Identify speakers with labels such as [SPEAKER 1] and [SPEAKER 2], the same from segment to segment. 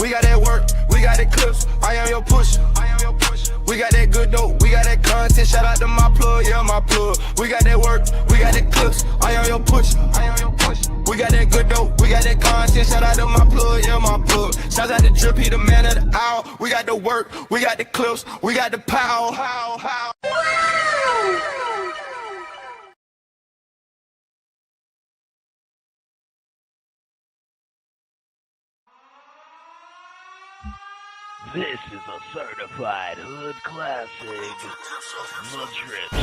[SPEAKER 1] we got that work, we got that clips, I am your pusher. We got that good dope, we got that content, shout out to my plug, yeah, my plug. We got that work, we got that clips, I am your pusher. We got that good dope, we got that content, shout out to my plug, yeah, my plug. Shout out to Drip, he the man of the hour. We got the work, we got the clips, we got the power.
[SPEAKER 2] This is a certified hood classic, The Drip Show.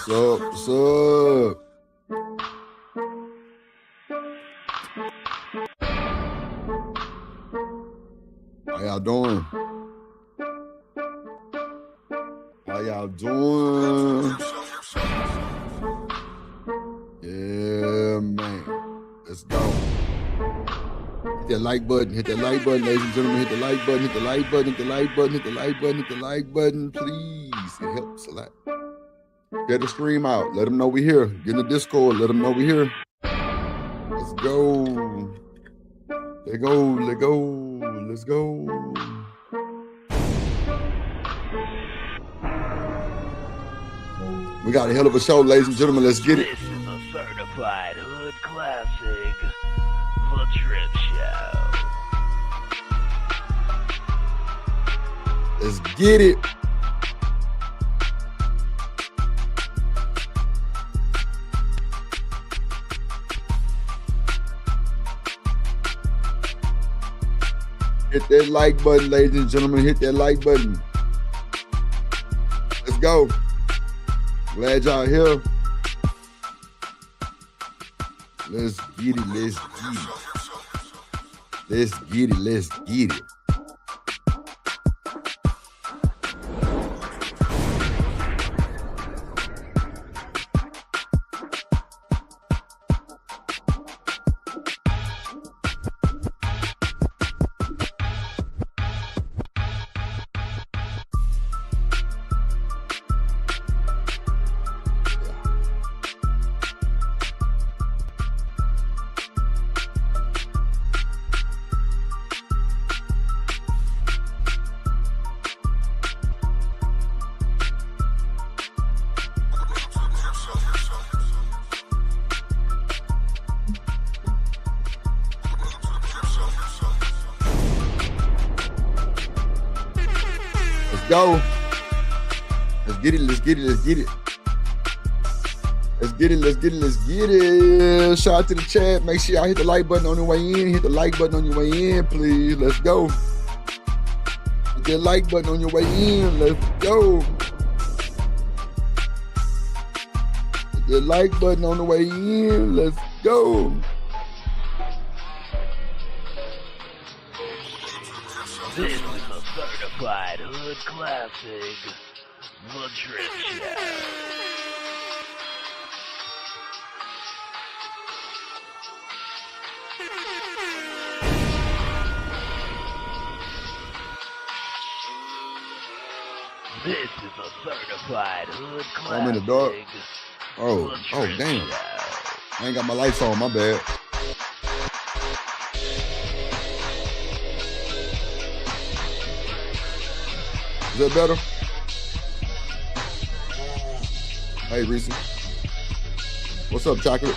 [SPEAKER 3] What's up? How y'all doing? How y'all doing? Yeah, man. Let's go. Hit that like button. Hit that like button, ladies and gentlemen. Hit the like button. Hit the like button. Hit the like button. Hit the like button. Hit the like button, please. It helps a lot. Get the stream out. Let them know we here. Get in the Discord. Let them know we here. Let's go. Let's go. Let's go. Let's go. We got a hell of a show, ladies and gentlemen. Let's get it.
[SPEAKER 2] This is a certified hood classic, The Drip Show.
[SPEAKER 3] Let's get it. Hit that like button, ladies and gentlemen. Hit that like button. Let's go. Glad y'all here. Let's get it. Let's get it. Let's get it. Let's get it. Go. Let's get it. Let's get it. Let's get it. Let's get it. Let's get it. Let's get it. Shout out to the chat. Make sure y'all hit the like button on your way in. Hit the like button on your way in, please. Let's go. Hit that like button on your way in. Let's go. Hit that like button on the way in. Let's go.
[SPEAKER 2] This is a certified hood classic, The Drip Show. This is a certified hood classic.
[SPEAKER 3] I'm in the dark. Oh damn. I ain't got my lights on, my bad. Is that better? Hey, Reese. What's up, chocolate?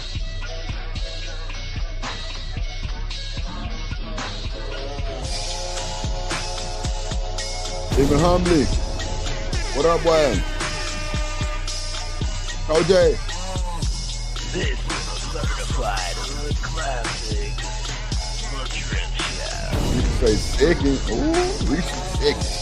[SPEAKER 3] Even humbly. What up, boy? OJ.
[SPEAKER 2] This is a certified hood classic, The Drip Show.
[SPEAKER 3] You can say second. Ooh, Reese second.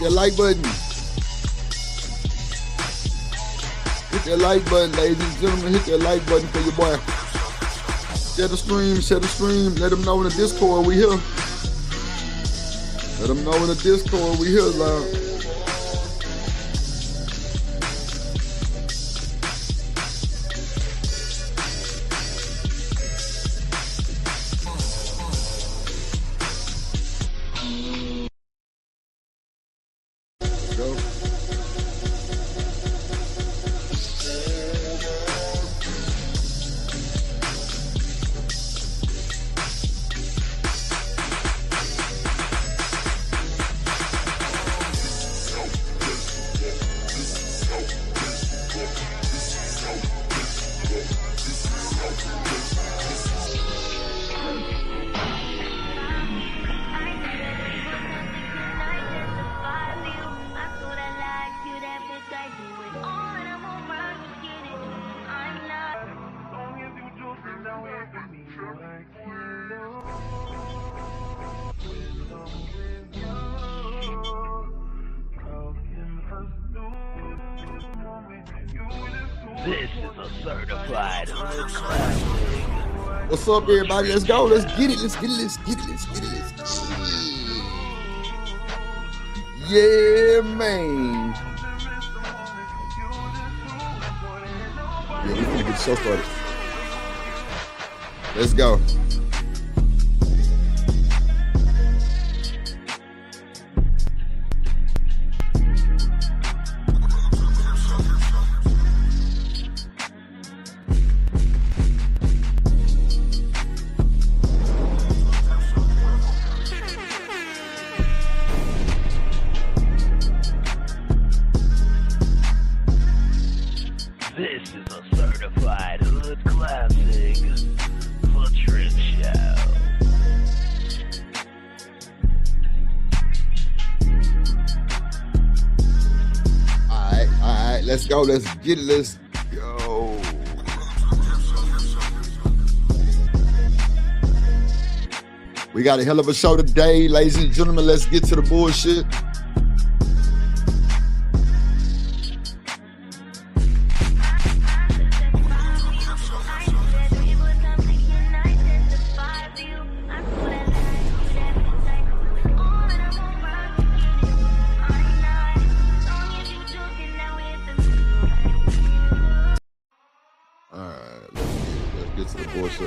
[SPEAKER 3] that like button. Hit that like button, ladies and gentlemen. Hit that like button for your boy. Share the stream, share the stream. Let them know in the Discord we here. Let them know in the Discord we here, loud.
[SPEAKER 2] This is a certified hood classic.
[SPEAKER 3] What's up, everybody? Let's go. Let's get it. Let's get it. Let's get it. Let's get it. Let's get it. Yeah, man. Yeah, we're gonna get the show started. Let's go.
[SPEAKER 2] This is a certified hood classic. The Trip Show.
[SPEAKER 3] All right, let's go. Let's get it. Let's go. We got a hell of a show today, ladies and gentlemen. Let's get to the bullshit.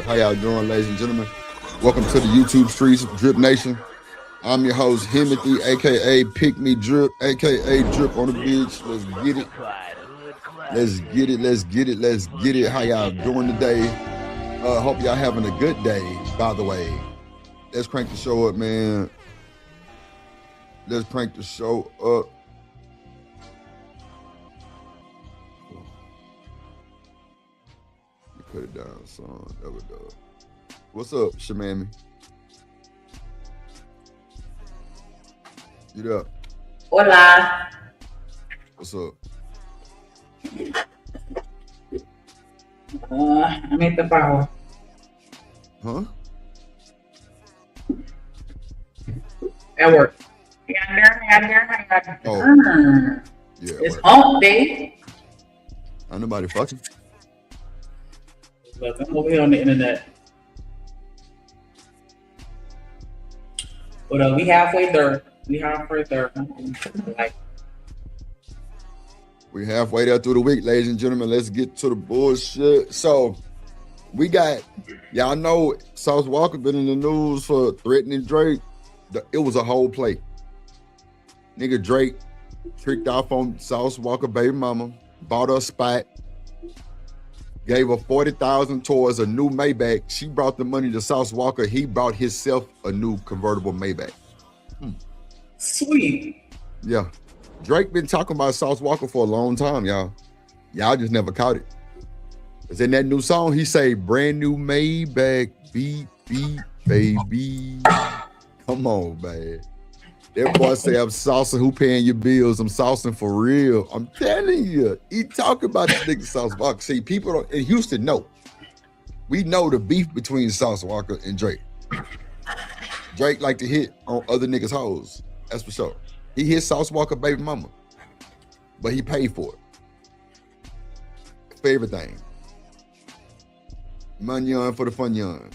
[SPEAKER 3] How y'all doing, ladies and gentlemen? Welcome to the YouTube streets of Drip Nation. I'm your host, Himothy, aka Pick Me Drip, aka Drip on the Beach. Let's get it. Let's get it. Let's get it. Let's get it. How y'all doing today? Hope y'all having a good day, by the way. Let's crank the show up, man. Let's crank the show up. Put it down, son. There we go. What's up, Shamami? You there?
[SPEAKER 4] Hola.
[SPEAKER 3] What's up?
[SPEAKER 4] I'm at the power.
[SPEAKER 3] Huh?
[SPEAKER 4] At work.
[SPEAKER 3] Oh. Yeah.
[SPEAKER 4] It's hump day.
[SPEAKER 3] Ain't nobody fucking.
[SPEAKER 4] Look, I'm over here on the internet. But we halfway there. We halfway there. Like,
[SPEAKER 3] we halfway there through the week, ladies and gentlemen. Let's get to the bullshit. So we got, y'all know Sauce WALKA been in the news for threatening Drake. It was a whole play. Nigga Drake tricked off on Sauce WALKA baby mama, bought her a spot, gave her $40,000 towards a new Maybach. She brought the money to Sauce WALKA. He bought himself a new convertible Maybach.
[SPEAKER 4] Sweet.
[SPEAKER 3] Yeah. Drake been talking about Sauce WALKA for a long time, y'all. Y'all just never caught it. Cause in that new song, he say, brand new Maybach, beep, beep, baby. Come on, man. That boy say, I'm saucing, who paying your bills? I'm saucing for real. I'm telling you. He talking about this nigga Sauce WALKA. See, people in Houston know. We know the beef between Sauce WALKA and Drake. Drake like to hit on other niggas' hoes. That's for sure. He hit Sauce Walka baby mama, but he paid for it. For everything. Munyon for the fun yon.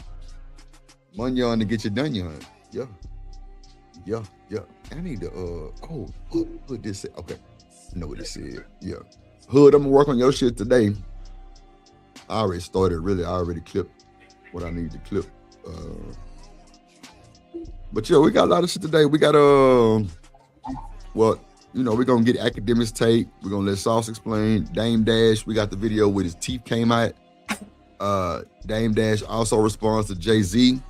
[SPEAKER 3] Munyon to get you done yon. Yeah. Yeah, yeah. I need to Hood this said. Okay. I know what it said. Yeah. Hood, I'm gonna work on your shit today. I already started, really. I already clipped what I need to clip. But yeah, we got a lot of shit today. We got well, you know, we're gonna get Academics tape. We're gonna let Sauce explain. Dame Dash, we got the video where his teeth came out. Dame Dash also responds to Jay-Z.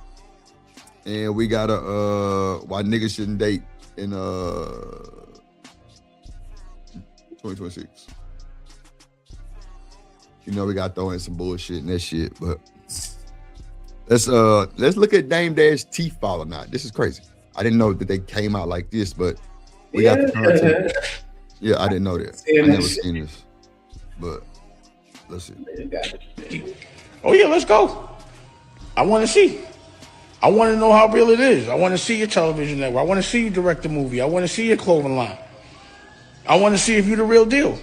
[SPEAKER 3] And we got why niggas shouldn't date in 2026. You know, we got to throw in some bullshit and that shit, but let's look at Dame Dash teeth falling out. This is crazy. I didn't know that they came out like this, but we got the content. Yeah, I didn't know that. I never seen this. But let's see.
[SPEAKER 5] Oh yeah, let's go. I want to see. I want to know how real it is. I want to see your television network. I want to see you direct the movie. I want to see your clothing line. I want to see if you're the real deal.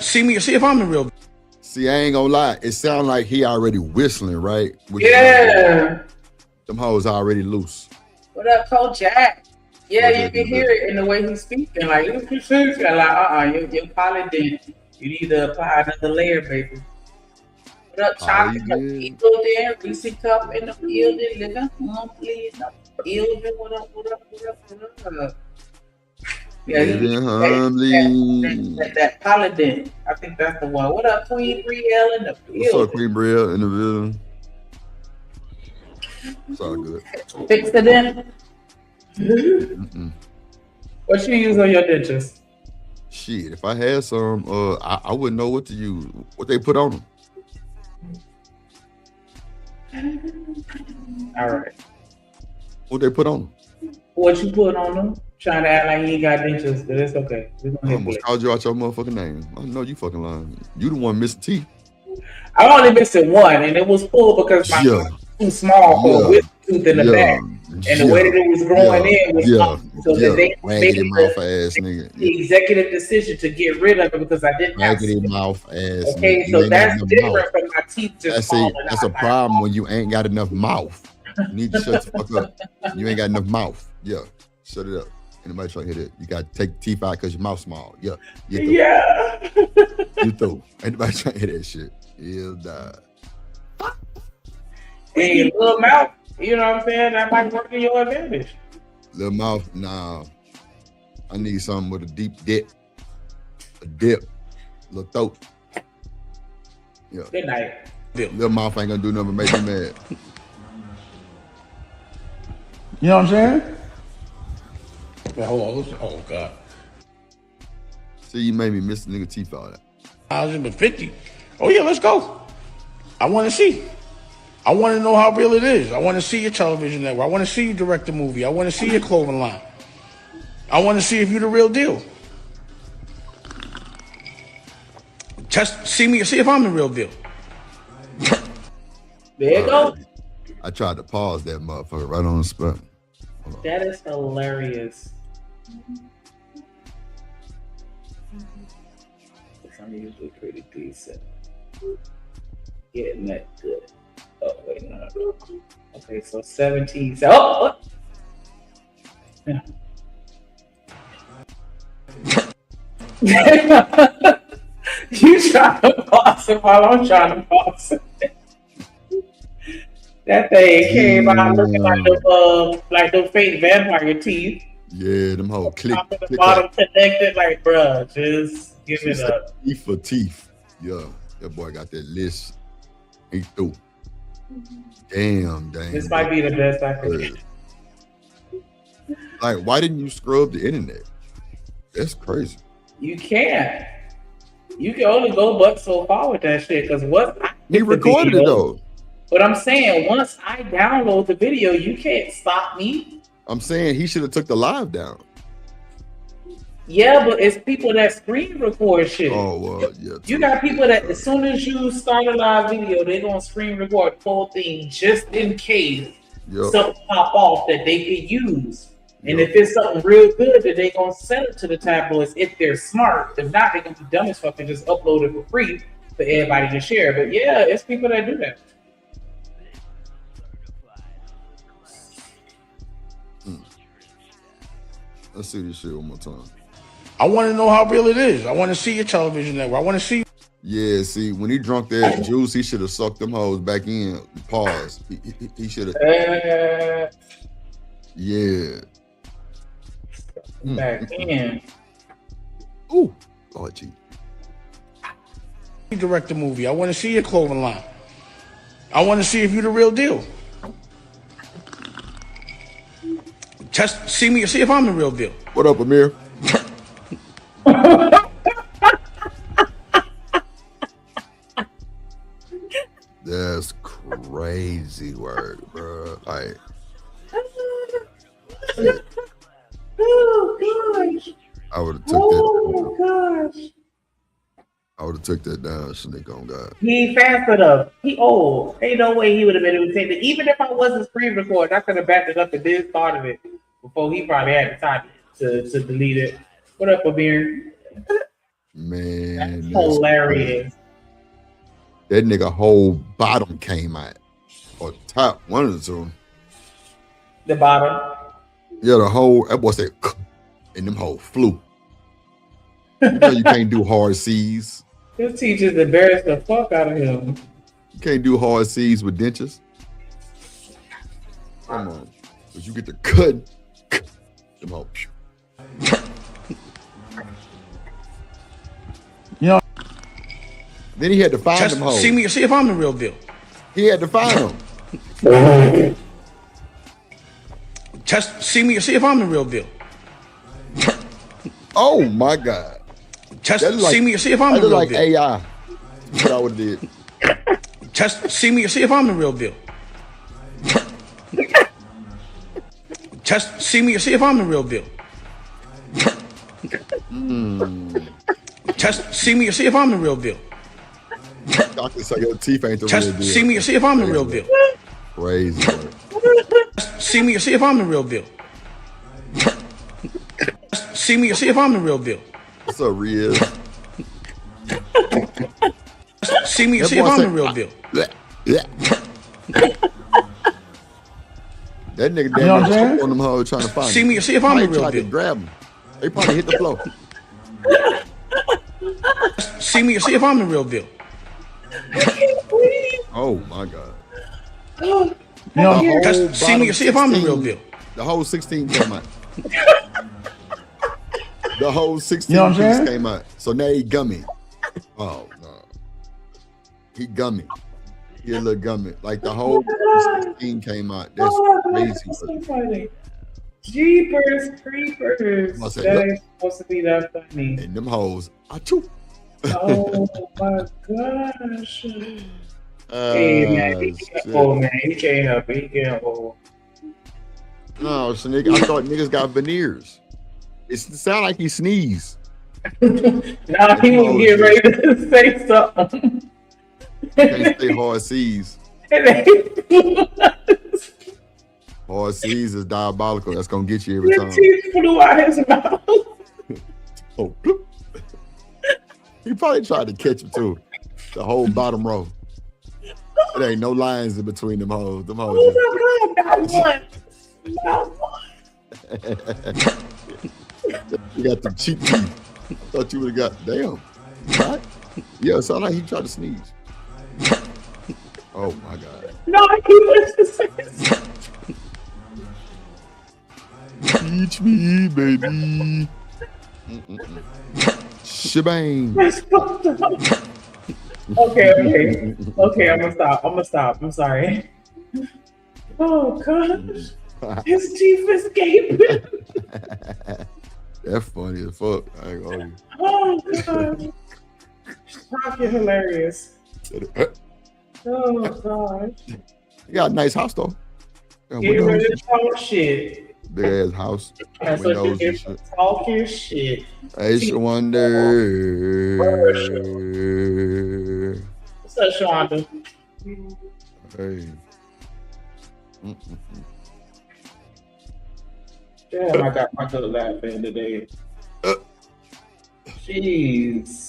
[SPEAKER 5] See if I'm the real deal.
[SPEAKER 3] See, I ain't gonna lie. It sounds like he already whistling, right?
[SPEAKER 4] Yeah.
[SPEAKER 3] Them hoes already loose.
[SPEAKER 4] What up, Coach Jack? Yeah, you can hear it in the way he's speaking. Like, you're polydent. You need to apply another layer, baby. What up, Chocolate? People there, Reese Cup in the building, living humbly in the building. What up? Yeah, that polydent. I think that's the one. What up, Queen Brielle in the building?
[SPEAKER 3] What's up, Queen Brielle in the building? It's all good.
[SPEAKER 4] Fix it in. What you use on your dentures?
[SPEAKER 3] Shit, if I had some, I wouldn't know what to use. What they put on them?
[SPEAKER 4] All right.
[SPEAKER 3] What they put on them?
[SPEAKER 4] What you put on them? Trying to act like you ain't got dentures, but it's okay.
[SPEAKER 3] I almost called you out your motherfucking name. I know you fucking lying. You the one missing teeth.
[SPEAKER 4] I'm only missing one, and it was full because my tooth too small for a wisdom tooth in the back. And the way that it was growing in was so that they made the executive decision to get rid of it because I didn't have
[SPEAKER 3] mouth ass.
[SPEAKER 4] Okay, so that's different from my teeth just falling out.
[SPEAKER 3] That's a problem when you ain't got enough mouth. You need to shut the fuck up. You ain't got enough mouth. Yeah, shut it up. Anybody trying to hit it? You got to take the teeth out because your mouth small. Yeah.
[SPEAKER 4] Yeah.
[SPEAKER 3] You through. Anybody trying to hit that shit? He'll die.
[SPEAKER 4] Hey, little mouth. You know what I'm saying? That might work in your advantage.
[SPEAKER 3] Little mouth, nah. I need something with a deep dip. A dip. Little throat. Yeah.
[SPEAKER 4] Good night.
[SPEAKER 3] Little mouth ain't gonna do nothing but make me mad.
[SPEAKER 5] You know what I'm saying? Yeah, hold on. Oh, God.
[SPEAKER 3] See, you made me miss the nigga teeth out of that.
[SPEAKER 5] 150. Oh, yeah, let's go. I want to see. I want to know how real it is. I want to see your television network. I want to see you direct the movie. I want to see your clothing line. I want to see if you're the real deal. See if I'm the real deal.
[SPEAKER 4] There you go.
[SPEAKER 3] I tried to pause that motherfucker right on the spot.
[SPEAKER 4] That is hilarious. I'm usually pretty decent. Getting that good. Oh, wait, no. Okay, so 17. So, yeah. You trying to pause it while I'm trying to pause it. That thing came out looking like the fake vampire teeth.
[SPEAKER 3] Yeah, them whole click.
[SPEAKER 4] Top of the bottom connected, like, bruh, just give it up.
[SPEAKER 3] Teeth for teeth. Yeah, that boy got that list. He through. Damn.
[SPEAKER 4] This might be the best I could get.
[SPEAKER 3] Like, why didn't you scrub the internet? That's crazy.
[SPEAKER 4] You can't. You can only go but so far with that shit. Because
[SPEAKER 3] he recorded it though.
[SPEAKER 4] But I'm saying once I download the video, you can't stop me.
[SPEAKER 3] I'm saying he should have took the live down.
[SPEAKER 4] Yeah, but it's people that screen record shit.
[SPEAKER 3] Oh, well, yeah.
[SPEAKER 4] You got people that as soon as you start a live video, they're going to screen record the whole thing just in case something pop off that they can use. And if it's something real good, then they gonna sell it to the tabloids if they're smart. If not, they gonna be dumb as fuck and just upload it for free for everybody to share. But yeah, it's people that do that.
[SPEAKER 3] Let's see this shit one more time.
[SPEAKER 5] I want to know how real it is. I want to see your television network. I want to see.
[SPEAKER 3] Yeah, see, when he drunk that juice, he should have sucked them hoes back in. Pause. He should have. Yeah.
[SPEAKER 4] Back in.
[SPEAKER 3] Ooh. Oh, gee.
[SPEAKER 5] Direct the movie. I want to see your clothing line. I want to see if you're the real deal. See if I'm the real deal.
[SPEAKER 3] What up, Amir? That's crazy work, bro. Like,
[SPEAKER 4] oh gosh.
[SPEAKER 3] I would have took that.
[SPEAKER 4] Oh gosh.
[SPEAKER 3] I would have took that down, Sneak on God.
[SPEAKER 4] He fast enough. He old. Ain't no way he would have been able to take it. Even if I wasn't screen recording, I could have backed it up and then started it before he probably had the time to delete it. What up, Amir?
[SPEAKER 3] Man,
[SPEAKER 4] that's hilarious.
[SPEAKER 3] That nigga whole bottom came out. Or top, one of the two.
[SPEAKER 4] The bottom?
[SPEAKER 3] Yeah, the whole, that boy said, and them whole flew. You know you can't do hard C's.
[SPEAKER 4] This teacher's embarrassed the fuck out of him.
[SPEAKER 3] You can't do hard C's with dentures. Come on. Because you get the cut. Them whole.
[SPEAKER 5] You know.
[SPEAKER 3] Then he had to find them hoes.
[SPEAKER 5] See if I'm the real deal.
[SPEAKER 3] He had to find them.
[SPEAKER 5] See if I'm the real deal.
[SPEAKER 3] Oh my God.
[SPEAKER 5] See if I'm the real
[SPEAKER 3] like
[SPEAKER 5] deal.
[SPEAKER 3] AI. That's what I would have did.
[SPEAKER 5] See if I'm the real deal. See if I'm the real deal. See if I'm the real deal.
[SPEAKER 3] Doctor say your teeth ain't the real deal.
[SPEAKER 5] See if I'm the real deal.
[SPEAKER 3] Crazy.
[SPEAKER 5] See if I'm the real deal. See if I'm the real deal.
[SPEAKER 3] What's up, Riz?
[SPEAKER 5] See if I'm the real deal.
[SPEAKER 3] That nigga damn near on them hoes trying to find
[SPEAKER 5] see if I'm the real deal.
[SPEAKER 3] To grab him. They probably hit the floor.
[SPEAKER 5] See if I'm the real deal.
[SPEAKER 3] Oh my God.
[SPEAKER 5] See if I'm the real deal.
[SPEAKER 3] The whole 16 came out. The whole 16 piece came out. So now he gummy. Oh no. He gummy. He a little gummy. Like the whole 16 came out. That's crazy.
[SPEAKER 4] So funny. Jeepers creepers. That ain't supposed to be that funny.
[SPEAKER 3] And them hoes. Achoo.
[SPEAKER 4] Oh my gosh. Hey man, he can't hold, man. He can't help it. He can't hold.
[SPEAKER 3] No, so nigga, I thought niggas got veneers. It sound like he sneezed.
[SPEAKER 4] Nah, he was getting ready to say something.
[SPEAKER 3] Can't say hard C's. Hard C's is diabolical. That's gonna get you every time.
[SPEAKER 4] His teeth flew out his mouth.
[SPEAKER 3] Oh, bloop. He probably tried to catch him too. The whole bottom row. There ain't no lines in between them hoes. Them hoes.
[SPEAKER 4] Oh my God, not one. Not one.
[SPEAKER 3] You got the cheap teeth. I thought you would have got, damn. Right? Yeah, it sounded like he tried to sneeze. Oh my God.
[SPEAKER 4] No, he was to say
[SPEAKER 3] teach me, baby. Shebang.
[SPEAKER 4] Okay, I'm gonna stop. I'm sorry. Oh gosh. His teeth escaping.
[SPEAKER 3] That's funny as fuck. I ain't gonna.
[SPEAKER 4] Oh god. Fucking hilarious. Oh gosh.
[SPEAKER 3] You got a nice house though.
[SPEAKER 4] Get ready to talk shit.
[SPEAKER 3] Big ass house.
[SPEAKER 4] That's
[SPEAKER 3] Windows
[SPEAKER 4] and shit. Talking shit.
[SPEAKER 3] I wonder.
[SPEAKER 4] What's up, Shonda?
[SPEAKER 3] Hey.
[SPEAKER 4] Damn, I got my good laugh in today. Jeez.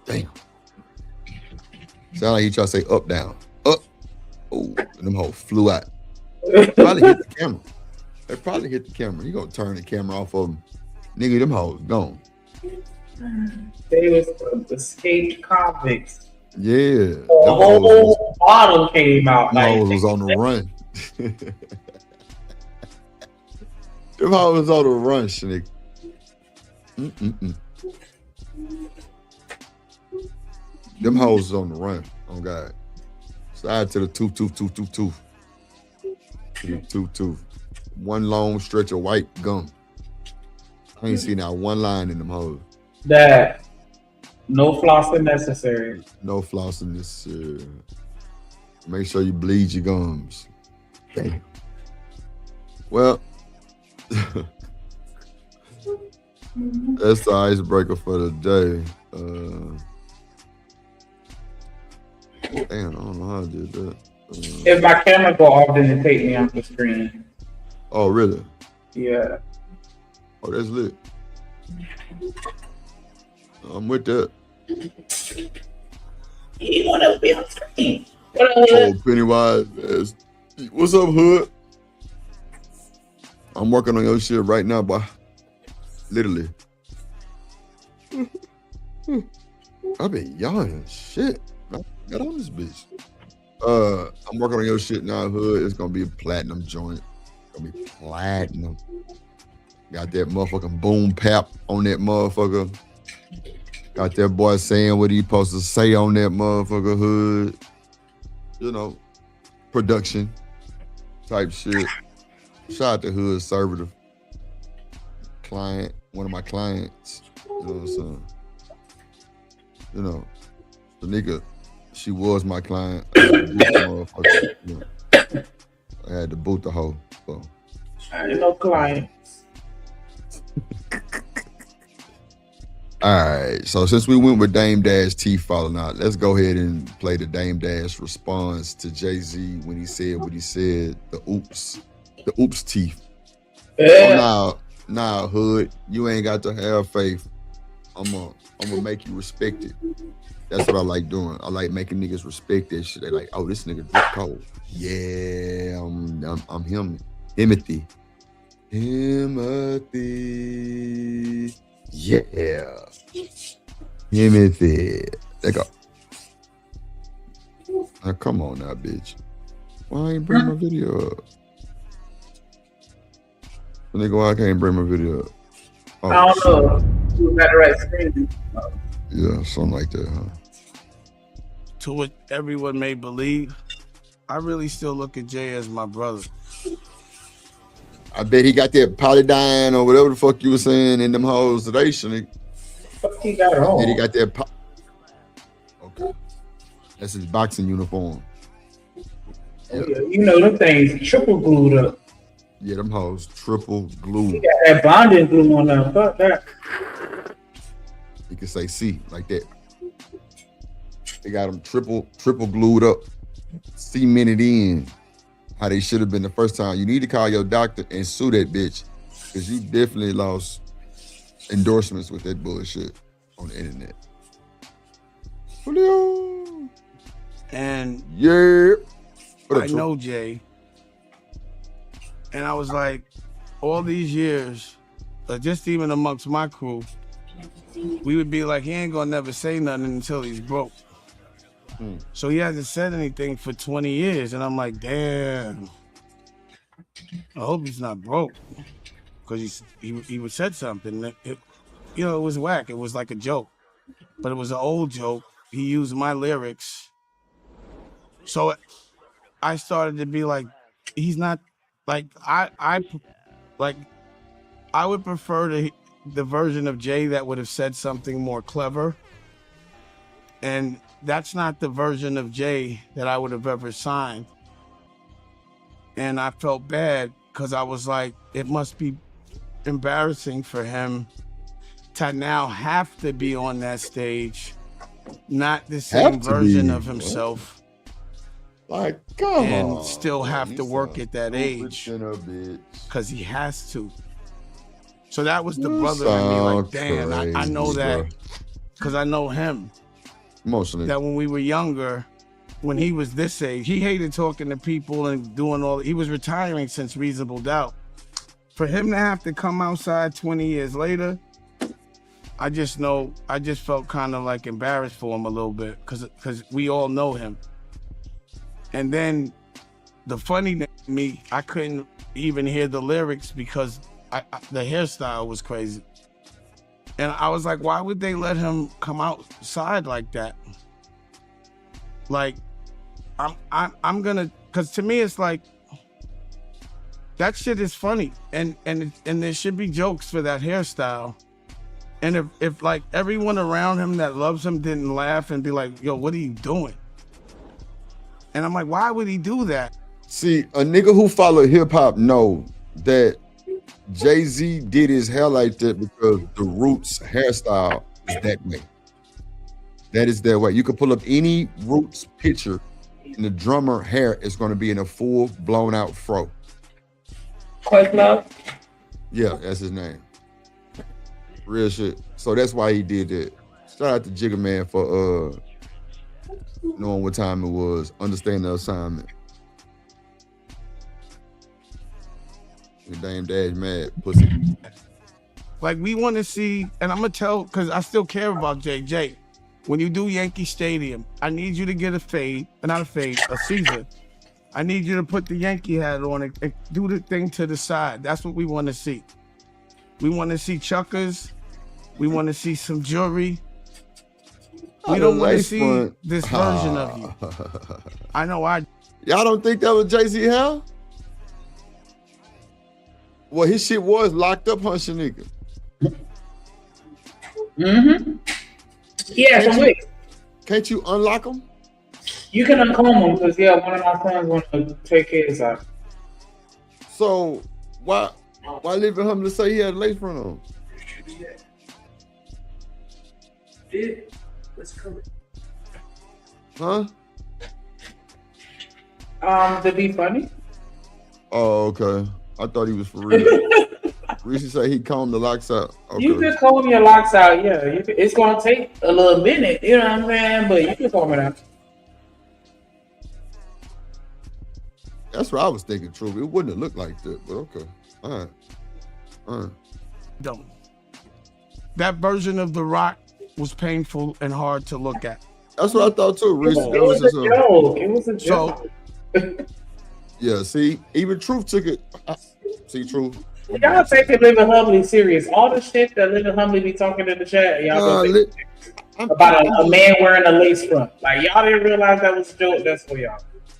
[SPEAKER 3] Damn. Sound like he try to say up, down. Up. Oh, and them hoes flew out. Probably hit the camera. They probably hit the camera. You gonna turn the camera off of them. Nigga, them hoes gone.
[SPEAKER 4] They was escaped convicts.
[SPEAKER 3] Yeah.
[SPEAKER 4] The whole bottle came out.
[SPEAKER 3] Them hoes was on the run. Them hoes was on the run, nigga. Them hoes was on the run. Oh God. Side to the two. To the two. One long stretch of white gum. I ain't seen out one line in them hoes.
[SPEAKER 4] That no flossing necessary.
[SPEAKER 3] No flossing necessary. Make sure you bleed your gums. Damn. Well, that's the icebreaker for the day. Damn, I don't know how I did that.
[SPEAKER 4] If my camera go off, then it take me off the screen.
[SPEAKER 3] Oh, really?
[SPEAKER 4] Yeah.
[SPEAKER 3] Oh, that's lit. I'm with that.
[SPEAKER 4] You want to be on screen?
[SPEAKER 3] Oh, Pennywise. What's up, Hood? I'm working on your shit right now, boy. Literally. I've been yawning. Shit. I got on this bitch. I'm working on your shit now, Hood. It's gonna be a platinum joint. Gonna be platinum. Got that motherfucking boom pap on that motherfucker. Got that boy saying what he supposed to say on that motherfucker, Hood. You know, production type shit. Shout out to Hood Conservative client, one of my clients. You know what I'm saying? You know, the nigga, she was my client. I had to boot the motherfucker. You know. I had to boot the hoe. So.
[SPEAKER 4] I ain't no clients.
[SPEAKER 3] All right, so since we went with Dame Dash T falling out, let's go ahead and play the Dame Dash response to Jay-Z when he said what he said, the oops teeth.
[SPEAKER 4] Yeah.
[SPEAKER 3] Oh, nah, Hood, you ain't got to have faith. I'm gonna make you respect it. That's what I like doing. I like making niggas respect that shit. They like, oh, this nigga drip cold. Yeah, I'm him. Timothy. Yeah. Timothy. There go. Now come on now, bitch. Why ain't bring my video up? Nigga, why I can't bring my video up? Oh,
[SPEAKER 4] I don't know. You got the right screen.
[SPEAKER 3] Yeah, something like that, huh?
[SPEAKER 6] To what everyone may believe, I really still look at Jay as my brother.
[SPEAKER 3] I bet he got that polydine or whatever the fuck you were saying in them hoes today, Shanique.
[SPEAKER 4] Fuck he got it on.
[SPEAKER 3] And he got that okay. That's his boxing uniform.
[SPEAKER 4] Yeah. You know them things triple glued up.
[SPEAKER 3] Yeah, them hoes triple glued.
[SPEAKER 4] He got that bonding glue on there. Fuck that.
[SPEAKER 3] You can say C like that. They got them triple glued up, cemented in. How they should have been the first time. You need to call your doctor and sue that bitch, because you definitely lost endorsements with that bullshit on the internet. Julio.
[SPEAKER 6] And
[SPEAKER 3] yeah,
[SPEAKER 6] I know Jay, and I was like, all these years, just even amongst my crew, we would be like, he ain't gonna never say nothing until he's broke. So he hasn't said anything for 20 years, and I'm like, damn. I hope he's not broke, because he said something. It was whack. It was like a joke, but it was an old joke. He used my lyrics, so I started to be like, he's not like I would prefer the version of Jay that would have said something more clever, and that's not the version of Jay that I would have ever signed. And I felt bad because I was like, it must be embarrassing for him to now have to be on that stage, not the same version of himself.
[SPEAKER 3] Like, come on.
[SPEAKER 6] And still have to work at that age because he has to. So that was the brother in me. Like, damn, I know that because I know him.
[SPEAKER 3] Emotionally.
[SPEAKER 6] That when we were younger, when he was this age, he hated talking to people and doing all. He was retiring since Reasonable Doubt. For him to have to come outside 20 years later, I just felt kind of like embarrassed for him a little bit because we all know him. And then the funny thing to me, I couldn't even hear the lyrics because the hairstyle was crazy. And I was like, why would they let him come outside like that? Like, I'm gonna, because to me it's like, that shit is funny, and there should be jokes for that hairstyle. And if like everyone around him that loves him didn't laugh and be like, yo, what are you doing? And I'm like, why would he do that?
[SPEAKER 3] See, a nigga who follow hip hop know that Jay-Z did his hair like that because the Roots hairstyle is that way. That is their way. You can pull up any Roots picture and the drummer hair is going to be in a full blown out fro.
[SPEAKER 4] Questlove?
[SPEAKER 3] Yeah, that's his name. Real shit. So that's why he did that. Shout out to Jigga Man for knowing what time it was, understanding the assignment. Your damn dad's mad, pussy.
[SPEAKER 6] Like, we want to see, and I'm gonna tell, because I still care about JJ. When you do Yankee Stadium, I need you to get a Caesar. I need you to put the Yankee hat on and do the thing to the side. That's what we want to see. We want to see chuckers. We want to see some jewelry. We don't want to see this version of you. I know
[SPEAKER 3] Y'all don't think that was Jay-Z hair? Well, his shit was locked up, huh, Shanika?
[SPEAKER 4] Mm-hmm. Yeah, some wigs.
[SPEAKER 3] Can't you unlock them?
[SPEAKER 4] You can uncomb them because, yeah, one of my friends want to take his out.
[SPEAKER 3] So, why leave him to say he had a lace front on?
[SPEAKER 4] Let's cover it.
[SPEAKER 3] Huh?
[SPEAKER 4] To be funny.
[SPEAKER 3] Oh, okay. I thought he was for real. Reese said he combed the locks out. Okay.
[SPEAKER 4] You can comb your locks out, yeah. It's gonna take a little minute, you know what I'm saying? But you can comb it out.
[SPEAKER 3] That's what I was thinking, true. It wouldn't have looked like that, but okay. All right.
[SPEAKER 6] don't. That version of The Rock was painful and hard to look at.
[SPEAKER 3] That's what I thought too, Reese.
[SPEAKER 4] It was a joke. It was a joke.
[SPEAKER 3] Yeah, see, even Truth took it. See, Truth.
[SPEAKER 4] Y'all taking Living Humbly serious. All the shit that Living Humbly be talking in the chat, y'all about a man wearing a lace front. Like, y'all didn't realize that was a joke. That's for y'all.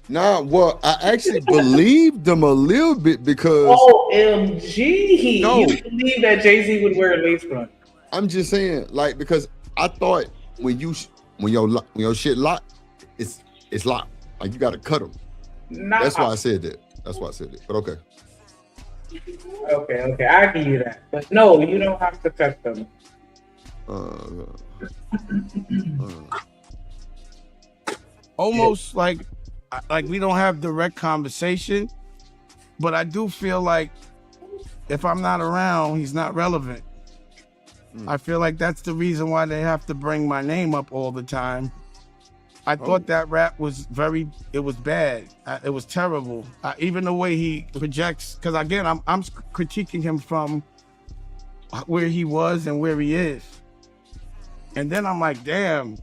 [SPEAKER 3] Nah, well, I actually believed them a little bit because.
[SPEAKER 4] OMG. No. You believe that Jay-Z would wear a lace front?
[SPEAKER 3] I'm just saying, like, because I thought when your shit locked, it's locked. Like, you got to cut them. Nah. That's why I said that. But okay.
[SPEAKER 4] Okay, I give you that. But no, you don't have to cut them.
[SPEAKER 6] Almost like we don't have direct conversation, but I do feel like if I'm not around, he's not relevant. I feel like that's the reason why they have to bring my name up all the time. I thought that rap was it was bad. It was terrible. Even the way he projects, because again, I'm critiquing him from where he was and where he is. And then I'm like, damn,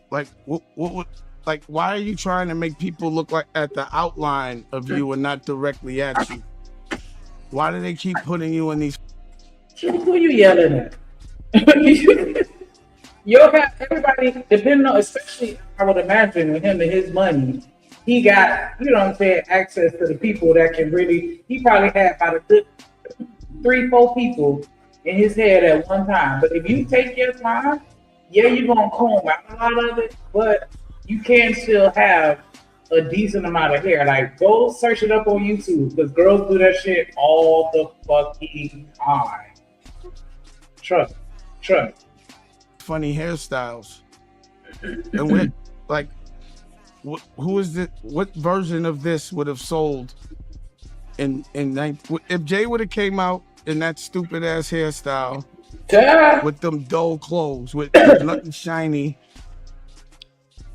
[SPEAKER 6] like, like, why are you trying to make people look like at the outline of you and not directly at you? Why do they keep putting you in these?
[SPEAKER 4] Who you yelling at? You'll have everybody, depending on, especially I would imagine with him and his money, he got, you know what I'm saying, access to the people that can really, he probably had about a good 3-4 people in his head at one time. But if you take your time, yeah, you're going to comb out a lot of it, but you can still have a decent amount of hair. Like, go search it up on YouTube, because girls do that shit all the fucking time. Trust me. Sure.
[SPEAKER 6] Funny hairstyles. And what, like, who is it? What version of this would have sold if Jay would have came out in that stupid ass hairstyle with them dull clothes with nothing shiny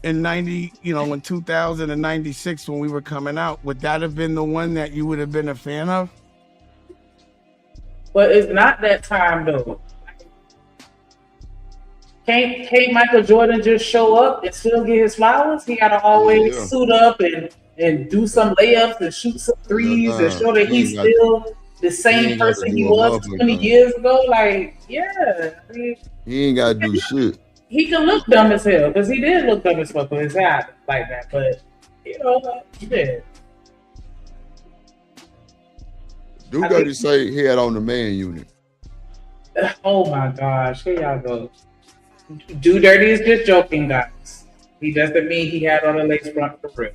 [SPEAKER 6] in 90, in 2096 when we were coming out, would that have been the one that you would have been a fan of?
[SPEAKER 4] But it's not that time though. Can't Michael Jordan just show up and still get his flowers? He gotta always suit up and do some layups and shoot some threes and show that he's still the same person he was 20 years ago. Like, yeah. I mean,
[SPEAKER 3] he ain't gotta do shit.
[SPEAKER 4] He can look dumb as hell, because he did look dumb as fuck with his hat like that, but he did.
[SPEAKER 3] Dude got to say he had on the man unit.
[SPEAKER 4] Oh my gosh, here y'all go. Do Dirty is just joking, guys. He doesn't mean he had on a lace front for real.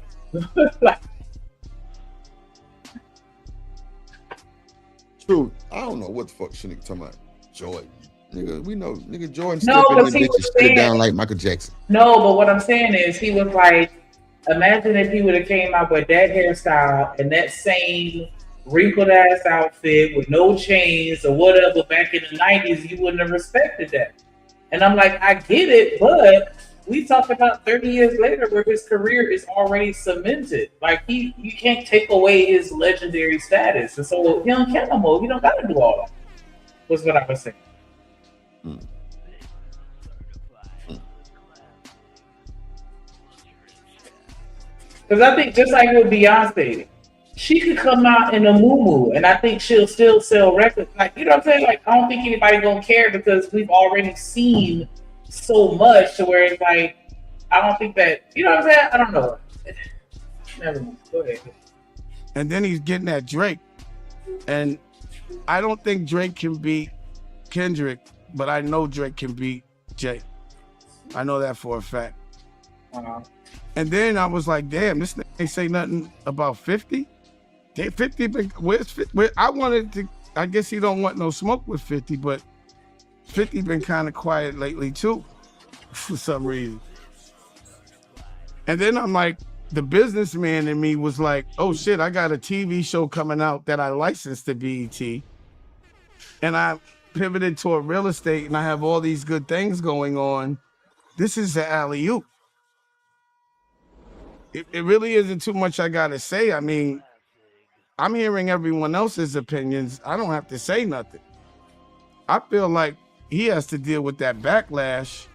[SPEAKER 3] True. I don't know what the fuck shit nigga talking about. Jordan. Nigga, we know nigga Jordan stepping in the bitches sit down like Michael Jackson.
[SPEAKER 4] No, but what I'm saying is he was like, imagine if he would have came out with that hairstyle and that same wrinkled ass outfit with no chains or whatever back in the 90s, you wouldn't have respected that. And I'm like, I get it, but we talk about 30 years later where his career is already cemented. Like you can't take away his legendary status. And so he don't care no more. He don't gotta do all that. Was what I was saying. Because I think just like with Beyonce, she could come out in a muumuu, and I think she'll still sell records. Like, you know what I'm saying? Like, I don't think anybody gonna care because we've already seen so much to where it's like, I don't think that, you know what I'm saying? I don't know. Never mind. Go ahead.
[SPEAKER 6] And then he's getting at Drake, and I don't think Drake can beat Kendrick, but I know Drake can beat Jay. I know that for a fact. And then I was like, damn, this thing ain't say nothing about 50. 50 been, where's 50? I wanted to, I guess he don't want no smoke with 50, but 50 been kind of quiet lately too, for some reason. And then I'm like, the businessman in me was like, oh shit, I got a TV show coming out that I licensed to BET. And I pivoted toward real estate and I have all these good things going on. This is the alley-oop. It really isn't too much I gotta say. I mean, I'm hearing everyone else's opinions. I don't have to say nothing. I feel like he has to deal with that backlash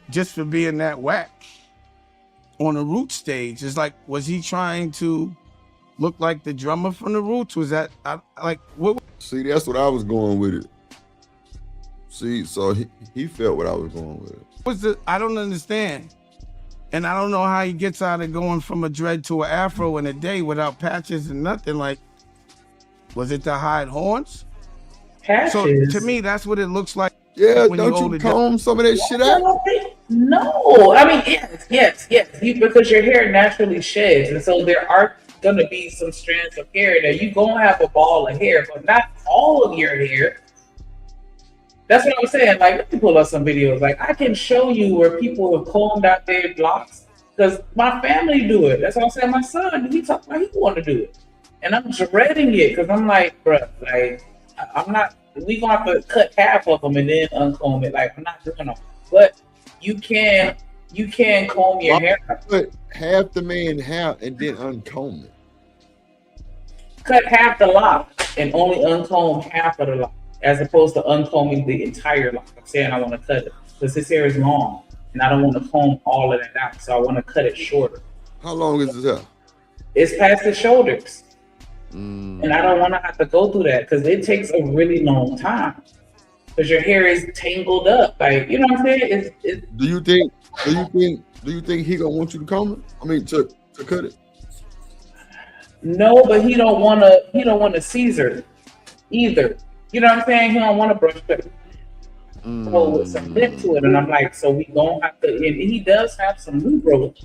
[SPEAKER 6] just for being that whack on the Roots stage. It's like, was he trying to look like the drummer from the Roots? Was that, what?
[SPEAKER 3] See, that's what I was going with it. See, so he felt what I was going with it.
[SPEAKER 6] I don't understand. And I don't know how he gets out of going from a dread to an afro in a day without patches and nothing. Like, was it to hide horns?
[SPEAKER 4] Patches?
[SPEAKER 6] So to me, that's what it looks like.
[SPEAKER 3] Yeah, don't you comb some of that shit out?
[SPEAKER 4] No, I mean, yes. Because your hair naturally sheds. And so there are going to be some strands of hair that you're going to have a ball of hair, but not all of your hair. That's what I was saying. Like, let me pull up some videos. Like, I can show you where people have combed out their locks because my family do it. That's what I'm saying. My son, he talk about he want to do it, and I'm dreading it because I'm like, bro, like, I'm not. We gonna have to cut half of them and then uncomb it. Like, I'm not doing it. But you can comb your hair.
[SPEAKER 3] Put half the man hair and then uncomb it.
[SPEAKER 4] Cut half the lock and only uncomb half of the lock, as opposed to uncombing the entire lock. I'm saying I want to cut it because his hair is long and I don't want to comb all of that out. So I want to cut it shorter.
[SPEAKER 3] How long is his hair?
[SPEAKER 4] It's past the shoulders. And I don't want to have to go through that because it takes a really long time because your hair is tangled up. Like, you know what I'm saying?
[SPEAKER 3] Do you think he gonna want you to comb it? I mean, to cut it?
[SPEAKER 4] No, but he don't want to Caesar either. You know what I'm saying? He don't want to brush cut it. So with some lip to it, and I'm like, so we gonna have to. And he does have some new growth,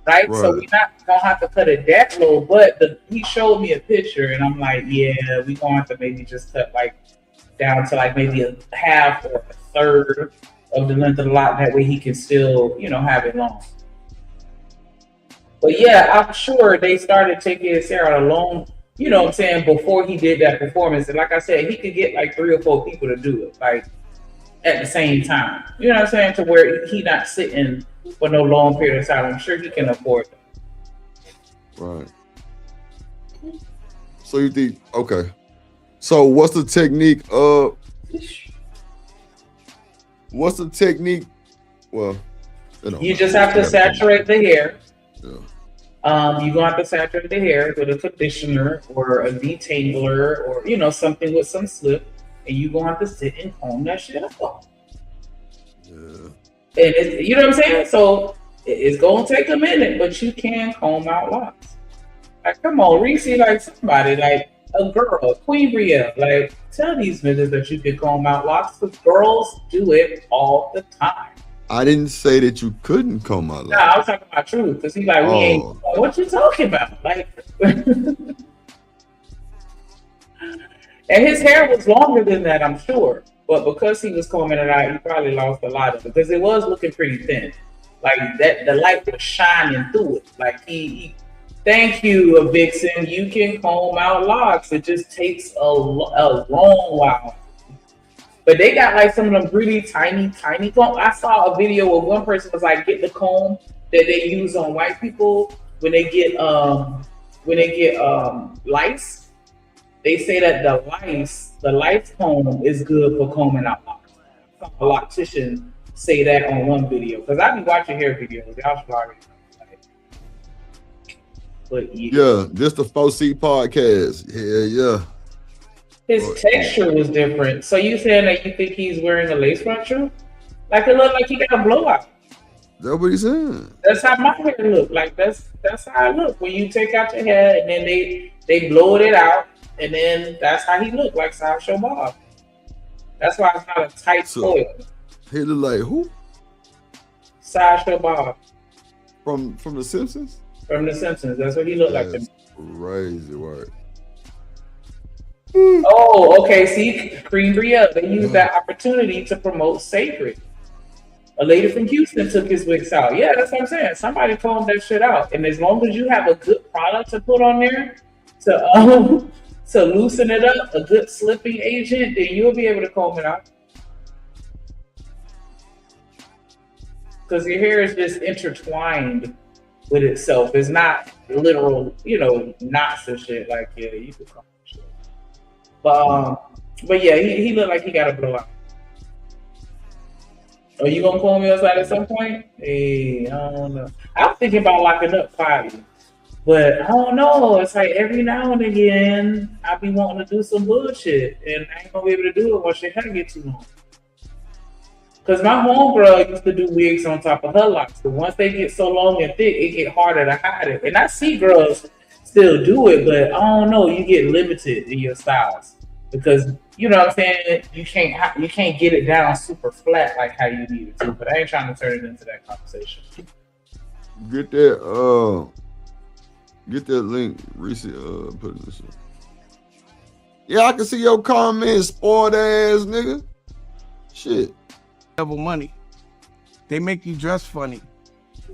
[SPEAKER 4] right? So we not gonna have to cut it that low. But he showed me a picture, and I'm like, yeah, we gonna have to maybe just cut like down to like maybe a half or a third of the length of the lock. That way he can still, you know, have it long. But yeah, I'm sure they started taking his hair out alone, you know what I'm saying, before he did that performance. And like I said, he could get like 3 or 4 people to do it, like at the same time. You know what I'm saying? To where he not sitting for no long period of time. I'm sure he can afford that.
[SPEAKER 3] Right. So you think, okay. So what's the technique? What's the technique? Well,
[SPEAKER 4] you just have to saturate the hair.
[SPEAKER 3] Yeah.
[SPEAKER 4] You're gonna have to saturate the hair with a conditioner or a detangler or, you know, something with some slip, and you're gonna have to sit and comb that shit up.
[SPEAKER 3] Yeah.
[SPEAKER 4] And it's, you know what I'm saying? So it's gonna take a minute, but you can comb out locks. Like, come on, Reese, like somebody, like a girl, Queen Bria, like tell these niggas that you can comb out locks, because girls do it all the time.
[SPEAKER 3] I didn't say that you couldn't comb out locks.
[SPEAKER 4] Nah, I was talking about truth, because he's like, we ain't, what you talking about? Like, and his hair was longer than that, I'm sure. But because he was combing it out, he probably lost a lot of it, because it was looking pretty thin. Like that, the light was shining through it. Like he thank you, Vixen. You can comb out locks. It just takes a long while. But they got like some of them really tiny comb. I saw a video where one person was like, get the comb that they use on white people when they get lice. They say that the lice comb is good for combing out locks. I saw a loctician say that on one video, because I be watching hair videos. Y'all should already know. But
[SPEAKER 3] yeah, this the 4C podcast. Yeah.
[SPEAKER 4] His texture was different. So you saying that you think he's wearing a lace front shoe? Like it looked like he got a blowout.
[SPEAKER 3] That's what he's saying.
[SPEAKER 4] That's how my hair look. Like that's how it look. When you take out your hair and then they blow it out, and then that's how he looked, like Sideshow Bob. That's why it's not a tight coil.
[SPEAKER 3] He look like who?
[SPEAKER 4] Sideshow Bob.
[SPEAKER 3] From The Simpsons?
[SPEAKER 4] From The Simpsons. That's what he looked like to me.
[SPEAKER 3] Crazy word.
[SPEAKER 4] Oh, okay. See, Queen Bria, they used that opportunity to promote Sacred. A lady from Houston took his wigs out. Yeah, that's what I'm saying. Somebody combed that shit out. And as long as you have a good product to put on there to loosen it up, a good slipping agent, then you'll be able to comb it out. Because your hair is just intertwined with itself. It's not literal, you know, knots and shit. Like, yeah, you could comb it shit. But yeah, he looked like he got a blowout. Are you gonna comb yours out at some point? Hey, I don't know. I'm thinking about locking up quietly, but I don't know. It's like every now and again, I be wanting to do some bullshit, and I ain't gonna be able to do it once your hair get too long. Cause my homegirl used to do wigs on top of her locks, but once they get so long and thick, it get harder to hide it. And I see girls still do it, but I don't know. You get limited in your styles because you know what I'm saying. You can't get it down super flat like how you need it to. But I ain't trying to turn it into that conversation.
[SPEAKER 3] Get that link, Reese. Put it in the show. Yeah, I can see your comments, spoiled ass nigga. Shit.
[SPEAKER 6] Double money. They make you dress funny.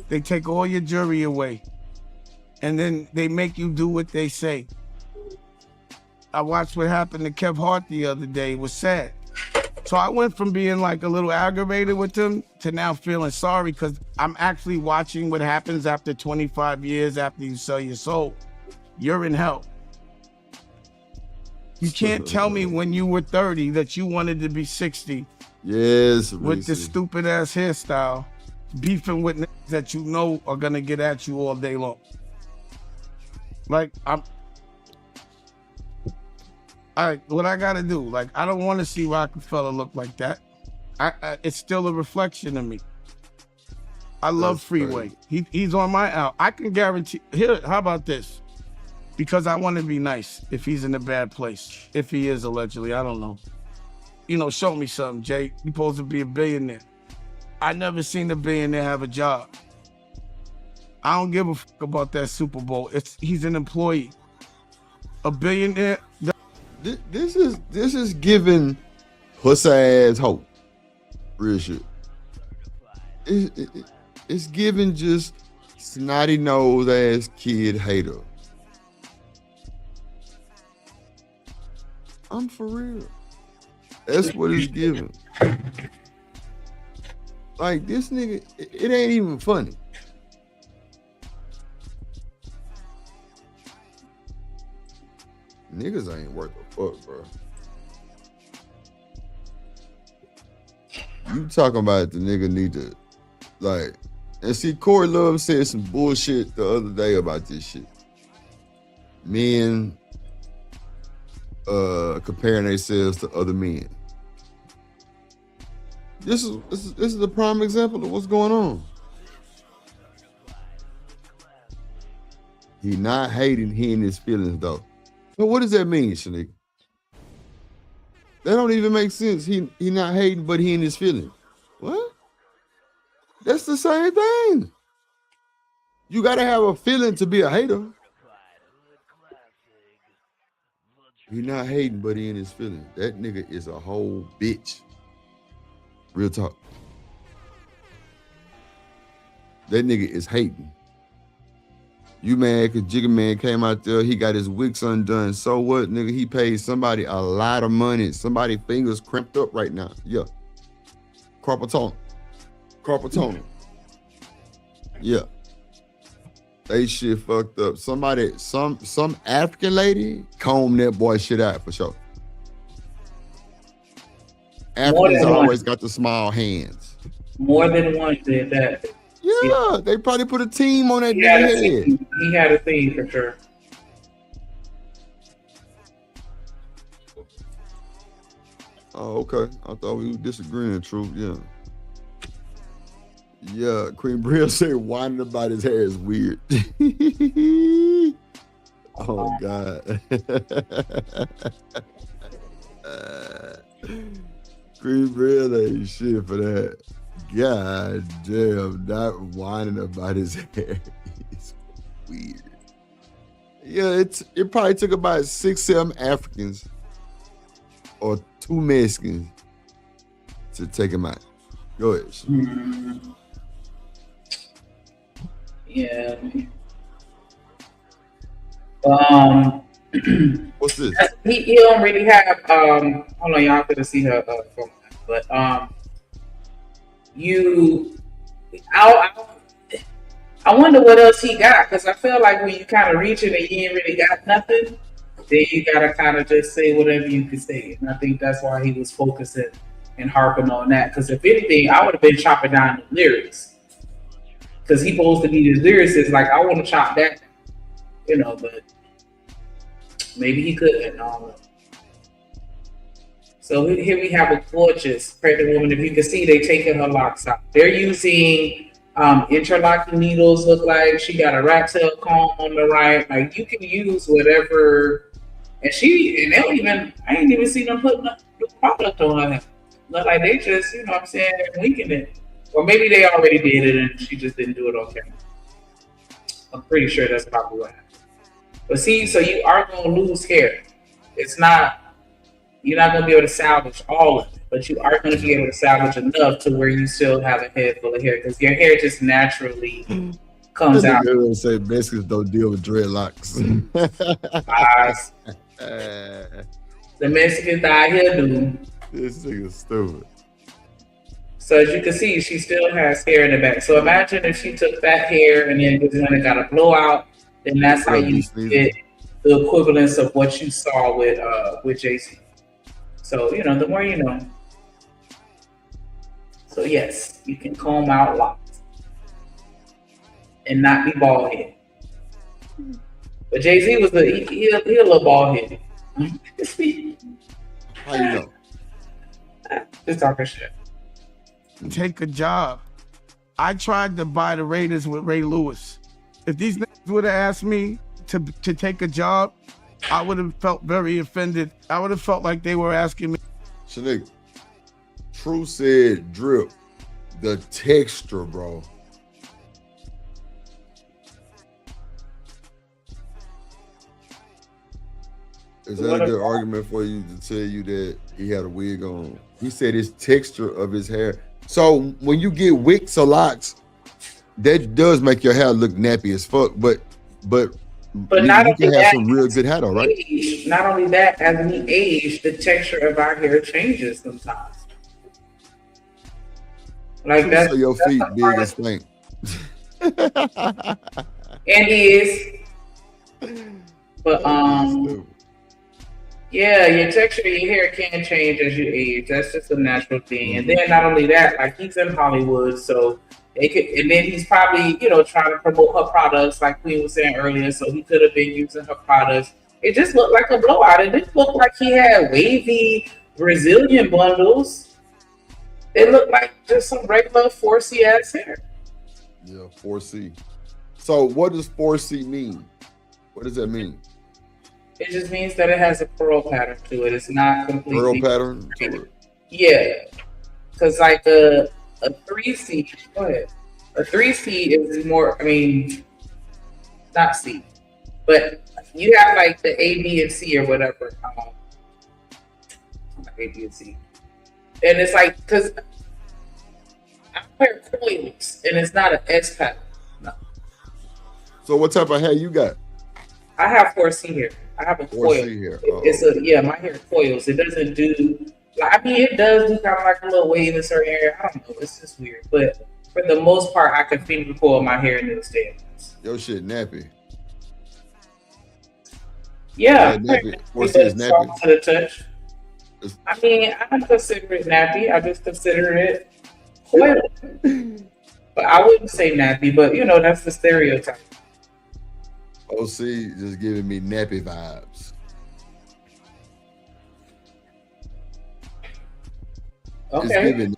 [SPEAKER 6] They take all your jewelry away. And then they make you do what they say. I watched what happened to Kev Hart the other day. It was sad. So I went from being like a little aggravated with them to now feeling sorry because I'm actually watching what happens after 25 years after you sell your soul. You're in hell. You can't tell me when you were 30 that you wanted to be 60.
[SPEAKER 3] Yes,
[SPEAKER 6] with this stupid ass hairstyle, beefing with niggas that you know are gonna get at you all day long. Like what I gotta do? Like I don't want to see Rockefeller look like that. It's still a reflection of me. I love Freeway. He's on my out. I can guarantee. Here, how about this? Because I want to be nice. If he's in a bad place, if he is allegedly, I don't know. You know, show me something, Jay. You're supposed to be a billionaire. I never seen a billionaire have a job. I don't give a fuck about that Super Bowl. He's an employee. A billionaire.
[SPEAKER 3] This is giving pussy ass hoe. Real shit. It's giving just snotty nose ass kid hater. I'm for real. That's what it's giving. Like this nigga, it ain't even funny. Niggas ain't worth a fuck, bro. You talking about the nigga need to, like, and see, Corey Love said some bullshit the other day about this shit. Men comparing themselves to other men. This is a prime example of what's going on. He not hating, he in his feelings though. But what does that mean, Shanique? That don't even make sense. He not hating, but he in his feelings. What? That's the same thing. You gotta have a feeling to be a hater. He not hating, but he in his feelings. That nigga is a whole bitch. Real talk. That nigga is hating. You mad because Jigga Man came out there, he got his wicks undone. So what, nigga? He paid somebody a lot of money. Somebody fingers cramped up right now. Yeah. Carpal tunnel. Yeah. They shit fucked up. Somebody, some African lady combed that boy shit out for sure. Africans always got the small hands.
[SPEAKER 4] More than one did that.
[SPEAKER 3] Yeah, they probably put a team on that nigga head.
[SPEAKER 4] He had a team for sure.
[SPEAKER 3] Oh, okay. I thought we were disagreeing, Truth. Yeah. Yeah, Queen Brill said whining about his hair is weird. Oh, God. Queen Brill ain't shit for that. God damn, not whining about his hair is weird. Yeah, it probably took about 6-7 Africans or 2 Mexicans to take him out. Go ahead.
[SPEAKER 4] Yeah.
[SPEAKER 3] What's this?
[SPEAKER 4] He don't really have hold on, y'all could see her phone, but I wonder what else he got, because I feel like when you kind of reach it and you ain't really got nothing, then you gotta kind of just say whatever you can say, and I think that's why he was focusing and harping on that. Because if anything, I would have been chopping down the lyrics, because he's supposed to be this lyricist. Like, I want to chop that, but maybe he couldn't. I don't know. So here we have a gorgeous pregnant woman. If you can see, they taking her locks out. They're using interlocking needles. Look like she got a rat tail comb on the right. Like, you can use whatever. And they don't even. I ain't even seen them putting the product on her. Look like they just, winking it. Or maybe they already did it and she just didn't do it on camera. I'm pretty sure that's probably what happened. But see, so you are going to lose hair. You're not going to be able to salvage all of it, but you are going to be able to salvage enough to where you still have a head full of hair, because your hair just naturally comes out.
[SPEAKER 3] I say Mexicans don't deal with dreadlocks.
[SPEAKER 4] The Mexicans out here do.
[SPEAKER 3] This nigga's stupid.
[SPEAKER 4] So as you can see, she still has hair in the back. So imagine if she took that hair and then when it got a blowout, then that's how you get the equivalence of what you saw with Jay-Z. So, the more you know. So yes, you can comb out locks and not be bald headed. But Jay-Z was he a little bald headed.
[SPEAKER 3] How you know?
[SPEAKER 4] Just talking shit.
[SPEAKER 6] Take a job. I tried to buy the Raiders with Ray Lewis. If these niggas would have asked me to take a job, I would have felt very offended. I would have felt like they were asking me.
[SPEAKER 3] Shanique, True said drip. The texture, bro. Is that a good argument for you to tell you that he had a wig on? He said his texture of his hair. So when you get wigs or locks, that does make your hair look nappy as fuck. But
[SPEAKER 4] not
[SPEAKER 3] you can have some real good hair, though, right?
[SPEAKER 4] Not only that, as we age, the texture of our hair changes sometimes. Like that.
[SPEAKER 3] So your feet big and stink.
[SPEAKER 4] It is. But yeah, your texture of your hair can change as you age. That's just a natural thing. And then not only that, like he's in Hollywood, so they could, and then he's probably, trying to promote her products, like Queen was saying earlier. So he could have been using her products. It just looked like a blowout. It didn't look like he had wavy Brazilian bundles. It looked like just some regular 4C ass hair.
[SPEAKER 3] Yeah, 4C. So what does 4C mean? What does that mean?
[SPEAKER 4] It just means that it has a curl pattern to it. It's not completely
[SPEAKER 3] curl pattern to it.
[SPEAKER 4] Yeah, because like a 3C. Go ahead. A 3C is more. I mean, not C, but you have like the A, B, and C or whatever. A, B, and C, and it's like because I wear coils and it's not an S pattern. No.
[SPEAKER 3] So what type of hair you got?
[SPEAKER 4] I have 4C hair. I have a coil.
[SPEAKER 3] Here.
[SPEAKER 4] My hair coils. It doesn't do. I mean, it does do kind of like a little wave in certain area. I don't know. It's just weird, but for the most part, I can finger coil my hair and it'll stay.
[SPEAKER 3] Your shit nappy.
[SPEAKER 4] Yeah,
[SPEAKER 3] nappy. 4C is nappy.
[SPEAKER 4] To the touch. I mean, I don't consider it nappy. I just consider it coil. But I wouldn't say nappy. But that's the stereotype.
[SPEAKER 3] OC just giving me nappy vibes.
[SPEAKER 4] Okay.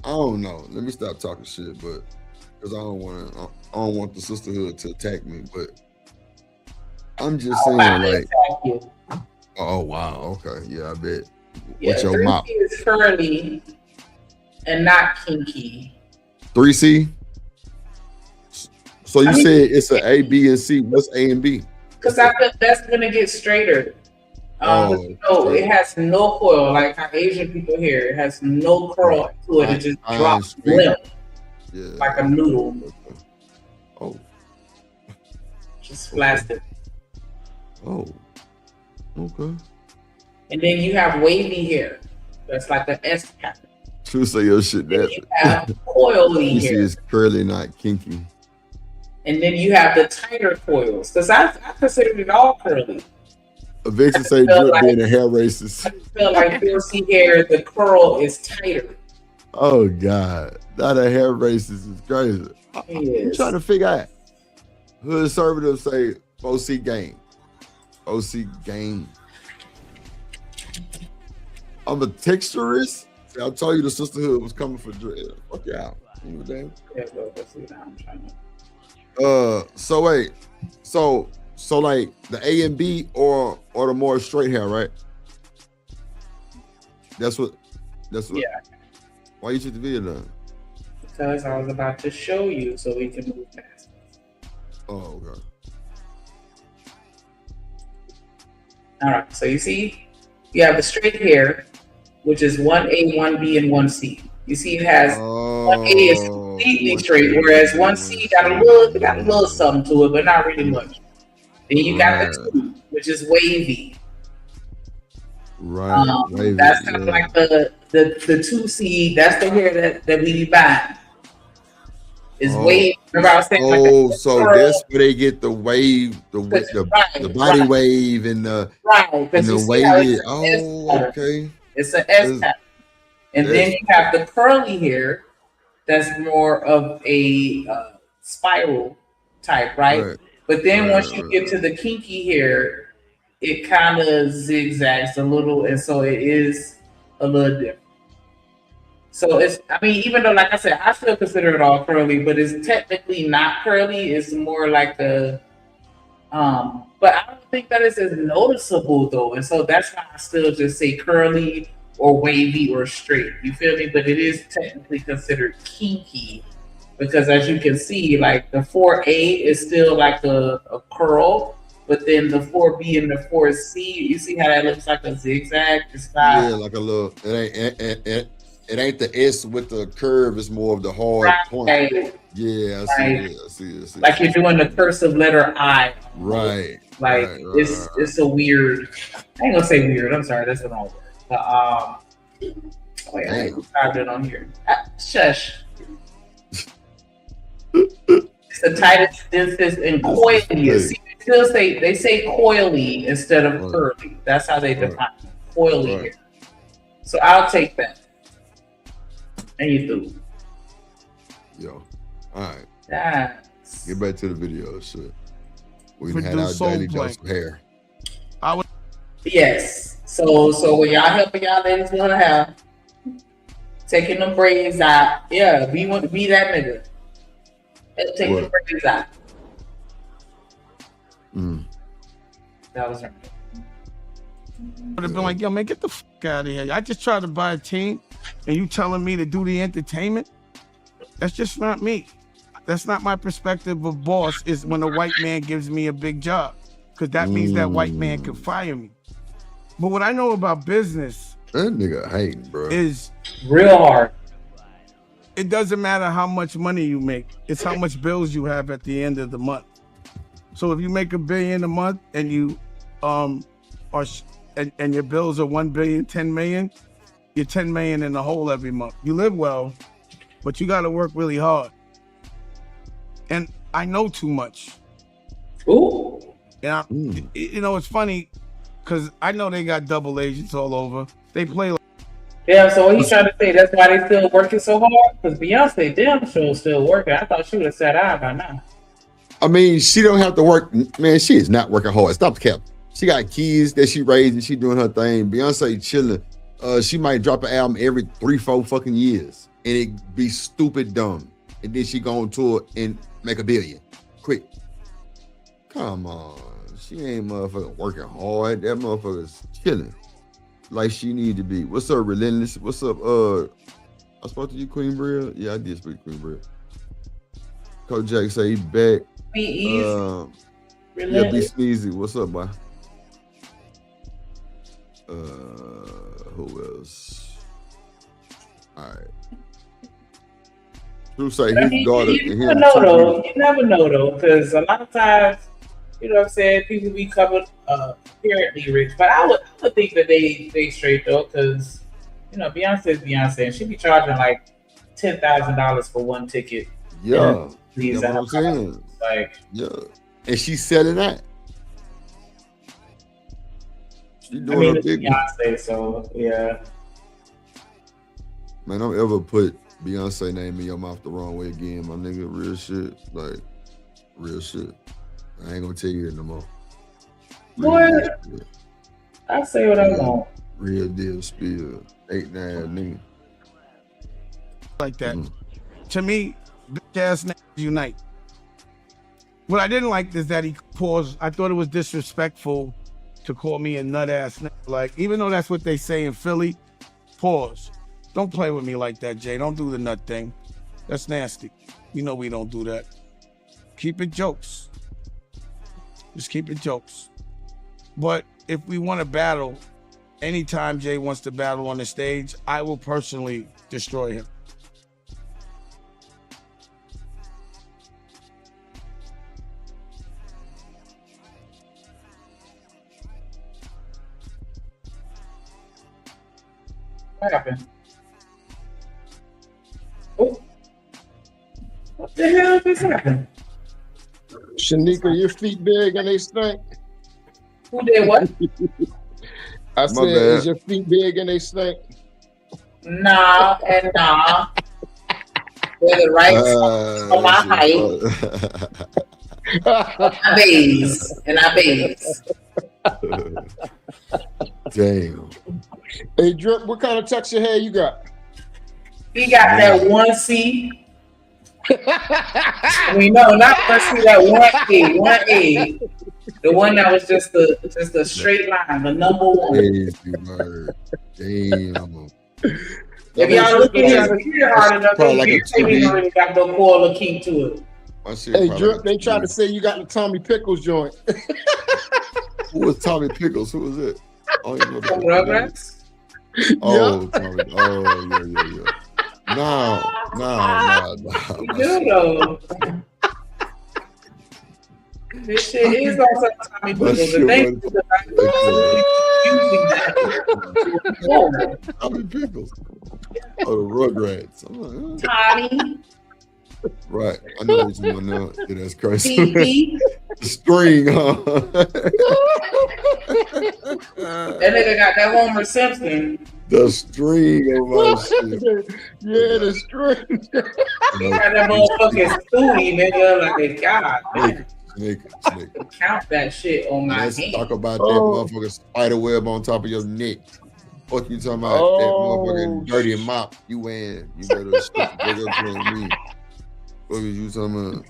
[SPEAKER 3] I don't know. Let me stop talking shit, but because I don't want the sisterhood to attack me. But I'm just saying, like, oh wow, okay, yeah, I bet.
[SPEAKER 4] Yeah,
[SPEAKER 3] what's your mouth?
[SPEAKER 4] 3C is curly and not kinky.
[SPEAKER 3] 3C. So you said it's an A, B, and C. What's A and B?
[SPEAKER 4] Because I think that's gonna get straighter. It has no coil like how Asian people here. It has no curl to it. It just drops limp, like a noodle.
[SPEAKER 3] Oh,
[SPEAKER 4] just plastic.
[SPEAKER 3] Oh, okay.
[SPEAKER 4] And then you have wavy hair. That's like an S pattern.
[SPEAKER 3] True, say your shit. That
[SPEAKER 4] you have coily hair.
[SPEAKER 3] It's curly, not kinky.
[SPEAKER 4] And then you have the tighter coils, because I consider it all curly.
[SPEAKER 3] Vixen say Drip being a hair racist.
[SPEAKER 4] I feel like 4C hair, the curl is tighter.
[SPEAKER 3] Oh God, not a hair racist is crazy. I'm trying to figure out. Hood conservatives say OC game. OC game. I'm a texturist. See, I told you the sisterhood was coming for Drip. Fuck you out. You know damn.
[SPEAKER 4] Yeah, let's see now. I'm trying to.
[SPEAKER 3] So wait, so like the A and B or the more straight hair, right? That's what. Yeah. Why you took the video done?
[SPEAKER 4] Because I was about to show you, so we can move past.
[SPEAKER 3] Oh, okay.
[SPEAKER 4] All right. So you see, you have the straight hair, which is 1A, 1B, and 1C. You see, it has 1A is completely straight, whereas 1C got a little something to it, but not really much. Then you got the 2, which is wavy.
[SPEAKER 3] Right. Wavy,
[SPEAKER 4] that's kind of like the 2C. That's the hair that we be buying. Is wave. Remember I was saying
[SPEAKER 3] so that's where they get the wave, the body wave and the wavy. Okay.
[SPEAKER 4] It's an S pattern. And then you have the curly hair that's more of a spiral type, right? But then once you get to the kinky hair, it kind of zigzags a little, and so it is a little different. So even though, like I said, I still consider it all curly, but it's technically not curly. It's more like but I don't think that it's as noticeable though. And so that's why I still just say curly or wavy or straight. You feel me? But it is technically considered kinky because as you can see, like the 4A is still like a curl, but then the 4B and the 4C, you see how that looks like a zigzag? It's not.
[SPEAKER 3] Yeah, like a little. It ain't the S with the curve. It's more of the hard point. Yeah, I see it.
[SPEAKER 4] Like you're doing the cursive letter I.
[SPEAKER 3] Right.
[SPEAKER 4] Like it's a weird. I ain't gonna say weird. I'm sorry, that's the wrong word. Wait, I typed it on here. Shush. It's the tightest, densest, and coiliest. See, they say coily instead of curly. That's how they define it. Coily. Right. So I'll take that. And you do.
[SPEAKER 3] Yo, all right.
[SPEAKER 4] Yes.
[SPEAKER 3] Get back to the video, shit. We had our daily dose of hair.
[SPEAKER 4] Yes. So when y'all helping y'all ladies with her hair, taking them braids out. Yeah, we want to be that nigga. Take the braids out. That was her.
[SPEAKER 6] Would have been like, yo, man, get the fuck out of here. I just tried to buy a team, and you telling me to do the entertainment? That's just not me. That's not my perspective of boss, is when a white man gives me a big job, because that means that white man can fire me. But what I know about business,
[SPEAKER 3] that nigga hating, bro,
[SPEAKER 6] is
[SPEAKER 4] real hard.
[SPEAKER 6] It doesn't matter how much money you make. It's how much bills you have at the end of the month. So if you make $1 billion a month and you and your bills are $1 billion, 10 million, you're 10 million in the hole every month. You live well, but you got to work really hard. And I know too much.
[SPEAKER 4] Ooh.
[SPEAKER 6] Yeah. You know, it's funny because I know they got double agents all over. They play like.
[SPEAKER 4] Yeah, so what he's trying to say, that's why they still working so hard? Because Beyonce damn sure still working. I thought she would have sat out by now.
[SPEAKER 3] I mean, she don't have to work. Man, she is not working hard. Stop the cap. She got kids that she raising. She doing her thing. Beyonce chilling. She might drop an album every 3-4 fucking years. And it be stupid dumb. And then she go on tour and make $1 billion. Quick. Come on. She ain't motherfucking working hard. That motherfucker's chilling. Like she need to be. What's up, Relentless? What's up? I spoke to you, Queen Bria. Yeah, I did speak to Queen Bria. Coach Jack say he back.
[SPEAKER 4] Be easy.
[SPEAKER 3] Yeah, be sneezy. What's up, boy? Who else? All right. True say his daughter.
[SPEAKER 4] You never know though, because a lot of times, you know what I'm saying, people be covered apparently rich, but I would think that they straight though, because you know Beyonce's Beyonce, and she be charging like $10,000 for one ticket.
[SPEAKER 3] Yeah, that's what I'm saying.
[SPEAKER 4] Like,
[SPEAKER 3] yeah, and she's selling that. She doing
[SPEAKER 4] it's Beyonce, so yeah.
[SPEAKER 3] Man, don't ever put Beyonce name in your mouth the wrong way again, my nigga. Real shit, like real shit. I ain't gonna tell you that no more.
[SPEAKER 4] What? I say what I want.
[SPEAKER 3] Real deal spill. 8-9 nigga.
[SPEAKER 6] Like that. To me, bitch ass niggas unite. What I didn't like is that he paused. I thought it was disrespectful to call me a nut ass nigga. Like, even though that's what they say in Philly, pause. Don't play with me like that, Jay. Don't do the nut thing. That's nasty. You know we don't do that. Keep it jokes. Just keep it jokes. But if we want to battle, anytime Jay wants to battle on the stage, I will personally destroy him.
[SPEAKER 4] What happened? Oh. What the hell just happened?
[SPEAKER 7] Shanika, your feet big and they stink.
[SPEAKER 4] Who did what?
[SPEAKER 7] I said, is your feet big and they stink?
[SPEAKER 4] Nah and nah. They're the right for my height. I bathe.
[SPEAKER 3] Damn.
[SPEAKER 7] Hey, Drip, what kind of texture hair you got?
[SPEAKER 4] He got that 1C. I mean, no, not 1C, that 1A. The one that was just a straight line, the number one.
[SPEAKER 3] Damn.
[SPEAKER 4] If y'all look at his hair hard enough, he don't really got no coil or kink to it.
[SPEAKER 3] Hey,
[SPEAKER 7] Drip, they tried to say you got the Tommy Pickles joint.
[SPEAKER 3] Who was Tommy Pickles? Who was it? Oh,
[SPEAKER 4] Rugrats?
[SPEAKER 3] Oh, Tommy. Oh, yeah. No.
[SPEAKER 4] You know. This shit is also Tommy Pickles. And thank you for that.
[SPEAKER 3] Tommy Pickles. Oh, the Rugrats. I'm like,
[SPEAKER 4] Tommy.
[SPEAKER 3] Right. I know what you want now. Yeah, that's crazy.
[SPEAKER 4] TV.
[SPEAKER 3] The string, huh?
[SPEAKER 4] That nigga got that Homer Simpson.
[SPEAKER 3] The string of my shit.
[SPEAKER 7] Yeah, the string.
[SPEAKER 4] He got that motherfucking Stewie, nigga. Like a god.
[SPEAKER 3] Nigga.
[SPEAKER 4] Count that shit on my
[SPEAKER 3] Let's
[SPEAKER 4] hand.
[SPEAKER 3] talk about that motherfucking spider web on top of your neck. What you talking about? That motherfucking dirty mop you wearing. You better stick the up to me. What was you talking about?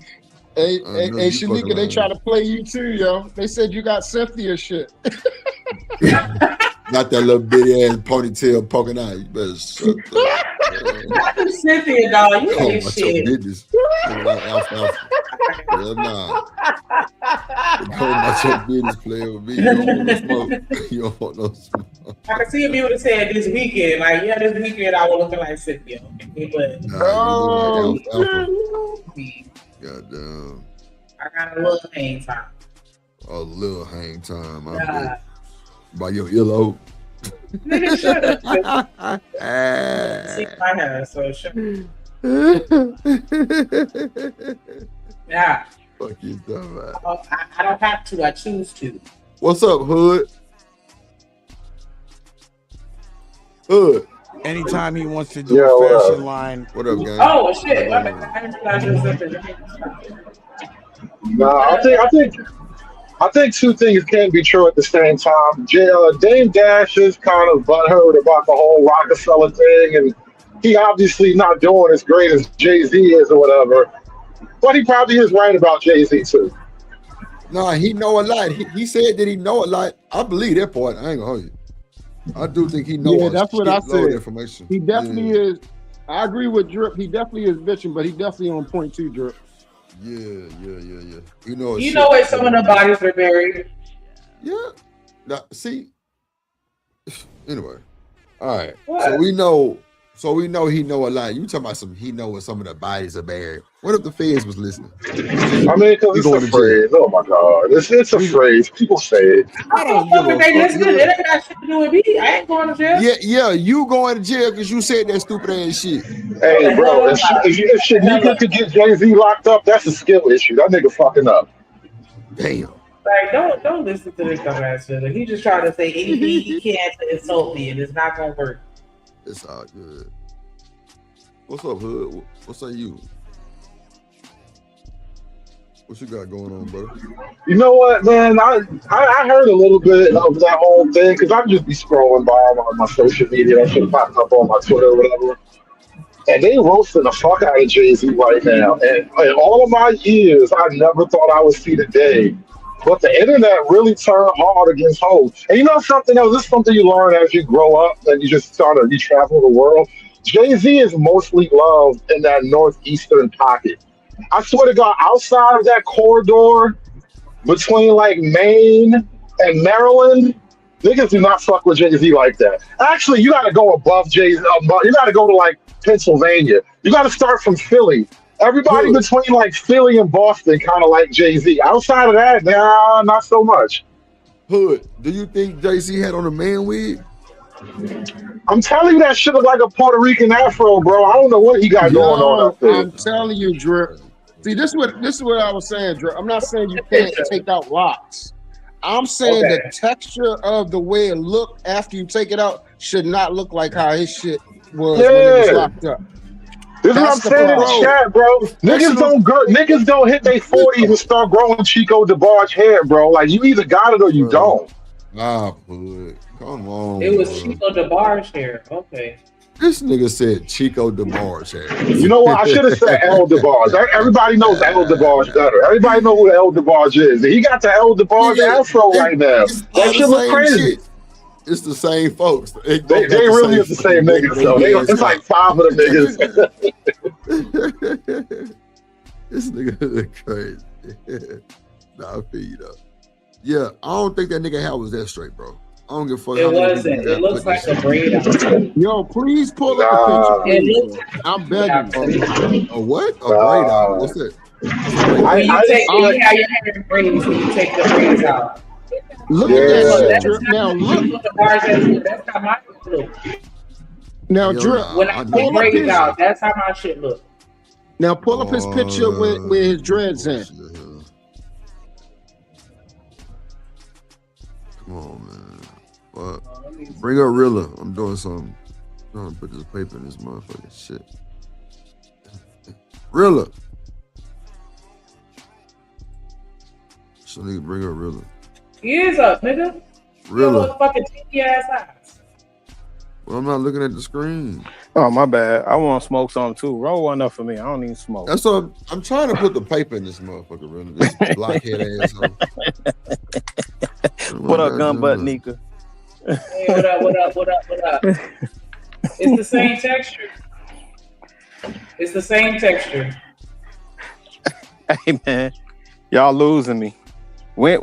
[SPEAKER 7] Hey, Shanika, they try to play you too, yo. They said you got Cynthia shit.
[SPEAKER 3] Not that little bitty ass ponytail poking out. You better shut up.
[SPEAKER 4] Not Cynthia, dog. You ain't shit.
[SPEAKER 3] Business. Alpha. Hell nah. Don't about your business, player with me. You don't want no smoke. You don't want no smoke.
[SPEAKER 4] I can see if you would have said this weekend, like, yeah, this weekend I was looking like Cynthia. But
[SPEAKER 3] goddamn.
[SPEAKER 4] I got a little hang time.
[SPEAKER 3] A little hang time. By your earlobe.
[SPEAKER 4] Nigga, shut up. See my hair, so shut up. Yeah.
[SPEAKER 3] Fuck you, dumb.
[SPEAKER 4] I don't have to. I choose to.
[SPEAKER 3] What's up, Hood? Hood.
[SPEAKER 6] Anytime he wants to do a fashion line.
[SPEAKER 3] What up, gang?
[SPEAKER 4] Oh shit! I didn't realize you was
[SPEAKER 8] Nah, I think two things can be true at the same time. Dame Dash is kind of butthurt about the whole Rockefeller thing, and he obviously not doing as great as Jay-Z is or whatever. But he probably is right about Jay-Z too.
[SPEAKER 3] No, he know a lot. He said that he know a lot. I believe that part. I ain't gonna hold you. I do think he knows.
[SPEAKER 7] Yeah, that's what I said.
[SPEAKER 3] Information.
[SPEAKER 7] He definitely is. I agree with Drip. He definitely is bitching, but he definitely on point too, Drip.
[SPEAKER 3] Yeah. You know
[SPEAKER 4] where some of the bodies are buried.
[SPEAKER 3] Yeah. Now, see. Anyway, all right.
[SPEAKER 4] What?
[SPEAKER 3] So we know he know a lot. You talking about he know where some of the bodies are buried. What if the feds was listening?
[SPEAKER 8] I mean, because it's a phrase. Oh my God, it's a phrase. People say it.
[SPEAKER 4] I don't know if they listen. It ain't got shit to do with me. I ain't going to jail.
[SPEAKER 3] Yeah. You going to jail because you said that stupid ass shit.
[SPEAKER 8] Hey, bro, if Shanika could get Jay-Z locked up, that's a skill issue. That nigga fucking up.
[SPEAKER 3] Damn.
[SPEAKER 4] Like, don't listen to this dumbass shit. He just trying to say anything he can to insult me, and it's not gonna work.
[SPEAKER 3] It's all good. What's up, Hood? What's up, you? What you got going on, brother?
[SPEAKER 8] You know what, man? I heard a little bit of that whole thing because I just be scrolling by on my social media. That shit popping up on my Twitter or whatever. And they roasting the fuck out of Jay-Z right now. And in all of my years, I never thought I would see the day. But the internet really turned hard against Hov. And you know something else? This is something you learn as you grow up and you travel the world. Jay-Z is mostly loved in that northeastern pocket. I swear to God, outside of that corridor between like Maine and Maryland, niggas do not fuck with Jay-Z like that. Actually, you got to go above Jay-Z. You got to go to like Pennsylvania. You got to start from Philly. Everybody between like Philly and Boston kind of like Jay-Z. Outside of that, nah, not so much.
[SPEAKER 3] Hood, do you think Jay-Z had on a man wig?
[SPEAKER 8] I'm telling you, that shit look like a Puerto Rican afro, bro. I don't know what he got going on up there.
[SPEAKER 7] I'm telling you, Drip. See, this is what I was saying, Drip. I'm not saying you can't take out locks. I'm saying the texture of the way it looked after you take it out should not look like how his shit was when it was locked up.
[SPEAKER 8] This is what I'm saying in the chat, bro. Niggas don't hit their 40s and start growing Chico DeBarge hair, bro. Like, you either got it or you don't.
[SPEAKER 3] Nah, Hood. Come on.
[SPEAKER 4] It was Chico DeBarge hair. Okay.
[SPEAKER 3] This nigga said Chico DeBarge hair.
[SPEAKER 8] You know what? I should have said El DeBarge. Everybody knows El DeBarge better. Everybody know who El DeBarge is. He got the El DeBarge afro right now. That shit look crazy.
[SPEAKER 3] Shit. It's the same folks. They
[SPEAKER 8] really is the same niggas. So it's like 5 of them niggas.
[SPEAKER 3] This nigga crazy. Nah, I feel you though. Yeah, I don't think that nigga hair was that straight, bro. I don't give a fuck.
[SPEAKER 4] It wasn't. It looks like a braid out.
[SPEAKER 7] Yo, please pull up a picture. Please, I'm begging.
[SPEAKER 3] A what? A braid out. What's that?
[SPEAKER 4] When you take you have your hair in braids, when you take the braids out.
[SPEAKER 7] Look at that shit. Now look.
[SPEAKER 4] That's how my shit look.
[SPEAKER 7] Now, Drip,
[SPEAKER 4] when I pull braids out, that's how my shit look.
[SPEAKER 7] Now pull up his picture with his dreads in.
[SPEAKER 3] Come on, man. What? Bring up Rilla. I'm doing something. I'm trying to put this paper in this motherfucking shit. Rilla. So nigga, bring up Rilla.
[SPEAKER 4] He is up, nigga.
[SPEAKER 3] Rilla.
[SPEAKER 4] Fucking tinky ass eyes.
[SPEAKER 3] Well, I'm not looking at the screen.
[SPEAKER 9] Oh, my bad. I want to smoke some too. Roll one up for me. I don't need smoke.
[SPEAKER 3] That's what I'm trying to put the paper in this motherfucker, Rilla. This blockhead asshole.
[SPEAKER 9] What up, gun butt Nika?
[SPEAKER 4] Hey, what up? It's the same texture. It's the same texture.
[SPEAKER 9] Hey man, y'all losing me. When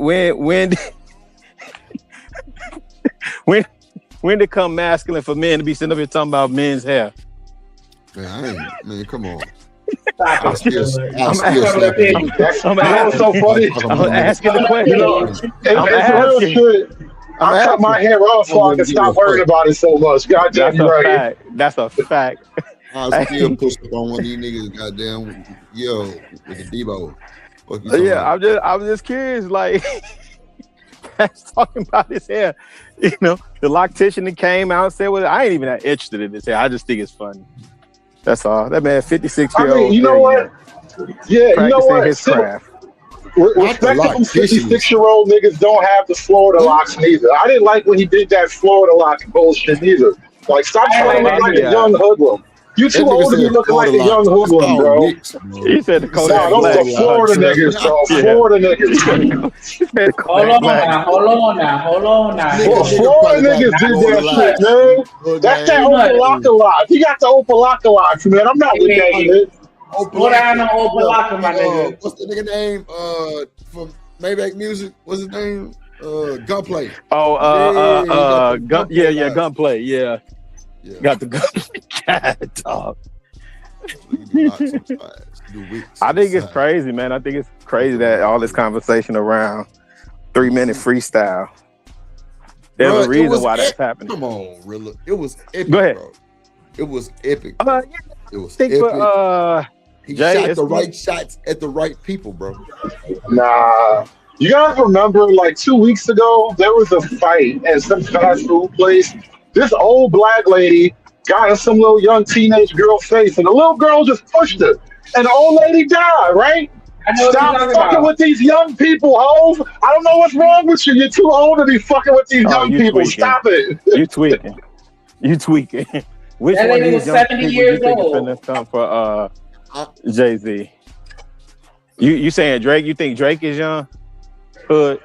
[SPEAKER 9] did come masculine for men to be sitting up here talking about men's hair?
[SPEAKER 3] Man, come on.
[SPEAKER 9] I'm asking the question.
[SPEAKER 8] I cut my hair off so I can stop worrying about it so much. Goddamn, right.
[SPEAKER 9] That's a fact.
[SPEAKER 3] I still push up on one of these niggas, goddamn, with the Debo.
[SPEAKER 9] Yeah, I'm just curious, like, talking about his hair. You know, the loctician that came out and said, well, I ain't even that interested in this hair. I just think it's funny. That's all. That man, 56-year-old.
[SPEAKER 8] I mean, you know what? Yeah, you know what?
[SPEAKER 9] His craft.
[SPEAKER 8] Respectable 56-year-old niggas don't have the Florida locks neither. I didn't like when he did that Florida lock bullshit neither. Like, stop trying to look like a young hoodlum. You too old to be looking like a young hoodlum, bro.
[SPEAKER 9] He said the Kodak
[SPEAKER 8] those are Florida niggas, bro. Florida niggas.
[SPEAKER 4] Hold on now.
[SPEAKER 8] Florida niggas did that shit, man. That's that Opalaka lock. He got the Opalaka locks, man. I'm not with that shit.
[SPEAKER 4] What I know Opalaka, my nigga.
[SPEAKER 3] What's the nigga name? From Maybach Music. What's his name? Gunplay.
[SPEAKER 9] Gunplay. Yeah. Got the gun. God, dog. I think it's crazy, man. I think it's crazy that all this conversation around 3-minute freestyle. There's a reason why that's happening.
[SPEAKER 3] Come on, Rilla. It was epic,
[SPEAKER 9] Go ahead.
[SPEAKER 3] bro. It was epic. It was
[SPEAKER 9] epic.
[SPEAKER 3] He shot the right shots at the right people, bro.
[SPEAKER 8] Nah. You guys remember, like 2 weeks ago, there was a fight at some fast food place. This old black lady got in some little young teenage girl's face, and the little girl just pushed her, and the old lady died, right? Stop fucking with these young people, hoes. I don't know what's wrong with you. You're too old to be fucking with these young people.
[SPEAKER 9] Tweaking.
[SPEAKER 8] Stop it.
[SPEAKER 9] You tweaking. Which
[SPEAKER 4] that
[SPEAKER 9] one of these young
[SPEAKER 4] 70
[SPEAKER 9] people
[SPEAKER 4] years
[SPEAKER 9] you think
[SPEAKER 4] old.
[SPEAKER 9] is finna come for Jay-Z? You saying Drake? You think Drake is young? Hood?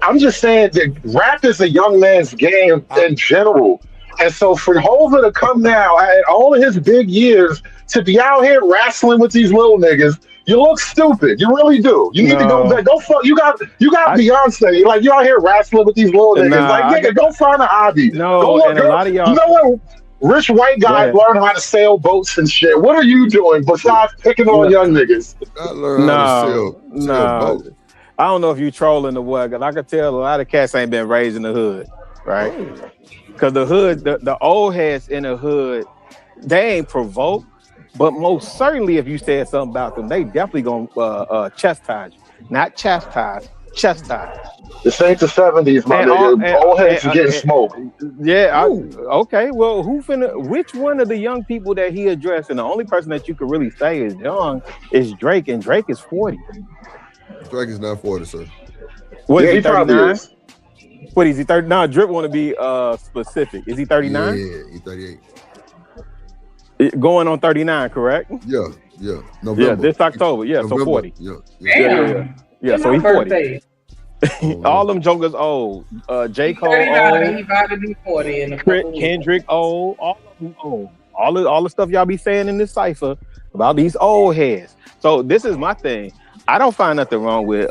[SPEAKER 8] I'm just saying that rap is a young man's game in general. And so for Hova to come now at all of his big years to be out here wrestling with these little niggas, you look stupid. You really do. You need to go back. Go fuck. You got Beyonce. Like, you out here wrestling with these little niggas. Like, nigga, go find a hobby.
[SPEAKER 9] No,
[SPEAKER 8] go look,
[SPEAKER 9] and a lot of y'all.
[SPEAKER 8] You know what? Rich white guys learn how to sail boats and shit. What are you doing besides picking on young niggas?
[SPEAKER 9] No. I don't know if you trolling or what, because I can tell a lot of cats ain't been raised in the hood, right? Because the hood, the old heads in the hood, they ain't provoked, but most certainly if you said something about them, they definitely gonna chastise you. Not chastise, chastise.
[SPEAKER 8] This ain't the 70s, my nigga. Old heads are getting smoked.
[SPEAKER 9] Yeah, okay. Well, which one of the young people that he addressed, and the only person that you could really say is young, is Drake, and Drake is 40.
[SPEAKER 3] Drake is not 40, sir.
[SPEAKER 9] What is he, 39? What is he, 30? No, Drip want to be specific. Is he 39?
[SPEAKER 3] Yeah, he's 38.
[SPEAKER 9] Going on 39, correct?
[SPEAKER 3] Yeah. November.
[SPEAKER 9] Yeah, this October. Yeah,
[SPEAKER 3] November.
[SPEAKER 9] So 40.
[SPEAKER 3] Yeah.
[SPEAKER 9] So he's 40. All them jokers old. J. Cole old.
[SPEAKER 4] He about to be 40 in
[SPEAKER 9] Kendrick old. All of them old. All the stuff y'all be saying in this cipher about these old heads. So this is my thing. I don't find nothing wrong with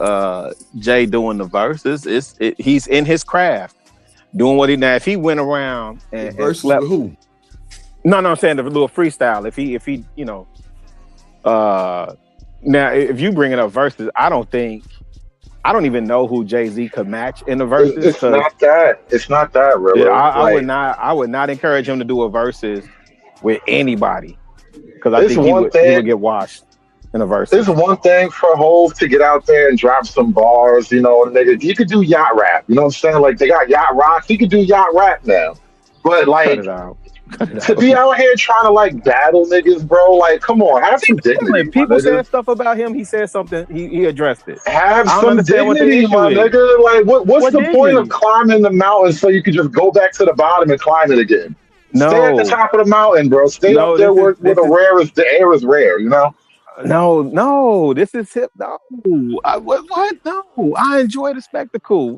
[SPEAKER 9] Jay doing the verses. He's in his craft, doing what he now. If he went around and slept,
[SPEAKER 3] with who?
[SPEAKER 9] No, I'm saying the little freestyle. If he, you know, now if you bring it up verses, I don't even know who Jay-Z could match in the verses.
[SPEAKER 8] It's not that, really.
[SPEAKER 9] Yeah, I would not encourage him to do a verses with anybody because I think he would get washed in a verse.
[SPEAKER 8] It's one thing for Hov to get out there and drop some bars, you know, nigga. You could do yacht rap, you know what I'm saying? Like they got yacht rock, he could do yacht rap now. But like to be out here trying to like battle niggas, bro, like come on, have some dignity.
[SPEAKER 9] People said stuff about him, he said something, he addressed it.
[SPEAKER 8] Have some dignity, my nigga. Like what's the point of climbing the mountain so you can just go back to the bottom and climb it again?
[SPEAKER 9] No.
[SPEAKER 8] Stay at the top of the mountain, bro. Stay up there where the air is rare, you know?
[SPEAKER 9] No, this is hip. No, what? No, I enjoy the spectacle.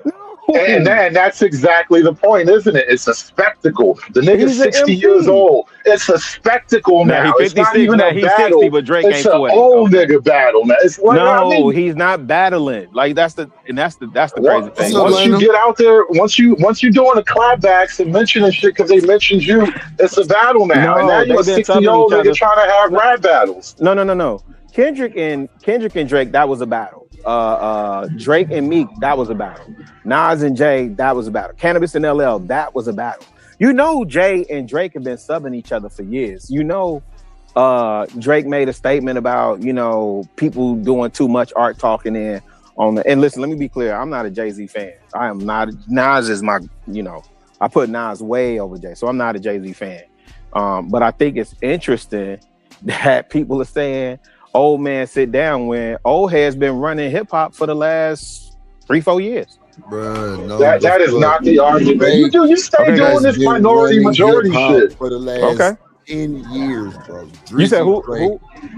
[SPEAKER 9] No.
[SPEAKER 8] And that's exactly the point, isn't it? It's a spectacle. The nigga's 60 years old. It's a spectacle now.
[SPEAKER 9] He's 56,
[SPEAKER 8] it's not even a
[SPEAKER 9] he's
[SPEAKER 8] battle.
[SPEAKER 9] 60, but Drake
[SPEAKER 8] it's
[SPEAKER 9] ain't
[SPEAKER 8] an
[SPEAKER 9] 40.
[SPEAKER 8] old nigga battle now. It's like,
[SPEAKER 9] no, he's not battling. Like that's the crazy thing.
[SPEAKER 8] Once you get out there, once you doing the clapbacks and mentioning shit because they mentioned you, it's a battle now. And now you're a 60-year-old nigga trying to have rap battles.
[SPEAKER 9] No. Kendrick and Drake, that was a battle. Drake and Meek, that was a battle. Nas and Jay, that was a battle. Cannabis and LL, that was a battle. You know, Jay and Drake have been subbing each other for years. You know, Drake made a statement about, you know, people doing too much art talking in on the. And listen, let me be clear. I'm not a Jay-Z fan. I am not. Nas is my, you know, I put Nas way over Jay, so I'm not a Jay-Z fan. But I think it's interesting that people are saying, "Old man, sit down," when old has been running hip hop for the last 3-4 years.
[SPEAKER 3] Bruh, no,
[SPEAKER 8] that is not the argument. You stay doing this minority majority shit
[SPEAKER 3] for the last 10 years, bro. Drizzy,
[SPEAKER 9] you said who?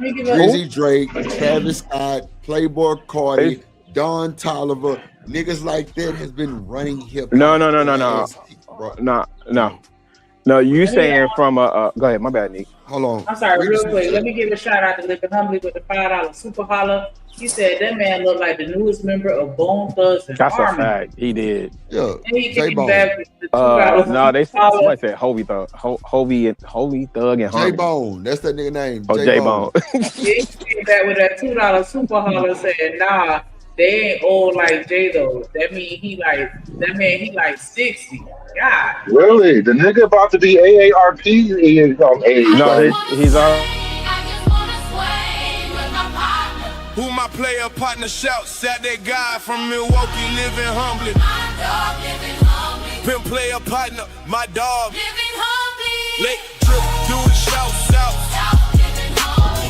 [SPEAKER 3] Drizzy Drake, Travis Scott, Playboy Cardi, Don Toliver, niggas like that has been running hip hop.
[SPEAKER 9] No, you saying from a go ahead, my bad, Nick.
[SPEAKER 3] Hold on.
[SPEAKER 4] I'm sorry, real quick. Let me give a shout out to Living Humbly with the $5 super holler. He said that man looked like the newest member of Bone Thugs and
[SPEAKER 9] That's
[SPEAKER 4] Harmony.
[SPEAKER 9] a fact. He did.
[SPEAKER 3] Yeah.
[SPEAKER 4] And he came back with the $2
[SPEAKER 9] no, they somebody said Hovey Thug and Harmony.
[SPEAKER 3] J-Bone. That's that nigga name.
[SPEAKER 9] Oh, J-Bone.
[SPEAKER 4] He came back with that $2 super holler saying, nah, they ain't old like J though. That mean he like 60. God.
[SPEAKER 8] Really? The nigga about to be AARP?
[SPEAKER 9] No, he's all.
[SPEAKER 1] Who my player partner shout? Sat that guy from Milwaukee living humbly. My dog living humbly. Pimp player partner, my dog living humbly. Late trip, do it shout out.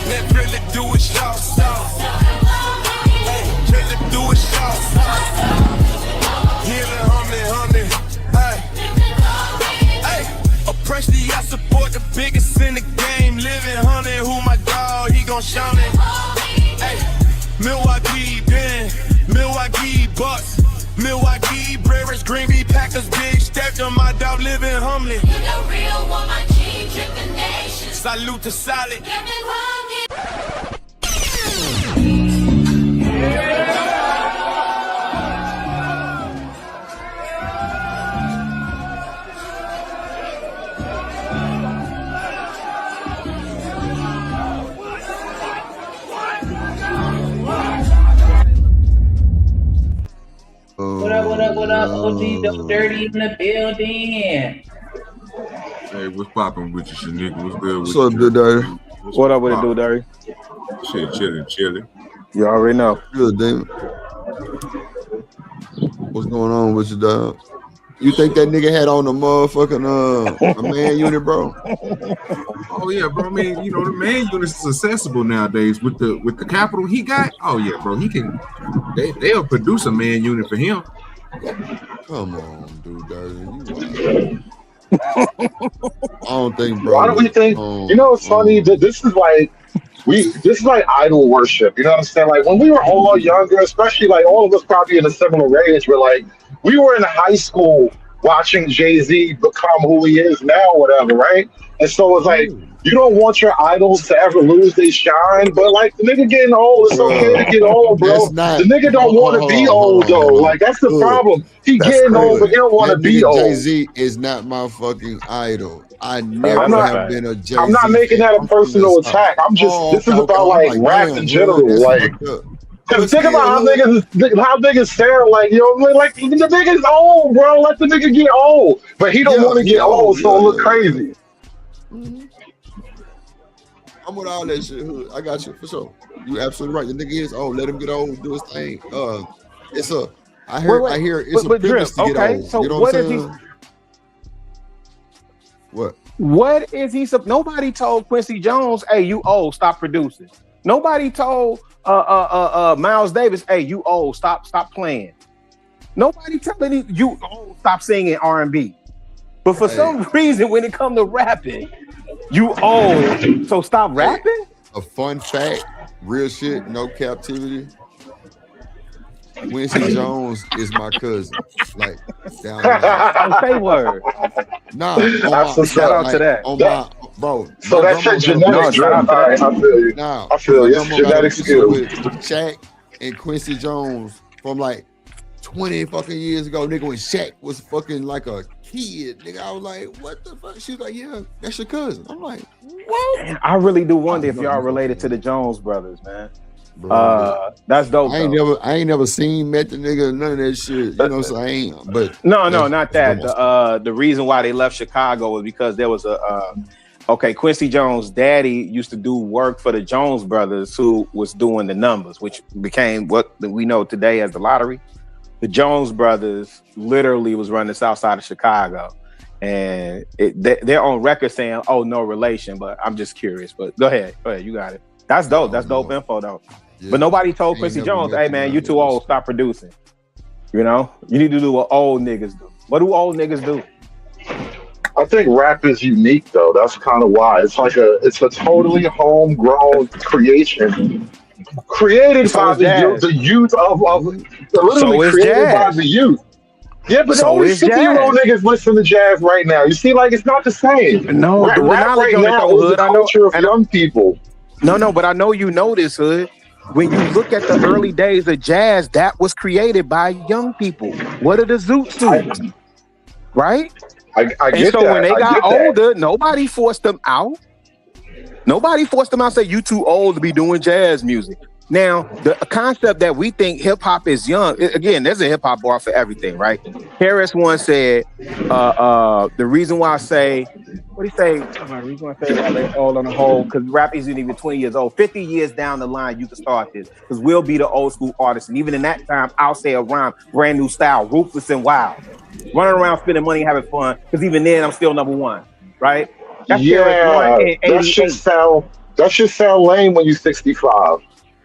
[SPEAKER 1] Let really do it shout out. Hey, really do it shout out. Healing humbly. Hey, oppression, I support the biggest in the game. Living humbly, who my dog? He gon' shout it. Hey, Milwaukee, Ben, Milwaukee Bucks, Milwaukee Brewers, Green Bay Packers, big stepped on my dog, living humbly. You the real one, my team, drip the nation. Salute to solid.
[SPEAKER 4] What up, OG Dope Dirty in the building.
[SPEAKER 10] Hey, what's poppin' with you, Shanika? What's good with
[SPEAKER 3] you? What's up, Dude Dirty?
[SPEAKER 9] What up with it, Dude Dirty?
[SPEAKER 10] Shit, chillin'.
[SPEAKER 9] You already know.
[SPEAKER 3] Good, damn. What's going on with you, dog? You think that nigga had on the motherfucking a man unit, bro?
[SPEAKER 10] Oh yeah, bro. I mean, you know, the man unit is accessible nowadays with the capital he got. Oh yeah, bro. He can. They'll produce a man unit for him.
[SPEAKER 3] Come on, Dude Dirty. I don't think, bro.
[SPEAKER 8] Why do we think? You know, it's funny that this is like idol worship. You know what I'm saying? Like when we were all younger, especially like all of us probably in a similar age, we're like, we were in high school watching Jay-Z become who he is now, whatever, right? And so it's like you don't want your idols to ever lose their shine. But like the nigga getting old, it's okay to get old, bro. The nigga don't want to be old though. Like that's the problem. He getting old, but he don't want to be old.
[SPEAKER 3] Jay-Z is not my fucking idol. I never have been a Jay-Z.
[SPEAKER 8] I'm not making that a personal attack. I'm just this is about like rap in general. Like, cause think about how niggas sound like, you know, like the nigga's old, bro. Let the nigga get old, but he don't want to get old, so it look crazy.
[SPEAKER 3] I'm with all that shit. I got you for sure. You absolutely right. The nigga is old. Let him get old, do his thing. It's a. I hear it's a privilege to get old.
[SPEAKER 9] So
[SPEAKER 3] you know
[SPEAKER 9] what
[SPEAKER 3] I'm
[SPEAKER 9] is
[SPEAKER 3] saying? What?
[SPEAKER 9] What is he? Nobody told Quincy Jones, "Hey, you old, stop producing." Nobody told Miles Davis, "Hey, you old, stop playing." Nobody telling you old, stop singing R&B. But for some reason, when it comes to rapping, you old, so stop rapping.
[SPEAKER 3] A fun fact, real shit, no captivity. Quincy Jones is my cousin. Like down
[SPEAKER 8] I'll say word.
[SPEAKER 3] Nah,
[SPEAKER 8] shout out to that.
[SPEAKER 3] On my bro.
[SPEAKER 8] So that's your genetics. I feel you.
[SPEAKER 3] Nah,
[SPEAKER 8] I feel you. It's genetic skill.
[SPEAKER 3] With Shaq and Quincy Jones from like 20 fucking years ago, nigga, when Shaq was fucking like a kid, nigga. I was like, what the fuck? She was like, yeah, that's your cousin. I'm like, what?
[SPEAKER 9] I really do wonder if y'all related to the Jones brothers, man. That's dope.
[SPEAKER 3] I ain't never seen, met the nigga, none of that shit. You know what I'm saying? But
[SPEAKER 9] no, not that. The reason why they left Chicago was because there was Quincy Jones' daddy used to do work for the Jones brothers, who was doing the numbers, which became what we know today as the lottery. The Jones brothers literally was running the south side of Chicago, and they're on record saying, "Oh, no relation." But I'm just curious. But go ahead, you got it. That's dope. That's dope info, though. Yeah. But nobody told Quincy Jones, "Hey, man, you too old. Stop producing." You know, you need to do what old niggas do. What do old niggas do?
[SPEAKER 8] I think rap is unique, though. That's kind of why it's a totally homegrown creation, created by the youth of literally created by the youth. Yeah, but only 50-year-old niggas listen to jazz right now. You see, like it's not the same.
[SPEAKER 9] No,
[SPEAKER 8] rap right now is the culture of young people.
[SPEAKER 9] No, but I know you know this, Hood. When you look at the early days of jazz, that was created by young people. What did the Zoots do? Right?
[SPEAKER 8] I get
[SPEAKER 9] and so
[SPEAKER 8] that.
[SPEAKER 9] when they got older, nobody forced them out. Nobody forced them out and say, you too old to be doing jazz music. Now, the concept that we think hip-hop is young, again, there's a hip-hop bar for everything, right? Harris once said, the reason why I say, what do you say? The reason why I say like all on the whole, because rap isn't even 20 years old. 50 years down the line, you can start this, because we'll be the old school artists. And even in that time, I'll say a rhyme, brand new style, ruthless and wild. Running around spending money, having fun, because even then, I'm still number one, right?
[SPEAKER 8] That's that should sound lame when you're 65.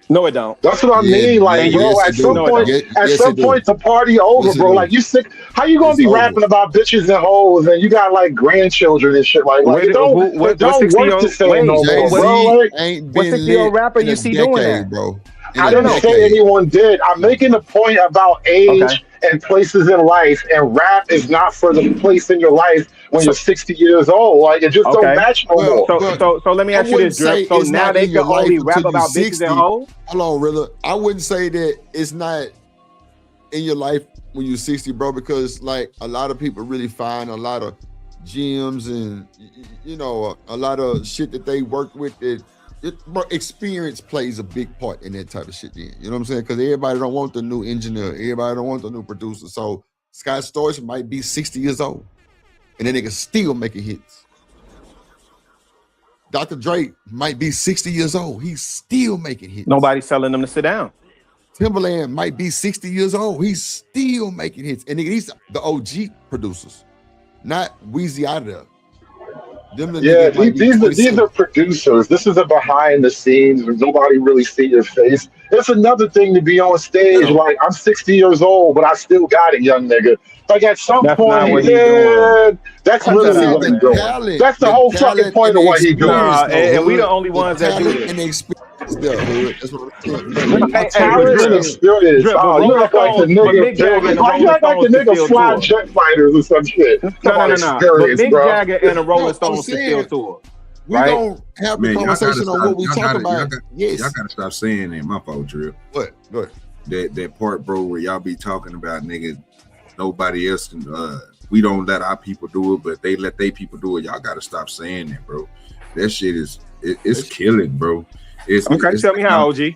[SPEAKER 9] No, it don't.
[SPEAKER 8] That's what I mean. Like, bro, at some point, the party over, bro. Like, you sick. How you gonna be rapping about bitches and hoes and you got like grandchildren and shit? Like it don't work to say no more, bro. Like,
[SPEAKER 9] what 60-year-old rapper you see doing that,
[SPEAKER 3] bro?
[SPEAKER 8] I didn't say anyone did. I'm making a point about age and places in life, and rap is not for the place in your life when you're 60 years old. Like, it just don't match no more.
[SPEAKER 9] So let me ask you this, Drip. So now they can only rap about bitches and hoes?
[SPEAKER 3] Hold on, Rilla. I wouldn't say that it's not in your life when you're 60, bro, because like a lot of people really find a lot of gems and, you know, a lot of shit that they work with that experience plays a big part in that type of shit then. You know what I'm saying? Because everybody don't want the new engineer. Everybody don't want the new producer. So Scott Storch might be 60 years old and then they can still making hits. Dr. Dre might be 60 years old. He's still making hits.
[SPEAKER 9] Nobody's telling them to sit down.
[SPEAKER 3] Timberland might be 60 years old. He's still making hits. And these the OG producers, not Weezy out of there.
[SPEAKER 8] These are producers. This is a behind the scenes. Nobody really see your face. It's another thing to be on stage. Like, I'm 60 years old, but I still got it, young nigga. Like, at some point, that's literally what he's doing. That's the whole fucking point of what he's doing.
[SPEAKER 9] And we the only ones that do it.
[SPEAKER 3] That's what I'm
[SPEAKER 8] saying. Experience. You act like the nigga flying jet fighters or some shit.
[SPEAKER 9] No. But Mick Jagger and the Rolling Stones can still tour.
[SPEAKER 3] gonna have the conversation on what we talk about.
[SPEAKER 10] Y'all gotta stop saying that. My fault, Drill.
[SPEAKER 3] What? Go ahead.
[SPEAKER 10] That part, bro, where y'all be talking about niggas, nobody else can. We don't let our people do it, but they let their people do it. Y'all gotta stop saying that, bro. That shit it's killing, bro.
[SPEAKER 9] Tell me how, OG.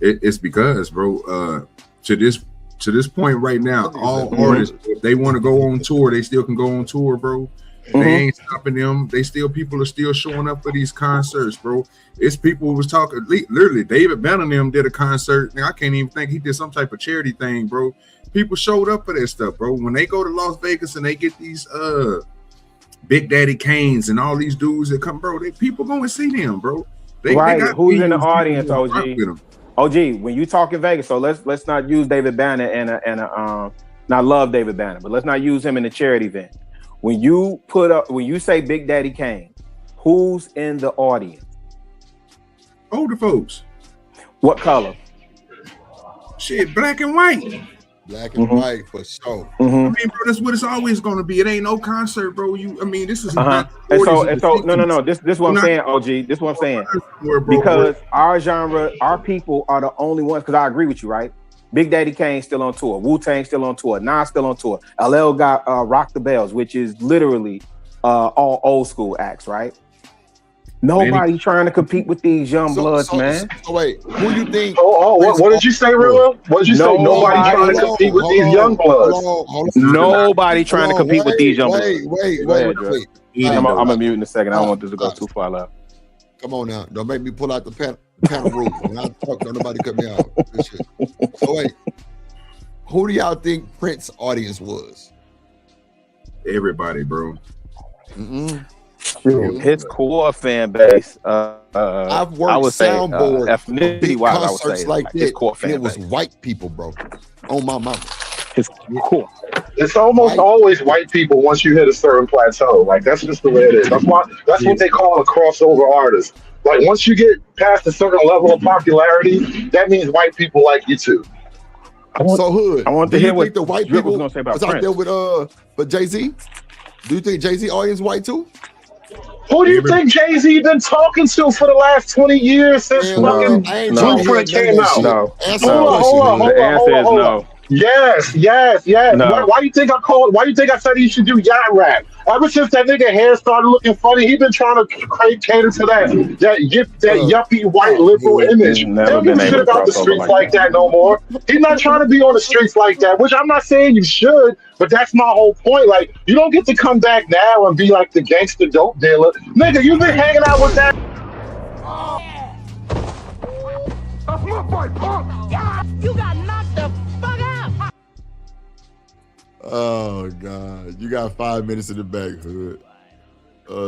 [SPEAKER 10] It's because, bro, to this point right now, all artists, if they want to go on tour, they still can go on tour, bro. They ain't stopping them. People are still showing up for these concerts, bro. It's people who was talking, literally, David Banner and them did a concert. Now, I can't even think he did some type of charity thing, bro. People showed up for that stuff, bro. When they go to Las Vegas and they get these Big Daddy Kanes and all these dudes that come, bro, people going to see them, bro. They
[SPEAKER 9] Who's in the audience, OG? OG, when you talk in Vegas, so let's not use David Banner and I love David Banner, but let's not use him in the charity event. When you say Big Daddy Kane, who's in the audience?
[SPEAKER 10] Older folks.
[SPEAKER 9] What color?
[SPEAKER 10] Shit, black and white.
[SPEAKER 3] Black and white for sure.
[SPEAKER 10] I mean, bro, that's what it's always gonna be. It ain't no concert, bro. This is
[SPEAKER 9] no. This is what I'm saying, OG. This is what I'm saying. Because our genre, our people are the only ones. Because I agree with you, right? Big Daddy Kane still on tour. Wu-Tang still on tour. Nas still on tour. LL got Rock the Bells, which is literally all old school acts, right? Nobody trying to compete with these young bloods, man.
[SPEAKER 3] So wait, who you think?
[SPEAKER 8] What did you say, Real? What did you say? Nobody trying to compete with these young bloods.
[SPEAKER 9] Nobody trying to compete with these young bloods.
[SPEAKER 3] Wait.
[SPEAKER 9] I'm gonna mute in a second. I don't want this to go too far left.
[SPEAKER 3] Come on now. Don't make me pull out the panel rules. When I talk, don't nobody cut me out. This shit. So wait, who do y'all think Prince's audience was?
[SPEAKER 10] Everybody, bro.
[SPEAKER 9] His core fan base.
[SPEAKER 3] I've worked soundboard
[SPEAKER 9] ethnicity wise. I would say
[SPEAKER 3] like
[SPEAKER 9] his core fan
[SPEAKER 3] it was
[SPEAKER 9] base.
[SPEAKER 3] white people, bro. On my mama.
[SPEAKER 9] His core.
[SPEAKER 8] It's almost always white people once you hit a certain plateau. Like that's just the way it is. That's what they call a crossover artist. Like once you get past a certain level of popularity, that means white people like you too.
[SPEAKER 9] I want to hear what
[SPEAKER 3] the white
[SPEAKER 9] Drip
[SPEAKER 3] people
[SPEAKER 9] was gonna say about
[SPEAKER 3] was out
[SPEAKER 9] Prince.
[SPEAKER 3] there with but Jay-Z. Do you think Jay-Z audience white too?
[SPEAKER 8] Who do you think Jay-Z been talking to for the last 20 years since fucking Blueprint came out?
[SPEAKER 9] No.
[SPEAKER 8] Hold on. Yes.
[SPEAKER 9] No.
[SPEAKER 8] Why do you think I called? Why do you think I said he should do yacht rap? Ever since that nigga hair started looking funny, he been trying to cater to that yuppie white liberal image. He don't give a shit about the streets like that no more. He's not trying to be on the streets like that, which I'm not saying you should, but that's my whole point. Like, you don't get to come back now and be like the gangster dope dealer. Nigga, you've been hanging out with that.
[SPEAKER 1] That's my fight, punk! Yeah, you got knocked the fuck out!
[SPEAKER 3] Oh God, you got 5 minutes in the back, Hood.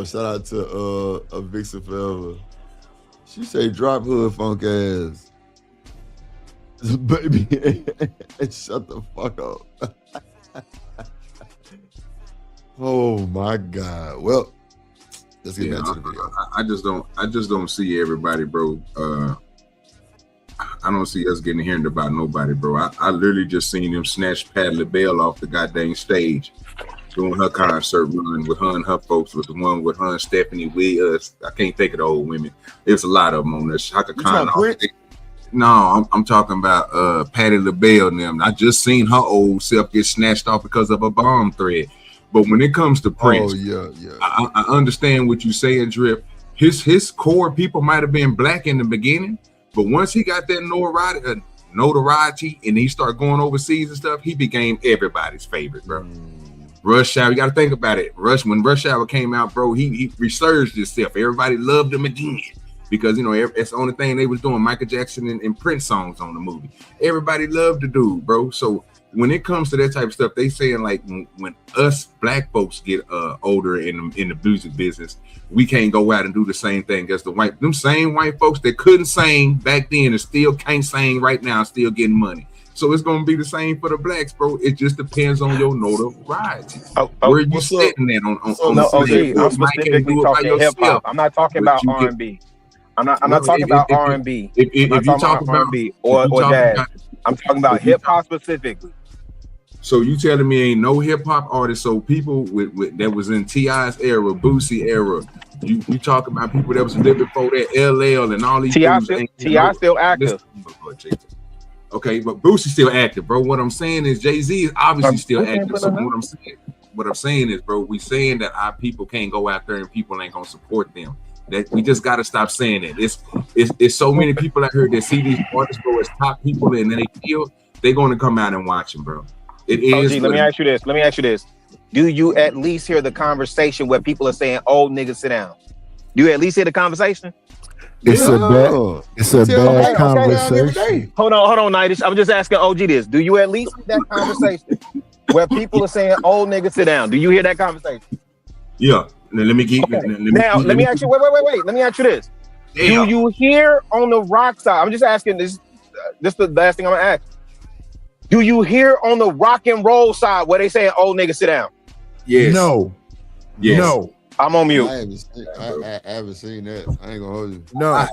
[SPEAKER 3] Shout out to a Vixen Forever. She say drop Hood funk ass. Baby, shut the fuck up. Oh my God. Well, let's get back to the video.
[SPEAKER 10] I just don't see everybody, bro. I don't see us getting hearing about nobody, bro. I literally just seen them snatch Patti LaBelle off the goddamn stage doing her concert run with her and her folks, with the one with her and Stephanie Wills. I can't think of the old women. There's a lot of them on there. Shaka Khan. No, I'm talking about Patti LaBelle and them. I just seen her old self get snatched off because of a bomb threat. But when it comes to Prince, I understand what you're saying, Drip. His core people might have been black in the beginning, but once he got that notoriety and he started going overseas and stuff, he became everybody's favorite, bro. Rush Hour, you got to think about it. When Rush Hour came out, bro, he resurged himself. Everybody loved him again because, you know, it's the only thing they was doing, Michael Jackson and Prince songs on the movie. Everybody loved the dude, bro. So when it comes to that type of stuff, they saying like when us black folks get older in the music business, we can't go out and do the same thing as them same white folks that couldn't sing back then and still can't sing right now, still getting money. So it's gonna be the same for the blacks, bro. It just depends on your notoriety. Where you sitting at on
[SPEAKER 9] I'm specifically talking hip hop. I'm not talking about R&B. I'm not talking about R&B.
[SPEAKER 10] If you talk about
[SPEAKER 9] R&B or jazz, I'm talking about hip hop specifically.
[SPEAKER 10] So you telling me ain't no hip hop artists? So people with that was in T.I.'s era, Boosie era, You talk about people that was living before that, LL and all these dudes.
[SPEAKER 9] T.I. still active.
[SPEAKER 10] Okay, but Bruce is still active, bro. What I'm saying is Jay-Z is obviously still active. So what I'm saying is, bro, we saying that our people can't go out there and people ain't gonna support them. That we just gotta stop saying that. It's so many people out here that see these artists, bro, as top people and they feel they're gonna come out and watch them, bro. It is.
[SPEAKER 9] Let me ask you this. Do you at least hear the conversation where people are saying, "Old niggas, sit down"? Do you at least hear the conversation?
[SPEAKER 11] It's a bad conversation.
[SPEAKER 9] Hold on, Nightish. I'm just asking OG this. Do you at least hear that conversation where people are saying, "Old niggas, sit down"? Do you hear that conversation?
[SPEAKER 10] Yeah. Now, let me keep.
[SPEAKER 9] Okay. Let me ask you. Wait. Let me ask you this. Damn. Do you hear on the rock side? I'm just asking this. This is the last thing I'm gonna ask. Do you hear on the rock and roll side where they saying, "Old niggas, sit down"?
[SPEAKER 10] Yes.
[SPEAKER 11] No.
[SPEAKER 10] Yes.
[SPEAKER 11] No.
[SPEAKER 9] I'm on mute.
[SPEAKER 3] I haven't seen that. I ain't gonna hold you.
[SPEAKER 11] No,
[SPEAKER 10] I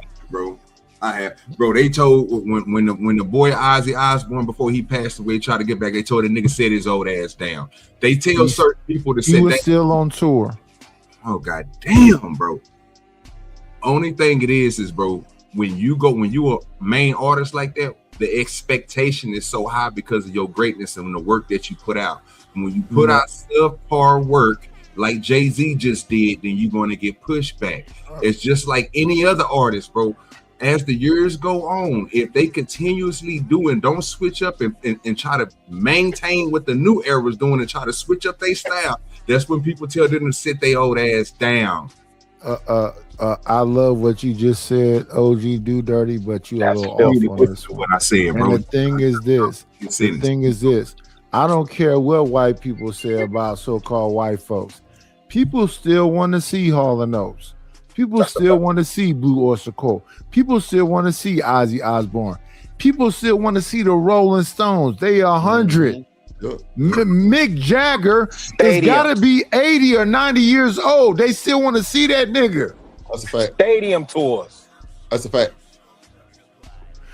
[SPEAKER 10] have, bro. They told when the boy Ozzy Osbourne before he passed away tried to get back. They told the nigga sit his old ass down. They tell certain people to sit.
[SPEAKER 11] He was still on tour.
[SPEAKER 10] Oh god damn, bro. Only thing it is bro, when you a main artist like that, the expectation is so high because of your greatness and the work that you put out. And when you put out subpar work like Jay-Z just did, then you're going to get pushed back. It's just like any other artist, bro. As the years go on, if they continuously do and don't switch up and try to maintain what the new era is doing and try to switch up their style, that's when people tell them to sit their old ass down.
[SPEAKER 11] I love what you just said, OG Do Dirty, but you a little off on this one.
[SPEAKER 10] What I said, bro.
[SPEAKER 11] And the thing is this. I don't care what white people say about so-called white folks. People still want to see Hall & Oates. People still want to see Blue Oyster Cult. People still want to see Ozzy Osbourne. People still want to see the Rolling Stones. They 100. Mick Jagger has got to be 80 or 90 years old. They still want to see that nigga.
[SPEAKER 3] That's a fact.
[SPEAKER 9] Stadium tours.
[SPEAKER 3] That's a fact.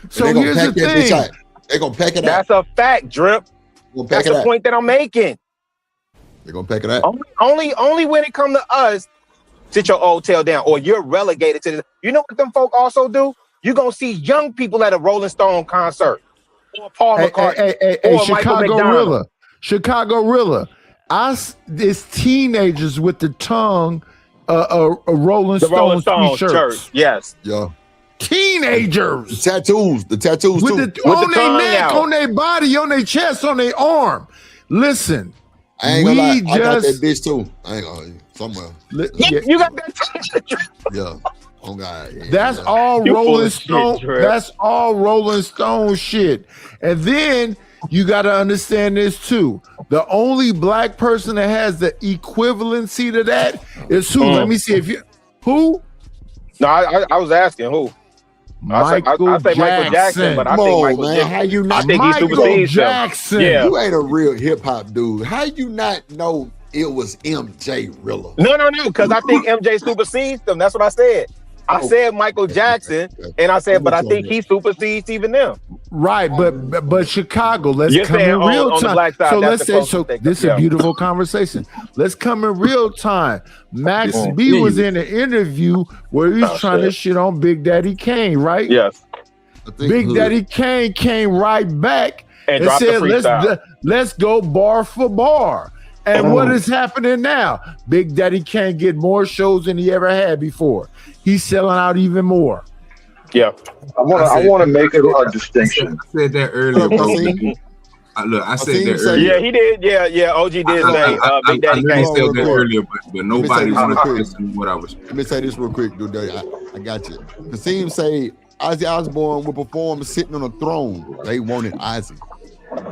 [SPEAKER 11] So here's the thing.
[SPEAKER 3] They're gonna pack it out.
[SPEAKER 9] That's a fact, Drip. That's the point that I'm making.
[SPEAKER 3] They're gonna pack it out.
[SPEAKER 9] Only when it come to us, sit your old tail down, or you're relegated to the. You know what them folk also do? You're gonna see young people at a Rolling Stone concert, or Paul McCartney, or
[SPEAKER 11] Chicago Rilla. It's teenagers with the tongue, a Rolling Stones t-shirts.
[SPEAKER 9] Yes.
[SPEAKER 3] Yeah.
[SPEAKER 11] Teenagers.
[SPEAKER 3] The tattoos
[SPEAKER 11] with
[SPEAKER 3] too.
[SPEAKER 11] On their neck, on their body, on their chest, on their arm. Listen,
[SPEAKER 3] I ain't gonna lie. I got that bitch too. I ain't gonna somewhere.
[SPEAKER 9] You got that?
[SPEAKER 3] Yeah. Oh God. Yeah,
[SPEAKER 11] that's all Rolling Stone. That's all Rolling Stone shit. And then you got to understand this too. The only black person that has the equivalency to that is who? Let me see if you who.
[SPEAKER 9] No, I was asking who. I say Michael Jackson, but I think Michael Jackson.
[SPEAKER 3] How you not?
[SPEAKER 9] I think
[SPEAKER 3] Michael
[SPEAKER 9] he supersedes
[SPEAKER 11] Jackson.
[SPEAKER 9] Yeah.
[SPEAKER 3] You ain't a real hip hop dude. How you not know it was MJ Rilla?
[SPEAKER 9] No, because I think MJ supersedes them. That's what I said. I said Michael Jackson, and I said, but I think he supersedes even them.
[SPEAKER 11] Right, but Chicago, let's come in real time. So let's say, this is a beautiful conversation. Let's come in real time. Max B was in an interview where he was trying to shit on Big Daddy Kane, right?
[SPEAKER 9] Yes.
[SPEAKER 11] Big Daddy Kane came right back and said, let's go bar for bar. And what is happening now? Big Daddy Kane get more shows than he ever had before. He's selling out even more.
[SPEAKER 9] Yeah.
[SPEAKER 8] I want to make a distinction.
[SPEAKER 10] I said that earlier, bro. I said that earlier.
[SPEAKER 9] Yeah, he did. Yeah, OG did say Big Daddy Kane
[SPEAKER 10] said that earlier, but nobody wanted to listen to what I was.
[SPEAKER 3] Let me say this real quick, dude. I got you. Kasim say Ozzy Osbourne will perform sitting on a throne. They wanted Ozzy.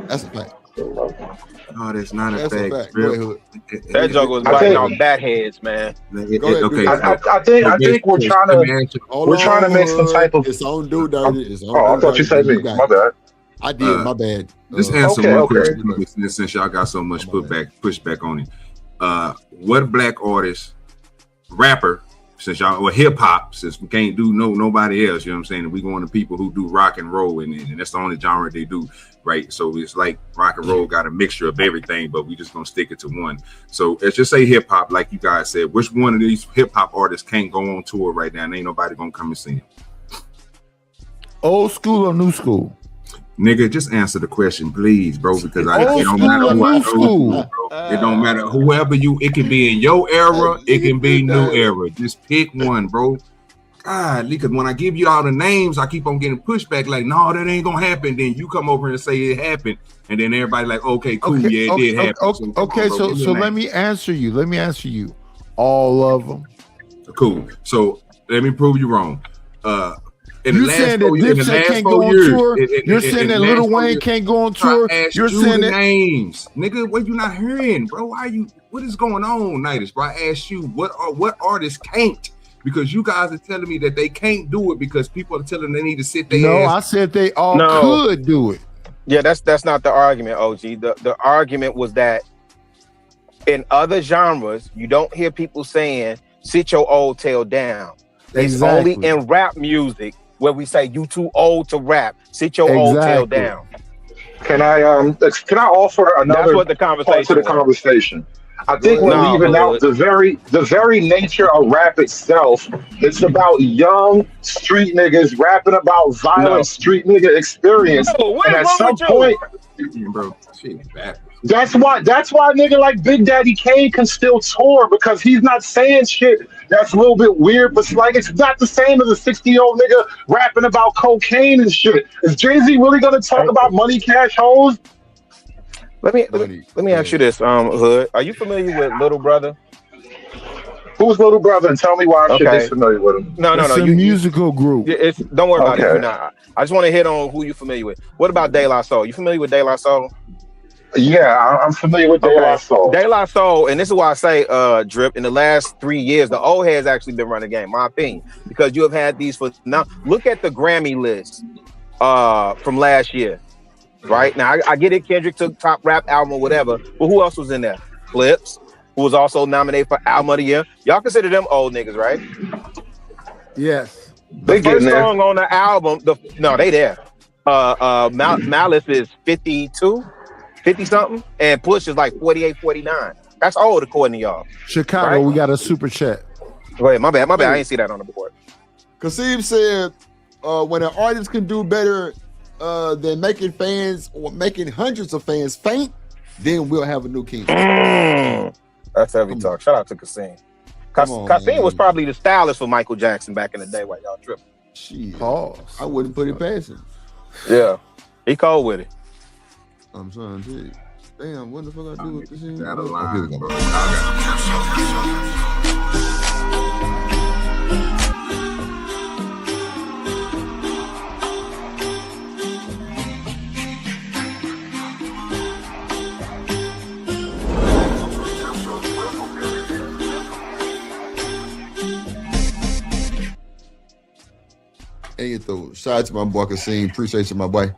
[SPEAKER 3] That's a fact.
[SPEAKER 10] No, that's not a fact.
[SPEAKER 9] That joke was biting on bat heads, man.
[SPEAKER 10] Okay.
[SPEAKER 8] I think we're trying to make some type of.
[SPEAKER 3] It's on dude, dirty.
[SPEAKER 8] I thought you said me. My bad.
[SPEAKER 3] I did. My bad.
[SPEAKER 10] Just answer one question since y'all got so much pushback on it. What black artist, rapper, since y'all hip hop, since we can't do nobody else, you know what I'm saying? And we going to people who do rock and roll, and that's the only genre they do, right? So it's like rock and roll got a mixture of everything, but we just gonna stick it to one. So let's just say hip hop, like you guys said. Which one of these hip hop artists can't go on tour right now? And ain't nobody gonna come and see him.
[SPEAKER 11] Old school or new school?
[SPEAKER 10] Nigga, just answer the question, please, bro. Because
[SPEAKER 11] Old
[SPEAKER 10] it don't
[SPEAKER 11] school
[SPEAKER 10] matter
[SPEAKER 11] or
[SPEAKER 10] who I
[SPEAKER 11] new
[SPEAKER 10] know,
[SPEAKER 11] school?
[SPEAKER 10] bro. It don't matter whoever you. It can be in your era. It can be new era. Just pick one, bro. God, because when I give you all the names, I keep on getting pushback. Like, no, that ain't gonna happen. Then you come over and say it happened, and then everybody like, okay, cool, yeah, it did happen.
[SPEAKER 11] So let me answer you. Let me answer you. All of them.
[SPEAKER 10] Cool. So let me prove you wrong.
[SPEAKER 11] You saying that Dipset can't go on tour? You're saying that Lil Wayne can't go on tour? You're saying that
[SPEAKER 10] names, nigga. What you not hearing, bro? Why you? What is going on, Nitus? Bro, I asked you what artists can't, because you guys are telling me that they can't do it because people are telling them they need to sit there.
[SPEAKER 11] No, I said they all could do it.
[SPEAKER 9] Yeah, that's not the argument, OG. The argument was that in other genres, you don't hear people saying sit your old tail down. It's only in rap music where we say you too old to rap. Sit your old tail down.
[SPEAKER 8] Can I offer another
[SPEAKER 9] That's what the conversation
[SPEAKER 8] part to the conversation? I think we're leaving out the very nature of rap itself. It's about young street niggas rapping about violent street nigga experience. And at some point,
[SPEAKER 10] bro, shit, bad.
[SPEAKER 8] That's why nigga like Big Daddy Kane can still tour, because he's not saying shit that's a little bit weird, but it's not the same as a 60-year-old nigga rapping about cocaine and shit. Is Jay-Z really gonna talk about money, cash, hoes?
[SPEAKER 9] Let me ask you this, Hood. Are you familiar with Little Brother?
[SPEAKER 8] Who's Little Brother? And tell me why I should be familiar with him.
[SPEAKER 9] No.
[SPEAKER 11] It's a musical group.
[SPEAKER 9] Don't worry about it. You're not. I just want to hit on who you're familiar with. What about De La Soul? You familiar with De La Soul?
[SPEAKER 8] Yeah, I'm familiar with De La Soul.
[SPEAKER 9] De La Soul, and this is why I say, Drip, in the last 3 years, the old heads actually been running the game, my opinion, because you have had these for now. Look at the Grammy list from last year, right? Now, I get it, Kendrick took top rap album or whatever, but who else was in there? Clips, who was also nominated for Album of the Year. Y'all consider them old niggas, right?
[SPEAKER 11] Yes.
[SPEAKER 9] The first song on the album, they there. Malice is 52. 50-something, and Push is like 48, 49. That's old according to y'all.
[SPEAKER 11] Chicago, right? We got a super chat.
[SPEAKER 9] Go ahead, my bad. I ain't see that on the board.
[SPEAKER 3] Kasim said, when an artist can do better than making fans or making hundreds of fans faint, then we'll have a new king.
[SPEAKER 9] That's heavy talk. Shout out to Kasim. Kasim was probably the stylist for Michael Jackson back in the day while y'all tripping.
[SPEAKER 3] Shit. Pause. I wouldn't put it past him.
[SPEAKER 9] Yeah, he cold with it.
[SPEAKER 3] I'm trying to tell you. Damn, what the fuck I do with this?
[SPEAKER 10] Out of line, bro.
[SPEAKER 3] Hey, though, shout out to my boy Kasim. Appreciate you, my boy.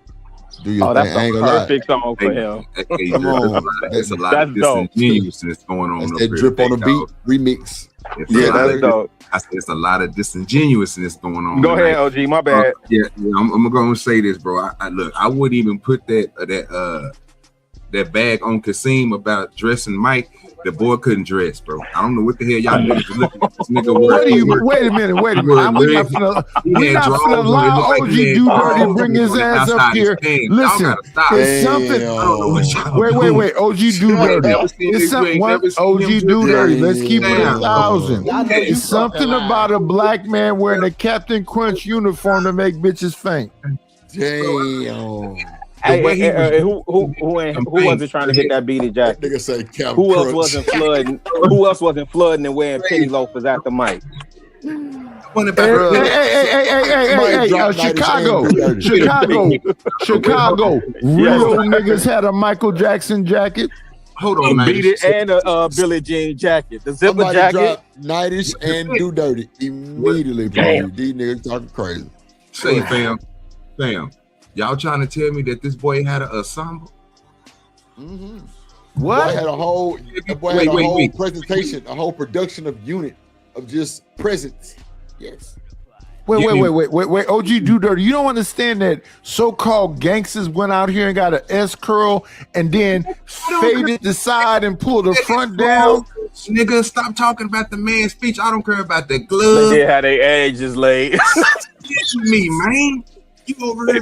[SPEAKER 3] Do your
[SPEAKER 9] that's
[SPEAKER 3] thing.
[SPEAKER 9] a perfect song for him.
[SPEAKER 3] Come on.
[SPEAKER 10] There's a lot of disingenuousness going on.
[SPEAKER 3] That's that drip on the beat remix.
[SPEAKER 9] That's dope.
[SPEAKER 10] It's a lot of disingenuousness going on.
[SPEAKER 9] Go ahead, OG. My bad.
[SPEAKER 10] I'm gonna say this, bro. I wouldn't even put that bag on Kasim about dressing Mike. The boy couldn't dress, bro. I don't know what the hell y'all niggas are looking at this nigga.
[SPEAKER 11] Wait a minute. We're not finna allow OG do dirty and bring his ass up here. Listen, it's something. Wait. OG do dirty. It's something. OG do dirty. Let's keep it 1,000. It's something about a black man wearing a Captain Crunch uniform to make bitches faint.
[SPEAKER 3] Damn.
[SPEAKER 9] Who wasn't trying to get that beaded jacket?
[SPEAKER 3] Nigga say
[SPEAKER 9] who else wasn't flooding? Who else wasn't flooding and wearing penny loafers at the mic?
[SPEAKER 11] Chicago. Real niggas had a Michael Jackson jacket.
[SPEAKER 10] Hold on,
[SPEAKER 9] beat it and a Billie Jean jacket. The zipper
[SPEAKER 3] Somebody
[SPEAKER 9] jacket.
[SPEAKER 3] Nightish and do dirty immediately, bro. These niggas talking crazy.
[SPEAKER 10] Say, fam. Y'all trying to tell me that this boy had an ensemble?
[SPEAKER 3] Mm-hmm. What? Boy had a whole presentation, a whole production of unit of just presence. Yes.
[SPEAKER 11] Wait. OG Do Dirty. You don't understand that so-called gangsters went out here and got an S curl and then faded the side and pulled the front down.
[SPEAKER 10] Nigga, stop talking about the man's speech. I don't care about the glove.
[SPEAKER 9] They did how they edges laid.
[SPEAKER 10] Me, man. You over here.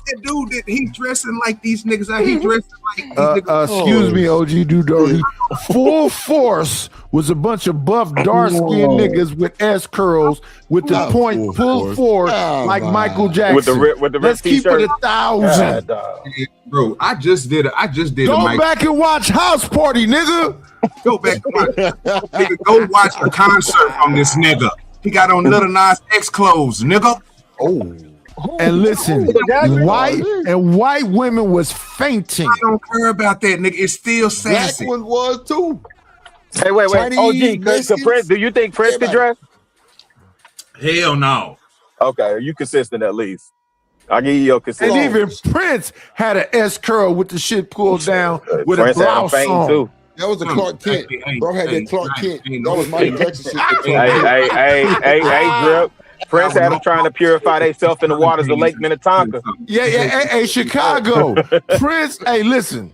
[SPEAKER 10] That dude that he dressing like these niggas out. He dressing like these niggas.
[SPEAKER 11] Excuse me, OG Do Dirty. Full Force was a bunch of buff, dark-skinned niggas with S curls with the point full force like Michael Jackson.
[SPEAKER 9] With the
[SPEAKER 11] Let's keep it 1,000.
[SPEAKER 10] Bro, I just did.
[SPEAKER 11] Go back and watch House Party, nigga.
[SPEAKER 10] Go back and watch. Nigga, go watch a concert from this nigga. He got on Little Nas X clothes, nigga.
[SPEAKER 3] Oh.
[SPEAKER 11] And listen, white women was fainting.
[SPEAKER 10] I don't care about that, nigga. It's still sassy.
[SPEAKER 3] Black one was too.
[SPEAKER 9] Hey, wait.
[SPEAKER 3] Chinese,
[SPEAKER 9] OG, Prince, do you think Prince could dress?
[SPEAKER 10] Hell no.
[SPEAKER 9] Okay, you consistent at least. I'll give you your consistent.
[SPEAKER 11] And even Prince had an S curl with the shit pulled down with
[SPEAKER 9] Prince
[SPEAKER 11] a blouse on.
[SPEAKER 9] Too.
[SPEAKER 3] That was a Clark Kent. Bro had that Clark Kent. That was Michael Jackson shit.
[SPEAKER 9] Hey, Drip. Prince had them trying to purify themselves in the waters of Lake Minnetonka.
[SPEAKER 11] Yeah. Hey, Chicago. Prince, hey, listen.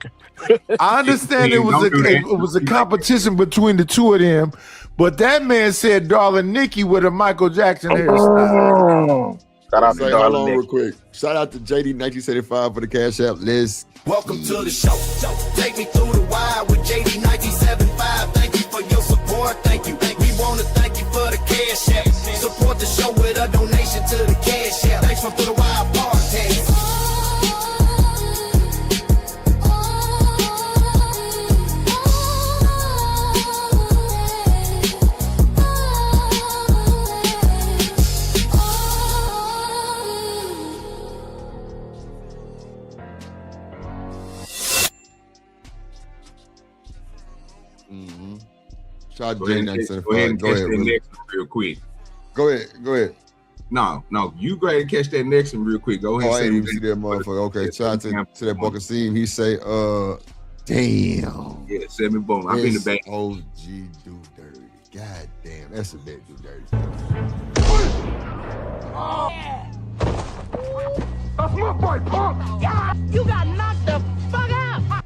[SPEAKER 11] I understand it was a competition between the two of them, but that man said Darling Nikki with a Michael Jackson hairstyle.
[SPEAKER 9] Shout out to Darling Nikki.
[SPEAKER 3] Real quick. Shout out to JD 1975 for the Cash App. Liz.
[SPEAKER 1] Welcome to the show. Take me through the wire with JD 1975. Thank you for your support. Thank you. We want to thank you for the Cash App. Support the show with a donation to the Cash App. Thanks for the wire podcast.
[SPEAKER 3] Shout out to
[SPEAKER 10] Go ahead
[SPEAKER 3] JD
[SPEAKER 10] and
[SPEAKER 3] 1975.
[SPEAKER 10] catch that next one real quick.
[SPEAKER 3] Go ahead.
[SPEAKER 10] No, you go ahead and catch that next one real quick. Go ahead.
[SPEAKER 3] I ain't even see that motherfucker. Okay, shout out to that Bucket Seam. He say, damn.
[SPEAKER 10] Yeah, 7 boom. I've been the back.
[SPEAKER 3] OG Do Dirty. God damn, that's a bad Do Dirty.
[SPEAKER 1] That's my boy, punk. Yeah, you got knocked the fuck out.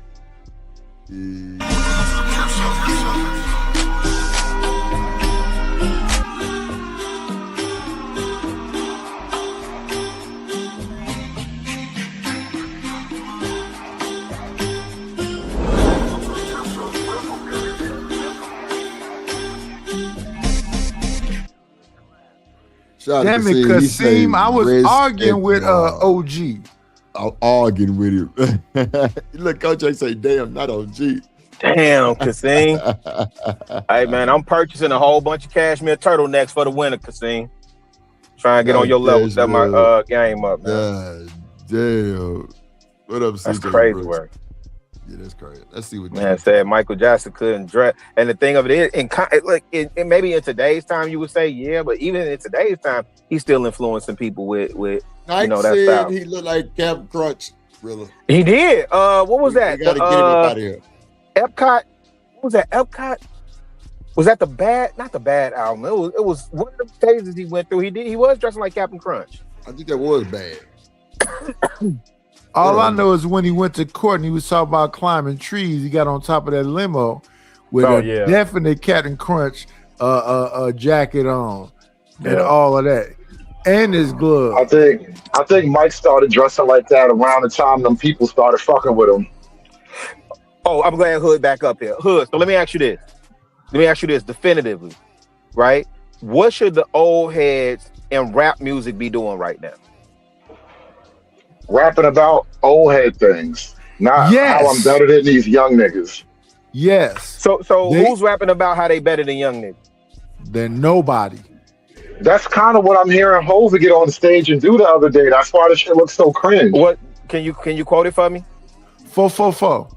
[SPEAKER 11] Damn it, Kasim, I was arguing with OG.
[SPEAKER 3] I'm arguing with him. Look, Coach, I say, damn, not OG.
[SPEAKER 9] Damn, Kasim. Hey, man, I'm purchasing a whole bunch of cashmere turtlenecks for the winter, Kasim. Trying to get on your level, set my game up, man.
[SPEAKER 3] Damn. What up,
[SPEAKER 9] That's
[SPEAKER 3] CJ
[SPEAKER 9] crazy
[SPEAKER 3] Brooks?
[SPEAKER 9] work.
[SPEAKER 3] Yeah, that's crazy. Let's see what
[SPEAKER 9] Man said Michael Jackson couldn't dress. And the thing of it is, maybe in today's time you would say, yeah, but even in today's time, he's still influencing people with
[SPEAKER 3] Nike
[SPEAKER 9] that
[SPEAKER 3] said
[SPEAKER 9] style.
[SPEAKER 3] he looked like Captain Crunch, really.
[SPEAKER 9] He did. What was that?
[SPEAKER 3] You gotta get him up out of here.
[SPEAKER 9] Epcot. What was that? Epcot? Was that not the bad album? It was one of the phases he went through. He was dressing like Captain Crunch.
[SPEAKER 3] I think that was bad.
[SPEAKER 11] All I know is when he went to court and he was talking about climbing trees, he got on top of that limo with a definite Captain Crunch jacket on and all of that. And his glove.
[SPEAKER 8] I think Mike started dressing like that around the time them people started fucking with him.
[SPEAKER 9] Oh, I'm glad Hood back up here. Hood, so let me ask you this definitively, right? What should the old heads in rap music be doing right now?
[SPEAKER 8] Rapping about old head things, not how I'm better than these young niggas.
[SPEAKER 11] Yes.
[SPEAKER 9] So who's rapping about how they better than young niggas?
[SPEAKER 11] Than nobody.
[SPEAKER 8] That's kind of what I'm hearing Hova get on the stage and do the other day. That's why the shit looks so cringe.
[SPEAKER 9] What can you quote it for me?
[SPEAKER 11] 444.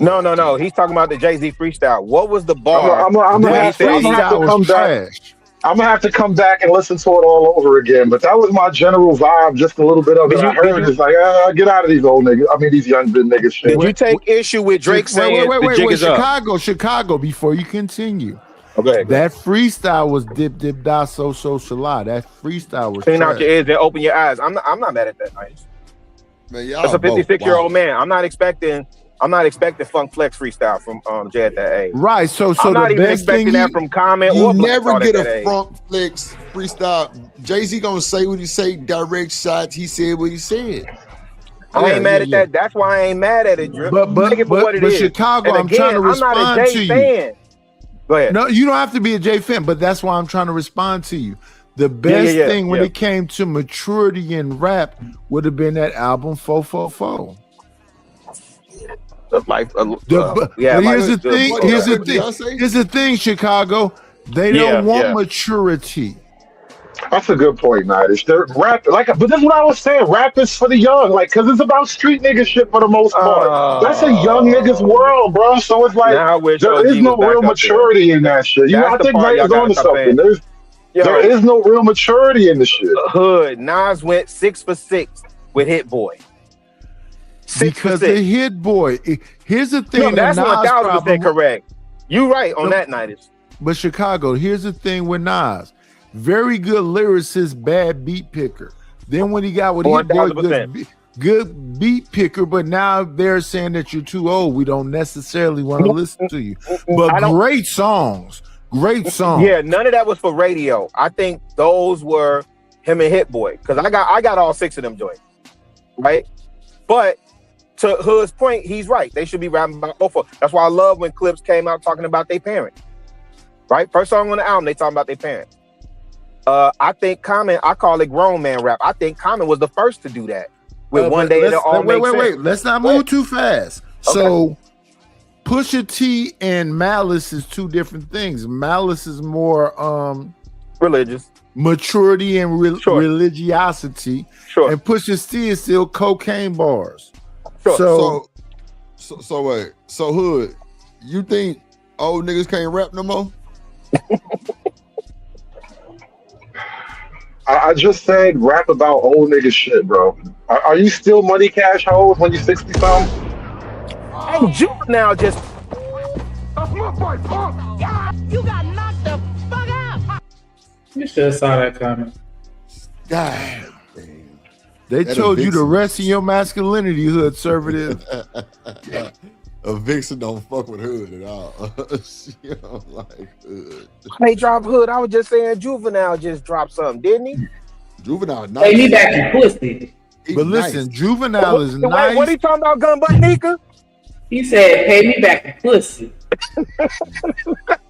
[SPEAKER 9] No. He's talking about the Jay-Z freestyle. What was the bar?
[SPEAKER 8] I'm gonna have to come back. I'm gonna have to come back and listen to it all over again. But that was my general vibe. Just a little bit of it. I heard it's like, get out of these old niggas. I mean, these young niggas. Shit.
[SPEAKER 9] Did you take issue with Drake saying the jig is up?
[SPEAKER 11] Chicago. Before you continue,
[SPEAKER 9] Okay.
[SPEAKER 11] That freestyle was dip dip da so shala. That freestyle was
[SPEAKER 9] clean
[SPEAKER 11] trash.
[SPEAKER 9] out your ears and open your eyes. I'm not mad at that. Nice.
[SPEAKER 3] Man,
[SPEAKER 9] That's a 56-year-old man. I'm not expecting Funk Flex freestyle from Jay at that age.
[SPEAKER 11] Right. So
[SPEAKER 9] I'm not
[SPEAKER 11] the
[SPEAKER 9] even
[SPEAKER 11] best
[SPEAKER 9] expecting
[SPEAKER 11] thing
[SPEAKER 9] that from Comment
[SPEAKER 3] You
[SPEAKER 9] or Black
[SPEAKER 3] never
[SPEAKER 9] Thought
[SPEAKER 3] get
[SPEAKER 9] at that
[SPEAKER 3] a
[SPEAKER 9] age.
[SPEAKER 3] Funk Flex freestyle. Jay-Z gonna say what he say, direct shots. He said what he said.
[SPEAKER 9] I ain't mad at that. That's why I ain't mad at it, Drip. Take it for what it is.
[SPEAKER 11] Chicago,
[SPEAKER 9] And
[SPEAKER 11] I'm
[SPEAKER 9] again,
[SPEAKER 11] trying to
[SPEAKER 9] I'm not
[SPEAKER 11] respond
[SPEAKER 9] a
[SPEAKER 11] to
[SPEAKER 9] Jay
[SPEAKER 11] you.
[SPEAKER 9] fan. Go ahead.
[SPEAKER 11] No, you don't have to be a Jay fan, but that's why I'm trying to respond to you. The best thing when it came to maturity in rap would have been that album 444. But here's the thing. Here's the thing, Chicago. They don't want maturity.
[SPEAKER 8] That's a good point, Nidish. They're rap but that's what I was saying. Rap is for the young, because it's about street nigga shit for the most part. That's a young nigga's world, bro. So it's like there is no real maturity in that shit. I think Ray is on to something. There is no real maturity in the shit.
[SPEAKER 9] Hood Nas went 6 for 6 with Hit Boy.
[SPEAKER 11] Because the Hit Boy. Here's the thing.
[SPEAKER 9] No, that's 1,000% correct. You right on that, Nidish.
[SPEAKER 11] But Chicago, here's the thing with Nas. Very good lyricist, bad beat picker. Then when he got with Hit Boy, good beat picker, but now they're saying that you're too old. We don't necessarily want to listen to you. But great songs. Great songs.
[SPEAKER 9] Yeah, none of that was for radio. I think those were him and Hit Boy. Because I got all 6 of them joints. Right? But to Hood's point, he's right. They should be rapping about both of them. That's why I love when Clips came out talking about their parents. Right? First song on the album, they talking about their parents. I think Common, I call it grown man rap. I think Common was the first to do that. With One Day It'll All Make Sense.
[SPEAKER 11] Wait. Let's not move too fast. Okay. So Pusha T and Malice is two different things. Malice is more
[SPEAKER 9] religious.
[SPEAKER 11] Maturity and religiosity.
[SPEAKER 9] Sure.
[SPEAKER 11] And Pusha T is still cocaine bars.
[SPEAKER 3] Sure. So wait. So Hood, you think old niggas can't rap no more?
[SPEAKER 8] I just said rap about old nigga shit, bro. Are you still money cash hoes when you're 60 something?
[SPEAKER 9] And Juvenile just.
[SPEAKER 12] You got knocked the fuck out.
[SPEAKER 4] You should have saw that coming.
[SPEAKER 3] God.
[SPEAKER 11] They told you the rest of your masculinity, Hood conservative.
[SPEAKER 3] A vixen don't fuck with Hood at all. She don't like Hood.
[SPEAKER 9] They dropped Hood. I was just saying Juvenile just dropped something, didn't he?
[SPEAKER 3] Juvenile nice.
[SPEAKER 4] Hey, me back in pussy.
[SPEAKER 11] But listen, Juvenile is nice.
[SPEAKER 9] What are you talking about, Gun Butt Nika?
[SPEAKER 4] He said, pay me back in pussy.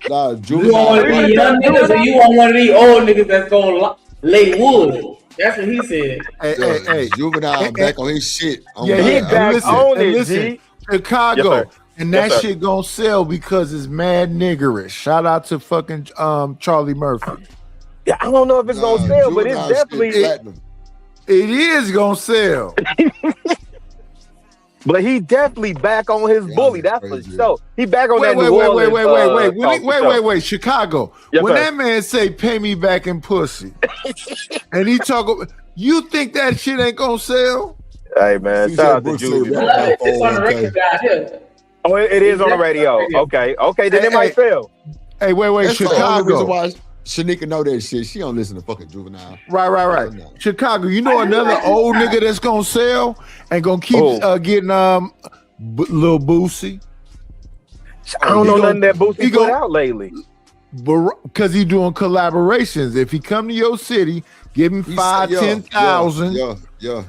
[SPEAKER 3] Nah,
[SPEAKER 4] you want one of these young niggas or you want one of these old niggas that's gonna lay wood? That's what he said.
[SPEAKER 3] Hey, Juvenile back on his shit.
[SPEAKER 9] He back on it, G.
[SPEAKER 11] Chicago, and that shit gonna sell because it's mad niggerish. Shout out to fucking Charlie Murphy.
[SPEAKER 9] Yeah, I don't know if it's gonna sell, but it's definitely
[SPEAKER 11] it is gonna sell.
[SPEAKER 9] But he definitely back on his bully. That's for sure. He back on that.
[SPEAKER 11] Wait, Chicago. When that man say "pay me back in pussy," and he talk, you think that shit ain't gonna sell?
[SPEAKER 9] Hey man, shout out to Julie.
[SPEAKER 4] It's on the record down here.
[SPEAKER 9] Oh, it is on the radio. Okay, then it might fail.
[SPEAKER 11] Hey, wait,
[SPEAKER 3] That's
[SPEAKER 11] Chicago.
[SPEAKER 3] The reason why Shanika know that shit. She don't listen to fucking Juvenile.
[SPEAKER 11] Right. Chicago, you know another old nigga that's gonna sell and gonna keep getting Lil Boosie.
[SPEAKER 9] I don't know nothing that Boosie put out lately.
[SPEAKER 11] Because he doing collaborations. If he come to your city, give him 10,000.
[SPEAKER 3] Yeah.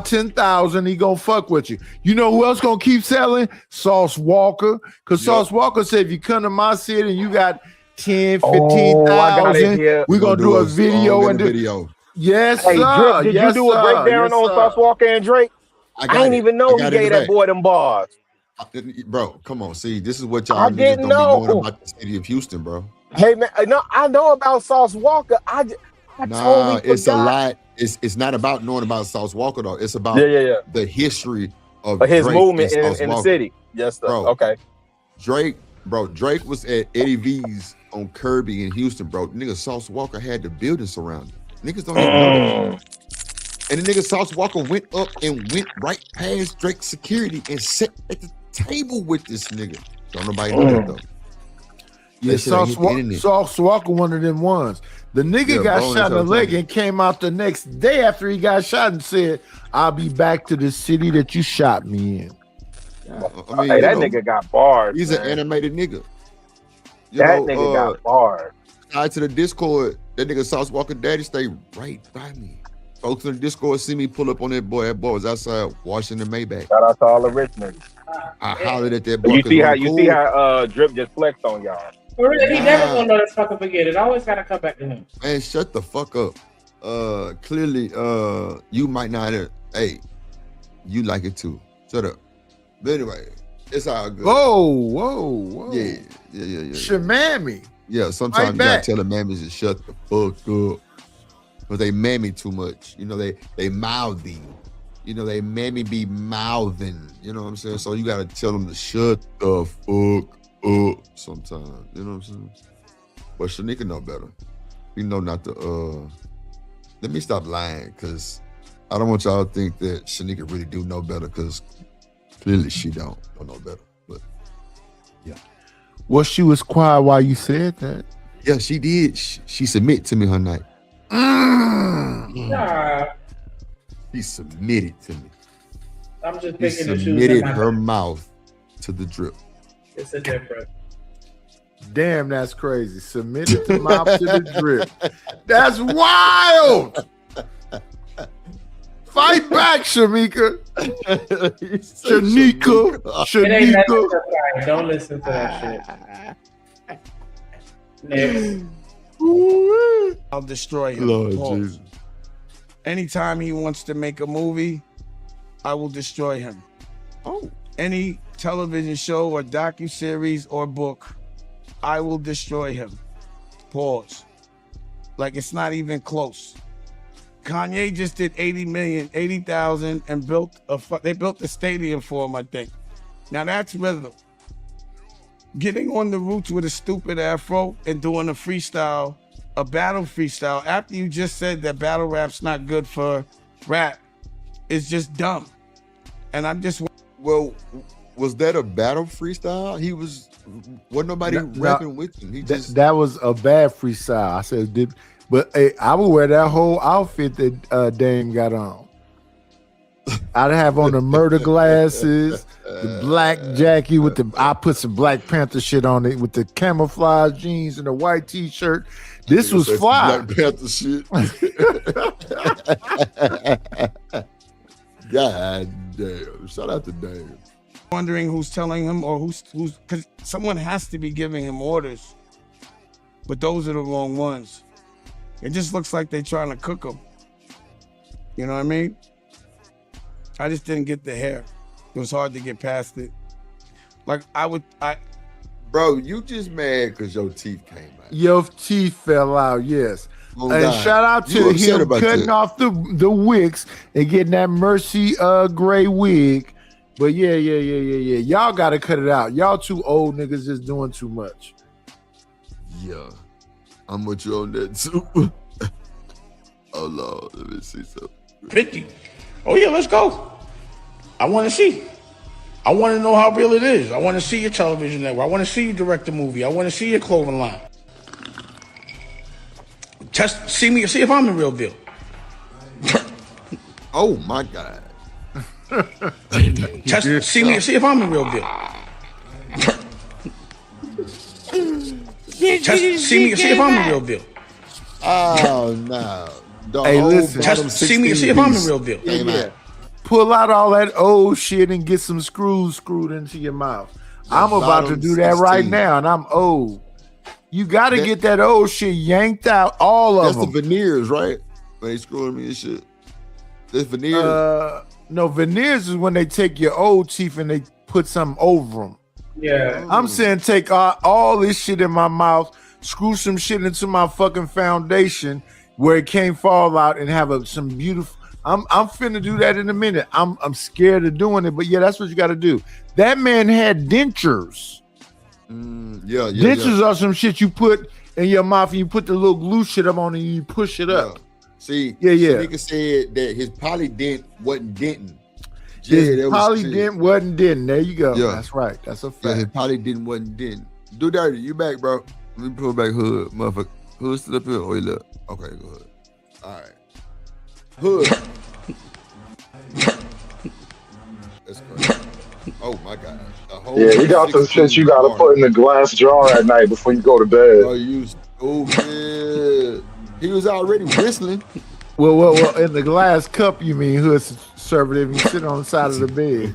[SPEAKER 11] 10,000, he gonna fuck with you. You know who else gonna keep selling? Sauce Walker. Because Sauce Walker said if you come to my city and you got 10, 15,000, we're gonna do a video and do
[SPEAKER 3] video.
[SPEAKER 11] Yes,
[SPEAKER 9] hey,
[SPEAKER 11] sir.
[SPEAKER 9] Drip, did you do a breakdown on Sauce Walker and Drake? I didn't even know he gave that boy them bars.
[SPEAKER 3] Bro, come on. See, this is what y'all niggas don't be knowing about the city of Houston, bro.
[SPEAKER 9] Hey man, no, I know about Sauce Walker. I totally
[SPEAKER 3] it's
[SPEAKER 9] forgot.
[SPEAKER 3] a lot. It's not about knowing about Sauce Walker though. It's about the history of
[SPEAKER 9] his
[SPEAKER 3] Drake
[SPEAKER 9] movement
[SPEAKER 3] and
[SPEAKER 9] in the city. Yes, sir.
[SPEAKER 3] Bro,
[SPEAKER 9] okay.
[SPEAKER 3] Drake was at Eddie V's on Kirby in Houston, bro. Nigga, Sauce Walker had the building surrounded. Niggas don't even know that. And the nigga Sauce Walker went up and went right past Drake's security and sat at the table with this nigga. Don't nobody know that though.
[SPEAKER 11] Yeah, Sauce Walker, one of them ones. The nigga got shot in the leg and came out the next day after he got shot and said, "I'll be back to the city that you shot me in."
[SPEAKER 9] I mean, that nigga got bars.
[SPEAKER 3] He's an animated nigga.
[SPEAKER 9] That nigga got bars.
[SPEAKER 3] Tied to the Discord, that nigga Sauce Walker daddy stay right by me. Folks in the Discord see me pull up on that boy. That boy was outside washing the Maybach.
[SPEAKER 9] Shout out to all the rich niggas.
[SPEAKER 3] I hollered at that boy.
[SPEAKER 9] You see how Drip just flexed on y'all.
[SPEAKER 4] For real, he never gonna let us fucking forget it. I always gotta come back to him.
[SPEAKER 3] Man, shut the fuck up. Clearly, you might not. Hey, you like it too. Shut up. But anyway, it's all good.
[SPEAKER 11] Whoa.
[SPEAKER 3] Yeah.
[SPEAKER 11] Shamammy.
[SPEAKER 3] Yeah, sometimes you gotta tell the mammies to shut the fuck up. But they mammy too much. You know, they mouthy. You know, they mammy be mouthing. You know what I'm saying? So you gotta tell them to shut the fuck up sometimes. You know what I'm saying? But Shanika know better. You know not to let me stop lying, because I don't want y'all to think that Shanika really do know better, because clearly she don't know better. But yeah.
[SPEAKER 11] Well, she was quiet while you said that.
[SPEAKER 3] Yeah, she did. She submitted to me her night. She submitted to me.
[SPEAKER 4] I'm just
[SPEAKER 3] she
[SPEAKER 4] picking the shoes.
[SPEAKER 3] Submitted her mouth to the drip.
[SPEAKER 4] It's a different.
[SPEAKER 11] Damn, that's crazy. Submitted the mouth to the drip. That's wild. Fight back, Shamika. Shanika.
[SPEAKER 4] Don't listen to that shit. Next.
[SPEAKER 6] I'll destroy him.
[SPEAKER 3] Lord Jesus.
[SPEAKER 6] Anytime he wants to make a movie, I will destroy him.
[SPEAKER 3] Oh.
[SPEAKER 6] Any television show or docuseries or book, I will destroy him. Pause. Like, it's not even close. Kanye just did 80,000 and they built the stadium for him, I think. Now that's rhythm. Getting on the roots with a stupid afro and doing a freestyle, a battle freestyle, after you just said that battle rap's not good for rap, is just dumb. And I'm just...
[SPEAKER 3] Well, was that a battle freestyle? Wasn't nobody rapping with him.
[SPEAKER 11] That was a bad freestyle. I said, but hey, I would wear that whole outfit that Dame got on. I'd have on the murder glasses, the black jacket with I put some Black Panther shit on it with the camouflage jeans and a white t-shirt. This was fly.
[SPEAKER 3] Black Panther shit. God damn. Shout out to Dame.
[SPEAKER 6] Wondering who's telling him, or who's because someone has to be giving him orders. But those are the wrong ones. It just looks like they're trying to cook him. You know what I mean? I just didn't get the hair. It was hard to get past it. Like,
[SPEAKER 3] Bro, you just mad because your teeth came out.
[SPEAKER 11] Your teeth fell out, yes.
[SPEAKER 3] Oh,
[SPEAKER 11] and
[SPEAKER 3] God.
[SPEAKER 11] Shout out to him cutting off the wigs and getting that Mercy gray wig. But yeah. Y'all got to cut it out. Y'all too old niggas just doing too much.
[SPEAKER 3] Yeah. I'm with you on that too. Oh, Lord. Let me see something.
[SPEAKER 5] 50. Oh, yeah, let's go. I want to see. I want to know how real it is. I want to see your television network. I want to see you direct a movie. I want to see your clothing line. See if I'm the real deal.
[SPEAKER 3] Oh, my God.
[SPEAKER 5] See if I'm the real deal. See if I'm the real deal.
[SPEAKER 3] Oh, no.
[SPEAKER 11] Hey, listen.
[SPEAKER 5] See if I'm the real deal.
[SPEAKER 11] Yeah. Pull out all that old shit and get some screws screwed into your mouth. I'm about to do that right now, and I'm old. You got to get that old shit yanked out, all of them.
[SPEAKER 3] That's the veneers, right? When they screwing me and shit. There's veneers.
[SPEAKER 11] No, veneers is when they take your old teeth and they put something over them.
[SPEAKER 4] Yeah.
[SPEAKER 11] I'm saying take all this shit in my mouth, screw some shit into my fucking foundation where it can't fall out, and have some beautiful... I'm finna do that in a minute. I'm scared of doing it, but yeah, that's what you got to do. That man had dentures. Dentures are some shit you put in your mouth, and you put the little glue shit up on it, and you push it up.
[SPEAKER 3] See,
[SPEAKER 11] yeah.
[SPEAKER 3] Nigga said that his polydent wasn't denting.
[SPEAKER 11] His polydent wasn't denting. There you go.
[SPEAKER 3] Yeah.
[SPEAKER 11] That's right. That's a fact.
[SPEAKER 3] Yeah, his polydent wasn't denting. Do dirty. You back, bro? Let me pull back Hood, motherfucker. Hood still up here. Oh, he left. Okay, go ahead. All right. Hood. That's crazy. Oh my God.
[SPEAKER 8] Yeah, you got some shit you gotta put in the glass jar at night before you go to bed.
[SPEAKER 3] Oh, you stupid. He was already whistling.
[SPEAKER 11] Well, in the glass cup, you mean Hood's conservative? You sit on the side of the bed.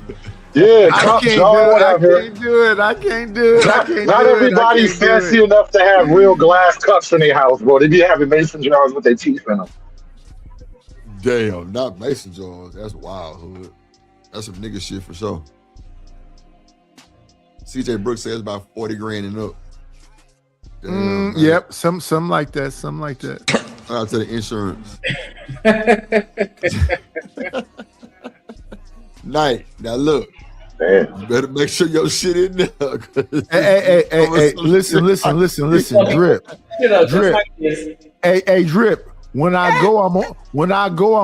[SPEAKER 8] Yeah,
[SPEAKER 11] I can't do it.
[SPEAKER 8] Not everybody's fancy enough to have real glass cups in their house, bro. They be having mason jars with their teeth in them.
[SPEAKER 3] Damn, not mason jars. That's wild, Hood. That's some nigga shit for sure. CJ Brooks says about 40 grand and up. Damn,
[SPEAKER 11] yep, some like that. Some like that.
[SPEAKER 3] Shout out to the insurance. Night. Now look.
[SPEAKER 8] Damn.
[SPEAKER 3] You better make sure your shit in there.
[SPEAKER 11] Hey, listen, Drip. Hey, Drip. When I go, I'm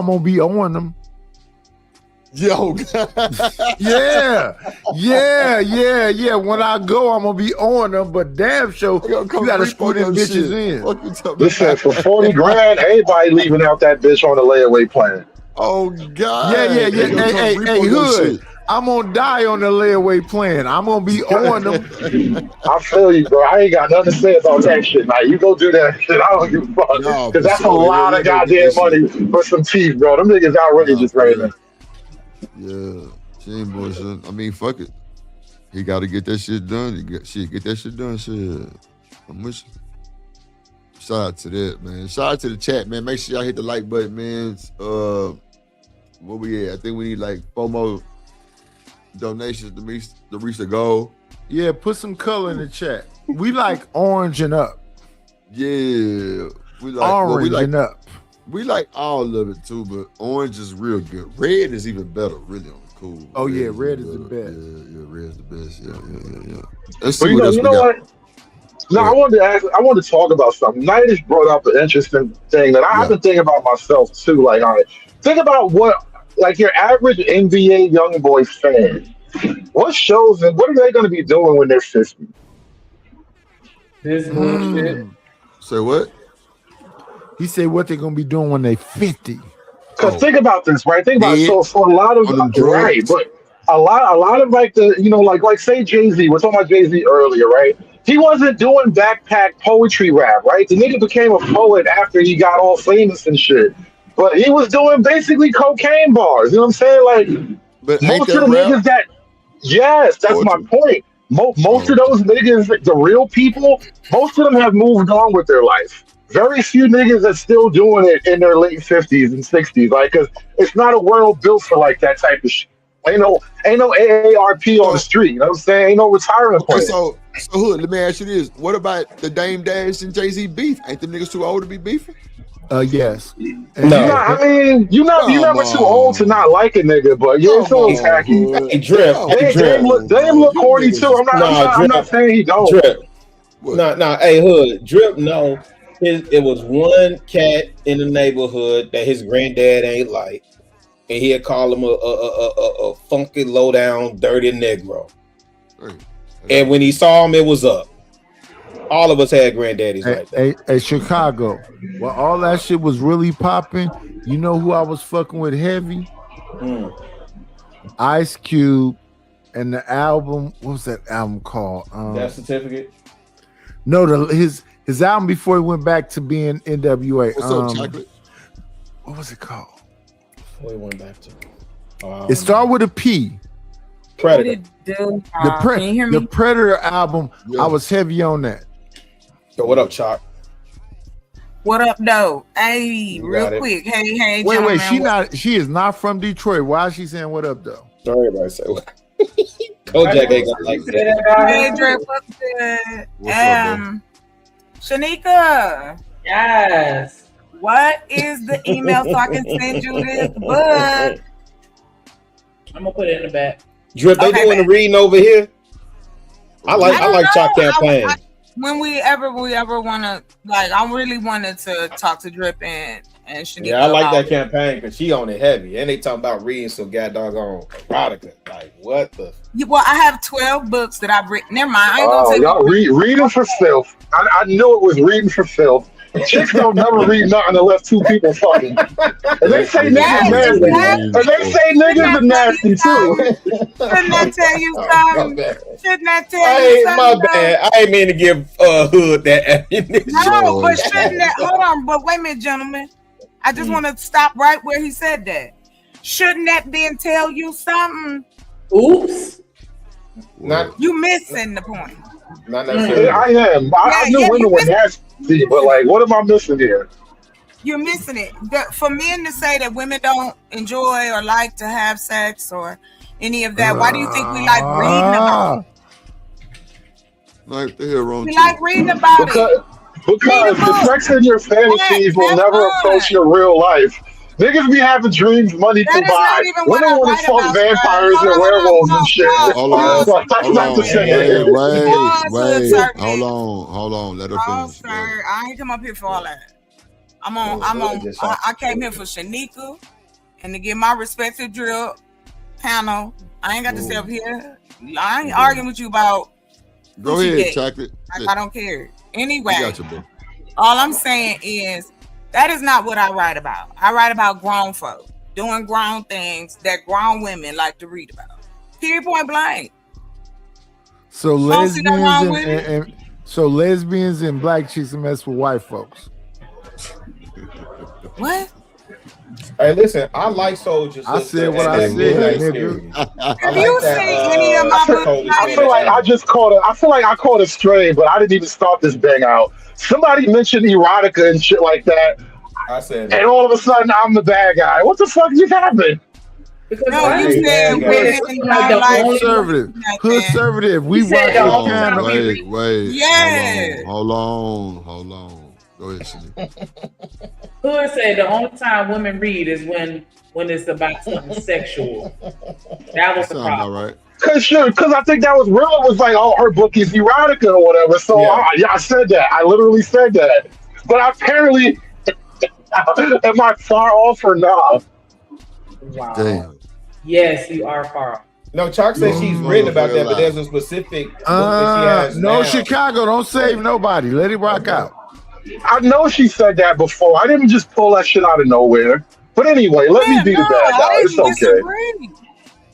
[SPEAKER 11] gonna be on them.
[SPEAKER 3] Yo.
[SPEAKER 11] yeah. When I go, I'm gonna be on them, but damn sure you gotta screw them bitches in.
[SPEAKER 8] Listen, for 40 grand, everybody leaving out that bitch on the layaway plan.
[SPEAKER 3] Oh God.
[SPEAKER 11] Yeah. Hey, Hood. I'm gonna die on the layaway plan. I'm gonna be on them.
[SPEAKER 8] I feel you, bro. I ain't got nothing to say about that shit. Now you go do that shit. I don't give a fuck. Because that's a lot of goddamn money for some teeth, bro. Them niggas outrageous right now.
[SPEAKER 3] Yeah, she ain't bullshit. I mean, fuck it. He got to get that shit done. Get that shit done. Shit, I'm with you. Shout out to that, man. Shout out to the chat, man. Make sure y'all hit the like button, man. Where we at? I think we need like 4 more donations to reach the goal.
[SPEAKER 11] Yeah, put some color in the chat. We like orange and up.
[SPEAKER 3] Yeah, we like
[SPEAKER 11] orange and up.
[SPEAKER 3] We like all of it too, but orange is real good. Red is even better, really cool.
[SPEAKER 11] Oh yeah, red is the best.
[SPEAKER 3] Yeah, red is the best. Yeah. Let's
[SPEAKER 8] see
[SPEAKER 3] what else we got.
[SPEAKER 8] What? No, I wanted to talk about something. Knight has brought up an interesting thing that I have to think about myself too. Like, all right, think about what, like your average NBA young boy fan. What shows and what are they going to be doing when they're 50?
[SPEAKER 4] This bullshit.
[SPEAKER 3] Say what?
[SPEAKER 11] He said what they're gonna be doing when they 50.
[SPEAKER 8] Because think about this, right? Think about it. So for a lot of right, but a lot of like the like say Jay-Z. We're talking about Jay-Z earlier, right? He wasn't doing backpack poetry rap, right? The nigga became a poet after he got all famous and shit. But he was doing basically cocaine bars. You know what I'm saying? Like
[SPEAKER 3] but
[SPEAKER 8] most of the niggas that that's my point. Most of those niggas, the real people, most of them have moved on with their life. Very few niggas are still doing it in their late 50s and 60s, like, because it's not a world built for like that type of shit. Ain't no AARP on the street. You know what I'm saying? Ain't no retirement plan.
[SPEAKER 3] So Hood, let me ask you this: what about the Dame Dash and Jay-Z beef? Ain't them niggas too old to be beefing?
[SPEAKER 11] Yes.
[SPEAKER 8] No, I mean you're never too old to not like a nigga, but yeah, it's always tacky.
[SPEAKER 13] Hey, Drip.
[SPEAKER 8] They look corny too. I'm not saying he don't.
[SPEAKER 13] Drip. No. Hey, Hood. Drip. No. It was one cat in the neighborhood that his granddad ain't like, and he'd call him a funky, low down, dirty Negro. And when he saw him, it was up. All of us had granddaddies like that.
[SPEAKER 11] Hey, Chicago. Well, all that shit was really popping. You know who I was fucking with heavy? Ice Cube and the album. What was that album called?
[SPEAKER 13] Death Certificate?
[SPEAKER 11] No, his album before he went back to being NWA.
[SPEAKER 3] What's up, Chocolate?
[SPEAKER 11] What was it called?
[SPEAKER 13] Before he went back to.
[SPEAKER 11] It started with a P.
[SPEAKER 13] Predator.
[SPEAKER 11] The Predator album. Yeah. I was heavy on that.
[SPEAKER 13] So what up, Chalk?
[SPEAKER 14] What up, though? Hey, real quick. Hey.
[SPEAKER 11] Wait. She is not from Detroit. Why is she saying what up, though?
[SPEAKER 13] Sorry about that. Kojak ain't gonna like that.
[SPEAKER 14] Hey, Dre, what's good? Shanika.
[SPEAKER 4] Yes.
[SPEAKER 14] What is the email so I can send you this book?
[SPEAKER 4] I'm gonna put it in the back.
[SPEAKER 13] Drip, they doing the reading over here. I like Chalk campaign.
[SPEAKER 14] When we ever want to, like, I really wanted to talk to Drip and and Shanika.
[SPEAKER 13] Yeah, I like that campaign because she on it heavy, and they talking about reading some goddamn erotica. Like what the?
[SPEAKER 14] Well, I have 12 books that I've written. Never mind. I ain't gonna
[SPEAKER 8] Oh,
[SPEAKER 14] say
[SPEAKER 8] y'all reading for filth. I knew it was reading for filth. Chicks don't never read nothing unless two people fucking. And they say niggas nasty. And they say niggas are nasty too.
[SPEAKER 14] Shouldn't I tell you something? Shouldn't I tell you
[SPEAKER 13] Hey,
[SPEAKER 14] something?
[SPEAKER 13] my bad. I ain't mean to give Hood that ammunition.
[SPEAKER 14] No, but shouldn't that? Hold on, but wait a minute, gentlemen. I just want to stop right where he said that. Shouldn't that then tell you something?
[SPEAKER 4] Oops.
[SPEAKER 14] You missing the point.
[SPEAKER 13] Not necessarily.
[SPEAKER 8] I am. I knew women were nasty, but like, what am I missing here?
[SPEAKER 14] You're missing it. For men to say that women don't enjoy or like to have sex or any of that, why do you think we like reading about it?
[SPEAKER 3] Like the hell wrong?
[SPEAKER 14] We like reading about it.
[SPEAKER 8] Because the sex in your fantasies will never approach your real life. Niggas be having dreams money to buy. Women want to fuck vampires and werewolves and shit.
[SPEAKER 3] Hold on.
[SPEAKER 8] That's not the same.
[SPEAKER 3] Wait. Hold on. Let her finish.
[SPEAKER 14] Sir, I ain't come up here for all that. I came here for Shanika and to give my respect to Drill panel. I ain't got to sit up here. I ain't arguing with you about.
[SPEAKER 3] Go ahead, chocolate.
[SPEAKER 14] I don't care. Anyway, all I'm saying is that is not what I write about. I write about grown folk doing grown things that grown women like to read about. Period, point blank.
[SPEAKER 11] So lesbians and black chicks mess with white folks.
[SPEAKER 14] What?
[SPEAKER 13] Hey, listen, I like soldiers.
[SPEAKER 11] I said what I said, nigga.
[SPEAKER 14] Have you seen any of my books?
[SPEAKER 8] I feel like I caught a stray, but I didn't even start this bang out. Somebody mentioned erotica and shit like that.
[SPEAKER 13] I said,
[SPEAKER 8] and all of a sudden I'm the bad guy. What the fuck just happened?
[SPEAKER 14] No, you said women like
[SPEAKER 11] conservative. We watch the panel.
[SPEAKER 3] Wait.
[SPEAKER 14] Yeah.
[SPEAKER 3] Hold on. Go ahead, Shani.
[SPEAKER 4] Hood said the only time women read is when it's about something sexual. That was the problem.
[SPEAKER 3] All right.
[SPEAKER 8] Because I think that was real. It was like, oh, her book is erotica or whatever. So I said that. I literally said that. But apparently, am I far off or not?
[SPEAKER 4] Wow.
[SPEAKER 3] Damn.
[SPEAKER 4] Yes, you are far off.
[SPEAKER 13] No, Chalk says she's written about that, but there's a specific book that she has
[SPEAKER 11] no,
[SPEAKER 13] now.
[SPEAKER 11] Chicago, don't save nobody. Let it rock out.
[SPEAKER 8] I know she said that before. I didn't just pull that shit out of nowhere. But anyway, let me be the bad guy. It's okay.
[SPEAKER 14] Disagree.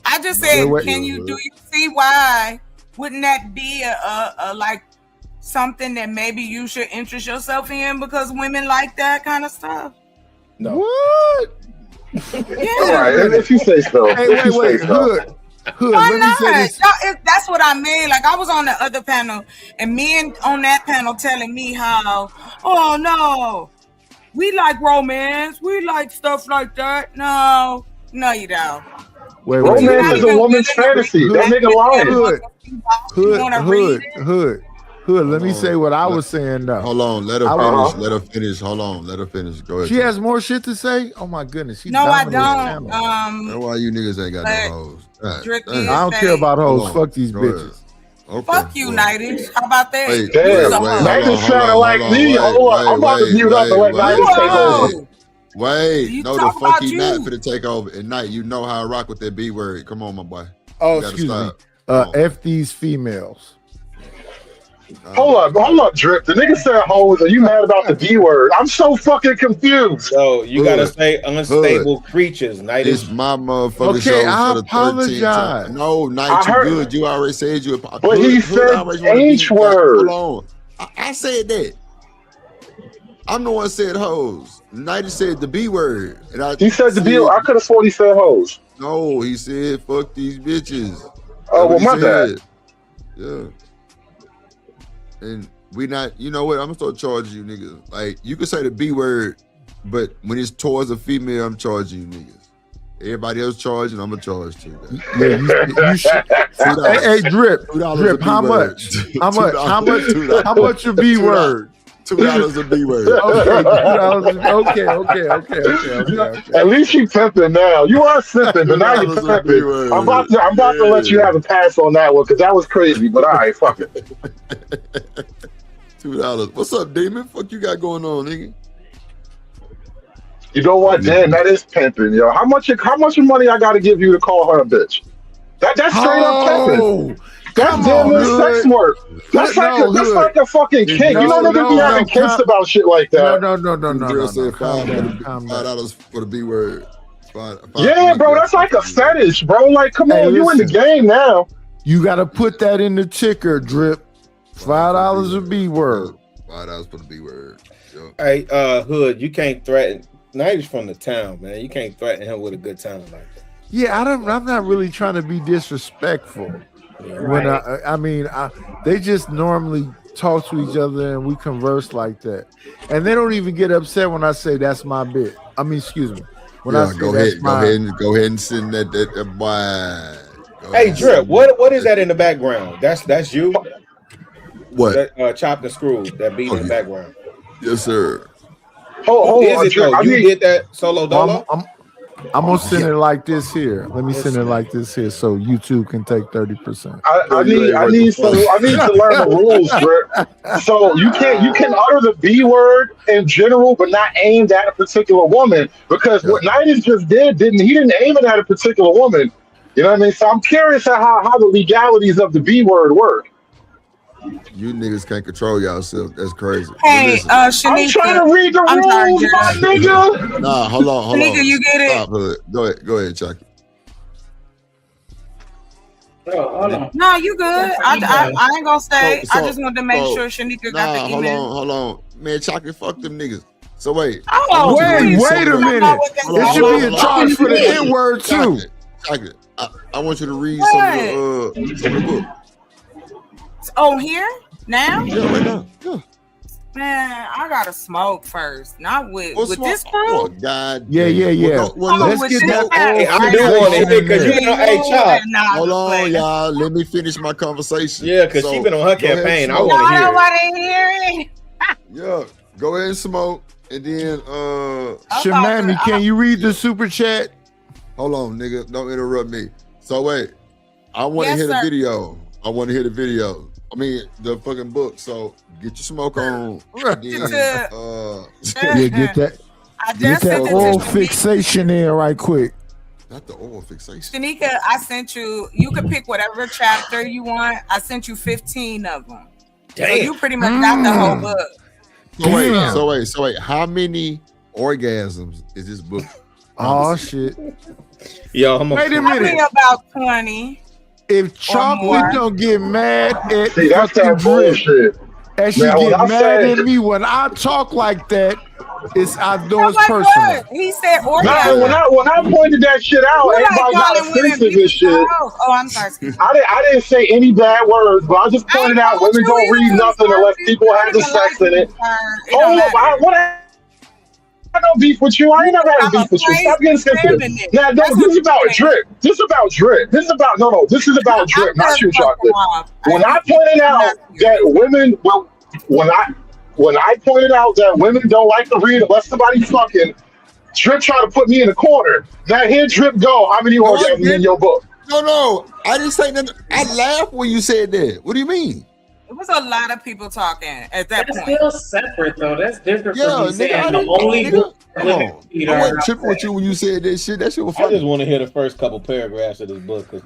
[SPEAKER 14] I just said, do you see why? Wouldn't that be a like something that maybe you should interest yourself in because women like that kind of stuff?
[SPEAKER 13] No.
[SPEAKER 11] What?
[SPEAKER 14] Yeah.
[SPEAKER 8] All right, if you say so.
[SPEAKER 11] Hey, wait, Hood.
[SPEAKER 14] Why
[SPEAKER 11] Let
[SPEAKER 14] not?
[SPEAKER 11] me say this.
[SPEAKER 14] That's what I mean. Like I was on the other panel, and men on that panel telling me how, oh no, we like romance, we like stuff like that. No, you don't.
[SPEAKER 11] Wait,
[SPEAKER 8] romance is a woman's fantasy. That nigga lying.
[SPEAKER 11] Hood. Let me say what I was saying though.
[SPEAKER 3] Hold on, let her finish. Hold on, let her finish. Go ahead.
[SPEAKER 11] She has more shit to say. Oh my goodness.
[SPEAKER 14] No, I don't.
[SPEAKER 3] That's why you niggas ain't got no hoes.
[SPEAKER 11] I don't care about hoes. Fuck these bitches.
[SPEAKER 3] Okay.
[SPEAKER 14] Fuck you, Nighties. How about that?
[SPEAKER 8] Nighties sounded like me. Hold on. I'm about to mute up and let Nighties take over.
[SPEAKER 3] Wait, no, the fuck he not finna take over at night. You know how I rock with that B word. Come on, my boy.
[SPEAKER 11] Oh, excuse me. F these females.
[SPEAKER 8] Hold up, Drip. The nigga said hoes. Are you mad about the B word? I'm so fucking confused.
[SPEAKER 13] So you gotta say unstable creatures. Night
[SPEAKER 3] is my motherfucking show.
[SPEAKER 11] Okay, I apologize.
[SPEAKER 3] No, Night, you good. You already said you.
[SPEAKER 8] But he said H word.
[SPEAKER 3] Hold on. I said that. I'm the one said hoes. Night said the B word. And
[SPEAKER 8] he said the B word. I could have sworn he said hoes.
[SPEAKER 3] No, he said fuck these bitches.
[SPEAKER 8] Oh, well, my bad.
[SPEAKER 3] Yeah. And we not, you know what? I'm gonna start charging you niggas. Like, you can say the B word, but when it's towards a female, I'm charging you niggas. Everybody else charging, I'm gonna charge too.
[SPEAKER 11] Yeah, you should. Hey, Drip, how much? How much a B word?
[SPEAKER 3] $2 a B word.
[SPEAKER 11] Okay.
[SPEAKER 8] At least you pimping now. You are simping, but now you're pimping. I'm about to let you have a pass on that one because that was crazy. But all right, fuck it.
[SPEAKER 3] $2. What's up, Demon? Fuck you got going on, nigga?
[SPEAKER 8] You know what? Damn, that is pimping, yo. How much money I got to give you to call her a bitch? That's straight up pimping. That's damn near sex work. That's like a fucking kink. You know niggas be having kinks about shit like that.
[SPEAKER 11] No.
[SPEAKER 3] $5 for the B word.
[SPEAKER 8] Yeah, bro, that's like a fetish, bro. Like, come on, you in the game now.
[SPEAKER 11] You got to put that in the ticker, Drip. $5 a B word.
[SPEAKER 3] $5 for the B word. Yo.
[SPEAKER 13] Hey, Hood, you can't threaten. Nigel's from the town, man. You can't threaten him with a good time like that.
[SPEAKER 11] Yeah, I'm not really trying to be disrespectful. When they just normally talk to each other and we converse like that, and they don't even get upset when I say that's my bit. I mean, excuse me. When I say
[SPEAKER 3] go ahead and send that boy.
[SPEAKER 13] Hey, Drip, what is that in the background? That's you.
[SPEAKER 3] What?
[SPEAKER 13] That, chopped and screwed. That beat in the background.
[SPEAKER 3] Yes, sir.
[SPEAKER 8] Hold on,
[SPEAKER 13] Drip. You did that solo dolo.
[SPEAKER 11] I'm gonna send it like this here. Let me send it like this here, so YouTube can take 30%.
[SPEAKER 8] I need to learn the rules, Drip. So you can utter the B word in general, but not aimed at a particular woman. Because what Nightis just did, he didn't aim it at a particular woman. You know what I mean? So I'm curious how the legalities of the B word work.
[SPEAKER 3] You niggas can't control yourself. That's crazy.
[SPEAKER 14] Hey, Shanika.
[SPEAKER 8] I'm trying to read the rules, my nigga.
[SPEAKER 3] Nah, hold on.
[SPEAKER 14] Shanika, you get it?
[SPEAKER 3] Stop, go ahead, Chucky.
[SPEAKER 4] Oh, hold on.
[SPEAKER 14] No, you good. I ain't gonna stay. I just wanted to make sure Shanika got the email.
[SPEAKER 3] Hold on. Man, Chucky, fuck them niggas. So wait.
[SPEAKER 14] Oh,
[SPEAKER 11] wait a minute. It should be a charge for the N-word too.
[SPEAKER 3] Chucky, I want you to read some of the book.
[SPEAKER 14] Oh, here? Now?
[SPEAKER 3] Yeah, right now. Yeah.
[SPEAKER 14] Man, I gotta smoke first. Not with this crew.
[SPEAKER 3] Oh, God.
[SPEAKER 11] Yeah. Let's get that.
[SPEAKER 13] I do want to hear because you know, hey, Chop.
[SPEAKER 3] Hold on, y'all. Let me finish my conversation.
[SPEAKER 13] Yeah, because she been on her campaign. I want to hear.
[SPEAKER 14] Nobody ain't hearing.
[SPEAKER 3] Yeah, go ahead and smoke, and then
[SPEAKER 11] Shamami, can you read the super chat?
[SPEAKER 3] Hold on, nigga. Don't interrupt me. So wait, I want to hear the video. I mean, the fucking book. So get your smoke on.
[SPEAKER 11] Yeah, get that oral fixation in right quick.
[SPEAKER 3] Not the oral fixation.
[SPEAKER 14] Shanika, I sent you. You could pick whatever chapter you want. I sent you 15 of them.
[SPEAKER 13] Damn.
[SPEAKER 14] So you pretty much got the whole book.
[SPEAKER 3] So wait. How many orgasms is this book?
[SPEAKER 11] Oh shit!
[SPEAKER 13] Yo,
[SPEAKER 11] wait a minute.
[SPEAKER 14] I think about 20.
[SPEAKER 11] If chocolate don't get mad at
[SPEAKER 8] that's that bullshit.
[SPEAKER 11] And she get mad at me when I talk like that, I know it's personal.
[SPEAKER 14] He said orgasm.
[SPEAKER 8] When I pointed that shit out, everybody got offensive and shit.
[SPEAKER 14] Oh, I'm sorry.
[SPEAKER 8] I didn't say any bad words, but I just pointed out women don't read nothing unless people have the sex in it. Hold up, I no beef with you. I ain't never had a beef with you. Stop getting sensitive. Now, this is about Drip. This is about Drip. This is about Drip, not you, Chocolate. When I pointed out that women, when I pointed out that women don't like to read unless somebody fucking, Drip trying to put me in the corner. Now here Drip go. How many orgasms in your book?
[SPEAKER 3] No, I didn't say nothing. I laughed when you said that. What do you mean?
[SPEAKER 14] It was a lot of people talking at that point.
[SPEAKER 4] Still separate though. That's different
[SPEAKER 3] Yeah,
[SPEAKER 4] from me saying the only book.
[SPEAKER 3] Come on. I wasn't tripping with you when you said that shit. That shit was funny.
[SPEAKER 13] I just want to hear the first couple paragraphs of this book because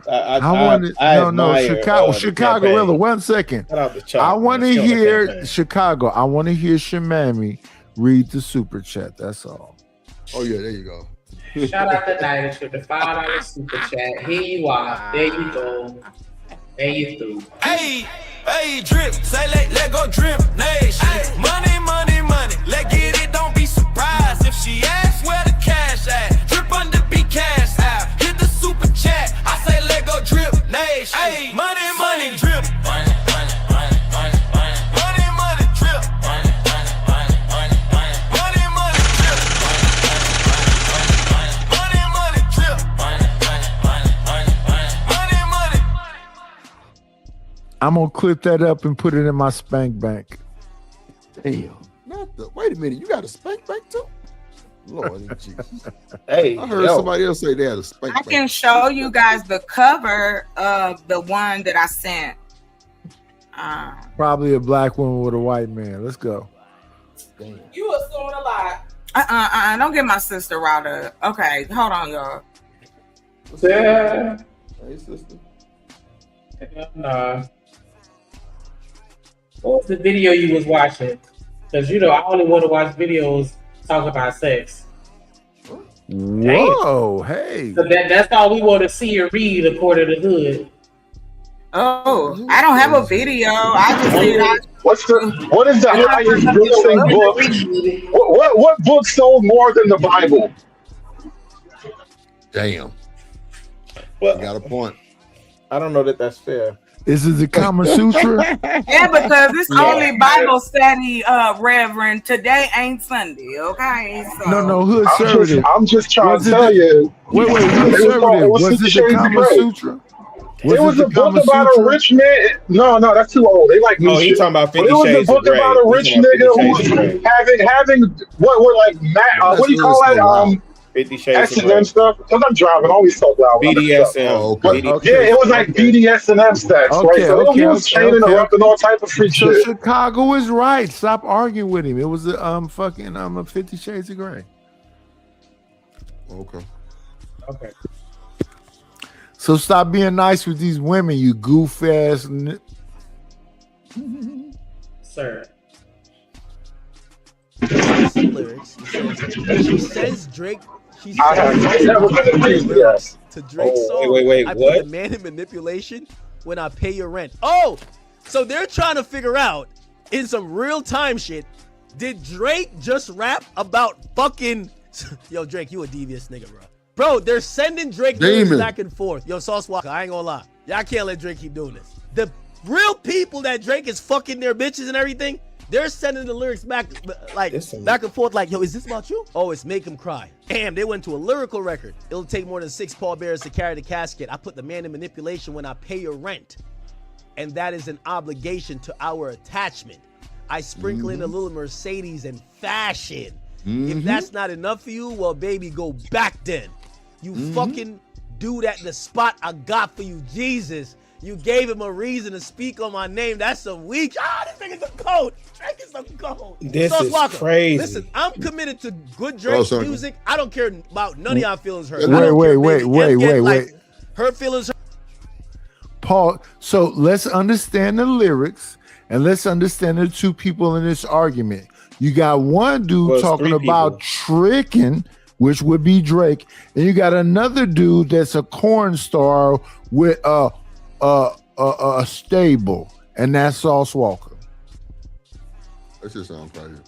[SPEAKER 11] Chicago. 1 second. I want to hear Chicago. I want to hear Shamami read the super chat. That's all.
[SPEAKER 3] Oh yeah, there you go.
[SPEAKER 4] Shout out to Nightis with the $5 super chat. Here you are. There you go. There you through.
[SPEAKER 1] Hey, Drip. Say let go Drip Nation. Money. Let get it. Don't be surprised if she asks where the cash at. Drip under be cash out. Hit the super chat. I say let go Drip Nation. Hey, money, drip. Money, drip.
[SPEAKER 11] I'm gonna clip that up and put it in my spank bank.
[SPEAKER 3] Damn. Wait a minute, you got a spank bank too? Lord Jesus.
[SPEAKER 13] Hey,
[SPEAKER 3] I heard somebody else say they had a spank bank.
[SPEAKER 14] I can show you guys the cover of the one that I sent.
[SPEAKER 11] Probably a black woman with a white man. Let's go.
[SPEAKER 14] Damn. You assuming a lot. Don't get my sister riled up. Okay, hold on, y'all.
[SPEAKER 4] Yeah.
[SPEAKER 3] Hey, sister.
[SPEAKER 4] Nah. What was the video you was watching? Because I only want to watch videos talk about sex.
[SPEAKER 11] Whoa, hey.
[SPEAKER 4] So that's all we want to see or read according to Hood.
[SPEAKER 14] Oh, I don't have a video. I just see
[SPEAKER 8] what is the highest grossing book? What book sold more than the Bible?
[SPEAKER 3] Damn.
[SPEAKER 13] Well,
[SPEAKER 3] you got a point.
[SPEAKER 13] I don't know that that's fair.
[SPEAKER 11] Is it the Kama Sutra?
[SPEAKER 14] Yeah, because it's only Bible study, Reverend. Today ain't Sunday, okay? So.
[SPEAKER 11] No, Hood Conservative.
[SPEAKER 8] I'm just trying to tell you.
[SPEAKER 11] Wait, Hood Conservative. Was it the Kama Sutra?
[SPEAKER 8] It was a book about a rich man. No, that's too old. They like.
[SPEAKER 13] Oh, he's talking about 50
[SPEAKER 8] Shades. It was a book about a rich nigga who was having what do you call that?
[SPEAKER 13] 50 Shades of
[SPEAKER 8] S&M stuff. Because I'm driving, always so loud.
[SPEAKER 13] BDSM.
[SPEAKER 8] Yeah, it was like BDSM stacks, right? So he was chaining her up and all type of freak shit.
[SPEAKER 11] Chicago is right. Stop arguing with him. It was a 50 Shades of Grey.
[SPEAKER 3] Okay.
[SPEAKER 11] So stop being nice with these women, you goof ass.
[SPEAKER 4] Sir.
[SPEAKER 15] Lyrics. She says Drake. She says
[SPEAKER 8] lyrics
[SPEAKER 15] to Drake's song.
[SPEAKER 13] Wait,
[SPEAKER 15] I
[SPEAKER 13] what?
[SPEAKER 15] put the man in manipulation when I pay your rent. Oh, so they're trying to figure out in some real time shit. Did Drake just rap about fucking? Yo, Drake, you a devious nigga, bro. Bro, they're sending Drake lyrics back and forth. Yo, Sauce WALKA, I ain't gonna lie. Y'all can't let Drake keep doing this. The real people that Drake is fucking their bitches and everything, they're sending the lyrics back and forth like, yo, is this about you? Oh, it's Make Him Cry. Damn, they went to a lyrical record. It'll take more than 6 pallbearers to carry the casket. I put the man in manipulation when I pay your rent. And that is an obligation to our attachment. I sprinkle in a little Mercedes and fashion. If that's not enough for you, well, baby, go back then. You fucking dude at the spot I got for you, Jesus. You gave him a reason to speak on my name. That's a weak. This nigga's a goat. Drake is a goat.
[SPEAKER 13] This
[SPEAKER 15] Sauce
[SPEAKER 13] is
[SPEAKER 15] WALKA,
[SPEAKER 13] crazy.
[SPEAKER 15] Listen, I'm committed to good Drake music. I don't care about none of y'all feelings hurt.
[SPEAKER 11] Wait.
[SPEAKER 15] Her feelings hurt.
[SPEAKER 11] Paul, so let's understand the lyrics and let's understand the two people in this argument. You got one dude talking about tricking, which would be Drake, and you got another dude that's a corn star with a stable, and that's Sauce WALKA.
[SPEAKER 3] That just sounds crazy.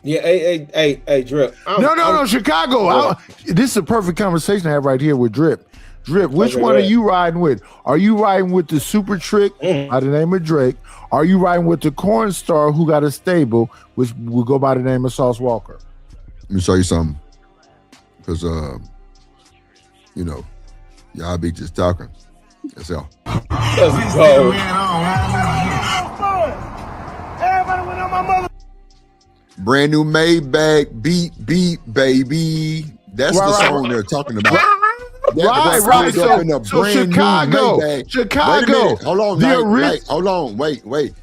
[SPEAKER 13] Yeah, hey, Drip.
[SPEAKER 11] No, Chicago. This is a perfect conversation I have right here with Drip. Drip, which one are you riding with? Are you riding with the super trick by the name of Drake? Are you riding with the corn star who got a stable, which will go by the name of Sauce WALKA?
[SPEAKER 3] Let me show you something. Because, y'all be just talking. That's all.
[SPEAKER 13] Let's go.
[SPEAKER 12] Everybody went on my mother.
[SPEAKER 3] Brand new Maybach, beat, baby. That's the song they're talking about.
[SPEAKER 11] Right. So Chicago.
[SPEAKER 3] Hold on. Wait.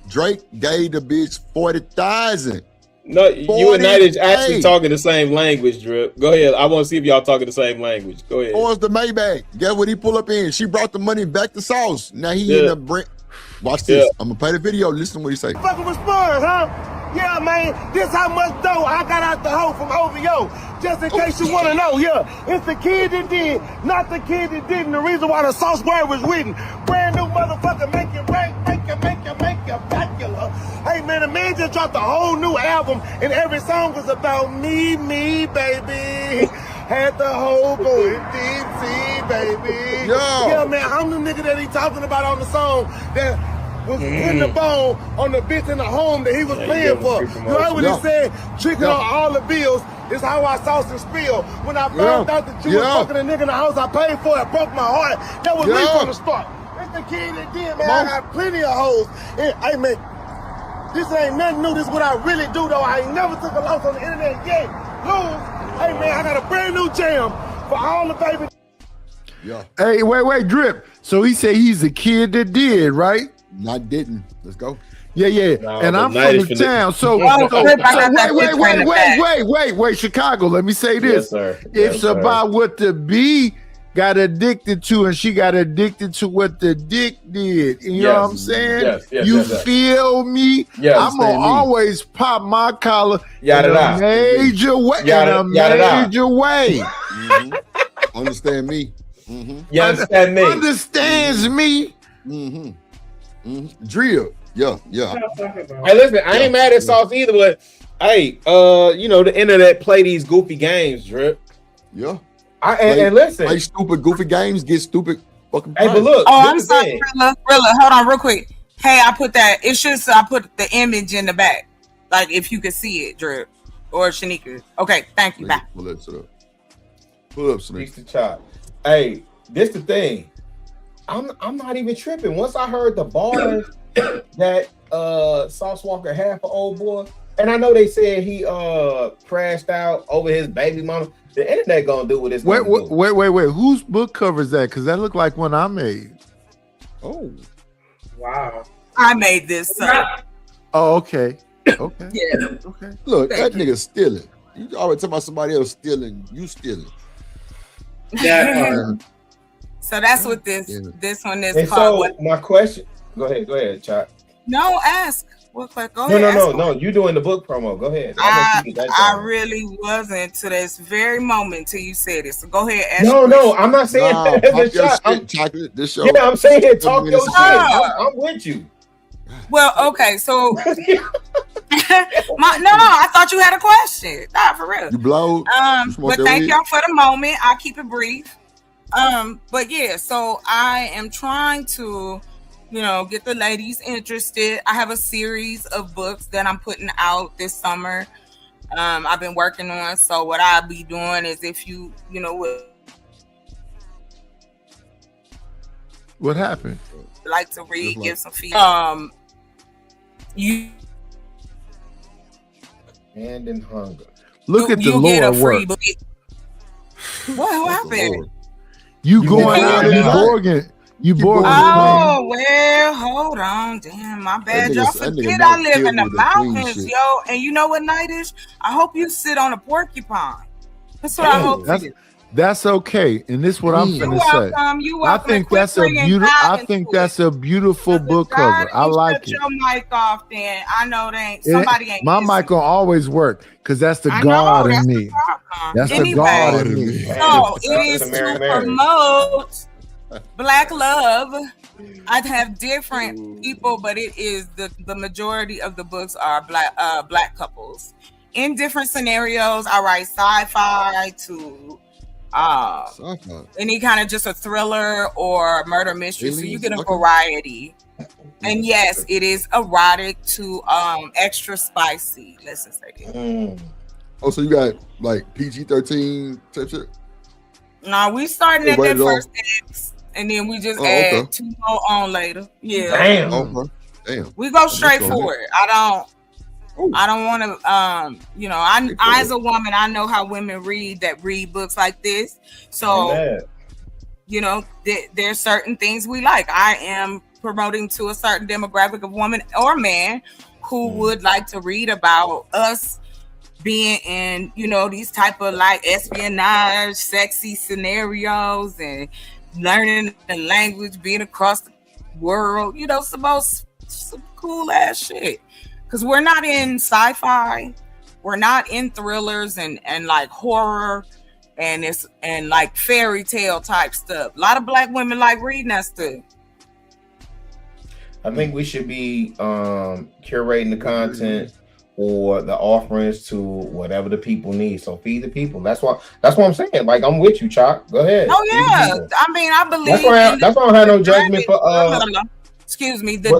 [SPEAKER 3] Drake gave the bitch 40,000.
[SPEAKER 13] No, you and Night is actually talking the same language, Drip. Go ahead. I want to see if y'all talking the same language. Go ahead.
[SPEAKER 3] Or the Maybach. Guess what he pull up in? She brought the money back to Sauce. Now he in the watch this. I'm gonna play the video. Listen to what he say.
[SPEAKER 12] Fucking with Spurs, huh? Yeah, man. This how much dough I got out the hole from OVO. Just in case you want to know, it's the kid that did, not the kid that didn't. The reason why the Sauce word was written. Brand new motherfucker, make it rank, make it popular. Hey man, the man just dropped a whole new album, and every song was about me, baby. Had the whole going DC, baby. Yeah, man, I'm the nigga that he talking about on the song that was putting the bone on the bitch in the home that he was paying for. You heard what he said? Tricking on all the bills. This how I sauce and spill. When I found out that you was fucking a nigga in the house I paid for, it broke my heart. That was me from the start. It's the kid that did, man. I got plenty of hoes. Hey, man, this ain't nothing new. This is what I really do, though. I ain't never took a loss on the internet yet. Lose. Hey, man, I got a brand new jam for all the baby.
[SPEAKER 11] Hey, wait, Drip. So he said he's the kid that did, right?
[SPEAKER 3] Not didn't. Let's go.
[SPEAKER 11] Yeah.
[SPEAKER 13] No,
[SPEAKER 11] And
[SPEAKER 13] but
[SPEAKER 11] I'm
[SPEAKER 13] night
[SPEAKER 11] from
[SPEAKER 13] is
[SPEAKER 11] the
[SPEAKER 13] for the-
[SPEAKER 11] town. So wait. Chicago, let me say this.
[SPEAKER 13] Yes, sir.
[SPEAKER 11] It's about what the bee got addicted to, and she got addicted to what the dick did. You know what I'm saying? You feel me?
[SPEAKER 13] Yes,
[SPEAKER 11] I'm gonna always pop my collar in a major way.
[SPEAKER 3] Understand me?
[SPEAKER 13] You understand me?
[SPEAKER 3] Understands
[SPEAKER 11] me?
[SPEAKER 3] Drill. Yeah.
[SPEAKER 13] Hey, listen, I ain't mad at Sauce either, but hey, the internet play these goofy games, Drip.
[SPEAKER 3] Yeah.
[SPEAKER 13] And listen,
[SPEAKER 3] play stupid goofy games, get stupid fucking.
[SPEAKER 13] Hey, but look.
[SPEAKER 14] I'm sorry, Rilla. Hold on, real quick. Hey, I put the image in the back, like if you could see it, Drip or Shanika. Okay, thank you. Bye.
[SPEAKER 3] Pull up,
[SPEAKER 13] Shanika. Hey, this the thing. I'm not even tripping. Once I heard the bars that Sauce Walka had for Old Boy, and I know they said he crashed out over his baby mama. The internet gonna do what it's gonna do.
[SPEAKER 11] Wait. Whose book cover is that? Because that looked like one I made.
[SPEAKER 3] Oh,
[SPEAKER 4] wow!
[SPEAKER 14] I made this.
[SPEAKER 11] Oh, okay.
[SPEAKER 14] Yeah.
[SPEAKER 11] Okay.
[SPEAKER 3] Look, that nigga stealing. You always talking about somebody else stealing. You stealing.
[SPEAKER 14] Yeah. So that's what this one is
[SPEAKER 13] and
[SPEAKER 14] called.
[SPEAKER 13] So my question. Go ahead, Chop.
[SPEAKER 14] No, ask. Go
[SPEAKER 13] No. You doing the book promo? Go ahead.
[SPEAKER 14] I really wasn't to this very moment till you said it. So go ahead. Ask
[SPEAKER 13] No, I'm not saying that as a shot.
[SPEAKER 3] Chocolate. This show.
[SPEAKER 13] Yeah, I'm saying talk your shit. I'm with you.
[SPEAKER 14] Well, okay, so I thought you had a question. Not for real.
[SPEAKER 3] You blow.
[SPEAKER 14] But thank y'all for the moment. I'll keep it brief. But yeah, so I am trying to, get the ladies interested. I have a series of books that I'm putting out this summer. I've been working on. So what I'll be doing is if
[SPEAKER 11] what happened?
[SPEAKER 14] Like to read, give some feedback. You
[SPEAKER 13] hand in hunger.
[SPEAKER 11] Look at the Lord work.
[SPEAKER 14] What happened?
[SPEAKER 11] You going out in Borgin. You Borgin.
[SPEAKER 14] Oh, well, hold on. Damn, my bad. Y'all forget I live in the mountains, yo. And you know what night is? I hope you sit on a porcupine. That's what I hope for you.
[SPEAKER 11] That's okay, and this is what I'm gonna say. I think that's a beautiful. I think that's a beautiful book cover. I like it.
[SPEAKER 14] Shut your mic off, then. I know they ain't. Somebody ain't.
[SPEAKER 11] My mic will always work because that's the God in me. That's the God in me.
[SPEAKER 14] So it is to promote Black love. I have different people, but it is the majority of the books are black couples in different scenarios. I write sci-fi to. Any kind of just a thriller or murder mystery, so you get a variety. And yes, it is erotic to extra spicy. Let's just say that.
[SPEAKER 3] Oh, so you got like PG-13 type shit?
[SPEAKER 14] No, we starting at that first X, and then we just add 2 more on later. Yeah.
[SPEAKER 13] Damn.
[SPEAKER 3] Okay. Damn.
[SPEAKER 14] We go straight for it. I don't want to, I as a woman, I know how women read books like this. So, there's certain things we like. I am promoting to a certain demographic of woman or man who would like to read about us being in, these type of like espionage, sexy scenarios and learning the language, being across the world, some cool ass shit. Because we're not in sci-fi, we're not in thrillers and like horror and like fairy tale type stuff. A lot of black women like reading that stuff.
[SPEAKER 13] I think we should be curating the content or the offerings to whatever the people need. So feed the people. That's what I'm saying. Like, I'm with you, Chalk. Go ahead.
[SPEAKER 14] Oh yeah, I mean, I believe
[SPEAKER 13] that's why I don't have no judgment for
[SPEAKER 14] the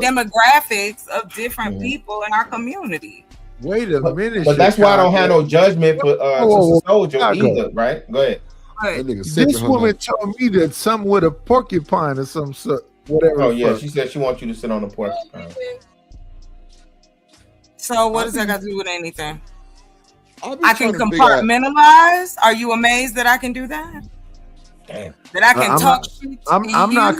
[SPEAKER 14] demographics of different people in our community.
[SPEAKER 11] Wait a minute.
[SPEAKER 13] But that's why I don't have no judgment for Sister Soldier either, right? Go ahead.
[SPEAKER 11] This woman told me that something with a porcupine or some sort, whatever.
[SPEAKER 13] Oh yeah, she said she wants you to sit on the porcupine.
[SPEAKER 14] So what does that got to do with anything? I can compartmentalize. Are you amazed that I can do that? that I can talk shit to
[SPEAKER 11] I'm not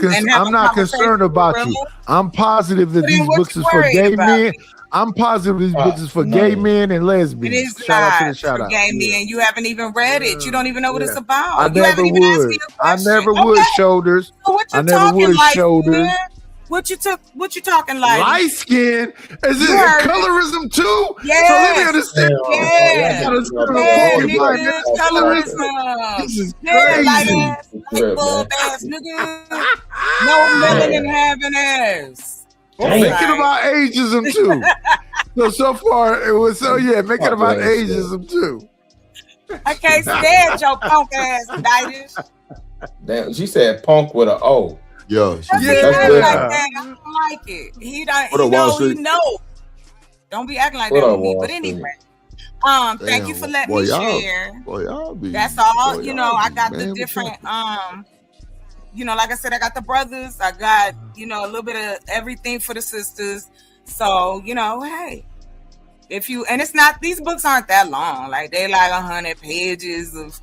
[SPEAKER 11] concerned about you. I'm positive that these books is for gay men. I'm positive these books is for gay men and lesbians.
[SPEAKER 14] It is
[SPEAKER 11] shout out to the
[SPEAKER 14] not
[SPEAKER 11] shout
[SPEAKER 14] for
[SPEAKER 11] out.
[SPEAKER 14] gay men. You haven't even read it. You don't even know what it's about.
[SPEAKER 11] I
[SPEAKER 14] You
[SPEAKER 11] never
[SPEAKER 14] haven't even asked me
[SPEAKER 11] would.
[SPEAKER 14] a question.
[SPEAKER 11] I never would, shoulders.
[SPEAKER 14] So what you
[SPEAKER 11] I never
[SPEAKER 14] talking
[SPEAKER 11] would
[SPEAKER 14] like,
[SPEAKER 11] shoulders.
[SPEAKER 14] man? What you talking like?
[SPEAKER 11] Light skin? Is it colorism too?
[SPEAKER 14] Yes.
[SPEAKER 11] So let me understand.
[SPEAKER 14] Yes. Nigga, colorism.
[SPEAKER 11] This is
[SPEAKER 14] Yeah, light
[SPEAKER 11] crazy.
[SPEAKER 14] ass, light bulb ass nigga. No melanin having ass.
[SPEAKER 11] I'm thinking about ageism too. so far it was making about ageism too.
[SPEAKER 14] I can't stand your punk ass, Ditus.
[SPEAKER 13] Damn, she said punk with an O.
[SPEAKER 3] Yo,
[SPEAKER 14] Like that. I don't like it. He know. Don't be acting like that with me. But anyway, thank you for letting me share. That's all. I got the different like I said, I got the brothers. I got, a little bit of everything for the sisters. So, hey. It's not, these books aren't that long. Like they like 100 pages of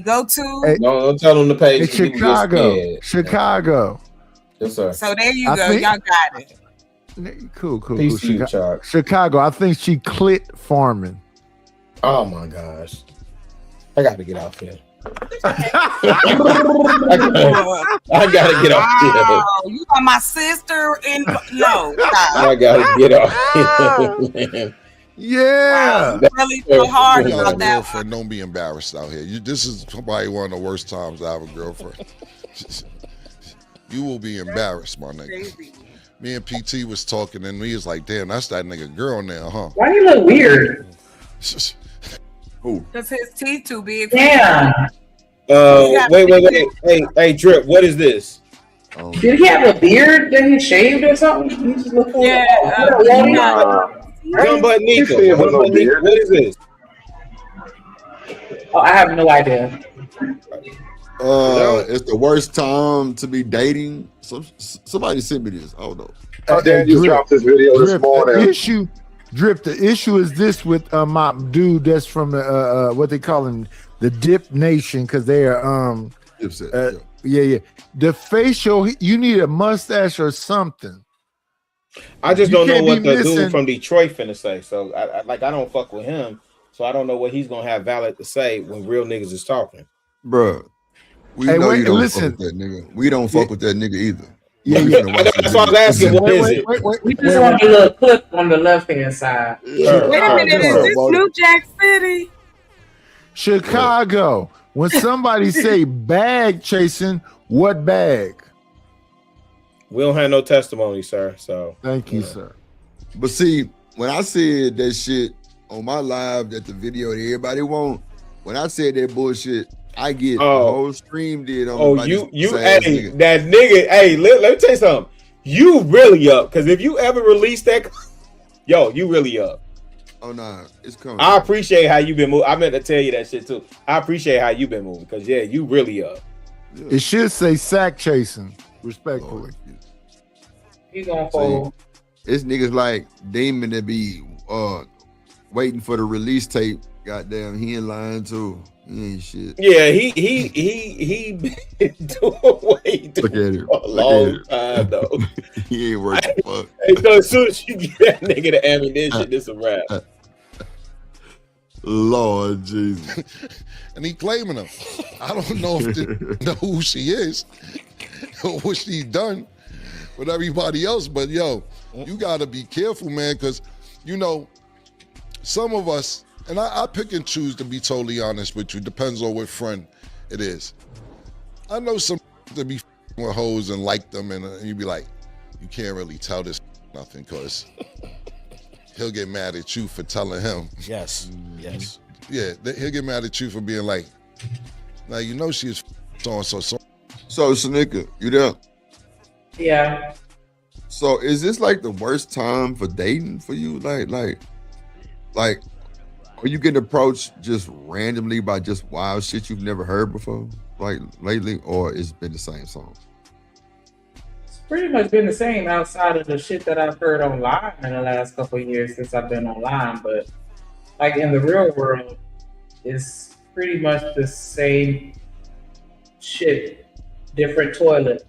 [SPEAKER 14] go to.
[SPEAKER 13] Hey, don't tell them the page.
[SPEAKER 11] It's Chicago.
[SPEAKER 13] Yes, sir.
[SPEAKER 14] So there you go. Y'all got it.
[SPEAKER 11] Cool.
[SPEAKER 13] Peace to you,
[SPEAKER 11] Chicago. I think she clit farming.
[SPEAKER 13] Oh my gosh. I got to get off here. I gotta get off here.
[SPEAKER 14] You are my sister in no.
[SPEAKER 13] I gotta get off here.
[SPEAKER 11] Yeah.
[SPEAKER 14] Wow, really feel hard about that.
[SPEAKER 16] Girlfriend, don't be embarrassed out here. This is probably one of the worst times I have a girlfriend. You will be embarrassed, my nigga. Me and PT was talking, and we was like, "Damn, that's that nigga girl now, huh?"
[SPEAKER 4] Why do you look weird?
[SPEAKER 16] Who?
[SPEAKER 14] Because his teeth too big.
[SPEAKER 4] Yeah.
[SPEAKER 13] Wait. Hey, Drip, what is this?
[SPEAKER 4] Did he have a beard that he shaved or something? He just looked
[SPEAKER 13] But Nika, what is this?
[SPEAKER 4] Oh, I have no idea.
[SPEAKER 3] It's the worst time to be dating. Somebody sent me this. I don't know.
[SPEAKER 8] Dan just dropped this video this morning.
[SPEAKER 11] The issue is this with my dude that's from the what they call him, the Dip Nation, because they are yeah. The facial, you need a mustache or something.
[SPEAKER 13] I just don't know what the dude from Detroit finna say. So I don't fuck with him. So I don't know what he's gonna have valid to say when real niggas is talking.
[SPEAKER 3] Bruh, you don't fuck with that nigga. We don't fuck with that nigga either.
[SPEAKER 13] Yeah. That's why I was asking, what is it?
[SPEAKER 4] We just want a little clip on the left-hand side.
[SPEAKER 14] Wait a minute, is this New Jack City?
[SPEAKER 11] Chicago. When somebody say bag chasing, what bag?
[SPEAKER 13] We don't have no testimony, sir. So
[SPEAKER 11] thank you, sir.
[SPEAKER 3] But see, when I said that shit on my live, that the video that everybody want, when I said that bullshit, I get the whole stream did on.
[SPEAKER 13] That nigga. Hey, let me tell you something. You really up? Because if you ever release that, you really up.
[SPEAKER 3] Oh no, it's coming.
[SPEAKER 13] I appreciate how you been moving. I meant to tell you that shit too. I appreciate how you been moving because you really up.
[SPEAKER 11] It should say sack chasing, respectfully.
[SPEAKER 4] You gonna fold?
[SPEAKER 3] It's niggas like Damon that be waiting for the release tape. Goddamn, he in line too. He ain't shit.
[SPEAKER 13] Yeah, he been doing way too a long time though.
[SPEAKER 3] He ain't working fuck.
[SPEAKER 13] Hey, so as soon as you get that nigga the ammunition, this a wrap.
[SPEAKER 3] Lord Jesus.
[SPEAKER 16] And he claiming her. I don't know if they know who she is or what she's done with everybody else, but you gotta be careful, man, because some of us, and I pick and choose to be totally honest with you, depends on what friend it is. I know some to be with hoes and like them, and you be like, you can't really tell this nothing because he'll get mad at you for telling him.
[SPEAKER 15] Yes.
[SPEAKER 16] Yeah, he'll get mad at you for being like, now she's so.
[SPEAKER 3] So Shanika, you there?
[SPEAKER 4] Yeah.
[SPEAKER 3] So is this like the worst time for dating for you? Like, are you getting approached just randomly by just wild shit you've never heard before, like lately, or it's been the same song?
[SPEAKER 4] It's pretty much been the same outside of the shit that I've heard online in the last couple of years since I've been online. But like in the real world, it's pretty much the same shit, different toilet,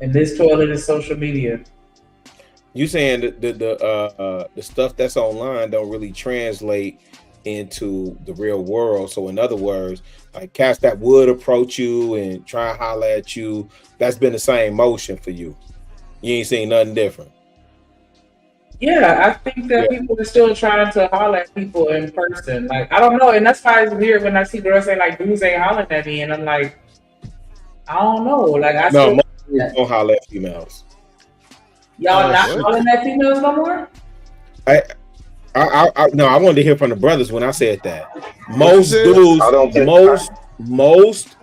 [SPEAKER 4] and this toilet is social media.
[SPEAKER 13] You saying that the stuff that's online don't really translate into the real world. So in other words, like cats that would approach you and try and holler at you, that's been the same motion for you. You ain't seen nothing different.
[SPEAKER 4] Yeah, I think that people are still trying to holler at people in person. Like, I don't know, and that's why it's weird when I see girls say like dudes ain't hollering at me, and I'm like, I don't know. Like, I
[SPEAKER 13] No,
[SPEAKER 4] still
[SPEAKER 13] most dudes don't holler at females.
[SPEAKER 4] y'all not hollering at females no more.
[SPEAKER 13] No, I wanted to hear from the brothers when I said that. Most dudes, most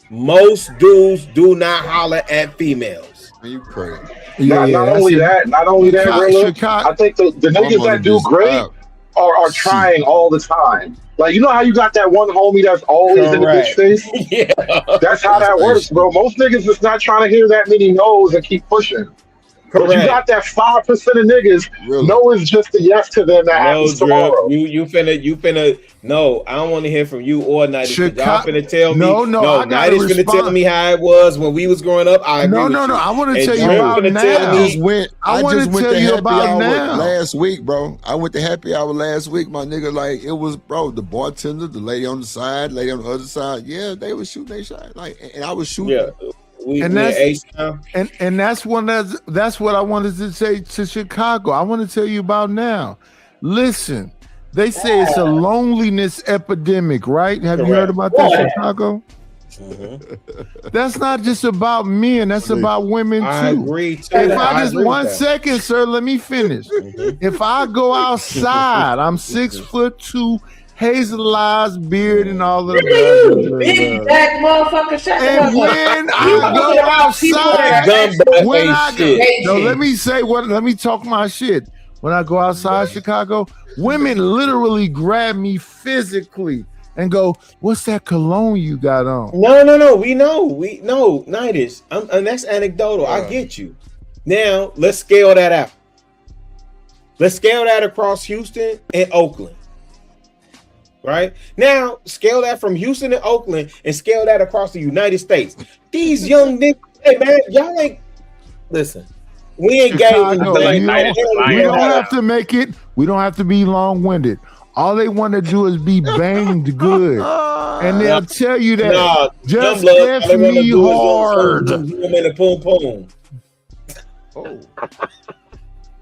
[SPEAKER 13] most dudes do not holler at females.
[SPEAKER 3] You crazy.
[SPEAKER 8] Not only that, Rilla, I think the niggas that do great are trying all the time. Like, you know how you got that one homie that's always in the bitch face?
[SPEAKER 13] Yeah.
[SPEAKER 8] That's how that works, bro. Most niggas is not trying to hear that many no's and keep pushing. But you got that 5% of niggas, no is just a yes to them that happens tomorrow.
[SPEAKER 13] You finna no, I don't want to hear from you or Nighty. Y'all finna tell me Nighty's finna tell me how it was when we was growing up. I agree with you.
[SPEAKER 3] I want to
[SPEAKER 13] And
[SPEAKER 3] tell you
[SPEAKER 13] Drew
[SPEAKER 3] about
[SPEAKER 13] finna
[SPEAKER 3] now.
[SPEAKER 13] tell me-
[SPEAKER 3] I just went to happy hour
[SPEAKER 11] now.
[SPEAKER 3] last week, bro. I went to happy hour last week, my nigga. Like, it was, bro, the bartender, the lady on the side, lady on the other side. Yeah, they was shooting their shot. Like, and I was shooting.
[SPEAKER 13] Yeah.
[SPEAKER 11] That's what I wanted to say to Chicago. I want to tell you about now. Listen, they say it's a loneliness epidemic, right? Have you heard about that, Chicago? That's not just about men. That's about women too.
[SPEAKER 13] I agree too.
[SPEAKER 11] If I just 1 second, sir, let me finish. If I go outside, I'm 6'2", hazel eyes, beard, and all of that.
[SPEAKER 4] Big black motherfucker. Shut
[SPEAKER 11] And when I go outside, let me talk my shit. When I go outside Chicago, women literally grab me physically and go, "What's that cologne you got on?"
[SPEAKER 13] No. We know. Nighties. And that's anecdotal. I get you. Now let's scale that out. Let's scale that across Houston and Oakland. Right now, scale that from Houston to Oakland and scale that across the United States. These young niggas, hey man, y'all ain't listen. We ain't gay.
[SPEAKER 11] We don't have to make it. We don't have to be long-winded. All they want to do is be banged good, and they'll tell you that. Just F me hard.
[SPEAKER 13] Oh,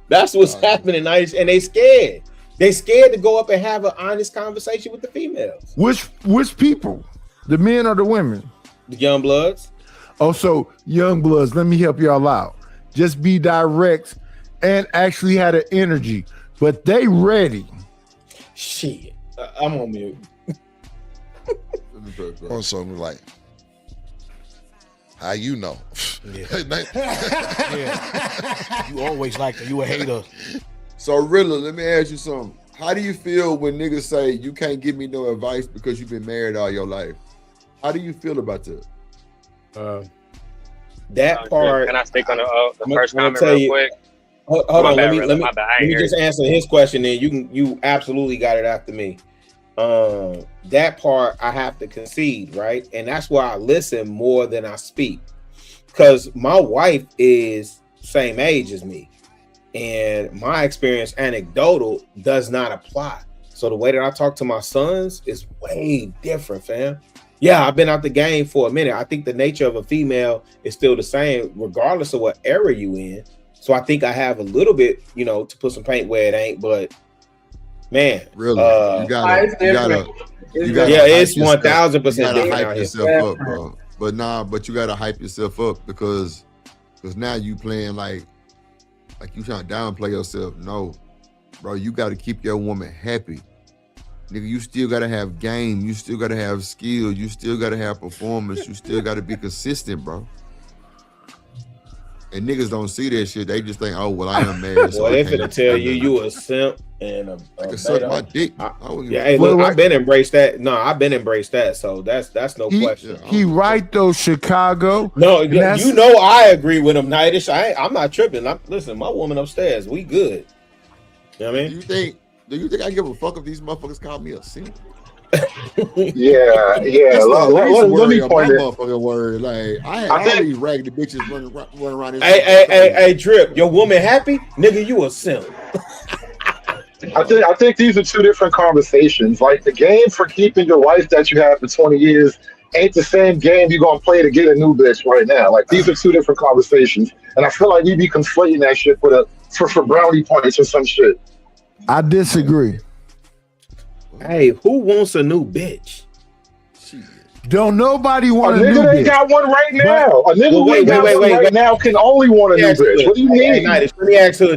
[SPEAKER 13] that's what's happening, nice, and they scared. They scared to go up and have an honest conversation with the females.
[SPEAKER 11] Which people? The men or the women?
[SPEAKER 13] The young bloods.
[SPEAKER 11] Oh, so young bloods, let me help y'all out. Just be direct and actually had an energy, but they ready.
[SPEAKER 13] Shit, I'm on mute.
[SPEAKER 16] On something like, how you know?
[SPEAKER 12] Yeah. You always like that. You a hater.
[SPEAKER 3] So, Rilla, let me ask you something. How do you feel when niggas say you can't give me no advice because you've been married all your life? How do you feel about that?
[SPEAKER 13] That part.
[SPEAKER 17] Can I speak on the first comment real quick?
[SPEAKER 13] Hold on. Let me just answer his question. Then you absolutely got it after me. That part I have to concede, right? And that's why I listen more than I speak, because my wife is same age as me. And my experience, anecdotal, does not apply. So the way that I talk to my sons is way different, fam. Yeah, I've been out the game for a minute. I think the nature of a female is still the same, regardless of what era you in. So I think I have a little bit, to put some paint where it ain't. But man,
[SPEAKER 3] really, you gotta
[SPEAKER 13] it's 1000%
[SPEAKER 3] hype yourself up, bro. But you gotta hype yourself up because now you playing like you trying to downplay yourself. No, bro, you got to keep your woman happy. Nigga, you still got to have game. You still got to have skill. You still got to have performance. You still got to be consistent, bro. And niggas don't see that shit. They just think, oh, well, I am married.
[SPEAKER 13] So they finna tell you a simp and a
[SPEAKER 3] can suck my dick.
[SPEAKER 13] I've been embraced that. No, I've been embraced that. So that's no question.
[SPEAKER 11] He right though, Chicago.
[SPEAKER 13] No, I agree with him, Nightish. I'm not tripping. Listen, my woman upstairs, we good. You know what I mean?
[SPEAKER 3] Do you think I give a fuck if these motherfuckers call me a simp?
[SPEAKER 8] Yeah. Let me point it.
[SPEAKER 3] Motherfucking word. Like I had all these raggedy bitches running around.
[SPEAKER 13] Hey, Drip, your woman happy? Nigga, you a simp.
[SPEAKER 8] I think these are two different conversations. Like the game for keeping your wife that you had for 20 years ain't the same game you're gonna play to get a new bitch right now. Like these are two different conversations. And I feel like we be conflating that shit for brownie points or some shit.
[SPEAKER 11] I disagree.
[SPEAKER 13] Hey, who wants a new bitch?
[SPEAKER 11] Don't nobody want
[SPEAKER 8] a
[SPEAKER 11] new
[SPEAKER 8] nigga
[SPEAKER 11] bitch.
[SPEAKER 8] ain't got one right now. A nigga who ain't got one right now can only want a new bitch. What do you mean?
[SPEAKER 13] Let me ask her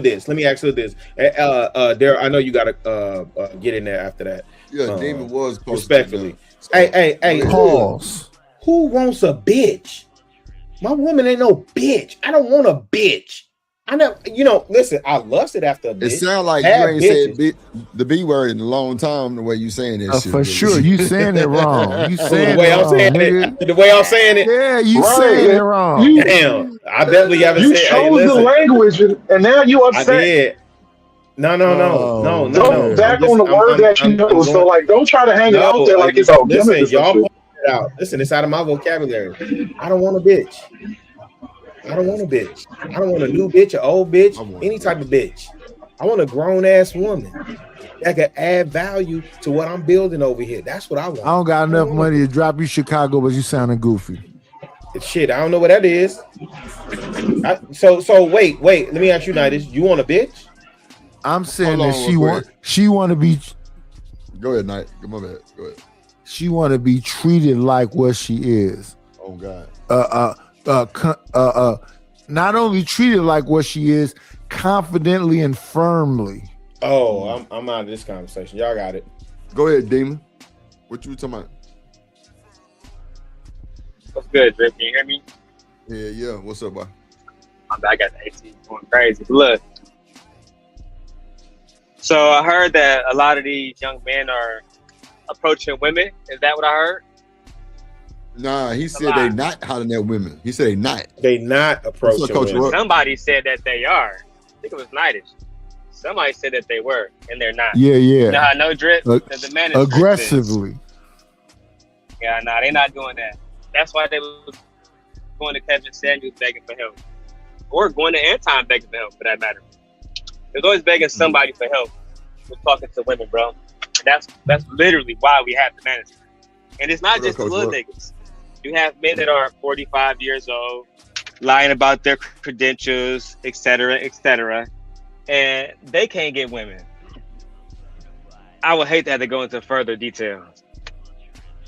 [SPEAKER 13] this. There, I know you gotta get in there after that.
[SPEAKER 3] Yeah, David was
[SPEAKER 13] respectfully. Hey,
[SPEAKER 11] pause.
[SPEAKER 13] Who wants a bitch? My woman ain't no bitch. I don't want a bitch. I know, listen, I lusted after a bitch.
[SPEAKER 3] It sounds like you ain't said the B word in a long time the way you saying that shit.
[SPEAKER 11] For sure. You saying it wrong. You saying
[SPEAKER 13] the way
[SPEAKER 11] it wrong, nigga.
[SPEAKER 13] The way I'm saying it.
[SPEAKER 11] Yeah, you saying it wrong.
[SPEAKER 13] Damn. I definitely haven't
[SPEAKER 8] you
[SPEAKER 13] said
[SPEAKER 8] chose
[SPEAKER 13] hey, listen,
[SPEAKER 8] the language and now you upset.
[SPEAKER 13] I did. No.
[SPEAKER 8] Don't back on the word that you know. So like don't try to hang it out there like it's all
[SPEAKER 13] listen, y'all point it out. Listen, it's out of my vocabulary. I don't want a bitch. I don't want a bitch. I don't want a new bitch, an old bitch, any type of bitch. I want a grown ass woman that can add value to what I'm building over here. That's what I want.
[SPEAKER 11] I don't got enough money to drop you Chicago, but you sounding goofy.
[SPEAKER 13] Shit, I don't know what that is. So wait. Let me ask you, Nidus. You want a bitch?
[SPEAKER 11] I'm saying that she want to be.
[SPEAKER 3] Go ahead, Knight. Come on, man. Go ahead.
[SPEAKER 11] She want to be treated like what she is.
[SPEAKER 3] Oh God.
[SPEAKER 11] Not only treated like what she is, confidently and firmly.
[SPEAKER 13] Oh, I'm out of this conversation. Y'all got it.
[SPEAKER 3] Go ahead, Demon. What you talking about?
[SPEAKER 17] What's good, Drip? Can you hear me?
[SPEAKER 3] Yeah. What's up, boy?
[SPEAKER 17] I got the AC going crazy. Look. So I heard that a lot of these young men are approaching women. Is that what I heard?
[SPEAKER 3] Nah, he said they not hollering at women. He said they not.
[SPEAKER 13] They not approaching women.
[SPEAKER 17] Somebody said that they are. I think it was Nidus. Somebody said that they were, and they're not.
[SPEAKER 11] Yeah.
[SPEAKER 17] You know how I know, Drip? The man is
[SPEAKER 11] aggressively.
[SPEAKER 17] Yeah, nah, they're not doing that. That's why they was going to Kevin Samuels begging for help. Or going to Anton begging for help, for that matter. There's always begging somebody for help with talking to women, bro. And that's literally why we have the manager. And it's not just the little niggas. You have men that are 45 years old, lying about their credentials, et cetera, and they can't get women. I would hate to have to go into further details.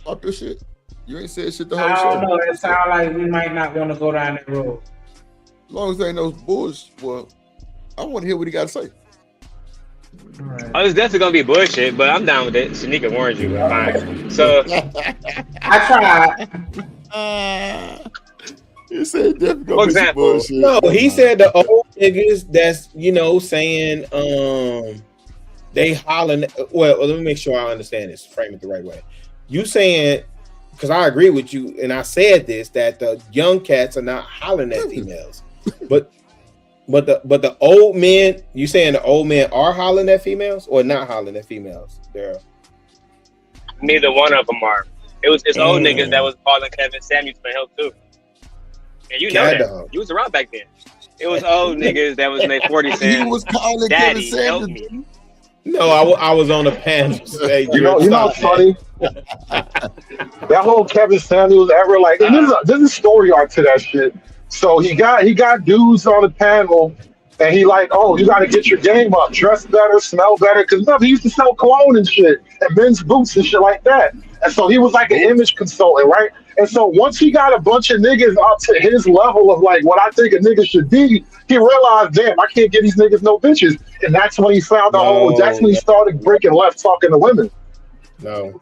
[SPEAKER 3] Fuck this shit. You ain't said shit the whole show.
[SPEAKER 4] I don't know. It sounds like we might not want to go down that road.
[SPEAKER 3] As long as there ain't no bullshit, well, I want to hear what he got to say.
[SPEAKER 4] Right.
[SPEAKER 17] Oh, it's definitely gonna be bullshit, but I'm down with it. Shanika warned you, fine. So
[SPEAKER 4] I
[SPEAKER 3] tried. You said definitely
[SPEAKER 17] for example,
[SPEAKER 3] bullshit.
[SPEAKER 13] No, he said the old niggas that's saying they hollering. Well, let me make sure I understand this, frame it the right way. You saying, because I agree with you, and I said this, that the young cats are not hollering at females, but the old men, you saying the old men are hollering at females or not hollering at females?
[SPEAKER 17] Neither one of them are. It's old niggas that was calling Kevin Samuels for help too. And you know that. You was around back then. It was old niggas that was in their 40s saying,
[SPEAKER 3] he was calling
[SPEAKER 17] Daddy,
[SPEAKER 3] Kevin
[SPEAKER 17] help
[SPEAKER 3] Samuels.
[SPEAKER 17] me.
[SPEAKER 13] No, I was on the panel.
[SPEAKER 8] You know what's funny? That whole Kevin Samuels ever like, and there's a story arc to that shit. So he got dudes on the panel, and he like, oh, you got to get your game up, dress better, smell better, because remember he used to sell cologne and shit, and men's boots and shit like that. And so he was like an image consultant, right? And so once he got a bunch of niggas up to his level of like what I think a nigga should be, he realized, damn, I can't get these niggas no bitches. And that's when he found that's when he started breaking left talking to women.
[SPEAKER 13] No.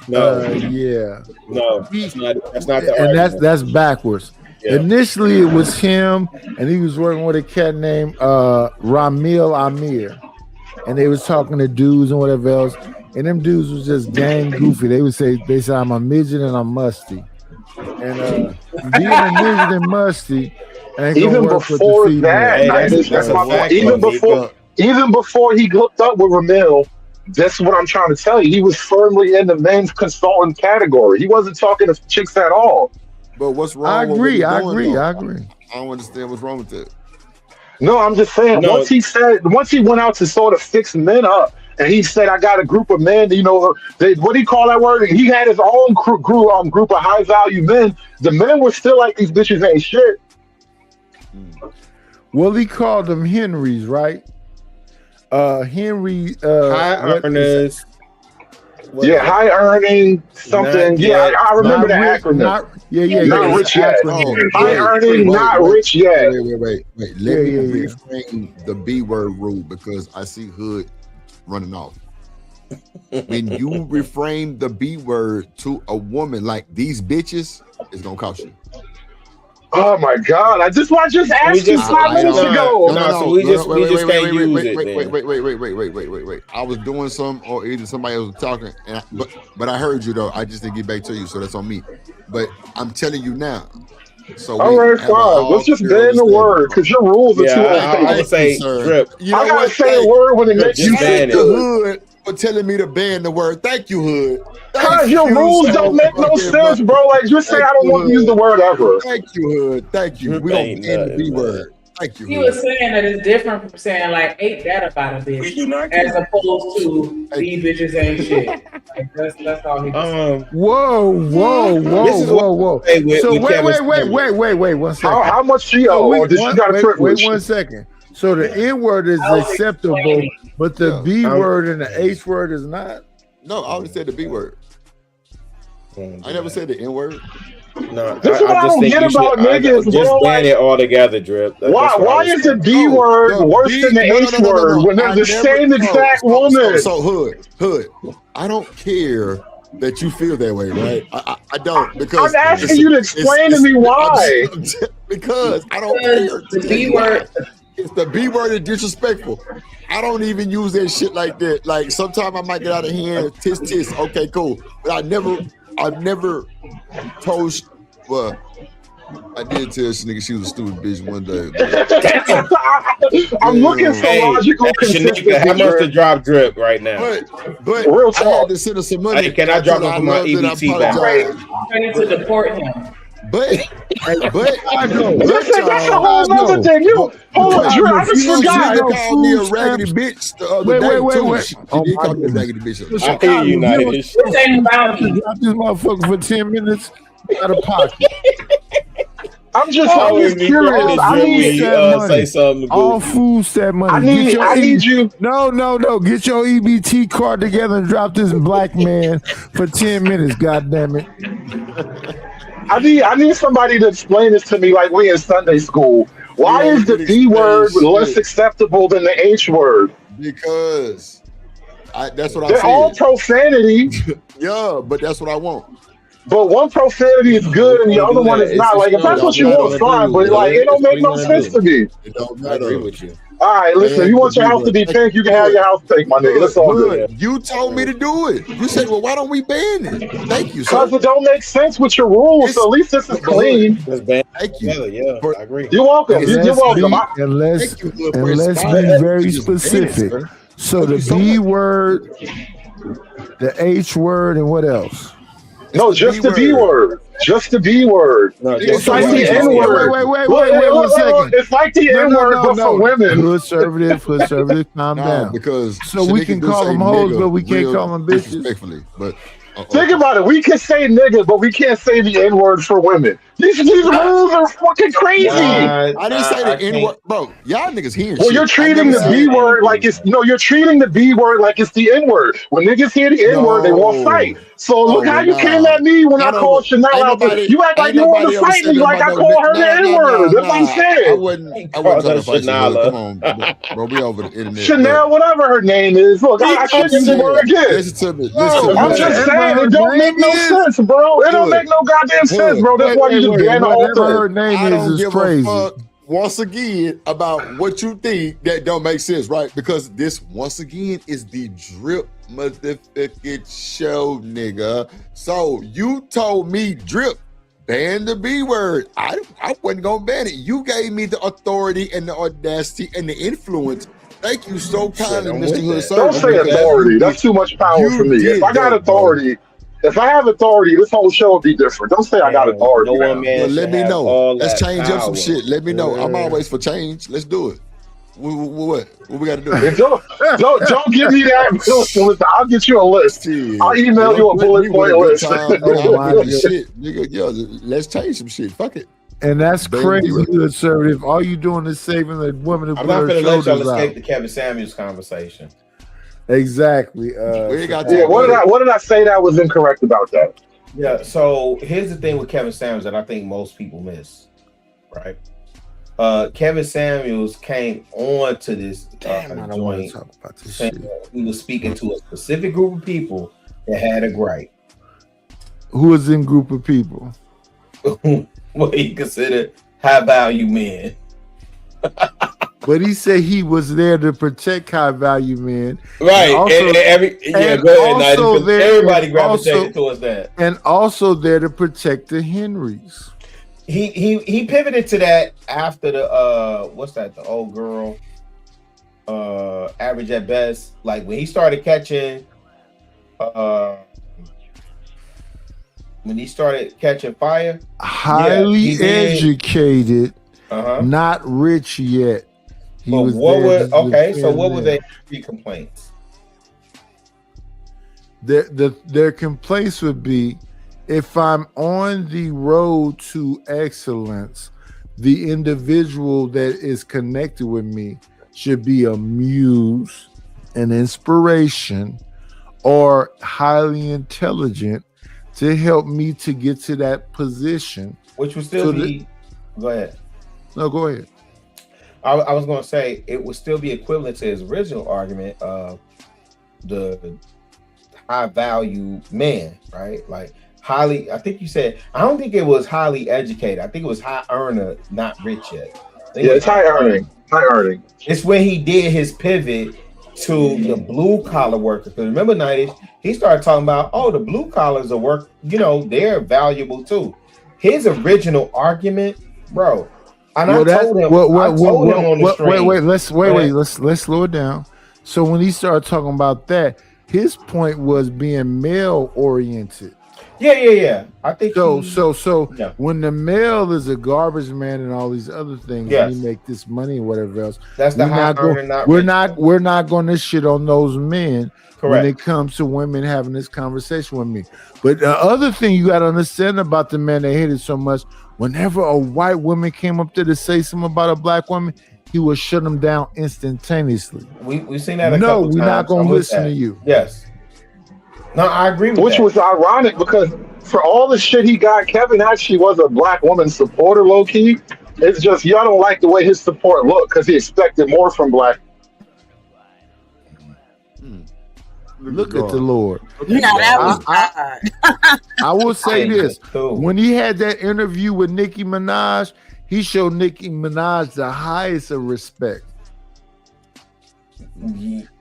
[SPEAKER 11] Yeah.
[SPEAKER 13] No, that's not the
[SPEAKER 11] and
[SPEAKER 13] argument.
[SPEAKER 11] that's backwards.
[SPEAKER 13] Yeah.
[SPEAKER 11] Initially, it was him, and he was working with a cat named Ramil Amir, and they was talking to dudes and whatever else. And them dudes was just gang goofy. They would say I'm a midget and I'm musty. And being a midget and musty ain't
[SPEAKER 8] even
[SPEAKER 11] gonna work
[SPEAKER 8] before
[SPEAKER 11] with the
[SPEAKER 8] that,
[SPEAKER 11] female.
[SPEAKER 8] that's my point. Even before he hooked up with Ramil, That's what I'm trying to tell you. He was firmly in the men's consultant category. He wasn't talking to chicks at all.
[SPEAKER 3] But what's wrong?
[SPEAKER 11] I agree.
[SPEAKER 3] With
[SPEAKER 11] I
[SPEAKER 3] what
[SPEAKER 11] agree.
[SPEAKER 3] he's doing,
[SPEAKER 11] I
[SPEAKER 3] though?
[SPEAKER 11] agree.
[SPEAKER 3] I don't understand what's wrong with that.
[SPEAKER 8] No, I'm just saying.
[SPEAKER 13] No.
[SPEAKER 8] Once he went out to sort of fix men up, and he said, "I got a group of men." You know, what do you call that word? He had his own group of high value men. The men were still like, these bitches ain't shit.
[SPEAKER 11] Well, he called them Henrys, right? Henry.
[SPEAKER 13] High earners.
[SPEAKER 8] High earning something. I remember the acronym. Not rich yet. High earning, not rich yet.
[SPEAKER 3] Wait. Let me reframe the B word rule because I see Hood running off. When you reframe the B word to a woman like these bitches, it's gonna cost you.
[SPEAKER 8] Oh my God! I just asked you 5 minutes ago.
[SPEAKER 13] So we just can't use it.
[SPEAKER 3] Wait. I was doing something, or either somebody else was talking, but I heard you though. I just didn't get back to you, so that's on me. But I'm telling you now. So
[SPEAKER 8] all right, fine. Let's just ban the word because your rules are too.
[SPEAKER 13] I would say drip.
[SPEAKER 3] You know
[SPEAKER 8] I gotta
[SPEAKER 3] what?
[SPEAKER 8] say a word when it makes you
[SPEAKER 3] said
[SPEAKER 8] feel
[SPEAKER 3] the
[SPEAKER 8] good.
[SPEAKER 3] Hood for telling me to ban the word. Thank you, Hood.
[SPEAKER 8] Because your rules don't make no sense, bro. Like, just say I don't want to use the word ever.
[SPEAKER 3] Thank you, Hood. Thank you. We don't ban the B word. Thank you.
[SPEAKER 4] He was saying that it's different from saying like ain't that about a bitch as opposed to these bitches ain't shit. Like that's all he was
[SPEAKER 11] Whoa. So wait 1 second.
[SPEAKER 8] How much she owe? Did she got a privilege?
[SPEAKER 11] Wait 1 second. So the N word is acceptable, but the B word and the H word is not?
[SPEAKER 3] No, I only said the B word. I never said the N word.
[SPEAKER 13] No,
[SPEAKER 8] this is what I don't get about niggas,
[SPEAKER 13] just
[SPEAKER 8] bro.
[SPEAKER 13] ban it all together, Drip.
[SPEAKER 8] Why is the B word worse than the H word when they're the same exact woman?
[SPEAKER 3] So Hood, I don't care that you feel that way, right? I don't, because
[SPEAKER 8] I'm asking you to explain to me why.
[SPEAKER 3] Because I don't care.
[SPEAKER 4] The B word.
[SPEAKER 3] It's the B word is disrespectful. I don't even use that shit like that. Like sometimes I might get out of hand, tis. Okay, cool. But I've never told. Well, I did tell this nigga she was a stupid bitch one day.
[SPEAKER 8] I'm looking for logical consistency.
[SPEAKER 13] How much to drop Drip right now?
[SPEAKER 3] But
[SPEAKER 8] real
[SPEAKER 3] I had to send her some money.
[SPEAKER 13] Hey, can I drop him for my EBT back?
[SPEAKER 4] Ready to deport him.
[SPEAKER 3] But
[SPEAKER 8] that's a whole other thing. Hold on, Drew. I just forgot.
[SPEAKER 3] She called me a raggedy bitch the other day.
[SPEAKER 11] Wait.
[SPEAKER 3] She did call me a raggedy bitch.
[SPEAKER 13] I hear you, United.
[SPEAKER 4] This ain't about me.
[SPEAKER 11] Drop this motherfucker for 10 minutes out of pocket.
[SPEAKER 8] I'm just curious. I need
[SPEAKER 13] say something.
[SPEAKER 11] All food stamp money.
[SPEAKER 8] I need you.
[SPEAKER 11] No. Get your EBT card together and drop this black man for 10 minutes. God damn it.
[SPEAKER 8] I need somebody to explain this to me like we in Sunday school. Why is the D word less acceptable than the H word?
[SPEAKER 3] Because that's what I said.
[SPEAKER 8] They're all profanity.
[SPEAKER 3] Yeah, but that's what I want.
[SPEAKER 8] But one profanity is good and the other one is not. Like, if that's what you want, fine. But like, it don't make no sense to me.
[SPEAKER 3] It don't
[SPEAKER 13] I agree with you.
[SPEAKER 8] All right, listen. You want your house to be pink? You can have your house pink, my nigga. That's all good.
[SPEAKER 3] You told me to do it. You said, "Well, why don't we ban it?" Thank you, sir.
[SPEAKER 8] Because it don't make sense with your rules. So at least this is clean.
[SPEAKER 3] Thank you.
[SPEAKER 13] Yeah, I agree.
[SPEAKER 8] You're welcome. You're welcome.
[SPEAKER 11] Let's be very specific. So the B word, the H word, and what else?
[SPEAKER 8] No, just the B word. Just the B word.
[SPEAKER 13] No,
[SPEAKER 8] it's like the N word.
[SPEAKER 11] Wait 1 second.
[SPEAKER 8] It's like the N word, but for women.
[SPEAKER 11] Conservative, calm down.
[SPEAKER 3] Because
[SPEAKER 11] so we can call them hoes, but we can't call them bitches.
[SPEAKER 3] Respectfully, but
[SPEAKER 8] think about it. We can say nigga, but we can't say the N word for women. These rules are fucking crazy.
[SPEAKER 3] I didn't say the N word, bro. Y'all niggas hearing
[SPEAKER 8] Well,
[SPEAKER 3] shit.
[SPEAKER 8] you're treating the B word like it's you're treating the B word like it's the N word. When niggas hear the N word, they want to fight. So look how you came at me when I called Chanel out there. You act like you want to fight me like I called her the N word. That's what I'm saying.
[SPEAKER 3] I wasn't trying to fight Chanel. Come on, bro. We over the internet.
[SPEAKER 8] Chanel, whatever her name is. Look, I shouldn't use the word again.
[SPEAKER 3] Listen to me.
[SPEAKER 8] I'm just saying, it don't make no sense, bro. It don't make no goddamn sense, bro. That's why you just ban the whole thing.
[SPEAKER 11] Her name
[SPEAKER 3] I don't give
[SPEAKER 11] crazy.
[SPEAKER 3] a fuck once again about what you think that don't make sense, right? Because this once again is the Drip motherfucking show, nigga. So you told me Drip ban the B word. I wasn't gonna ban it. You gave me the authority and the audacity and the influence Thank you so kindly,
[SPEAKER 13] I'm
[SPEAKER 3] Mr.
[SPEAKER 13] with
[SPEAKER 3] Hood
[SPEAKER 13] that.
[SPEAKER 3] Sir.
[SPEAKER 8] Don't say authority. That's too much power for me. If I got authority, if I have authority, this whole show would be different. Don't say I got authority.
[SPEAKER 13] No one
[SPEAKER 8] now.
[SPEAKER 13] man
[SPEAKER 3] Well,
[SPEAKER 13] should
[SPEAKER 3] let me
[SPEAKER 13] have
[SPEAKER 3] know.
[SPEAKER 13] all
[SPEAKER 3] Let's
[SPEAKER 13] that
[SPEAKER 3] change up some
[SPEAKER 13] power.
[SPEAKER 3] shit. Let me know. I'm always for change. Let's do it. What we got to do?
[SPEAKER 8] Don't give me that. Listen, I'll get you a list. I'll email you a bullet point list.
[SPEAKER 3] Time, nigga, I'm with the shit, nigga. Yo, let's change some shit. Fuck it.
[SPEAKER 11] And that's
[SPEAKER 3] Bang
[SPEAKER 11] crazy,
[SPEAKER 3] zero.
[SPEAKER 11] conservative. All you doing is saving the woman who
[SPEAKER 13] I'm
[SPEAKER 11] put
[SPEAKER 13] not
[SPEAKER 11] her
[SPEAKER 13] gonna let y'all
[SPEAKER 11] shoulders
[SPEAKER 13] escape
[SPEAKER 11] out.
[SPEAKER 13] the Kevin Samuels conversation.
[SPEAKER 11] Exactly.
[SPEAKER 8] What did I say that was incorrect about that?
[SPEAKER 13] Yeah. So here's the thing with Kevin Samuels that I think most people miss, right? Kevin Samuels came on to this joint saying he was speaking to a specific group of people that had a gripe.
[SPEAKER 11] Who is in group of people?
[SPEAKER 13] What he considered high value men.
[SPEAKER 11] But he said he was there to protect high value men.
[SPEAKER 13] Right.
[SPEAKER 11] And also,
[SPEAKER 13] go ahead, Nigel, everybody gravitated towards that.
[SPEAKER 11] And also there to protect the Henrys.
[SPEAKER 13] He pivoted to that after the what's that, the old girl average at best, like when he started catching fire,
[SPEAKER 11] highly educated, not rich yet.
[SPEAKER 13] But what were their complaints?
[SPEAKER 11] Their complaints would be, if I'm on the road to excellence, the individual that is connected with me should be a muse, an inspiration, or highly intelligent to help me to get to that position.
[SPEAKER 13] Which would still be... Go ahead.
[SPEAKER 11] No, go ahead.
[SPEAKER 13] I was going to say, it would still be equivalent to his original argument of the high value man, right? Like, highly, I think you said, I don't think it was highly educated. I think it was high earner, not rich yet.
[SPEAKER 8] Yeah, it's high earning. High earning.
[SPEAKER 13] It's when he did his pivot to the blue collar worker. Because remember, Nightish, he started talking about, the blue collars are work, they're valuable too. His original argument, bro. And I told him on the stream.
[SPEAKER 11] Let's slow it down. So when he started talking about that, his point was being male oriented.
[SPEAKER 13] Yeah. I think
[SPEAKER 11] so. When the male is a garbage man and all these other things, and he make this money and whatever else,
[SPEAKER 13] that's the
[SPEAKER 11] we're not going to shit on those men.
[SPEAKER 13] Correct.
[SPEAKER 11] When it comes to women having this conversation with me. But the other thing you got to understand about the man that hated so much, whenever a white woman came up there to say something about a black woman, he would shut them down instantaneously.
[SPEAKER 13] We've seen that. We're
[SPEAKER 11] not going to listen to you.
[SPEAKER 13] Yes. No, I agree with
[SPEAKER 8] Which
[SPEAKER 13] that.
[SPEAKER 8] was ironic because for all the shit he got, Kevin actually was a black woman supporter, low key. It's just y'all don't like the way his support looked because he expected more from black.
[SPEAKER 11] Look at the Lord.
[SPEAKER 14] That was
[SPEAKER 11] I will say this. When he had that interview with Nicki Minaj, he showed Nicki Minaj the highest of respect.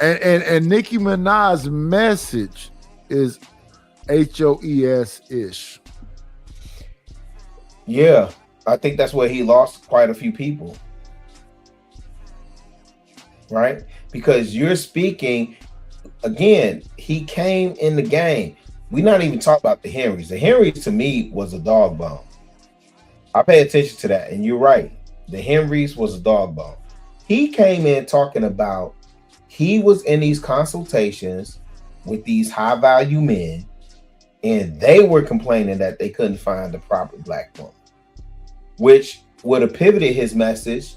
[SPEAKER 11] And Nicki Minaj's message is HOES-ish.
[SPEAKER 13] Yeah, I think that's where he lost quite a few people. Right? Because you're speaking... Again, he came in the game. We're not even talking about the Henrys. The Henrys, to me, was a dog bone. I pay attention to that, and you're right. The Henrys was a dog bone. He came in talking about he was in these consultations with these high-value men, and they were complaining that they couldn't find the proper black woman, which would have pivoted his message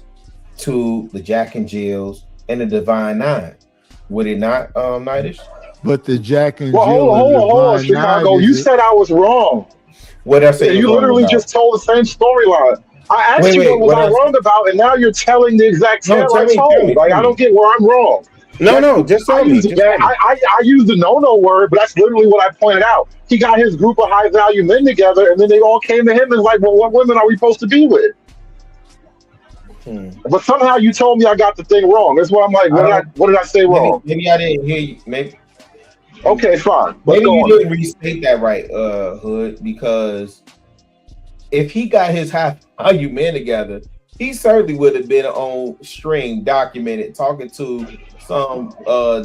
[SPEAKER 13] to the Jack and Jills and the Divine Nine. Would it not, Nightish?
[SPEAKER 11] But the Jack and
[SPEAKER 8] Jill. Hold on, Chicago. You said I was wrong.
[SPEAKER 13] What I said?
[SPEAKER 8] You literally just told the same storyline. I asked you what was I wrong about, and now you're telling the exact same I told. Like I don't get where I'm wrong.
[SPEAKER 13] No, just tell me.
[SPEAKER 8] I used the no word, but that's literally what I pointed out. He got his group of high value men together, and then they all came to him and was like, "Well, what women are we supposed to be with?" But somehow you told me I got the thing wrong. That's why I'm like, what did I say wrong?
[SPEAKER 13] Maybe I didn't hear you. Maybe.
[SPEAKER 8] Okay, fine.
[SPEAKER 13] Maybe you didn't restate that right, Hood, because if he got his high value men together, he certainly would have been on stream documented talking to some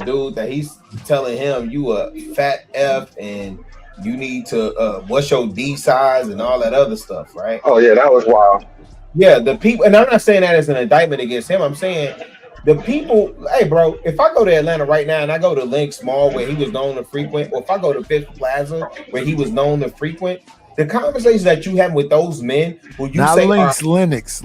[SPEAKER 13] dude that he's telling him you a fat F and you need to what's your D size and all that other stuff, right?
[SPEAKER 8] Oh yeah, that was wild.
[SPEAKER 13] Yeah, the people, and I'm not saying that as an indictment against him. I'm saying the people. Hey, bro, if I go to Atlanta right now and I go to Lynx Mall where he was known to frequent, or if I go to Fifth Plaza where he was known to frequent, the conversations that you have with those men who you
[SPEAKER 11] not
[SPEAKER 13] say
[SPEAKER 11] Lynx,
[SPEAKER 13] are,
[SPEAKER 11] Linux,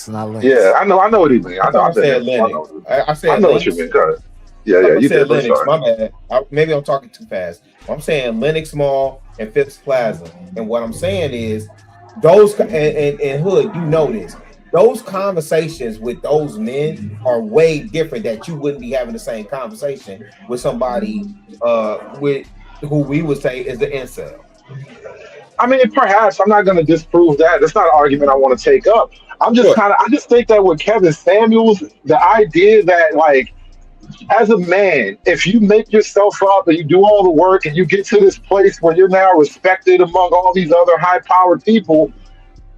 [SPEAKER 11] not Lynx.
[SPEAKER 8] Yeah, I know what he means.
[SPEAKER 13] I said Linux. I said
[SPEAKER 8] I know
[SPEAKER 13] Linux.
[SPEAKER 8] what you mean. Go ahead. Yeah,
[SPEAKER 13] I
[SPEAKER 8] you
[SPEAKER 13] said
[SPEAKER 8] did. I'm
[SPEAKER 13] Linux.
[SPEAKER 8] sorry.
[SPEAKER 13] My bad. Maybe I'm talking too fast. I'm saying Linux Mall and Fifth Plaza, and what I'm saying is those and Hood, you know this. Those conversations with those men are way different. That you wouldn't be having the same conversation with somebody with who we would say is the incel.
[SPEAKER 8] I mean, perhaps I'm not going to disprove that. That's not an argument I want to take up. I'm just I just think that with Kevin Samuels, the idea that like, as a man, if you make yourself up and you do all the work and you get to this place where you're now respected among all these other high-powered people,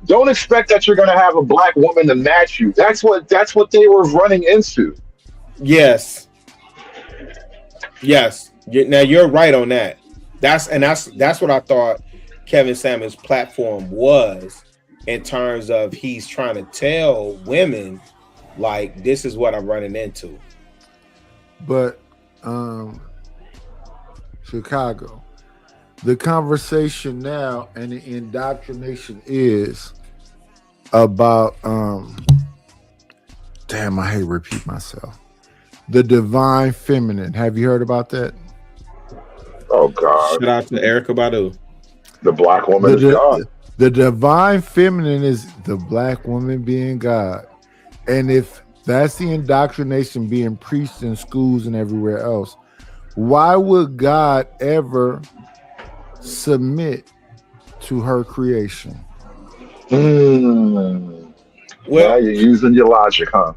[SPEAKER 8] don't expect that you're going to have a black woman to match you. That's what they were running into.
[SPEAKER 13] Yes. Now you're right on that. That's what I thought Kevin Samuels' platform was, in terms of he's trying to tell women like, this is what I'm running into.
[SPEAKER 11] But Chicago, the conversation now and the indoctrination is about damn, I hate to repeat myself. The divine feminine. Have you heard about that?
[SPEAKER 8] Oh God.
[SPEAKER 13] Shout out to Erykah Badu.
[SPEAKER 8] The black woman is God.
[SPEAKER 11] The divine feminine is the black woman being God. And if that's the indoctrination being preached in schools and everywhere else, why would God ever submit to her creation?
[SPEAKER 8] Well, now you're using your logic, huh?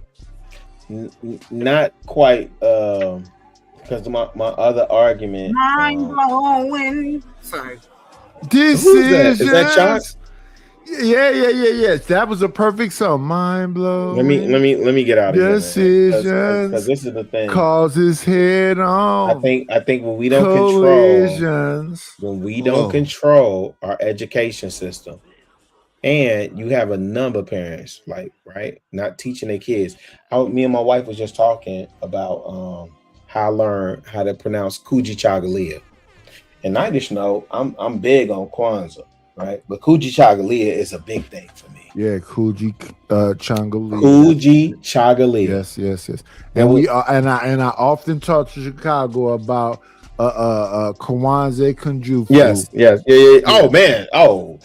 [SPEAKER 13] Not quite, because my other argument.
[SPEAKER 14] Mind blowing. Sorry.
[SPEAKER 11] This
[SPEAKER 13] Who's that? Is that Shots?
[SPEAKER 11] Yeah. That was a perfect song. Mind blowing.
[SPEAKER 13] Let me get out of here.
[SPEAKER 11] Decisions.
[SPEAKER 13] Because this is the thing.
[SPEAKER 11] Causes head on.
[SPEAKER 13] I think when we don't control our education system, and you have a number of parents not teaching their kids. Me and my wife was just talking about how I learned how to pronounce Kuji Chagalia. And I just know I'm big on Kwanzaa, right? But Kuji Chagalia is a big thing for me.
[SPEAKER 11] Yeah, Kuji Chagalia.
[SPEAKER 13] Kuji Chagalia.
[SPEAKER 11] Yes. And I often talk to Chicago about Kwanzaa Kunjufu.
[SPEAKER 13] Yes. Oh man. Oh,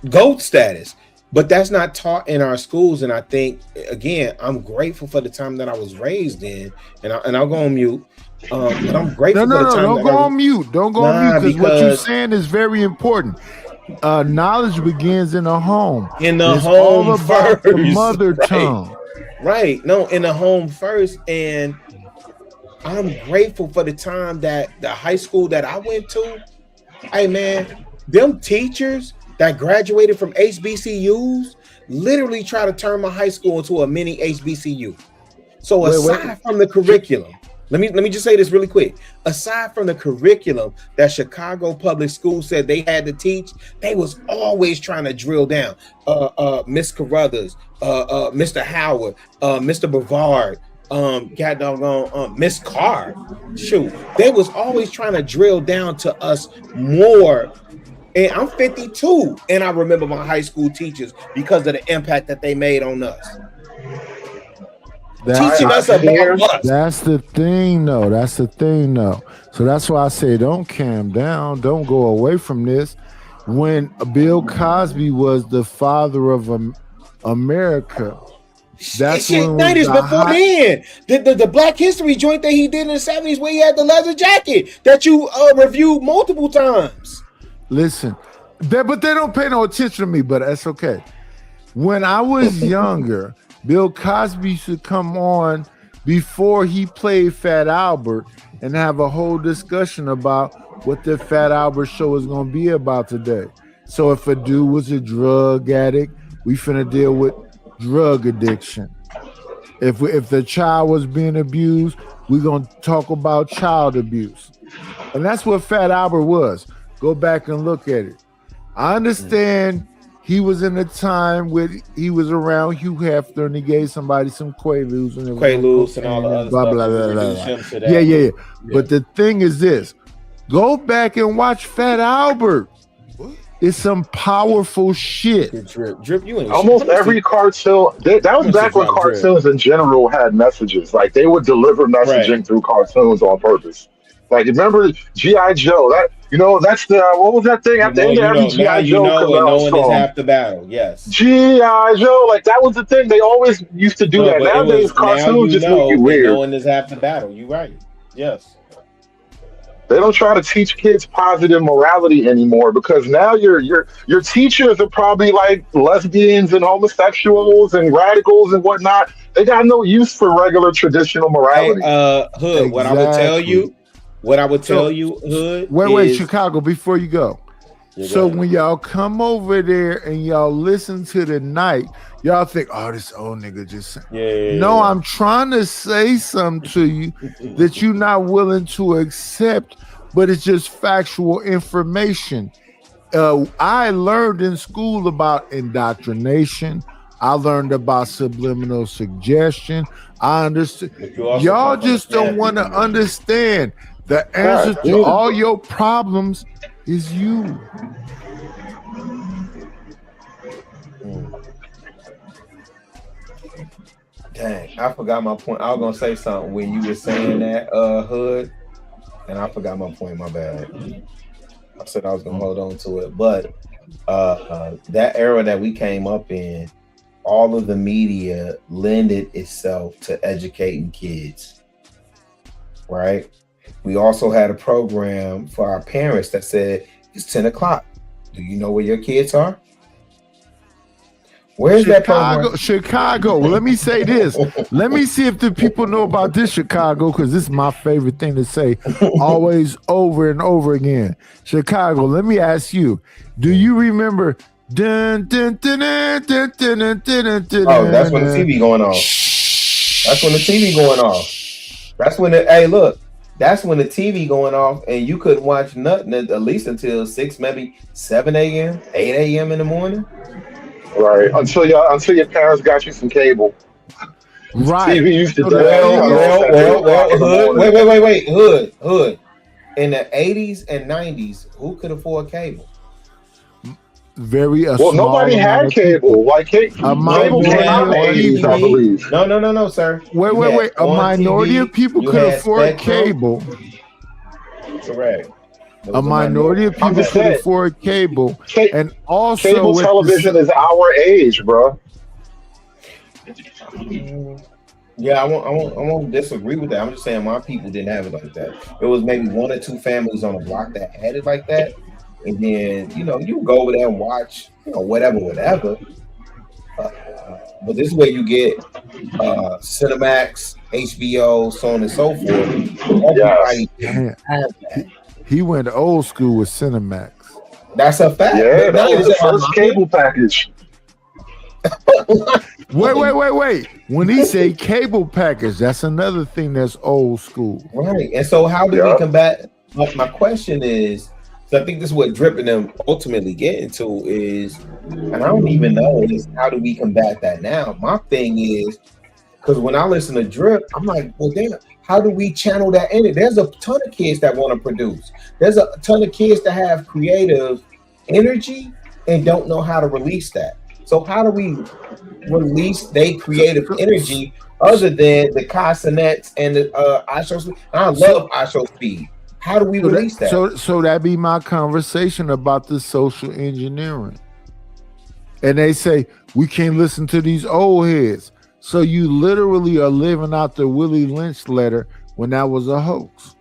[SPEAKER 13] GOAT status. But that's not taught in our schools. And I think, again, I'm grateful for the time that I was raised in. And I'll go on mute. But I'm grateful for the time.
[SPEAKER 11] Don't go on mute. Don't go on mute, because what you're saying is very important. Knowledge begins in the home.
[SPEAKER 13] In the
[SPEAKER 11] it's
[SPEAKER 13] home
[SPEAKER 11] all about
[SPEAKER 13] first.
[SPEAKER 11] the mother tongue.
[SPEAKER 13] Right. No, in the home first. And I'm grateful for the time that the high school that I went to. Hey man, them teachers that graduated from HBCUs literally try to turn my high school into a mini HBCU. So aside from the curriculum, let me just say this really quick. Aside from the curriculum that Chicago Public Schools said they had to teach, they was always trying to drill down. Miss Carruthers, Mr. Howard, Mr. Brevard, Miss Carr. Shoot, they was always trying to drill down to us more. And I'm 52, and I remember my high school teachers because of the impact that they made on us. Teaching us about us.
[SPEAKER 11] That's the thing, though. So that's why I say don't calm down. Don't go away from this. When Bill Cosby was the father of America, that's when
[SPEAKER 13] before then. The Black History joint that he did in the 70s, where he had the leather jacket that you reviewed multiple times.
[SPEAKER 11] Listen, but they don't pay no attention to me, but that's okay. When I was younger, Bill Cosby should come on before he played Fat Albert and have a whole discussion about what the Fat Albert show is going to be about today. So if a dude was a drug addict, We finna deal with drug addiction. If the child was being abused, we're gonna talk about child abuse. And that's what Fat Albert was. Go back and look at it. I understand he was in a time where he was around Hugh Hefner and he gave somebody some Quaaludes and
[SPEAKER 13] all the other
[SPEAKER 11] blah,
[SPEAKER 13] stuff.
[SPEAKER 11] blah, blah, blah,
[SPEAKER 13] Reduce
[SPEAKER 11] blah.
[SPEAKER 13] him to that.
[SPEAKER 11] Yeah. But the thing is this: go back and watch Fat Albert. It's some powerful shit.
[SPEAKER 13] Drip, you ain't
[SPEAKER 8] almost every cartoon. That was back when cartoons in general had messages. Like they would deliver messaging through cartoons on purpose. Like remember G.I. Joe? That's the what was that thing at the end of every G.I. Joe commercial song?
[SPEAKER 13] Is half the battle. Yes.
[SPEAKER 8] G.I. Joe, like that was the thing. They always used to do that. Nowadays, cartoons just make you weird.
[SPEAKER 13] Knowing is half the battle. You're right. Yes.
[SPEAKER 8] They don't try to teach kids positive morality anymore because now your teachers are probably like lesbians and homosexuals and radicals and whatnot. They got no use for regular traditional morality.
[SPEAKER 13] Hood,
[SPEAKER 11] Exactly.
[SPEAKER 13] what I would tell you, Hood.
[SPEAKER 11] Wait, Chicago, before you go. So when y'all come over there and y'all listen to the night, y'all think, oh, this old nigga just No, I'm trying to say something to you that you're not willing to accept, but it's just factual information. I learned in school about indoctrination. I learned about subliminal suggestion. I understood. Y'all just don't want to understand the answer to all your problems is you.
[SPEAKER 13] Dang, I forgot my point. I was gonna say something when you were saying that, Hood, and I forgot my point. My bad. I said I was gonna hold on to it, but that era that we came up in, all of the media lended itself to educating kids, right? We also had a program for our parents that said it's 10 o'clock. Do you know where your kids are? Where's that program?
[SPEAKER 11] Chicago. Let me say this. Let me see if the people know about this, Chicago, because this is my favorite thing to say always over and over again. Chicago, let me ask you, do you remember dun, dun, dun, dun, dun, dun, dun, dun, dun,
[SPEAKER 13] oh, that's when the TV going off. That's when the TV going off. That's when that's when the TV going off and you couldn't watch nothing at least until 6, maybe 7 a.m., 8 a.m. in the morning.
[SPEAKER 8] Right. Until your parents got you some cable.
[SPEAKER 11] Right.
[SPEAKER 8] TV used to
[SPEAKER 13] Hood. Hood. In the 80s and 90s, who could afford cable?
[SPEAKER 8] Nobody had cable. Like cable came out in the 80s, I believe.
[SPEAKER 13] No, sir.
[SPEAKER 11] Wait. A minority of people could afford cable.
[SPEAKER 13] Correct.
[SPEAKER 11] A minority of people could afford cable, and also
[SPEAKER 8] cable television is our age, bro.
[SPEAKER 13] Yeah, I won't disagree with that. I'm just saying my people didn't have it like that. It was maybe 1 or 2 families on the block that had it like that, and then you go over there and watch whatever. But this is where you get Cinemax, HBO, so on and so forth. Everybody have that.
[SPEAKER 11] He went old school with Cinemax.
[SPEAKER 13] That's a fact.
[SPEAKER 8] Yeah, that was the first cable package.
[SPEAKER 11] Wait. When he say cable package, that's another thing that's old school.
[SPEAKER 13] Right. And so how do we combat? My question is, so I think this is what Drip and them ultimately get into is, and I don't even know, is how do we combat that now? My thing is, because when I listen to Drip, I'm like, well, damn, how do we channel that in it? There's a ton of kids that want to produce. There's a ton of kids that have creative energy and don't know how to release that. So how do we release their creative energy other than the Casanets and the iShow Speed? I love iShow Speed. How do we release that?
[SPEAKER 11] So that be my conversation about the social engineering. And they say, we can't listen to these old heads. So you literally are living out the Willie Lynch letter when that was a hoax.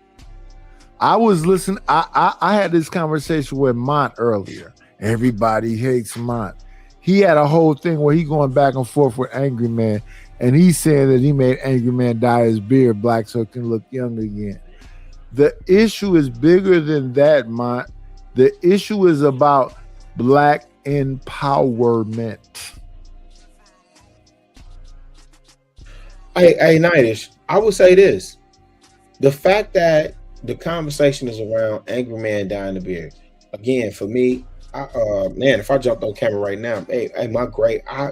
[SPEAKER 11] I was listening. I had this conversation with Mont earlier. Everybody hates Mont. He had a whole thing where he going back and forth with Angry Man, and he's saying that he made Angry Man dye his beard black so it can look young again. The issue is bigger than that, Mont. The issue is about black empowerment.
[SPEAKER 13] Hey, Nightish, I would say this. The fact that the conversation is around angry man dying of beer. Again, for me, man, if I jumped on camera right now, hey, my grade, I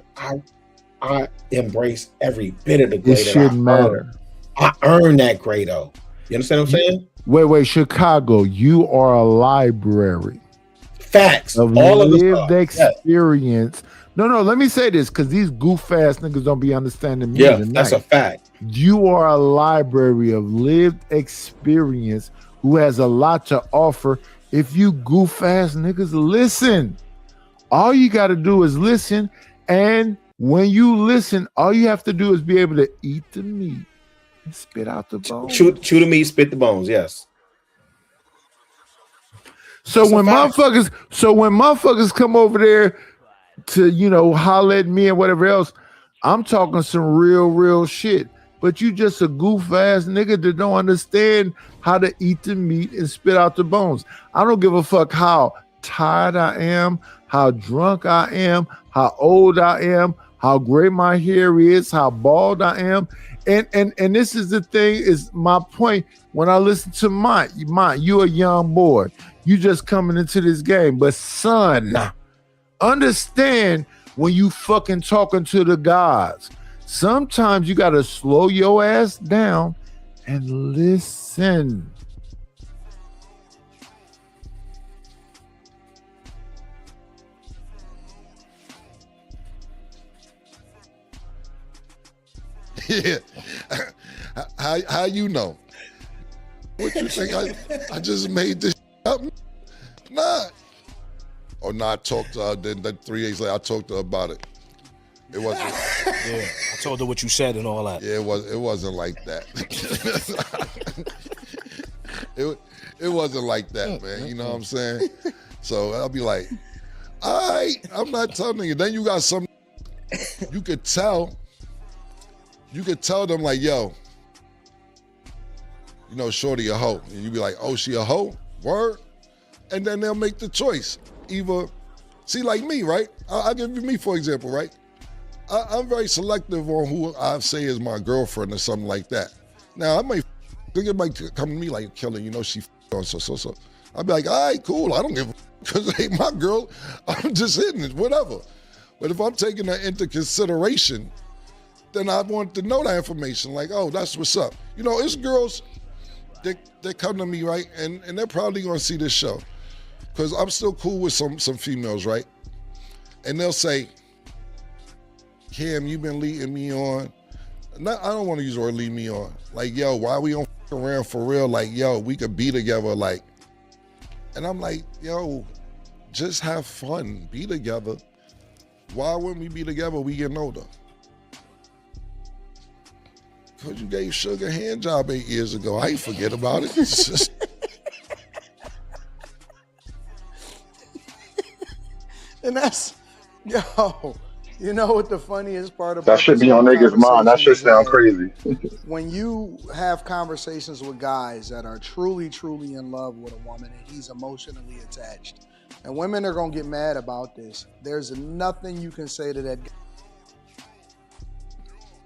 [SPEAKER 13] embrace every bit of the grade
[SPEAKER 11] It
[SPEAKER 13] that
[SPEAKER 11] shouldn't matter.
[SPEAKER 13] I earned that grade though. You understand what I'm saying?
[SPEAKER 11] Wait, Chicago, you are a library.
[SPEAKER 13] Facts.
[SPEAKER 11] Of
[SPEAKER 13] all of the
[SPEAKER 11] lived experience. No, let me say this because these goof ass niggas don't be understanding me.
[SPEAKER 13] Yeah,
[SPEAKER 11] tonight.
[SPEAKER 13] that's a fact.
[SPEAKER 11] You are a library of lived experience who has a lot to offer. If you goof ass niggas listen, all you got to do is listen. And when you listen, all you have to do is be able to eat the meat and spit out the bones.
[SPEAKER 13] Chew the meat, spit the bones. Yes.
[SPEAKER 11] So when motherfuckers come over there to holler at me and whatever else, I'm talking some real shit. But you just a goof ass nigga that don't understand how to eat the meat and spit out the bones. I don't give a fuck how tired I am, how drunk I am, how old I am, how gray my hair is, how bald I am. And this is the thing, is my point. When I listen to Mont, you a young boy. You just coming into this game. But son, understand when you fucking talking to the gods. Sometimes you gotta slow your ass down and listen.
[SPEAKER 16] Yeah. How you know? What you think? I just made this up? Nah. Or not, I talked to her, then 3 days later I talked to her about it. It wasn't.
[SPEAKER 18] Yeah, I told her what you said and all that.
[SPEAKER 16] Yeah, it wasn't like that. it wasn't like that, man. You know what I'm saying? So I'll be like, all right, I'm not telling you. Then you got some, you could tell them like, yo, shorty a hoe. And you be like, oh, she a hoe? Word? And then they'll make the choice. Either, see, like me, right? I'll give you me, for example, right? I'm very selective on who I say is my girlfriend or something like that. Now, I might come to me like, Kelly, she on so. I'll be like, all right, cool. I don't give a because it ain't my girl. I'm just hitting it, whatever. But if I'm taking that into consideration, then I want to know that information. Like, oh, that's what's up. It's girls that come to me, right? And they're probably going to see this show. Because I'm still cool with some females, right? And they'll say, Cam, you've been leading me on. I don't want to use the word lead me on. Like, yo, why we don't f around for real? Like, yo, we could be together. Like, and I'm like, yo, just have fun. Be together. Why wouldn't we be together when we getting older? Because you gave Sugar a hand job 8 years ago. I ain't forget about it. It's just...
[SPEAKER 19] And that's, yo, you know what the funniest part about
[SPEAKER 8] that should be on niggas' mind. That should sound crazy.
[SPEAKER 19] When you have conversations with guys that are truly in love with a woman and he's emotionally attached, and women are gonna get mad about this, there's nothing you can say to that guy.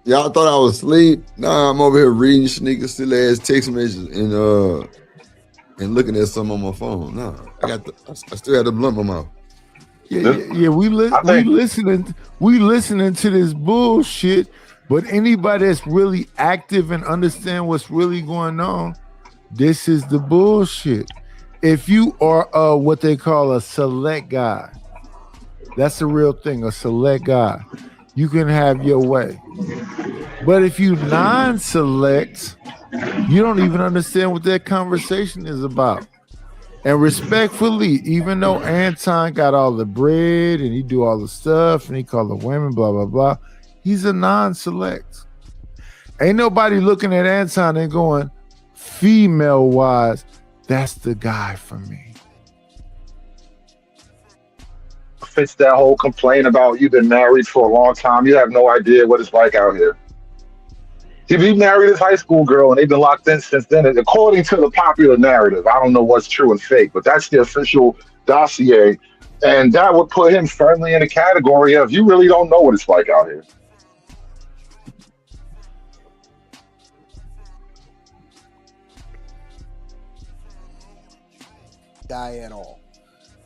[SPEAKER 3] Y'all thought I was asleep? Nah, I'm over here reading sneaker still ass text messages and looking at some on my phone. Nah, I still had the blunt in my mouth.
[SPEAKER 11] Yeah. We listening to this bullshit. But anybody that's really active and understand what's really going on, this is the bullshit. If you are what they call a select guy, that's the real thing. A select guy, you can have your way. But if you non-select, you don't even understand what that conversation is about. And respectfully, even though Anton got all the bread and he do all the stuff and he call the women, blah, blah, blah, he's a non-select. Ain't nobody looking at Anton and going, female-wise, that's the guy for me.
[SPEAKER 8] Fits that whole complaint about you've been married for a long time. You have no idea what it's like out here. If he married his high school girl and they've been locked in since then, according to the popular narrative, I don't know what's true and fake, but that's the official dossier. And that would put him firmly in a category of you really don't know what it's like out here.
[SPEAKER 19] guy at all.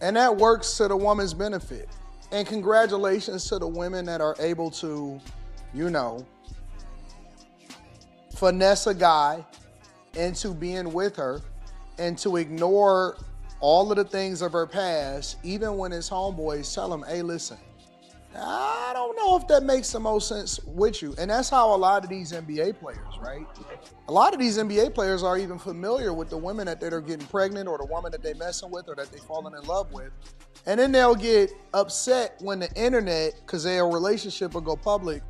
[SPEAKER 19] And that works to the woman's benefit. And congratulations to the women that are able to, you know, finesse a guy into being with her and to ignore all of the things of her past, even when his homeboys tell him, hey, listen, I don't know if that makes the most sense with you. And that's how a lot of these NBA players, right? A lot of these NBA players are even familiar with the women that they're getting pregnant or the woman that they're messing with or that they're falling in love with. And then they'll get upset when the internet, because their relationship will go public,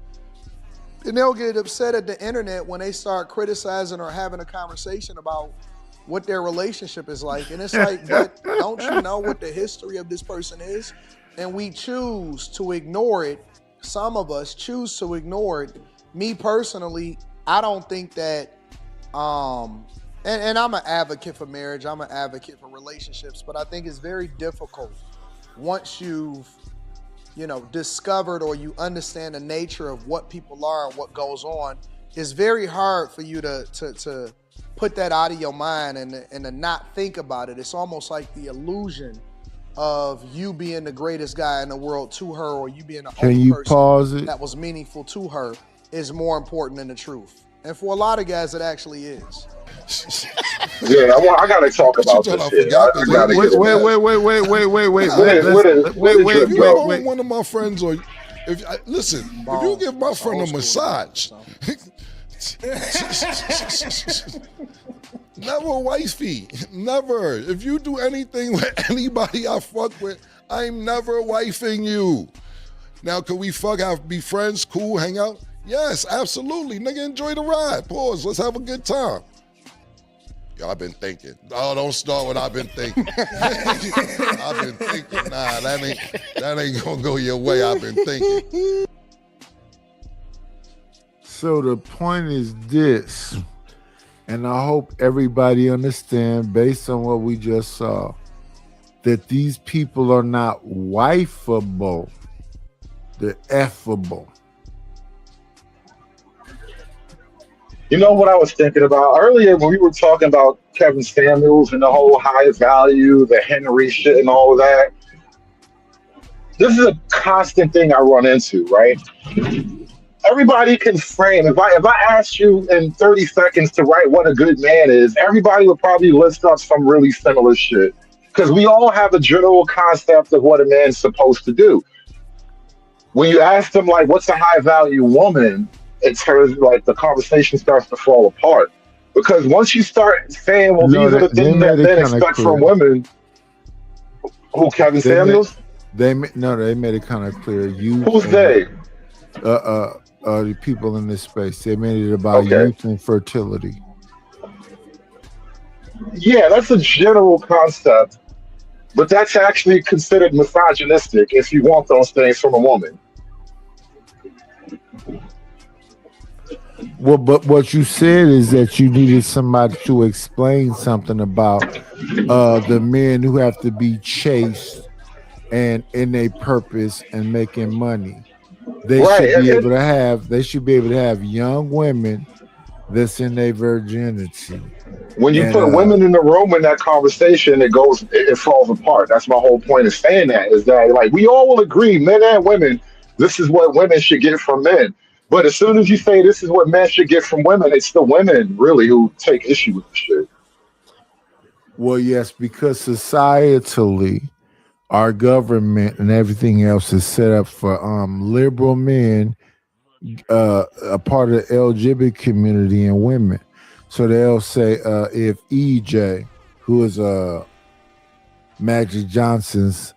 [SPEAKER 19] and they'll get upset at the internet when they start criticizing or having a conversation about what their relationship is like. And it's like, but don't you know what the history of this person is? And we choose to ignore it. Some of us choose to ignore it. Me personally, I don't think that, and I'm an advocate for marriage. I'm an advocate for relationships, but I think it's very difficult once you've, you know, discovered or you understand the nature of what people are and what goes on. It's very hard for you to put that out of your mind and to not think about it. It's almost like the illusion of you being the greatest guy in the world to her, or you being the only person that was meaningful to her, is more important than the truth. And for a lot of guys, it actually is.
[SPEAKER 8] Yeah, I gotta talk about this shit.
[SPEAKER 16] Wait. If you call one of my friends, or if you give my friend a massage, never wifey, never. If you do anything with anybody I fuck with, I'm never wifing you. Now, can we be friends, cool, hang out? Yes, absolutely. Nigga, enjoy the ride. Pause. Let's have a good time. Yo, I've been thinking. Oh, don't start what I've been thinking. I've been thinking. Nah, that ain't gonna go your way. I've been thinking.
[SPEAKER 11] So the point is this, and I hope everybody understand, based on what we just saw, that these people are not wifeable. They're effable.
[SPEAKER 8] You know what I was thinking about earlier when we were talking about Kevin Samuels and the whole high value, the Henry shit and all of that? This is a constant thing I run into, right? Everybody can frame. If I asked you in 30 seconds to write what a good man is, everybody would probably list up some really similar shit. Because we all have a general concept of what a man's supposed to do. When you ask them, like, what's a high value woman? It turns like the conversation starts to fall apart, because once you start saying, "Well, these are the things that men expect from women," who Kevin Samuels?
[SPEAKER 11] They made it kind of clear.
[SPEAKER 8] Who's they?
[SPEAKER 11] The people in this space. They made it about youth and fertility.
[SPEAKER 8] Yeah, that's a general concept, but that's actually considered misogynistic if you want those things from a woman.
[SPEAKER 11] Well, but what you said is that you needed somebody to explain something about the men who have to be chaste and in a purpose and making money. They should be able to have young women that's in their virginity.
[SPEAKER 8] When you put women in the room in that conversation, it falls apart. That's my whole point of saying that, is that, like, we all will agree, men and women, this is what women should get from men. But as soon as you say this is what men should get from women, it's the women really who take issue with the shit.
[SPEAKER 11] Well, yes, because societally, our government and everything else is set up for liberal men, a part of the LGBT community, and women. So they'll say if EJ, who is Magic Johnson's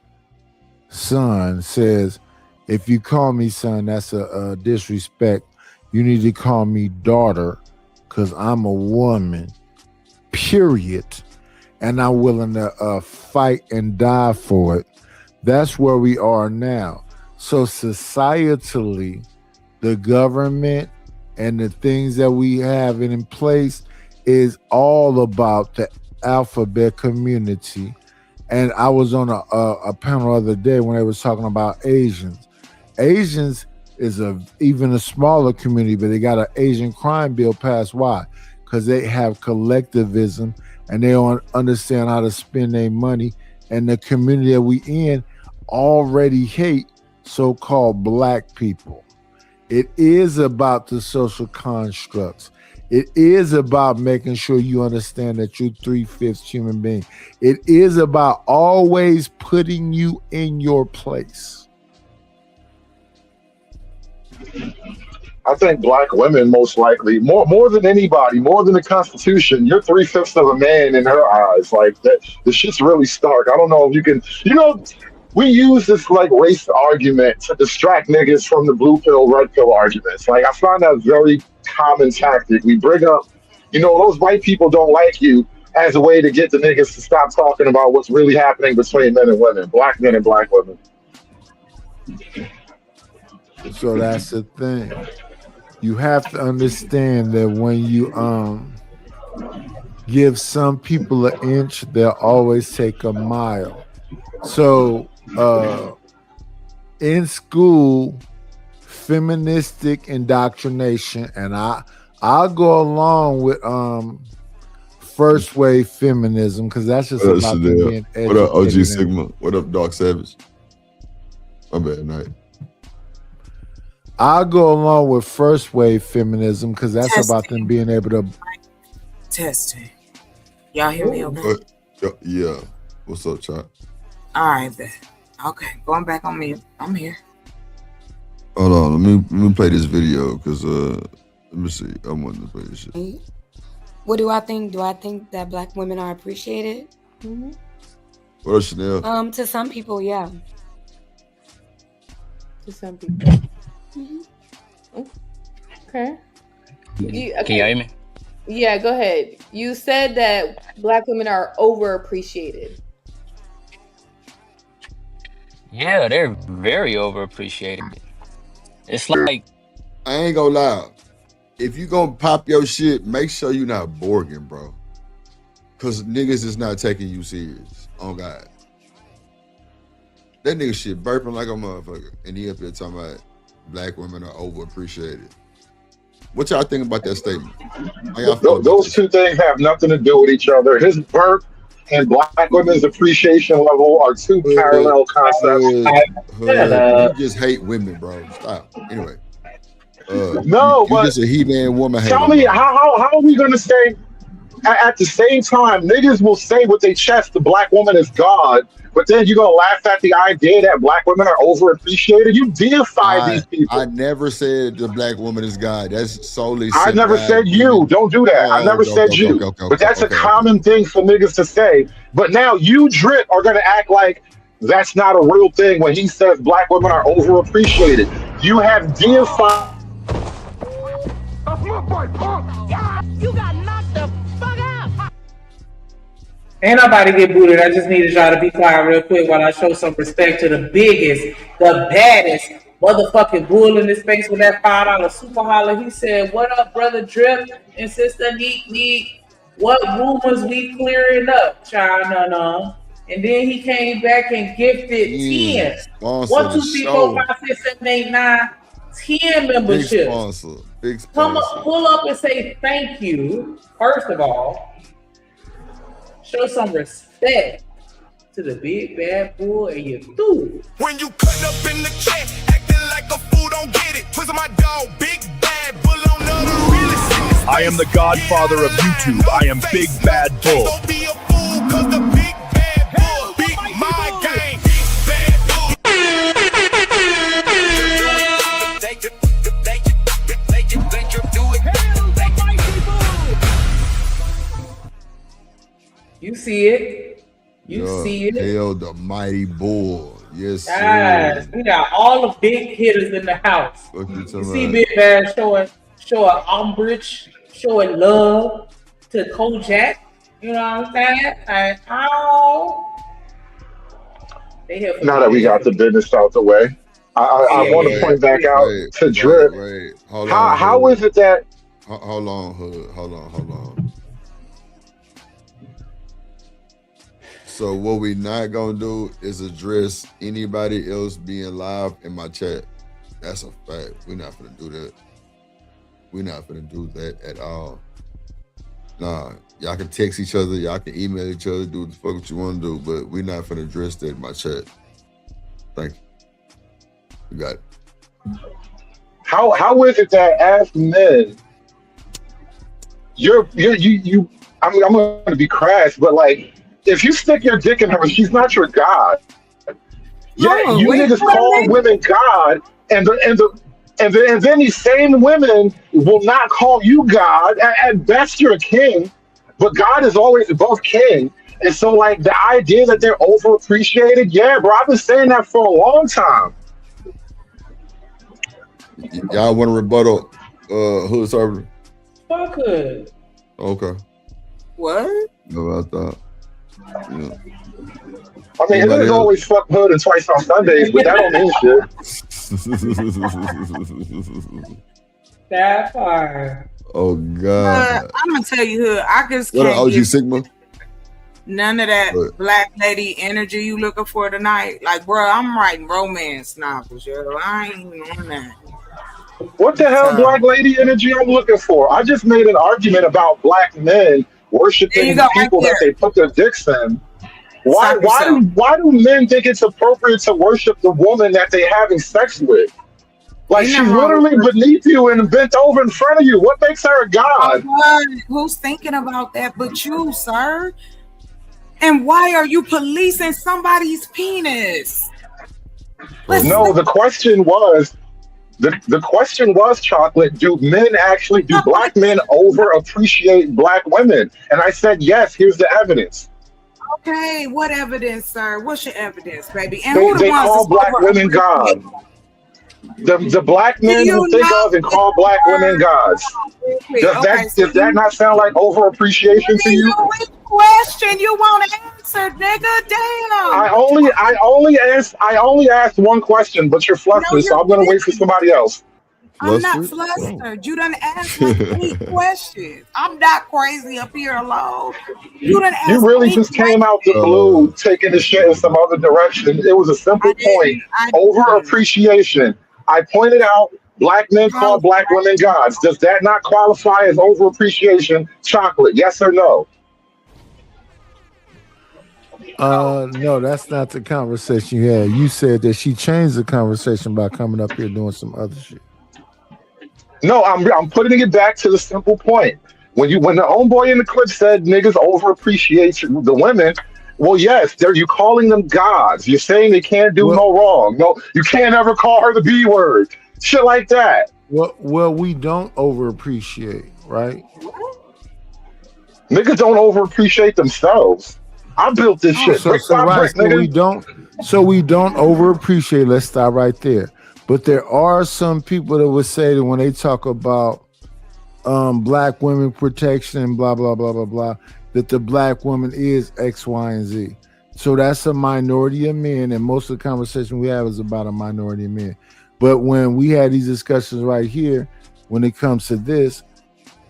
[SPEAKER 11] son, says, if you call me son, that's a disrespect. You need to call me daughter, because I'm a woman, period. And I'm willing to fight and die for it. That's where we are now. So societally, the government and the things that we have in place is all about the alphabet community. And I was on a panel the other day when they was talking about Asians. Asians is even a smaller community, but they got an Asian crime bill passed. Why? because they have collectivism and they don't understand how to spend their money. And the community that we in already hate so-called black people. It is about the social constructs. It is about making sure you understand that you're 3/5 human being. It is about always putting you in your place.
[SPEAKER 8] I think black women most likely, more than anybody, more than the Constitution, you're 3/5 of a man in her eyes. Like that, the shit's really stark. I don't know if you can, we use this like race argument to distract niggas from the blue pill, red pill arguments. Like I find that very common tactic. We bring up, those white people don't like you as a way to get the niggas to stop talking about what's really happening between men and women, black men and black women.
[SPEAKER 11] So that's the thing. You have to understand that when you give some people an inch, they'll always take a mile. So in school, feministic indoctrination, and I'll go along with first wave feminism because that's just about being educated.
[SPEAKER 3] What up, OG Sigma? What up, Dark Savage? My bad, night.
[SPEAKER 11] I'll go along with first wave feminism because that's about them being able to
[SPEAKER 14] testing. Y'all hear me okay?
[SPEAKER 3] Yeah. What's up, Chop?
[SPEAKER 14] All right, then. Okay, going back on me. I'm here.
[SPEAKER 3] Hold on, let me play this video because let me see. I wanted to play this shit.
[SPEAKER 20] What do I think? Do I think that black women are appreciated? Mm-hmm.
[SPEAKER 3] What up, Chanel?
[SPEAKER 20] To some people, yeah.
[SPEAKER 21] To some people. Mm-hmm. Okay.
[SPEAKER 22] Can you hear me?
[SPEAKER 21] Yeah, go ahead. You said that black women are overappreciated.
[SPEAKER 22] Yeah, they're very overappreciated. It's like,
[SPEAKER 3] I ain't gonna lie. If you gonna pop your shit, make sure you not Borging, bro. Cause niggas is not taking you serious. Oh God. That nigga shit burping like a motherfucker. And he up there talking about black women are overappreciated. What y'all think about that statement?
[SPEAKER 8] Those two things have nothing to do with each other. His burp and black women's appreciation level are two parallel concepts.
[SPEAKER 3] You just hate women, bro. Stop. Anyway.
[SPEAKER 8] No,
[SPEAKER 3] you just a he-man woman hater.
[SPEAKER 8] Tell me, how are we going to say, at the same time, niggas will say with their chest the black woman is God, but then you're going to laugh at the idea that black women are overappreciated? You deify these people.
[SPEAKER 3] I never said the black woman is God. That's solely
[SPEAKER 8] I never said you. Don't do that. I never said you. But that's a common thing for niggas to say. But now you, Drip, are going to act like that's not a real thing when he says black women are overappreciated. You have deified.
[SPEAKER 21] You got knocked the fuck out.
[SPEAKER 4] Ain't nobody get booted. I just needed y'all to be quiet real quick while I show some respect to the biggest, the baddest motherfucking bull in this space with that $5 super holler. He said, "What up, brother Drip and sister Neat? What rumors we clearing up, child? No." And then he came back and gifted 10. 1, 2, 3, 4, 5, 6, 7, 8, 9, 10 memberships.
[SPEAKER 3] Big sponsor.
[SPEAKER 4] Come up, pull up and say thank you. First of all, show some respect to the big bad bull and your dude.
[SPEAKER 1] When you cut up in the chat, acting like a fool, don't get it. Pussy my dog, big bad bull on the realest.
[SPEAKER 23] I am the godfather of YouTube. I am Big Bad Bull.
[SPEAKER 1] Don't be a fool, cause the big bad bull beat my game. Big bad bull.
[SPEAKER 4] You see it. You see it.
[SPEAKER 3] Hail the mighty bull. Yes,
[SPEAKER 4] guys, we got all the big hitters in the house. You see Big Bad showing umbrage, showing love to Kojak. You know what I'm saying? Like, oh.
[SPEAKER 8] Now that we got the business out the way, I want to point back out to Drip. How is it that?
[SPEAKER 3] Hold on, Hood. Hold on. So what we not gonna do is address anybody else being live in my chat. That's a fact. We're not gonna do that. We're not gonna do that at all. Nah, y'all can text each other, y'all can email each other, do what the fuck you want to do, but we're not finna address that in my chat. Thank you. We got it.
[SPEAKER 8] How is it that as men, you I'm gonna be crass, but like if you stick your dick in her, she's not your god. Yeah,
[SPEAKER 14] No,
[SPEAKER 8] you
[SPEAKER 14] wait
[SPEAKER 8] niggas
[SPEAKER 14] for a
[SPEAKER 8] call
[SPEAKER 14] minute.
[SPEAKER 8] women God, and then these same women will not call you God. At best, you're a king, but God is always above king. And so, like the idea that they're overappreciated, yeah, bro, I've been saying that for a long time.
[SPEAKER 3] Y'all want to rebuttal Hood Server?
[SPEAKER 4] Fuck Hood.
[SPEAKER 3] Okay.
[SPEAKER 14] What?
[SPEAKER 3] No, I thought. Yeah.
[SPEAKER 8] I mean, it
[SPEAKER 3] Anybody
[SPEAKER 8] is
[SPEAKER 3] else?
[SPEAKER 8] always fuck Hood and twice on Sundays, but that don't mean shit.
[SPEAKER 4] That part.
[SPEAKER 3] Oh God.
[SPEAKER 14] I'm gonna tell you, Hood, I just
[SPEAKER 3] What an
[SPEAKER 14] can't
[SPEAKER 3] OG
[SPEAKER 14] get
[SPEAKER 3] Sigma?
[SPEAKER 14] none of that
[SPEAKER 3] What?
[SPEAKER 14] black lady energy you looking for tonight. Like, bro, I'm writing romance novels, yo. I ain't even on that.
[SPEAKER 8] What the hell,
[SPEAKER 14] So
[SPEAKER 8] black lady energy I'm looking for? I just made an argument about black men
[SPEAKER 14] there you
[SPEAKER 8] worshiping
[SPEAKER 14] go,
[SPEAKER 8] the
[SPEAKER 14] right
[SPEAKER 8] people that
[SPEAKER 14] there.
[SPEAKER 8] they put their dicks in.
[SPEAKER 14] Stop yourself.
[SPEAKER 8] Why do men think it's appropriate to worship the woman that they having sex with? Like
[SPEAKER 14] Ain't
[SPEAKER 8] she's
[SPEAKER 14] nothing wrong with
[SPEAKER 8] literally
[SPEAKER 14] her.
[SPEAKER 8] beneath you and bent over in front of you. What makes her a god?
[SPEAKER 14] Who's thinking about that but you, sir? And why are you policing somebody's penis?
[SPEAKER 8] No, the question was chocolate. Do black men over appreciate black women? And I said yes. Here's the evidence.
[SPEAKER 14] Okay, what evidence, sir? What's your evidence, baby? And
[SPEAKER 8] They
[SPEAKER 14] who the
[SPEAKER 8] they
[SPEAKER 14] ones
[SPEAKER 8] call
[SPEAKER 14] that's
[SPEAKER 8] black women God.
[SPEAKER 14] overappreciated?
[SPEAKER 8] The black
[SPEAKER 14] Do
[SPEAKER 8] men
[SPEAKER 14] you
[SPEAKER 8] who think
[SPEAKER 14] know
[SPEAKER 8] of and
[SPEAKER 14] this
[SPEAKER 8] call black women
[SPEAKER 14] word?
[SPEAKER 8] gods.
[SPEAKER 14] Okay, so
[SPEAKER 8] Does that not sound like over appreciation to you?
[SPEAKER 14] which question you want answered, nigga? Damn.
[SPEAKER 8] I only asked one question, but you're flustered, so I'm gonna wait for somebody else.
[SPEAKER 14] I'm not flustered. You done asked like 8 questions. I'm not crazy up here alone. You done
[SPEAKER 8] You
[SPEAKER 14] asked
[SPEAKER 8] really
[SPEAKER 14] 8
[SPEAKER 8] just came out the blue, taking the shit in some other direction. It was a simple point. Over appreciation. I pointed out black men call black women gods. Does that not qualify as over appreciation? Chocolate, yes or no?
[SPEAKER 11] No, that's not the conversation you had. You said that she changed the conversation by coming up here doing some other shit.
[SPEAKER 8] No, I'm putting it back to the simple point. When the homeboy in the clip said niggas overappreciate the women, well, yes, you calling them gods. You're saying they can't do no wrong. No, you can't ever call her the B word. Shit like that.
[SPEAKER 11] Well, we don't overappreciate, right?
[SPEAKER 8] Niggas don't overappreciate themselves. I built this shit brick by brick, nigga.
[SPEAKER 11] We don't overappreciate. Let's stop right there. But there are some people that would say that when they talk about black women protection and blah blah blah blah blah, that the black woman is X, Y, and Z. So that's a minority of men, and most of the conversation we have is about a minority of men. But when we had these discussions right here, when it comes to this,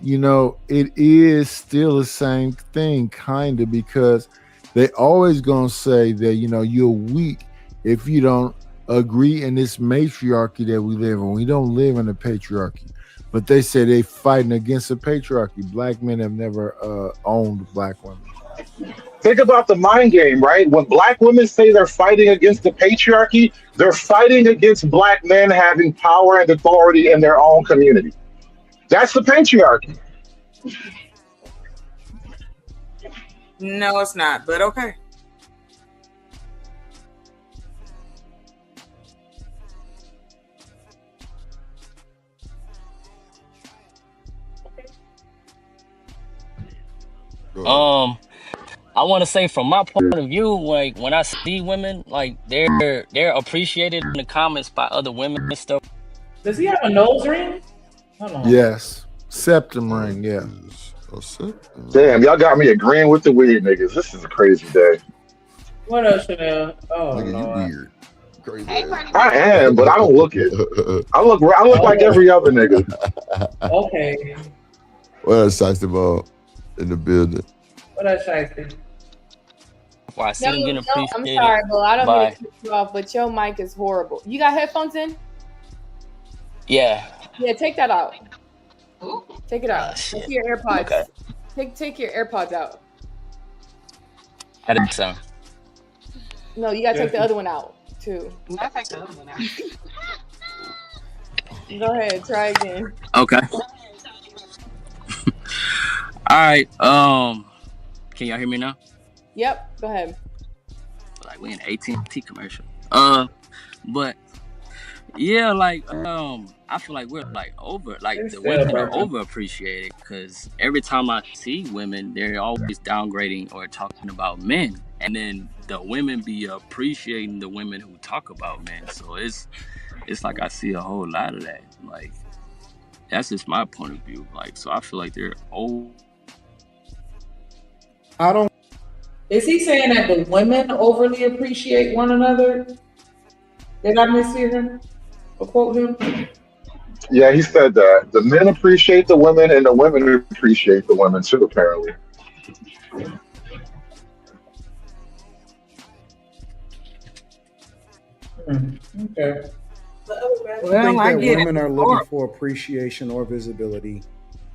[SPEAKER 11] you know, it is still the same thing, kind of, because they always gonna say that, you know, you're weak if you don't agree in this matriarchy that we live in. We don't live in a patriarchy, but they say they fighting against a patriarchy. Black men have never owned black women.
[SPEAKER 8] Think about the mind game, right? When black women say they're fighting against the patriarchy, they're fighting against black men having power and authority in their own community. That's the patriarchy.
[SPEAKER 14] No, it's not, but okay.
[SPEAKER 22] I want to say from my point of view, like when I see women, like they're appreciated in the comments by other women and stuff.
[SPEAKER 4] Does he have a nose ring? Hold on.
[SPEAKER 11] Yes, septum ring. Yeah.
[SPEAKER 8] Damn, y'all got me agreeing with the weird niggas. This is a crazy day.
[SPEAKER 4] What else, Chanel? Oh,
[SPEAKER 3] Nigga,
[SPEAKER 4] Lord.
[SPEAKER 3] you weird. Crazy.
[SPEAKER 8] I am, but I don't look it. I look like every other nigga.
[SPEAKER 4] Okay.
[SPEAKER 3] What else talks about in the building?
[SPEAKER 4] What else, Shiesty?
[SPEAKER 22] Well, I see them getting
[SPEAKER 21] I'm
[SPEAKER 22] appreciated.
[SPEAKER 21] sorry, Bo. I don't mean
[SPEAKER 22] by-
[SPEAKER 21] to cut you off, but your mic is horrible. You got headphones in?
[SPEAKER 22] Yeah.
[SPEAKER 21] Yeah, take that out. Take it out. Take your AirPods.
[SPEAKER 22] Okay.
[SPEAKER 21] Take your AirPods out.
[SPEAKER 22] How did it sound?
[SPEAKER 21] No, you gotta take the other one out too.
[SPEAKER 2] I take the other one out.
[SPEAKER 21] Go ahead, try again.
[SPEAKER 22] Okay. All right. Can y'all hear me now?
[SPEAKER 21] Yep, go ahead.
[SPEAKER 22] Like we in an AT&T commercial. But yeah, like I feel like we're like the women are overappreciated because every time I see women, they're always downgrading or talking about men, and then the women be appreciating the women who talk about men. So it's like I see a whole lot of that. Like that's just my point of view. Like so, I feel like they're old.
[SPEAKER 4] I don't.
[SPEAKER 7] Is he saying that the women overly appreciate one another? Did I mishear him or quote him?
[SPEAKER 8] Yeah, he said that the men appreciate the women and the women appreciate the women too, apparently.
[SPEAKER 7] Okay.
[SPEAKER 4] I think that women are looking for appreciation or visibility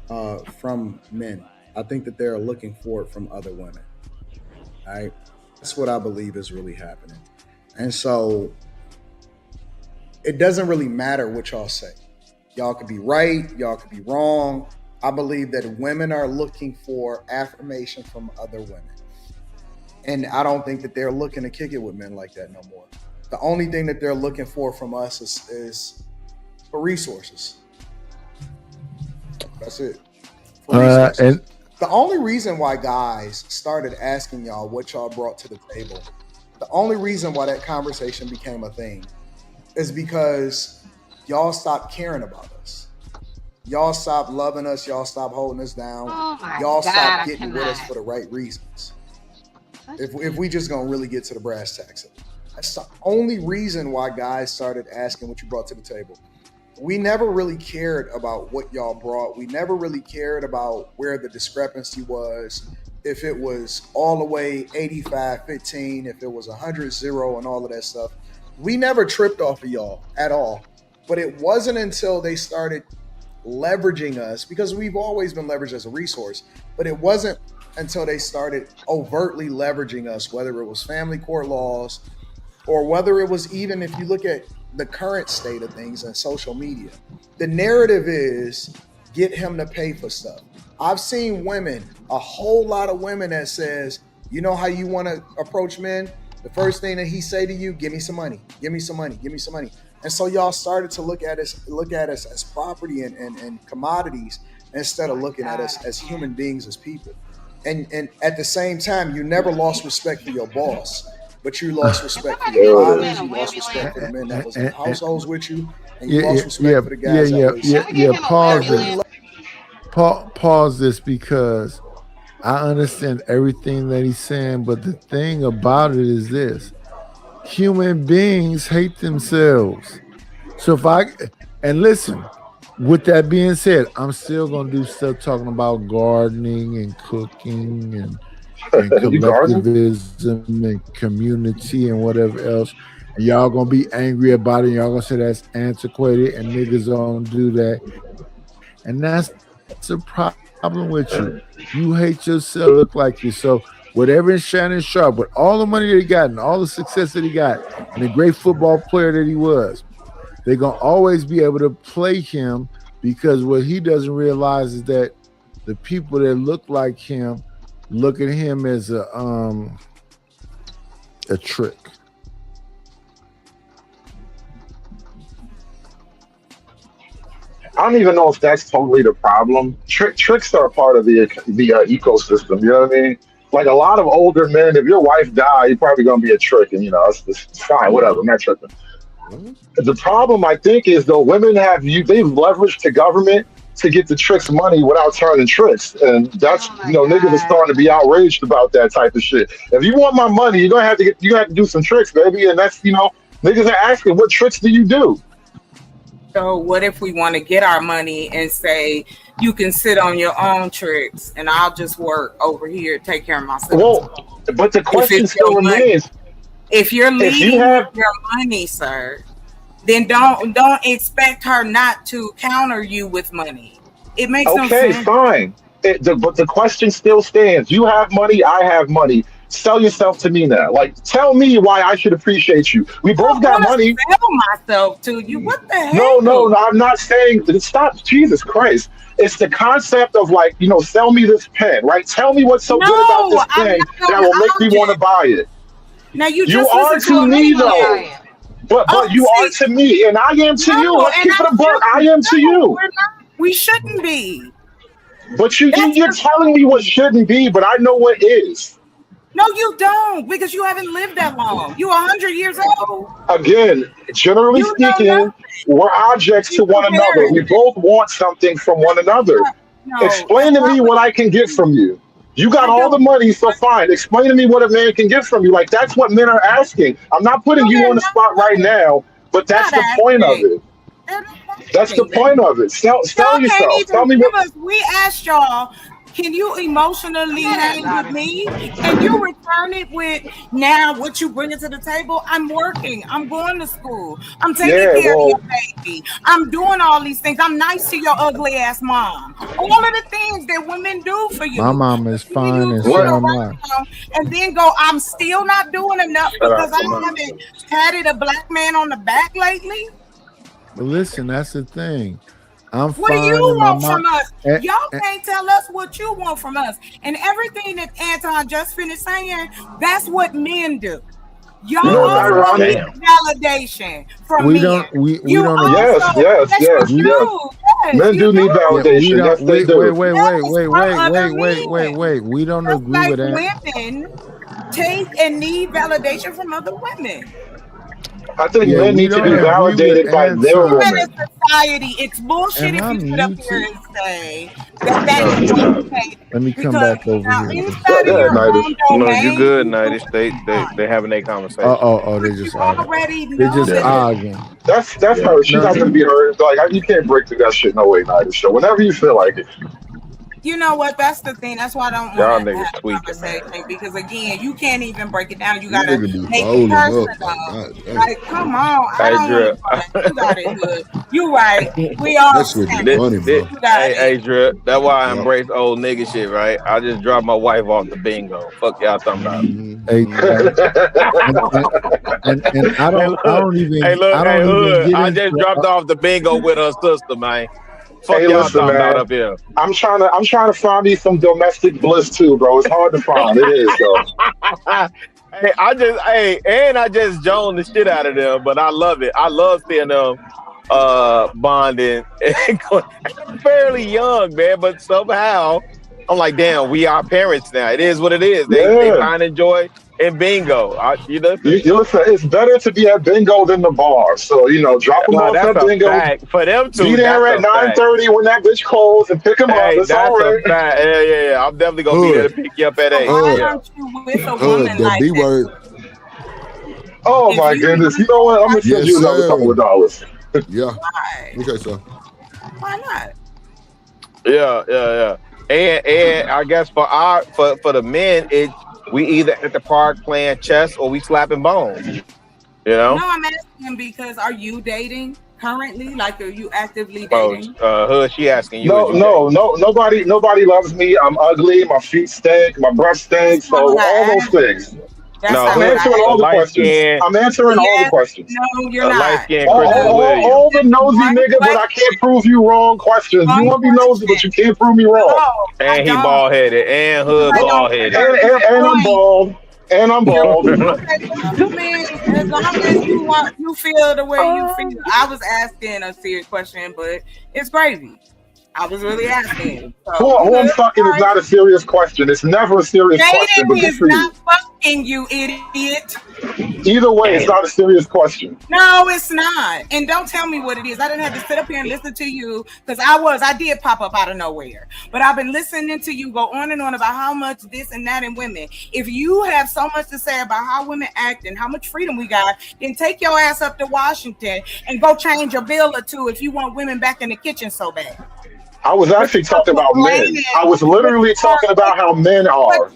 [SPEAKER 4] from men. I think that they're looking for it from other women. Right? That's what I believe is really happening. And so it doesn't really matter what y'all say. Y'all could be right, y'all could be wrong. I believe that women are looking for affirmation from other women. And I don't think that they're looking to kick it with men like that no more. The only thing that they're looking for from us is for resources. That's it. For resources.
[SPEAKER 11] And
[SPEAKER 4] the only reason why guys started asking y'all what y'all brought to the table, the only reason why that conversation became a thing is because y'all stopped caring about us. Y'all stopped loving us. Y'all stopped holding us down. Y'all stopped getting with us for the right reasons. If we just gonna really get to the brass tacks of it. That's the only reason why guys started asking what you brought to the table. We never really cared about what y'all brought. We never really cared about where the discrepancy was. If it was all the way 85-15, if it was 100-0 and all of that stuff. We never tripped off of y'all at all. But it wasn't until they started leveraging us, because we've always been leveraged as a resource, but it wasn't until they started overtly leveraging us, whether it was family court laws or whether it was even, if you look at the current state of things on social media, the narrative is get him to pay for stuff. I've seen women, a whole lot of women that says, you know how you want to approach men? The first thing that he say to you, give me some money, give me some money, give me some money. And so y'all started to look at us as property and commodities instead of looking at us as human beings, as people. And at the same time, you never lost respect for your boss, but you lost respect for your fathers, you lost respect for the men that was in households with you, and you lost respect for the guys that was.
[SPEAKER 11] Pause this, because I understand everything that he's saying, but the thing about it is this: human beings hate themselves. So listen, with that being said, I'm still gonna do stuff talking about gardening and cooking and collectivism and community and whatever else. And y'all gonna be angry about it. And y'all gonna say that's antiquated and niggas don't do that. And that's the problem with you. You hate yourself, look like you. So whatever Shannon Sharp, with all the money that he got and all the success that he got and the great football player that he was, they're going to always be able to play him, because what he doesn't realize is that the people that look like him look at him as a trick.
[SPEAKER 8] I don't even know if that's totally the problem. Tricks are part of the ecosystem. You know what I mean? Like a lot of older men, if your wife died, you're probably gonna be a trick, and it's fine, whatever. I'm not tripping. The problem, I think, is though women they've leveraged the government to get the tricks money without turning tricks, and that's niggas are starting to be outraged about that type of shit. If you want my money, you're gonna have to do some tricks, baby, and that's niggas are asking, what tricks do you do?
[SPEAKER 14] So what if we want to get our money and say, you can sit on your own tricks and I'll just work over here, take care of myself?
[SPEAKER 8] Well, but the question still remains.
[SPEAKER 14] If you're leading with your money, sir, then don't expect her not to counter you with money. It makes no sense.
[SPEAKER 8] Okay, fine. but the question still stands. You have money, I have money. Sell yourself to me now. Like, tell me why I should appreciate you. We both got money.
[SPEAKER 14] Sell myself to you. What the hell?
[SPEAKER 8] No, I'm not saying stop. Jesus Christ. It's the concept of like, sell me this pen, right? Tell me what's so good about this pen that will make me want to buy it.
[SPEAKER 14] Now you
[SPEAKER 8] are to me though. But you are to me, and I am to you. Let's keep it a buck. I am to you.
[SPEAKER 14] We shouldn't be.
[SPEAKER 8] But you're telling me what shouldn't be, but I know what is.
[SPEAKER 14] No, you don't, because you haven't lived that long. You're 100 years old.
[SPEAKER 8] Again, generally speaking, we're objects to one another. We both want something from one another. Explain to me what I can get from you. You got all the money, so fine. Explain to me what a man can get from you. Like, that's what men are asking. I'm not putting you on the spot right now, but that's the point of it. That's the point of it. Sell yourself. Tell me what.
[SPEAKER 14] We asked y'all, can you emotionally hang with me? And you return it with now what you bring it to the table. I'm working. I'm going to school. I'm taking care of your baby. I'm doing all these things. I'm nice to your ugly ass mom. All of the things that women do for you.
[SPEAKER 11] My mom is fine and so am I.
[SPEAKER 14] And then go, I'm still not doing enough because I haven't patted a black man on the back lately.
[SPEAKER 11] But listen, that's the thing. I'm
[SPEAKER 14] what
[SPEAKER 11] fine.
[SPEAKER 14] Do you want from us?
[SPEAKER 11] Y'all
[SPEAKER 14] can't tell us what you want from us. And everything that Anton just finished saying, that's what men do. Y'all also need validation from men.
[SPEAKER 11] Yes.
[SPEAKER 8] Men do need validation. Yes, they do.
[SPEAKER 11] Wait. We don't agree with that.
[SPEAKER 14] Women take and need validation from other women.
[SPEAKER 8] I think men need to be validated by their women.
[SPEAKER 14] In society, it's bullshit if you sit up here and say that is okay.
[SPEAKER 11] Let me come back over here.
[SPEAKER 2] No, you good, Nighty. They having a conversation.
[SPEAKER 11] They just arguing. They just arguing.
[SPEAKER 8] That's her. She's not gonna be heard. Like, you can't break through that shit no way, Nighty. So whenever you feel like it.
[SPEAKER 14] You know what? That's the thing. That's why I don't want to have a conversation, because again, you can't even break it down. You gotta make it personal. Like, come on. I don't want to. You got it, Hood. You right. We all.
[SPEAKER 2] That's funny, bro. Hey, Drip. That's why I embrace old nigga shit, right? I just dropped my wife off the bingo. Fuck y'all talking about.
[SPEAKER 11] Hey, and I don't even.
[SPEAKER 2] Hey, look, Hood. I just dropped off the bingo with her sister, man. Fuck y'all
[SPEAKER 8] listen,
[SPEAKER 2] talking
[SPEAKER 8] man.
[SPEAKER 2] about up here.
[SPEAKER 8] I'm trying to find me some domestic bliss too, bro. It's hard to find. It is, though.
[SPEAKER 2] I just joned the shit out of them, but I love it. I love seeing them bonding. I'm fairly young, man, but somehow I'm like, damn, we are parents now. It is what it is. They find enjoy in bingo. Listen,
[SPEAKER 8] it's better to be at bingo than the bar. So, drop them off at bingo.
[SPEAKER 2] Fact. For them two,
[SPEAKER 8] be there at 9:30 when that bitch closed and pick them up. That's all right.
[SPEAKER 2] A fact. Yeah. I'm definitely going to be there to pick you up at 8.
[SPEAKER 14] Why aren't you with a woman like
[SPEAKER 3] B
[SPEAKER 14] that?
[SPEAKER 3] word.
[SPEAKER 8] Oh, my goodness. You know what? I'm going to send you another couple of dollars.
[SPEAKER 3] Yeah.
[SPEAKER 14] Why?
[SPEAKER 3] Okay, so.
[SPEAKER 14] Why not?
[SPEAKER 2] Yeah. And I guess for the men, we either at the park playing chess or we slapping bones.
[SPEAKER 14] No, I'm asking because are you dating currently? Like, are you actively dating?
[SPEAKER 2] Hood, she asking you.
[SPEAKER 8] No. Nobody loves me. I'm ugly. My feet stink. My breath stinks. So all those things. I'm answering all the questions. I'm answering all the questions.
[SPEAKER 14] No, you're not.
[SPEAKER 8] All the nosy nigga, but I can't prove you wrong questions. You want to be nosy, but you can't prove me wrong.
[SPEAKER 2] And he bald headed. And Hood bald headed.
[SPEAKER 8] And I'm bald. And I'm bald.
[SPEAKER 14] As long as you feel the way you feel. I was asking a serious question, but it's crazy. I was really asking. So,
[SPEAKER 8] who I'm fucking is not a serious question. It's never a serious question. But
[SPEAKER 14] is not fucking, you idiot.
[SPEAKER 8] Either way, it's not a serious question.
[SPEAKER 14] No, it's not. And don't tell me what it is. I didn't have to sit up here and listen to you because I did pop up out of nowhere. But I've been listening to you go on and on about how much this and that in women. If you have so much to say about how women act and how much freedom we got, then take your ass up to Washington and go change a bill or two if you want women back in the kitchen so bad.
[SPEAKER 8] I was actually talking about men. I was literally talking about how men are.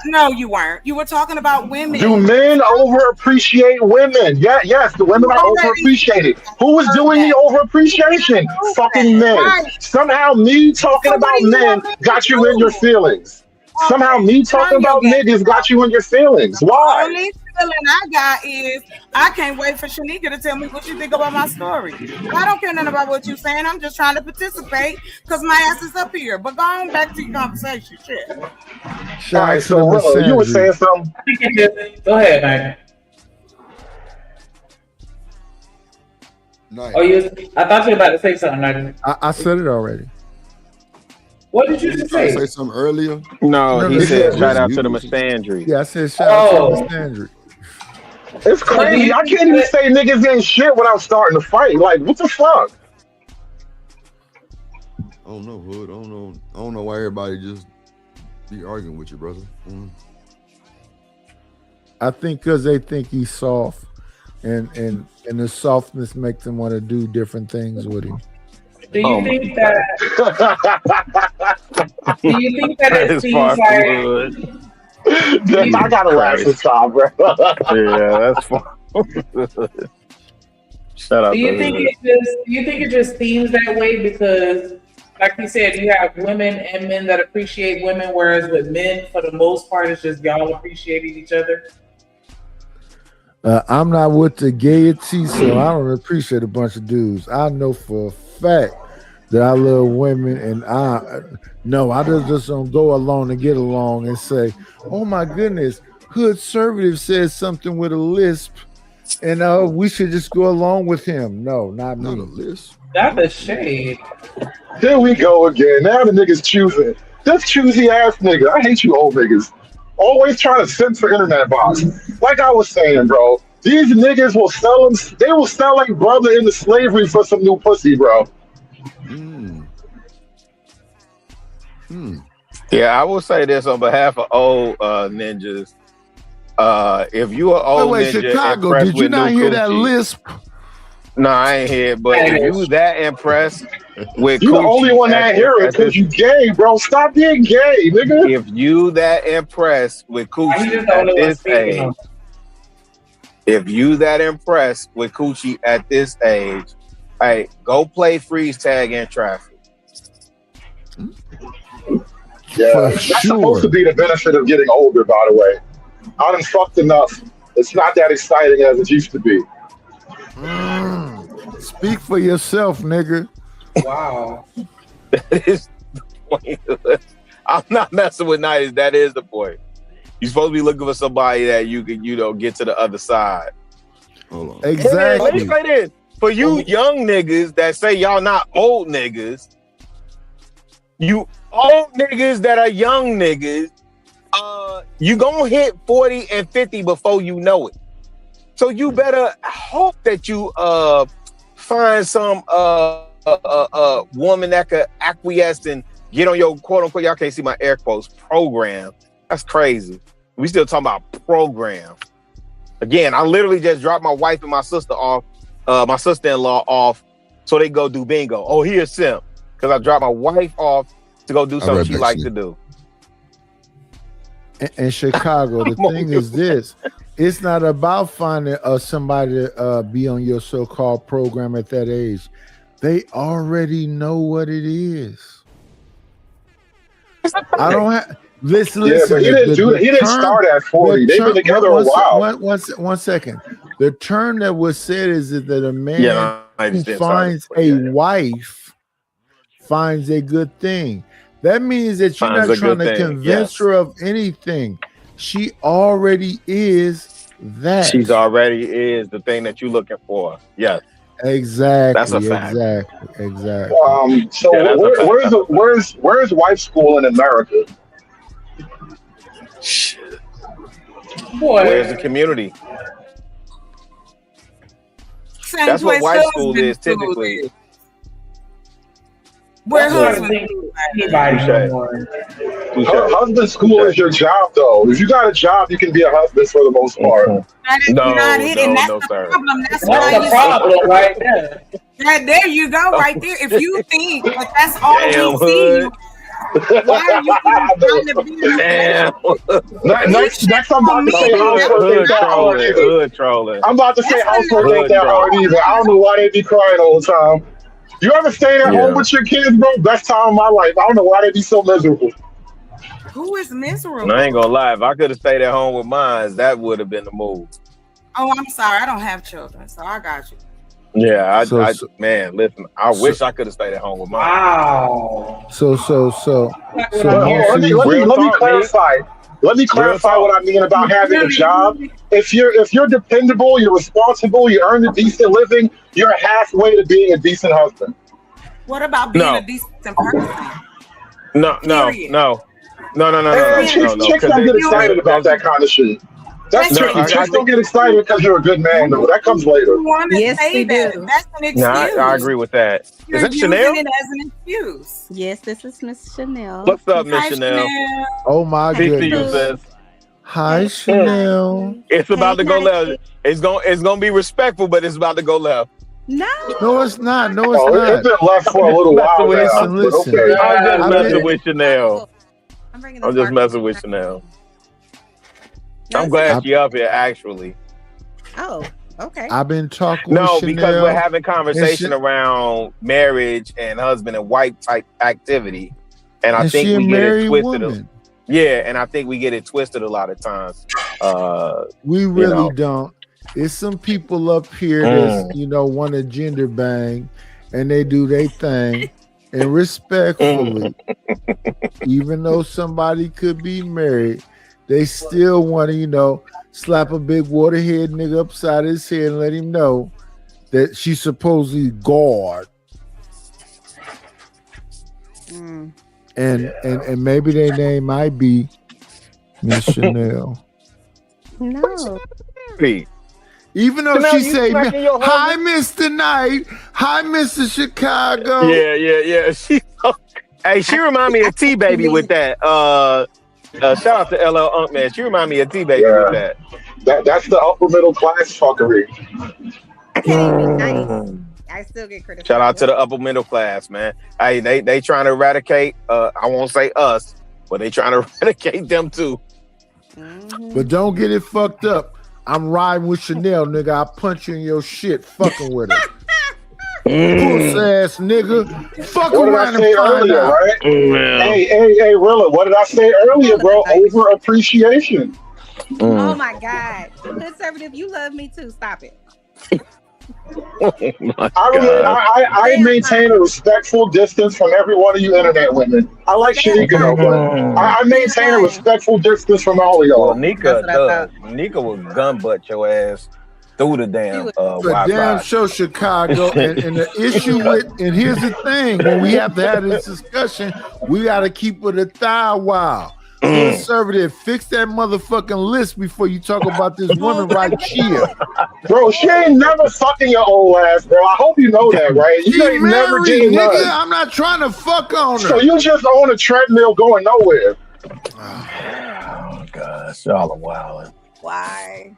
[SPEAKER 14] No, you weren't. You were talking about women.
[SPEAKER 8] Do men overappreciate women? Yeah, yes, the women are overappreciated. Who is doing the overappreciation? Fucking men.
[SPEAKER 14] Right.
[SPEAKER 8] Somehow me talking about men got you in your feelings. Somehow me talking about niggas got you in your feelings. Why?
[SPEAKER 14] Only feeling I got is I can't wait for Shanika to tell me what you think about my story. I don't care nothing about what you're saying. I'm just trying to participate because my ass is up here. But going back to your conversation, shit.
[SPEAKER 8] All right, so you were saying something.
[SPEAKER 4] Go ahead, man.
[SPEAKER 3] Nice.
[SPEAKER 4] Oh, I thought you were about to say something. Like,
[SPEAKER 11] I said it already.
[SPEAKER 4] What did you just say?
[SPEAKER 3] Say something earlier?
[SPEAKER 2] No, he said shout out to the Misandry.
[SPEAKER 11] Yeah, I said shout out to the Misandry.
[SPEAKER 8] It's crazy. I can't even say niggas ain't shit without starting to fight. Like, what the fuck?
[SPEAKER 3] I don't know, Hood. I don't know why everybody just be arguing with you, brother.
[SPEAKER 11] I think because they think he's soft, and the softness makes them want to do different things with him.
[SPEAKER 4] Do you think that? Do you think that it seems like?
[SPEAKER 8] I gotta laugh this time, bro.
[SPEAKER 2] Yeah, that's fun. Shut up.
[SPEAKER 4] Do you think it just seems that way because, like you said, you have women and men that appreciate women, whereas with men, for the most part, it's just y'all appreciating each other?
[SPEAKER 11] I'm not with the gaiety, so I don't appreciate a bunch of dudes. I know for a fact that I love women, and I just don't go along and get along and say, oh my goodness, Hood Conservative says something with a lisp, and we should just go along with him. No, not me.
[SPEAKER 3] Not a lisp.
[SPEAKER 4] That's a shade.
[SPEAKER 8] Here we go again. Now the niggas choosing. This choosy ass nigga. I hate you old niggas. Always trying to censor internet bots. Like I was saying, bro, these niggas will sell them. They will sell a brother into slavery for some new pussy, bro.
[SPEAKER 2] Yeah, I will say this on behalf of old ninjas. If you are old
[SPEAKER 11] wait,
[SPEAKER 2] ninja,
[SPEAKER 11] Chicago, did you not hear that lisp?
[SPEAKER 2] No, I ain't hear it. But if you that impressed with
[SPEAKER 8] You the
[SPEAKER 2] coochie
[SPEAKER 8] only one that hear it because you gay, bro. Stop being gay, nigga.
[SPEAKER 2] If you that impressed with coochie at this age, if you that impressed with coochie at this age, hey, go play freeze tag in traffic.
[SPEAKER 8] Yeah, that's supposed to be the benefit of getting older, by the way. I done fucked enough. It's not that exciting as it used to be.
[SPEAKER 11] Speak for yourself, nigga.
[SPEAKER 4] Wow.
[SPEAKER 2] That is the point. I'm not messing with 90s. That is the point. You're supposed to be looking for somebody that you can, get to the other side.
[SPEAKER 3] Hold on.
[SPEAKER 11] Exactly.
[SPEAKER 2] Hey, let me say this. For you young niggas that say y'all not old niggas, you old niggas that are young niggas, you gonna hit 40 and 50 before you know it. So you better hope that you find some woman that could acquiesce and get on your quote unquote, y'all can't see my air quotes, program. That's crazy. We still talking about program. Again, I literally just dropped my wife and my sister off, my sister-in-law off, so they go do bingo. Oh, here's simp. Because I dropped my wife off to go do something she likes to do.
[SPEAKER 11] In Chicago, the thing is this. It's not about finding somebody to be on your so-called program at that age. They already know what it is. I don't have... Listen.
[SPEAKER 8] But he didn't start at 40. They've been together a while.
[SPEAKER 11] One second. The term that was said is that a man who finds a wife finds a good thing. That means that you're not trying to convince her of anything. She already is that.
[SPEAKER 2] She's already is the thing that you're looking for. Yes.
[SPEAKER 11] Exactly.
[SPEAKER 2] That's a fact.
[SPEAKER 11] Exactly.
[SPEAKER 8] So where's wife school in America?
[SPEAKER 4] Boy.
[SPEAKER 2] Where's the community?
[SPEAKER 14] Same
[SPEAKER 2] That's what
[SPEAKER 14] place
[SPEAKER 2] white
[SPEAKER 14] husband
[SPEAKER 2] school is typically.
[SPEAKER 14] Where husband?
[SPEAKER 8] Husband school is your job, though. If you got a job, you can be a husband for the most part.
[SPEAKER 14] That is not it, and that's the problem. That's why
[SPEAKER 4] That's the problem right there.
[SPEAKER 14] There you go, right there. If you think that that's all we see you, why are you even trying to be?
[SPEAKER 8] Next, I'm about to say housework ain't that hard either. I'm about to say housework ain't that hard either. I don't know why they be crying all the time. You ever stayed at home with your kids, bro? Best time of my life. I don't know why they be so miserable.
[SPEAKER 14] Who is miserable?
[SPEAKER 2] I ain't gonna lie. If I could have stayed at home with mine, that would have been the move.
[SPEAKER 14] Oh, I'm sorry. I don't have children, so I got you.
[SPEAKER 2] Yeah, man, listen. I wish I could have stayed at home with mine.
[SPEAKER 4] Wow.
[SPEAKER 11] So.
[SPEAKER 8] Let me clarify. Let me clarify what I mean about having a job. If you're dependable, you're responsible, you earn a decent living, you're halfway to being a decent husband.
[SPEAKER 14] What about being a decent person?
[SPEAKER 2] No.
[SPEAKER 8] Chicks don't get excited about that kind of shit. That's tricky. Chicks don't get excited because you're a good man, though. That comes later.
[SPEAKER 14] Yes, they do. That's an excuse.
[SPEAKER 2] I agree with that. Is that Chanel?
[SPEAKER 14] It as an excuse.
[SPEAKER 6] Yes, this is Miss Chanel.
[SPEAKER 2] What's up, Miss Chanel?
[SPEAKER 11] Oh my goodness.
[SPEAKER 2] Sis.
[SPEAKER 11] Hi, Chanel.
[SPEAKER 2] It's about to go left. It's gonna be respectful, but it's about to go left.
[SPEAKER 6] No,
[SPEAKER 11] it's not. No, it's not.
[SPEAKER 8] It's been left for a little while.
[SPEAKER 11] Listen.
[SPEAKER 8] Okay.
[SPEAKER 2] I'm just messing with Chanel. I'm just messing with Chanel. I'm glad she's up here, actually.
[SPEAKER 6] Oh, okay.
[SPEAKER 11] I've been talking
[SPEAKER 2] No,
[SPEAKER 11] with Chanel,
[SPEAKER 2] because we're having conversation around marriage and husband and wife type activity. And I think we get it twisted. Yeah, and I think we get it twisted a lot of times.
[SPEAKER 11] We really don't. There's some people up here that want to gender bang, and they do their thing, and respectfully, even though somebody could be married, they still want to, slap a big waterhead nigga upside his head and let him know that she's supposedly God. And maybe their name might be Miss Chanel.
[SPEAKER 6] No.
[SPEAKER 11] Even though she say, "Hi, Mr. Knight. Hi, Mr. Chicago."
[SPEAKER 2] Yeah. She remind me of T Baby with that. Shout out to LL Unk, man. She remind me of T Baby with that.
[SPEAKER 8] That's the upper middle class fuckery.
[SPEAKER 6] I still get criticized.
[SPEAKER 2] Shout out to the upper middle class, man. Hey, they trying to eradicate. I won't say us, but they trying to eradicate them too.
[SPEAKER 11] But don't get it fucked up. I'm riding with Chanel, nigga. I punch you in your shit, fucking with her. Puss ass nigga. Fuck around and find out.
[SPEAKER 8] Right? Hey, Rilla, what did I say earlier, bro? Over appreciation.
[SPEAKER 6] Oh my God. Conservative, you love me too. Stop it.
[SPEAKER 8] I maintain a respectful distance from every one of you internet women. I like Shanika though, but I maintain a respectful distance from all of y'all.
[SPEAKER 2] Well, Nika will gun butt your ass through the damn Wi-Fi.
[SPEAKER 11] Damn show Chicago, and the issue with, and here's the thing: when we have to have this discussion, we got to keep it a thigh while. Conservative, fix that motherfucking list before you talk about this woman right here.
[SPEAKER 8] Bro, she ain't never fucking your old ass, bro. I hope you know that, right? You ain't never getting
[SPEAKER 11] nigga.
[SPEAKER 8] none.
[SPEAKER 11] I'm not trying to fuck on her.
[SPEAKER 8] So you just on a treadmill going nowhere.
[SPEAKER 2] Oh gosh, y'all are wild.
[SPEAKER 6] Why?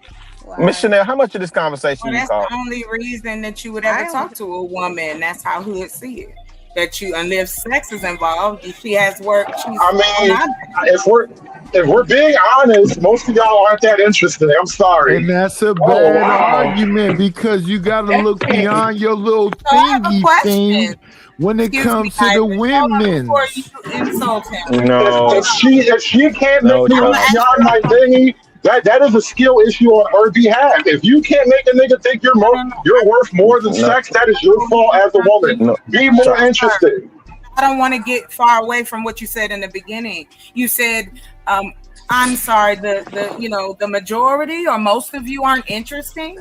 [SPEAKER 2] Miss Chanel, how much of this conversation you
[SPEAKER 14] that's
[SPEAKER 2] caught?
[SPEAKER 14] the only reason that you would ever talk to a woman. That's how hood see it. That you, and if sex is involved, if she has work, she's.
[SPEAKER 8] If we're being honest, most of y'all aren't that interested. I'm sorry.
[SPEAKER 11] And that's a bad argument because you got to look beyond your little thingy thing when it comes to the women.
[SPEAKER 14] Before you insult him.
[SPEAKER 2] No.
[SPEAKER 8] If she can't make me look beyond my thingy, that is a skill issue on her behalf. If you can't make a nigga think you're worth more than sex, that is your fault as a woman. Be more interested.
[SPEAKER 14] I don't want to get far away from what you said in the beginning. You said, I'm sorry, the majority or most of you aren't interesting.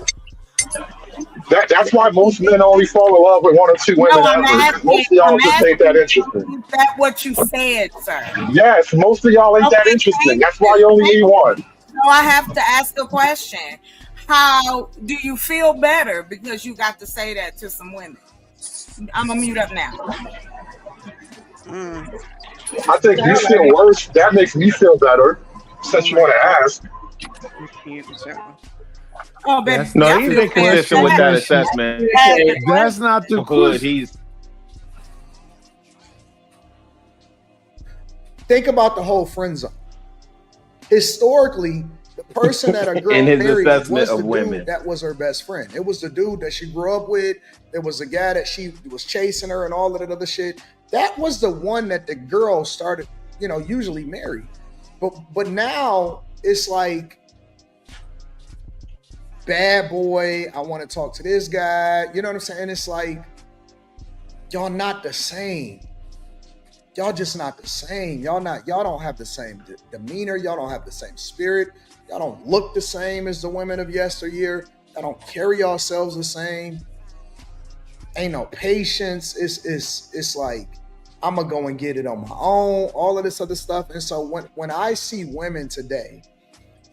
[SPEAKER 8] That's why most men only fall in love with one or two women ever. Most of y'all just ain't that interesting.
[SPEAKER 14] Is that what you said, sir?
[SPEAKER 8] Yes, most of y'all ain't that interesting. That's why you only need one.
[SPEAKER 14] So I have to ask a question. How do you feel better because you got to say that to some women? I'm gonna mute up now.
[SPEAKER 8] I think you feel worse. That makes me feel better. Since you want to ask.
[SPEAKER 14] Oh, baby.
[SPEAKER 2] No, he's been consistent with that assessment.
[SPEAKER 11] That's not the question.
[SPEAKER 19] Think about the whole friend zone. Historically, the person that a girl
[SPEAKER 2] In his
[SPEAKER 19] married
[SPEAKER 2] assessment
[SPEAKER 19] was the
[SPEAKER 2] of
[SPEAKER 19] dude
[SPEAKER 2] women.
[SPEAKER 19] that was her best friend. It was the dude that she grew up with. There was a guy that she was chasing her and all of that other shit. That was the one that the girl started, usually marry. But now it's like, bad boy, I want to talk to this guy. You know what I'm saying? It's like, y'all not the same. Y'all just not the same. Y'all don't have the same demeanor. Y'all don't have the same spirit. Y'all don't look the same as the women of yesteryear. Y'all don't carry yourselves the same. Ain't no patience. It's like, I'm gonna go and get it on my own, all of this other stuff. And so when I see women today,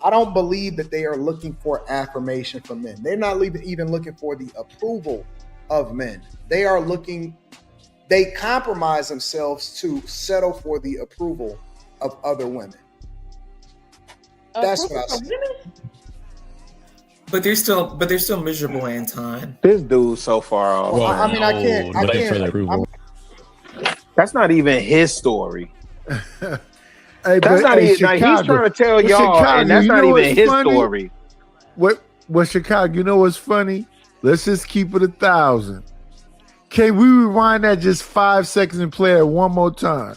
[SPEAKER 19] I don't believe that they are looking for affirmation from men. They're not even looking for the approval of men. They compromise themselves to settle for the approval of other women. That's what I see.
[SPEAKER 5] But they're still miserable, Anton.
[SPEAKER 2] This dude's so far off.
[SPEAKER 19] Well, I mean, I can't.
[SPEAKER 2] That's not even his story.
[SPEAKER 11] Hey,
[SPEAKER 2] that's not even. Like, he's trying to tell y'all,
[SPEAKER 11] Chicago,
[SPEAKER 2] and that's not even his story.
[SPEAKER 11] What Chicago? You know what's funny? Let's just keep it 1,000. Can we rewind that just 5 seconds and play it one more time?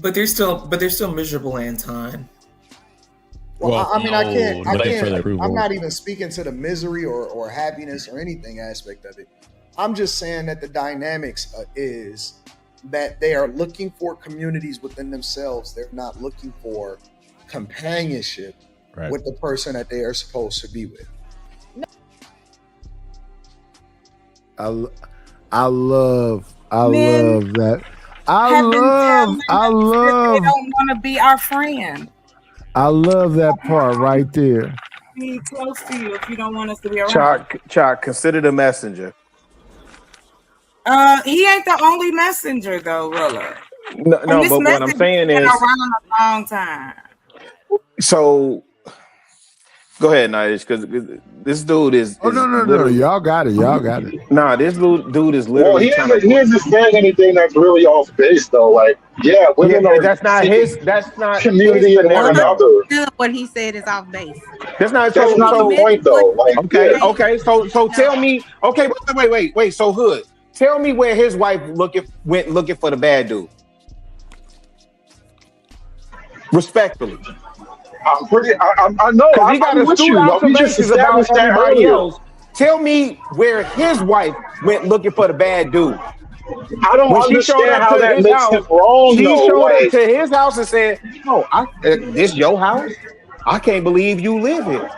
[SPEAKER 5] But they're still miserable, Anton.
[SPEAKER 19] Well, I mean, I can't. I'm not even speaking to the misery or happiness or anything aspect of it. I'm just saying that the dynamics is that they are looking for communities within themselves. They're not looking for companionship with the person that they are supposed to be with.
[SPEAKER 11] I love that. I love
[SPEAKER 14] they don't want to be our friend.
[SPEAKER 11] I love that part right there.
[SPEAKER 14] Be close to you if you don't want us to be around.
[SPEAKER 2] Chalk, consider the messenger.
[SPEAKER 14] He ain't the only messenger though, Rilla.
[SPEAKER 2] No, but what I'm saying is,
[SPEAKER 14] been around a long time.
[SPEAKER 2] So, go ahead, Nish, because this dude is.
[SPEAKER 11] No, y'all got it.
[SPEAKER 2] Nah, this dude is literally.
[SPEAKER 8] Well, he isn't saying anything that's really off base, though. Like, women are.
[SPEAKER 2] That's not his. That's not
[SPEAKER 8] community in one another.
[SPEAKER 6] What he said is off base.
[SPEAKER 2] That's not
[SPEAKER 8] the point, though. Like,
[SPEAKER 2] okay. So tell me. Okay, wait. So Hood, tell me where his wife went looking for the bad dude. Respectfully.
[SPEAKER 8] I know.
[SPEAKER 2] He got astute observations about everybody else. Tell me where his wife went looking for the bad dude.
[SPEAKER 8] I don't understand how that makes him wrong.
[SPEAKER 2] She showed up to his house and said, "No, this your house? I can't believe you live here."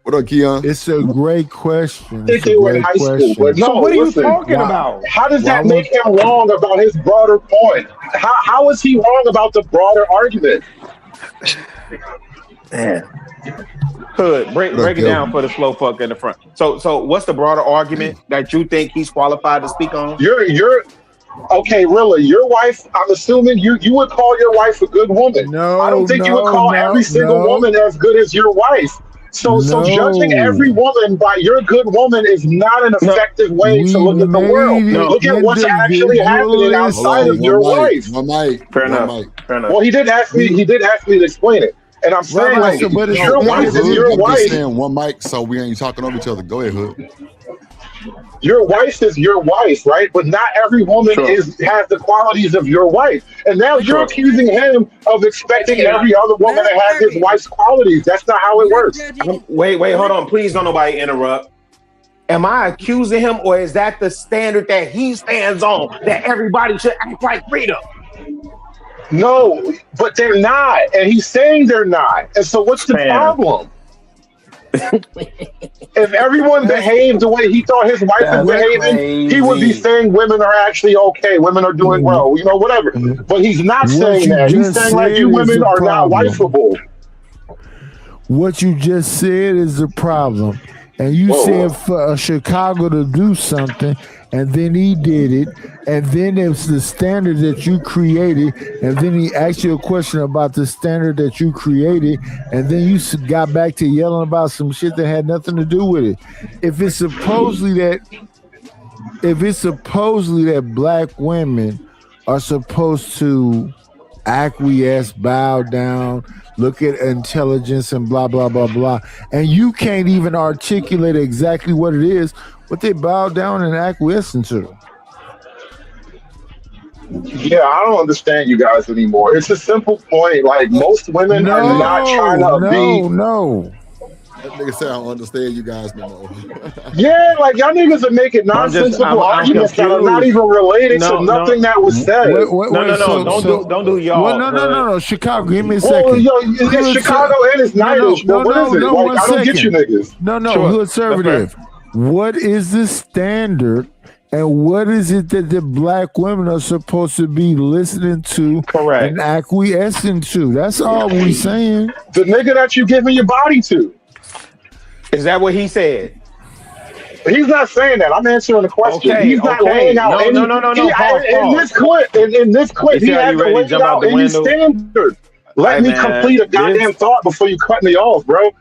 [SPEAKER 3] What up, Keon?
[SPEAKER 11] It's a great question.
[SPEAKER 8] I think they were in high school, but
[SPEAKER 2] so what are you talking about?
[SPEAKER 8] How does that make him wrong about his broader point? How is he wrong about the broader argument?
[SPEAKER 2] Man. Hood, break it down for the slow fuck in the front. So what's the broader argument that you think he's qualified to speak on?
[SPEAKER 8] You're okay, really. Your wife, I'm assuming you would call your wife a good woman.
[SPEAKER 11] No,
[SPEAKER 8] I don't think you would call every single woman as good as your wife. So judging every woman by your good woman is not an effective way to look at the world. Look at what's actually happening outside of your wife.
[SPEAKER 2] Fair enough.
[SPEAKER 8] Well, he did ask me to explain it. And I'm saying, like, your wife is your wife.
[SPEAKER 3] Saying one mic, so we ain't talking over each other. Go ahead, Hood.
[SPEAKER 8] Your wife is your wife, right? But not every woman has the qualities of your wife. And now you're accusing him of expecting every other woman to have his wife's qualities. That's not how it works.
[SPEAKER 2] Wait, hold on. Please don't nobody interrupt. Am I accusing him, or is that the standard that he stands on, that everybody should act like Rita?
[SPEAKER 8] No, but they're not. And he's saying they're not. And so what's the problem? If everyone behaved the way he thought his wife was behaving, he would be saying women are actually okay. Women are doing well, whatever. But he's not saying that. He's saying like you women are not wifeable.
[SPEAKER 11] what you just said is the problem. And you said for Chicago to do something, and then he did it, and then it's the standard that you created, and then he asked you a question about the standard that you created, and then you got back to yelling about some shit that had nothing to do with it. If it's supposedly that black women are supposed to acquiesce, bow down, look at intelligence and blah, blah, blah, blah, and you can't even articulate exactly what it is, what they bow down and acquiesce into.
[SPEAKER 8] Yeah, I don't understand you guys anymore. It's a simple point. Like, most women are not trying to be.
[SPEAKER 11] No.
[SPEAKER 3] That nigga said I don't understand you guys no more.
[SPEAKER 8] Yeah, like y'all niggas are making nonsensical arguments that are not even related to nothing that was said.
[SPEAKER 2] Don't do y'all.
[SPEAKER 11] No. Chicago, give me a second.
[SPEAKER 8] It's Chicago and it's Nightish, but what is it? Like, I don't get you niggas.
[SPEAKER 11] No, Hood Conservative. What is the standard? And what is it that the black women are supposed to be listening to and acquiescing to? That's all we saying.
[SPEAKER 8] The nigga that you giving your body to.
[SPEAKER 2] Is that what he said?
[SPEAKER 8] He's not saying that. I'm answering the question.
[SPEAKER 2] Okay,
[SPEAKER 8] He's not laying out any.
[SPEAKER 2] No.
[SPEAKER 8] In this clip, he hasn't laid out any standard. Let me complete a goddamn thought before you cut me off, bro.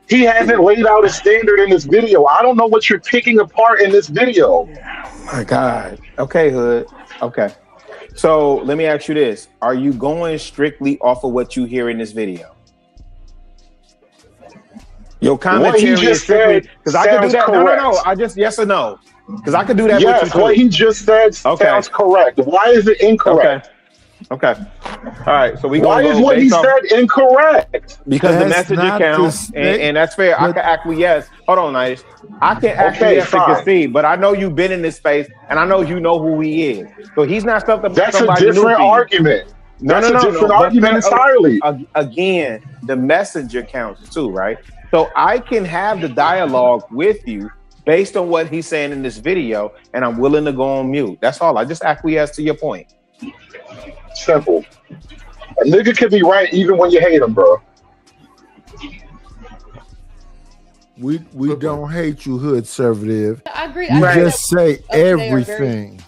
[SPEAKER 8] He hasn't laid out a standard in this video. I don't know what you're picking apart in this video.
[SPEAKER 2] Oh my God. Okay, Hood. Okay. So let me ask you this. Are you going strictly off of what you hear in this video? Your commentary is strictly because I could do that.
[SPEAKER 8] Correct.
[SPEAKER 2] No. I just yes or no. Because I could do that.
[SPEAKER 8] Yes, what he just said sounds correct. Why is it incorrect?
[SPEAKER 2] Okay. All right. So we.
[SPEAKER 8] Why is what he said incorrect?
[SPEAKER 2] Because the message counts, and that's fair. I can acquiesce. Hold on, Nice. I can acquiesce and concede, but I know you've been in this space, and I know you know who he is. So he's not something.
[SPEAKER 8] That's a different argument. That's a different argument entirely.
[SPEAKER 2] Again, the messenger counts too, right? So I can have the dialogue with you based on what he's saying in this video, and I'm willing to go on mute. That's all. I just acquiesce to your point.
[SPEAKER 8] Simple. A nigga can be right even when you hate him, bro.
[SPEAKER 11] We don't hate you, Hood Conservative.
[SPEAKER 21] I agree.
[SPEAKER 11] We just say everything.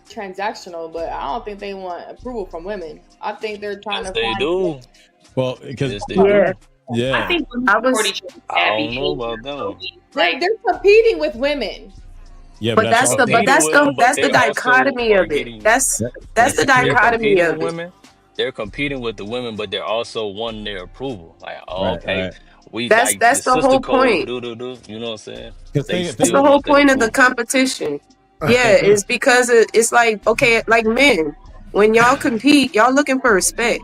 [SPEAKER 21] Transactional, but I don't think they want approval from women. I think they're trying to.
[SPEAKER 9] They do. Well, because
[SPEAKER 21] Yeah.
[SPEAKER 9] I think
[SPEAKER 21] I
[SPEAKER 9] don't know about them.
[SPEAKER 21] Like they're competing with women.
[SPEAKER 9] Yeah,
[SPEAKER 10] but that's the dichotomy of it. That's the dichotomy of it.
[SPEAKER 9] They're competing with the women, but they're also wanting their approval. Like, we
[SPEAKER 10] that's the whole point.
[SPEAKER 9] You know what I'm saying?
[SPEAKER 10] That's the whole point of the competition. Yeah, it's because it's like, okay, like men, when y'all compete, y'all looking for respect.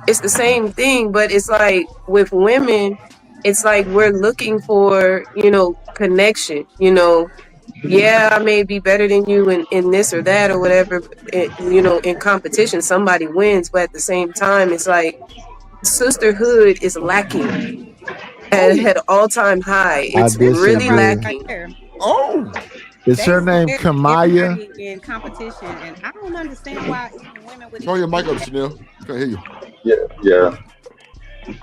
[SPEAKER 10] It's the same thing, but it's like with women, it's like we're looking for, connection, Yeah, I may be better than you in this or that or whatever, in competition, somebody wins, but at the same time, it's like sisterhood is lacking at an all-time high. It's really lacking.
[SPEAKER 11] Is her name Kamaya?
[SPEAKER 6] In competition, and I don't understand why women would.
[SPEAKER 3] Turn your mic up, Chanel. I can't hear you.
[SPEAKER 8] Yeah.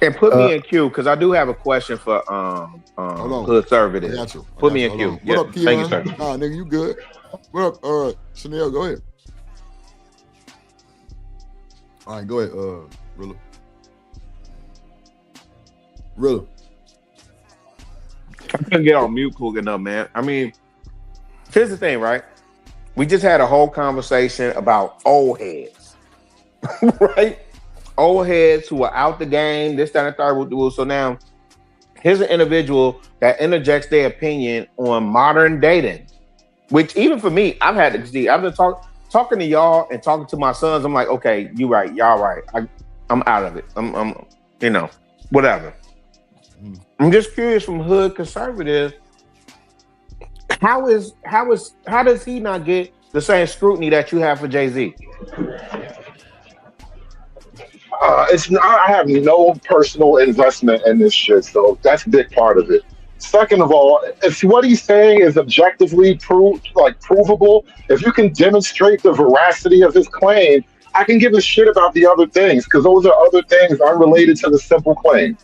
[SPEAKER 2] And put me in queue because I do have a question for Hood Conservative. Put me in queue.
[SPEAKER 3] What up, Keon?
[SPEAKER 2] Thank you, sir.
[SPEAKER 3] Nah, nigga, you good? What up, Chanel? Go ahead. All right, go ahead, Rilla.
[SPEAKER 2] I couldn't get on mute quick enough, man. I mean, here's the thing, right? We just had a whole conversation about old heads, right? Old heads who are out the game, this, that, and the third. So now, here's an individual that interjects their opinion on modern dating, which even for me, I've had to see. I've been talking to y'all and talking to my sons. I'm like, okay, you right, y'all right. I'm out of it. I'm whatever. I'm just curious from Hood Conservative. How does he not get the same scrutiny that you have for Jay-Z?
[SPEAKER 8] It's not. I have no personal investment in this shit, so that's a big part of it. Second of all, if what he's saying is objectively provable, if you can demonstrate the veracity of his claim, I can give a shit about the other things because those are other things unrelated to the simple claim.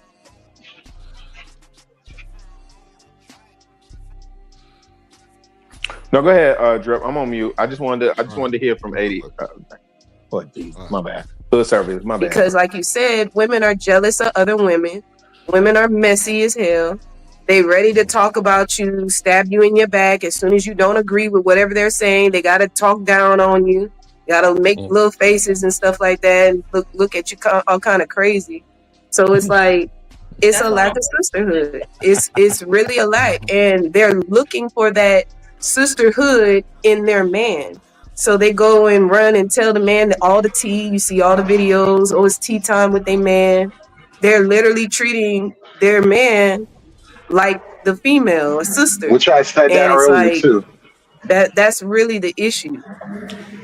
[SPEAKER 2] No, go ahead, Drip. I'm on mute. I just wanted to hear from 80. My bad. Hood service, my bad.
[SPEAKER 10] Because like you said, women are jealous of other women. Women are messy as hell. They ready to talk about you, stab you in your back as soon as you don't agree with whatever they're saying. They got to talk down on you. Got to make little faces and stuff like that. And look at you all kind of crazy. So it's like, it's a lack of sisterhood. It's really a lack. And they're looking for that sisterhood in their man. So they go and run and tell the man all the tea. You see all the videos. Oh, it's tea time with their man. They're literally treating their man like the female, a sister.
[SPEAKER 8] Which I said that earlier too.
[SPEAKER 10] That's really the issue.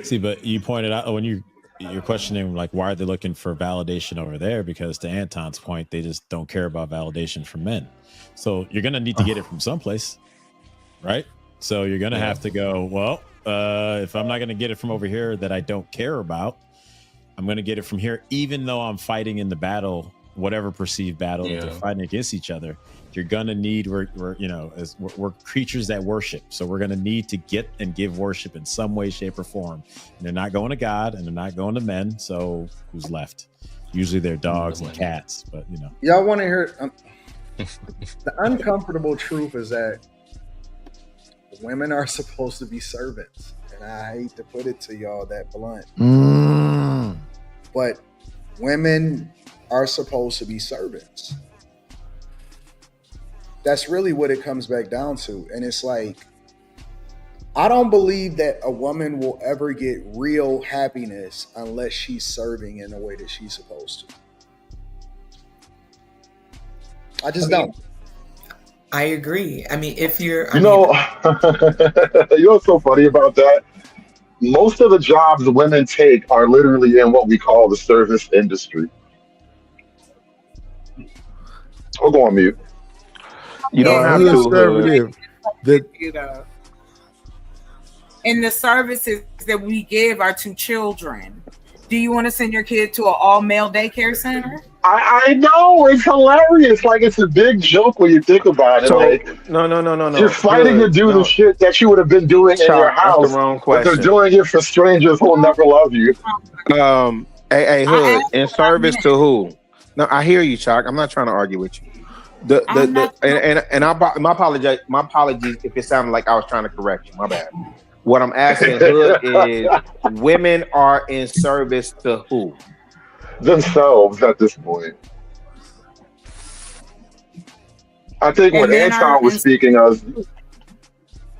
[SPEAKER 12] See, but you pointed out when you're questioning like why are they looking for validation over there? Because to Anton's point, they just don't care about validation from men. So you're gonna need to get it from someplace, right? So you're gonna have to go, well, if I'm not gonna get it from over here that I don't care about, I'm gonna get it from here, even though I'm fighting in the battle, whatever perceived battle that they're fighting against each other. You're gonna need we're creatures that worship, so we're gonna need to get and give worship in some way, shape, or form. And they're not going to God, and they're not going to men. So who's left? Usually they're dogs and cats, but
[SPEAKER 15] Y'all want to hear the uncomfortable truth is that women are supposed to be servants, and I hate to put it to y'all that blunt, but women are supposed to be servants. That's really what it comes back down to. And it's like, I don't believe that a woman will ever get real happiness unless she's serving in the way that she's supposed to. I just don't.
[SPEAKER 5] I agree. I mean, if you're...
[SPEAKER 8] You know what's so funny about that? Most of the jobs women take are literally in what we call the service industry. I'll go on mute.
[SPEAKER 2] You don't have
[SPEAKER 14] to. And the services that we give are to children. Do you want to send your kid to an all-male daycare center?
[SPEAKER 8] I know, it's hilarious. Like, it's a big joke when you think about it.
[SPEAKER 2] So,
[SPEAKER 8] like,
[SPEAKER 2] no.
[SPEAKER 8] You're fighting to do the shit that you would have been doing in your house,
[SPEAKER 2] that's the wrong question.
[SPEAKER 8] But they're doing it for strangers who will never love you.
[SPEAKER 2] Hey, Hood, in service to who? No, I hear you, Chuck. I'm not trying to argue with you. My apologies if it sounded like I was trying to correct you. My bad. What I'm asking Hood is, women are in service to who?
[SPEAKER 8] Themselves at this point. I think what Anton was speaking of,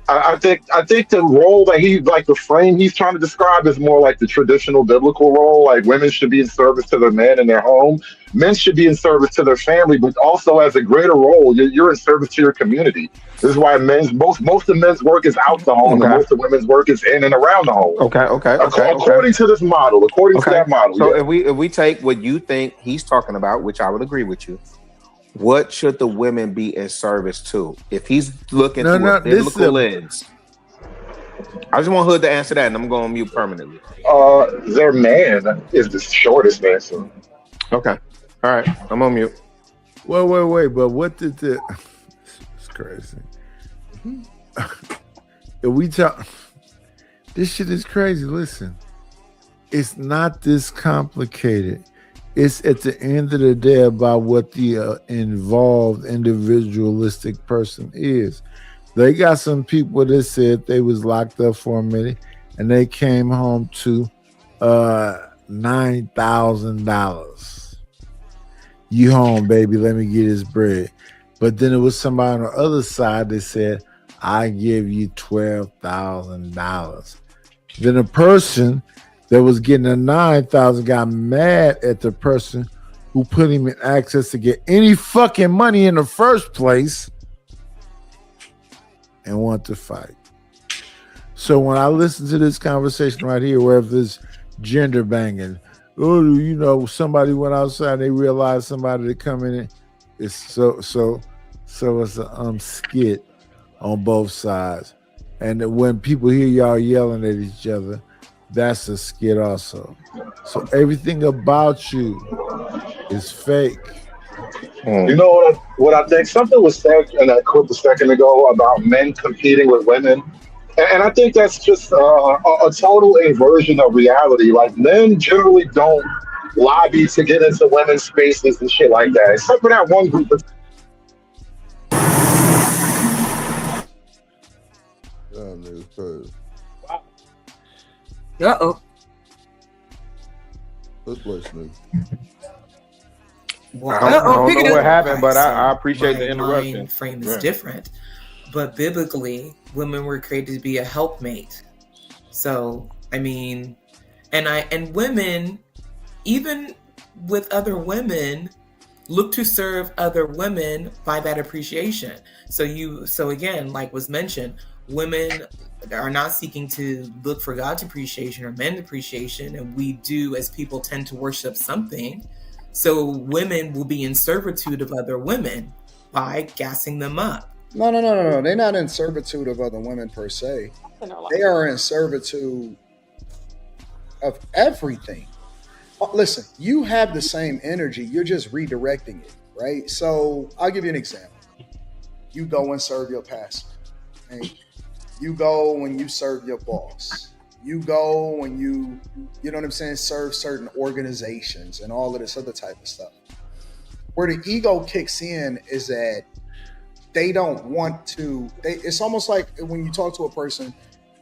[SPEAKER 8] I think the role that the frame he's trying to describe is more like the traditional biblical role. Like, women should be in service to their man in their home. Men should be in service to their family, but also as a greater role, you're in service to your community. This is why most of men's work is out the home, and most of women's work is in and around the home. According to this model, to that model.
[SPEAKER 2] So if we take what you think he's talking about, which I would agree with you, what should the women be in service to? If he's looking through a biblical lens, I just want Hood to answer that, and I'm going to mute permanently.
[SPEAKER 8] Their man is the shortest answer.
[SPEAKER 2] Okay. All right. I'm on mute.
[SPEAKER 11] Wait. But what did the... It's crazy. If we talk... This shit is crazy. Listen. It's not this complicated. It's at the end of the day about what the involved individualistic person is. They got some people that said they was locked up for a minute and they came home to $9,000. You home, baby, let me get this bread. But then it was somebody on the other side that said, I give you $12,000. Then a person that was getting a $9,000 got mad at the person who put him in access to get any fucking money in the first place and want to fight. So when I listen to this conversation right here, where if there's gender banging, somebody went outside and they realized somebody to come in, it's so it's a skit on both sides. And when people hear y'all yelling at each other, that's a skit also. So everything about you is fake.
[SPEAKER 8] You know what I think? Something was said in that clip a second ago about men competing with women. And I think that's just a total inversion of reality. Like men generally don't lobby to get into women's spaces and shit like that, except for that one group of.
[SPEAKER 21] Uh-oh.
[SPEAKER 3] Let's play Snoop.
[SPEAKER 2] I don't know what happened, but I appreciate the interruption.
[SPEAKER 5] Mind frame is different, but biblically, women were created to be a helpmate. So I mean, and women, even with other women, look to serve other women by that appreciation. So again, like was mentioned, women are not seeking to look for God's appreciation or men's appreciation, and we do, as people, tend to worship something. So women will be in servitude of other women by gassing them up.
[SPEAKER 15] No. They're not in servitude of other women per se. They are in servitude of everything. Listen, you have the same energy. You're just redirecting it, right? So I'll give you an example. You go and serve your pastor. Right? You go when you serve your boss. You go when you know what I'm saying, serve certain organizations and all of this other type of stuff. Where the ego kicks in is that they don't want to, it's almost like when you talk to a person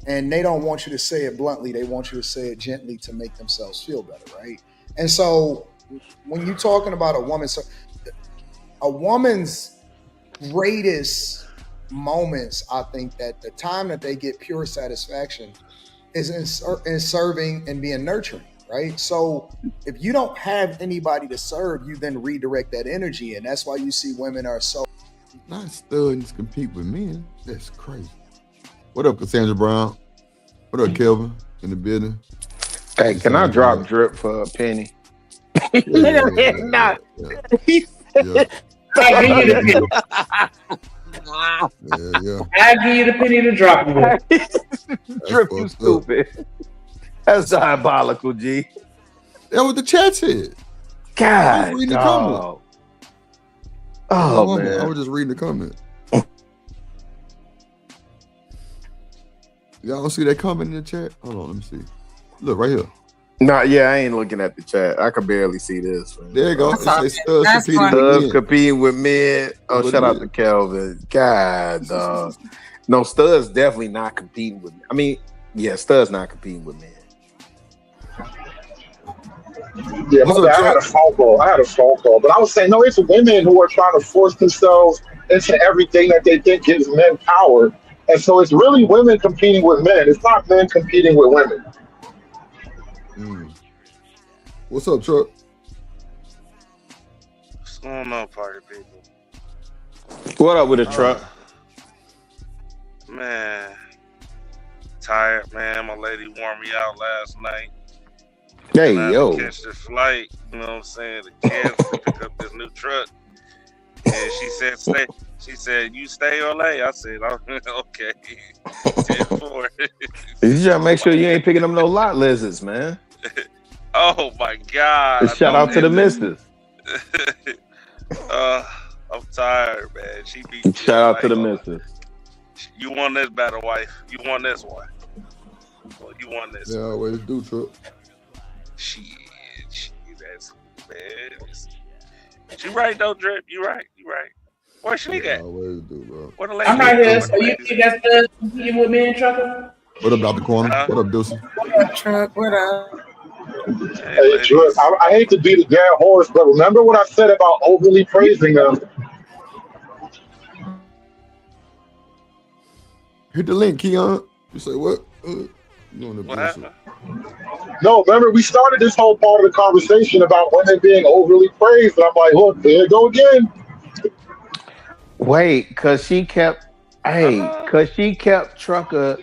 [SPEAKER 15] and they don't want you to say it bluntly, they want you to say it gently to make themselves feel better, right? And so when you're talking about a woman's greatest moments, I think that the time that they get pure satisfaction is in serving and being nurturing, right? So if you don't have anybody to serve, you then redirect that energy, and that's why you see women are so
[SPEAKER 3] not studs compete with men. That's crazy. What up, Cassandra Brown? What up, Kelvin in the building?
[SPEAKER 2] Hey, can I drop drip for a penny?
[SPEAKER 3] Yeah.
[SPEAKER 7] I'll give you the penny. I'll give you the penny to drop it.
[SPEAKER 2] Drip, you stupid. That's diabolical, G.
[SPEAKER 3] That what the chat said.
[SPEAKER 2] God,
[SPEAKER 3] reading the comment.
[SPEAKER 2] Oh, man.
[SPEAKER 3] I was just reading the comment. Y'all don't see that comment in the chat? Hold on, let me see. Look, right here.
[SPEAKER 2] Nah, yeah, I ain't looking at the chat. I can barely see this. Man.
[SPEAKER 3] There you go.
[SPEAKER 2] Studs competing with men. Oh, shout out to Kelvin. God, dog. No, Studs definitely not competing with men. I mean, yeah, Studs not competing with men.
[SPEAKER 8] Yeah, I had a phone call. But I was saying, no, it's women who are trying to force themselves into everything that they think gives men power. And so it's really women competing with men. It's not men competing with women.
[SPEAKER 3] What's up, Chuck?
[SPEAKER 13] What's going on, party people?
[SPEAKER 2] What up with a truck?
[SPEAKER 13] Man, tired, man. My lady wore me out last night.
[SPEAKER 2] Hey,
[SPEAKER 13] and I
[SPEAKER 2] yo.
[SPEAKER 13] had to catch the flight, you know what I'm saying, to Kansas to pick up this new truck. And she said, stay. She said, you stay or lay? I said, oh, okay. 10-4.
[SPEAKER 2] You gotta make sure you ain't picking up no lot lizards, man.
[SPEAKER 13] Oh my God.
[SPEAKER 2] Shout out to the missus.
[SPEAKER 13] I'm tired, man. She beat me.
[SPEAKER 2] Shout out to the missus.
[SPEAKER 13] You won this battle, wife. You won this one. Well, you won this.
[SPEAKER 3] Yeah, always do, Chuck.
[SPEAKER 13] That's man. She right though, Drip. You right. Where's she at?
[SPEAKER 3] Always do, bro.
[SPEAKER 13] What the lady?
[SPEAKER 7] I'm right here. So you think that's the competing with men, Trucker?
[SPEAKER 3] What up, Dr. Corner? What up, Deucey?
[SPEAKER 7] What up, Truck? What up?
[SPEAKER 8] Hey, Drip, I hate to be the dead horse, but remember what I said about overly praising them.
[SPEAKER 3] Hit the link, Keon. You say what?
[SPEAKER 13] What happened?
[SPEAKER 8] No, remember we started this whole part of the conversation about women being overly praised, and I'm like, look, there you go again.
[SPEAKER 2] Wait, cause she kept Trucker.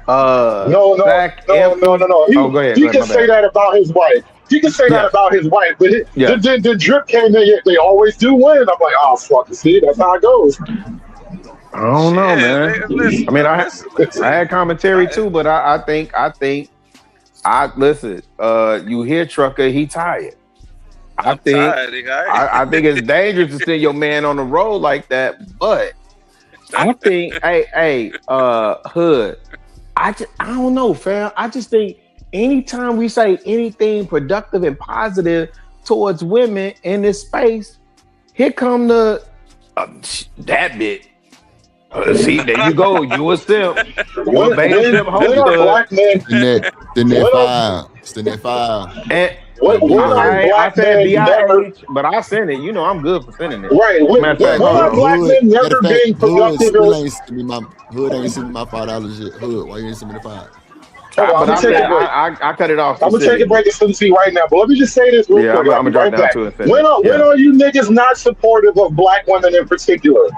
[SPEAKER 8] No.
[SPEAKER 2] Go ahead.
[SPEAKER 8] He can say that about his wife. He can say that about his wife, but the Drip came in. They always do win. I'm like, oh fuck, see, that's how it goes.
[SPEAKER 2] I don't know, man. I mean, I had commentary too, but I think listen. You hear Trucker? He tired. I think it's dangerous to send your man on the road like that. But I think, hey, Hood, I don't know, fam. I just think anytime we say anything productive and positive towards women in this space, here come the that bit. See, there you go. You a simp. You a beta simp hoster.
[SPEAKER 8] Black men.
[SPEAKER 3] Then that file.
[SPEAKER 2] And
[SPEAKER 8] I
[SPEAKER 2] said BIH, but I sent it. You know I'm good for sending it.
[SPEAKER 8] Right. When are black men never being productive?
[SPEAKER 3] Hood ain't send me my $5 shit. Hood, why you ain't send me the $5?
[SPEAKER 2] I cut it off.
[SPEAKER 8] I'm gonna take a break and send it to you right now. But let me just say this real quick.
[SPEAKER 2] I'm gonna drop down to it.
[SPEAKER 8] When are you niggas not supportive of black women in particular?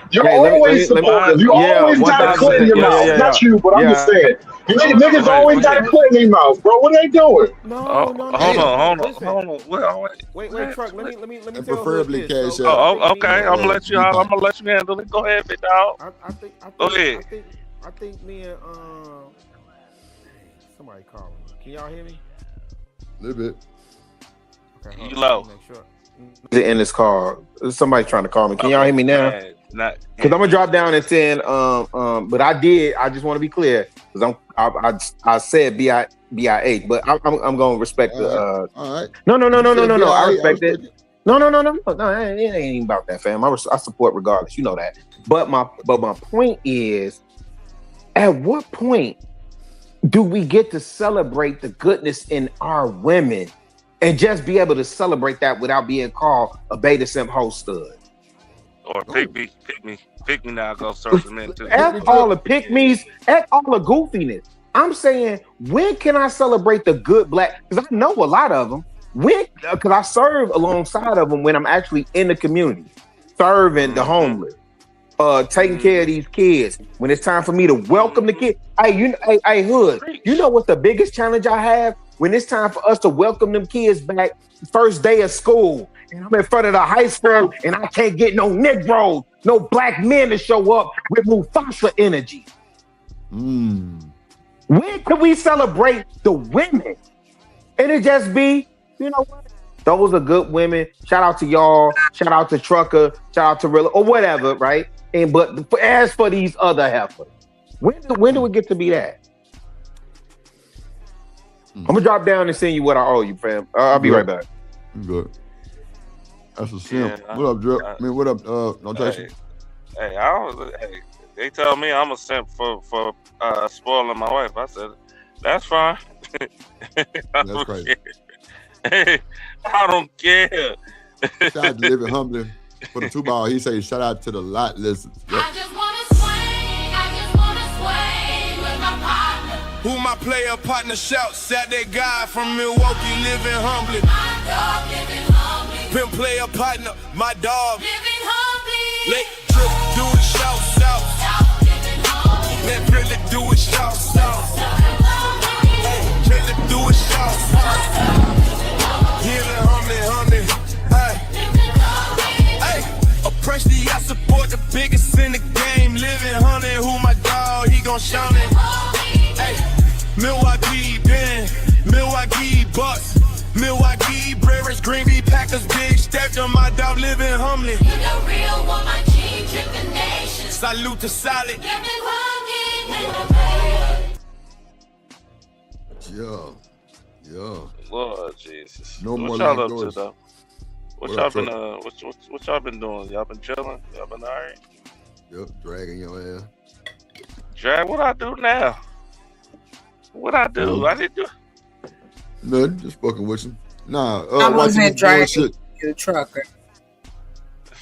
[SPEAKER 8] You're always supportive. You always got a clit in your mouth. Not you, but I'm just saying. You niggas always got a clit in their mouth, bro. What are they doing?
[SPEAKER 13] No. Hold on.
[SPEAKER 2] Wait, truck. Let me
[SPEAKER 3] and preferably cash out.
[SPEAKER 13] Oh, okay. I'm gonna let you handle it. Go ahead, big dog. Go ahead.
[SPEAKER 2] I think me and somebody calling me. Can y'all hear me?
[SPEAKER 3] A little bit.
[SPEAKER 13] Okay, you low.
[SPEAKER 2] In this car, somebody's trying to call me. Can y'all hear me now? Because I'm gonna drop down and send. But I just want to be clear because I said BIH, but I'm gonna respect the.
[SPEAKER 3] All right.
[SPEAKER 2] No. I respect it. No. It ain't even about that, fam. I support regardless. You know that. But my point is, at what point do we get to celebrate the goodness in our women and just be able to celebrate that without being called a beta simp host stud?
[SPEAKER 13] Or pick me now. Go search the men too.
[SPEAKER 2] F all the pick me's, F all the goofiness. I'm saying, when can I celebrate the good black? Because I know a lot of them. Because I serve alongside of them when I'm actually in the community, serving the homeless, taking care of these kids. When it's time for me to welcome the kids, hey, Hood, you know what the biggest challenge I have? When it's time for us to welcome them kids back, first day of school, and I'm in front of the high school, and I can't get no Negroes, no black men to show up with Mufasa energy. When can we celebrate the women? And it just be, you know what? Those are good women. Shout out to y'all. Shout out to Trucker. Shout out to Rilla or whatever, right? But as for these other heifers, when do we get to be that? I'm gonna drop down and send you what I owe you, fam. I'll be right back.
[SPEAKER 3] Good. That's a simp. What up, Drip? What up, no Jason?
[SPEAKER 13] Hey, they tell me I'm a simp for spoiling my wife. I said, that's fine.
[SPEAKER 3] That's crazy.
[SPEAKER 13] Hey, I don't care.
[SPEAKER 3] Shout out to Living Humbly for the 2-ball. He says, shout out to the lot lizards. Yep.
[SPEAKER 1] I just wanna swing with my partner. Who my player partner shouts at that guy from Milwaukee, living humbly. My dog living humbly. Pimp player partner, my dog living humbly. Let Drip do it, shout. Let Really do it, shout. Let do it, shout. Living humbly. Hey, oppressed, I support the biggest in the game. Living humbly, who my dog, he gon' shout it. Hey, Milwaukee Ben, Milwaukee Bucks, Milwaukee Brewers, Green Bay Packers, big stepped on my dog, living humbly. You the real one, my team, drip the nation. Salute to solid.
[SPEAKER 3] Yo.
[SPEAKER 13] Lord Jesus.
[SPEAKER 3] No more
[SPEAKER 13] what y'all
[SPEAKER 3] like
[SPEAKER 13] up
[SPEAKER 3] yours.
[SPEAKER 13] to though? What y'all been doing? Y'all been chilling? Y'all been alright?
[SPEAKER 3] Yep, dragging your ass.
[SPEAKER 13] Drag, what I do now? What I do? I didn't do.
[SPEAKER 3] Nothing, just fucking with you. Nah,
[SPEAKER 14] I wasn't dragging you, Trucker.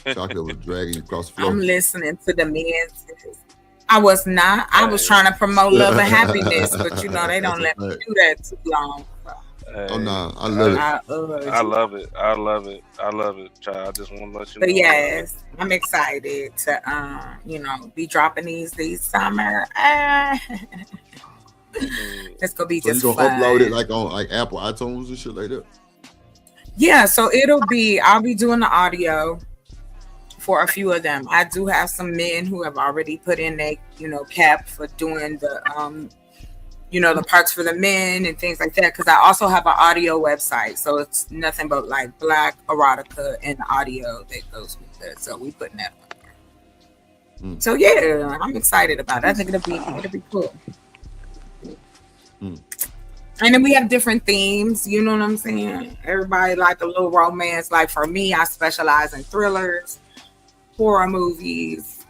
[SPEAKER 3] Chocolate was dragging you across the floor.
[SPEAKER 14] I'm listening to the men. I was not. I was trying to promote love and happiness, but you know they don't let me do that too long.
[SPEAKER 3] Oh no, I love it.
[SPEAKER 13] I love it. I love it, child. I just want to let you know.
[SPEAKER 14] But yes, I'm excited to be dropping these summer. It's gonna be just
[SPEAKER 3] you gonna
[SPEAKER 14] fun.
[SPEAKER 3] upload it like on like Apple iTunes and shit like that?
[SPEAKER 14] Yeah, so I'll be doing the audio for a few of them. I do have some men who have already put in their, cap for doing the the parts for the men and things like that. Because I also have an audio website, so it's nothing but like Black erotica and audio that goes with it. So we putting that on there. So yeah, I'm excited about it. I think it'll be cool. And then we have different themes, you know what I'm saying? Everybody like a little romance. Like for me, I specialize in thrillers, horror movies,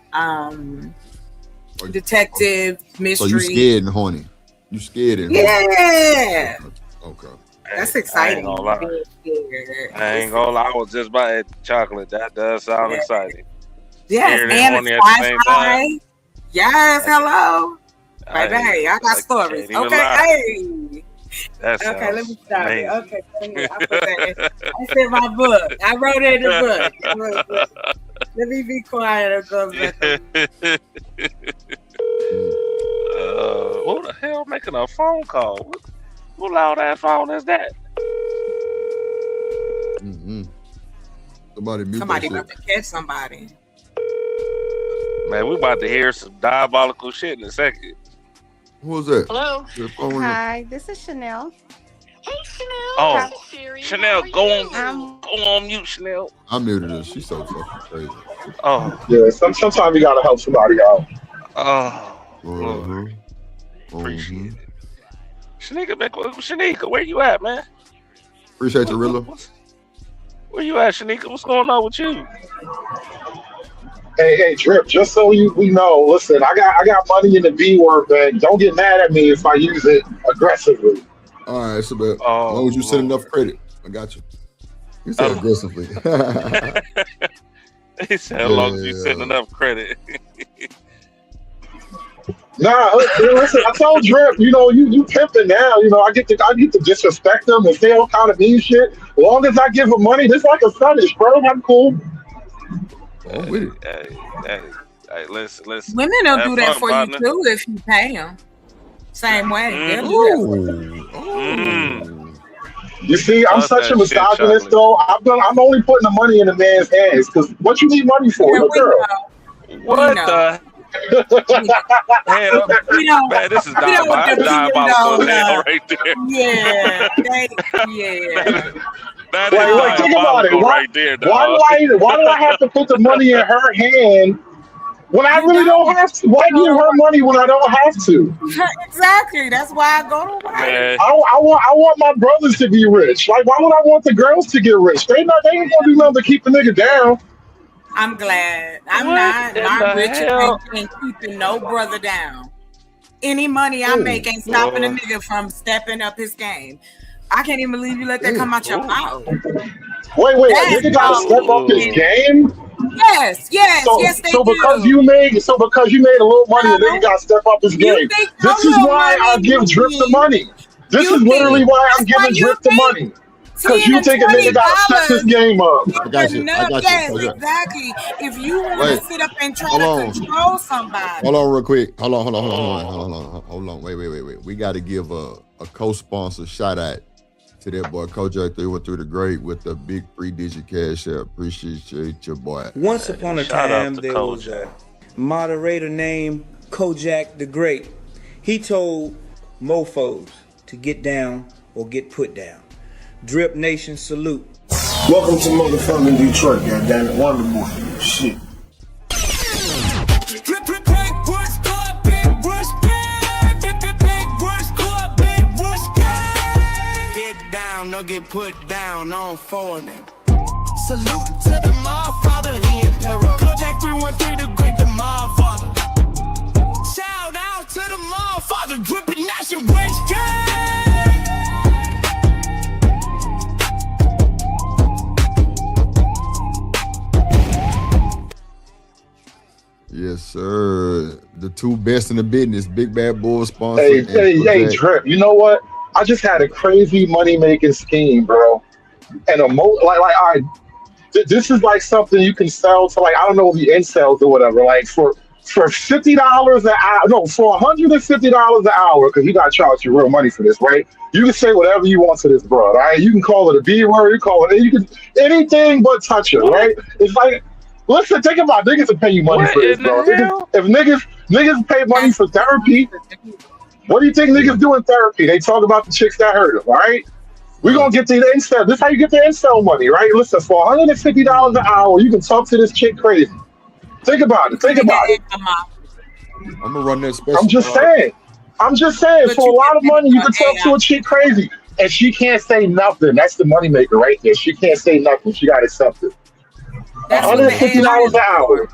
[SPEAKER 14] detective, mystery.
[SPEAKER 3] So you scared and horny. You scared and
[SPEAKER 14] yeah.
[SPEAKER 3] Okay.
[SPEAKER 14] That's exciting.
[SPEAKER 13] I ain't gonna lie. I was just about to chocolate. That does sound exciting.
[SPEAKER 14] Yes,
[SPEAKER 13] Scared
[SPEAKER 14] and
[SPEAKER 13] horny
[SPEAKER 14] it's
[SPEAKER 13] at the same time.
[SPEAKER 14] Yes, hello.
[SPEAKER 13] Hey,
[SPEAKER 14] I got stories. Okay, hey. Okay, let me stop it. Okay, I put that in. I said my book. I wrote it in the book. Let me be quiet and go back.
[SPEAKER 13] Who the hell making a phone call? What loud ass phone is that?
[SPEAKER 3] Somebody
[SPEAKER 14] about to catch somebody.
[SPEAKER 13] Man, we about to hear some diabolical shit in a second.
[SPEAKER 3] Who was that?
[SPEAKER 6] Hello. Hi, this is Chanel.
[SPEAKER 13] Hey, Chanel. Oh, Chanel, go on mute, Chanel.
[SPEAKER 3] I'm muted her. She's so fucking crazy.
[SPEAKER 13] Oh.
[SPEAKER 8] Yeah, sometimes you gotta help somebody out.
[SPEAKER 13] Oh. Appreciate it. Shanika, where you at, man?
[SPEAKER 3] Appreciate you, Rilla.
[SPEAKER 13] Where you at, Shanika? What's going on with you?
[SPEAKER 8] Hey, Drip, just so we know, listen, I got money in the B word bank. Don't get mad at me if I use it aggressively.
[SPEAKER 3] All right, so as long as you send enough credit, I got you. You said aggressively.
[SPEAKER 13] He said as long as you send enough credit.
[SPEAKER 8] Nah, listen, I told Drip, you pimping now. I get to disrespect them and say all kind of mean shit. As long as I give them money, this like a fetish, bro. I'm cool.
[SPEAKER 13] Hey, listen.
[SPEAKER 14] Women will do that for you too if you pay them. Same way. They'll do that.
[SPEAKER 8] You see, I'm such a misogynist, though. I'm only putting the money in the man's hands because what you need money for, your girl.
[SPEAKER 13] What the hell? Man, this is diabolical hell right there.
[SPEAKER 14] Yeah.
[SPEAKER 13] That is
[SPEAKER 8] think about it.
[SPEAKER 13] right there, dog.
[SPEAKER 8] Why do I have to put the money in her hand when I really don't have to? Why give her money when I don't have to?
[SPEAKER 14] Exactly. That's why I go to work.
[SPEAKER 8] I want my brothers to be rich. Like, why would I want the girls to get rich? They ain't gonna do nothing to keep the nigga down.
[SPEAKER 14] I'm glad. I'm rich and ain't keeping no brother down. Any money I make ain't stopping a nigga from stepping up his game. I can't even believe you let that come out your mouth.
[SPEAKER 8] Wait, a nigga gotta step up his game?
[SPEAKER 14] Yes, they
[SPEAKER 8] so
[SPEAKER 14] do.
[SPEAKER 8] because you made a little money, a nigga gotta step up his game. This is why I give Drip the money. This is literally why I'm giving Drip the money. Because you think a nigga gotta step his game up.
[SPEAKER 3] I got you.
[SPEAKER 14] Yes, exactly. If you want to sit up and try to control somebody.
[SPEAKER 3] Hold on real quick. Hold on. Wait. We got to give a co-sponsor shout out to that boy, Kojak 313 the Great with the big 3-digit cash app. Appreciate your boy.
[SPEAKER 16] Once upon a time, there was a moderator named Kojak the Great. He told mofos to get down or get put down. Drip Nation salute.
[SPEAKER 8] Welcome to motherfucking Detroit, goddammit. Wonderful shit.
[SPEAKER 1] Get down, no get put down on for them. Salute to the Motherfather, the Emperor. Project 313 the Great, the Motherfather. Shout out to the Motherfather, dripping Nation West Gang.
[SPEAKER 3] Yes, sir. The two best in the business, Big Bad Bull sponsor.
[SPEAKER 8] Hey, Drip. You know what? I just had a crazy money making scheme, bro. And this is like something you can sell to, like, I don't know, the incels or whatever. Like for $50 an hour, no, for $150 an hour, because you got to charge you real money for this, right? You can say whatever you want to this broad, all right? You can call it a B word, you can anything but touch it, right? It's like. Listen, think about niggas that pay you money for this, bro. If niggas pay money for therapy, what do you think niggas do in therapy? They talk about the chicks that hurt them, all right? We're going to get to the incel. This is how you get the incel money, right? Listen, for $150 an hour, you can talk to this chick crazy. Think about it.
[SPEAKER 3] I'm going to run that special.
[SPEAKER 8] I'm just saying. I'm just saying,
[SPEAKER 14] But
[SPEAKER 8] for a
[SPEAKER 14] you
[SPEAKER 8] lot of
[SPEAKER 14] can
[SPEAKER 8] money, you can
[SPEAKER 14] pay
[SPEAKER 8] talk to a
[SPEAKER 14] out.
[SPEAKER 8] chick crazy, and she can't say nothing. That's the moneymaker right there. She can't say nothing. She got to accept it.
[SPEAKER 14] That's what the
[SPEAKER 8] $150
[SPEAKER 14] AI
[SPEAKER 8] an
[SPEAKER 14] is for.
[SPEAKER 8] hour.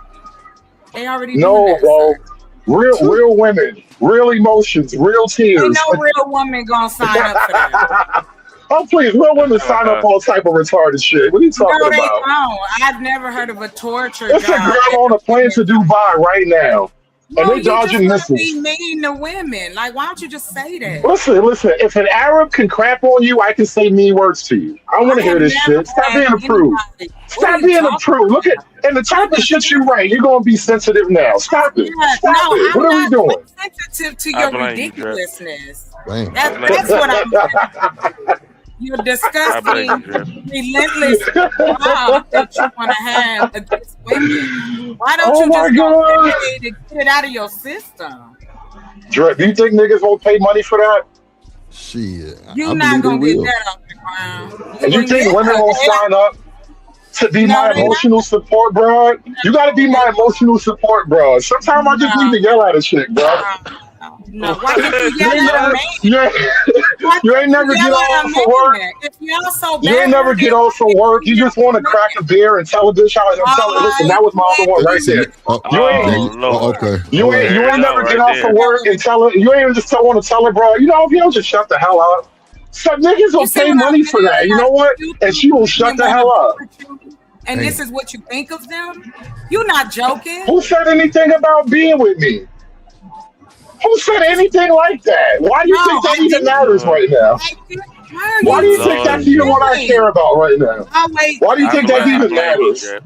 [SPEAKER 14] They already doing
[SPEAKER 8] No,
[SPEAKER 14] that,
[SPEAKER 8] bro.
[SPEAKER 14] sir.
[SPEAKER 8] Real women, real emotions, real
[SPEAKER 14] Ain't
[SPEAKER 8] tears.
[SPEAKER 14] no real woman gonna sign up for that.
[SPEAKER 8] Oh, please, real women sign up all type of retarded shit. What are you talking
[SPEAKER 14] No, they
[SPEAKER 8] about?
[SPEAKER 14] don't. I've never heard of a torture
[SPEAKER 8] It's a
[SPEAKER 14] job.
[SPEAKER 8] girl on a plane to Dubai right now, and
[SPEAKER 14] No,
[SPEAKER 8] they
[SPEAKER 14] you just
[SPEAKER 8] dodging
[SPEAKER 14] want to be
[SPEAKER 8] missiles.
[SPEAKER 14] mean to women. Like, why don't you just say that?
[SPEAKER 8] Listen. If an Arab can crap on you, I can say mean words to you. I don't want to
[SPEAKER 14] I have
[SPEAKER 8] hear this
[SPEAKER 14] never
[SPEAKER 8] shit. Stop
[SPEAKER 14] had
[SPEAKER 8] being a prude.
[SPEAKER 14] anybody. What are
[SPEAKER 8] Stop
[SPEAKER 14] you
[SPEAKER 8] being a
[SPEAKER 14] talking
[SPEAKER 8] prude. Look at and the type of shit you write. You're gonna be sensitive now. Stop it.
[SPEAKER 14] Yeah,
[SPEAKER 8] Stop
[SPEAKER 14] no,
[SPEAKER 8] it. What
[SPEAKER 14] I'm
[SPEAKER 8] are we
[SPEAKER 14] not
[SPEAKER 8] doing?
[SPEAKER 14] sensitive to
[SPEAKER 13] I
[SPEAKER 14] your
[SPEAKER 13] blame you, Drip.
[SPEAKER 14] ridiculousness.
[SPEAKER 3] Damn.
[SPEAKER 14] That's what I'm sensitive to. Your
[SPEAKER 13] I blame
[SPEAKER 14] disgusting,
[SPEAKER 13] you, Drip.
[SPEAKER 14] relentless drive that you want to have against women. Why don't
[SPEAKER 8] Oh
[SPEAKER 14] you
[SPEAKER 8] my
[SPEAKER 14] just go
[SPEAKER 8] god.
[SPEAKER 14] pay to get it out of your system?
[SPEAKER 8] Drip, do you think niggas won't pay money for that?
[SPEAKER 3] Shit,
[SPEAKER 14] You're
[SPEAKER 3] I
[SPEAKER 14] not
[SPEAKER 3] believe they
[SPEAKER 14] gonna get
[SPEAKER 3] will.
[SPEAKER 14] that off the ground.
[SPEAKER 8] And you think women will sign up to be
[SPEAKER 14] No,
[SPEAKER 8] my
[SPEAKER 14] they not.
[SPEAKER 8] emotional support, bro? You gotta be my emotional support, bro. Sometimes I just need to yell at a chick, bro.
[SPEAKER 14] No, why can't you
[SPEAKER 8] You
[SPEAKER 14] yell
[SPEAKER 8] ain't
[SPEAKER 14] at a
[SPEAKER 8] never,
[SPEAKER 14] man?
[SPEAKER 8] you
[SPEAKER 14] Why
[SPEAKER 8] ain't
[SPEAKER 14] can't
[SPEAKER 8] never
[SPEAKER 14] you
[SPEAKER 8] get
[SPEAKER 14] yell at
[SPEAKER 8] off
[SPEAKER 14] a
[SPEAKER 8] for work.
[SPEAKER 14] man? If y'all so
[SPEAKER 8] You ain't
[SPEAKER 14] bad,
[SPEAKER 8] never get off for work. You just want to crack a beer and tell a bitch how. Listen, that was my other one right there. You ain't.
[SPEAKER 3] Okay.
[SPEAKER 8] You
[SPEAKER 3] All
[SPEAKER 8] ain't.
[SPEAKER 3] right.
[SPEAKER 8] You
[SPEAKER 13] There
[SPEAKER 8] ain't
[SPEAKER 13] you go,
[SPEAKER 8] never get
[SPEAKER 13] right
[SPEAKER 8] off for
[SPEAKER 13] there.
[SPEAKER 8] work and tell her. You ain't even just want to tell her, bro. You know, if you don't just shut the hell up. Some niggas will
[SPEAKER 14] You see
[SPEAKER 8] pay
[SPEAKER 14] what I'm
[SPEAKER 8] money for that. You know what?
[SPEAKER 14] You
[SPEAKER 8] And she will shut the
[SPEAKER 14] want to
[SPEAKER 8] hell
[SPEAKER 14] be
[SPEAKER 8] up.
[SPEAKER 14] with you, and this is what you think of them? You're not joking.
[SPEAKER 8] Who said anything about being with me? Who said anything like that? Why do you
[SPEAKER 14] No,
[SPEAKER 8] think that
[SPEAKER 14] I
[SPEAKER 8] even
[SPEAKER 14] didn't.
[SPEAKER 8] matters right now?
[SPEAKER 14] Why are
[SPEAKER 8] Why do
[SPEAKER 14] you
[SPEAKER 8] you think
[SPEAKER 14] so
[SPEAKER 8] that's even what I
[SPEAKER 14] silly?
[SPEAKER 8] care about right now?
[SPEAKER 14] Oh wait,
[SPEAKER 8] Why do you think that
[SPEAKER 13] I
[SPEAKER 8] even
[SPEAKER 13] blame you,
[SPEAKER 8] matters?
[SPEAKER 13] Drip.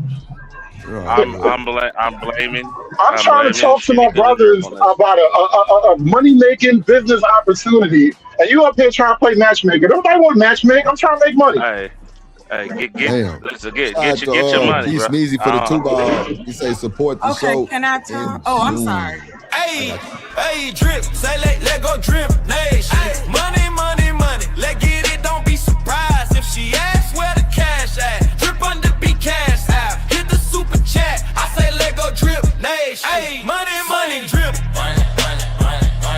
[SPEAKER 3] Right.
[SPEAKER 13] I'm blaming.
[SPEAKER 8] I'm trying to talk to my
[SPEAKER 13] Shitty Hood Drip
[SPEAKER 8] brothers
[SPEAKER 13] on this.
[SPEAKER 8] about a money making business opportunity, and you up here trying to play matchmaker. Nobody want to matchmake. I'm trying to make money.
[SPEAKER 13] Hey,
[SPEAKER 3] Damn.
[SPEAKER 13] listen,
[SPEAKER 3] Shout
[SPEAKER 13] get your
[SPEAKER 3] out to
[SPEAKER 13] money,
[SPEAKER 3] B
[SPEAKER 13] bro.
[SPEAKER 3] Sneezy for the 2 ball. He say support the
[SPEAKER 14] okay,
[SPEAKER 3] show.
[SPEAKER 14] can I talk?
[SPEAKER 3] In
[SPEAKER 14] Oh, I'm sorry.
[SPEAKER 3] June.
[SPEAKER 1] Hey, hey, drip, say let go drip nation. Money, let get it, don't be surprised if she asks where the cash at. Drip under be cash out. Hit the super chat. I say let go drip nation. Hey, money, drip. Money, drip. Money, drip.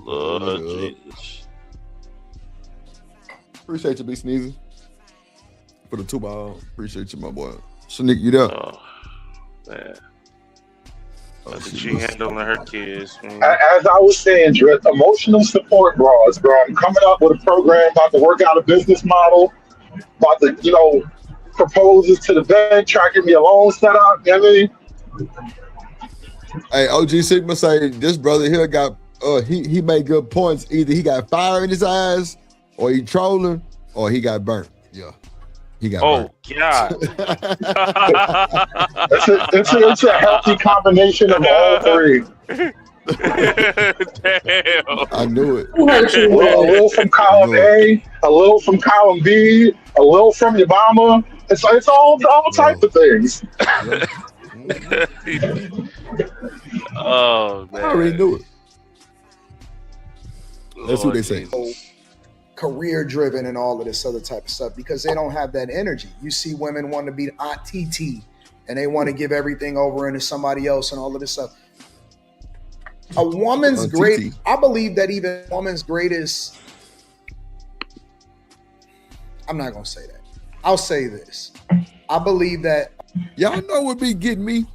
[SPEAKER 13] Lord
[SPEAKER 3] Snicker.
[SPEAKER 13] Jesus.
[SPEAKER 3] Appreciate you, B Sneezy. For the 2 ball. Appreciate you, my boy. Shanik, you there?
[SPEAKER 13] Oh, man. I think she handling her kids, man.
[SPEAKER 8] As I was saying, Drip, emotional support bras, bro. I'm coming up with a program about to work out a business model, about to, propose this to the bank, try to get me a loan set up. You know what I mean?
[SPEAKER 3] Hey, OG Sigma say this brother here got he made good points. Either he got fire in his eyes, or he trolling, or he got burnt. Yeah. He got burnt.
[SPEAKER 13] God.
[SPEAKER 8] It's a healthy combination of all three.
[SPEAKER 13] Damn.
[SPEAKER 3] I knew it.
[SPEAKER 8] A little from column A, a little from column B, a little from your mama. It's all types of things.
[SPEAKER 13] Oh man.
[SPEAKER 3] I already knew it. That's what they say.
[SPEAKER 15] Career driven and all of this other type of stuff because they don't have that energy. You see women want to be Aunt TT and they want to give everything over into somebody else and all of this stuff. A woman's great, I believe that even a woman's greatest, I'm not going to say that. I'll say this. I believe that.
[SPEAKER 3] Y'all know what be getting me?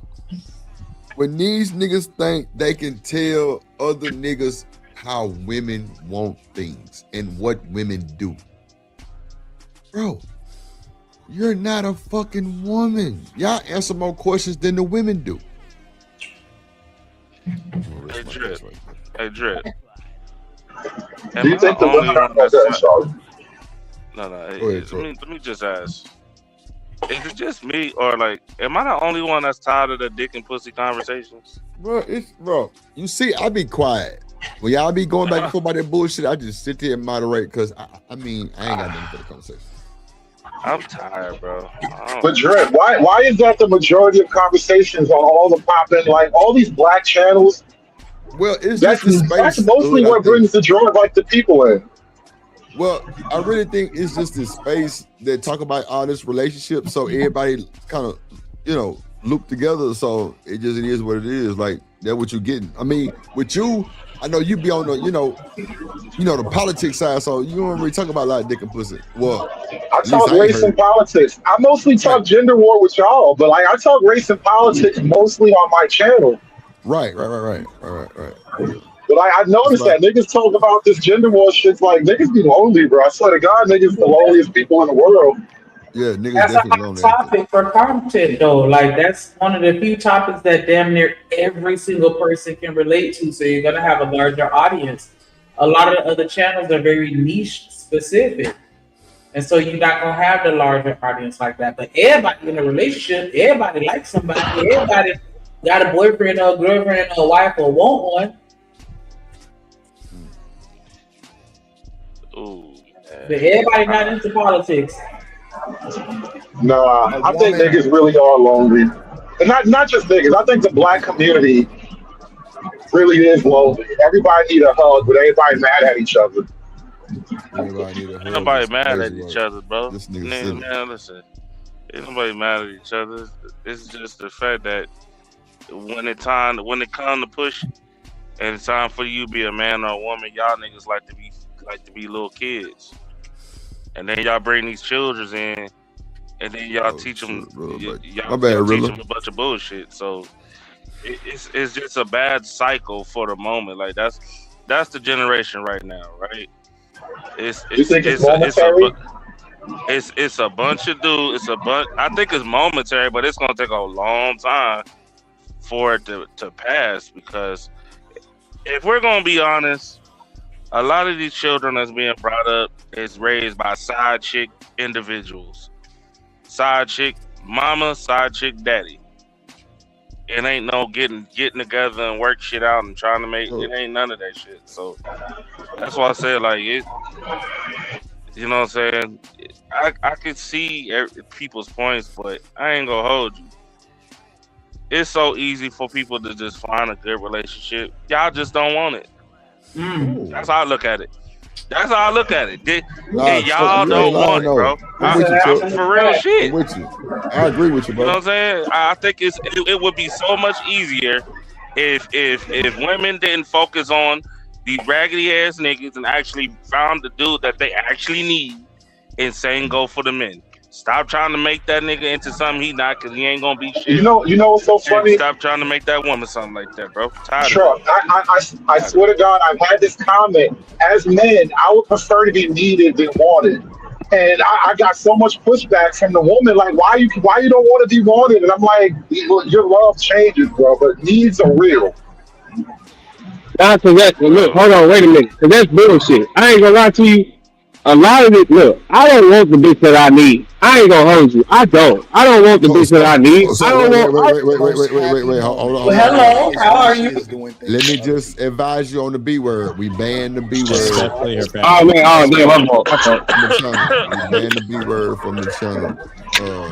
[SPEAKER 3] When these niggas think they can tell other niggas how women want things and what women do. Bro, you're not a fucking woman. Y'all answer more questions than the women do.
[SPEAKER 13] Hey, Drip.
[SPEAKER 8] Do you think the women are that?
[SPEAKER 13] No. Let me just ask. Is it just me, or like, am I the only one that's tired of the dick and pussy conversations?
[SPEAKER 3] Bro, you see, I be quiet. When y'all be going back and forth about that bullshit, I just sit there and moderate because I ain't got nothing for the conversation.
[SPEAKER 13] I'm tired, bro.
[SPEAKER 8] But Drip, why is that the majority of conversations on all the popping, like all these black channels?
[SPEAKER 3] Well, it's
[SPEAKER 8] That's
[SPEAKER 3] just the space.
[SPEAKER 8] mostly
[SPEAKER 3] I
[SPEAKER 8] what
[SPEAKER 3] think.
[SPEAKER 8] brings the joy like the people in.
[SPEAKER 3] Well, I really think it's just this space that talk about all this relationship, so everybody kind of, loop together. So it is what it is. Like that's what you're getting. I mean, with you, I know you be on the, the politics side, so you don't really talk about a lot of dick and pussy. Well,
[SPEAKER 8] I talk race and politics. I mostly talk gender war with y'all, but like I talk race and politics mostly on my channel.
[SPEAKER 3] Right.
[SPEAKER 8] But I noticed that niggas talk about this gender war shit. Like niggas be lonely, bro. I swear to God, niggas the loneliest people in the world.
[SPEAKER 3] Yeah, niggas
[SPEAKER 4] That's
[SPEAKER 3] definitely
[SPEAKER 4] a
[SPEAKER 3] lonely.
[SPEAKER 4] hot topic for content, though. Like that's one of the few topics that damn near every single person can relate to. So you're gonna have a larger audience. A lot of the other channels are very niche specific, and so you're not gonna have the larger audience like that. But everybody in a relationship, everybody likes somebody. Everybody got a boyfriend or a girlfriend or a wife or want one.
[SPEAKER 13] Ooh,
[SPEAKER 4] But everybody not into politics.
[SPEAKER 8] No, I think niggas really are lonely, and not just niggas. I think the black community really is lonely. Everybody need a hug, but everybody mad at each other.
[SPEAKER 13] Ain't nobody mad at each other, bro. Man, listen, ain't nobody mad at each other. It's just the fact that when it comes to push, and it's time for you to be a man or a woman, y'all niggas like to be little kids, and then y'all bring these children in, and then y'all teach them. Y'all teach them a bunch of bullshit. So it's just a bad cycle for the moment. Like that's the generation right now, right? It's a bunch of dudes. I think it's momentary, but it's gonna take a long time for it to pass. Because if we're gonna be honest, a lot of these children that's being brought up is raised by side chick individuals, side chick mama, side chick daddy. It ain't no getting together and work shit out and trying to make it. Ain't none of that shit. So that's why I said like it. You know what I'm saying? I could see people's points, but I ain't gonna hold you. It's so easy for people to just find a good relationship. Y'all just don't want it. That's how I look at it. Y'all don't want it, bro. For real shit.
[SPEAKER 3] I'm with you. I agree with you, bro.
[SPEAKER 13] You know what I'm saying? I think it would be so much easier if women didn't focus on these raggedy ass niggas and actually found the dude that they actually need and saying go for the men. Stop trying to make that nigga into something he not, because he ain't gonna be shit.
[SPEAKER 8] You know what's so funny?
[SPEAKER 13] And stop trying to make that woman something like that, bro.
[SPEAKER 8] Sure. I swear to God, I've had this comment. As men, I would prefer to be needed than wanted. And I got so much pushback from the woman, like, why you don't want to be wanted? And I'm like, your love changes, bro, but needs are real.
[SPEAKER 17] Look, hold on, wait a minute, because that's bullshit. I ain't gonna lie to you. A lot of it, look, I don't want the bitch that I need. I ain't gonna hold you. I don't want the bitch that I need. I don't want.
[SPEAKER 3] Wait, hold on.
[SPEAKER 4] Hello, how are you?
[SPEAKER 3] Let me just advise you on the B word. We banned the B word.
[SPEAKER 17] Oh man, damn, my fault.
[SPEAKER 3] We banned the B word from the channel.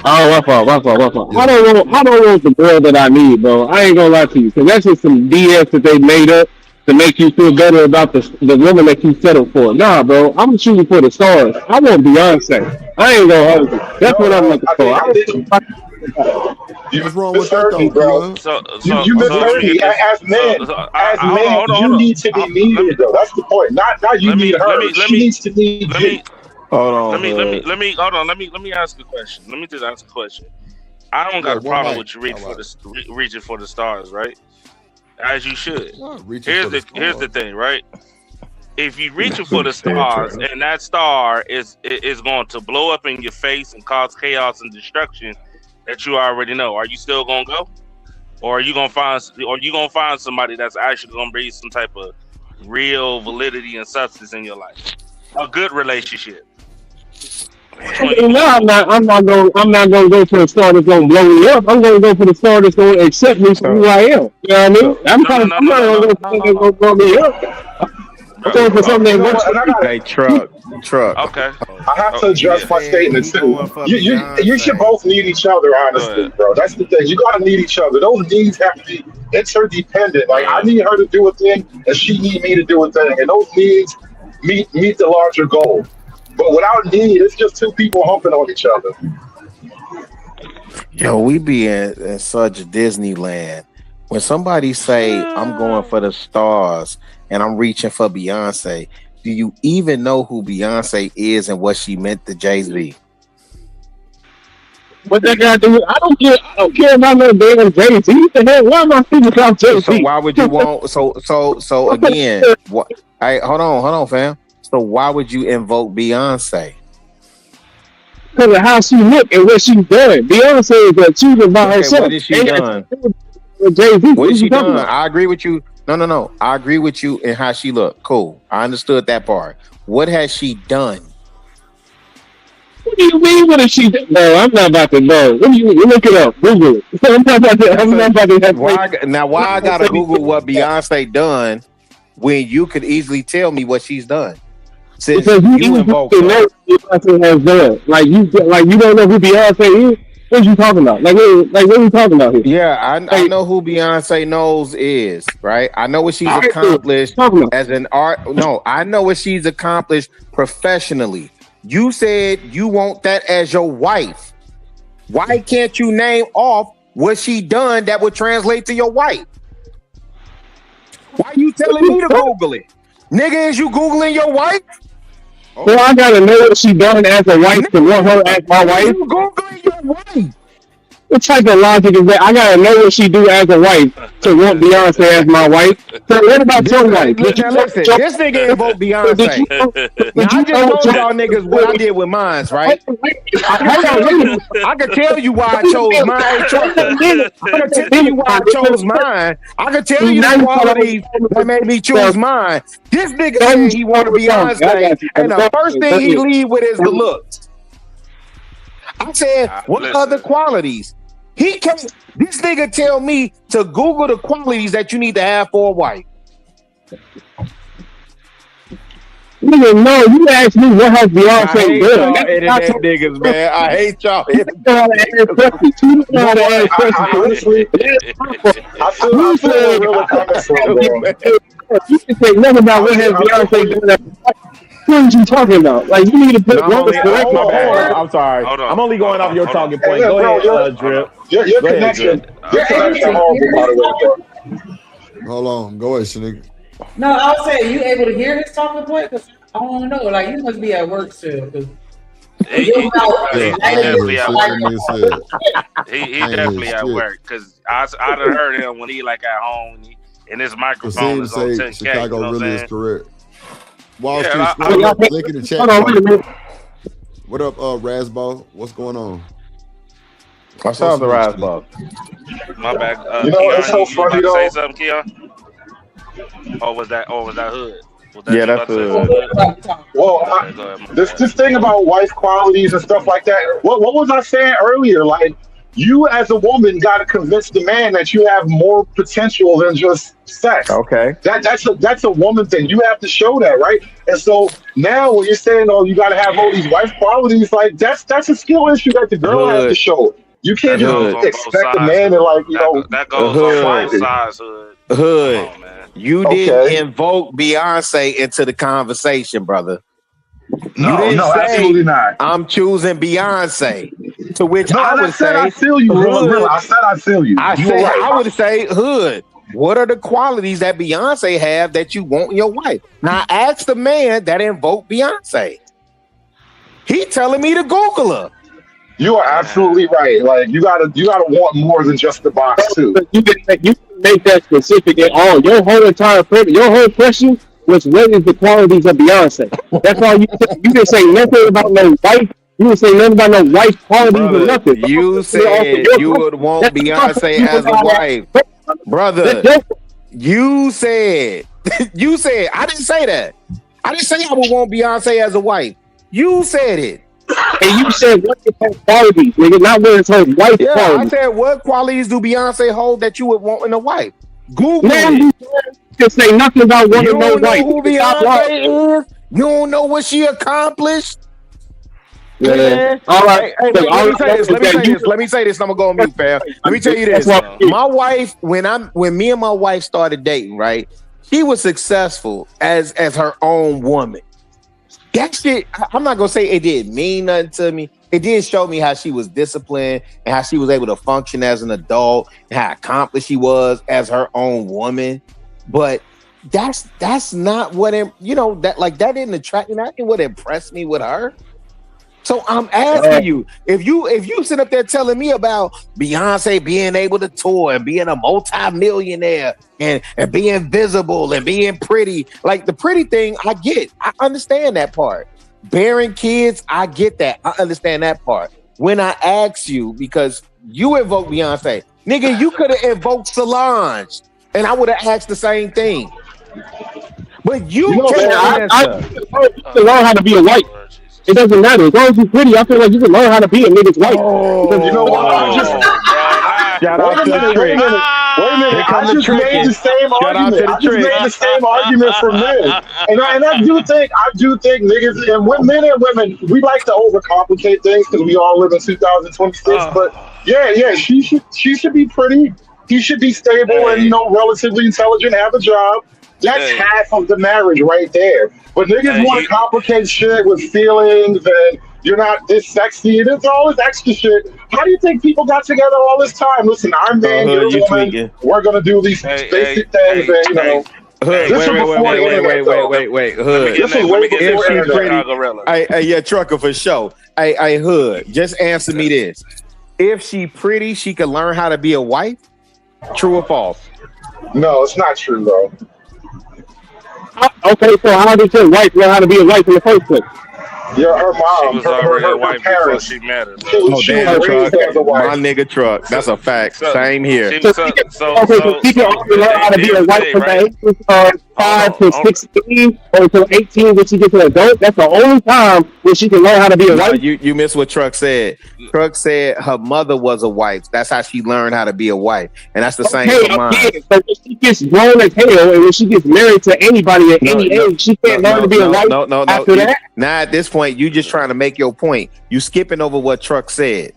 [SPEAKER 17] My fault. Yeah. I don't want the girl that I need, bro. I ain't gonna lie to you, because that's just some BS that they made up to make you feel better about the woman that you settled for. Nah, bro, I'm shooting for the stars. I want Beyonce. I ain't gonna hold you. That's what I'm looking for.
[SPEAKER 3] What's wrong with that, though, bro?
[SPEAKER 8] You misheard me. As men, you need to be needed, though. That's the point. Not you need her. She needs to need you.
[SPEAKER 13] Let me ask a question. Let me just ask a question. I don't got a problem with you reaching for the stars, right? As you should. Here's the thing, right? If you reaching for the stars and that star is going to blow up in your face and cause chaos and destruction that you already know, are you still gonna go, or are you gonna find somebody that's actually gonna bring some type of real validity and substance in your life, a good relationship?
[SPEAKER 17] No, I'm not gonna go for the star that's gonna blow me up. I'm gonna go for the star that's gonna accept me for who I am. You know what I mean? I'm not gonna go for the star that's gonna blow me up. going for something that works.
[SPEAKER 2] Hey, truck.
[SPEAKER 13] Okay.
[SPEAKER 8] I have to address my statements too. You should both need each other, honestly, bro. That's the thing. You gotta need each other. Those needs have to be interdependent. Like I need her to do a thing, and she need me to do a thing, and those needs meet the larger goal. But without need, it's just two people humping on each other.
[SPEAKER 2] Yo, we be in such Disneyland. When somebody say, I'm going for the stars and I'm reaching for Beyonce, do you even know who Beyonce is and what she meant to Jay-Z?
[SPEAKER 17] What that guy do? I don't care about no damn Jay-Z. What the hell? Why am I thinking about Jay-Z?
[SPEAKER 2] So why would you want so again, what hey, hold on, fam. So why would you invoke Beyonce?
[SPEAKER 17] Because of how she look and what she's done. Beyonce is achieving by herself.
[SPEAKER 2] What has she done?
[SPEAKER 17] Jay-Z.
[SPEAKER 2] What has she done? I agree with you. No. I agree with you in how she looked. Cool. I understood that part. What has she done?
[SPEAKER 17] What do you mean? What has she done? No, I'm not about to know. What do you look it up? Google it. I'm not about to
[SPEAKER 2] why I gotta Google what Beyonce done when you could easily tell me what she's done? Since
[SPEAKER 17] because
[SPEAKER 2] you invoke her.
[SPEAKER 17] know Beyonce has done. Like you don't know who Beyonce is. What are you talking about? What are you talking about here?
[SPEAKER 2] Yeah, I know who Beyonce knows is, right? I know what she's accomplished as an art. No, I know what she's accomplished professionally. You said you want that as your wife. Why can't you name off what she done that would translate to your wife? Why you telling me to Google it? Nigga, is you Googling your wife?
[SPEAKER 17] Well, I gotta know what she done as a wife to want her as my wife.
[SPEAKER 2] You Googling your wife?
[SPEAKER 17] What type of logic is that? I gotta know what she do as a wife to want Beyonce as my wife. So what about your wife?
[SPEAKER 2] Listen, this nigga invoked Beyonce. Now, I just told y'all niggas what I did with mine, right? I can tell you why I chose mine. I can tell you why I chose mine. I can tell you the qualities that made me choose mine. This nigga said he wanted Beyonce, and the first thing he leave with is the looks. I said, what other qualities? He can't. This nigga tell me to Google the qualities that you need to have for a wife.
[SPEAKER 17] Nigga, no, you asked me what has Beyonce done.
[SPEAKER 2] Internet niggas, man. I hate y'all.
[SPEAKER 8] I feel where really coming from, bro.
[SPEAKER 17] You can say nothing about what has Beyonce done. What are you talking about? Like, you need to put
[SPEAKER 2] I'm sorry. I'm only going off your talking point. Go ahead, Drip.
[SPEAKER 8] Your connection. Your connection horrible, by the way, bro.
[SPEAKER 3] Hold on. Go ahead, Shanique.
[SPEAKER 7] No, I was saying, you able to hear his talking point? Because I don't know. Like, you must be at work still.
[SPEAKER 13] He definitely at work. He definitely at work. Because I done heard him when he like at home and his microphone is on 10K.
[SPEAKER 3] Chicago really is correct. Wall Street link in the chat. What up, Rasball? What's going on?
[SPEAKER 2] What's up, the Rasball?
[SPEAKER 13] My bad.
[SPEAKER 8] It's so funny though.
[SPEAKER 13] Say something, Keon? Or was that Hood?
[SPEAKER 2] That's Hood.
[SPEAKER 8] Well, this thing about wife qualities and stuff like that. What was I saying earlier? Like, you as a woman got to convince the man that you have more potential than just sex.
[SPEAKER 2] Okay.
[SPEAKER 8] That's a woman thing. You have to show that, right? And so now when you're saying, you got to have all these wife qualities, like that's a skill issue that the girl has to show. You can't just expect a man to
[SPEAKER 13] that goes on both sides.
[SPEAKER 2] Hood. You didn't invoke Beyonce into the conversation, brother.
[SPEAKER 8] No, absolutely not.
[SPEAKER 2] I'm choosing Beyonce. To which I would say,
[SPEAKER 8] I feel you. I said I feel you.
[SPEAKER 2] I would say, Hood, what are the qualities that Beyonce have that you want in your wife? Now ask the man that invoked Beyonce. He telling me to Google her.
[SPEAKER 8] You are absolutely right. Like you gotta want more than just the box too.
[SPEAKER 17] You can make that specific at all. Your whole question was what is the qualities of Beyonce? That's all you said. You didn't say nothing about no wife. You didn't say nothing about no wife qualities or nothing.
[SPEAKER 2] You said you would want Beyonce as a wife. Brother, you said I didn't say that. I didn't say I would want Beyonce as a wife. You said it.
[SPEAKER 17] And you said what is her qualities, nigga, not what is her wife qualities.
[SPEAKER 2] I said what qualities do Beyonce hold that you would want in a wife? Google it.
[SPEAKER 17] can say nothing about one
[SPEAKER 2] You
[SPEAKER 17] of no
[SPEAKER 2] don't know
[SPEAKER 17] wife.
[SPEAKER 2] who
[SPEAKER 17] Stop lying.
[SPEAKER 2] Beyonce is? You don't know what she accomplished?
[SPEAKER 17] Yeah.
[SPEAKER 2] Man.
[SPEAKER 17] All right.
[SPEAKER 2] Hey,
[SPEAKER 17] Look,
[SPEAKER 2] let me say this. Let me say this. I'm gonna go on mute, fam. Let me tell you this. My wife, when me and my wife started dating, right? She was successful as her own woman. That shit, I'm not gonna say it didn't mean nothing to me. It did show me how she was disciplined and how she was able to function as an adult and how accomplished she was as her own woman. But that's not what that didn't attract me. That didn't what impressed me with her. So I'm asking you, if you sit up there telling me about Beyonce being able to tour and being a multi-millionaire and being visible and being pretty, like the pretty thing, I get. I understand that part. Bearing kids, I get that. I understand that part. When I ask you, because you invoked Beyonce, nigga, you could have invoked Solange, and I would have asked the same thing. But you can't answer.
[SPEAKER 17] To learn how to be a wife. It doesn't matter. As long as you're pretty, I feel like you can learn how to be a nigga's wife.
[SPEAKER 8] You know what?
[SPEAKER 2] Shout out to the trick.
[SPEAKER 8] Wait a minute. I just made the same argument. I just made the same argument for men. And I do think niggas and men and women, we like to overcomplicate things because we all live in 2026. But yeah, she should be pretty. He should be stable and relatively intelligent, have a job. That's half of the marriage right there. But niggas want to complicate shit with feelings and you're not this sexy and it's all this extra shit. How do you think people got together all this time? Listen, I'm man, you're a woman. We're gonna do these basic things, and
[SPEAKER 2] Hood, wait. Hood.
[SPEAKER 8] This was way before
[SPEAKER 2] internet. Yeah, trucker for sure. Hey, Hood, just answer me this. If she pretty, she can learn how to be a wife? True or false?
[SPEAKER 8] No, it's not true, though.
[SPEAKER 17] Okay, so how did your wife learn how to be a wife in the first place?
[SPEAKER 8] Yeah, her mom.
[SPEAKER 13] She was already a wife before she met her.
[SPEAKER 2] She was raised as a wife. My nigga truck. That's a fact. Same here.
[SPEAKER 17] So she can only learn how to be a wife from the age 5 to 16 or until 18 when she gets an adult. That's the only time when she can learn how to be a wife.
[SPEAKER 2] You missed what Truck said. Truck said her mother was a wife. That's how she learned how to be a wife. And that's the same for mine.
[SPEAKER 17] So when she gets grown as hell and when she gets married to anybody at any age, she can't learn to be a wife after that?
[SPEAKER 2] Now at this point, you just trying to make your point. You skipping over what Truck said.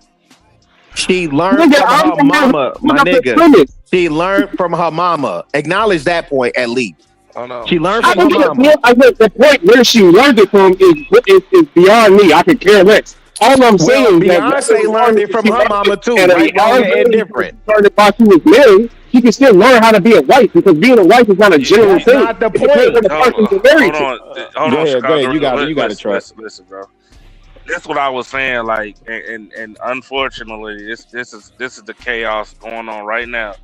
[SPEAKER 2] She learned from her mama, my nigga. She learned from her mama. Acknowledge that point at least.
[SPEAKER 13] Oh, no.
[SPEAKER 2] She learned from her mama.
[SPEAKER 17] The point where she learned it from is beyond me. I could care less. All I'm saying is that
[SPEAKER 2] Beyonce learned it from her mama too. Right, wrong, and different.
[SPEAKER 17] While she was married, she can still learn how to be a wife because being a wife is not a general thing.
[SPEAKER 2] Not the point.
[SPEAKER 13] Hold on,
[SPEAKER 2] Chicago. You got to trust.
[SPEAKER 13] Listen, bro. That's what I was saying. Like, and unfortunately, this is the chaos going on right now.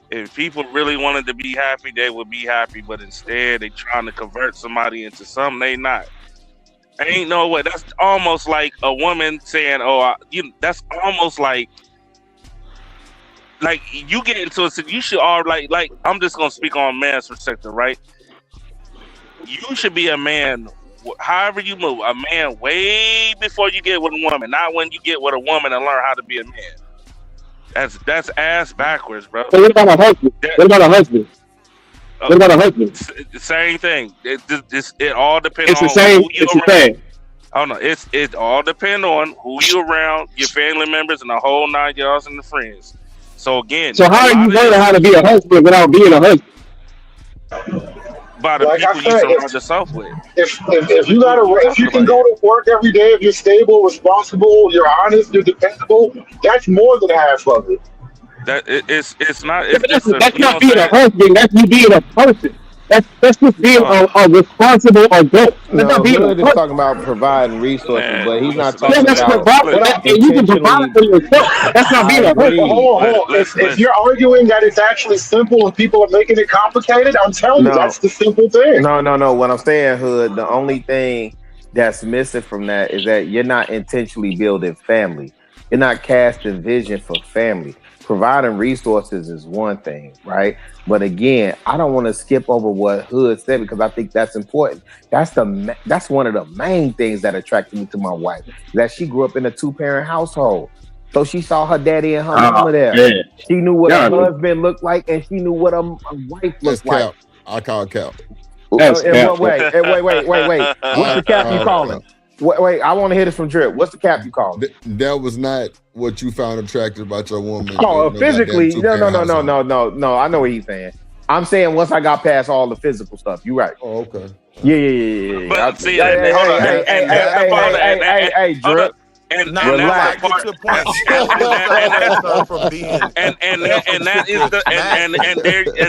[SPEAKER 13] If people really wanted to be happy, they would be happy. But instead, they trying to convert somebody into something they not. Ain't no way. That's almost like a woman saying, that's almost like you get into a situation, you should all like I'm just gonna speak on man's perspective, right? You should be a man, however you move, a man way before you get with a woman, not when you get with a woman and learn how to be a man. That's ass backwards, bro.
[SPEAKER 17] So what about a husband? What about a husband? What about a husband?
[SPEAKER 13] Same thing. It all depends.
[SPEAKER 17] It's the same. It's the same.
[SPEAKER 13] Oh no, it all depends on who you around, your family members, and the whole 9 yards and the friends. So again,
[SPEAKER 17] so how are you learning how to be a husband without being a husband?
[SPEAKER 13] By the people you surround yourself with.
[SPEAKER 8] If you can go to work every day, if you're stable, responsible, you're honest, you're dependable, that's more than half of it.
[SPEAKER 13] It's not.
[SPEAKER 17] That's not being a husband. That's you being a person. That's just being a responsible adult.
[SPEAKER 2] Hood is talking about providing resources, but he's not talking
[SPEAKER 17] about. You can provide for yourself. That's not being a husband.
[SPEAKER 8] Hold on. If you're arguing that it's actually simple and people are making it complicated, I'm telling you that's the simple thing.
[SPEAKER 2] No. What I'm saying, Hood, the only thing that's missing from that is that you're not intentionally building family. You're not casting vision for family. Providing resources is one thing, right? But again, I don't want to skip over what Hood said because I think that's important. That's one of the main things that attracted me to my wife. That she grew up in a 2-parent household, so she saw her daddy and her mama there.
[SPEAKER 17] Yeah.
[SPEAKER 2] She knew what a husband looked like, and she knew what a wife looked like.
[SPEAKER 3] I call cap.
[SPEAKER 17] That's
[SPEAKER 2] In
[SPEAKER 17] cap.
[SPEAKER 2] what way? Wait. What's the cap you calling? Wait, I want to hear this from Drip. What's the cap you calling?
[SPEAKER 3] That was not what you found attractive about your woman.
[SPEAKER 2] Oh, physically? No. I know what he's saying. I'm saying once I got past all the physical stuff. You right.
[SPEAKER 3] Oh, okay.
[SPEAKER 2] Yeah.
[SPEAKER 13] But see,
[SPEAKER 2] Hey, Drip.
[SPEAKER 13] And
[SPEAKER 2] relax.
[SPEAKER 13] That is the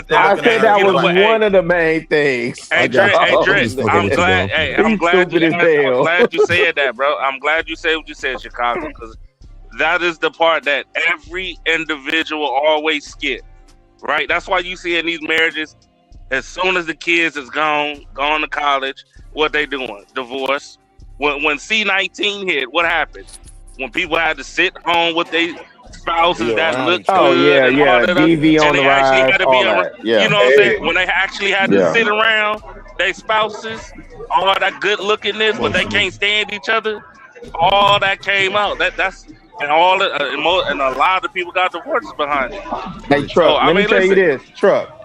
[SPEAKER 2] I said that was one of the main things.
[SPEAKER 13] Hey, Drake, I'm glad. Hey, I'm glad you said that, bro. I'm glad you said what you said, Chicago, because that is the part that every individual always skip. Right? That's why you see in these marriages, as soon as the kids is gone to college, what they doing? Divorce. When C-19 hit, what happened? When people had to sit home with their spouses that looked good.
[SPEAKER 2] DV on the ride, all that.
[SPEAKER 13] You know what I'm saying? When they actually had to sit around their spouses, all that good lookingness, but they can't stand each other, all that came out. That's and all and a lot of people got divorces behind it.
[SPEAKER 2] Hey, Truck, let me tell you this, Truck.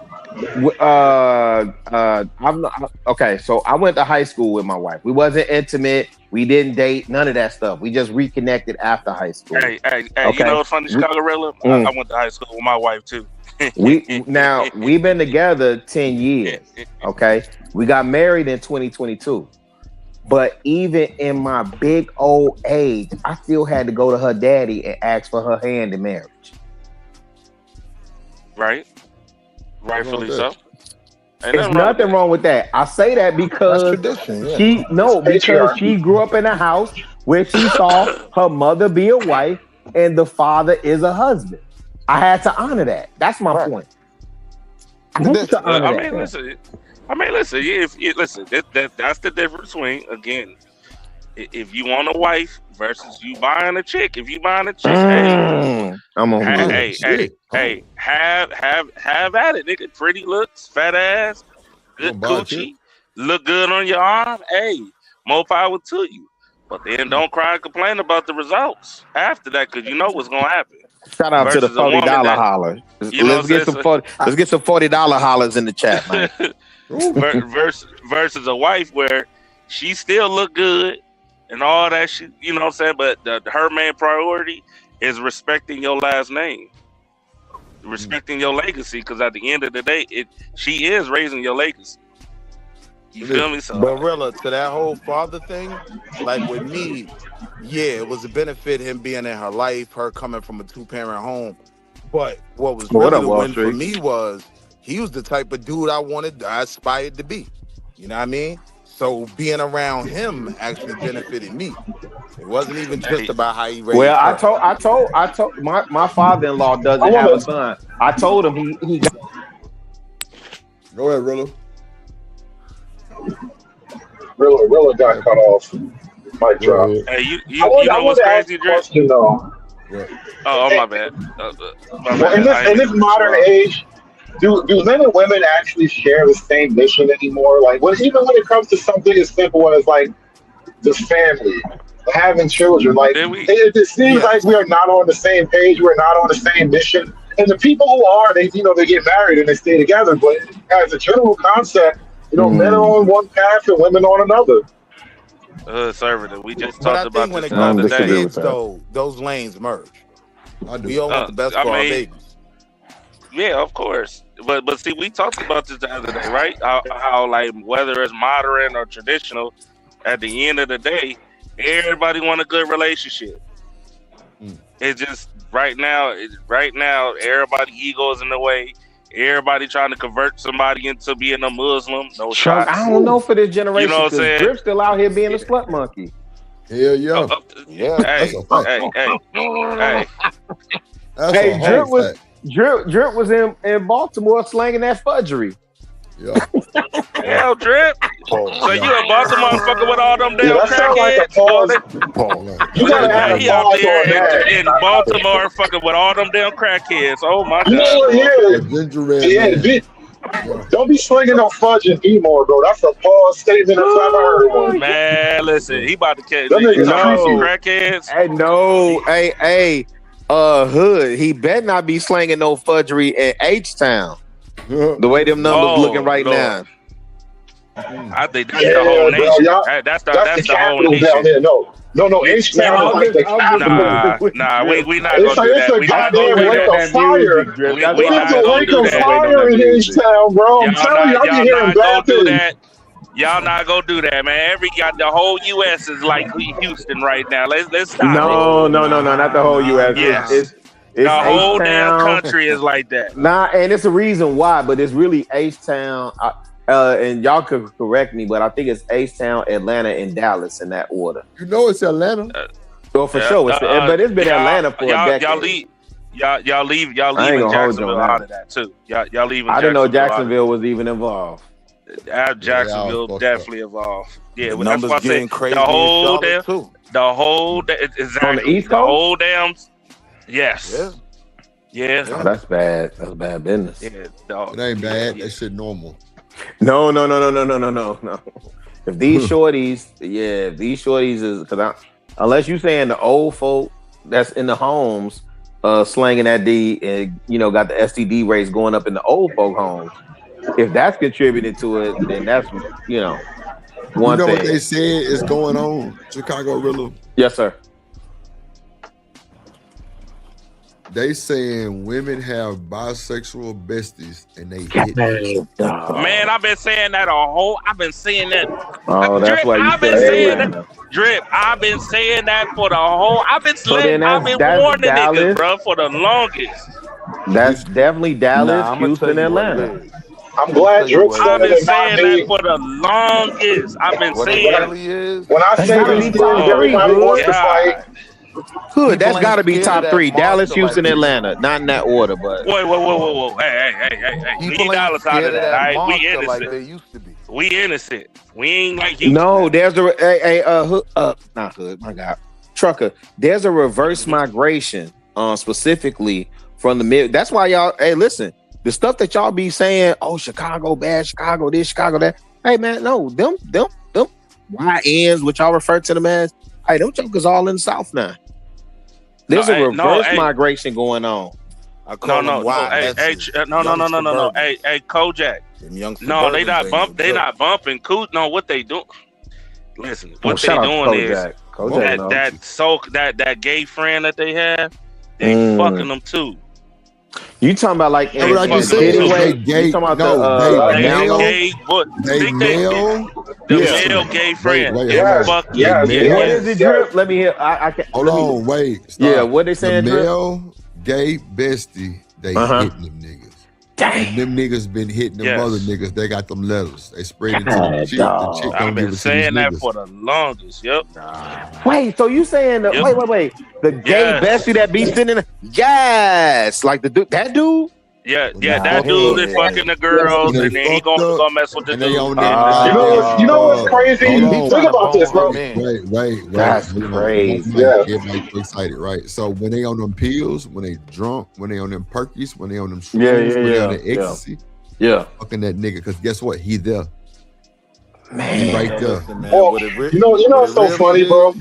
[SPEAKER 2] Okay, so I went to high school with my wife. We wasn't intimate. We didn't date. None of that stuff. We just reconnected after high school.
[SPEAKER 13] Hey, okay. You know what's funny, Chicago Rilla? I went to high school with my wife too.
[SPEAKER 2] We've been together 10 years. Okay, we got married in 2022. But even in my big old age, I still had to go to her daddy and ask for her hand in marriage.
[SPEAKER 13] Right. Rightfully so.
[SPEAKER 2] There's nothing wrong with that. I say that because she grew up in a house where she saw her mother be a wife and the father is a husband. I had to honor that. That's my point.
[SPEAKER 13] Listen. That's the difference between, again, if you want a wife versus you buying a chick. If you buying a chick, have at it, nigga. Pretty looks, fat ass, good coochie, look good on your arm. Hey, more power to you. But then don't cry and complain about the results after that, because you know what's gonna happen.
[SPEAKER 2] Shout out to the $40 holler. Let's get some $40 hollers in the chat, man.
[SPEAKER 13] versus a wife where she still look good and all that shit, you know what I'm saying? But her main priority is respecting your last name, respecting your legacy, because at the end of the day, she is raising your legacy. You feel me? So,
[SPEAKER 18] but Rilla, to that whole father thing, like with me, it was a benefit him being in her life, her coming from a 2-parent home. But what was really the win for me was he was the type of dude I aspired to be. You know what I mean? So being around him actually benefited me. It wasn't even just about how he raised.
[SPEAKER 2] Well, I told my father-in-law doesn't have a son. I told him he got.
[SPEAKER 3] Go ahead, Rilla.
[SPEAKER 8] Rilla got cut off. Mic drop.
[SPEAKER 13] Hey, you know what's crazy,
[SPEAKER 8] question, though.
[SPEAKER 13] Oh, my bad.
[SPEAKER 8] In this modern age, do men and women actually share the same mission anymore? Like, even when it comes to something as simple as like the family, having children, like it seems like we are not on the same page. We're not on the same mission. And the people who are, they get married and they stay together. But as a general concept, men are on one path and women on another.
[SPEAKER 13] Conservative. We just talked about
[SPEAKER 18] when
[SPEAKER 13] this
[SPEAKER 18] it comes to
[SPEAKER 13] the other day.
[SPEAKER 18] kids, though, those lanes merge. We all want the best for our babies.
[SPEAKER 13] Yeah, of course. But see, we talked about this the other day, right? How like whether it's modern or traditional, at the end of the day, everybody want a good relationship. It's just right now, everybody ego is in the way. Everybody trying to convert somebody into being a Muslim. No shots.
[SPEAKER 2] I don't know for this generation.
[SPEAKER 13] You know what I'm saying?
[SPEAKER 2] Drip's still out here being a slut monkey.
[SPEAKER 3] Hell yeah.
[SPEAKER 13] Hey.
[SPEAKER 2] Drip was in Baltimore slanging that fudgery.
[SPEAKER 3] Yeah.
[SPEAKER 13] Hell, Drip. So you a Baltimore fucking with all them damn crackheads?
[SPEAKER 8] You gotta have
[SPEAKER 13] he out there in Baltimore fucking with all them damn crackheads. Oh my god.
[SPEAKER 8] Don't be slinging no fudge and B-more, bro. That's a pause statement. I've never heard one.
[SPEAKER 13] Man, listen, he about to catch
[SPEAKER 2] crackheads. Hey, Hood. He better not be slinging no fudgery in H-Town. The way them numbers looking right
[SPEAKER 13] Lord.
[SPEAKER 2] now.
[SPEAKER 13] I think that's the whole nation. That's the whole
[SPEAKER 8] capital
[SPEAKER 13] nation.
[SPEAKER 8] down there. No, H-Town is like the capital.
[SPEAKER 13] Nah, we not gonna do that.
[SPEAKER 8] It's a
[SPEAKER 13] We not
[SPEAKER 8] goddamn
[SPEAKER 13] gonna do
[SPEAKER 8] lake
[SPEAKER 13] that.
[SPEAKER 8] of fire.
[SPEAKER 13] We
[SPEAKER 8] It's
[SPEAKER 13] not
[SPEAKER 8] a
[SPEAKER 13] gonna
[SPEAKER 8] lake
[SPEAKER 13] do
[SPEAKER 8] of
[SPEAKER 13] that.
[SPEAKER 8] fire in H-Town, bro. I'm
[SPEAKER 13] Y'all
[SPEAKER 8] telling you, I be
[SPEAKER 13] y'all
[SPEAKER 8] hearing
[SPEAKER 13] not
[SPEAKER 8] bad
[SPEAKER 13] gonna do
[SPEAKER 8] things.
[SPEAKER 13] that. Y'all not gonna do that, man. The whole U.S. is like Houston right now. Let's stop
[SPEAKER 2] No, not the whole U.S.
[SPEAKER 13] Yes.
[SPEAKER 2] It's
[SPEAKER 13] the whole damn
[SPEAKER 2] H-Town.
[SPEAKER 13] country is like that.
[SPEAKER 2] Nah, and it's a reason why, but it's really H-Town. And y'all could correct me, but I think it's H-Town, Atlanta, and Dallas in that order.
[SPEAKER 3] You know it's Atlanta.
[SPEAKER 2] Well, for sure, but it's been Atlanta for a decade.
[SPEAKER 13] Y'all leaving Jacksonville out of that too. Y'all leaving.
[SPEAKER 2] I didn't know Jacksonville was even involved.
[SPEAKER 13] Jacksonville definitely involved. Yeah,
[SPEAKER 18] The
[SPEAKER 13] that's
[SPEAKER 18] numbers
[SPEAKER 13] why I
[SPEAKER 18] getting
[SPEAKER 13] said
[SPEAKER 18] crazy
[SPEAKER 13] the whole
[SPEAKER 18] in
[SPEAKER 13] damn,
[SPEAKER 18] Charlotte, too.
[SPEAKER 13] the whole exactly
[SPEAKER 2] On the East
[SPEAKER 13] the
[SPEAKER 2] Coast?
[SPEAKER 13] whole damn. Yes. Yeah.
[SPEAKER 2] Oh, that's bad. That's bad business.
[SPEAKER 13] Yeah,
[SPEAKER 3] It ain't bad. That shit normal.
[SPEAKER 2] No. If these shorties, is because unless you saying the old folk that's in the homes, slanging that D and got the STD rates going up in the old folk homes. If that's contributed to it, then that's one
[SPEAKER 3] You know
[SPEAKER 2] thing.
[SPEAKER 3] what they said is going on, Chicago Rilla?
[SPEAKER 2] Yes, sir.
[SPEAKER 3] They saying women have bisexual besties and they hit them.
[SPEAKER 13] Man, I've been saying that I've been saying that.
[SPEAKER 2] Oh, that's
[SPEAKER 13] Drip,
[SPEAKER 2] why you
[SPEAKER 13] I've been saying that. Drip, I've been saying that for the whole. I've been warning niggas, bro, for the longest.
[SPEAKER 2] That's definitely Dallas, Houston, Atlanta.
[SPEAKER 8] I'm glad Drip said
[SPEAKER 13] I've been
[SPEAKER 8] it.
[SPEAKER 13] saying that for the longest. I've been saying.
[SPEAKER 8] When I say these things, everybody wants to fight.
[SPEAKER 2] Good, that's got to be top three. Dallas, Houston, Atlanta. Not in that order, but.
[SPEAKER 13] Whoa. Hey. Leave Dallas out of that. All right? We innocent.
[SPEAKER 18] Like they used to be.
[SPEAKER 13] We innocent. We ain't like you.
[SPEAKER 2] No, there's not hood, my God. Trucker, there's a reverse migration specifically from the mid. That's why y'all, hey, listen, the stuff that y'all be saying, oh, Chicago bad, Chicago this, Chicago that. Hey, man, no, them YNs, which y'all refer to them as, hey, them jokers all in the South now. There's a reverse migration going on.
[SPEAKER 13] No. Hey, Kojak. No, they not bumping. They not bumping. No, what they do? Listen, what they doing is that gay friend that they have, they fucking them too.
[SPEAKER 2] You talking about like
[SPEAKER 3] in like you said,
[SPEAKER 2] you talking about
[SPEAKER 3] they male
[SPEAKER 13] gay friend.
[SPEAKER 2] What is it, Drip? Let me hear. I can't.
[SPEAKER 3] Hold on, wait. Stop.
[SPEAKER 2] Yeah, what they saying?
[SPEAKER 3] The male gay bestie, they hitting them niggas. And them niggas been hitting them other niggas. They got them letters. They sprayed it to the chick. The chick
[SPEAKER 13] I've been saying that for the longest. Yep.
[SPEAKER 2] Wait, so you saying wait. The gay bestie that be sitting in like the dude, that dude?
[SPEAKER 13] Yeah, that dude is fucking the girls, and then he gonna go mess with the dude.
[SPEAKER 8] You know what's crazy? Think about this, bro.
[SPEAKER 3] Wait.
[SPEAKER 2] That's crazy.
[SPEAKER 3] Everybody excited, right? So when they on them pills, when they drunk, when they on them perkies, when they on them shrooms, when they on the ecstasy, fucking that nigga. Because guess what? He there.
[SPEAKER 2] Man,
[SPEAKER 3] he right there.
[SPEAKER 8] Well, you know what's so funny, bro?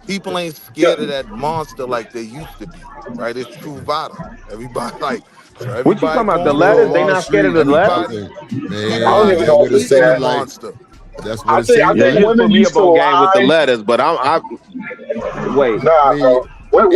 [SPEAKER 18] People ain't scared of that monster like they used to be, right? It's true vital. Everybody like.
[SPEAKER 2] What you talking about? The letters? They not scared of the letters?
[SPEAKER 3] Man,
[SPEAKER 8] I don't even know what to say.
[SPEAKER 3] That's what
[SPEAKER 8] I think women used to lie
[SPEAKER 2] with the letters, but I wait.
[SPEAKER 8] Nah, bro.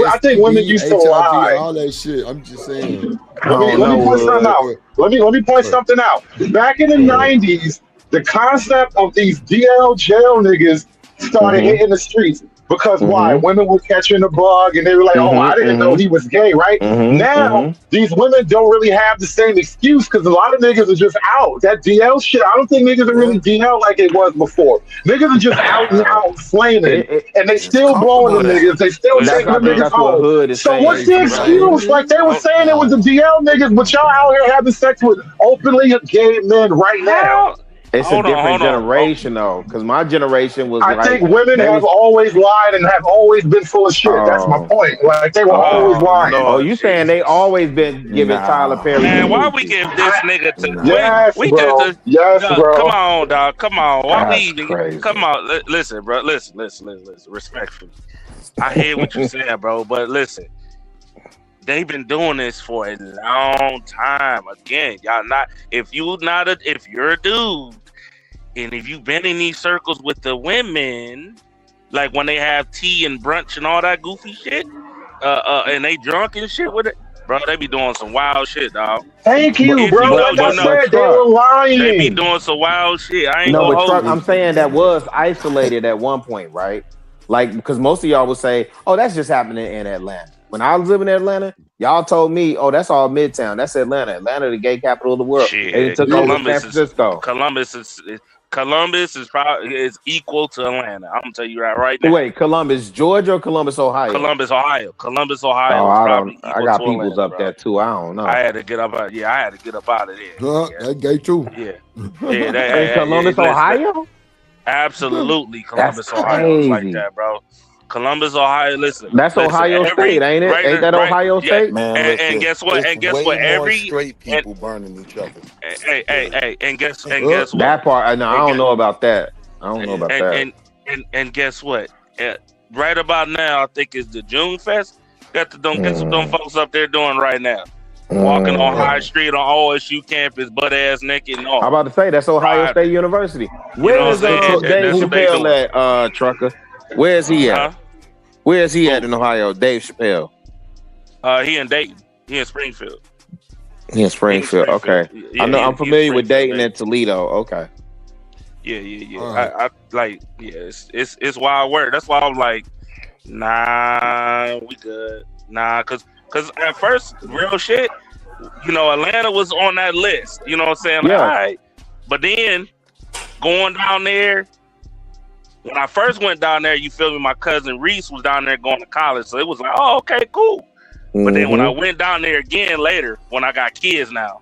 [SPEAKER 8] I think women used to lie.
[SPEAKER 3] All that shit. I'm just saying.
[SPEAKER 8] Let me point something out. Let me point something out. Back in the 90s, the concept of these DL jail niggas started hitting the streets. Because why? Women were catching the bug and they were like, oh, I didn't know he was gay, right? Now, these women don't really have the same excuse because a lot of niggas are just out. That DL shit, I don't think niggas are really DL like it was before. Niggas are just out and out flaming. And they still blowing them niggas. They still taking them niggas home. So what's the excuse? Like they were saying it was the DL niggas, but y'all out here having sex with openly gay men right now.
[SPEAKER 2] It's a different generation, though, because my generation was.
[SPEAKER 8] I think women have always lied and have always been full of shit. That's my point. Like they were always lying.
[SPEAKER 2] Oh, you saying they always been giving Tyler Perry?
[SPEAKER 13] Man, why we give this nigga to?
[SPEAKER 8] Yes, bro. Yes, bro.
[SPEAKER 13] Come on, dog. Come on. Why we even?
[SPEAKER 2] Crazy.
[SPEAKER 13] Come on. Listen, bro. Listen. Respectfully, I hear what you're saying, bro. But listen, they've been doing this for a long time. Again, y'all not if you're a dude and if you've been in these circles with the women, like when they have tea and brunch and all that goofy shit, and they drunk and shit with it, bro, they be doing some wild shit, dog.
[SPEAKER 8] Thank you, bro. Like I said, they were lying.
[SPEAKER 13] They be doing some wild shit. I ain't gonna
[SPEAKER 20] but
[SPEAKER 13] hold you.
[SPEAKER 20] I'm saying that was isolated at one point, right? Like, because most of y'all would say, oh, that's just happening in Atlanta. When I was living in Atlanta, y'all told me, oh, that's all Midtown. That's Atlanta. Atlanta, the gay capital of the world.
[SPEAKER 13] Shit,
[SPEAKER 20] They took over San Francisco.
[SPEAKER 13] Columbus is equal to Atlanta. I'm gonna tell you right now.
[SPEAKER 20] Wait, Columbus, Georgia, or Columbus, Ohio?
[SPEAKER 13] Columbus, Ohio.
[SPEAKER 20] Oh, I got peoples up there too. I don't know.
[SPEAKER 13] I had to get up. I had to get up out of there.
[SPEAKER 3] That gay too.
[SPEAKER 13] Yeah.
[SPEAKER 20] Columbus, Ohio.
[SPEAKER 13] Absolutely, Columbus,
[SPEAKER 20] That's
[SPEAKER 13] Ohio. It's like
[SPEAKER 20] crazy.
[SPEAKER 13] that, bro. Columbus, Ohio. Listen,
[SPEAKER 20] That's Ohio State, ain't it? Ain't that Ohio State?
[SPEAKER 18] Man,
[SPEAKER 13] and guess what? And guess what? Every
[SPEAKER 18] straight people burning each other.
[SPEAKER 13] Hey, and guess what?
[SPEAKER 20] That part, no, I don't know about that. I don't know about that.
[SPEAKER 13] And guess what? Right about now, I think it's the June Fest. Get some dumb folks up there doing right now. Walking on High Street on OSU campus, butt ass naked and all.
[SPEAKER 20] I'm about to say that's Ohio State University. Where is Dave Chappelle at, Trucker? Where is he at? Where is he at in Ohio? Dave Chappelle.
[SPEAKER 13] He in Dayton. He in Springfield.
[SPEAKER 20] He in Springfield. Okay.
[SPEAKER 13] Yeah,
[SPEAKER 20] I'm familiar with Dayton and Toledo. Okay.
[SPEAKER 13] Yeah.
[SPEAKER 20] Right.
[SPEAKER 13] It's wild work. That's why I'm like, nah, we good. Nah, cause at first, real shit, Atlanta was on that list. You know what I'm saying? Like,
[SPEAKER 20] Yeah.
[SPEAKER 13] all right. But then going down there, when I first went down there, you feel me? My cousin Reese was down there going to college, so it was like, oh, okay, cool. But then when I went down there again later, when I got kids now,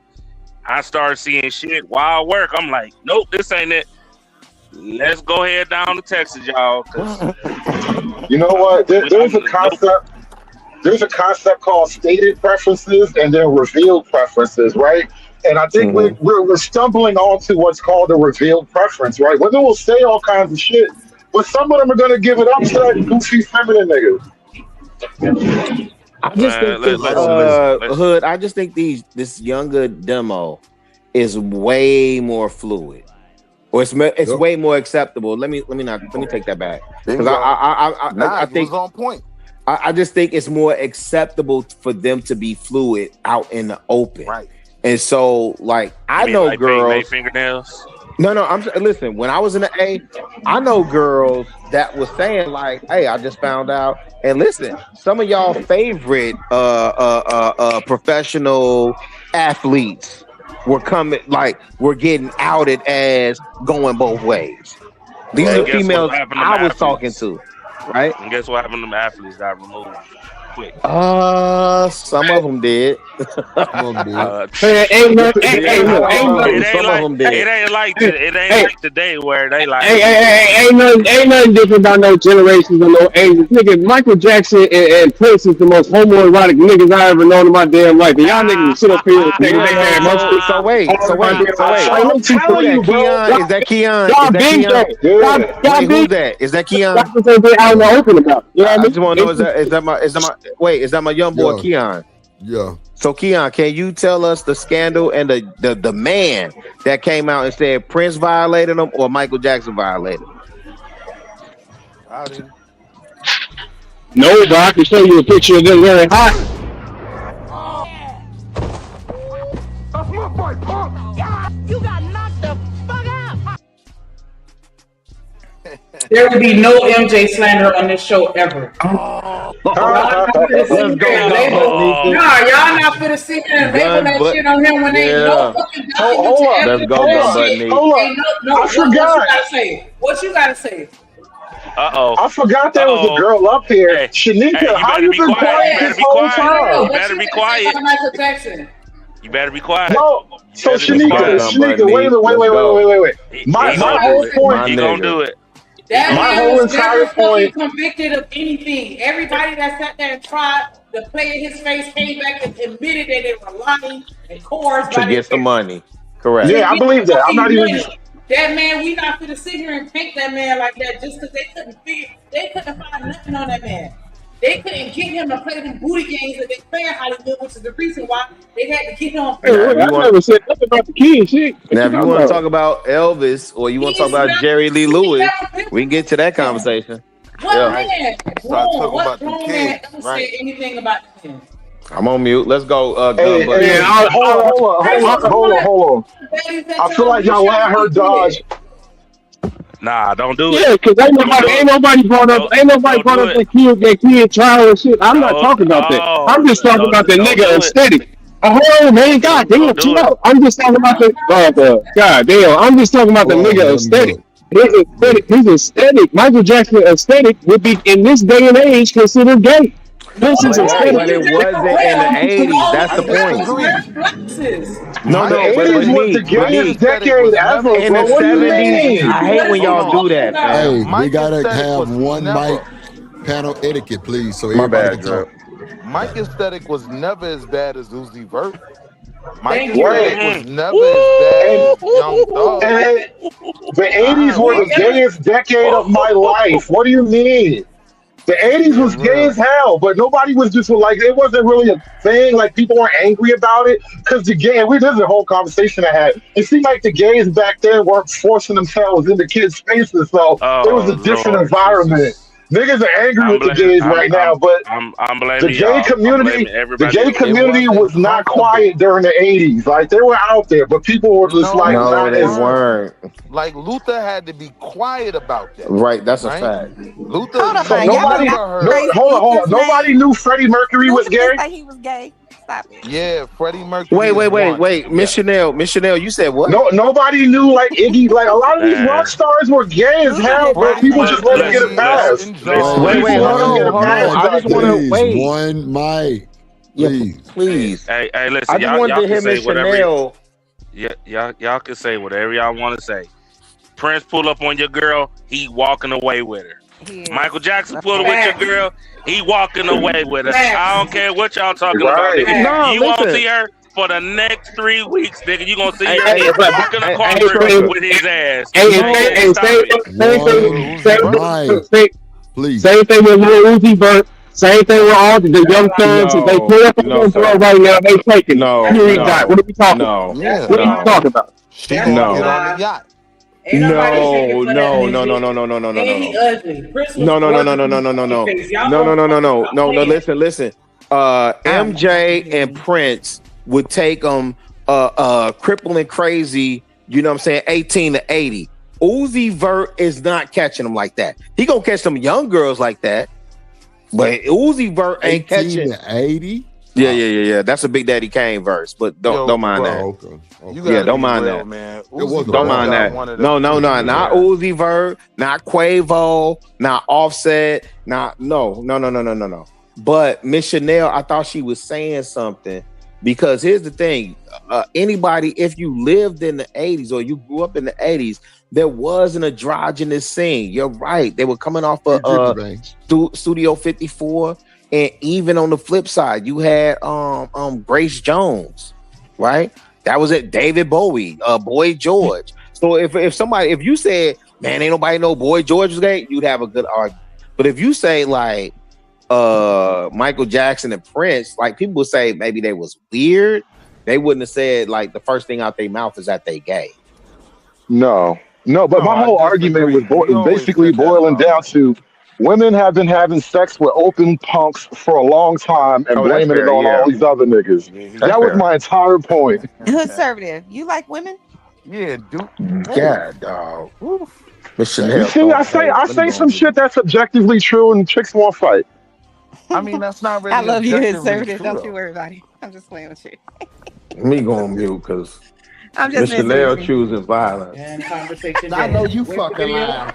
[SPEAKER 13] I started seeing shit, wild work. I'm like, nope, this ain't it. Let's go ahead down to Texas, y'all.
[SPEAKER 8] You know what? There's a concept. There's a concept called stated preferences and then revealed preferences, right? And I think we're stumbling onto what's called a revealed preference, right? Women will say all kinds of shit, but some of them are going to give it up to that goofy feminine nigga.
[SPEAKER 20] I just think Hood. I just think this younger demo is way more fluid, or it's way more acceptable. Let me take that back because I think
[SPEAKER 18] on point.
[SPEAKER 20] I just think it's more acceptable for them to be fluid out in the open, right? And so, like, I know girls.
[SPEAKER 13] Make fingernails.
[SPEAKER 20] No. Listen. When I was in the A, I know girls that was saying like, "Hey, I just found out." And listen, some of y'all favorite professional athletes were getting outed as going both ways. These are females I was talking to, right?
[SPEAKER 13] And guess what happened to them athletes got removed quick?
[SPEAKER 20] Some of them did.
[SPEAKER 17] Some of them did.
[SPEAKER 13] It ain't like today where they like.
[SPEAKER 17] Ain't nothing different about no generations or no ages. Nigga, Michael Jackson and Prince is the most homoerotic niggas I ever known in my damn life. And y'all niggas sit up here and say they had most.
[SPEAKER 20] So wait.
[SPEAKER 8] I'm telling you, bro.
[SPEAKER 20] Is that Keon?
[SPEAKER 17] Y'all big though.
[SPEAKER 20] Who's that? Is that Keon?
[SPEAKER 17] That's what they out in the open about. You know what I mean?
[SPEAKER 20] I just want to know is that my young boy Keon?
[SPEAKER 3] Yeah.
[SPEAKER 20] So Keon, can you tell us the scandal and the man that came out and said Prince violated him or Michael Jackson violated him?
[SPEAKER 17] No, but I can show you a picture of them wearing hot.
[SPEAKER 1] That's my boy, punk. You got knocked the fuck out.
[SPEAKER 7] There will be no MJ slander on this show ever. Y'all not finna sit here and label that shit on him when they no fucking
[SPEAKER 20] Let's go,
[SPEAKER 8] I forgot.
[SPEAKER 7] What you gotta say?
[SPEAKER 8] I forgot there was a girl up here. Shanika, how you been quiet this whole time?
[SPEAKER 13] You better be quiet.
[SPEAKER 7] Michael Jackson.
[SPEAKER 13] You better be quiet.
[SPEAKER 8] No, so Shanika, wait. My whole point.
[SPEAKER 13] He gonna do it.
[SPEAKER 7] That
[SPEAKER 8] my
[SPEAKER 7] man
[SPEAKER 8] whole
[SPEAKER 7] was
[SPEAKER 8] entire
[SPEAKER 7] never
[SPEAKER 8] point.
[SPEAKER 7] convicted of anything. Everybody that sat there and tried to play in his face came back and admitted that they were lying and coerced
[SPEAKER 20] to get some money. Correct.
[SPEAKER 8] Yeah, I believe that. I'm not even.
[SPEAKER 7] That man, we not gonna sit here and paint that man like that just because they couldn't find nothing on that man. They couldn't get him to play them booty games that they play in Hollywood, which is the reason why they had to get him.
[SPEAKER 17] I never said nothing about the kid shit.
[SPEAKER 20] Now, if you want to talk about Elvis or you want to talk about Jerry Lee Lewis, we can get to that conversation.
[SPEAKER 7] What man? What grown man ever said anything about him?
[SPEAKER 20] I'm on mute. Let's go.
[SPEAKER 8] Hold on. I feel like y'all let her dodge.
[SPEAKER 13] Nah, don't do it.
[SPEAKER 17] Yeah, because ain't nobody brought up that kid trial and shit. I'm not talking about that. I'm just talking about the nigga aesthetic. Oh man, goddamn, chill out. I'm just talking about the goddamn. I'm just talking about the nigga aesthetic. His aesthetic, Michael Jackson aesthetic would be in this day and age considered gay. This is aesthetic.
[SPEAKER 20] But it wasn't in the 80s. That's the point. No,
[SPEAKER 8] the 80s was the gayest decade ever.
[SPEAKER 20] In the 70s, I hate when y'all do that, man.
[SPEAKER 3] Hey, we gotta have one mic panel etiquette, please, so everybody can talk.
[SPEAKER 18] Mike aesthetic was never as bad as Uzi Vert. Mike aesthetic was never as bad as Young Thug.
[SPEAKER 8] The 80s were the gayest decade of my life. What do you mean? The 80s was gay as hell, but nobody was just like, it wasn't really a thing. Like, people weren't angry about it because the gay, this is a whole conversation I had. It seemed like the gays back then weren't forcing themselves into kids' spaces, so it was a different environment. Niggas are angry with the gays right now, but the gay community was not quiet during the 80s. Like, they were out there, but people were just
[SPEAKER 20] no, they weren't.
[SPEAKER 18] Like, Luther had to be quiet about that.
[SPEAKER 20] Right, that's a fact.
[SPEAKER 18] Luther,
[SPEAKER 8] nobody knew Freddie Mercury was gay.
[SPEAKER 6] Like he was gay. Stop it.
[SPEAKER 18] Yeah, Freddie Mercury.
[SPEAKER 20] Wait. Miss Chanel, you said what?
[SPEAKER 8] No, nobody knew like Iggy. Like a lot of these rock stars were gay as hell, but people just let them get a pass.
[SPEAKER 20] Wait, hold on. I just want to wait.
[SPEAKER 3] One mic,
[SPEAKER 20] please.
[SPEAKER 13] Hey, listen.
[SPEAKER 20] I just wanted to hear Miss Chanel.
[SPEAKER 13] Y'all can say whatever y'all want to say. Prince pull up on your girl, he walking away with her. Michael Jackson pulled with your girl, he walking away with her. I don't care what y'all talking about. Nigga. You won't see her for the next 3 weeks, nigga. You gonna see her walking the carpet with his ass.
[SPEAKER 3] Please.
[SPEAKER 17] Same thing with Lil Uzi Vert. Same thing with all the young thugs. If they pull up on them right now, they taking. What are we talking about? What are you talking about?
[SPEAKER 18] No.
[SPEAKER 17] No.
[SPEAKER 20] Listen. MJ and Prince would take them crippling crazy, you know what I'm saying, 18 to 80. Uzi Vert is not catching them like that. He gonna catch some young girls like that, but Uzi Vert ain't catching
[SPEAKER 3] 80.
[SPEAKER 20] Yeah. That's a Big Daddy Kane verse, but don't mind that.
[SPEAKER 3] Okay.
[SPEAKER 20] Don't mind that,
[SPEAKER 18] man.
[SPEAKER 20] Don't mind that. No, not Uzi Vert, not Quavo, not Offset, no. But Miss Chanel, I thought she was saying something because here's the thing: anybody, if you lived in the 80s or you grew up in the 80s, there was an androgynous scene. You're right; they were coming off of Studio 54. And even on the flip side, you had Grace Jones, right? That was it. David Bowie, Boy George. So if you said, man, ain't nobody know Boy George was gay, you'd have a good argument. But if you say like Michael Jackson and Prince, like people would say maybe they was weird. They wouldn't have said like the first thing out their mouth is that they gay.
[SPEAKER 8] No, but my whole argument was basically boiling down to women have been having sex with open punks for a long time and blaming it on all these other niggas. That was my entire point.
[SPEAKER 6] Conservative. You like women?
[SPEAKER 18] Yeah, dude.
[SPEAKER 20] Yeah, dog.
[SPEAKER 8] You see, I say some shit that's objectively true and chicks won't fight.
[SPEAKER 18] I mean, that's not really.
[SPEAKER 6] I love you, conservative. Don't you worry about it. I'm just playing with you.
[SPEAKER 20] Me go on mute because
[SPEAKER 6] Miss
[SPEAKER 20] Chanel choosing violence.
[SPEAKER 7] I
[SPEAKER 3] know you fucking lying.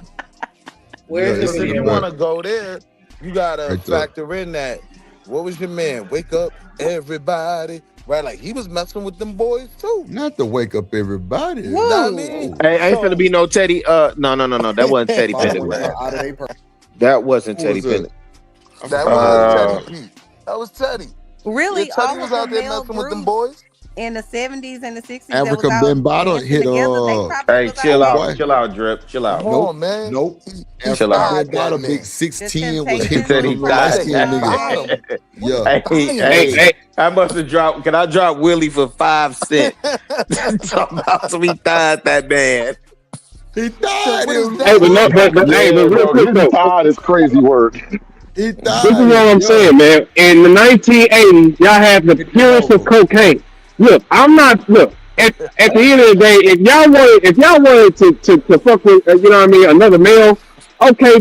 [SPEAKER 18] If you want to go there, you gotta factor in that. What was your man? Wake up, everybody. Right, like he was messing with them boys too.
[SPEAKER 3] Not to wake up everybody.
[SPEAKER 20] Hey, ain't gonna be no Teddy. No. That wasn't Teddy Pendergrass. That wasn't Teddy Pendergrass.
[SPEAKER 18] That was Teddy. That was Teddy.
[SPEAKER 6] Really?
[SPEAKER 18] Teddy was out there messing with them boys.
[SPEAKER 6] in the 70s and the 60s
[SPEAKER 3] Africa
[SPEAKER 6] that was
[SPEAKER 3] Bambaataa
[SPEAKER 6] out
[SPEAKER 3] hit
[SPEAKER 6] dancing together, they probably was
[SPEAKER 20] chill
[SPEAKER 6] out
[SPEAKER 20] out,
[SPEAKER 6] here.
[SPEAKER 20] chill out, Drip, chill out.
[SPEAKER 18] Come on, man.
[SPEAKER 3] Nope.
[SPEAKER 20] Chill
[SPEAKER 3] Africa
[SPEAKER 20] out.
[SPEAKER 3] Bambaataa big 6'10" was
[SPEAKER 6] Temptations
[SPEAKER 3] hitting
[SPEAKER 20] Said
[SPEAKER 3] on
[SPEAKER 20] he
[SPEAKER 3] them little light
[SPEAKER 20] died.
[SPEAKER 3] skinned niggas. Yeah.
[SPEAKER 20] Hey, I must have dropped. Can I drop Willie for 5 cents? Talking about some he died that man.
[SPEAKER 3] He died him.
[SPEAKER 2] Hey, but real quick though,
[SPEAKER 8] tired is crazy work.
[SPEAKER 3] He
[SPEAKER 17] This is what I'm
[SPEAKER 3] died.
[SPEAKER 17] saying, man. In the 1980s, y'all had the purest of cocaine. Look, I'm not. Look, at the end of the day, if y'all wanted to fuck with, you know what I mean, another male, okay,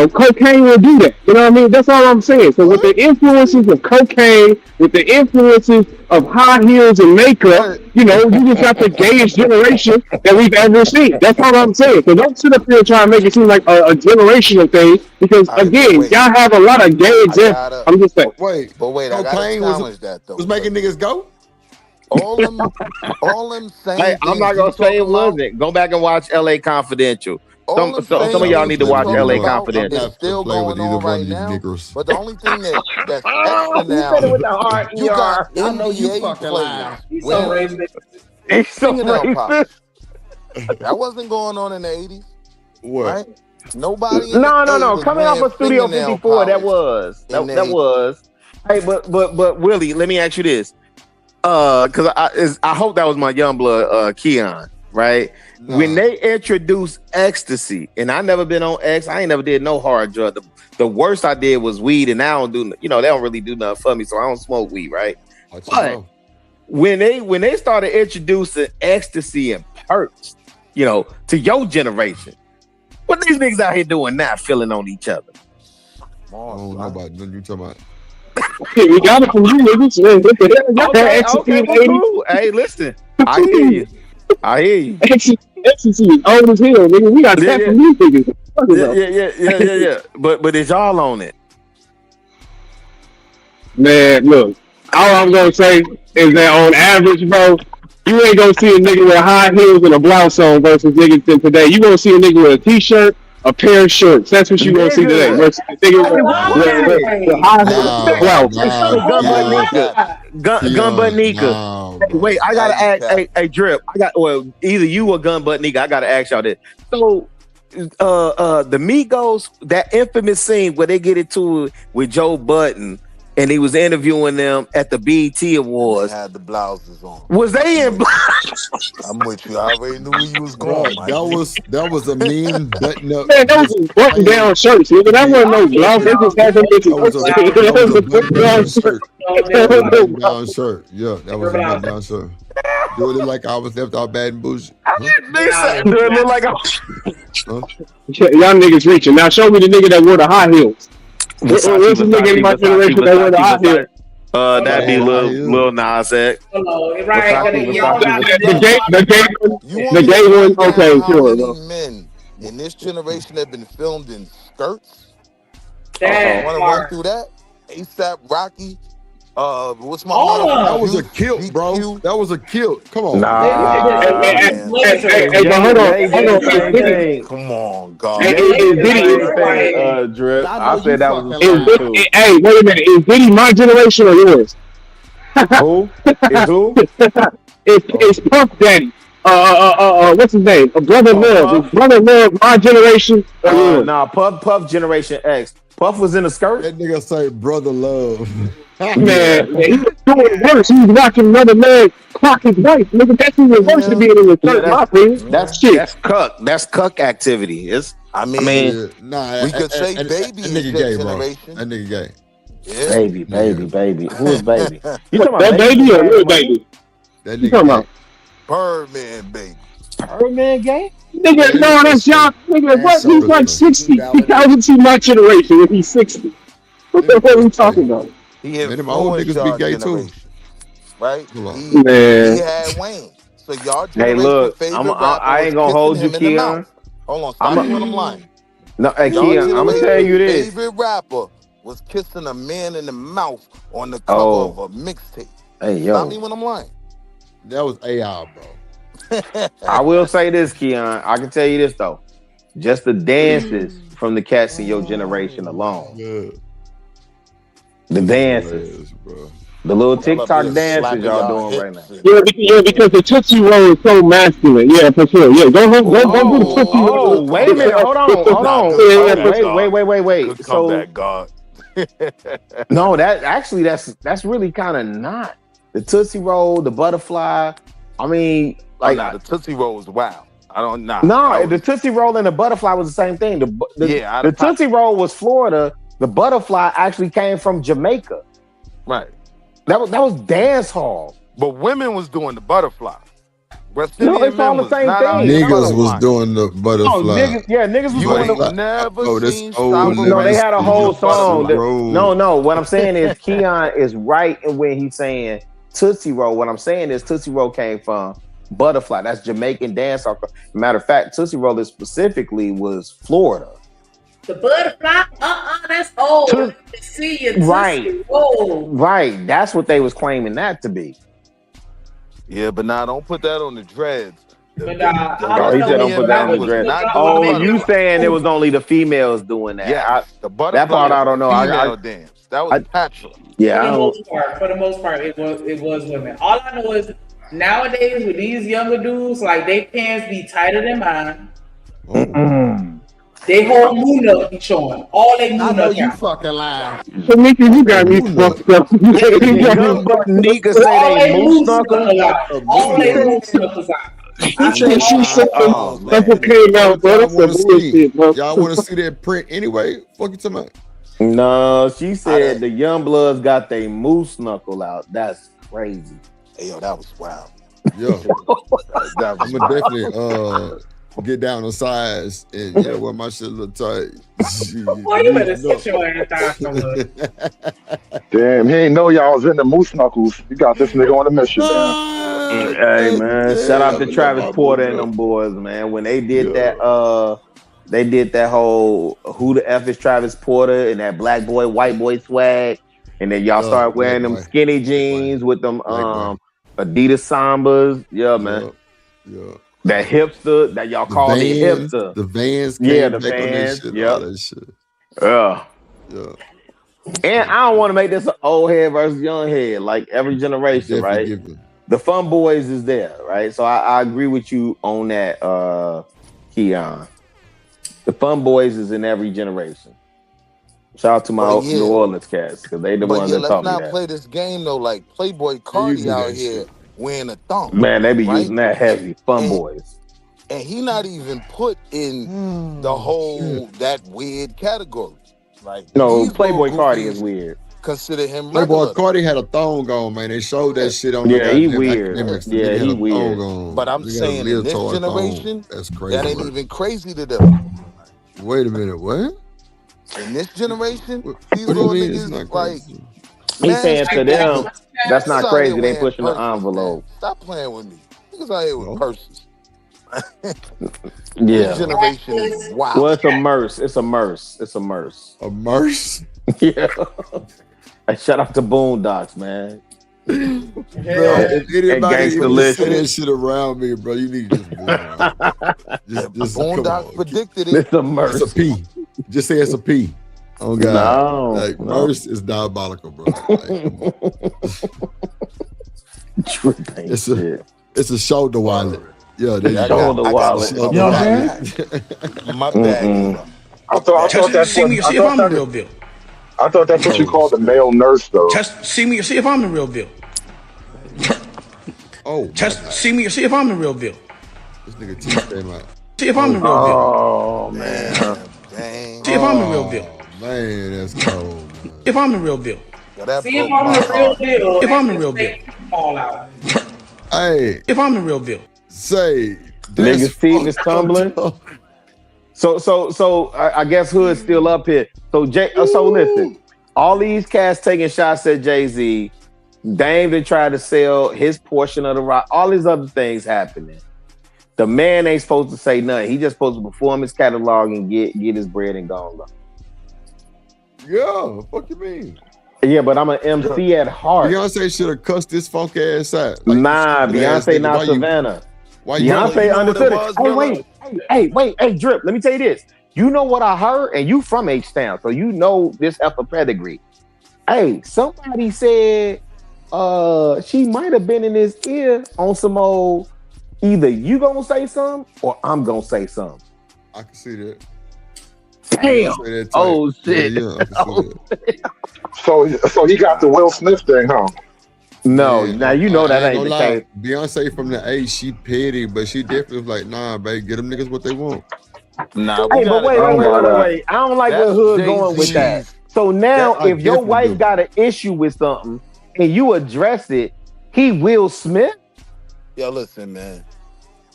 [SPEAKER 17] cocaine will do that. You know what I mean? That's all I'm saying. So with the influences of cocaine, with the influences of high heels and makeup, you just got the gayest generation that we've ever seen. That's all I'm saying. So don't sit up here and try to make it seem like a generational thing, because again, y'all have a lot of gay examples. I'm just saying.
[SPEAKER 3] Wait,
[SPEAKER 18] I gotta challenge that though.
[SPEAKER 3] Was making niggas go?
[SPEAKER 18] All them same
[SPEAKER 20] Hey, I'm not gonna say it wasn't. Go back and watch L.A. Confidential. Some of y'all need to watch L.A. Confidential.
[SPEAKER 18] It's still going on right now.
[SPEAKER 3] Niggers.
[SPEAKER 18] But the only thing that's extra now, you got NBA players.
[SPEAKER 20] He's so racist.
[SPEAKER 18] That wasn't going on in the 80s.
[SPEAKER 3] What?
[SPEAKER 18] Right? Nobody.
[SPEAKER 20] No. Coming off of Studio 54, that was. Hey, but Willie, let me ask you this. Because I hope that was my young blood, Keon, right? No. When they introduced ecstasy, and I never been on X, I ain't never did no hard drug. The worst I did was weed, and I don't do, they don't really do nothing for me, so I don't smoke weed, right? But when they started introducing ecstasy and perks, to your generation, what these niggas out here doing now, feeling on each other?
[SPEAKER 3] I don't know about you talking about.
[SPEAKER 17] We got it from you, niggas.
[SPEAKER 20] Okay, cool. Hey, listen, I hear you.
[SPEAKER 17] Ecstasy is old as hell, nigga. We got that from you, niggas.
[SPEAKER 20] Yeah. But is y'all on it?
[SPEAKER 17] Man, look. All I'm gonna say is that on average, bro, you ain't gonna see a nigga with high heels and a blouse on versus niggas today. You gonna see a nigga with a t-shirt, a pair of shorts. That's what you gonna see today. Versus a nigga with high heels and a blouse.
[SPEAKER 20] Gun butt Nika. Wait, I gotta ask. Hey, Drip. Either you or Gun butt Nika. I gotta ask y'all this. So, the Migos, that infamous scene where they get into it with Joe Budden, and he was interviewing them at the BET Awards.
[SPEAKER 18] They had the blouses on.
[SPEAKER 20] Was they in blouses?
[SPEAKER 18] I'm with you. I already knew where you was going.
[SPEAKER 3] That was a mean button up.
[SPEAKER 17] Man, that was button down shirts, nigga. That wasn't no blouse. They just had them bitches.
[SPEAKER 3] That was a button down shirt. Button down shirt. Yeah, that was a button down shirt. Do it look like I was left out bad and bullshit?
[SPEAKER 20] Do it look like
[SPEAKER 17] y'all niggas reaching. Now show me the nigga that wore the high heels. What's the nigga in my generation that wear the high heels?
[SPEAKER 20] That'd be Lil Nas X.
[SPEAKER 17] The gay one. Okay, sure.
[SPEAKER 18] Men in this generation have been filmed in skirts.
[SPEAKER 7] I
[SPEAKER 18] want to run through that. ASAP Rocky. What's my
[SPEAKER 3] that was a kilt, bro. That was a kilt. Come on.
[SPEAKER 17] Hey, hold on.
[SPEAKER 18] Come on, God.
[SPEAKER 20] Drip. I said that was a
[SPEAKER 17] hey, wait a minute. Is Diddy my generation or yours?
[SPEAKER 20] Who? Is who?
[SPEAKER 17] It's Puff Daddy. What's his name? Brother Love. Is Brother Love my generation or yours?
[SPEAKER 20] Nah, Puff Generation X. Puff was in a skirt.
[SPEAKER 3] That nigga say Brother Love.
[SPEAKER 17] Man, he was doing worse. He was watching another man clock his wife. Nigga, that's even worse than being in the church, my opinion.
[SPEAKER 20] That's cuck. That's cuck activity.
[SPEAKER 18] I mean, we could say baby is
[SPEAKER 3] nigga gay, bro. That nigga gay.
[SPEAKER 20] Yeah. Baby. Who is baby? You talking about
[SPEAKER 17] that baby or little baby?
[SPEAKER 3] That
[SPEAKER 17] nigga talking about?
[SPEAKER 18] Birdman, baby.
[SPEAKER 20] Birdman gay?
[SPEAKER 17] Nigga, no, that's y'all. Nigga, what? He's like 60. He hasn't seen my generation if he's 60. What the hell are we talking about?
[SPEAKER 18] He had
[SPEAKER 3] them old niggas be gay too.
[SPEAKER 18] Right?
[SPEAKER 17] He
[SPEAKER 18] had Wayne. So y'all
[SPEAKER 20] hey, look, I ain't gonna hold you, Keon.
[SPEAKER 18] Hold on, stop me when I'm lying.
[SPEAKER 20] No, hey, Keon, I'm gonna tell you this.
[SPEAKER 18] Favorite rapper was kissing a man in the mouth on the cover of a mixtape.
[SPEAKER 20] Hey, yo.
[SPEAKER 18] Stop me when I'm lying.
[SPEAKER 3] That was AI, bro.
[SPEAKER 20] I will say this, Keon. I can tell you this though. Just the dances from the cats in your generation alone.
[SPEAKER 3] Yeah.
[SPEAKER 20] The dances. The little
[SPEAKER 18] Y'all up
[SPEAKER 20] TikTok
[SPEAKER 18] here
[SPEAKER 20] dances
[SPEAKER 18] slapping
[SPEAKER 20] y'all
[SPEAKER 18] y'all
[SPEAKER 20] doing right
[SPEAKER 18] hips.
[SPEAKER 20] now.
[SPEAKER 17] Yeah, because the Tootsie Roll is so masculine. Yeah, for sure. Yeah, go do the Tootsie Roll.
[SPEAKER 20] Wait a minute. Hold
[SPEAKER 18] Nah,
[SPEAKER 20] on.
[SPEAKER 18] good
[SPEAKER 20] Oh,
[SPEAKER 18] comeback, God.
[SPEAKER 20] wait.
[SPEAKER 18] Good
[SPEAKER 20] So
[SPEAKER 18] comeback, God.
[SPEAKER 20] no, that's really kind of not the Tootsie Roll, the butterfly. I mean, like
[SPEAKER 18] the Tootsie Roll was wild. I don't
[SPEAKER 20] no, the Tootsie Roll and the butterfly was the same thing. The Tootsie Roll was Florida. The butterfly actually came from Jamaica.
[SPEAKER 18] Right.
[SPEAKER 20] That was dance hall.
[SPEAKER 18] But women was doing the butterfly. West
[SPEAKER 20] No,
[SPEAKER 18] Indian
[SPEAKER 20] it's all
[SPEAKER 18] men
[SPEAKER 20] the
[SPEAKER 18] was
[SPEAKER 20] same
[SPEAKER 18] not out
[SPEAKER 20] thing.
[SPEAKER 18] here
[SPEAKER 3] Niggas was
[SPEAKER 18] butterflying.
[SPEAKER 3] doing the butterfly.
[SPEAKER 20] Niggas was
[SPEAKER 18] You
[SPEAKER 20] doing
[SPEAKER 18] ain't never
[SPEAKER 3] that's
[SPEAKER 18] seen
[SPEAKER 3] old.
[SPEAKER 18] Shabba
[SPEAKER 20] No, they
[SPEAKER 18] Ranks
[SPEAKER 20] had a
[SPEAKER 18] doing
[SPEAKER 20] whole
[SPEAKER 18] the
[SPEAKER 20] song.
[SPEAKER 18] butterfly.
[SPEAKER 20] No. What I'm saying is Keon is right in when he's saying Tootsie Roll. What I'm saying is Tootsie Roll came from butterfly. That's Jamaican dance. Matter of fact, Tootsie Roll is specifically was Florida.
[SPEAKER 7] The butterfly, that's old. See you,
[SPEAKER 20] Right. Right. That's what they was claiming that to be.
[SPEAKER 18] Yeah, but now don't put that on the dreads.
[SPEAKER 20] He said don't put that on the dread. Oh, you saying it was only the females doing that?
[SPEAKER 18] Yeah, the butterfly.
[SPEAKER 20] That part I don't know.
[SPEAKER 18] Female dance. That was Patrick.
[SPEAKER 20] Yeah,
[SPEAKER 7] for the most part, it was women. All I know is nowadays with these younger dudes, like they pants be tighter than mine. They whole moon up be showing. All they moon up.
[SPEAKER 19] I know you fucking lying.
[SPEAKER 17] Tamika, you got me fucked up.
[SPEAKER 20] Nika say they moose knuckles.
[SPEAKER 7] All they moose knuckles out.
[SPEAKER 17] She said that's okay now, bro. That's some bullshit, bro.
[SPEAKER 3] Y'all want to see that print anyway? Fuck you talking about?
[SPEAKER 20] No, she said the young bloods got their moose knuckle out. That's crazy.
[SPEAKER 18] Hey, yo, that was wild.
[SPEAKER 3] Yo, I'm gonna definitely get down on size and well, my shit look tight.
[SPEAKER 7] Boy, you better sit your ass down somewhere.
[SPEAKER 8] Damn, he ain't know y'all was in the moose knuckles. You got this nigga on a mission, man.
[SPEAKER 20] Hey man, shout out to Travis Porter and them boys, man. When they did that, they did that whole "Who the F is Travis Porter" and that black boy, white boy swag, and then y'all started wearing them skinny jeans with them Adidas Sambas. Yeah, man.
[SPEAKER 3] Yeah.
[SPEAKER 20] That hipster that y'all call it hipster.
[SPEAKER 3] The Vans.
[SPEAKER 20] Yeah, the Vans.
[SPEAKER 3] All that shit.
[SPEAKER 20] Yeah.
[SPEAKER 3] Yeah.
[SPEAKER 20] And I don't want to make this an old head versus young head, like every generation, right? The Fun Boys is there, right? So I agree with you on that, Keon. The Fun Boys is in every generation. Shout out to my New Orleans cats, because they the ones that taught me that.
[SPEAKER 18] Let's not play this game though, like Playboy Cardi out here wearing a thumb.
[SPEAKER 20] Man, they be using that heavy. Fun Boys.
[SPEAKER 18] And he not even put in the whole that weird category. Like
[SPEAKER 20] no, Playboy Cardi is weird.
[SPEAKER 18] Consider him
[SPEAKER 3] Playboy Cardi had a thong on, man. They showed that shit on.
[SPEAKER 20] Yeah, he weird. Yeah, he weird.
[SPEAKER 18] But I'm saying in this generation,
[SPEAKER 3] that's crazy.
[SPEAKER 18] That ain't even crazy to them.
[SPEAKER 3] Wait a minute, what?
[SPEAKER 18] In this generation, these little niggas like.
[SPEAKER 20] He's saying to them, that's not crazy. They pushing the envelope.
[SPEAKER 18] Man. Stop playing with me. Niggas out here with purses.
[SPEAKER 20] Yeah.
[SPEAKER 18] This generation is wild.
[SPEAKER 20] Well, it's a merce. It's a merce. It's a merce.
[SPEAKER 3] A merce?
[SPEAKER 20] Yeah. Hey, shout out to Boondocks, man.
[SPEAKER 3] Bro, if anybody say that shit around me, bro, you need to just move around. Just
[SPEAKER 18] Boondocks predicted it.
[SPEAKER 20] It's a merce.
[SPEAKER 3] It's a P. Just say it's a P. Oh God!
[SPEAKER 20] No,
[SPEAKER 3] like merce is diabolical, bro. Like, it's a shoulder wallet. Yeah, they
[SPEAKER 20] shoulder wallet.
[SPEAKER 3] You know what I'm saying?
[SPEAKER 18] My bad.
[SPEAKER 8] I thought that's
[SPEAKER 19] see me, see if I'm the real deal.
[SPEAKER 8] I thought that's what you call the male nurse, though.
[SPEAKER 19] Test see me, see if I'm the real deal. Test see me, see if I'm the real deal.
[SPEAKER 3] This nigga teeth came out.
[SPEAKER 19] See if I'm the real deal.
[SPEAKER 20] Oh man.
[SPEAKER 19] See if I'm the real deal.
[SPEAKER 3] Man, that's cold. Man.
[SPEAKER 19] If I'm the real deal.
[SPEAKER 7] See if I'm the real deal.
[SPEAKER 19] If I'm the real deal.
[SPEAKER 7] Fall out.
[SPEAKER 3] Hey.
[SPEAKER 19] If I'm the real deal.
[SPEAKER 3] Say.
[SPEAKER 20] Niggas' feet is tumbling. So I guess Hood's still up here. So listen, all these cats taking shots at Jay-Z. Dame that tried to sell his portion of the rock. All these other things happening. The man ain't supposed to say nothing. He just supposed to perform his catalog and get his bread and go on.
[SPEAKER 3] Yeah, fuck you mean?
[SPEAKER 20] Yeah, but I'm an MC at heart.
[SPEAKER 3] Beyonce should have cussed this funk ass out.
[SPEAKER 20] Like, nah, Beyonce not Savannah. Beyonce understood it. Hey, Drip, let me tell you this. You know what I heard? And you from H-Town, so you know this F a pedigree. Hey, somebody said she might have been in his ear on some old. Either you gonna say something or I'm gonna say something.
[SPEAKER 3] I can see that.
[SPEAKER 20] Damn. Oh shit.
[SPEAKER 3] Yeah, I can see that.
[SPEAKER 8] So he got the Will Smith thing, huh?
[SPEAKER 20] No,
[SPEAKER 3] Man,
[SPEAKER 20] now you know that ain't
[SPEAKER 3] gonna
[SPEAKER 20] the
[SPEAKER 3] lie.
[SPEAKER 20] case.
[SPEAKER 3] Beyonce from the A, she petty, but she definitely was like, nah, babe, get them niggas what they want.
[SPEAKER 18] Nah,
[SPEAKER 20] Hey, but wait. I don't like where Hood going with that. So now, if your wife got an issue with something and you address it, he Will Smith.
[SPEAKER 18] Yo, listen, man.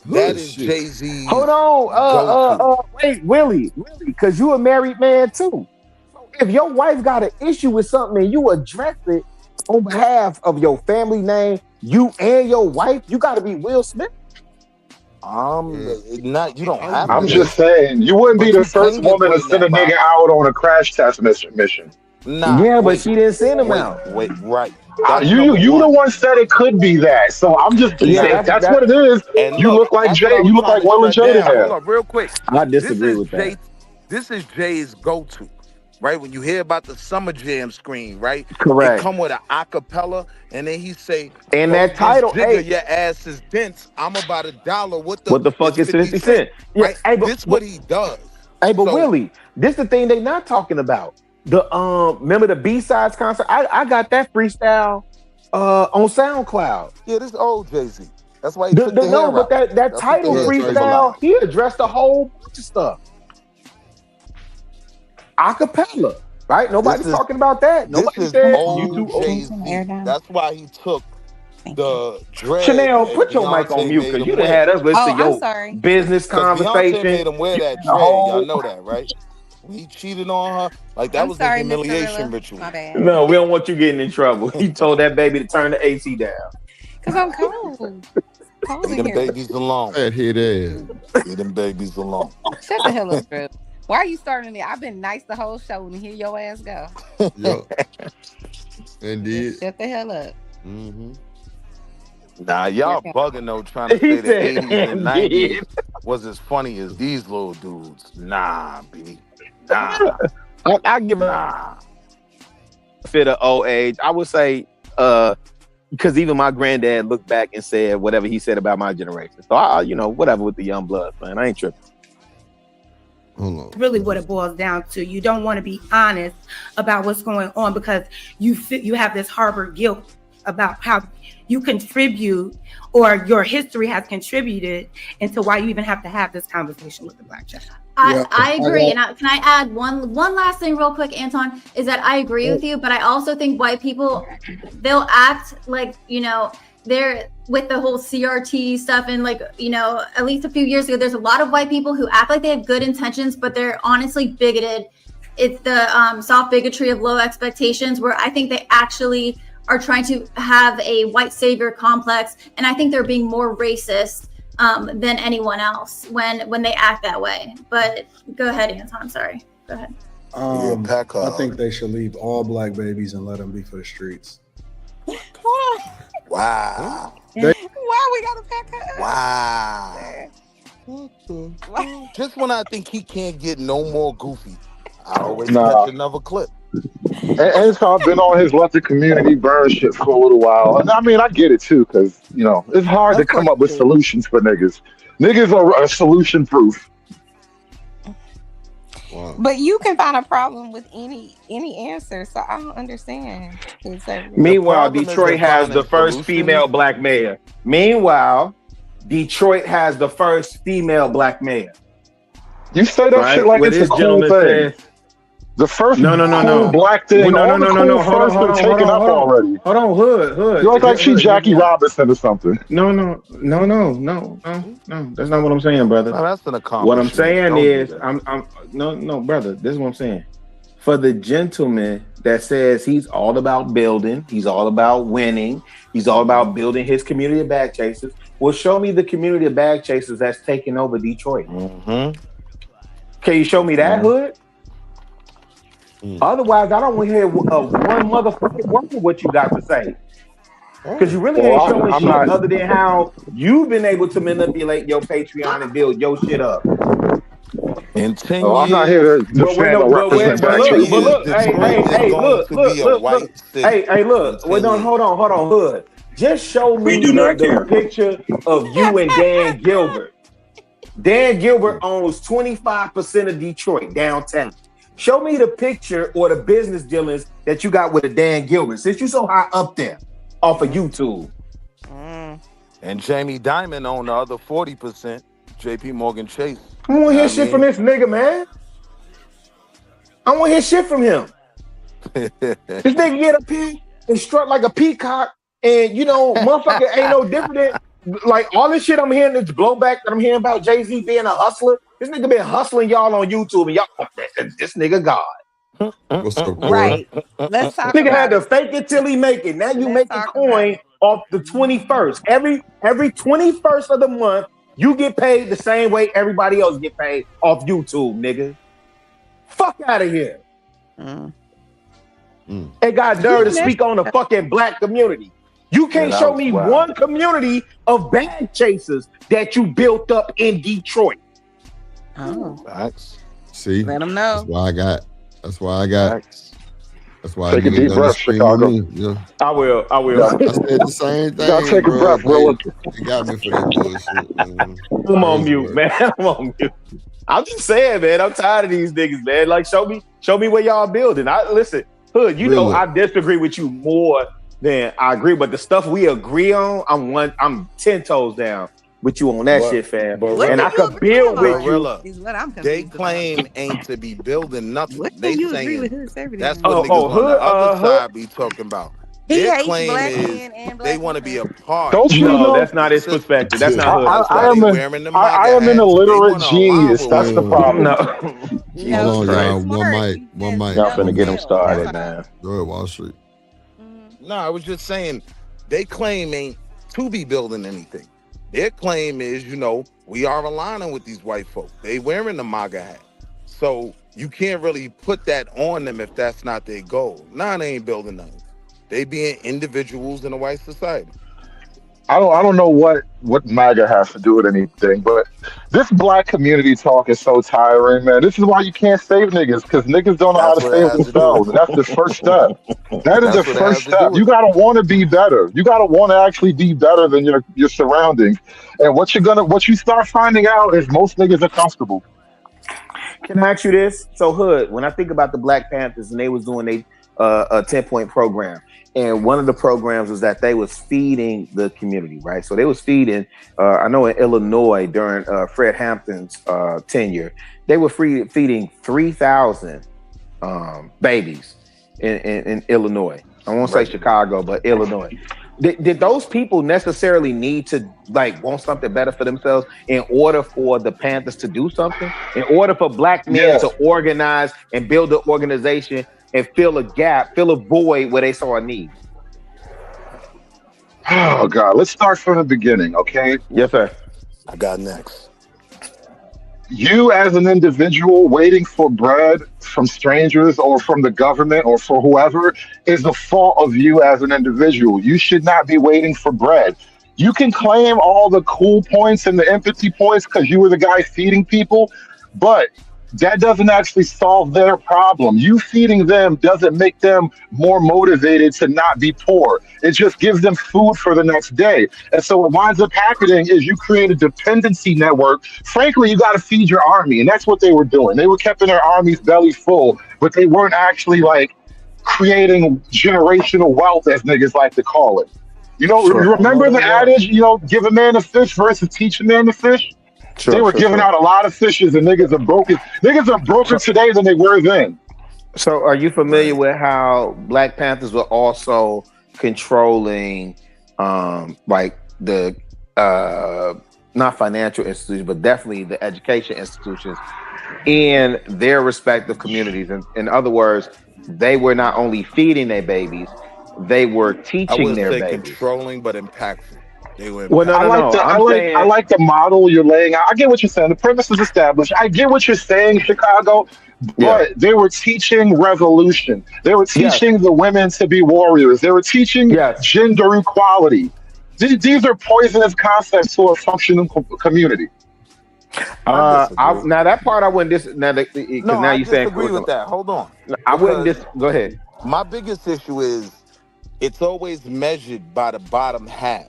[SPEAKER 18] That is Jay-Z.
[SPEAKER 20] Hold on, wait, Willie, because you a married man too. So if your wife got an issue with something and you address it on behalf of your family name, you and your wife, you got to be Will Smith.
[SPEAKER 18] Not. You don't have.
[SPEAKER 8] I'm just saying, you wouldn't be the first woman to send a nigga out on a crash test mission.
[SPEAKER 18] Nah.
[SPEAKER 20] Yeah, but she didn't send him out.
[SPEAKER 18] Wait, right.
[SPEAKER 8] You the one said it could be that. So I'm just saying, if that's what it is. You look like Jay. You look like Will and Jada
[SPEAKER 18] Hold
[SPEAKER 8] have.
[SPEAKER 18] on, real quick.
[SPEAKER 20] I disagree with that.
[SPEAKER 18] This is Jay's go-to, right? When you hear about the Summer Jam screen, right?
[SPEAKER 20] Correct.
[SPEAKER 18] It come with an acapella, and then he say,
[SPEAKER 20] and that title,
[SPEAKER 18] Jigger, your ass is dense. I'm about $1. What the
[SPEAKER 20] fuck is 50 cent? Yeah,
[SPEAKER 18] right?
[SPEAKER 20] hey, but,
[SPEAKER 18] this what he does.
[SPEAKER 20] Hey, but Willie, this the thing they not talking about. The remember the B-sides concert? I got that freestyle on SoundCloud.
[SPEAKER 18] Yeah, this old Jay-Z. That's why he took the hair
[SPEAKER 20] but
[SPEAKER 18] out.
[SPEAKER 20] that title freestyle, he addressed a whole bunch of stuff. Acapella, right? Nobody's talking about that. Nobody said you too old.
[SPEAKER 18] That's why he took the dread.
[SPEAKER 20] Chanel, put your mic on mute because you done had us listen to your business conversation.
[SPEAKER 18] Beyonce made him wear that dread. Y'all know that, right? When he cheated on her, like that was a humiliation ritual.
[SPEAKER 6] My bad.
[SPEAKER 20] No, we don't want you getting in trouble. He told that baby to turn the AC down.
[SPEAKER 6] Cause I'm cold.
[SPEAKER 18] Leave them babies alone.
[SPEAKER 3] Leave
[SPEAKER 18] them babies alone.
[SPEAKER 6] Shut the hell up, bro. Why are you starting me? I've been nice the whole show and hear your ass go.
[SPEAKER 3] Indeed.
[SPEAKER 6] Shut the hell up.
[SPEAKER 3] Mm-hmm.
[SPEAKER 18] Nah, y'all bugging though, trying to say the 80s and 90s was as funny as these little dudes. Nah, B. Nah.
[SPEAKER 20] I give a fit of old age. I would say, because even my granddad looked back and said whatever he said about my generation. So I, whatever with the young blood, man. I ain't tripping.
[SPEAKER 6] Really what it boils down to. You don't want to be honest about what's going on because you have this harbor guilt about how you contribute or your history has contributed into why you even have to have this conversation with the Black child.
[SPEAKER 9] I agree. And can I add one last thing real quick, Anton, is that I agree with you, but I also think white people, they'll act like, they're with the whole CRT stuff and at least a few years ago, there's a lot of white people who act like they have good intentions, but they're honestly bigoted. It's the soft bigotry of low expectations where I think they actually are trying to have a white savior complex. And I think they're being more racist than anyone else when they act that way. But go ahead, Anton. Sorry. Go ahead.
[SPEAKER 22] I think they should leave all black babies and let them be for the streets.
[SPEAKER 18] Wow.
[SPEAKER 6] Why we gotta pack her
[SPEAKER 18] up? Wow. Just when I think he can't get no more goofy, I always catch another clip.
[SPEAKER 8] And so I've been on his let the community burn shit for a little while. And I mean, I get it too, because, it's hard to come up with solutions for niggas. Niggas are solution proof.
[SPEAKER 3] Wow.
[SPEAKER 6] But you can find a problem with any answer, so I don't understand.
[SPEAKER 20] Meanwhile, Detroit has the first female black mayor.
[SPEAKER 8] You say that shit like it's a cool thing. The first cool black thing.
[SPEAKER 20] No.
[SPEAKER 8] Hold on,
[SPEAKER 20] Hood.
[SPEAKER 8] You look like she Jackie Robinson or something.
[SPEAKER 20] No. That's not what I'm saying, brother.
[SPEAKER 18] No, that's an accomplishment.
[SPEAKER 20] What I'm saying is, no, brother. This is what I'm saying. For the gentleman that says he's all about building, he's all about winning, he's all about building his community of bag chasers. Well, show me the community of bag chasers that's taking over Detroit.
[SPEAKER 18] Mm-hmm.
[SPEAKER 20] Can you show me that, Hood? Otherwise, I don't want to hear one motherfucking word of what you got to say. Because you really ain't showing shit other than how you've been able to manipulate your Patreon and build your shit up.
[SPEAKER 18] In 10
[SPEAKER 8] Oh, I'm not
[SPEAKER 18] years,
[SPEAKER 8] here to defend or represent that case.
[SPEAKER 18] look, Detroit is going to be a white city.
[SPEAKER 20] Look. Well, no, hold on, Hood. Just show me the picture of you and Dan Gilbert. Dan Gilbert owns 25% of Detroit downtown. Show me the picture or the business dealings that you got with a Dan Gilbert, since you so high up there off of YouTube.
[SPEAKER 18] And Jamie Dimon owned the other 40%. JP Morgan Chase.
[SPEAKER 20] I want to hear shit from this nigga, man. I want to hear shit from him. This nigga get up here and strut like a peacock, and motherfucker ain't no different than like all this shit I'm hearing, this blowback that I'm hearing about Jay-Z being a hustler. This nigga been hustling y'all on YouTube, and y'all, this nigga God.
[SPEAKER 3] What's up,
[SPEAKER 10] Right. Let's talk
[SPEAKER 20] Nigga
[SPEAKER 10] about
[SPEAKER 20] had to
[SPEAKER 10] it.
[SPEAKER 20] fake it till he make it. Now you
[SPEAKER 10] Let's
[SPEAKER 20] make a
[SPEAKER 10] talk
[SPEAKER 20] coin off the 21st. Every 21st of the month, you get paid the same way everybody else get paid off YouTube, nigga. Fuck out of here. They got nerve to speak on the fucking black community. You can't show me one community of bag chasers that you built up in Detroit.
[SPEAKER 10] Oh.
[SPEAKER 18] Facts.
[SPEAKER 3] See?
[SPEAKER 10] Let them know.
[SPEAKER 3] That's why I got. That's why
[SPEAKER 8] Take a deep breath, Chicago.
[SPEAKER 3] Yeah.
[SPEAKER 20] I will.
[SPEAKER 3] I said the same thing.
[SPEAKER 8] Gotta take a breath, bro.
[SPEAKER 3] You got me for that bullshit, man.
[SPEAKER 20] I'm on mute, man. I'm on mute. I'm just saying, man. I'm tired of these niggas, man. Like, show me where y'all building. Listen, Hood. You know I disagree with you more than I agree, but the stuff we agree on, I'm 10 toes down with you on that shit, fam. And I could build with you.
[SPEAKER 10] Is what I'm
[SPEAKER 18] They
[SPEAKER 10] confused
[SPEAKER 18] claim ain't to be building nothing.
[SPEAKER 10] What
[SPEAKER 18] They
[SPEAKER 10] you agree with
[SPEAKER 18] saying
[SPEAKER 10] his everything?
[SPEAKER 18] that's what niggas on the other side be talking about.
[SPEAKER 10] He
[SPEAKER 18] Their
[SPEAKER 10] hates
[SPEAKER 18] claim
[SPEAKER 10] black
[SPEAKER 18] is
[SPEAKER 10] men and
[SPEAKER 18] they
[SPEAKER 10] black
[SPEAKER 18] want to be a
[SPEAKER 10] women.
[SPEAKER 18] part.
[SPEAKER 8] Don't you know?
[SPEAKER 20] That's not his perspective. That's not Hood.
[SPEAKER 8] I am an illiterate genius. That's the problem.
[SPEAKER 20] No.
[SPEAKER 3] Hold on, y'all. One mic.
[SPEAKER 20] Y'all finna get him started, man.
[SPEAKER 3] Go ahead, Wall Street.
[SPEAKER 18] No, I was just saying they claim ain't to be building anything. Their claim is, we are aligning with these white folk. They wearing the MAGA hat. So you can't really put that on them if that's not their goal. Nah, they ain't building nothing. They being individuals in a white society.
[SPEAKER 8] I don't know what MAGA has to do with anything, but this black community talk is so tiring, man. This is why you can't save niggas, because niggas don't know how to save themselves. And that's the first step. That is the first step. You gotta want to be better. You gotta want to actually be better than your surroundings. And what you start finding out is most niggas are comfortable.
[SPEAKER 20] Can I ask you this? So, Hood, when I think about the Black Panthers and they was doing a 10-point program, and one of the programs was that they was feeding the community, right? So they was feeding, I know in Illinois during Fred Hampton's tenure, they were feeding 3,000 babies in Illinois. I won't say Chicago, but Illinois. Did those people necessarily need to want something better for themselves in order for the Panthers to do something? In order for black men to organize and build an organization and fill a gap, fill a void where they saw a need?
[SPEAKER 8] Oh God, let's start from the beginning, okay?
[SPEAKER 20] Yes, sir.
[SPEAKER 18] I got next.
[SPEAKER 8] You as an individual waiting for bread from strangers or from the government or for whoever is the fault of you as an individual. You should not be waiting for bread. You can claim all the cool points and the empathy points because you were the guy feeding people, but that doesn't actually solve their problem. You feeding them doesn't make them more motivated to not be poor. It just gives them food for the next day. And so what winds up happening is you create a dependency network. Frankly, you got to feed your army. And that's what they were doing. They were keeping their army's belly full, but they weren't actually creating generational wealth, as niggas like to call it. You remember the adage, give a man a fish versus teach a man to fish? They were giving out a lot of fishes, and niggas are broken. Niggas are broken today than they were then.
[SPEAKER 20] So, are you familiar with how Black Panthers were also controlling, the not financial institutions, but definitely the education institutions in their respective communities? In other words, they were not only feeding their babies, they were teaching their babies.
[SPEAKER 18] Controlling, but impactful.
[SPEAKER 8] I like the model you're laying out. I get what you're saying. The premise is established. I get what you're saying, Chicago, but they were teaching revolution. They were teaching the women to be warriors. They were teaching gender equality. These are poisonous concepts to a functioning community.
[SPEAKER 20] Now that part I wouldn't because now
[SPEAKER 18] I
[SPEAKER 20] you saying
[SPEAKER 18] disagree with that. Hold on.
[SPEAKER 20] I wouldn't go ahead.
[SPEAKER 18] My biggest issue is it's always measured by the bottom half,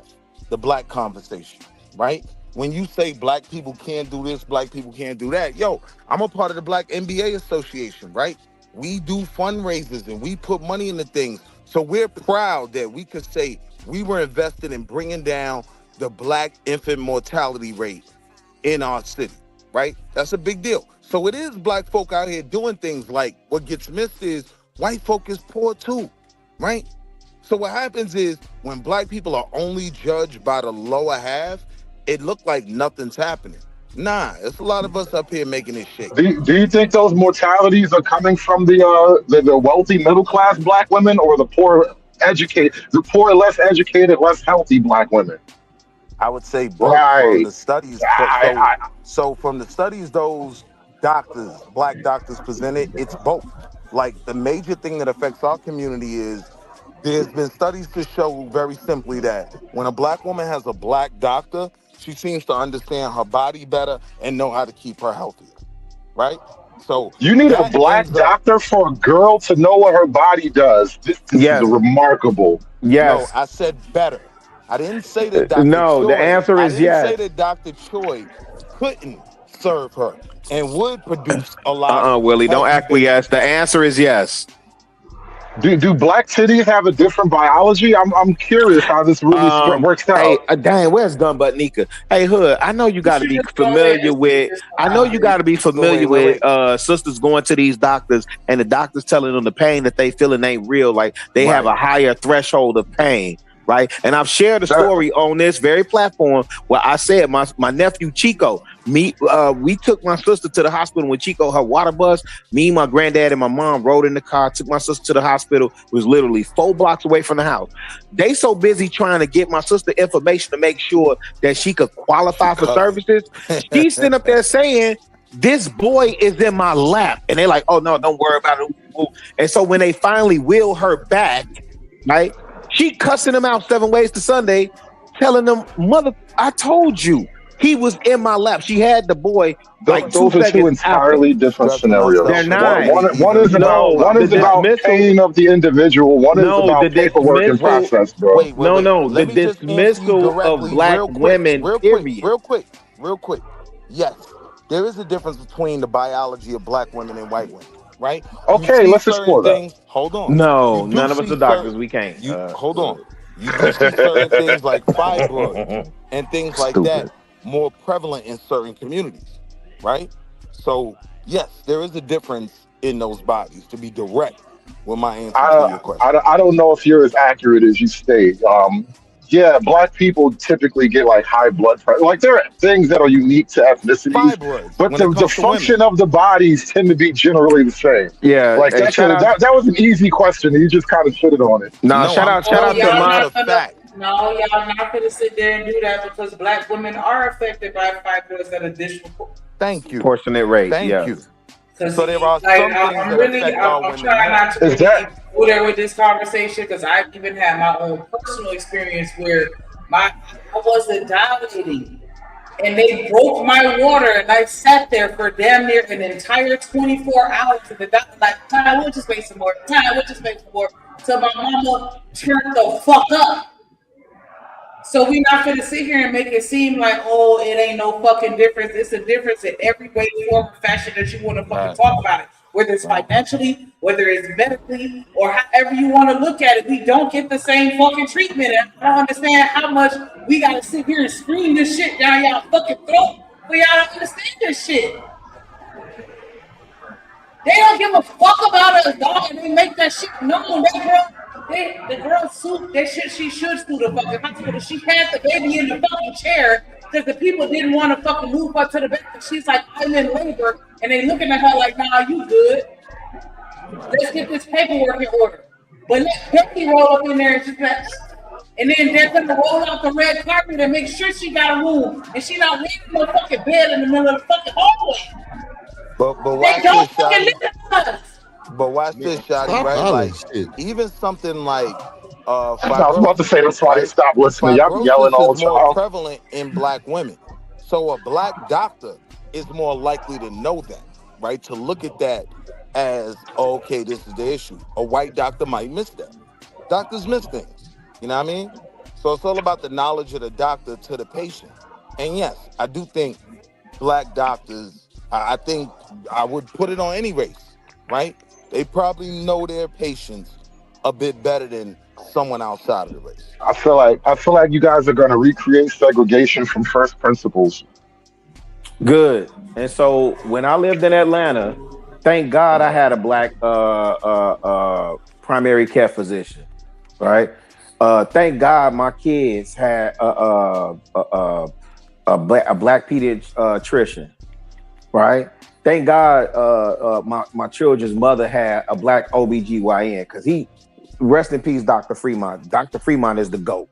[SPEAKER 18] the black conversation, right? When you say black people can't do this, black people can't do that, yo, I'm a part of the Black NBA Association, right? We do fundraisers and we put money into things. So we're proud that we could say we were invested in bringing down the black infant mortality rate in our city, right? That's a big deal. So it is black folk out here doing things. Like what gets missed is white folk is poor too, right? So what happens is when black people are only judged by the lower half, it look like nothing's happening. Nah, there's a lot of us up here making this shit.
[SPEAKER 8] Do you think those mortalities are coming from the wealthy middle class black women or the poor less educated, less healthy black women?
[SPEAKER 18] I would say both.
[SPEAKER 8] Right.
[SPEAKER 18] From the studies. So from the studies those doctors, black doctors presented, it's both. Like the major thing that affects our community is there's been studies to show very simply that when a black woman has a black doctor, she seems to understand her body better and know how to keep her healthier, right? So
[SPEAKER 8] you need a black doctor for a girl to know what her body does. This is remarkable.
[SPEAKER 20] Yes.
[SPEAKER 18] No, I said better. I didn't say that Dr.
[SPEAKER 20] No,
[SPEAKER 18] Choi,
[SPEAKER 20] the answer is yes.
[SPEAKER 18] I didn't say that Dr. Choi couldn't serve her and would produce a lot.
[SPEAKER 20] Willie, don't acquiesce. The answer is yes.
[SPEAKER 8] Do black titties have a different biology? I'm curious how this really works out.
[SPEAKER 20] Hey, dang, where's Gun Butt Nika? Hey, Hood, I know you got to be familiar with. Sisters going to these doctors and the doctors telling them the pain that they feeling ain't real. Like they have a higher threshold of pain. Right. And I've shared a story on this very platform where I said my nephew Chico, we took my sister to the hospital when Chico, her water bust. Me, my granddad, and my mom rode in the car, took my sister to the hospital. It was literally 4 blocks away from the house. They so busy trying to get my sister information to make sure that she could qualify for services. She's sitting up there saying, this boy is in my lap. And they're like, oh, no, don't worry about it. And so when they finally wheel her back, right? She cussing him out 7 ways to Sunday, telling them, mother, I told you he was in my lap. She had the boy like
[SPEAKER 8] those are two entirely different scenarios.
[SPEAKER 20] They're not.
[SPEAKER 8] One is about pain of the individual. One is about paperwork and process, bro.
[SPEAKER 18] Wait,
[SPEAKER 20] the dismissal of black women.
[SPEAKER 18] Real quick. Yes, there is a difference between the biology of black women and white women. Right?
[SPEAKER 8] Okay, let's explore that.
[SPEAKER 18] Hold on.
[SPEAKER 20] No, none of us are doctors. We can't.
[SPEAKER 18] Hold on. You do see certain things like fibroids and things like that more prevalent in certain communities, right? So, yes, there is a difference in those bodies, to be direct with my answer to your question.
[SPEAKER 8] I don't know if you're as accurate as you state. Yeah, black people typically get like high blood pressure. Like there are things that are unique to ethnicities, but the function of the bodies tend to be generally the same.
[SPEAKER 20] Yeah,
[SPEAKER 8] like that was an easy question. You just kind of shitted on it.
[SPEAKER 20] No, shout out to
[SPEAKER 7] my. No, y'all not gonna sit there and do that because black women are affected by fibroids at a
[SPEAKER 20] disproportionate rate.
[SPEAKER 18] Thank you.
[SPEAKER 7] So there are some things I'm trying not to go there with this conversation because I even had my own personal experience where I wasn't dilating and they broke my water and I sat there for damn near an entire 24 hours and the doctor like, Ty, we'll just make some more. So my mama turned the fuck up. So we're not going to sit here and make it seem like, oh, it ain't no fucking difference. It's a difference in every way, form, or fashion that you want to fucking talk about it. Whether it's financially, whether it's medically, or however you want to look at it, we don't get the same fucking treatment. And I don't understand how much we got to sit here and scream this shit down y'all fucking throat. We y'all don't understand this shit. They don't give a fuck about us, dog, and they make that shit known. The girl sued. She should sue the fucking hospital. She had the baby in the fucking chair because the people didn't want to fucking move her to the back. And she's like, I'm in labor, and they looking at her like, nah, you good. Let's get this paperwork in order. But let Becky roll up in there and just like, and then they're gonna roll out the red carpet and make sure she got a room, and she not laying in no fucking bed in the middle of the fucking hallway.
[SPEAKER 18] But
[SPEAKER 7] they don't fucking listen to us.
[SPEAKER 18] But watch this, Shotty, right? Like, even something like
[SPEAKER 8] I was about to say that's why they stopped listening. Y'all be yelling all the time.
[SPEAKER 18] More prevalent in black women. So a black doctor is more likely to know that, right? To look at that as, okay, this is the issue. A white doctor might miss that. Doctors miss things. You know what I mean? So it's all about the knowledge of the doctor to the patient. And yes, I do think black doctors, I think I would put it on any race, right? They probably know their patients a bit better than someone outside of the race.
[SPEAKER 8] I feel like you guys are going to recreate segregation from first principles.
[SPEAKER 20] Good. And so when I lived in Atlanta, thank God I had a black primary care physician. Right. Thank God my kids had a black pediatrician. Right. Thank God my children's mother had a black OBGYN, because he, rest in peace, Dr. Fremont. Dr. Fremont is the GOAT.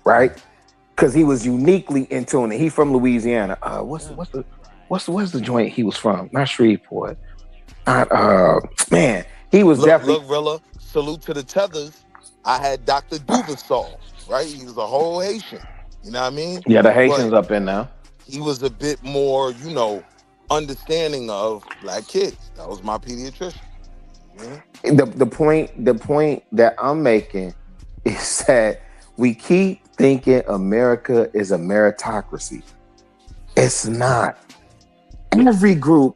[SPEAKER 20] Right. Because he was uniquely in tune. He from Louisiana. What's the joint he was from? Not Shreveport. Man, he was definitely.
[SPEAKER 18] Look, Rilla, salute to the Tethers. I had Dr. Duversol, right? He was a whole Haitian. You know what I mean?
[SPEAKER 20] Yeah, the Haitians up in now.
[SPEAKER 18] He was a bit more, understanding of black kids. That was my pediatrician. Yeah.
[SPEAKER 20] The point that I'm making is that we keep thinking America is a meritocracy. It's not. Every group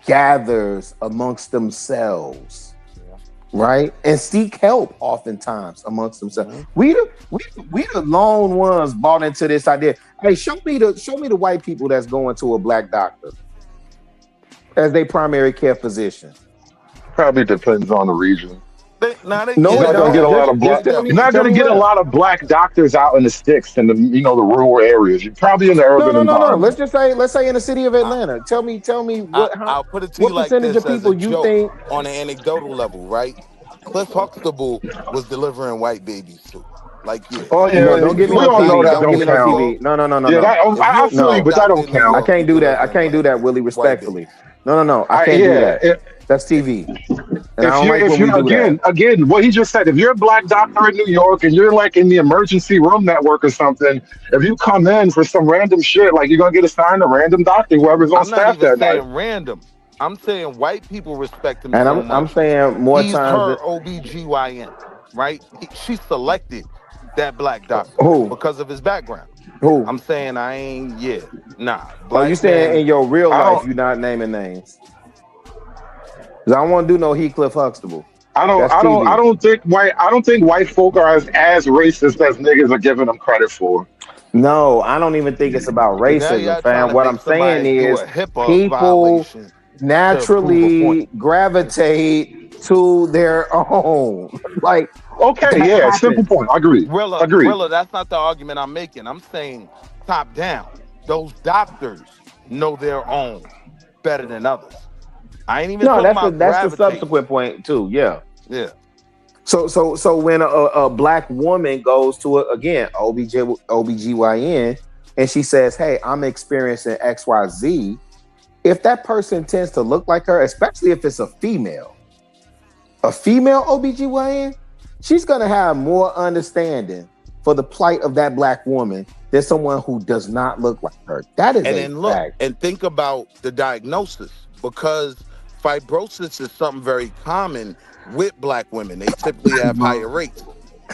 [SPEAKER 20] gathers amongst themselves, right? And seek help oftentimes amongst themselves. Mm-hmm. We the lone ones bought into this idea. Hey, show me the white people that's going to a black doctor as their primary care physician.
[SPEAKER 8] Probably depends on the region.
[SPEAKER 18] You're not
[SPEAKER 8] gonna get a lot of black. You're not gonna get a lot of black doctors out in the sticks and the rural areas. You're probably in the urban environment.
[SPEAKER 20] Let's say in the city of Atlanta. Tell me what.
[SPEAKER 18] I'll put it to you like
[SPEAKER 20] percentage
[SPEAKER 18] this:
[SPEAKER 20] of people
[SPEAKER 18] as a
[SPEAKER 20] you
[SPEAKER 18] joke,
[SPEAKER 20] think
[SPEAKER 18] on an anecdotal level, right? Cliff Huxtable was delivering white babies too. Like, yeah.
[SPEAKER 8] Oh yeah,
[SPEAKER 20] no, don't give me
[SPEAKER 8] we
[SPEAKER 20] no
[SPEAKER 8] all
[SPEAKER 20] TV.
[SPEAKER 8] know that
[SPEAKER 20] Don't give me no
[SPEAKER 8] count.
[SPEAKER 20] TV. No.
[SPEAKER 8] Yeah, I feel you, but that don't count.
[SPEAKER 20] I can't do that. I can't do that, Willie. Respectfully. No. I can't do that. That's TV.
[SPEAKER 8] Again, what he just said, if you're a black doctor in New York and you're like in the emergency room network or something, if you come in for some random shit, like you're gonna get assigned a random doctor, whoever's on staff that night.
[SPEAKER 18] I'm not even saying random. I'm saying white people respect him.
[SPEAKER 20] And
[SPEAKER 18] so much.
[SPEAKER 20] I'm saying more
[SPEAKER 18] He's
[SPEAKER 20] times.
[SPEAKER 18] Her OBGYN, right? She selected that black doctor because of his background.
[SPEAKER 20] Who?
[SPEAKER 18] I'm saying
[SPEAKER 20] You saying in your real life you're not naming names? I don't want to do no Heathcliff Huxtable.
[SPEAKER 8] I don't think white folk are as racist as niggas are giving them credit for.
[SPEAKER 20] No, I don't even think it's about racism, fam. What I'm saying is people naturally gravitate to their own. Like,
[SPEAKER 8] okay, simple point. I agree.
[SPEAKER 18] Rilla, that's not the argument I'm making. I'm saying top down. Those doctors know their own better than others. I ain't even talking about
[SPEAKER 20] that's the subsequent point too. Yeah. So when a black woman goes to OBGYN and she says, "Hey, I'm experiencing XYZ," if that person tends to look like her, especially if it's a female OBGYN, she's gonna have more understanding for the plight of that black woman than someone who does not look like her. That is fact.
[SPEAKER 18] And think about the diagnosis, because fibrosis is something very common with black women. They typically have higher rates.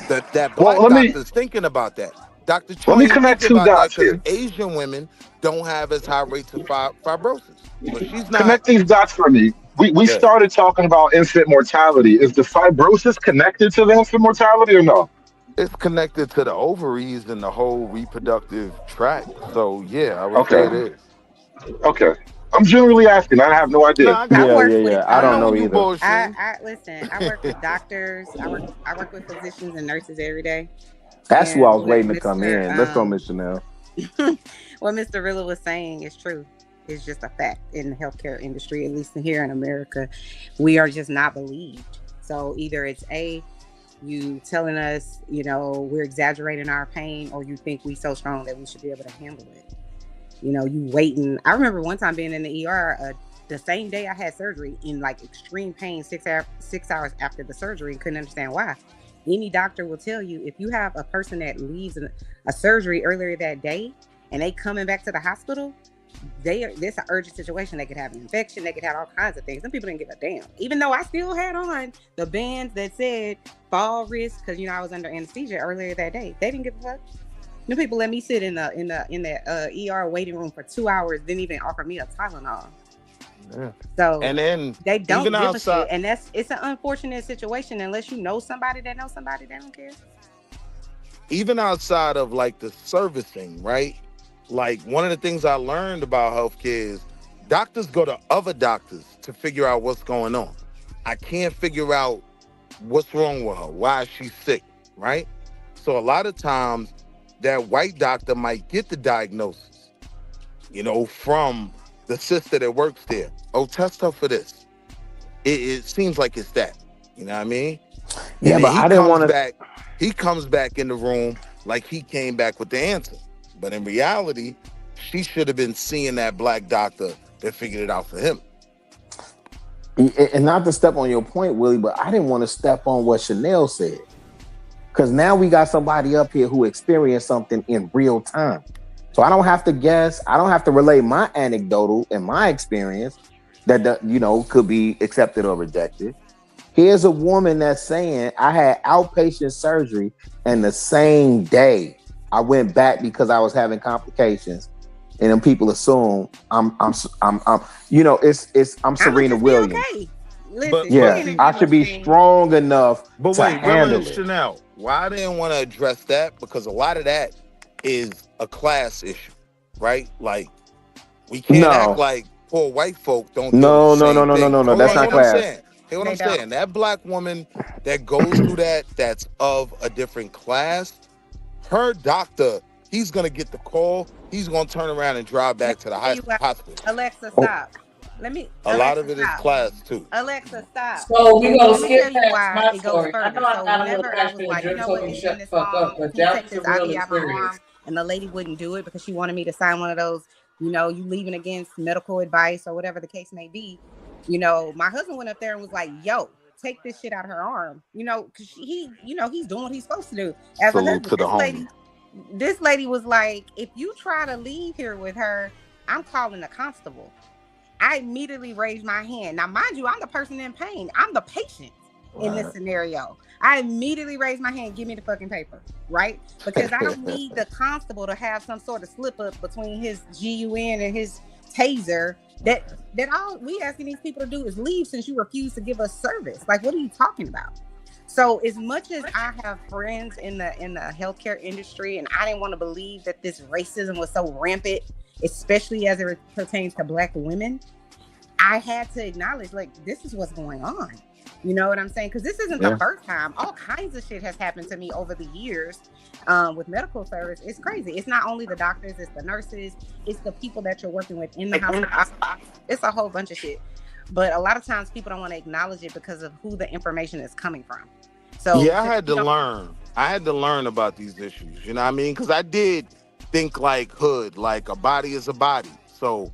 [SPEAKER 18] That black doctor's thinking about that. Dr. Choi,
[SPEAKER 8] let me connect two dots here.
[SPEAKER 18] Asian women don't have as high rates of fibrosis. So she's not.
[SPEAKER 8] Connect these dots for me. We started talking about infant mortality. Is the fibrosis connected to the infant mortality or no?
[SPEAKER 18] It's connected to the ovaries and the whole reproductive tract. So yeah, I would say it is.
[SPEAKER 8] Okay. I'm generally asking. I have no idea.
[SPEAKER 20] I don't know either.
[SPEAKER 10] I listen. I work with doctors. I work with physicians and nurses every day.
[SPEAKER 20] That's who I was waiting to come in. Let's go, Miss Chanel.
[SPEAKER 10] What Mr. Rilla was saying is true. It's just a fact in the healthcare industry, at least here in America. We are just not believed. So either it's you telling us, we're exaggerating our pain, or you think we so strong that we should be able to handle it. You waiting. I remember one time being in the ER the same day I had surgery in like extreme pain, 6 hours after the surgery, and couldn't understand why. Any doctor will tell you, if you have a person that leaves a surgery earlier that day and they coming back to the hospital, this an urgent situation. They could have an infection. They could have all kinds of things. Some people didn't give a damn. Even though I still had on the bands that said fall risk, because I was under anesthesia earlier that day. They didn't give a fuck. Them people let me sit in the ER waiting room for 2 hours. Didn't even offer me a Tylenol.
[SPEAKER 18] Yeah.
[SPEAKER 10] So
[SPEAKER 18] and then
[SPEAKER 10] they don't give
[SPEAKER 18] outside,
[SPEAKER 10] a shit, and it's an unfortunate situation. Unless you know somebody that knows somebody, they don't care.
[SPEAKER 18] Even outside of like the servicing, right? Like one of the things I learned about healthcare is doctors go to other doctors to figure out what's going on. I can't figure out what's wrong with her. Why is she sick, right? So a lot of times that white doctor might get the diagnosis, from the sister that works there. Oh, test her for this. It seems like it's that. You know what I mean?
[SPEAKER 20] Yeah, but I didn't want to.
[SPEAKER 18] He comes back in the room like he came back with the answer. But in reality, she should have been seeing that black doctor that figured it out for him.
[SPEAKER 20] And not to step on your point, Willie, but I didn't want to step on what Chanel said. Because now we got somebody up here who experienced something in real time. So I don't have to guess. I don't have to relay my anecdotal and my experience that could be accepted or rejected. Here's a woman that's saying, I had outpatient surgery, and the same day I went back because I was having complications, and then people assume I'm Serena Williams.
[SPEAKER 10] Okay. Listen,
[SPEAKER 20] I should be strong enough
[SPEAKER 18] But
[SPEAKER 20] to
[SPEAKER 18] wait,
[SPEAKER 20] handle it.
[SPEAKER 18] Chanel, why I didn't want to address that? Because a lot of that is a class issue, right? Like we can't act like poor white folk don't do the same thing.
[SPEAKER 20] No. That's not class.
[SPEAKER 18] Hear what I'm saying? That black woman that goes through that's of a different class. Her doctor, he's gonna get the call. He's gonna turn around and drive back to the hospital.
[SPEAKER 10] Alexa, stop.
[SPEAKER 18] A lot of it is class too.
[SPEAKER 10] Alexa, stop.
[SPEAKER 7] So we're gonna skip
[SPEAKER 10] past
[SPEAKER 7] my story. I know I'm not a little passionate drink, so shut the fuck up. But that's the real experience.
[SPEAKER 10] And the lady wouldn't do it because she wanted me to sign one of those, you leaving against medical advice or whatever the case may be. My husband went up there and was like, yo, take this shit out of her arm. Because he's doing what he's supposed to do. As a husband, this lady was like, if you try to leave here with her, I'm calling a constable. I immediately raised my hand. Now, mind you, I'm the person in pain. I'm the patient in this scenario. I immediately raised my hand. Give me the fucking paper, right? Because I don't need the constable to have some sort of slip up between his GUN and his taser. That all we asking these people to do is leave since you refuse to give us service. Like, what are you talking about? So as much as I have friends in the healthcare industry, and I didn't want to believe that this racism was so rampant, especially as it pertains to black women, I had to acknowledge, like, this is what's going on. You know what I'm saying? Because this isn't the first time. All kinds of shit has happened to me over the years with medical service. It's crazy. It's not only the doctors, it's the nurses, it's the people that you're working with in the hospital. It's a whole bunch of shit. But a lot of times people don't want to acknowledge it because of who the information is coming from. So
[SPEAKER 18] yeah, I had to learn. I had to learn about these issues. You know what I mean? Because I did think like hood, like a body is a body. So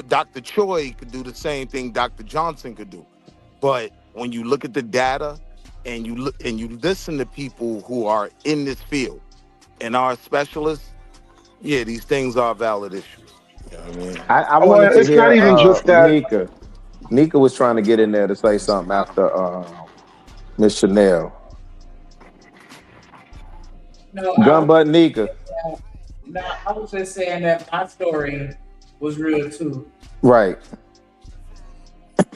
[SPEAKER 18] Dr. Choi could do the same thing Dr. Johnson could do. But when you look at the data and you listen to people who are in this field and are specialists, these things are valid issues. You know what I mean?
[SPEAKER 20] I wanted to hear not even just that. Nika was trying to get in there to say something after Miss Chanel. Gunbutt Nika.
[SPEAKER 7] No, I was just saying that my story was real too.
[SPEAKER 20] Right.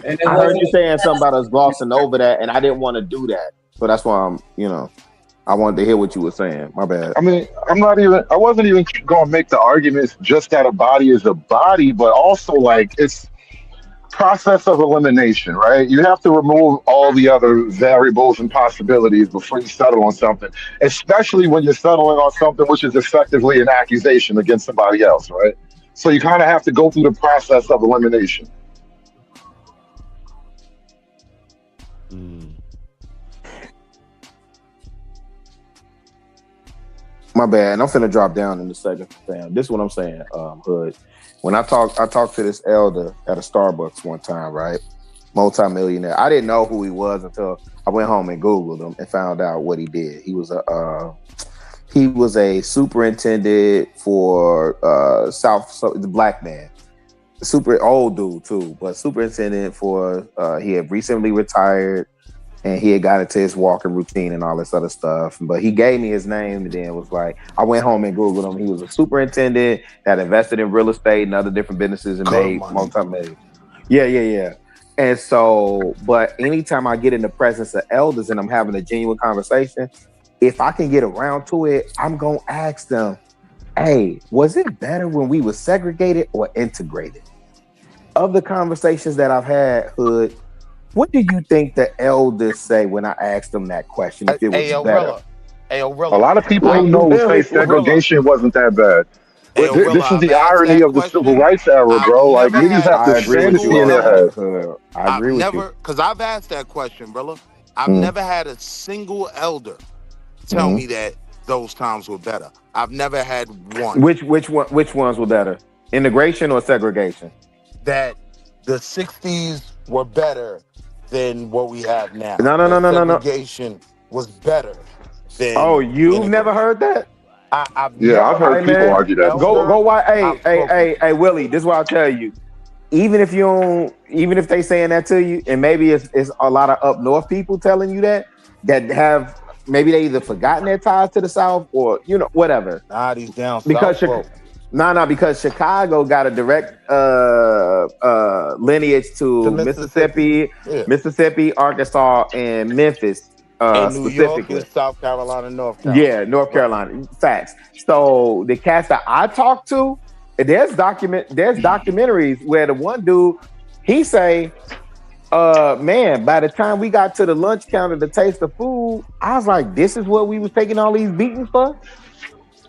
[SPEAKER 20] And I heard you saying something about us glossing over that, and I didn't want to do that. So that's why I wanted to hear what you were saying. My bad.
[SPEAKER 8] I mean, I wasn't even going to make the arguments just that a body is a body, but also like it's process of elimination, right? You have to remove all the other variables and possibilities before you settle on something, especially when you're settling on something which is effectively an accusation against somebody else, right? So you kind of have to go through the process of elimination.
[SPEAKER 20] My bad. And I'm finna drop down in a second. Damn, this is what I'm saying, Hood. When I talked to this elder at a Starbucks one time, right? multimillionaire. I didn't know who he was until I went home and Googled him and found out what he did. He was a superintendent for the black man, super old dude too, but superintendent for. He had recently retired, and he had got into his walking routine and all this other stuff. But he gave me his name, and then was like, I went home and Googled him. He was a superintendent that invested in real estate and other different businesses and made multi-million. Yeah. And so, but anytime I get in the presence of elders and I'm having a genuine conversation, if I can get around to it, I'm gonna ask them, hey, was it better when we were segregated or integrated? Of the conversations that I've had, Hood, what do you think the elders say when I ask them that question? If it was better?
[SPEAKER 8] A lot of people who know say segregation wasn't that bad. But this is the irony of the civil rights era, bro. Like, niggas have this fantasy in their head.
[SPEAKER 20] I agree with you.
[SPEAKER 18] Because I've asked that question, brother. I've never had a single elder tell me that those times were better. I've never had one.
[SPEAKER 20] Which ones were better? Integration or segregation?
[SPEAKER 18] That the 60s were better than what we have now.
[SPEAKER 20] No.
[SPEAKER 18] Segregation was better than.
[SPEAKER 20] Oh, you've never heard that?
[SPEAKER 18] I've
[SPEAKER 8] heard people argue that.
[SPEAKER 20] Go. Hey, Willie. This is what I'll tell you. Even if they saying that to you, and maybe it's a lot of up north people telling you that have maybe they either forgotten their ties to the South or whatever.
[SPEAKER 18] Nah, these down
[SPEAKER 20] because
[SPEAKER 18] South.
[SPEAKER 20] because Chicago got a direct lineage to Mississippi, Arkansas, and Memphis.
[SPEAKER 18] And New
[SPEAKER 20] specifically.
[SPEAKER 18] York, South Carolina, North Carolina.
[SPEAKER 20] Yeah, North Carolina. Facts. So the cats that I talk to, there's documentaries where the one dude, he say, man, by the time we got to the lunch counter to taste the food, I was like, this is what we was taking all these beatings for?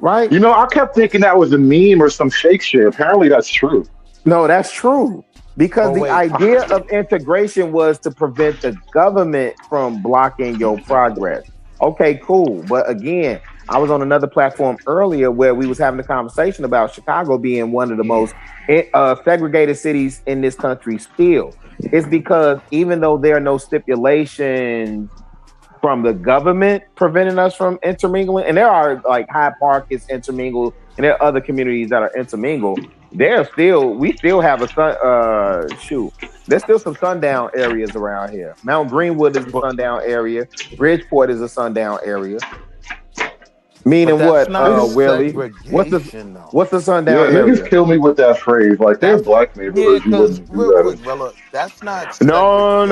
[SPEAKER 20] Right?
[SPEAKER 8] I kept thinking that was a meme or some fake shit. Apparently that's true.
[SPEAKER 20] No, that's true. Because the idea of integration was to prevent the government from blocking your progress. Okay, cool. But again, I was on another platform earlier where we was having a conversation about Chicago being one of the most segregated cities in this country still. It's because even though there are no stipulations from the government preventing us from intermingling, and there are like Hyde Park is intermingled, and there are other communities that are intermingled. We still have there's still some sundown areas around here. Mount Greenwood is a sundown area. Bridgeport is a sundown area. Meaning what, Willie? What's the sundown area?
[SPEAKER 8] Niggas kill me with that phrase. Like, there's black neighborhoods you wouldn't do that.
[SPEAKER 18] Brother, that's not.
[SPEAKER 20] No.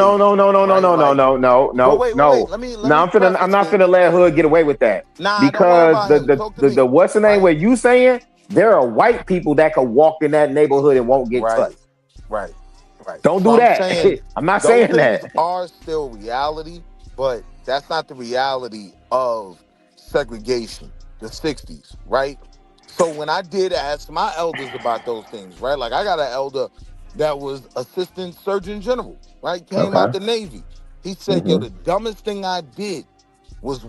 [SPEAKER 18] Wait,
[SPEAKER 20] I'm not finna let Hood get away with that. Because the what's the name where you saying there are white people that can walk in that neighborhood and won't get touched.
[SPEAKER 18] Right.
[SPEAKER 20] Don't do that. I'm not saying that.
[SPEAKER 18] Those are still reality, but that's not the reality of segregation, the 60s, right? So when I did ask my elders about those things, right? Like I got an elder that was assistant surgeon general, right? Came out the Navy. He said, yo, the dumbest thing I did was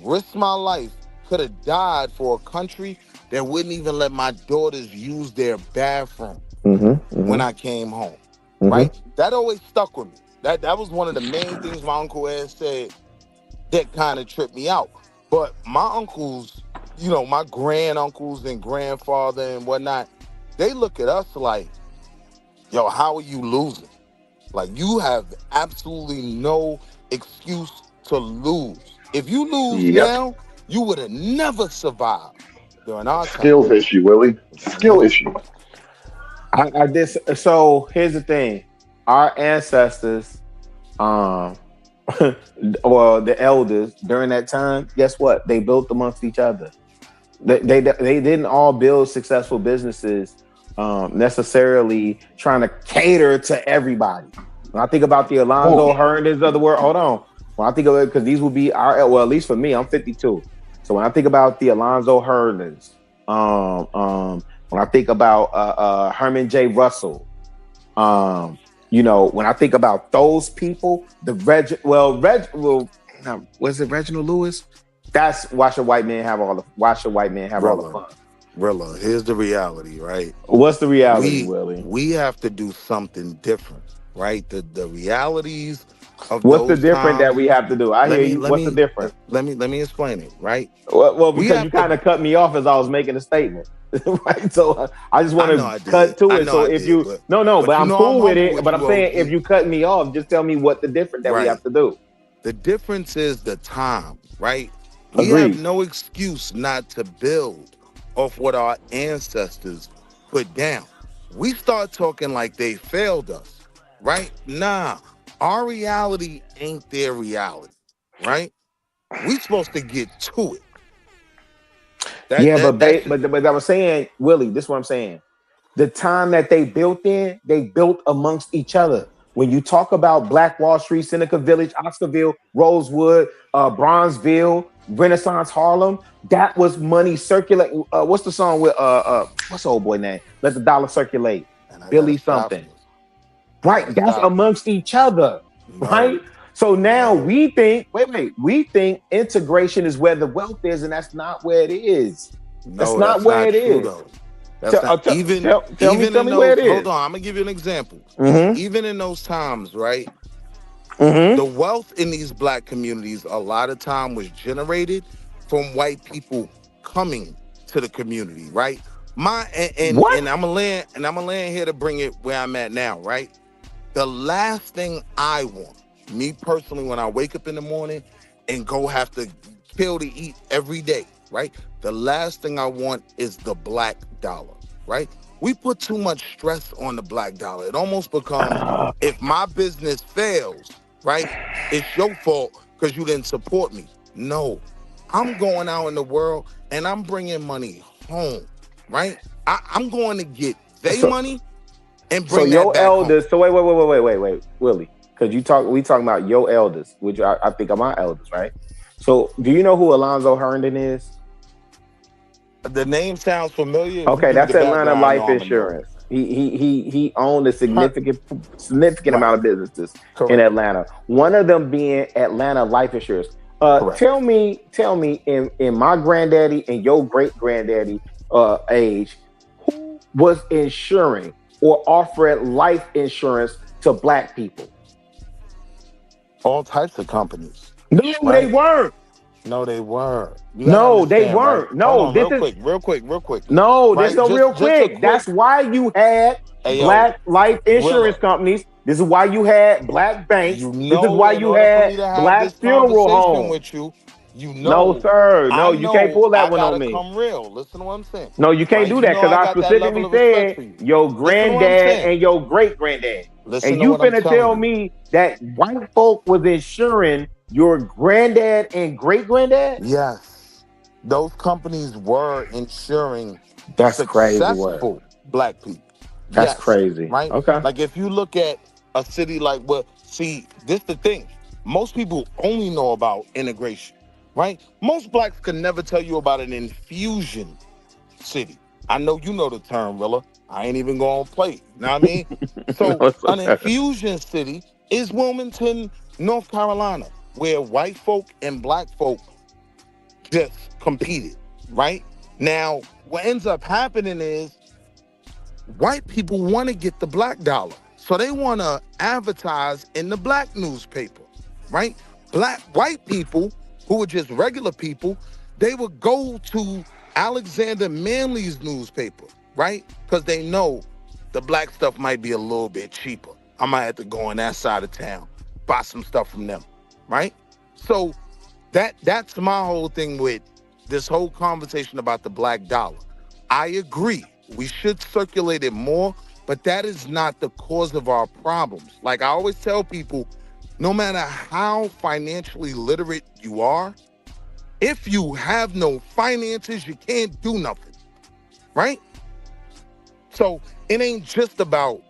[SPEAKER 18] risked my life, could have died for a country that wouldn't even let my daughters use their bathroom when I came home, right? That always stuck with me. That was one of the main things my uncle Ed said that kind of tripped me out. But my uncles, my granduncles and grandfather and whatnot, they look at us like, yo, how are you losing? Like, you have absolutely no excuse to lose. If you lose now, you would have never survived during our time.
[SPEAKER 8] Skills issue, Willie. Skill issue.
[SPEAKER 20] So here's the thing. Our ancestors, or the elders during that time, guess what? They built amongst each other. They didn't all build successful businesses necessarily trying to cater to everybody. When I think about the Alonzo Herndons of the world, hold on. When I think of it, because these will be at least for me, I'm 52. So when I think about the Alonzo Herndons, when I think about Herman J. Russell, when I think about those people, was it Reginald Lewis? That's why should white men have all the fun?
[SPEAKER 18] Rilla, here's the reality, right?
[SPEAKER 20] What's the reality, Willie?
[SPEAKER 18] We have to do something different, right? The realities of
[SPEAKER 20] What's the
[SPEAKER 18] those
[SPEAKER 20] difference that
[SPEAKER 18] times.
[SPEAKER 20] we have to do? I hear you. What's the difference?
[SPEAKER 18] Let me explain it, right?
[SPEAKER 20] Well,
[SPEAKER 18] We
[SPEAKER 20] because you
[SPEAKER 18] have to.
[SPEAKER 20] kind of cut me off as I was making a statement, right? So I just want
[SPEAKER 18] I know
[SPEAKER 20] to
[SPEAKER 18] I did.
[SPEAKER 20] cut to
[SPEAKER 18] I
[SPEAKER 20] it.
[SPEAKER 18] know
[SPEAKER 20] So
[SPEAKER 18] I
[SPEAKER 20] if
[SPEAKER 18] did,
[SPEAKER 20] you but
[SPEAKER 18] you
[SPEAKER 20] I'm
[SPEAKER 18] know
[SPEAKER 20] cool
[SPEAKER 18] I'm
[SPEAKER 20] with
[SPEAKER 18] humble
[SPEAKER 20] it.
[SPEAKER 18] with
[SPEAKER 20] But
[SPEAKER 18] you,
[SPEAKER 20] I'm saying
[SPEAKER 18] OG.
[SPEAKER 20] if you cut me off, just tell me what the difference that we have to do.
[SPEAKER 18] The difference is the time, right? We have
[SPEAKER 20] Agreed.
[SPEAKER 18] no excuse not to build off what our ancestors put down. We start talking like they failed us, right? Nah, our reality ain't their reality, right? We supposed to get to it.
[SPEAKER 20] Yeah,
[SPEAKER 18] That's just,
[SPEAKER 20] but I was saying, Willie, this is what I'm saying. The time that they built in, they built amongst each other. When you talk about Black Wall Street, Seneca Village, Oscarville, Rosewood, Bronzeville, Renaissance Harlem, that was money circulating. What's the song with what's the old boy name? Let the dollar circulate.
[SPEAKER 18] and I gotta
[SPEAKER 20] Billy
[SPEAKER 18] stop
[SPEAKER 20] something.
[SPEAKER 18] you.
[SPEAKER 20] Right. That's amongst each other.
[SPEAKER 18] No,
[SPEAKER 20] Right. So now we think, we think integration is where the wealth is, and that's not where it is. That's
[SPEAKER 18] No,
[SPEAKER 20] not
[SPEAKER 18] that's
[SPEAKER 20] where
[SPEAKER 18] not
[SPEAKER 20] it
[SPEAKER 18] true
[SPEAKER 20] is.
[SPEAKER 18] though. That's not even
[SPEAKER 20] Tell me
[SPEAKER 18] in
[SPEAKER 20] where
[SPEAKER 18] those.
[SPEAKER 20] it
[SPEAKER 18] Hold
[SPEAKER 20] is.
[SPEAKER 18] on, I'm gonna give you an example.
[SPEAKER 20] Mm-hmm.
[SPEAKER 18] Even in those times, right?
[SPEAKER 20] Mm-hmm.
[SPEAKER 18] The wealth in these Black communities a lot of time was generated from white people coming to the community, right?
[SPEAKER 20] What?
[SPEAKER 18] And I'm gonna land here to bring it where I'm at now, right? The last thing I want, me personally, when I wake up in the morning and go have to kill to eat every day, right? The last thing I want is the black dollar, right? We put too much stress on the black dollar. It almost becomes, if my business fails, right, it's your fault because you didn't support me. No, I'm going out in the world and I'm bringing money home, right? I'm going to get they money and
[SPEAKER 20] So
[SPEAKER 18] bring that
[SPEAKER 20] your
[SPEAKER 18] back home.
[SPEAKER 20] elders. So wait, Willie, because we talking about your elders, which I think are my elders, right? So do you know who Alonzo Herndon is?
[SPEAKER 18] The name sounds familiar. If you
[SPEAKER 20] Okay,
[SPEAKER 18] give me
[SPEAKER 20] that's
[SPEAKER 18] the
[SPEAKER 20] Atlanta
[SPEAKER 18] background, I know
[SPEAKER 20] Life
[SPEAKER 18] I'm gonna know.
[SPEAKER 20] Insurance. He owned a significant amount of businesses in
[SPEAKER 18] Correct.
[SPEAKER 20] Atlanta. One of them being Atlanta Life Insurance.
[SPEAKER 18] Correct.
[SPEAKER 20] Tell me, in my granddaddy and your great granddaddy age, who was insuring or offering life insurance to Black people?
[SPEAKER 18] All types of companies.
[SPEAKER 20] No,
[SPEAKER 18] right?
[SPEAKER 20] they weren't.
[SPEAKER 18] No, they were. You gotta
[SPEAKER 20] No, they
[SPEAKER 18] understand, right?
[SPEAKER 20] weren't.
[SPEAKER 18] Hold
[SPEAKER 20] No,
[SPEAKER 18] on,
[SPEAKER 20] this is
[SPEAKER 18] real quick.
[SPEAKER 20] no, there's
[SPEAKER 18] Right?
[SPEAKER 20] no real
[SPEAKER 18] Just a
[SPEAKER 20] quick.
[SPEAKER 18] quick.
[SPEAKER 20] That's why you had
[SPEAKER 18] Hey, yo,
[SPEAKER 20] Black life insurance
[SPEAKER 18] Willa,
[SPEAKER 20] companies. This is why you had Black banks.
[SPEAKER 18] you
[SPEAKER 20] This is
[SPEAKER 18] know,
[SPEAKER 20] why
[SPEAKER 18] in
[SPEAKER 20] you
[SPEAKER 18] order for
[SPEAKER 20] had
[SPEAKER 18] me to have
[SPEAKER 20] Black
[SPEAKER 18] this
[SPEAKER 20] funeral
[SPEAKER 18] conversation
[SPEAKER 20] homes.
[SPEAKER 18] with you, you
[SPEAKER 20] No,
[SPEAKER 18] know,
[SPEAKER 20] sir.
[SPEAKER 18] I
[SPEAKER 20] No, you can't
[SPEAKER 18] know
[SPEAKER 20] pull that
[SPEAKER 18] I
[SPEAKER 20] one on
[SPEAKER 18] gotta
[SPEAKER 20] me.
[SPEAKER 18] come real. Listen to what I'm saying.
[SPEAKER 20] No, you can't
[SPEAKER 18] Right?
[SPEAKER 20] do
[SPEAKER 18] You
[SPEAKER 20] that
[SPEAKER 18] know
[SPEAKER 20] because
[SPEAKER 18] I
[SPEAKER 20] I
[SPEAKER 18] got that level
[SPEAKER 20] specifically
[SPEAKER 18] of respect
[SPEAKER 20] said
[SPEAKER 18] for you.
[SPEAKER 20] your
[SPEAKER 18] Listen to what I'm
[SPEAKER 20] granddad
[SPEAKER 18] saying.
[SPEAKER 20] and your great granddad.
[SPEAKER 18] Listen
[SPEAKER 20] And
[SPEAKER 18] to
[SPEAKER 20] you
[SPEAKER 18] what I'm
[SPEAKER 20] finna
[SPEAKER 18] telling
[SPEAKER 20] tell
[SPEAKER 18] you.
[SPEAKER 20] me that white folk was insuring your granddad and great granddad?
[SPEAKER 18] Yes, those companies were insuring
[SPEAKER 20] That's crazy work.
[SPEAKER 18] successful Black people.
[SPEAKER 20] That's
[SPEAKER 18] Yes,
[SPEAKER 20] crazy.
[SPEAKER 18] right?
[SPEAKER 20] Okay.
[SPEAKER 18] Like if you look at a city like, well, see, this the thing. Most people only know about integration, right? Most Blacks could never tell you about an infusion city. I know you know the term, Rilla. I ain't even gonna play it. You know what I mean? So
[SPEAKER 20] No, it's
[SPEAKER 18] an
[SPEAKER 20] okay.
[SPEAKER 18] infusion city is Wilmington, North Carolina, where white folk and Black folk just competed, right? Now, what ends up happening is white people want to get the Black dollar. So they want to advertise in the Black newspaper, right? White people who are just regular people, they would go to Alexander Manley's newspaper, right? Because they know the Black stuff might be a little bit cheaper. I might have to go on that side of town, buy some stuff from them, right? So that's my whole thing with this whole conversation about the Black dollar. I agree. We should circulate it more, but that is not the cause of our problems. Like I always tell people, no matter how financially literate you are, if you have no finances, you can't do nothing, right? So it ain't just about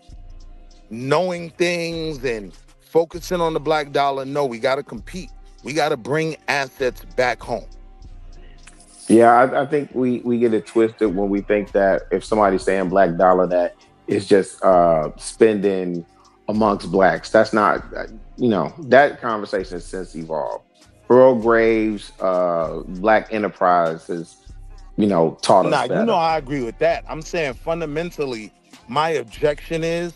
[SPEAKER 18] knowing things and focusing on the Black dollar. No, we got to compete. We got to bring assets back home.
[SPEAKER 20] Yeah, I think we get it twisted when we think that if somebody's saying Black dollar, that it's just spending amongst Blacks. That's not, that conversation has since evolved. Earl Graves, Black Enterprise has, taught us
[SPEAKER 18] Nah, you know
[SPEAKER 20] better.
[SPEAKER 18] I agree with that. I'm saying fundamentally, my objection is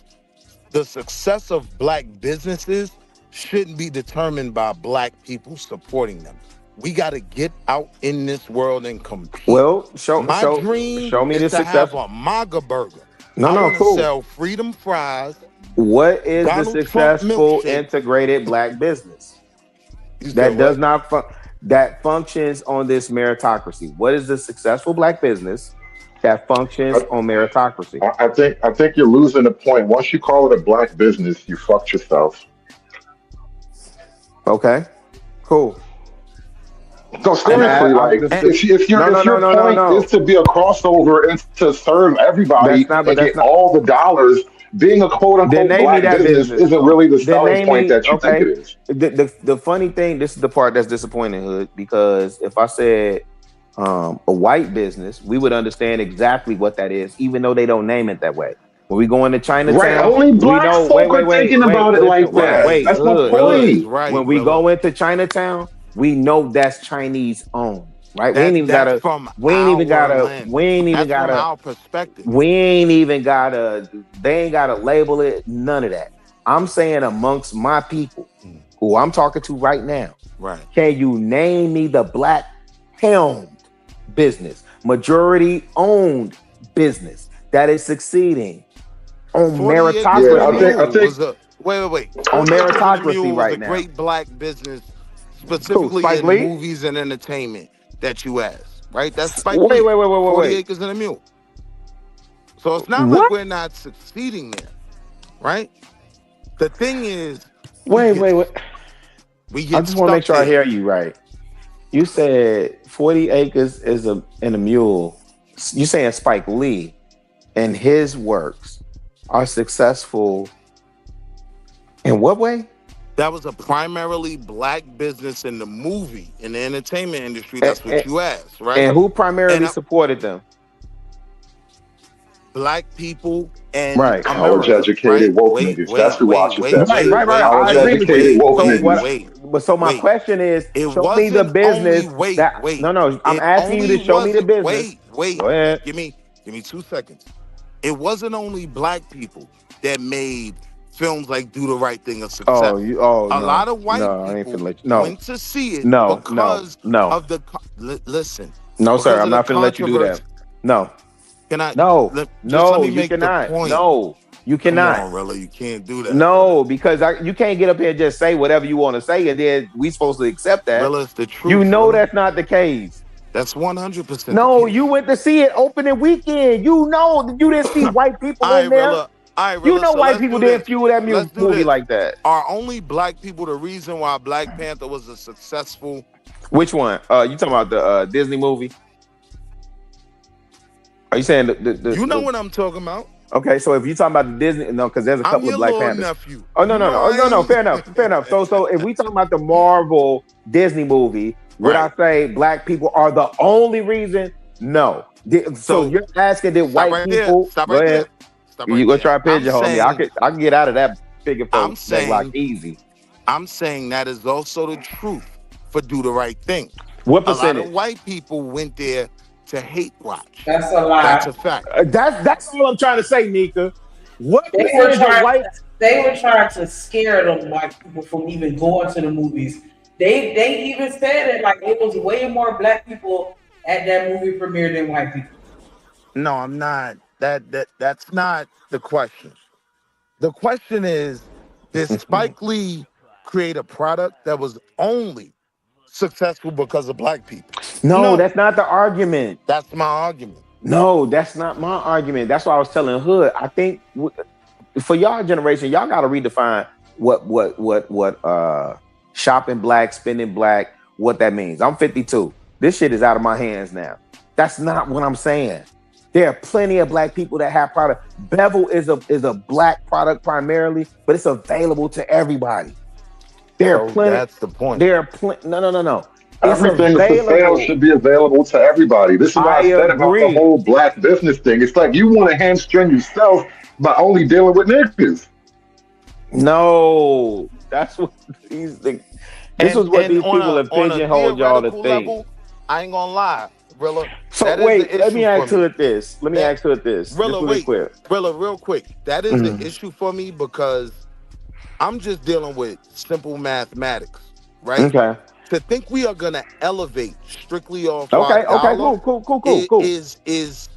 [SPEAKER 18] the success of black businesses shouldn't be determined by black people supporting them. We got to get out in this world and compete.
[SPEAKER 20] Well,
[SPEAKER 18] My dream
[SPEAKER 20] show me
[SPEAKER 18] is
[SPEAKER 20] the
[SPEAKER 18] to
[SPEAKER 20] success.
[SPEAKER 18] have a MAGA burger.
[SPEAKER 20] No,
[SPEAKER 18] I
[SPEAKER 20] no,
[SPEAKER 18] want to
[SPEAKER 20] cool.
[SPEAKER 18] sell freedom fries.
[SPEAKER 20] What is the
[SPEAKER 18] Donald Trump
[SPEAKER 20] successful
[SPEAKER 18] milkshake.
[SPEAKER 20] integrated black business
[SPEAKER 18] You
[SPEAKER 20] that
[SPEAKER 18] said
[SPEAKER 20] does
[SPEAKER 18] what?
[SPEAKER 20] not that functions on this meritocracy? What is the successful black business that functions on meritocracy?
[SPEAKER 8] I think you're losing the point. Once you call it a black business, you fucked yourself.
[SPEAKER 20] Okay, cool.
[SPEAKER 8] So seriously, like if your point is to be a crossover and to serve everybody and get all the dollars, being a quote unquote black business isn't really the selling point that you think it is.
[SPEAKER 20] The funny thing, this is the part that's disappointing, Hood, because if I said a white business, we would understand exactly what that is, even though they don't name it that way. When we go into Chinatown,
[SPEAKER 8] right? Only black folk are thinking about it like that. That's my point.
[SPEAKER 20] When we go into Chinatown, we know that's Chinese owned, right?
[SPEAKER 18] That's
[SPEAKER 20] we ain't
[SPEAKER 18] from our perspective.
[SPEAKER 20] They ain't gotta label it, none of that. I'm saying amongst my people who I'm talking to right now,
[SPEAKER 18] right?
[SPEAKER 20] Can you name me the black helmed business, majority owned business that is succeeding on meritocracy?
[SPEAKER 8] Yeah, I think
[SPEAKER 18] wait.
[SPEAKER 20] On meritocracy right now.
[SPEAKER 18] Great black business, specifically in movies and entertainment that you asked, right? That's Spike Lee.
[SPEAKER 20] Wait.
[SPEAKER 18] 40 Acres and a Mule. So it's not like we're not succeeding there, right? The thing is,
[SPEAKER 20] wait.
[SPEAKER 18] We get
[SPEAKER 20] I just want to make sure I hear you right. You said 40 Acres and a Mule. You saying Spike Lee and his works are successful in what way?
[SPEAKER 18] That was a primarily black business in the movie, in the entertainment industry. That's what you asked, right?
[SPEAKER 20] And who primarily supported them?
[SPEAKER 18] Black people and
[SPEAKER 8] college-educated woke niggas. That's who watches that shit.
[SPEAKER 20] Right.
[SPEAKER 8] College-educated woke niggas.
[SPEAKER 20] So my question is, show me the business. No. I'm asking you to show me the business.
[SPEAKER 18] Wait.
[SPEAKER 20] Go ahead.
[SPEAKER 18] Give me 2 seconds. It wasn't only black people that made films like Do the Right Thing a success. A lot of white people went to see it because of the... Listen.
[SPEAKER 20] No, sir. I'm not going to let you do that. No.
[SPEAKER 18] Can I?
[SPEAKER 20] No,
[SPEAKER 18] you
[SPEAKER 20] cannot. No, you cannot.
[SPEAKER 18] Come on, Rilla, you can't do that.
[SPEAKER 20] No, because you can't get up here and just say whatever you want to say, and then we supposed to accept that.
[SPEAKER 18] Rilla, it's the truth.
[SPEAKER 20] You know that's not the case.
[SPEAKER 18] That's 100%.
[SPEAKER 20] No, you went to see it opening weekend. You know you didn't see white people in there.
[SPEAKER 18] Rilla,
[SPEAKER 20] you know white people didn't fuel that movie like that.
[SPEAKER 18] Are only black people the reason why Black Panther was a successful?
[SPEAKER 20] Which one? You talking about the Disney movie? Are you saying
[SPEAKER 18] you know what I'm talking about?
[SPEAKER 20] Okay, so if you're talking about the Disney, no, because there's a couple of Black Panthers.
[SPEAKER 18] Nephew.
[SPEAKER 20] Oh no. Fair enough. So if we talking about the Marvel Disney movie, would I say black people are the only reason? No. So you're asking that white people?
[SPEAKER 18] Stop
[SPEAKER 20] go
[SPEAKER 18] right
[SPEAKER 20] ahead.
[SPEAKER 18] There.
[SPEAKER 20] You gonna try to pigeonhole me? I can get out of that figure for like easy.
[SPEAKER 18] I'm saying that is also the truth for Do the Right Thing.
[SPEAKER 20] What percentage?
[SPEAKER 18] A lot of white people went there to hate watch.
[SPEAKER 7] That's a lie.
[SPEAKER 18] That's a fact.
[SPEAKER 20] That's all I'm trying to say, Nika. What
[SPEAKER 7] they were trying to scare them white people from even going to the movies. They even said it like it was way more black people at that movie premiere than white people.
[SPEAKER 18] No, I'm not. That's not the question. The question is, did Spike Lee create a product that was only successful because of black people?
[SPEAKER 20] No, that's not the argument.
[SPEAKER 18] That's my argument.
[SPEAKER 20] No, that's not my argument. That's why I was telling Hood. I think for y'all generation, y'all got to redefine what shopping black, spending black, what that means. I'm 52. This shit is out of my hands now. That's not what I'm saying. There are plenty of black people that have product. Bevel is a black product primarily, but it's available to everybody. There are plenty.
[SPEAKER 18] That's the point.
[SPEAKER 20] There are plenty. No.
[SPEAKER 8] Everything that's for sale should be available to everybody. This is what I said about the whole black business thing. It's like you want to hamstring yourself by only dealing with niggas.
[SPEAKER 20] No, that's what these things. This is what these people have pigeonholed y'all to think.
[SPEAKER 18] I ain't gonna lie. Rilla.
[SPEAKER 2] So
[SPEAKER 18] that
[SPEAKER 2] wait,
[SPEAKER 18] is
[SPEAKER 2] let me ask
[SPEAKER 18] for
[SPEAKER 2] her
[SPEAKER 18] me.
[SPEAKER 2] this. Let me ask her this.
[SPEAKER 18] Rilla,
[SPEAKER 2] just really
[SPEAKER 18] wait.
[SPEAKER 2] quick.
[SPEAKER 18] Rilla, real quick. That is the issue for me because I'm just dealing with simple mathematics, right?
[SPEAKER 2] Okay.
[SPEAKER 18] To think we are gonna elevate strictly off
[SPEAKER 2] Okay.
[SPEAKER 18] our dollar
[SPEAKER 2] Cool.
[SPEAKER 18] is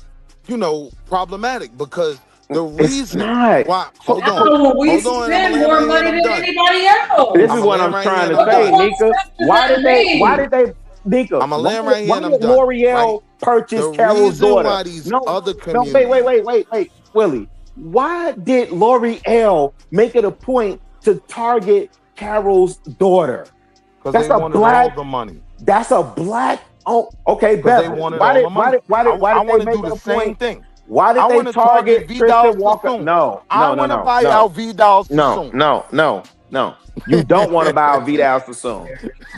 [SPEAKER 18] problematic because the
[SPEAKER 2] It's
[SPEAKER 18] reason
[SPEAKER 2] not.
[SPEAKER 18] why
[SPEAKER 2] So-
[SPEAKER 18] hold on,
[SPEAKER 7] we
[SPEAKER 18] hold on,
[SPEAKER 7] spend more money than anybody else.
[SPEAKER 2] This is what I'm trying to say, Nika. Why did they, Nika?
[SPEAKER 18] I'm gonna land right here
[SPEAKER 2] why
[SPEAKER 18] and I'm
[SPEAKER 2] did
[SPEAKER 18] done.
[SPEAKER 2] L'Oreal
[SPEAKER 18] Right?
[SPEAKER 2] purchase
[SPEAKER 18] The
[SPEAKER 2] Carol's
[SPEAKER 18] reason
[SPEAKER 2] daughter?
[SPEAKER 18] why these other
[SPEAKER 2] No,
[SPEAKER 18] communities.
[SPEAKER 2] wait, Willie. Why did L'Oreal make it a point to target Carol's daughter?
[SPEAKER 18] Because they wanted all the money.
[SPEAKER 2] That's a black. Oh, okay,
[SPEAKER 18] Because they
[SPEAKER 2] Bevan.
[SPEAKER 18] wanted
[SPEAKER 2] Why
[SPEAKER 18] all
[SPEAKER 2] did
[SPEAKER 18] the money.
[SPEAKER 2] why did
[SPEAKER 18] I
[SPEAKER 2] they make
[SPEAKER 18] do
[SPEAKER 2] it
[SPEAKER 18] the
[SPEAKER 2] a
[SPEAKER 18] same
[SPEAKER 2] point?
[SPEAKER 18] thing.
[SPEAKER 2] Why did
[SPEAKER 18] I
[SPEAKER 2] they
[SPEAKER 18] want to target
[SPEAKER 2] Tristan
[SPEAKER 18] Vidal
[SPEAKER 2] Walker?
[SPEAKER 18] Sassoon.
[SPEAKER 2] No.
[SPEAKER 18] I want to buy out Vidal Sassoon.
[SPEAKER 2] No. You don't want to buy out Vidal Sassoon.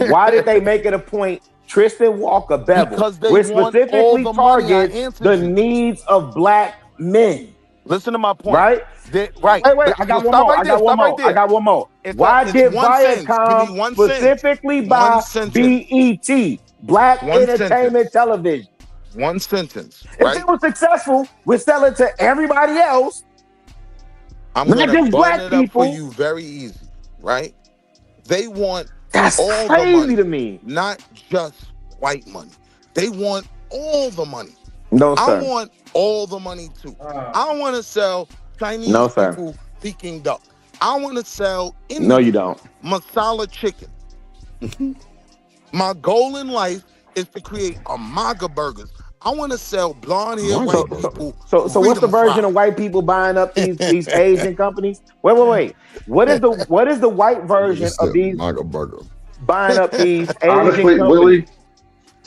[SPEAKER 2] Why did they make it a point? Tristan Walker Bevel,
[SPEAKER 18] Because they
[SPEAKER 2] which
[SPEAKER 18] want
[SPEAKER 2] specifically
[SPEAKER 18] all the money. I
[SPEAKER 2] targets
[SPEAKER 18] answered
[SPEAKER 2] the
[SPEAKER 18] you.
[SPEAKER 2] needs of black men.
[SPEAKER 18] Listen to my point.
[SPEAKER 2] Right?
[SPEAKER 18] Right.
[SPEAKER 2] Wait. I got one more. I got one more. Why did Viacom specifically buy BET, Black Entertainment Television?
[SPEAKER 18] One sentence. Right?
[SPEAKER 2] If it was successful, we'd sell it to everybody else.
[SPEAKER 18] I'm
[SPEAKER 2] not
[SPEAKER 18] gonna
[SPEAKER 2] just black
[SPEAKER 18] button it up
[SPEAKER 2] people.
[SPEAKER 18] for you very easy. Right? They want
[SPEAKER 2] That's
[SPEAKER 18] all
[SPEAKER 2] crazy
[SPEAKER 18] the money
[SPEAKER 2] to me.
[SPEAKER 18] Not just white money. They want all the money.
[SPEAKER 2] No, sir.
[SPEAKER 18] I want all the money too. I want to sell Chinese people Peking duck. I want to sell Indian
[SPEAKER 2] No, you don't.
[SPEAKER 18] masala chicken. My goal in life is to create Amaga burgers. I want to sell blonde hair white people.
[SPEAKER 2] So what's the version of white people buying up these Asian companies? Wait. What is the white version of these buying up these Asian
[SPEAKER 8] Honestly,
[SPEAKER 2] companies?
[SPEAKER 8] Willie,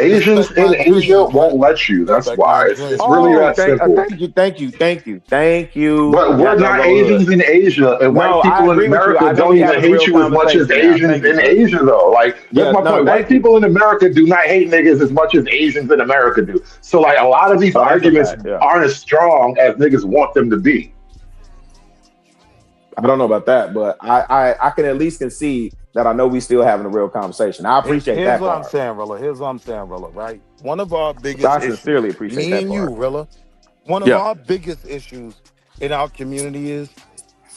[SPEAKER 8] Asians in Asia won't let you. That's why. It's really that simple.
[SPEAKER 2] Thank you.
[SPEAKER 8] But we're not Asians in Asia, and white people in America don't even hate you as much as Asians in Asia, though. Like, that's my point. White people in America do not hate niggas as much as Asians in America do. So, like, a lot of these arguments aren't as strong as niggas want them to be.
[SPEAKER 2] I don't know about that, but I can at least concede that I know we still having a real conversation. I appreciate that.
[SPEAKER 18] Here's what I'm saying, Rilla. Right? One of our biggest
[SPEAKER 2] I
[SPEAKER 18] issues,
[SPEAKER 2] sincerely appreciate
[SPEAKER 18] me
[SPEAKER 2] that
[SPEAKER 18] and
[SPEAKER 2] part.
[SPEAKER 18] you, Rilla. One of our biggest issues in our community is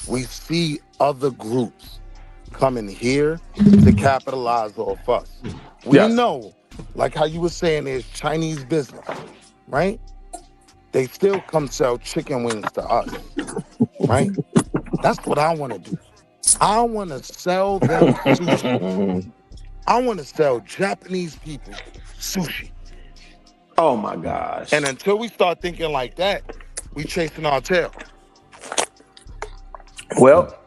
[SPEAKER 18] we see other groups coming here to capitalize off us. We know, like how you were saying, there's Chinese business, right? They still come sell chicken wings to us, right? That's what I want to do. I want to sell them sushi. I want to sell Japanese people sushi.
[SPEAKER 2] Oh my gosh.
[SPEAKER 18] And until we start thinking like that, we chasing our tail.
[SPEAKER 2] Well,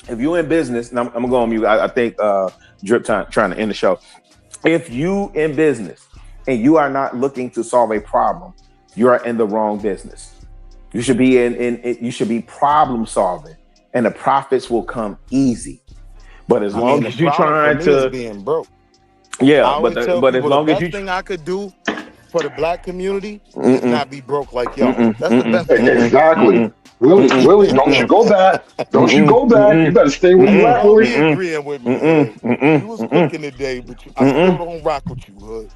[SPEAKER 2] if you're in business, and I'm gonna go on mute. I think Drip trying to end the show. If you in business and you are not looking to solve a problem, you are in the wrong business. You should be you should be problem solving, and the profits will come easy. But as long as you're trying to
[SPEAKER 18] being broke.
[SPEAKER 2] Yeah, but as long as you
[SPEAKER 18] thing I could do for the black community is not be broke like y'all. That's the best thing.
[SPEAKER 8] Exactly. Willie, don't you go back. Don't you go back. You better stay where you at, Willie.
[SPEAKER 18] You agreeing with me, Hood. You was cooking today, but I still don't rock with you, Hood.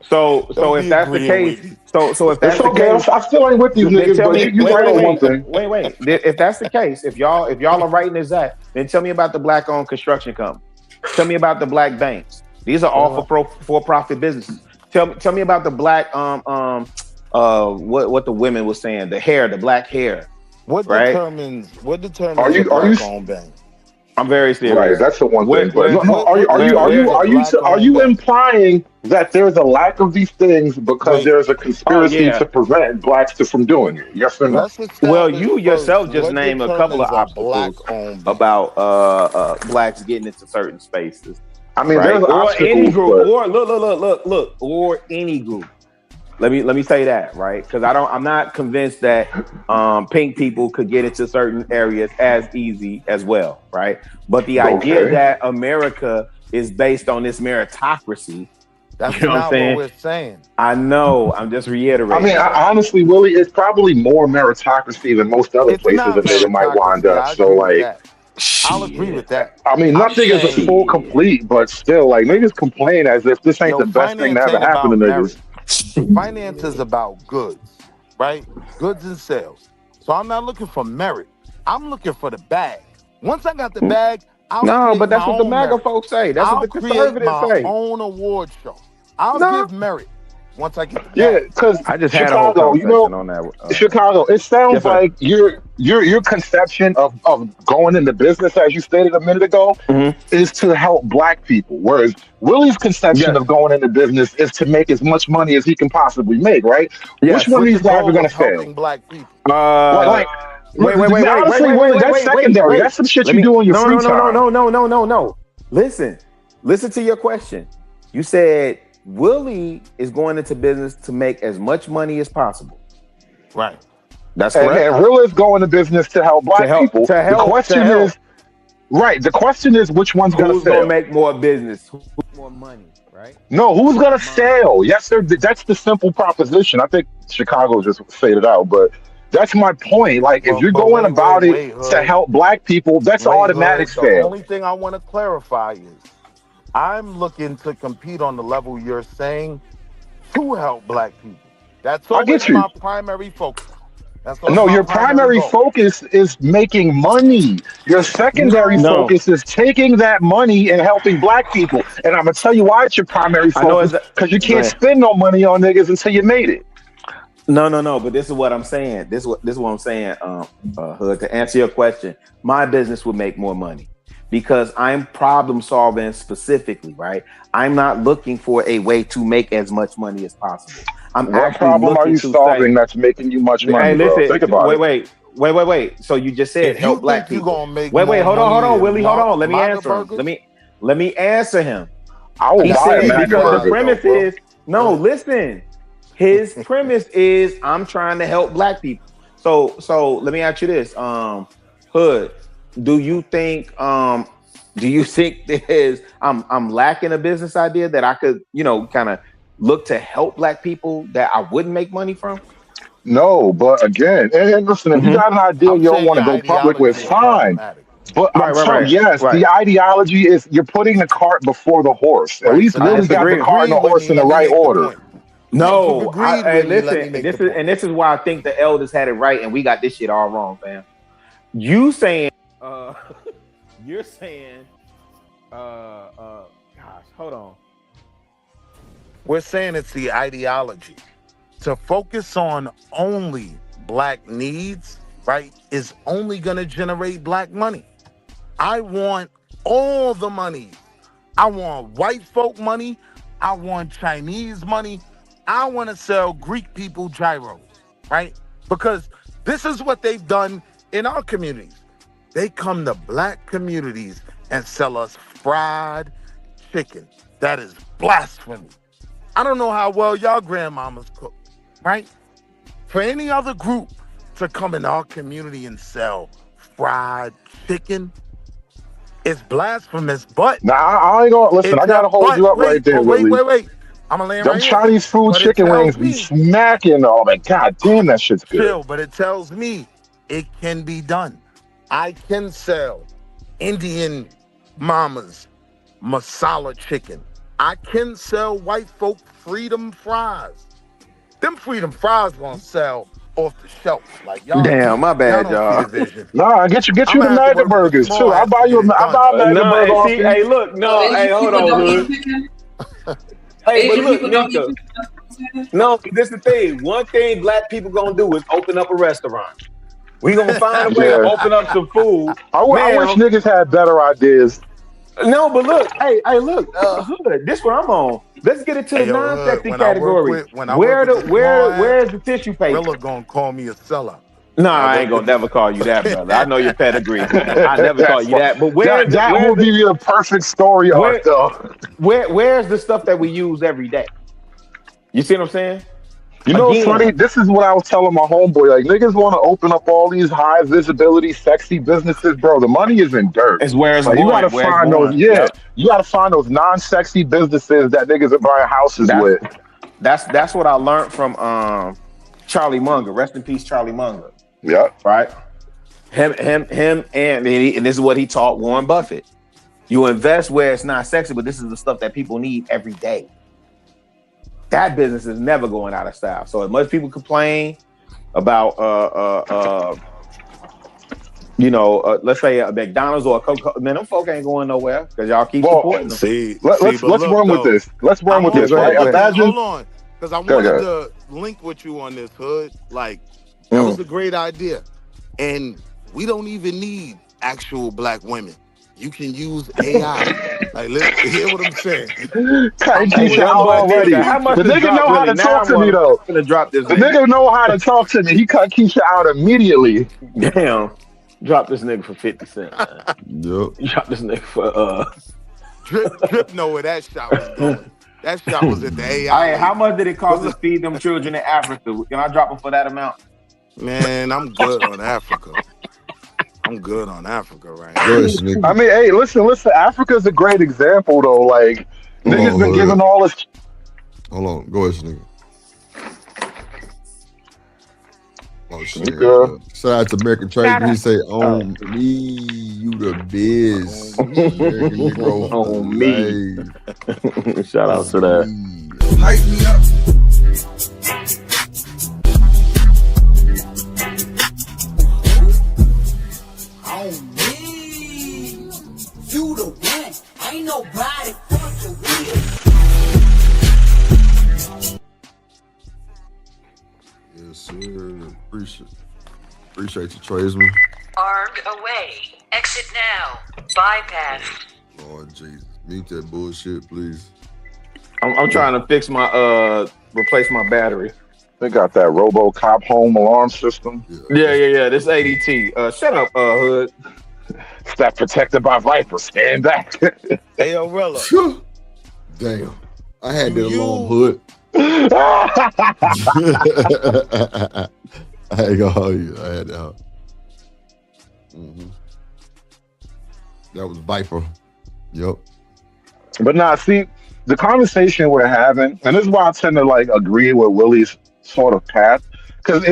[SPEAKER 2] So if that's the case, so if that's
[SPEAKER 8] it's okay.
[SPEAKER 2] the case,
[SPEAKER 8] I still ain't with these niggas, but you right on one thing.
[SPEAKER 2] Wait. If that's the case, if y'all are right in this act, then tell me about the black-owned construction company. Tell me about the black banks. These are all for-profit businesses. Tell me about the black what the women were saying, the black hair.
[SPEAKER 18] What determines
[SPEAKER 8] are you
[SPEAKER 18] black-owned bank?
[SPEAKER 2] I'm very serious.
[SPEAKER 8] Right, that's the one thing. But are you implying that there's a lack of these things because there's a conspiracy to prevent blacks from doing it? Yes or no?
[SPEAKER 2] Well, you yourself just named a couple of obstacles about blacks getting into certain spaces.
[SPEAKER 8] I mean, there's obstacles,
[SPEAKER 2] any group, or look, or any group. Let me say that, right? Because I'm not convinced that pink people could get into certain areas as easy as well, right? But the idea that America is based on this meritocracy,
[SPEAKER 18] that's
[SPEAKER 2] you know
[SPEAKER 18] not
[SPEAKER 2] what
[SPEAKER 18] we're saying.
[SPEAKER 2] I know. I'm just reiterating.
[SPEAKER 8] I mean, honestly, Willie, it's probably more meritocracy than most other places that they might wind up. So, like,
[SPEAKER 18] I'll agree with that.
[SPEAKER 8] I mean, nothing is a full complete, but still, like, niggas complain as if this ain't the best thing that ever happened to niggas.
[SPEAKER 18] Finance is about goods, right? Goods and sales. So I'm not looking for merit. I'm looking for the bag. Once I got the bag, I'll create
[SPEAKER 20] but that's
[SPEAKER 18] my
[SPEAKER 20] what the
[SPEAKER 18] own
[SPEAKER 20] MAGA
[SPEAKER 18] merit.
[SPEAKER 20] folks say. That's what
[SPEAKER 18] I'll
[SPEAKER 20] the
[SPEAKER 18] create
[SPEAKER 20] conservatives
[SPEAKER 18] my
[SPEAKER 20] say.
[SPEAKER 18] own award show. I'll
[SPEAKER 20] No.
[SPEAKER 18] give merit once I get the
[SPEAKER 8] Yeah,
[SPEAKER 18] bag.
[SPEAKER 8] because
[SPEAKER 20] I just had a whole
[SPEAKER 8] Chicago,
[SPEAKER 20] conversation on that.
[SPEAKER 8] Chicago, it sounds
[SPEAKER 20] Yes, sir.
[SPEAKER 8] like your conception of going into business, as you stated a minute ago, is to help black people. Whereas Willie's conception
[SPEAKER 20] Yes.
[SPEAKER 8] of going into business is to make as much money as he can possibly make, right? Which
[SPEAKER 20] Yes.
[SPEAKER 8] one of
[SPEAKER 18] With the
[SPEAKER 8] these guys are
[SPEAKER 18] goal
[SPEAKER 8] gonna
[SPEAKER 18] of
[SPEAKER 8] fail?
[SPEAKER 18] helping black people.
[SPEAKER 8] Like honestly,
[SPEAKER 20] wait,
[SPEAKER 8] Willie, that's secondary. That's some shit you do in your free time.
[SPEAKER 20] No. Listen to your question. You said Willie is going into business to make as much money as possible.
[SPEAKER 18] Right.
[SPEAKER 20] That's correct.
[SPEAKER 8] And Will is going to business to help black people. The question is, right? The question is, which one's going to
[SPEAKER 20] Who's
[SPEAKER 8] fail?
[SPEAKER 20] going to make more business? Who's more money? Right?
[SPEAKER 8] No, who's going to fail? Yes, sir. That's the simple proposition. I think Chicago just faded out, but that's my point. Like, if you're going about it to help black people, that's automatic
[SPEAKER 18] The
[SPEAKER 8] fail.
[SPEAKER 18] only thing I want to clarify is I'm looking to compete on the level you're saying to help black people. That's always my primary focus.
[SPEAKER 8] No, your primary focus is making money. Your secondary focus is taking that money and helping black people. And I'm gonna tell you why it's your primary focus, because you can't spend no money on niggas until you made it.
[SPEAKER 20] No. But this is what I'm saying. This is what I'm saying. Hood, to answer your question, my business would make more money because I'm problem solving specifically. Right? I'm not looking for a way to make as much money as possible.
[SPEAKER 8] What problem are you solving that's making you much money, bro? Think about it.
[SPEAKER 20] Wait. So you just said
[SPEAKER 18] If
[SPEAKER 20] help
[SPEAKER 18] you
[SPEAKER 20] black
[SPEAKER 18] think
[SPEAKER 20] people.
[SPEAKER 18] You're gonna make
[SPEAKER 20] wait, hold on, Willie, hold on. Let me
[SPEAKER 18] MAGA
[SPEAKER 20] answer him.
[SPEAKER 18] burgers?
[SPEAKER 20] Let me answer him.
[SPEAKER 8] I will
[SPEAKER 20] He
[SPEAKER 8] buy a
[SPEAKER 20] said
[SPEAKER 8] MAGA
[SPEAKER 20] because the
[SPEAKER 8] burger,
[SPEAKER 20] premise
[SPEAKER 8] though, bro.
[SPEAKER 20] is listen. His premise is I'm trying to help black people. So let me ask you this, Hood. Do you think there's I'm lacking a business idea that I could kind of look to help black people that I wouldn't make money from?
[SPEAKER 8] No, but again, and listen, if you got an idea you don't want to go public with, fine. But I'm telling yes, the ideology is you're putting the cart before the horse. At least Willie's got the cart and the horse in the right order.
[SPEAKER 20] No, this is why I think the elders had it right and we got this shit all wrong, fam. You're saying, gosh, hold on.
[SPEAKER 18] We're saying it's the ideology. To focus on only black needs, right, is only going to generate black money. I want all the money. I want white folk money. I want Chinese money. I want to sell Greek people gyros, right? Because this is what they've done in our communities. They come to black communities and sell us fried chicken. That is blasphemy. I don't know how well y'all grandmamas cook, right? For any other group to come in our community and sell fried chicken, it's blasphemous, but...
[SPEAKER 8] Nah, I ain't gonna... Listen, I gotta hold you up right there, Willie.
[SPEAKER 18] Wait. I'm gonna land right here.
[SPEAKER 8] Them Chinese food chicken wings be smacking all that. God damn, that shit's good.
[SPEAKER 18] Chill, but it tells me it can be done. I can sell Indian mamas masala chicken. I can sell white folk freedom fries. Them freedom fries gonna sell off the shelf. Like y'all.
[SPEAKER 20] Damn, my bad, y'all.
[SPEAKER 8] Nah, I get you the MAGA burgers too. I buy a MAGA burger off you.
[SPEAKER 20] Hey, look, no, hey, hold on, Hood. Hey, but look, Nika. No, this is the thing. One thing black people gonna do is open up a restaurant. We gonna find a way to open up some food.
[SPEAKER 8] I wish niggas had better ideas.
[SPEAKER 20] No, but look, hey, look, Hood. This what I'm on. Let's get into the non-sexy category. Where's the tissue paper?
[SPEAKER 18] Rilla gonna call me a sellout.
[SPEAKER 20] No, I ain't gonna never call you that, brother. I know your pedigree. I never call you that. But
[SPEAKER 8] that will be a perfect story arc, though.
[SPEAKER 20] Where's the stuff that we use every day? You see what I'm saying?
[SPEAKER 8] You know what's funny? This is what I was telling my homeboy. Like, niggas want to open up all these high visibility, sexy businesses, bro. The money is in dirt.
[SPEAKER 20] It's where it's
[SPEAKER 8] like,
[SPEAKER 20] going.
[SPEAKER 8] You gotta find those. Yeah, you gotta find those non-sexy businesses that niggas are buying houses with.
[SPEAKER 20] That's what I learned from Charlie Munger. Rest in peace, Charlie Munger.
[SPEAKER 8] Yeah.
[SPEAKER 20] Right. Him, and this is what he taught Warren Buffett. You invest where it's not sexy, but this is the stuff that people need every day. that business is never going out of style. So as much people complain about let's say a McDonald's or a Coca-Cola, man, them folk ain't going nowhere because y'all keep supporting them.
[SPEAKER 8] Let's run with this. Let's run with this, right? Imagine.
[SPEAKER 18] Hold on, because I wanted to link with you on this, Hood. Like, that was a great idea, and we don't even need actual black women. You can use AI. Like, let's hear what I'm saying.
[SPEAKER 8] Cut Keisha out already. The nigga know how to talk to me though.
[SPEAKER 20] I'm gonna drop this.
[SPEAKER 8] The nigga know how to talk to me. He cut Keisha out immediately.
[SPEAKER 20] Damn. Drop this nigga for 50 cents.
[SPEAKER 3] Yep.
[SPEAKER 20] Drop this nigga for
[SPEAKER 18] Drip know where that shot was going. That shot was at the AI.
[SPEAKER 20] Hey, how much did it cost to feed them children in Africa? Can I drop them for that amount?
[SPEAKER 18] Man, I'm good on Africa. I'm good on Africa right
[SPEAKER 8] now. I mean, hey, listen. Africa's a great example though. Like, niggas been giving all this.
[SPEAKER 3] Hold on, go ahead, nigga. Oh shit! Shout out to American Trade. He say, "On me, you the biz."
[SPEAKER 20] On me. Shout out to that.
[SPEAKER 1] Hype me up. On me, you the one. Ain't nobody fucking with.
[SPEAKER 3] Yes, sir. Appreciate you, tradesman.
[SPEAKER 11] Armed away. Exit now. Bypass.
[SPEAKER 3] Lord Jesus. Mute that bullshit, please.
[SPEAKER 20] I'm trying to fix my replace my battery.
[SPEAKER 8] They got that RoboCop home alarm system.
[SPEAKER 20] Yeah. This ADT. Shut up, Hood.
[SPEAKER 8] Step protected by Viper. Stand back.
[SPEAKER 18] Hey, yo, Rella.
[SPEAKER 3] Damn. I had that alarm, Hood. I ain't gonna hold you. I had that. That was Viper. Yep.
[SPEAKER 8] But nah, see, the conversation we're having, and this is why I tend to like agree with Willie's sort of path, because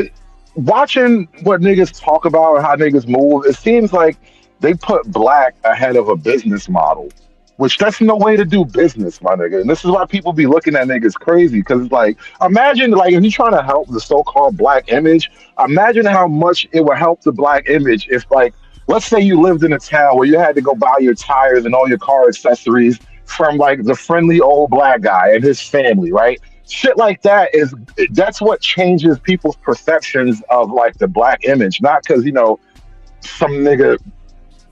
[SPEAKER 8] watching what niggas talk about and how niggas move, it seems like they put black ahead of a business model, which that's no way to do business, my nigga. And this is why people be looking at niggas crazy, because it's like, imagine like if you're trying to help the so-called black image, imagine how much it would help the black image if, like, let's say you lived in a town where you had to go buy your tires and all your car accessories from like the friendly old black guy and his family, right? Shit like that's what changes people's perceptions of like the black image, not because, some nigga,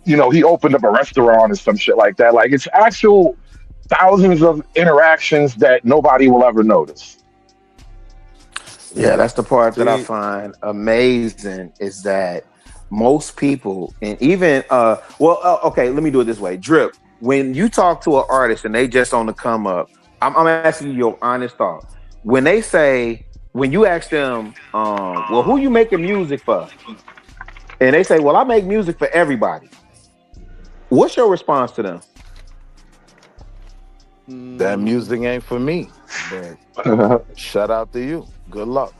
[SPEAKER 8] he opened up a restaurant or some shit like that. Like, it's actual thousands of interactions that nobody will ever notice.
[SPEAKER 20] Yeah, that's the part that I find amazing is that most people, and even, okay, let me do it this way. Drip, when you talk to an artist and they just on the come up, I'm asking you your honest thought. When you ask them, well, who you making music for? And they say, well, I make music for everybody. What's your response to them?
[SPEAKER 18] That music ain't for me. But shout out to you. Good luck.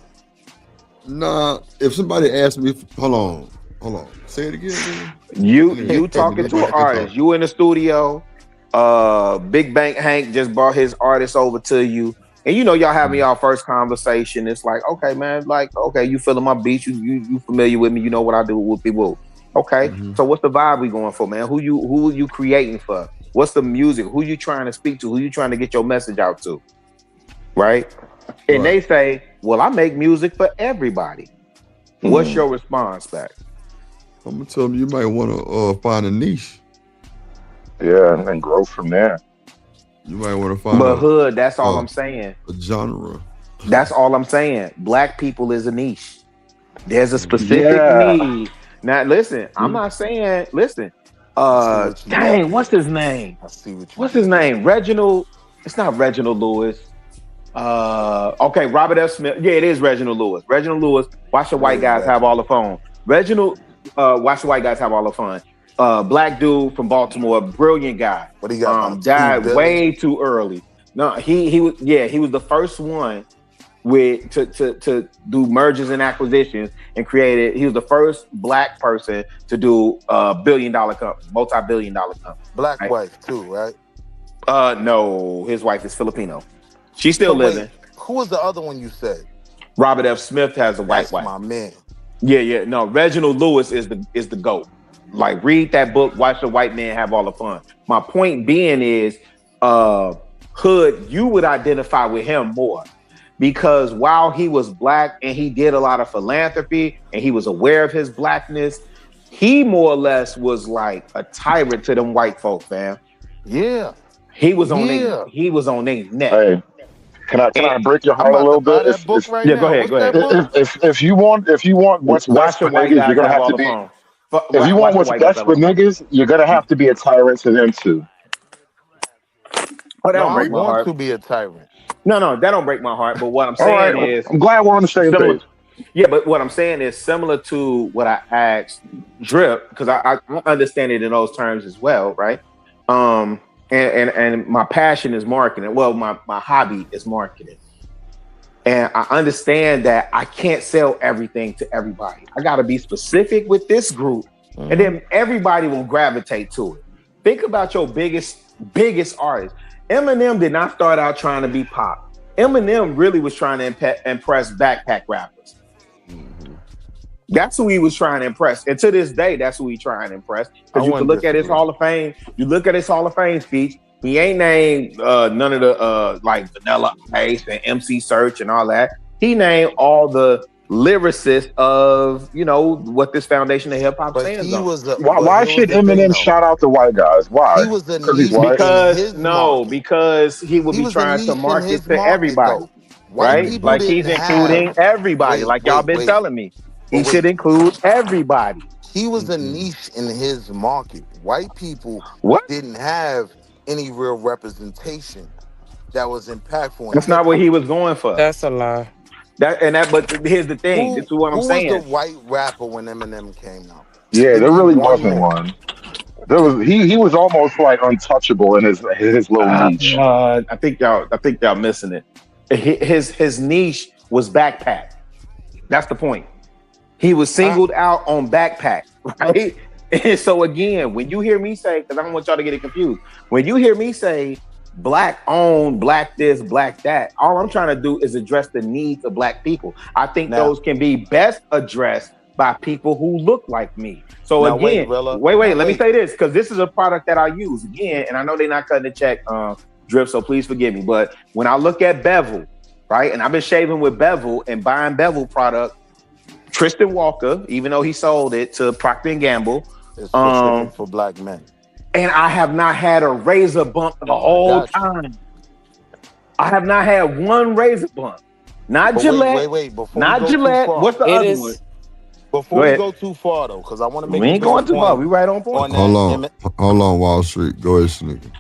[SPEAKER 3] Nah, if somebody asked me, hold on, say it again. Man.
[SPEAKER 20] You talking to an artist? You in the studio? Big Bank Hank just brought his artist over to you, and y'all having y'all first conversation. It's like, okay, man, you feeling my beats? You familiar with me? You know what I do with people? Okay, so what's the vibe we going for, man? Who you creating for? What's the music? Who you trying to speak to? Who you trying to get your message out to? Right? And they say, well, I make music for everybody. What's your response back?
[SPEAKER 3] I'm gonna tell them you might want to find a niche.
[SPEAKER 8] Yeah, and then grow from there.
[SPEAKER 3] You might want to find.
[SPEAKER 20] But Hood, that's all I'm saying.
[SPEAKER 3] A genre.
[SPEAKER 20] That's all I'm saying. Black people is a niche. There's a specific need. Now, listen, I'm not saying, dang, what's his name? What's his name? Reginald. It's not Reginald Lewis. Okay, Robert F. Smith. Yeah, it is Reginald Lewis. Reginald Lewis, watch the white guys have all the fun. Reginald, watch the white guys have all the fun. Black dude from Baltimore, brilliant guy.
[SPEAKER 18] What he got?
[SPEAKER 20] Died way too early. No, he was the first one to do mergers and acquisitions and created. He was the first black person to do a billion-dollar company, multi-billion-dollar company.
[SPEAKER 18] Black wife too, right?
[SPEAKER 20] No, his wife is Filipino. She's still living.
[SPEAKER 18] Who was the other one you said?
[SPEAKER 20] Robert F. Smith has a white
[SPEAKER 18] That's
[SPEAKER 20] wife.
[SPEAKER 18] my man.
[SPEAKER 20] Yeah. No, Reginald Lewis is the GOAT. Like, read that book, watch the white man have all the fun. My point being is, Hood, you would identify with him more because while he was black and he did a lot of philanthropy and he was aware of his blackness, he more or less was like a tyrant to them white folk, fam.
[SPEAKER 18] Yeah.
[SPEAKER 20] He was on their neck.
[SPEAKER 8] Hey, can I break your heart a little bit?
[SPEAKER 20] Go ahead.
[SPEAKER 8] If you want what's best for niggas, you're gonna have to be. If you want what's best for niggas, you're gonna have to be a tyrant to them too.
[SPEAKER 20] Oh, that don't
[SPEAKER 18] I
[SPEAKER 20] break my
[SPEAKER 18] want
[SPEAKER 20] heart.
[SPEAKER 18] to be a tyrant.
[SPEAKER 20] No, that don't break my heart. But what I'm saying is,
[SPEAKER 8] I'm glad we're on the same page.
[SPEAKER 20] Yeah, but what I'm saying is similar to what I asked Drip, because I understand it in those terms as well, right? And my passion is marketing. Well, my hobby is marketing. And I understand that I can't sell everything to everybody. I got to be specific with this group, and then everybody will gravitate to it. Think about your biggest artist. Eminem did not start out trying to be pop. Eminem really was trying to impress backpack rappers. That's who he was trying to impress. And to this day, that's who he's trying to impress. Because you can look at his Hall of Fame. You look at his Hall of Fame speech. He ain't named none of the like Vanilla Ice and MC Search and all that. He named all the lyricists of, what this foundation of hip hop stands on.
[SPEAKER 8] Why should Eminem shout out the white guys? Why?
[SPEAKER 18] He was a
[SPEAKER 8] because he's white.
[SPEAKER 20] Because he would be trying to market to everybody, right? Like he's including everybody. Like y'all been telling me, he should include everybody.
[SPEAKER 18] He was a niche in his market. White people didn't have any real representation that was impactful.
[SPEAKER 20] That's not what he was going for.
[SPEAKER 14] That's a lie.
[SPEAKER 20] But here's the thing. This is what I'm saying.
[SPEAKER 18] Who was the white rapper when Eminem came out?
[SPEAKER 8] Yeah, there really wasn't one. There was he was almost like untouchable in his little niche.
[SPEAKER 20] I think y'all missing it. His niche was backpack. That's the point. He was singled out on backpack, right? And so again, when you hear me say, because I don't want y'all to get it confused, when you hear me say black owned, black this, black that, all I'm trying to do is address the needs of black people. I think those can be best addressed by people who look like me. So
[SPEAKER 18] now,
[SPEAKER 20] again,
[SPEAKER 18] wait,
[SPEAKER 20] let me say this, because this is a product that I use again, and I know they're not cutting the check, Drip, so please forgive me. But when I look at Bevel, right, and I've been shaving with Bevel and buying Bevel product, Tristan Walker, even though he sold it to Procter & Gamble,
[SPEAKER 18] it's specific for black men.
[SPEAKER 20] And I have not had a razor bump the whole time. I have not had one razor bump. Not Gillette.
[SPEAKER 18] Wait. Before
[SPEAKER 20] not Gillette. What's the other one?
[SPEAKER 18] Before we go too far, though, because I want to make.
[SPEAKER 20] We ain't going too far. We right on point.
[SPEAKER 3] Hold on, Wall Street. Go ahead, Sneaker.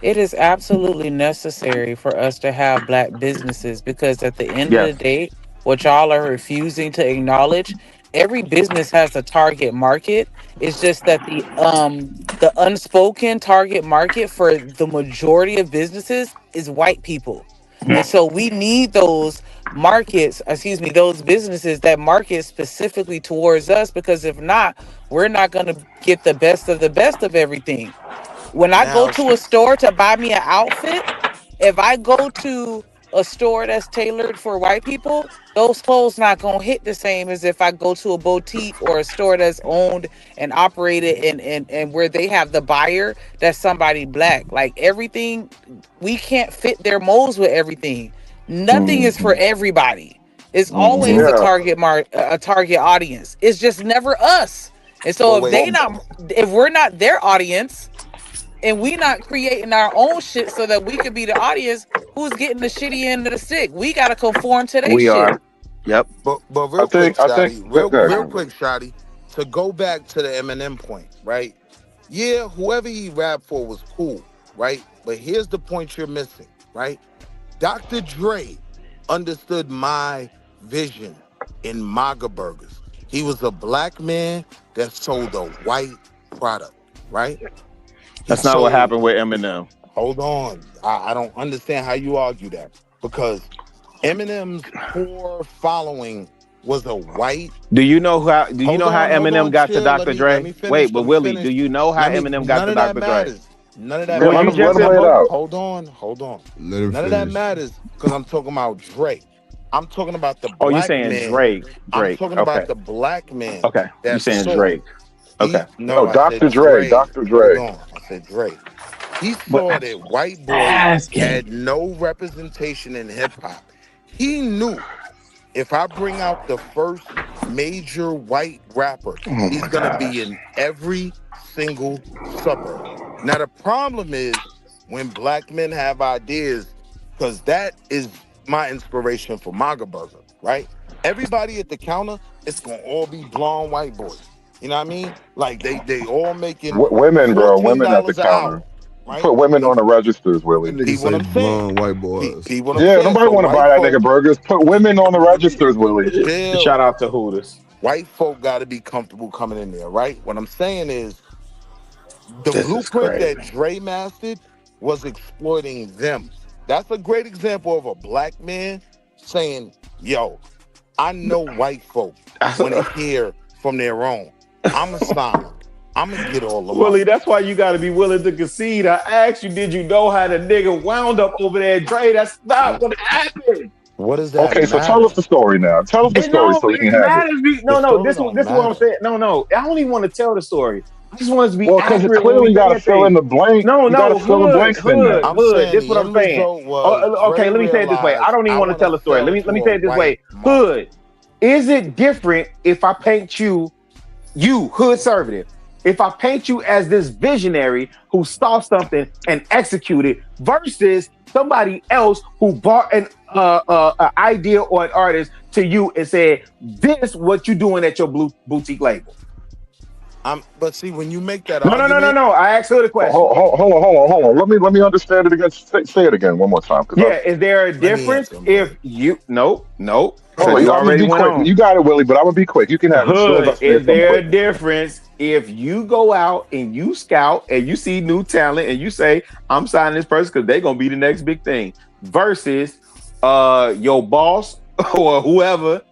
[SPEAKER 14] It is absolutely necessary for us to have black businesses because at the end of the day, what y'all are refusing to acknowledge, every business has a target market. It's just that the unspoken target market for the majority of businesses is white people. And so we need those those businesses that market specifically towards us, because if not, we're not going to get the best of everything. When I go to a store to buy me an outfit, if I go to a store that's tailored for white people, those clothes not gonna hit the same as if I go to a boutique or a store that's owned and operated and where they have the buyer that's somebody black. Like everything, we can't fit their molds with everything. Nothing is for everybody. It's always a target audience. It's just never us. And so if we're not their audience, and we not creating our own shit so that we could be the audience, who's getting the shitty end of the stick? We gotta conform to their shit.
[SPEAKER 20] Yep.
[SPEAKER 18] But real quick, Shotty, to go back to the Eminem point, right? Yeah, whoever he rapped for was cool, right? But here's the point you're missing, right? Dr. Dre understood my vision in MAGA burgers. He was a black man that sold a white product, right?
[SPEAKER 20] That's not what happened with Eminem.
[SPEAKER 18] Hold on. I don't understand how you argue that, because Eminem's core following was a white.
[SPEAKER 20] Do you know how Eminem got to Dr. Dre? Wait, but Willie, do you know how Eminem got to Dr. Dre?
[SPEAKER 18] None of that
[SPEAKER 8] Let
[SPEAKER 18] matters.
[SPEAKER 8] him lay it out.
[SPEAKER 18] Hold on.
[SPEAKER 3] Let him
[SPEAKER 18] None of that
[SPEAKER 3] finish.
[SPEAKER 18] matters because I'm talking about Drake. I'm talking about the black
[SPEAKER 20] Oh, you saying
[SPEAKER 18] men.
[SPEAKER 20] Drake?
[SPEAKER 18] I'm talking
[SPEAKER 20] Okay.
[SPEAKER 18] about the black men
[SPEAKER 20] Okay. You
[SPEAKER 18] that
[SPEAKER 20] saying
[SPEAKER 18] saw.
[SPEAKER 20] Drake? Okay.
[SPEAKER 18] No, I
[SPEAKER 8] Dr.
[SPEAKER 18] said
[SPEAKER 8] Dre. Dr. Dre.
[SPEAKER 18] Hold on. I said Drake. He
[SPEAKER 20] But
[SPEAKER 18] saw that white boys had no representation in hip hop. He knew if I bring out the first major white rapper, he's going to be in every single suburb. Now, the problem is when black men have ideas, because that is my inspiration for Maga Burger, right? Everybody at the counter, it's going to all be blonde white boys. You know what I mean? Like they all making
[SPEAKER 8] Women, bro. Women at the
[SPEAKER 18] $14 an
[SPEAKER 8] counter.
[SPEAKER 18] hour, right?
[SPEAKER 8] Put women on the registers, Willie.
[SPEAKER 3] That nigga say blonde white boys.
[SPEAKER 18] What I'm
[SPEAKER 8] Yeah,
[SPEAKER 18] saying.
[SPEAKER 8] nobody
[SPEAKER 18] So
[SPEAKER 8] want to buy that nigga burgers. Put women on the registers, Willie.
[SPEAKER 18] Chill.
[SPEAKER 20] Shout out to Hooters.
[SPEAKER 18] White folk got to be comfortable coming in there, right? What I'm saying is the
[SPEAKER 20] This is
[SPEAKER 18] blueprint
[SPEAKER 20] crazy.
[SPEAKER 18] that Dre mastered was exploiting them. That's a great example of a black man saying, yo, I know white folk want to hear from their own. I'm a sign. I'm going to get all the
[SPEAKER 20] Willie,
[SPEAKER 18] money.
[SPEAKER 20] that's why you got to be willing to concede. I asked you, did you know how the nigga wound up over there, Dre? That's not what happened.
[SPEAKER 18] What does that
[SPEAKER 8] Okay, so
[SPEAKER 18] matter?
[SPEAKER 8] tell us the story now. Tell us the story so we can have it.
[SPEAKER 20] No, this is what I'm saying. No, I don't even want to tell the story. I just want it to be
[SPEAKER 8] Well, because
[SPEAKER 20] accurate.
[SPEAKER 8] clearly you got to fill in the blank.
[SPEAKER 20] No,
[SPEAKER 8] you gotta fill the blanks in there.
[SPEAKER 20] Hood. This is what I'm saying. Okay, let me say it this way. I don't even want to tell the story. Let me say it this way. Hood. Is it different if I paint you hood conservative? If I paint you as this visionary who saw something and executed versus somebody else who brought an idea or an artist to you and said, this what you doing at your boutique label?
[SPEAKER 18] But see, when you make that
[SPEAKER 20] No. I asked her the question.
[SPEAKER 8] Hold on. Let me understand it again. Say it again one more time.
[SPEAKER 20] Is there a difference if you no?
[SPEAKER 8] Hold on, I'm gonna be quick. You got it, Willie, but I'm gonna be quick. You can have it.
[SPEAKER 20] Hood, is there a difference if you go out and you scout and you see new talent and you say, I'm signing this person because they're gonna be the next big thing, versus your boss or whoever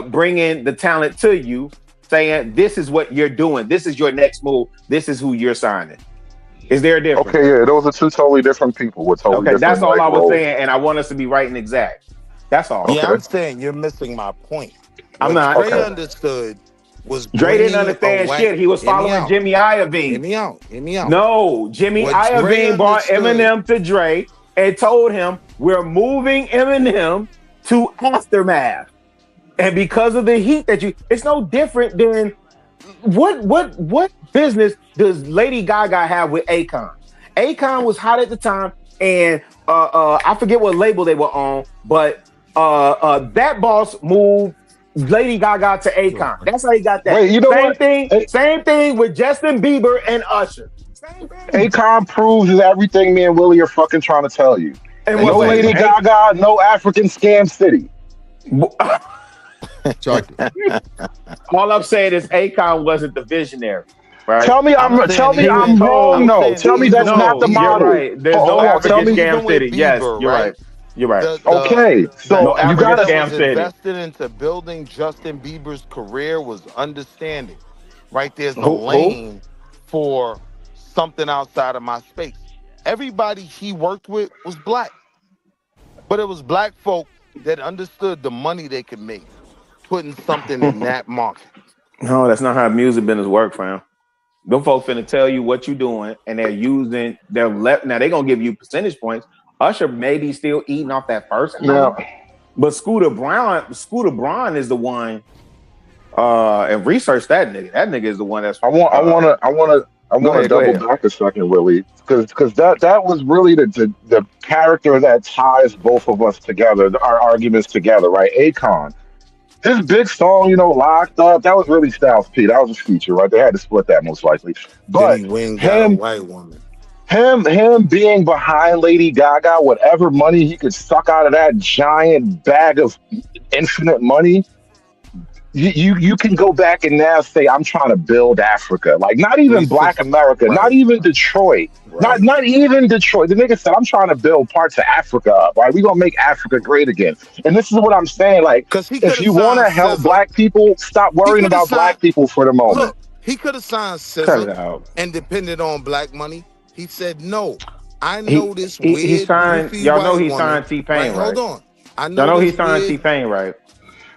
[SPEAKER 20] bringing the talent to you, saying this is what you're doing, this is your next move, this is who you're signing? Is there a difference?
[SPEAKER 8] Okay, yeah, those are two totally different people with totally different.
[SPEAKER 20] That's all I was
[SPEAKER 8] roles.
[SPEAKER 20] saying, and I want us to be right and exact. That's all.
[SPEAKER 18] Yeah, I'm saying you're missing my point.
[SPEAKER 20] I'm not.
[SPEAKER 18] Dre understood was
[SPEAKER 20] Dre didn't understand shit. He was following Jimmy Iovine.
[SPEAKER 18] Hear me out.
[SPEAKER 20] No, Jimmy Iovine brought Eminem to Dre and told him we're moving Eminem to Aftermath, and because of the heat that it's no different than what business does Lady Gaga have with Akon? Akon was hot at the time, and I forget what label they were on, but that boss moved Lady Gaga to Akon. That's how he got that.
[SPEAKER 8] Wait, you know what?
[SPEAKER 20] Same thing with Justin Bieber and Usher.
[SPEAKER 8] Akon proves everything me and Willie are fucking trying to tell you.
[SPEAKER 20] And
[SPEAKER 8] no Lady Gaga, no African scam city.
[SPEAKER 20] All I'm saying is Akon wasn't the visionary. Right?
[SPEAKER 8] Tell me I'm wrong. No, tell me that's not the model.
[SPEAKER 20] Right. There's no African scam city. Yes, you're right. You're right.
[SPEAKER 8] Okay, so you got to
[SPEAKER 18] invested into building Justin Bieber's career was understanding. Right, there's no lane for something outside of my space. Everybody he worked with was black, but it was black folk that understood the money they could make putting something in that market.
[SPEAKER 20] No, that's not how music business work, fam. Them folks finna tell you what you doing, and they're using their left. Now they're gonna give you percentage points. Usher may be still eating off that first album, but Scooter Braun is the one. And research that nigga. That nigga is the one that's.
[SPEAKER 8] I want to double back a second, Willie, because that was really the character that ties both of us together, our arguments together, right? Akon. His big song, Locked Up, that was really Styles P. That was a feature, right? They had to split that most likely. But
[SPEAKER 18] him, white woman.
[SPEAKER 8] Him being behind Lady Gaga, whatever money he could suck out of that giant bag of infinite money, you can go back and now say, I'm trying to build Africa. Like, not even Black America, not even Detroit. Not even Detroit. The nigga said, I'm trying to build parts of Africa up, right? We're going to make Africa great again. And this is what I'm saying. Like, if you want to help black people, stop worrying about black people for the moment.
[SPEAKER 18] Look, he could have signed SZA and depended on black money. He said, no, I know this
[SPEAKER 20] he
[SPEAKER 18] weird,
[SPEAKER 20] signed.
[SPEAKER 18] goofy
[SPEAKER 20] Y'all know
[SPEAKER 18] white
[SPEAKER 20] he
[SPEAKER 18] woman.
[SPEAKER 20] signed T-Pain,
[SPEAKER 18] Right, hold
[SPEAKER 20] right?
[SPEAKER 18] on. I
[SPEAKER 20] Y'all
[SPEAKER 18] know
[SPEAKER 20] know he
[SPEAKER 18] this
[SPEAKER 20] signed
[SPEAKER 18] weird.
[SPEAKER 20] T-Pain, right?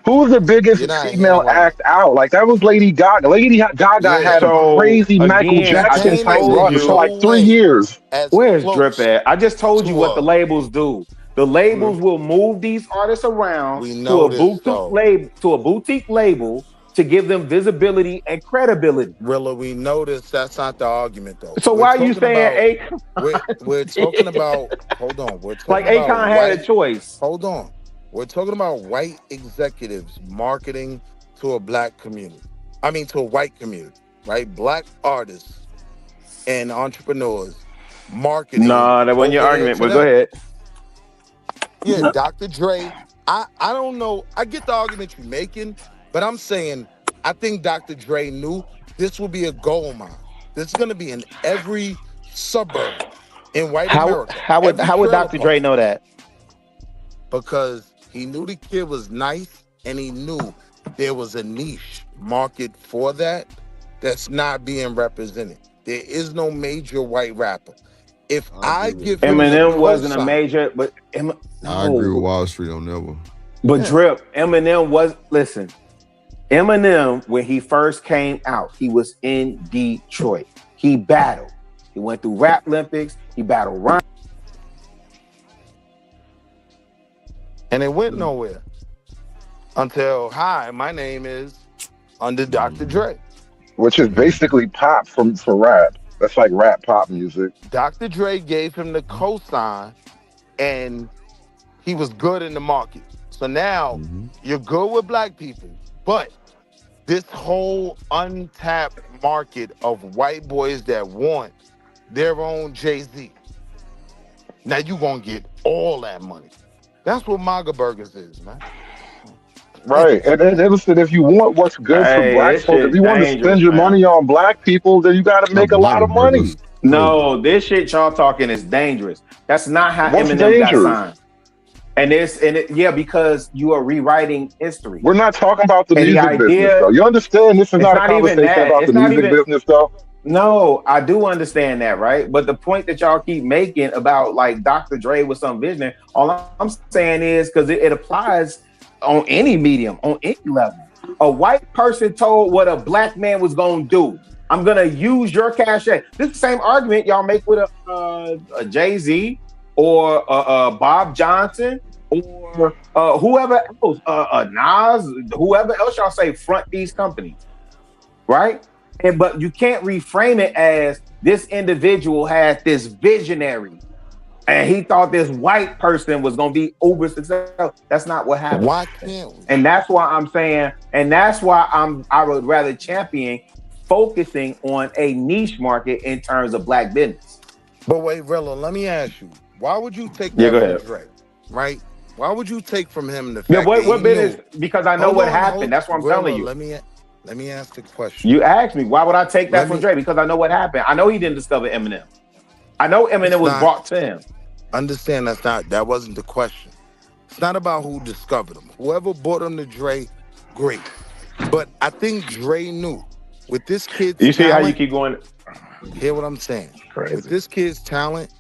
[SPEAKER 8] Who's the biggest
[SPEAKER 18] You're not
[SPEAKER 8] female
[SPEAKER 18] hearing what
[SPEAKER 8] act out? Like that was Lady Gaga. Lady Gaga
[SPEAKER 18] Yeah.
[SPEAKER 8] had a
[SPEAKER 20] So
[SPEAKER 8] crazy Michael
[SPEAKER 20] again, I
[SPEAKER 8] Jackson
[SPEAKER 20] just
[SPEAKER 8] type
[SPEAKER 20] told
[SPEAKER 8] run for
[SPEAKER 20] you.
[SPEAKER 8] like 3
[SPEAKER 18] way
[SPEAKER 8] years.
[SPEAKER 18] as
[SPEAKER 20] Where's Drip
[SPEAKER 18] close
[SPEAKER 20] at? I just told you
[SPEAKER 18] to
[SPEAKER 20] what the labels do. The labels will move these artists around
[SPEAKER 18] we
[SPEAKER 20] to
[SPEAKER 18] know
[SPEAKER 20] a
[SPEAKER 18] this
[SPEAKER 20] boutique label to give them visibility and credibility.
[SPEAKER 18] Rilla, we know this. That's not the argument, though.
[SPEAKER 20] So
[SPEAKER 18] We're
[SPEAKER 20] why are you
[SPEAKER 18] talking
[SPEAKER 20] saying
[SPEAKER 18] about.
[SPEAKER 20] Akon?
[SPEAKER 18] We're talking about. Hold on. We're
[SPEAKER 20] Like
[SPEAKER 18] talking about
[SPEAKER 20] Akon had a
[SPEAKER 18] white.
[SPEAKER 20] choice.
[SPEAKER 18] Hold on. We're talking about white executives marketing to a black community. I mean, to a white community, right? Black artists and entrepreneurs marketing
[SPEAKER 20] Nah, that wasn't your
[SPEAKER 18] over there
[SPEAKER 20] argument,
[SPEAKER 18] to
[SPEAKER 20] but go
[SPEAKER 18] them.
[SPEAKER 20] ahead.
[SPEAKER 18] Yeah, Dr. Dre. I don't know. I get the argument you're making, but I'm saying I think Dr. Dre knew this would be a gold mine. This is going to be in every suburb in white America,
[SPEAKER 20] How would
[SPEAKER 18] every trailer
[SPEAKER 20] Dr. Dre
[SPEAKER 18] park,
[SPEAKER 20] know that?
[SPEAKER 18] because he knew the kid was nice and he knew there was a niche market for that that's not being represented. There is no major white rapper. If I give him the
[SPEAKER 20] Eminem wasn't a
[SPEAKER 18] cosign,
[SPEAKER 20] major, but
[SPEAKER 3] I agree with Wall Street on that one.
[SPEAKER 20] But Drip, Eminem was Eminem, when he first came out, he was in Detroit. He battled. He went through Rap Olympics. He battled Ryan.
[SPEAKER 18] and it went nowhere until, hi, my name is under Dr. Dre.
[SPEAKER 8] Which is basically pop for rap. That's like rap pop music.
[SPEAKER 18] Dr. Dre gave him the cosign and he was good in the market. So now you're good with black people, but this whole untapped market of white boys that want their own Jay-Z. Now you gonna get all that money. That's what MAGA Burgers is, man.
[SPEAKER 8] Right. And listen, if you want what's good for black
[SPEAKER 20] This
[SPEAKER 8] folk, if
[SPEAKER 20] shit
[SPEAKER 8] you want to
[SPEAKER 20] dangerous,
[SPEAKER 8] spend your
[SPEAKER 20] man.
[SPEAKER 8] money on black people, then you got to make a lot of money.
[SPEAKER 20] No, this shit y'all talking is dangerous. That's not how
[SPEAKER 8] What's
[SPEAKER 20] Eminem
[SPEAKER 8] dangerous?
[SPEAKER 20] got signed. Yeah, because you are rewriting history.
[SPEAKER 8] We're not talking about the
[SPEAKER 20] And the
[SPEAKER 8] music business,
[SPEAKER 20] idea-
[SPEAKER 8] though. You understand this is
[SPEAKER 20] It's
[SPEAKER 8] not a
[SPEAKER 20] not even
[SPEAKER 8] conversation
[SPEAKER 20] that.
[SPEAKER 8] about
[SPEAKER 20] It's
[SPEAKER 8] the
[SPEAKER 20] not
[SPEAKER 8] music
[SPEAKER 20] even-
[SPEAKER 8] business, though.
[SPEAKER 20] No, I do understand that, right? But the point that y'all keep making about like Dr. Dre with some vision, all I'm saying is because it applies on any medium, on any level. A white person told what a black man was gonna do. I'm gonna use your cachet. This is the same argument y'all make with a Jay-Z or Bob Johnson or whoever else, Nas, whoever else y'all say front these companies, right? But you can't reframe it as this individual had this visionary and he thought this white person was going to be uber successful. That's not what happened.
[SPEAKER 18] Why can't we?
[SPEAKER 20] And that's why I'm saying, and that's why I would rather champion focusing on a niche market in terms of black business.
[SPEAKER 18] But wait, Rilla, let me ask you, why would you take
[SPEAKER 20] Yeah,
[SPEAKER 18] that
[SPEAKER 20] go
[SPEAKER 18] from
[SPEAKER 20] ahead.
[SPEAKER 18] Dre, right? Why would you take from him the fact
[SPEAKER 20] Yeah,
[SPEAKER 18] that
[SPEAKER 20] what
[SPEAKER 18] he
[SPEAKER 20] business?
[SPEAKER 18] knew?
[SPEAKER 20] Because I know
[SPEAKER 18] Hold
[SPEAKER 20] what
[SPEAKER 18] on,
[SPEAKER 20] happened. That's what I'm telling you.
[SPEAKER 18] Let me ask the question.
[SPEAKER 20] You asked me, why would I take that
[SPEAKER 18] Let
[SPEAKER 20] from
[SPEAKER 18] me-
[SPEAKER 20] Dre? Because I know what happened. I know he didn't discover Eminem. I know Eminem was brought to him.
[SPEAKER 18] Understand that wasn't the question. It's not about who discovered him. Whoever brought him to Dre, great. But I think Dre knew with this kid's
[SPEAKER 20] You see
[SPEAKER 18] talent,
[SPEAKER 20] how you keep going?
[SPEAKER 18] Hear what I'm saying?
[SPEAKER 20] Crazy.
[SPEAKER 18] With this kid's talent,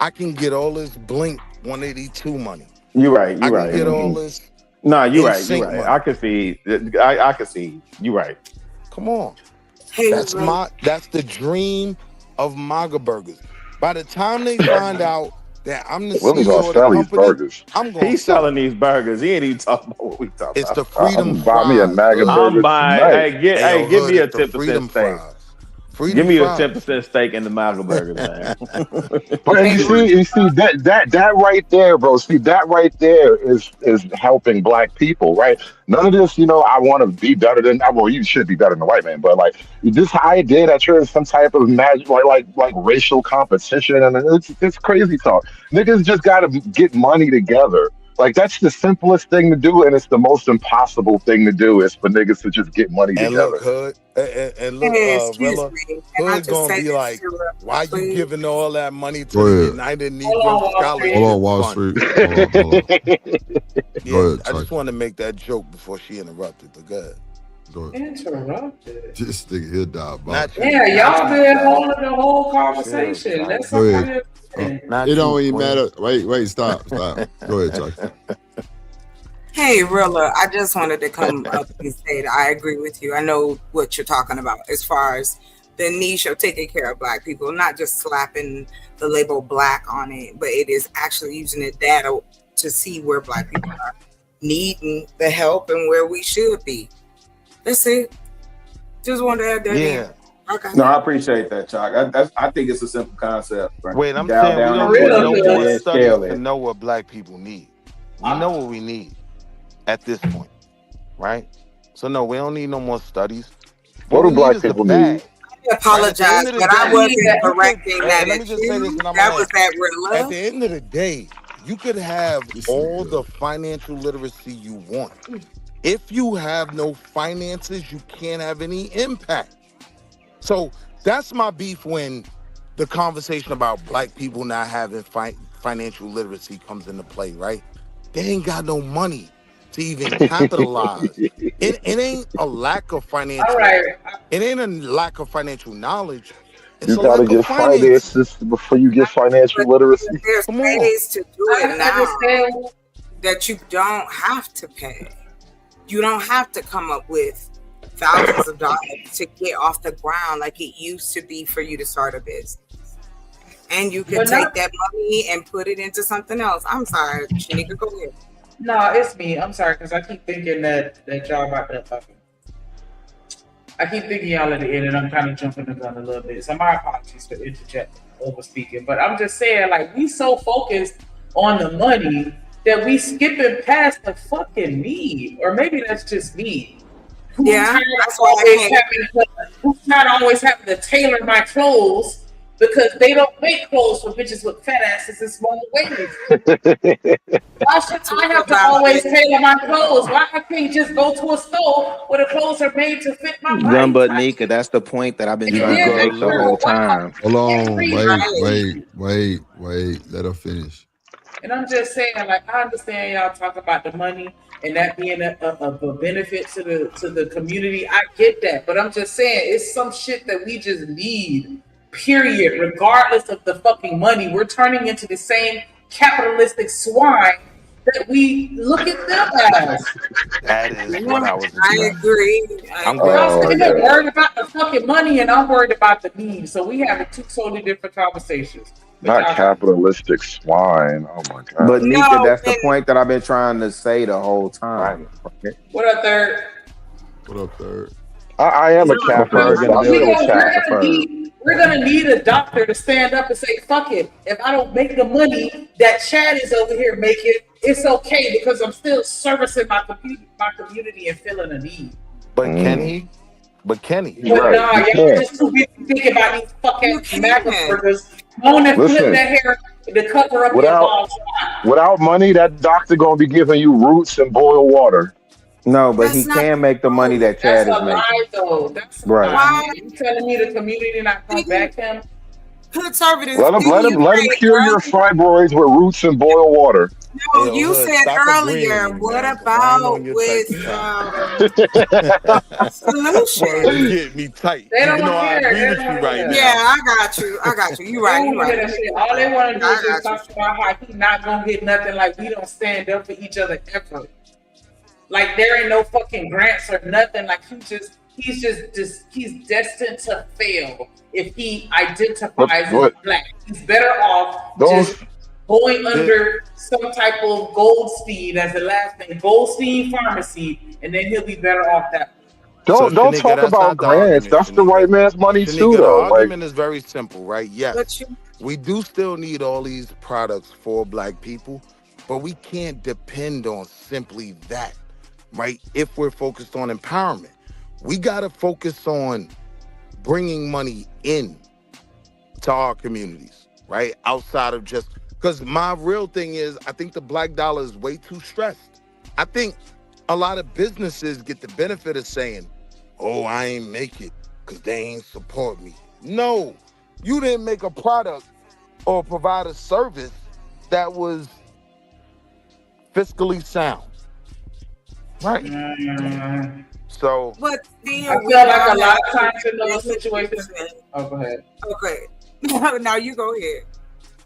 [SPEAKER 18] I can get all this Blink 182 money.
[SPEAKER 20] You're right.
[SPEAKER 18] I
[SPEAKER 20] You're
[SPEAKER 18] can
[SPEAKER 20] right.
[SPEAKER 18] get all this.
[SPEAKER 20] No, you're right.
[SPEAKER 18] NSYNC
[SPEAKER 20] You're right.
[SPEAKER 18] money.
[SPEAKER 20] I can see. I can see. You're right.
[SPEAKER 18] Come on.
[SPEAKER 14] Hey,
[SPEAKER 18] That's the dream of MAGA Burgers. By the time they find out that I'm the
[SPEAKER 8] Willie's gonna
[SPEAKER 18] CEO of the
[SPEAKER 8] sell these
[SPEAKER 18] company,
[SPEAKER 8] burgers.
[SPEAKER 18] I'm going to
[SPEAKER 20] He's selling these burgers. He ain't even talking about what we talking
[SPEAKER 18] It's
[SPEAKER 20] about.
[SPEAKER 18] the freedom
[SPEAKER 8] Buy me a
[SPEAKER 18] fries.
[SPEAKER 8] MAGA
[SPEAKER 18] Hood.
[SPEAKER 8] burger
[SPEAKER 20] I'm buying.
[SPEAKER 8] tonight.
[SPEAKER 20] Hey, give me a
[SPEAKER 18] It's the
[SPEAKER 20] 10%
[SPEAKER 18] freedom
[SPEAKER 20] steak.
[SPEAKER 18] fries. Freedom
[SPEAKER 20] Give me a
[SPEAKER 18] fries.
[SPEAKER 20] 10% steak in the MAGA burgers, man.
[SPEAKER 8] But and you see that right there, bro. See that right there is helping black people, right? None of this, I want to be better than. Well, you should be better than the white man, but like this idea that you're in some type of magic, like racial competition, and it's crazy talk. Niggas just got to get money together. Like that's the simplest thing to do, and it's the most impossible thing to do is for niggas to just get money
[SPEAKER 18] And
[SPEAKER 8] together.
[SPEAKER 18] look, Hood, and look,
[SPEAKER 14] Hey, excuse
[SPEAKER 18] Rilla,
[SPEAKER 14] me. Can I
[SPEAKER 18] Hood
[SPEAKER 14] just
[SPEAKER 18] gonna
[SPEAKER 14] say
[SPEAKER 18] be
[SPEAKER 14] this
[SPEAKER 18] like,
[SPEAKER 14] to her,
[SPEAKER 18] why you
[SPEAKER 14] please?
[SPEAKER 18] giving all that money to
[SPEAKER 3] Go
[SPEAKER 18] the
[SPEAKER 3] ahead.
[SPEAKER 18] United Negro
[SPEAKER 14] Hold on, Wall
[SPEAKER 18] Scholarship
[SPEAKER 3] Hold on, Wall
[SPEAKER 18] Fund?
[SPEAKER 3] Street. Hold on.
[SPEAKER 18] Yeah,
[SPEAKER 3] Go ahead,
[SPEAKER 18] I just
[SPEAKER 3] Ty.
[SPEAKER 18] want to make that joke before she interrupted, but go ahead.
[SPEAKER 7] Interrupted.
[SPEAKER 3] This nigga here died.
[SPEAKER 7] Yeah, y'all been holding the whole conversation. Let
[SPEAKER 3] Go
[SPEAKER 7] somebody
[SPEAKER 3] ahead.
[SPEAKER 7] else
[SPEAKER 3] It don't even matter. Wait, stop. Go ahead, Chuck.
[SPEAKER 14] Hey, Rilla, I just wanted to come up and say that I agree with you. I know what you're talking about as far as the niche of taking care of Black people, not just slapping the label Black on it, but it is actually using the data to see where Black people are needing the help and where we should be. That's it. Just wanted to add that in. Okay.
[SPEAKER 20] No, I appreciate that, Chuck. I think it's a simple concept. Right?
[SPEAKER 18] Wait, I'm
[SPEAKER 20] Dial
[SPEAKER 18] saying we
[SPEAKER 20] down
[SPEAKER 18] don't
[SPEAKER 20] on
[SPEAKER 18] need
[SPEAKER 20] it,
[SPEAKER 18] no more
[SPEAKER 20] and
[SPEAKER 18] studies
[SPEAKER 20] scale
[SPEAKER 18] to
[SPEAKER 20] it.
[SPEAKER 18] know what Black people need. We know what we need at this point, right? So no, we don't need no more studies.
[SPEAKER 8] What do Black people need?
[SPEAKER 14] I apologize, but I wasn't correcting that.
[SPEAKER 18] Let me just say this, and I'm
[SPEAKER 14] that was that Rilla.
[SPEAKER 18] At the end of the day, you could have all the financial literacy you want. If you have no finances, you can't have any impact. So that's my beef when the conversation about Black people not having financial literacy comes into play, right? They ain't got no money to even capitalize. It ain't a lack of financial. It ain't a lack of financial knowledge. It's
[SPEAKER 8] You
[SPEAKER 18] a
[SPEAKER 8] gotta
[SPEAKER 18] lack of
[SPEAKER 8] get
[SPEAKER 18] finances.
[SPEAKER 8] finances before you get financial literacy.
[SPEAKER 14] There's ways to do it now that you don't have to pay. You don't have to come up with thousands of dollars to get off the ground like it used to be for you to start a business. And you can take that money and put it into something else. I'm sorry, Shanika, go ahead.
[SPEAKER 7] No, it's me. I'm sorry, because I keep thinking that y'all about to I keep thinking y'all at the end, and I'm kind of jumping the gun a little bit. So my apologies for interjecting, over speaking. But I'm just saying, like, we so focused on the money that we skipping past the fucking need. Or maybe that's just me. Who's tired of always having to tailor my clothes because they don't make clothes for bitches with fat asses and small waists. Why should I have to always tailor my clothes? Why I can't just go to a store where the clothes are made to fit my body?
[SPEAKER 20] Gun but Nika, that's the point that I've been trying to make the whole time.
[SPEAKER 3] Hold on. Wait. Let her finish.
[SPEAKER 7] And I'm just saying, like, I understand y'all talk about the money and that being a benefit to the community. I get that, but I'm just saying it's some shit that we just need. Period. Regardless of the fucking money, we're turning into the same capitalistic swine that we look at them as.
[SPEAKER 18] That is what I was.
[SPEAKER 14] I agree.
[SPEAKER 18] I'm glad.
[SPEAKER 7] They're worried about the fucking money, and I'm worried about the need. So we have two totally different conversations.
[SPEAKER 8] Not capitalistic swine. Oh my god.
[SPEAKER 20] But Nika, that's the point that I've been trying to say the whole time.
[SPEAKER 7] What up, Third?
[SPEAKER 3] What up, Third?
[SPEAKER 8] I am a capitalist. I'm still a capitalist.
[SPEAKER 7] We're gonna need a doctor to stand up and say, "Fuck it! If I don't make the money that Chad is over here making, it's okay because I'm still servicing my community and filling a need."
[SPEAKER 18] But Kenny.
[SPEAKER 7] But nah, y'all just too busy thinking about these fucking MAGA burgers. Going and flip that hair to cover up your balls.
[SPEAKER 8] Without money, that doctor gonna be giving you roots and boiled water.
[SPEAKER 20] No, but he can make the money that Chad is making.
[SPEAKER 7] That's a lie, though. That's
[SPEAKER 20] right.
[SPEAKER 7] Lie. You telling me the community not come back him?
[SPEAKER 14] Conservatives.
[SPEAKER 8] Let him cure your fibroids with roots and boiled water.
[SPEAKER 14] No, you said earlier. What about with solution?
[SPEAKER 18] You get me tight.
[SPEAKER 7] They don't
[SPEAKER 18] Even though I
[SPEAKER 7] care.
[SPEAKER 18] agree with you right now.
[SPEAKER 14] Yeah, I got you. You right.
[SPEAKER 7] All they want to do is just talk about how he's not gonna get nothing. Like we don't stand up for each other ever. Like there ain't no fucking grants or nothing. Like he's destined to fail if he identifies as Black. He's better off just going under some type of Goldstein as the last name, Goldstein Pharmacy, and then he'll be better off that.
[SPEAKER 8] Don't talk about grants. That's the white man's money too, though.
[SPEAKER 18] The argument is very simple, right? Yes, we do still need all these products for Black people, but we can't depend on simply that, right? If we're focused on empowerment, we gotta focus on bringing money in to our communities, right? Outside of just, because my real thing is, I think the Black dollar is way too stressed. I think a lot of businesses get the benefit of saying, oh, I ain't make it because they ain't support me. No, you didn't make a product or provide a service that was fiscally sound. Right. So,
[SPEAKER 14] but
[SPEAKER 7] I feel like a lot of times in those situations. Oh, go ahead.
[SPEAKER 14] Okay. Now you go ahead.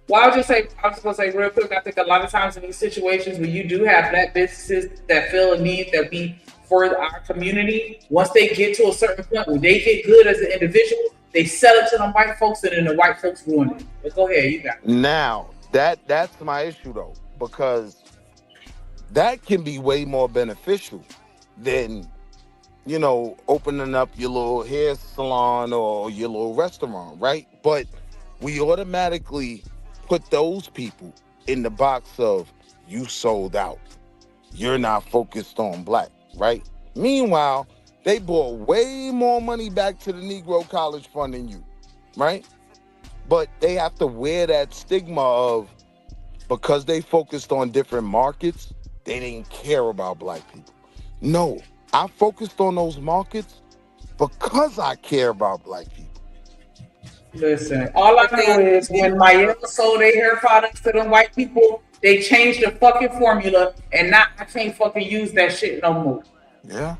[SPEAKER 7] Well, I was just gonna say real quick. I think a lot of times in these situations where you do have black businesses that feel a need that be for our community, once they get to a certain point where they get good as an individual, they sell it to the white folks, and then the white folks ruin it. But go ahead, you got it.
[SPEAKER 18] now that's my issue though, because that can be way more beneficial than, you know, opening up your little hair salon or your little restaurant, right? But we automatically put those people in the box of you sold out. You're not focused on black, right? Meanwhile, they brought way more money back to the Negro College Fund than you, right? But they have to wear that stigma of, because they focused on different markets, they didn't care about black people. No, I focused on those markets because I care about black people.
[SPEAKER 7] Listen, all I know is when Maya sold their hair products to them white people, they changed the fucking formula, and now I can't fucking use that shit no more.
[SPEAKER 18] Yeah.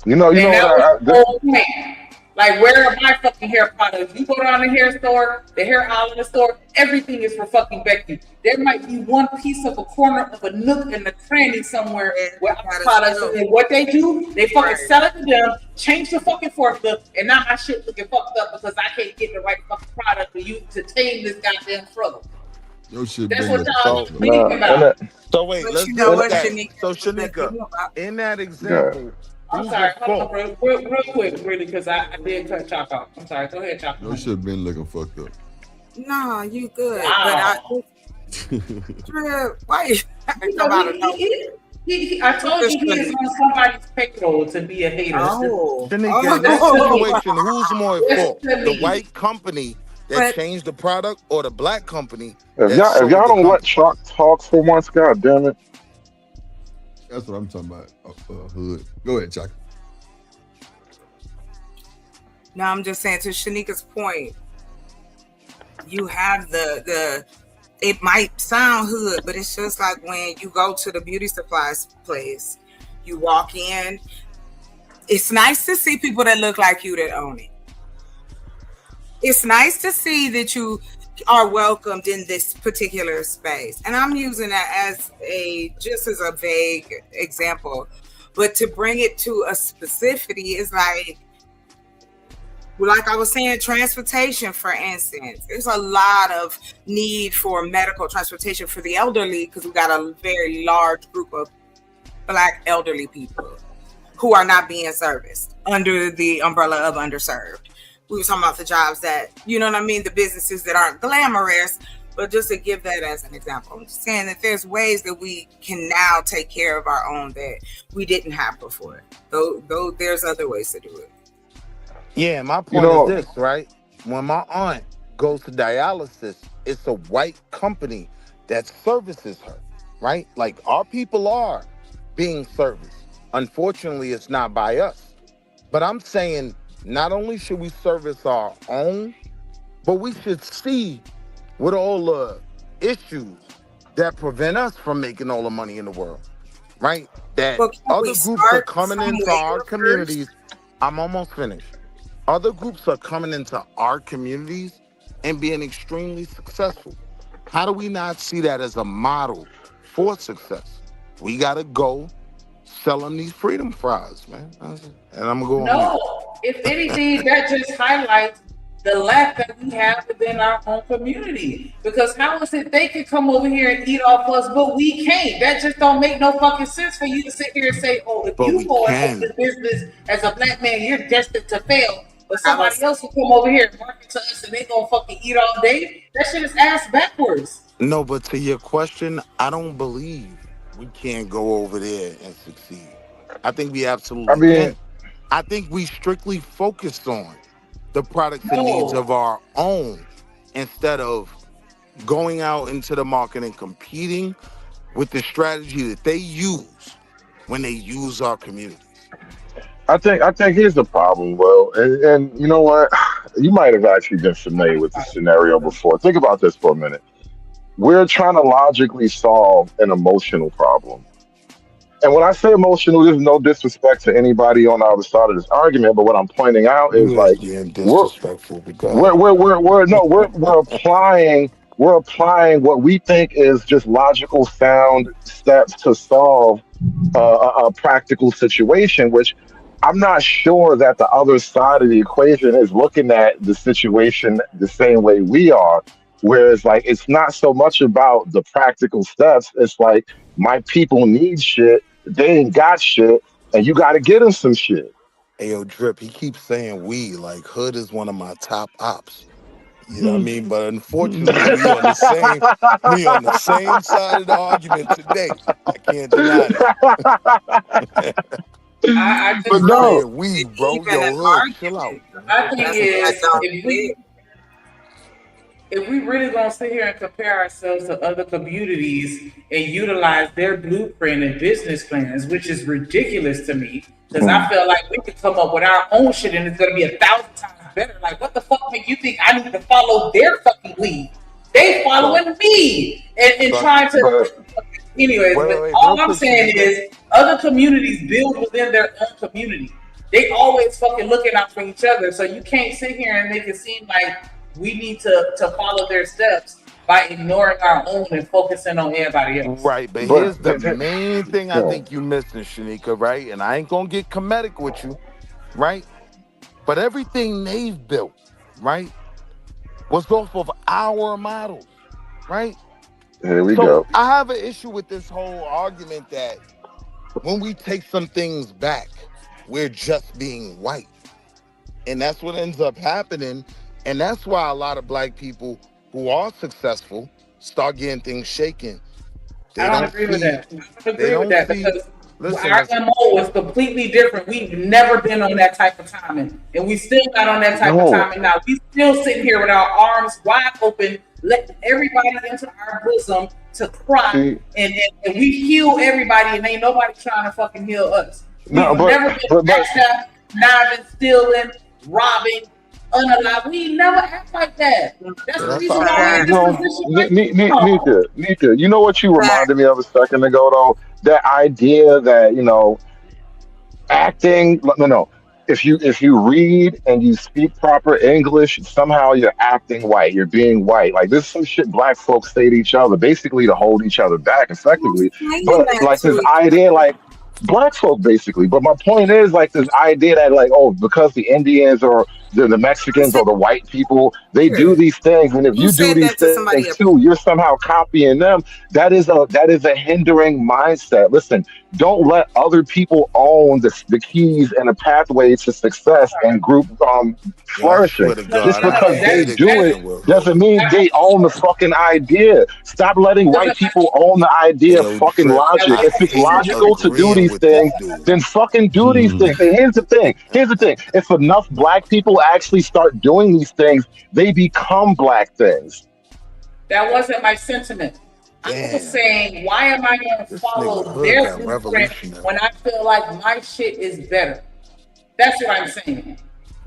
[SPEAKER 8] You know
[SPEAKER 7] that was the whole point. Like, where are my fucking hair products? You go down the hair store, the hair outlet store, everything is for fucking Becky. There might be one piece of a corner of a nook in the cranny somewhere where our products are. And what they do, they fucking sell it to them, change the fucking formula, and now my shit looking fucked up because I can't get the right fucking product for you to tame this goddamn struggle. That's what y'all thinking about.
[SPEAKER 18] So wait,
[SPEAKER 14] But
[SPEAKER 18] let's
[SPEAKER 14] you know
[SPEAKER 18] do
[SPEAKER 14] what,
[SPEAKER 18] that.
[SPEAKER 14] Shanika?
[SPEAKER 18] So Shanika, in that example,
[SPEAKER 7] I'm sorry, hold on, real quick, really, because I did cut Chop off. I'm sorry, go ahead, Chop.
[SPEAKER 3] Your shit been looking fucked up.
[SPEAKER 14] No, you good.
[SPEAKER 7] Wow.
[SPEAKER 14] But Drew, why you talking about it?
[SPEAKER 7] I told you he is on somebody's payroll to be a hater.
[SPEAKER 18] Shanika, in that situation, who's more at fault? The white company that changed the product, or the black company?
[SPEAKER 8] If y'all don't let Chalk talk for once, god damn it.
[SPEAKER 3] That's what I'm talking about. Hood. Go ahead, Chuck.
[SPEAKER 14] No, I'm just saying, to Shanika's point, you have the it might sound hood, but it's just like when you go to the beauty supplies place, you walk in, it's nice to see people that look like you that own it. It's nice to see that you are welcomed in this particular space. And I'm using that as just as a vague example, but to bring it to a specificity is like I was saying, transportation, for instance. There's a lot of need for medical transportation for the elderly because we got a very large group of Black elderly people who are not being serviced under the umbrella of underserved. We were talking about the jobs that, you know what I mean, the businesses that aren't glamorous, but just to give that as an example, I'm just saying that there's ways that we can now take care of our own that we didn't have before. Though there's other ways to do it.
[SPEAKER 18] Yeah, my point is this, right? When my aunt goes to dialysis, it's a white company that services her, right? Like, our people are being serviced. Unfortunately, it's not by us. But I'm saying, not only should we service our own, but we should see what all the issues that prevent us from making all the money in the world, right? That other groups are coming into our communities. I'm almost finished. Other groups are coming into our communities and being extremely successful. How do we not see that as a model for success? We got to go sell them these freedom fries, man. And I'm going to go on.
[SPEAKER 7] No, if anything, that just highlights the lack that we have within our own community. Because how is it they can come over here and eat off us, but we can't? That just don't make no fucking sense for you to sit here and say, oh, if you go into the business as a Black man, you're destined to fail. But somebody else will come over here and market to us and they gonna fucking eat all day. That shit is ass backwards.
[SPEAKER 18] No, but to your question, I don't believe we can't go over there and succeed. I think we absolutely can. I think we strictly focused on the products and needs of our own instead of going out into the market and competing with the strategy that they use when they use our communities.
[SPEAKER 8] I think here's the problem, Will, and you know what? You might have actually been familiar with this scenario before. Think about this for a minute. We're trying to logically solve an emotional problem. And when I say emotional, there's no disrespect to anybody on the other side of this argument. But what I'm pointing out is
[SPEAKER 18] You is
[SPEAKER 8] like
[SPEAKER 18] being
[SPEAKER 8] we're
[SPEAKER 18] disrespectful. But go ahead.
[SPEAKER 8] we're applying what we think is just logical, sound steps to solve a practical situation, which I'm not sure that the other side of the equation is looking at the situation the same way we are. Whereas, like, it's not so much about the practical steps. It's like my people need shit, they ain't got shit, and you got to get them some shit.
[SPEAKER 18] Hey, yo, Drip, he keeps saying we, like Hood is one of my top ops. You know what I mean? But unfortunately, we on the same side of the argument today. I can't deny that.
[SPEAKER 7] I
[SPEAKER 18] He
[SPEAKER 8] But
[SPEAKER 7] just
[SPEAKER 18] keeps
[SPEAKER 7] don't
[SPEAKER 8] no,
[SPEAKER 18] saying we,
[SPEAKER 14] It's
[SPEAKER 18] bro.
[SPEAKER 14] even an
[SPEAKER 18] Yo, Hood, chill out.
[SPEAKER 14] argument.
[SPEAKER 7] my thing
[SPEAKER 14] That's that
[SPEAKER 7] is
[SPEAKER 14] don't fit.
[SPEAKER 7] if we really gonna sit here and compare ourselves to other communities and utilize their blueprint and business plans, which is ridiculous to me, because I feel like we could come up with our own shit and it's gonna be 1,000 times better. Like, what the fuck make you think I need to follow their fucking lead? They following me and trying to. Anyways, but
[SPEAKER 18] Wait,
[SPEAKER 7] all
[SPEAKER 18] real
[SPEAKER 7] I'm
[SPEAKER 18] quick,
[SPEAKER 7] saying
[SPEAKER 18] Shanika.
[SPEAKER 7] is other communities build within their own community. They always fucking looking out for each other. So you can't sit here and make it seem like we need to follow their steps by ignoring our own and focusing on everybody else.
[SPEAKER 18] Right, but here's the main thing I think you missing, Shanika, right? And I ain't gonna get comedic with you, right? But everything they've built, right, was off of our models, right?
[SPEAKER 8] here we
[SPEAKER 18] So
[SPEAKER 8] go.
[SPEAKER 18] I have an issue with this whole argument that when we take some things back, we're just being white. And that's what ends up happening. And that's why a lot of black people who are successful start getting things shaken.
[SPEAKER 7] I don't agree with that. I don't agree with that because our MO is completely different. We've never been on that type of timing, and we still not on that type of timing now. We still sitting here with our arms wide open, letting everybody into our bosom to cry, and we heal everybody, and ain't nobody trying to fucking heal us. We've never been backstabbing, conniving, stealing, robbing, unalive. We never act like that. That's the reason why we're in this position.
[SPEAKER 8] Nika, you know what you reminded me of a second ago, though? That idea that, acting, no. If you read and you speak proper English, somehow you're acting white. You're being white. Like, this is some shit black folks say to each other, basically to hold each other back effectively. But like this idea, like black folk basically. But my point is, like, this idea that, like, oh, because the Indians or the Mexicans or the white people, they do these things, and if you do these things too, you're somehow copying them. That is a hindering mindset. Listen, don't let other people own the keys and the pathway to success and group flourishing. Just because they do it doesn't mean they own the fucking idea. Stop letting white people own the idea of fucking logic. If it's logical to do these things, then fucking do these things. And here's the thing. If enough black people actually start doing these things, they become black things.
[SPEAKER 7] That wasn't my sentiment. I was saying, why am I going to follow their blueprint when I feel like my shit is better? That's what I'm saying.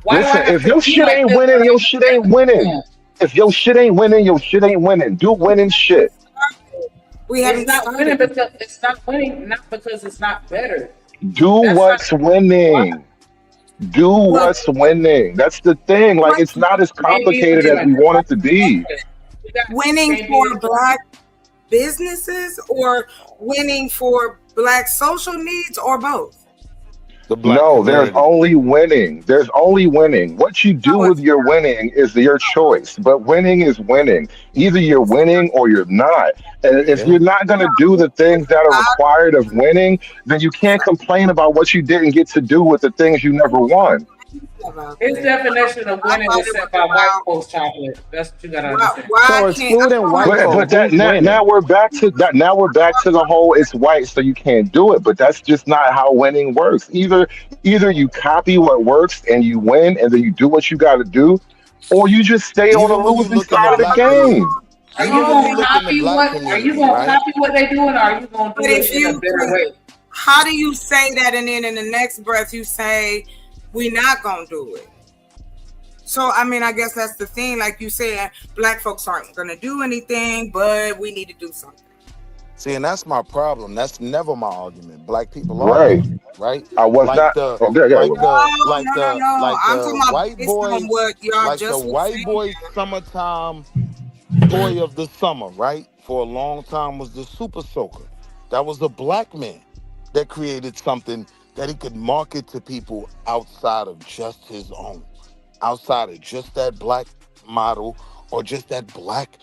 [SPEAKER 7] Why
[SPEAKER 8] Listen, if your shit ain't winning, your shit ain't winning. If your shit ain't winning, your shit ain't winning. Do winning shit.
[SPEAKER 7] It's not winning because it's not winning, not because it's not better.
[SPEAKER 8] Do what's winning. Do what's winning. That's the thing. Like, it's not as complicated as we want it to be.
[SPEAKER 14] Winning for black businesses or winning for black social needs or both?
[SPEAKER 8] No, there's only winning. There's only winning. What you do with your winning is your choice. But winning is winning. Either you're winning or you're not. And if you're not going to do the things that are required of winning, then you can't complain about what you didn't get to do with the things you never won.
[SPEAKER 7] His definition of winning is set by white folks chocolate. That's what you gotta understand.
[SPEAKER 20] So excluding white folks,
[SPEAKER 8] But now we're back to that. Now we're back to the whole it's white, so you can't do it. But that's just not how winning works. Either you copy what works and you win, and then you do what you got to do, or you just stay on the losing side of the game.
[SPEAKER 7] Are you gonna copy what? Are you gonna copy what they doing, or are you gonna do it in a better way?
[SPEAKER 14] How do you say that, and then in the next breath you say we're not gonna do it? So I mean, I guess that's the thing. Like you said, black folks aren't gonna do anything, but we need to do something.
[SPEAKER 18] See, and that's my problem. That's never my argument. Black people are
[SPEAKER 8] Right.
[SPEAKER 18] different, right?
[SPEAKER 8] I was
[SPEAKER 18] Like
[SPEAKER 8] not.
[SPEAKER 18] the
[SPEAKER 8] Okay,
[SPEAKER 18] like
[SPEAKER 8] okay.
[SPEAKER 18] the
[SPEAKER 14] No,
[SPEAKER 18] like
[SPEAKER 14] no, no,
[SPEAKER 18] the
[SPEAKER 14] no.
[SPEAKER 18] like
[SPEAKER 14] I'm
[SPEAKER 18] the
[SPEAKER 14] talking about
[SPEAKER 18] white
[SPEAKER 14] based on
[SPEAKER 18] boys,
[SPEAKER 14] what y'all
[SPEAKER 18] like the
[SPEAKER 14] just was
[SPEAKER 18] white
[SPEAKER 14] saying.
[SPEAKER 18] boys summertime toy of the summer, right? For a long time was the Super Soaker. That was a black man that created something that he could market to people outside of just his own, outside of just that black model or just that black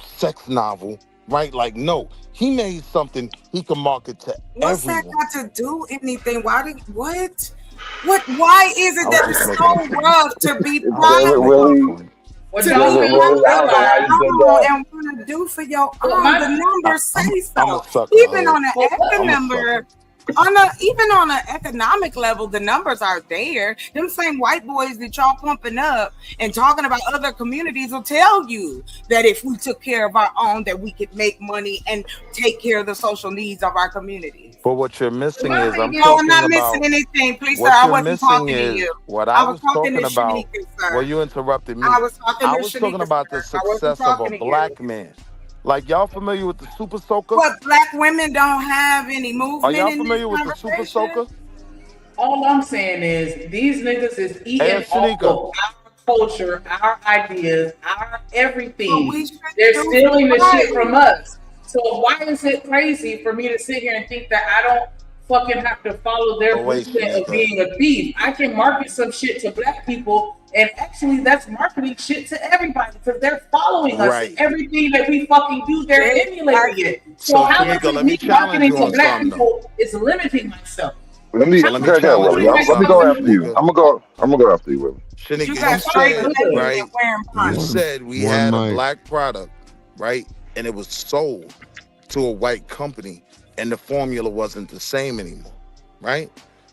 [SPEAKER 18] sex novel, right? Like, no, he made something he could market to
[SPEAKER 14] What's that
[SPEAKER 18] everyone.
[SPEAKER 14] got to do anything? Why did what? Why is it
[SPEAKER 18] I was
[SPEAKER 14] that
[SPEAKER 18] just
[SPEAKER 14] it's
[SPEAKER 18] making a
[SPEAKER 14] so
[SPEAKER 18] point.
[SPEAKER 14] rough to be
[SPEAKER 18] I was just making a
[SPEAKER 14] private?
[SPEAKER 18] point.
[SPEAKER 7] What
[SPEAKER 14] To
[SPEAKER 7] y'all
[SPEAKER 8] Does it
[SPEAKER 14] be
[SPEAKER 7] fail to
[SPEAKER 8] really? I don't know how you did
[SPEAKER 14] on
[SPEAKER 8] that.
[SPEAKER 14] and want to do for your
[SPEAKER 7] Well,
[SPEAKER 14] own. The
[SPEAKER 7] my
[SPEAKER 14] numbers say
[SPEAKER 18] I'm a
[SPEAKER 14] so.
[SPEAKER 18] sucker.
[SPEAKER 14] Even on an
[SPEAKER 7] well, what?
[SPEAKER 18] I'm a
[SPEAKER 14] economic
[SPEAKER 18] sucker.
[SPEAKER 14] even on an economic level, the numbers are there. Them same white boys that y'all pumping up and talking about other communities will tell you that if we took care of our own, that we could make money and take care of the social needs of our communities.
[SPEAKER 18] But what you're missing
[SPEAKER 7] My
[SPEAKER 18] is I'm
[SPEAKER 7] thing
[SPEAKER 14] No, I'm
[SPEAKER 18] talking
[SPEAKER 14] not
[SPEAKER 18] about
[SPEAKER 14] missing anything. Please, sir,
[SPEAKER 18] what
[SPEAKER 14] I
[SPEAKER 18] you're
[SPEAKER 14] wasn't
[SPEAKER 18] missing
[SPEAKER 14] talking to
[SPEAKER 18] is
[SPEAKER 14] you.
[SPEAKER 18] what
[SPEAKER 14] I
[SPEAKER 18] I
[SPEAKER 14] was
[SPEAKER 18] was
[SPEAKER 14] talking to
[SPEAKER 18] talking about.
[SPEAKER 14] Shanika,
[SPEAKER 18] Well,
[SPEAKER 14] sir.
[SPEAKER 18] you interrupted
[SPEAKER 14] I
[SPEAKER 18] me.
[SPEAKER 14] was talking
[SPEAKER 18] I
[SPEAKER 14] to
[SPEAKER 18] was talking
[SPEAKER 14] Shanika,
[SPEAKER 18] about the
[SPEAKER 14] sir. I wasn't
[SPEAKER 18] success of a
[SPEAKER 14] talking to you.
[SPEAKER 18] black man. Like, y'all familiar with the Super Soaker?
[SPEAKER 14] What, black women don't have any
[SPEAKER 18] Are
[SPEAKER 14] movement
[SPEAKER 18] y'all
[SPEAKER 14] in this
[SPEAKER 18] familiar with the Super
[SPEAKER 14] conversation?
[SPEAKER 18] Soaker?
[SPEAKER 7] All I'm saying is these niggas is eating
[SPEAKER 18] Ask
[SPEAKER 7] off
[SPEAKER 18] Shanika.
[SPEAKER 7] of our culture, our ideas, our
[SPEAKER 14] But
[SPEAKER 7] everything.
[SPEAKER 14] we should
[SPEAKER 7] They're
[SPEAKER 14] do
[SPEAKER 7] stealing the shit
[SPEAKER 14] right.
[SPEAKER 7] from us. So why is it crazy for me to sit here and think that I don't fucking have to follow their
[SPEAKER 18] But wait,
[SPEAKER 7] blueprint of
[SPEAKER 18] Shanika.
[SPEAKER 7] being a thief? I can market some shit to black people, and actually that's marketing shit to everybody because they're following us. And
[SPEAKER 18] Right.
[SPEAKER 7] everything that we fucking do, they're emulating it. So
[SPEAKER 18] So,
[SPEAKER 7] how is
[SPEAKER 18] Shanika,
[SPEAKER 7] it
[SPEAKER 18] let me
[SPEAKER 7] me
[SPEAKER 18] challenge
[SPEAKER 7] marketing
[SPEAKER 18] you
[SPEAKER 7] to
[SPEAKER 18] on
[SPEAKER 7] black
[SPEAKER 18] something, though.
[SPEAKER 7] people is limiting myself?
[SPEAKER 8] Let me.
[SPEAKER 18] So
[SPEAKER 7] How
[SPEAKER 18] let
[SPEAKER 7] am
[SPEAKER 18] me
[SPEAKER 8] Okay,
[SPEAKER 7] I
[SPEAKER 18] challenge
[SPEAKER 8] Willie.
[SPEAKER 18] you on
[SPEAKER 7] putting
[SPEAKER 8] Let me
[SPEAKER 18] something,
[SPEAKER 8] go
[SPEAKER 7] myself in
[SPEAKER 8] after
[SPEAKER 7] the
[SPEAKER 8] you.
[SPEAKER 18] Shanika.
[SPEAKER 8] I'm gonna go after you, Willie.
[SPEAKER 14] You
[SPEAKER 18] Shanika,
[SPEAKER 14] got
[SPEAKER 18] you
[SPEAKER 14] straight
[SPEAKER 18] said,
[SPEAKER 14] money and
[SPEAKER 18] right?
[SPEAKER 14] wearing
[SPEAKER 18] You
[SPEAKER 14] bonnets.
[SPEAKER 18] said we
[SPEAKER 3] One
[SPEAKER 18] had a
[SPEAKER 3] mic.
[SPEAKER 18] black product, right? And it was sold to a white company, and the formula wasn't the same anymore, right?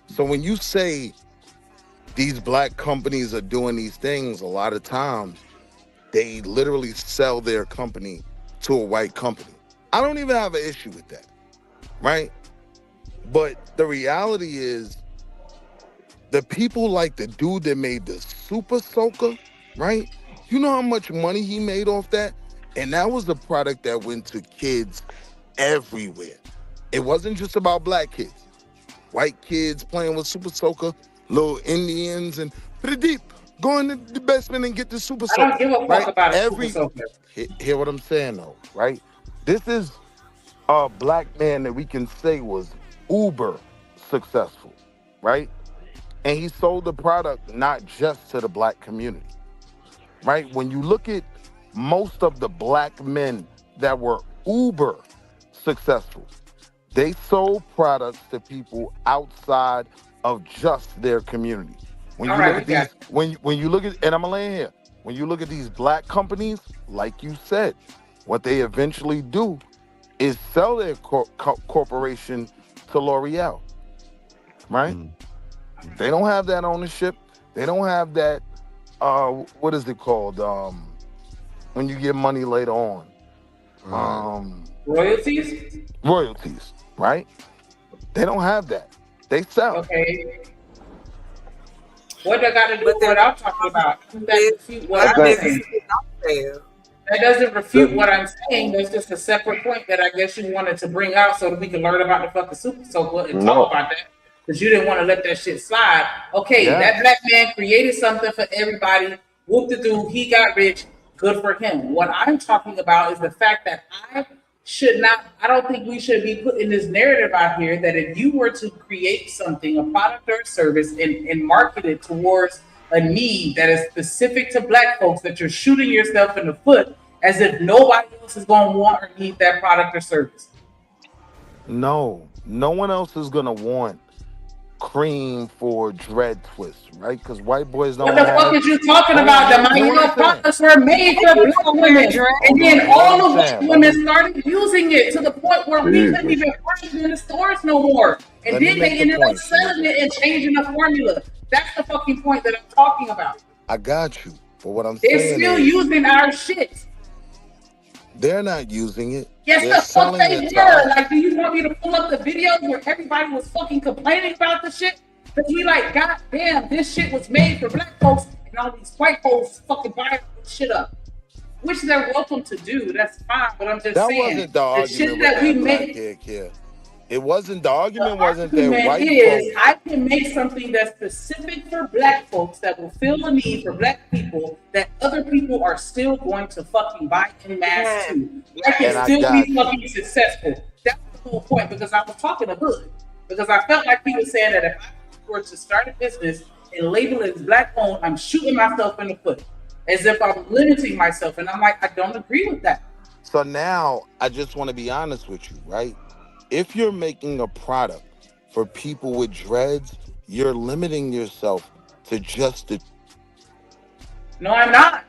[SPEAKER 18] So when you say these black companies are doing these things, a lot of times they literally sell their company to a white company. I don't even have an issue with that, right? But the reality is, the people like the dude that made the Super Soaker, right? You know how much money he made off that? And that was a product that went to kids everywhere. It wasn't just about black kids. White kids playing with Super Soaker, little Indians, and pretty deep. Go in the basement and get the Super
[SPEAKER 7] I don't
[SPEAKER 18] Soaker,
[SPEAKER 7] give a fuck
[SPEAKER 18] right?
[SPEAKER 7] about a super soaker.
[SPEAKER 18] Hear what I'm saying though, right? This is a black man that we can say was uber successful, right? And he sold the product not just to the black community, right? When you look at most of the black men that were uber successful, they sold products to people outside of just their community. When
[SPEAKER 7] All
[SPEAKER 18] you look
[SPEAKER 7] right,
[SPEAKER 18] at
[SPEAKER 7] we got
[SPEAKER 18] these, when you look at, and I'm gonna lay in here, when you look at these black companies, like you said, what they eventually do is sell their corporation to L'Oreal, right? They don't have that ownership. They don't have that. What is it called? When you get money later on,
[SPEAKER 7] royalties.
[SPEAKER 18] royalties, right? They don't have that. They sell.
[SPEAKER 7] Okay. What they got to do with what I'm talking about? That refute what
[SPEAKER 8] I
[SPEAKER 7] I'm
[SPEAKER 8] think.
[SPEAKER 7] saying. That doesn't refute what I'm saying. That's just a separate point that I guess you wanted to bring out so that we can learn about the fucking Super Soaker and
[SPEAKER 8] No.
[SPEAKER 7] talk about that. Because you didn't want to let that shit slide. Okay,
[SPEAKER 18] Yes.
[SPEAKER 7] that black man created something for everybody. Whoop the dude, he got rich. Good for him. What I'm talking about is the fact that I don't think we should be putting this narrative out here that if you were to create something, a product or a service, and market it towards a need that is specific to black folks, that you're shooting yourself in the foot as if nobody else is going to want or need that product or service.
[SPEAKER 18] No one else is gonna want cream for dread twists, right? Because white boys don't
[SPEAKER 7] What the fuck
[SPEAKER 18] have.
[SPEAKER 7] is you talking
[SPEAKER 18] Hold on,
[SPEAKER 7] about? The
[SPEAKER 18] hear what I'm
[SPEAKER 7] Miami
[SPEAKER 18] saying.
[SPEAKER 7] products were made for black women. And
[SPEAKER 18] Hold on,
[SPEAKER 7] then
[SPEAKER 18] hear what
[SPEAKER 7] all
[SPEAKER 18] I'm
[SPEAKER 7] the white
[SPEAKER 18] saying.
[SPEAKER 7] women started using it to the point where we couldn't even find it in the stores no more. And
[SPEAKER 18] Let me
[SPEAKER 7] then
[SPEAKER 18] make
[SPEAKER 7] they
[SPEAKER 18] the
[SPEAKER 7] ended up
[SPEAKER 18] point,
[SPEAKER 7] selling
[SPEAKER 18] Shanika.
[SPEAKER 7] it and changing the formula. That's the fucking point that I'm talking about.
[SPEAKER 18] I got you. But what I'm
[SPEAKER 7] They're
[SPEAKER 18] saying
[SPEAKER 7] still
[SPEAKER 18] is,
[SPEAKER 7] using our shit.
[SPEAKER 18] they're not using it.
[SPEAKER 7] Yes,
[SPEAKER 18] They're
[SPEAKER 7] the fuck
[SPEAKER 18] selling
[SPEAKER 7] they
[SPEAKER 18] it to
[SPEAKER 7] were.
[SPEAKER 18] us.
[SPEAKER 7] Like, do you want me to pull up the videos where everybody was fucking complaining about the shit? Because we like, god damn, this shit was made for black folks, and all these white folks fucking buying this shit up. which they're welcome to do. That's fine, but I'm just
[SPEAKER 18] That
[SPEAKER 7] saying
[SPEAKER 18] wasn't the
[SPEAKER 7] the shit
[SPEAKER 18] argument with
[SPEAKER 7] that we
[SPEAKER 18] that black
[SPEAKER 7] make.
[SPEAKER 18] hair care. It wasn't. The argument
[SPEAKER 7] The
[SPEAKER 18] wasn't that
[SPEAKER 7] argument
[SPEAKER 18] white
[SPEAKER 7] is
[SPEAKER 18] folks.
[SPEAKER 7] I can make something that's specific for black folks that will fill the need for black people that other people are still going to fucking buy in mass too. I can
[SPEAKER 18] And I
[SPEAKER 7] still
[SPEAKER 18] got
[SPEAKER 7] be
[SPEAKER 18] you.
[SPEAKER 7] fucking successful. That's the whole point because I was talking to Hood. Because I felt like he was saying that if I were to start a business and label it as black owned, I'm shooting myself in the foot. As if I'm limiting myself. And I'm like, I don't agree with that.
[SPEAKER 18] So now I just want to be honest with you, right? If you're making a product for people with dreads, you're limiting yourself to just the.
[SPEAKER 7] No, I'm not.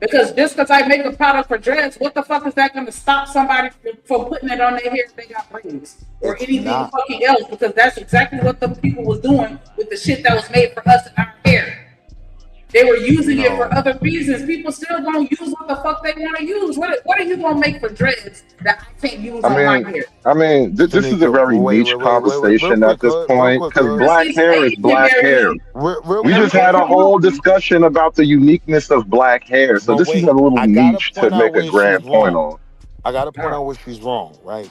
[SPEAKER 7] Because just because I make a product for dreads, what the fuck is that going to stop somebody from putting it on their hair if they got braids or anything fucking else? Because that's exactly what the people was doing with the shit that was made for us in our hair. They were using it for other reasons. People still gonna use what the fuck they want to use. What are you gonna make for dreads that I can't use on my hair?
[SPEAKER 8] This is a very niche conversation at this point because black hair is black hair. We just had a whole discussion about the uniqueness of black hair, so this is a little niche to make a grand point on.
[SPEAKER 18] I gotta point out where she's wrong, right?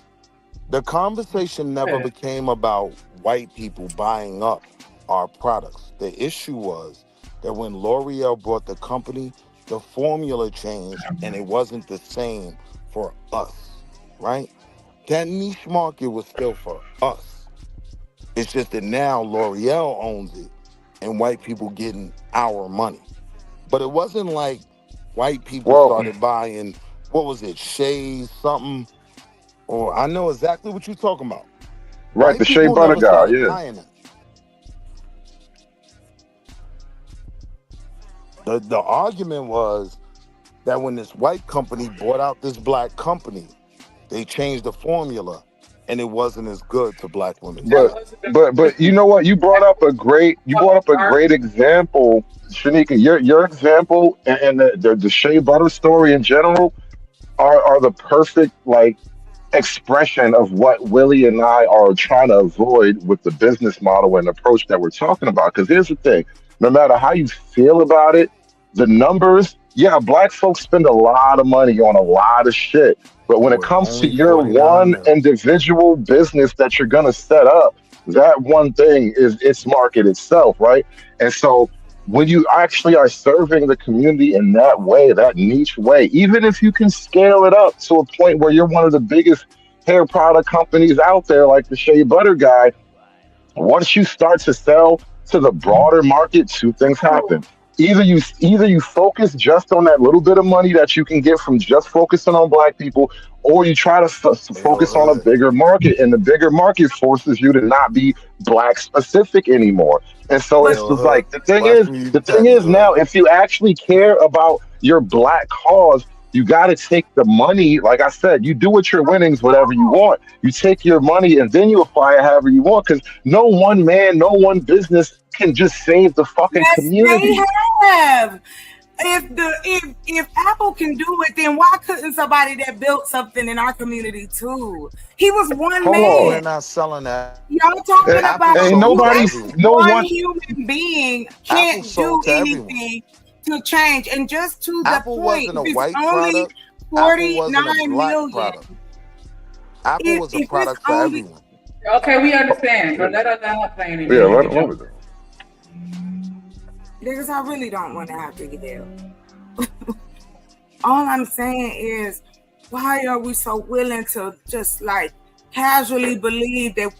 [SPEAKER 18] The conversation never became about white people buying up our products. The issue was that when L'Oreal bought the company, the formula changed and it wasn't the same for us, right? That niche market was still for us. It's just that now L'Oreal owns it and white people getting our money. But it wasn't like white people started buying, what was it, Shea something? Or I know exactly what you're talking about.
[SPEAKER 8] Right,
[SPEAKER 18] White
[SPEAKER 8] the Shea
[SPEAKER 18] people
[SPEAKER 8] Butter
[SPEAKER 18] never
[SPEAKER 8] guy,
[SPEAKER 18] started
[SPEAKER 8] yeah.
[SPEAKER 18] buying it. The argument was that when this white company bought out this black company, they changed the formula and it wasn't as good to black women.
[SPEAKER 8] But you know what? You brought up a great example, Shanika. Your example and the Shea Butter story in general are the perfect expression of what Willie and I are trying to avoid with the business model and approach that we're talking about. Because here's the thing: no matter how you feel about it, the numbers, yeah, black folks spend a lot of money on a lot of shit. But when it comes to your one individual business that you're gonna set up, that one thing is its market itself, right? And so when you actually are serving the community in that way, that niche way, even if you can scale it up to a point where you're one of the biggest hair product companies out there, like the Shea Butter guy, once you start to sell to the broader market, two things happen. Either you focus just on that little bit of money that you can get from just focusing on black people, or you try to focus on a bigger market, and the bigger market forces you to not be black specific anymore. And so it's just like the thing is now, if you actually care about your black cause, you got to take the money. Like I said, you do with your winnings whatever you want. You take your money and then you apply it however you want, because no one man, no one business can just save the fucking community.
[SPEAKER 14] They have. If Apple can do it, then why couldn't somebody that built something in our community too? He was one man.
[SPEAKER 18] We're not selling that.
[SPEAKER 14] Y'all talking about
[SPEAKER 8] one
[SPEAKER 14] human being can't do anything to change. And just to
[SPEAKER 18] Apple
[SPEAKER 14] the point,
[SPEAKER 18] wasn't a
[SPEAKER 14] it's
[SPEAKER 18] white
[SPEAKER 14] only
[SPEAKER 18] product.
[SPEAKER 14] 49 million.
[SPEAKER 18] Product. Apple was a product for everyone.
[SPEAKER 7] Okay, we understand, but let us not play anymore.
[SPEAKER 8] Yeah, let it.
[SPEAKER 14] Because I really don't want to have to yell. All I'm saying is, why are we so willing to just casually believe that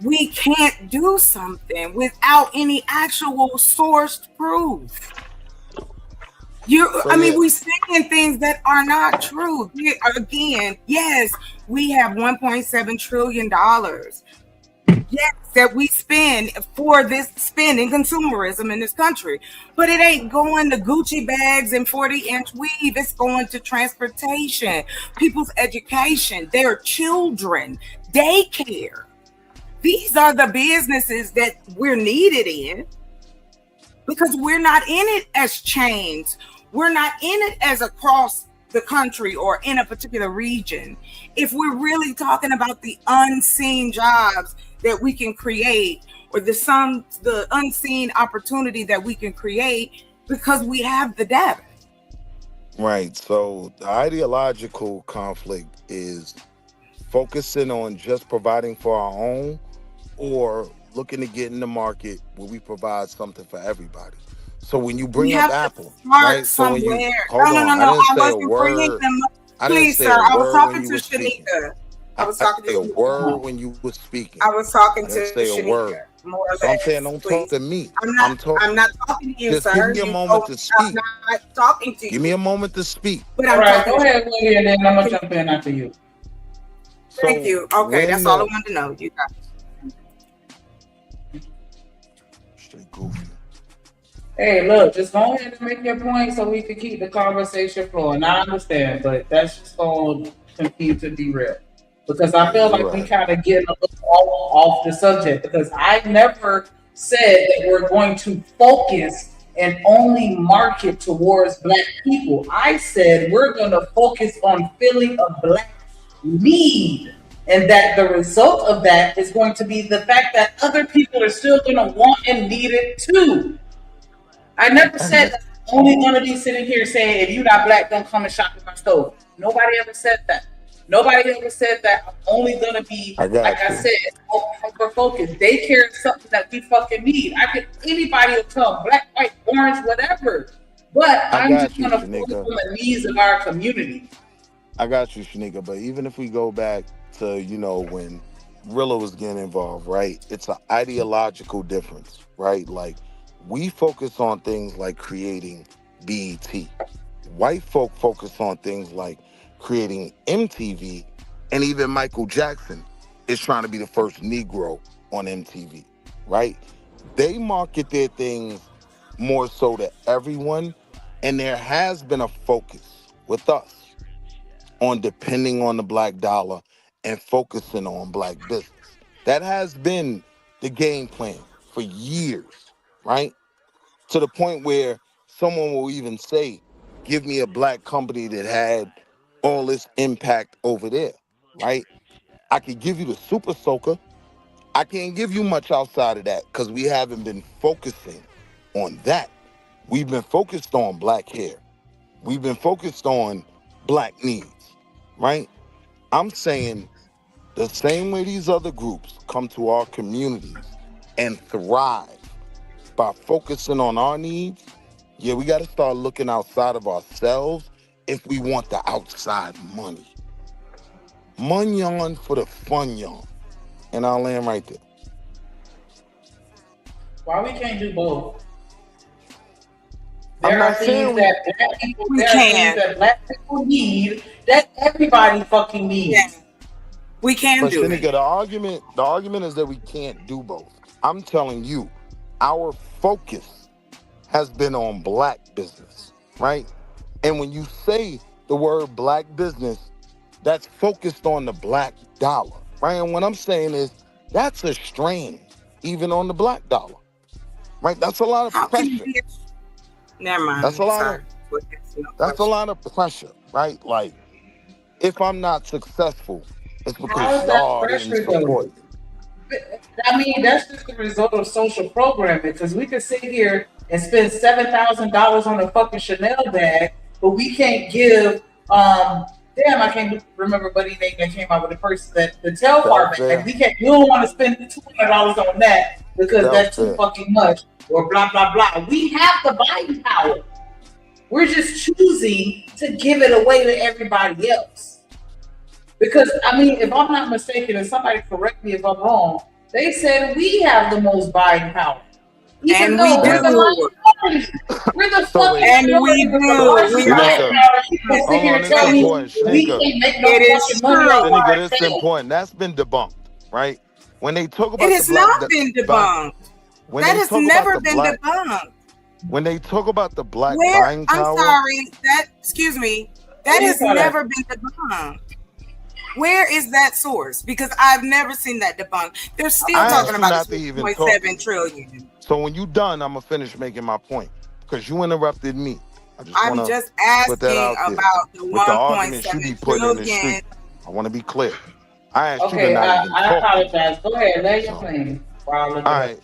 [SPEAKER 14] we can't do something without any actual sourced proof? We're saying things that are not true. Again, yes, we have $1.7 trillion. Yes, that we spend for this spending consumerism in this country, but it ain't going to Gucci bags and 40-inch weave. It's going to transportation, people's education, their children, daycare. These are the businesses that we're needed in, because we're not in it as chains. We're not in it as across the country or in a particular region. If we're really talking about the unseen jobs that we can create, or the unseen opportunity that we can create, because we have the data.
[SPEAKER 18] Right. So the ideological conflict is focusing on just providing for our own or looking to get in the market where we provide something for everybody. So when you
[SPEAKER 14] We
[SPEAKER 18] bring up
[SPEAKER 14] have to
[SPEAKER 18] Apple,
[SPEAKER 14] start
[SPEAKER 18] right? So when you
[SPEAKER 14] somewhere.
[SPEAKER 18] hold
[SPEAKER 14] No, no, no,
[SPEAKER 18] on, I
[SPEAKER 14] no.
[SPEAKER 18] didn't
[SPEAKER 14] I
[SPEAKER 18] say a
[SPEAKER 14] wasn't bringing
[SPEAKER 18] word.
[SPEAKER 14] them.
[SPEAKER 18] I didn't
[SPEAKER 14] Please,
[SPEAKER 18] say
[SPEAKER 14] sir.
[SPEAKER 18] a
[SPEAKER 14] I was
[SPEAKER 18] word when
[SPEAKER 14] talking
[SPEAKER 18] you
[SPEAKER 14] to
[SPEAKER 18] were speaking.
[SPEAKER 14] Shanika. I was
[SPEAKER 18] I
[SPEAKER 14] talking
[SPEAKER 18] didn't say a
[SPEAKER 14] to
[SPEAKER 18] word
[SPEAKER 14] Shanika.
[SPEAKER 18] when you were speaking.
[SPEAKER 14] I was talking
[SPEAKER 18] I
[SPEAKER 14] to
[SPEAKER 18] didn't say a
[SPEAKER 14] Shanika,
[SPEAKER 18] word.
[SPEAKER 14] more or
[SPEAKER 18] So I'm saying
[SPEAKER 14] less.
[SPEAKER 18] don't talk
[SPEAKER 14] Please.
[SPEAKER 18] to me.
[SPEAKER 14] I'm
[SPEAKER 18] I'm talking.
[SPEAKER 14] not talking to you,
[SPEAKER 18] Just give
[SPEAKER 14] sir.
[SPEAKER 18] me a
[SPEAKER 14] You
[SPEAKER 18] moment
[SPEAKER 14] know
[SPEAKER 18] to
[SPEAKER 14] I'm
[SPEAKER 18] speak.
[SPEAKER 14] not talking to
[SPEAKER 18] Give me
[SPEAKER 14] you.
[SPEAKER 18] a moment to speak.
[SPEAKER 14] But
[SPEAKER 7] All
[SPEAKER 14] I'm
[SPEAKER 7] right,
[SPEAKER 14] talking
[SPEAKER 7] go
[SPEAKER 14] to
[SPEAKER 7] ahead, Willie, and then I'm gonna jump in after you.
[SPEAKER 14] Thank
[SPEAKER 18] So
[SPEAKER 14] you. Okay,
[SPEAKER 18] when
[SPEAKER 14] that's all I
[SPEAKER 18] the
[SPEAKER 14] wanted to know. You got
[SPEAKER 18] straight goofy.
[SPEAKER 7] Hey, look, just go ahead and make your point so we can keep the conversation flowing. I understand, but that's just going to continue to derail. Because I feel
[SPEAKER 18] You're
[SPEAKER 7] like we
[SPEAKER 18] right.
[SPEAKER 7] kind of get a little off the subject because I never said that we're going to focus and only market towards Black people. I said we're going to focus on filling a Black need. And that the result of that is going to be the fact that other people are still going to want and need it too. I never said that I'm only going to be sitting here saying, if you're not Black, don't come and shop at my store. Nobody ever said that. Nobody ever said that I'm only going to be,
[SPEAKER 18] I
[SPEAKER 7] like
[SPEAKER 18] got
[SPEAKER 7] I
[SPEAKER 18] you.
[SPEAKER 7] said, hyper focused. Daycare is something that we fucking need. Anybody will come, Black, white, orange, whatever. But
[SPEAKER 18] I
[SPEAKER 7] I'm
[SPEAKER 18] got
[SPEAKER 7] just
[SPEAKER 18] you,
[SPEAKER 7] going to focus
[SPEAKER 18] Shanika.
[SPEAKER 7] on the needs of our community.
[SPEAKER 18] I got you, Shanika. But even if we go back to, when Rilla was getting involved, right? It's an ideological difference, right? Like, we focus on things like creating BET. White folk focus on things like creating MTV, and even Michael Jackson is trying to be the first Negro on MTV, right? They market their things more so to everyone, and there has been a focus with us on depending on the Black dollar and focusing on Black business. That has been the game plan for years, right? To the point where someone will even say, give me a Black company that had all this impact over there, right? I could give you the Super Soaker. I can't give you much outside of that because we haven't been focusing on that. We've been focused on Black hair. We've been focused on Black needs, right? I'm saying the same way these other groups come to our communities and thrive by focusing on our needs, yeah, we got to start looking outside of ourselves if we want the outside money. Munyon for the fun yon. And I'll land right there.
[SPEAKER 7] Why we can't do both?
[SPEAKER 18] I'm
[SPEAKER 7] There are
[SPEAKER 18] not
[SPEAKER 7] things
[SPEAKER 18] saying we
[SPEAKER 7] that Black people,
[SPEAKER 14] We
[SPEAKER 7] there are things
[SPEAKER 14] can.
[SPEAKER 7] that Black people need that everybody fucking needs.
[SPEAKER 14] Yeah. We can
[SPEAKER 18] But
[SPEAKER 14] do it.
[SPEAKER 18] Shanika, the argument is that we can't do both. I'm telling you, our focus has been on Black business, right? And when you say the word Black business, that's focused on the Black dollar, right? And what I'm saying is that's a strain, even on the Black dollar, right? That's a lot of
[SPEAKER 14] How can it
[SPEAKER 18] pressure.
[SPEAKER 14] be? Never
[SPEAKER 18] That's
[SPEAKER 14] mind.
[SPEAKER 18] a lot of
[SPEAKER 14] Sorry. That's no
[SPEAKER 18] that's a
[SPEAKER 14] question.
[SPEAKER 18] lot of pressure, right? Like, if I'm not successful, it's
[SPEAKER 7] How
[SPEAKER 18] because
[SPEAKER 7] is that
[SPEAKER 18] y'all didn't
[SPEAKER 7] pressure though?
[SPEAKER 18] support me.
[SPEAKER 7] I mean, that's just the result of social programming because we could sit here and spend $7,000 on a fucking Chanel bag, but we can't give damn, I can't remember buddy name that came out with the first that the
[SPEAKER 18] Self
[SPEAKER 7] Telfar bag.
[SPEAKER 18] fair,
[SPEAKER 7] We don't want to spend $200 on that because
[SPEAKER 18] self
[SPEAKER 7] that's too
[SPEAKER 18] fair.
[SPEAKER 7] fucking much or blah blah blah. We have the buying power. We're just choosing to give it away to everybody else. Because I mean, if I'm not mistaken, and somebody correct me if I'm wrong, they said we have the most buying power, even
[SPEAKER 14] And we
[SPEAKER 7] though we're the
[SPEAKER 18] That's
[SPEAKER 14] do.
[SPEAKER 7] minority. We're the
[SPEAKER 18] so
[SPEAKER 7] fucking
[SPEAKER 18] wait,
[SPEAKER 14] And
[SPEAKER 7] minority
[SPEAKER 14] we
[SPEAKER 7] with the
[SPEAKER 14] do. We
[SPEAKER 7] largest
[SPEAKER 14] are.
[SPEAKER 7] buying
[SPEAKER 18] Shanika,
[SPEAKER 7] power. You can sit
[SPEAKER 18] hold
[SPEAKER 7] here
[SPEAKER 18] on,
[SPEAKER 7] and
[SPEAKER 18] it's
[SPEAKER 7] tell
[SPEAKER 14] It
[SPEAKER 7] me
[SPEAKER 18] important.
[SPEAKER 7] we
[SPEAKER 18] Shanika,
[SPEAKER 7] can't make no
[SPEAKER 14] is
[SPEAKER 7] fucking money off
[SPEAKER 14] true.
[SPEAKER 18] Shanika,
[SPEAKER 7] our
[SPEAKER 18] this is
[SPEAKER 7] sales.
[SPEAKER 18] important. That's been debunked, right? When they talk
[SPEAKER 14] It
[SPEAKER 18] about the
[SPEAKER 14] has
[SPEAKER 18] black
[SPEAKER 14] not been
[SPEAKER 18] buy,
[SPEAKER 14] debunked.
[SPEAKER 18] when
[SPEAKER 14] That
[SPEAKER 18] they
[SPEAKER 14] has
[SPEAKER 18] talk about
[SPEAKER 14] never
[SPEAKER 18] the
[SPEAKER 14] been
[SPEAKER 18] black,
[SPEAKER 14] debunked.
[SPEAKER 18] when they talk about the black
[SPEAKER 14] Where,
[SPEAKER 18] buying
[SPEAKER 14] I'm
[SPEAKER 18] power,
[SPEAKER 14] sorry, excuse me,
[SPEAKER 7] What
[SPEAKER 14] that
[SPEAKER 7] are you
[SPEAKER 14] has
[SPEAKER 7] talking about?
[SPEAKER 14] never been debunked. Where is that source? Because I've never seen that debunked. They're still
[SPEAKER 18] I
[SPEAKER 14] talking
[SPEAKER 18] asked you
[SPEAKER 14] about
[SPEAKER 18] not
[SPEAKER 14] the
[SPEAKER 18] to even talk to
[SPEAKER 14] 6.7
[SPEAKER 18] me.
[SPEAKER 14] trillion.
[SPEAKER 18] So when you done, I'm gonna finish making my point because you interrupted me. I just
[SPEAKER 14] I'm
[SPEAKER 18] wanna
[SPEAKER 14] just
[SPEAKER 18] put that
[SPEAKER 14] asking
[SPEAKER 18] out there
[SPEAKER 14] about the
[SPEAKER 18] with the
[SPEAKER 14] 1.7
[SPEAKER 18] arguments you be putting in the
[SPEAKER 14] trillion.
[SPEAKER 18] street. I want to be clear. I asked you to
[SPEAKER 7] Okay,
[SPEAKER 18] not even
[SPEAKER 7] I
[SPEAKER 18] talk to me.
[SPEAKER 7] apologize. Go ahead, lay your
[SPEAKER 18] So,
[SPEAKER 7] claim while I look
[SPEAKER 18] all
[SPEAKER 7] it up.
[SPEAKER 18] right.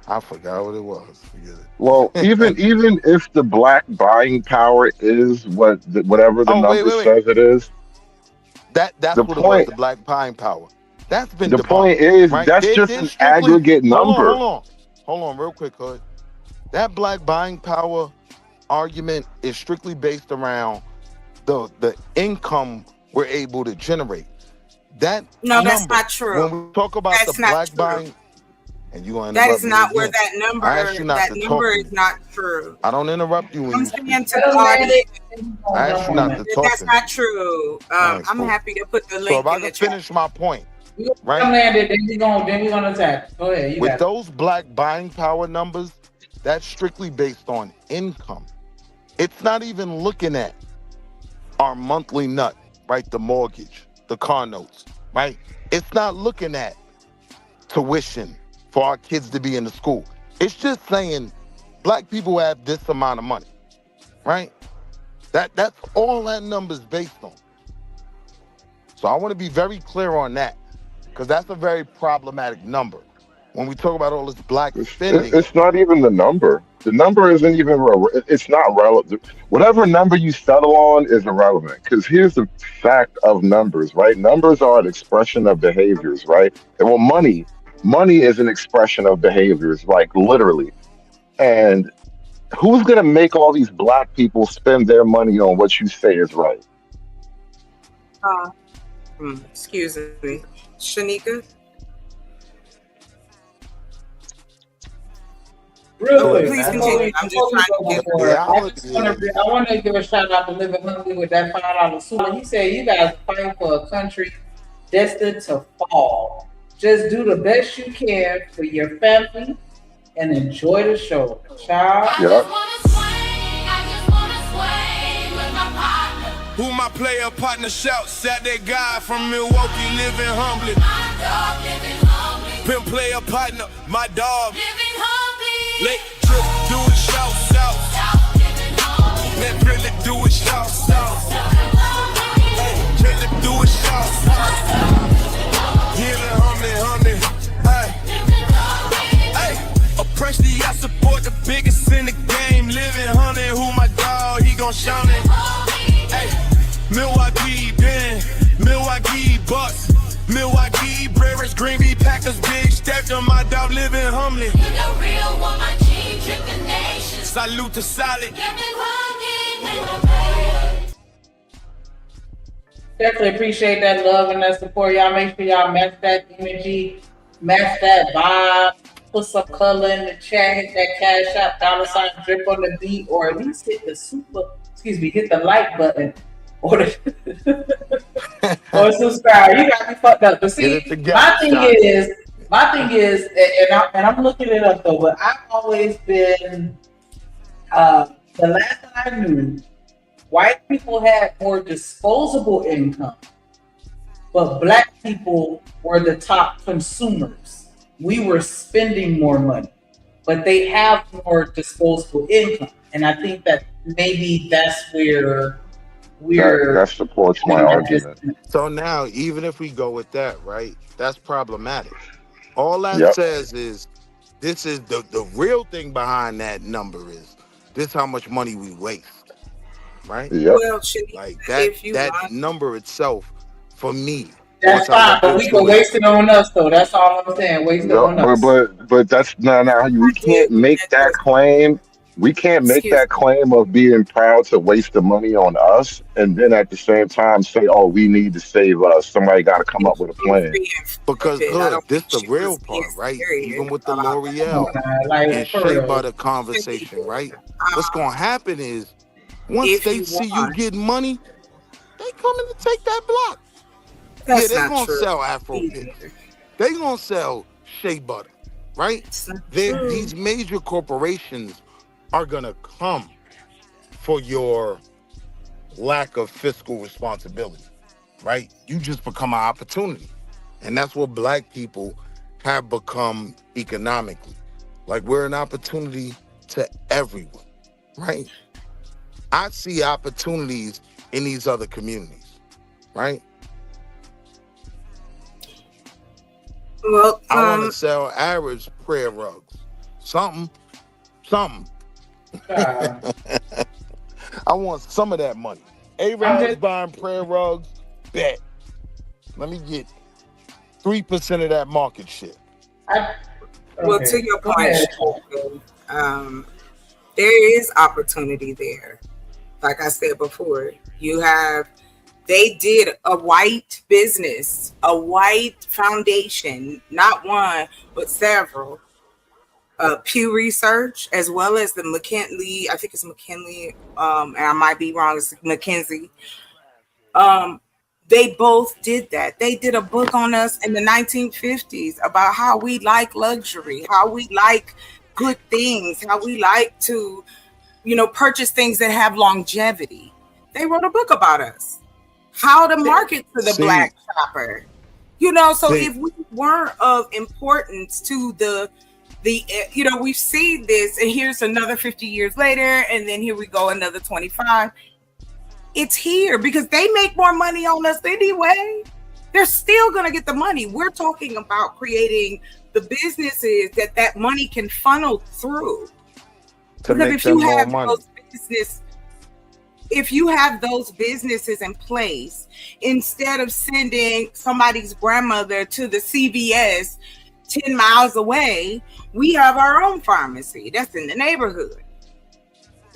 [SPEAKER 18] I forgot what it was. Forget it.
[SPEAKER 12] Well, even if the black buying power is whatever the
[SPEAKER 18] Oh,
[SPEAKER 12] number
[SPEAKER 18] wait.
[SPEAKER 12] says it is,
[SPEAKER 18] That's
[SPEAKER 12] the
[SPEAKER 18] what it was.
[SPEAKER 12] point
[SPEAKER 18] The black buying power. That's been
[SPEAKER 12] the
[SPEAKER 18] debunked,
[SPEAKER 12] point is
[SPEAKER 18] right?
[SPEAKER 12] that's just
[SPEAKER 18] They're
[SPEAKER 12] an
[SPEAKER 18] strictly.
[SPEAKER 12] aggregate number.
[SPEAKER 18] Hold on, real quick, Hood. That black buying power argument is strictly based around the income we're able to generate. That
[SPEAKER 14] No, that's
[SPEAKER 18] number,
[SPEAKER 14] not true.
[SPEAKER 18] when we talk about the
[SPEAKER 14] That's not
[SPEAKER 18] black
[SPEAKER 14] true.
[SPEAKER 18] buying, and you're going to
[SPEAKER 14] That
[SPEAKER 18] interrupt
[SPEAKER 14] is
[SPEAKER 18] me
[SPEAKER 14] not where
[SPEAKER 18] again.
[SPEAKER 14] that number.
[SPEAKER 18] I asked you not
[SPEAKER 14] That
[SPEAKER 18] to
[SPEAKER 14] number
[SPEAKER 18] talk to
[SPEAKER 14] is
[SPEAKER 18] me.
[SPEAKER 14] not true.
[SPEAKER 18] I don't interrupt you when
[SPEAKER 14] I'm
[SPEAKER 18] you
[SPEAKER 14] saying
[SPEAKER 18] speak.
[SPEAKER 14] to the audience,
[SPEAKER 18] I asked you not to talk
[SPEAKER 14] that's
[SPEAKER 18] to me.
[SPEAKER 14] not true.
[SPEAKER 18] All right,
[SPEAKER 14] I'm
[SPEAKER 18] cool.
[SPEAKER 14] happy to put the
[SPEAKER 18] So
[SPEAKER 14] link
[SPEAKER 18] if I
[SPEAKER 14] in the
[SPEAKER 18] can
[SPEAKER 14] chat.
[SPEAKER 18] finish my point,
[SPEAKER 7] We gonna
[SPEAKER 18] right?
[SPEAKER 7] land it, then we gonna attack. Go ahead, you
[SPEAKER 18] With
[SPEAKER 7] got it.
[SPEAKER 18] those black buying power numbers, that's strictly based on income. It's not even looking at our monthly nut, right? The mortgage, the car notes, right? It's not looking at tuition for our kids to be in the school. It's just saying black people have this amount of money, right? That's all that number's based on. So I want to be very clear on that, because that's a very problematic number. When we talk about all this black spending,
[SPEAKER 12] It's not even the number. The number isn't even. It's not relevant. Whatever number you settle on is irrelevant. Because here's the fact of numbers, right? Numbers are an expression of behaviors, right? And well, money is an expression of behaviors, like literally. And who's gonna make all these black people spend their money on what you say is right?
[SPEAKER 14] Excuse me, Shanika.
[SPEAKER 7] Real quick,
[SPEAKER 14] Please
[SPEAKER 7] before
[SPEAKER 14] continue.
[SPEAKER 7] we
[SPEAKER 14] I'm just trying to get.
[SPEAKER 7] I want to give a shout out to Living Hungry with that $5 super. He said, "You guys are fighting for a country destined to fall. Just do the best you can for your family and enjoy the show." Child.
[SPEAKER 12] Yep.
[SPEAKER 1] Who my player partner shout? Sat that guy from Milwaukee living humbly. Pimp player partner, my dog. Late trip, do it shout, shout. Let really do it shout, shout. Really do it shout. Living humbly. Hey, oppression, I support the biggest in the game. Living humbly, who my dog, he gon' shout it. Hey, Milwaukee, Ben, Milwaukee Bucks, Milwaukee Brewers, Green Bay Packers, big step to my dog, living humbly. You the real one, my G, trick the nation. Salute to solid.
[SPEAKER 7] Definitely appreciate that love and that support. Y'all make sure y'all match that energy, match that vibe, put some color in the chat, hit that cash app, $ drip on the beat, or at least hit the like button or or subscribe. You got me fucked up. But see, my thing is, and I'm looking it up though, but I've always been the last time I knew, white people had more disposable income, but black people were the top consumers. We were spending more money, but they have more disposable income. And I think that maybe that's where
[SPEAKER 12] That supports my argument.
[SPEAKER 18] So now, even if we go with that, right, that's problematic. All that
[SPEAKER 12] Yep.
[SPEAKER 18] says is, this is the real thing behind that number is, this how much money we waste, right?
[SPEAKER 12] Yep.
[SPEAKER 14] Well,
[SPEAKER 18] Like
[SPEAKER 14] that
[SPEAKER 18] number itself, for me,
[SPEAKER 7] that's fine, but we can waste it on us though. That's all I'm saying. Waste it on us.
[SPEAKER 12] But that's now we can't make that claim. We can't make that claim of being proud to waste the money on us, and then at the same time say, "Oh, we need to save us." Somebody got to come up with a plan.
[SPEAKER 18] Because Hood, this the real part, right? Even with the L'Oreal and Shea Butter conversation, right? What's gonna happen is, once they see you getting money, they coming to take that block.
[SPEAKER 14] That's
[SPEAKER 18] they
[SPEAKER 14] not
[SPEAKER 18] gonna
[SPEAKER 14] true
[SPEAKER 18] sell Afro Pits. They gonna sell Shea Butter, right? These major corporations are gonna come for your lack of fiscal responsibility, right? You just become an opportunity. And that's what black people have become economically. Like, we're an opportunity to everyone, right? I see opportunities in these other communities, right?
[SPEAKER 14] Well,
[SPEAKER 18] I want to sell Arabs prayer rugs something. I want some of that money. A-Rod's buying prayer rugs, bet. Let me get 3% of that market share.
[SPEAKER 14] Well, to your point, there is opportunity there. Like I said before, they did a white business, a white foundation, not one, but several. Pew Research, as well as the McKinley, I think it's McKinley, and I might be wrong, it's McKinsey. They both did that. They did a book on us in the 1950s about how we like luxury, how we like good things, how we like to, purchase things that have longevity. They wrote a book about us, how to market to the black shopper. So if we weren't of importance to the we've seen this, and here's another 50 years later, and then here we go another 25. It's here because they make more money on us anyway. They're still going to get the money. We're talking about creating the businesses that money can funnel through.
[SPEAKER 18] To make them more money.
[SPEAKER 14] If you have those businesses in place, instead of sending somebody's grandmother to the CVS 10 miles away, we have our own pharmacy that's in the neighborhood.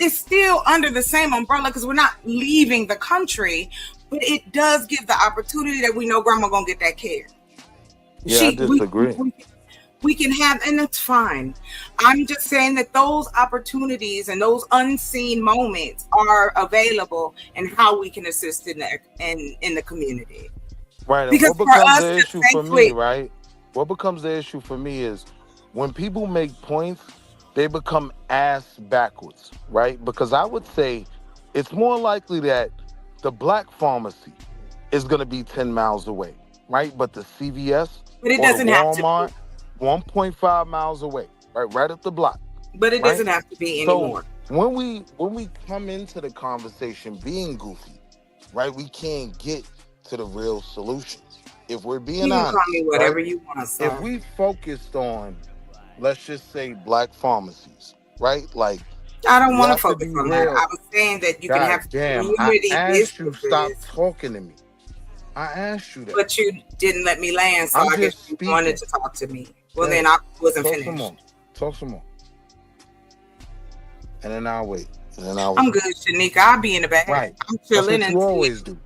[SPEAKER 14] It's still under the same umbrella because we're not leaving the country, but it does give the opportunity that we know grandma gonna get that care.
[SPEAKER 18] Yeah, I disagree.
[SPEAKER 14] We can have, and that's fine. I'm just saying that those opportunities and those unseen moments are available, and how we can assist in the community.
[SPEAKER 18] Right.
[SPEAKER 14] Because
[SPEAKER 18] what becomes the issue for me, right? What becomes the issue for me is when people make points, they become ass backwards, right? Because I would say it's more likely that the black pharmacy is going to be 10 miles away, right? But the CVS
[SPEAKER 14] or the Walmart,
[SPEAKER 18] 1.5 miles away, right up the block.
[SPEAKER 14] But it doesn't have to be anymore.
[SPEAKER 18] So when we come into the conversation being goofy, right, we can't get to the real solutions. If we're being honest,
[SPEAKER 14] call me whatever you want, sir.
[SPEAKER 18] If we focused on, let's just say, black pharmacies, right? Like,
[SPEAKER 14] I don't want to focus on that. I was saying that you can have community
[SPEAKER 18] businesses. You stop
[SPEAKER 14] businesses.
[SPEAKER 18] talking to me. I asked you that.
[SPEAKER 14] But you didn't let me land, so I guess you wanted to talk to me. Well, then I wasn't finished.
[SPEAKER 18] Talk some more. And then I'll wait.
[SPEAKER 14] I'm good, Shanika. I'll be in the back.
[SPEAKER 18] Right.
[SPEAKER 14] I'm chilling.
[SPEAKER 18] That's what you always do.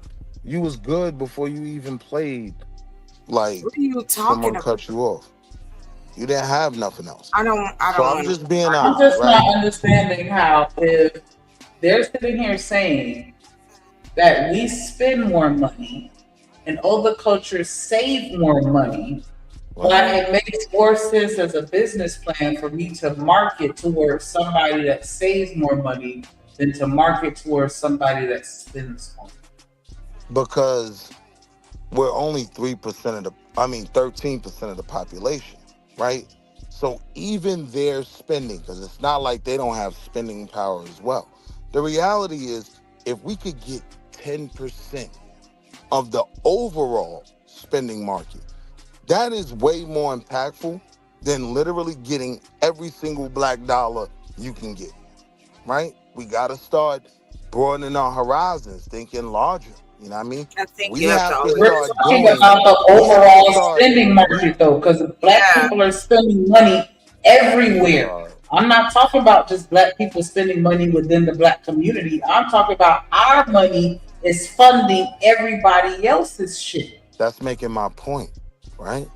[SPEAKER 18] You was good before you even played. Like,
[SPEAKER 14] what are you talking
[SPEAKER 18] someone cut you off. You didn't have nothing else.
[SPEAKER 14] I don't.
[SPEAKER 18] So I'm just being honest.
[SPEAKER 7] I'm just not understanding how, if they're sitting here saying that we spend more money and other cultures save more money, but it makes more sense as a business plan for me to market towards somebody that saves more money than to market towards somebody that spends more.
[SPEAKER 18] Because we're only 13% of the population, right? So even their spending, because it's not like they don't have spending power as well. The reality is, if we could get 10% of the overall spending market, that is way more impactful than literally getting every single black dollar you can get, right? We got to start broadening our horizons, thinking larger. You know what I mean?
[SPEAKER 14] I think
[SPEAKER 7] we're talking about the overall spending market, though, because black people are spending money everywhere. I'm not talking about just black people spending money within the black community. I'm talking about our money is funding everybody else's shit.
[SPEAKER 18] That's making my point, right?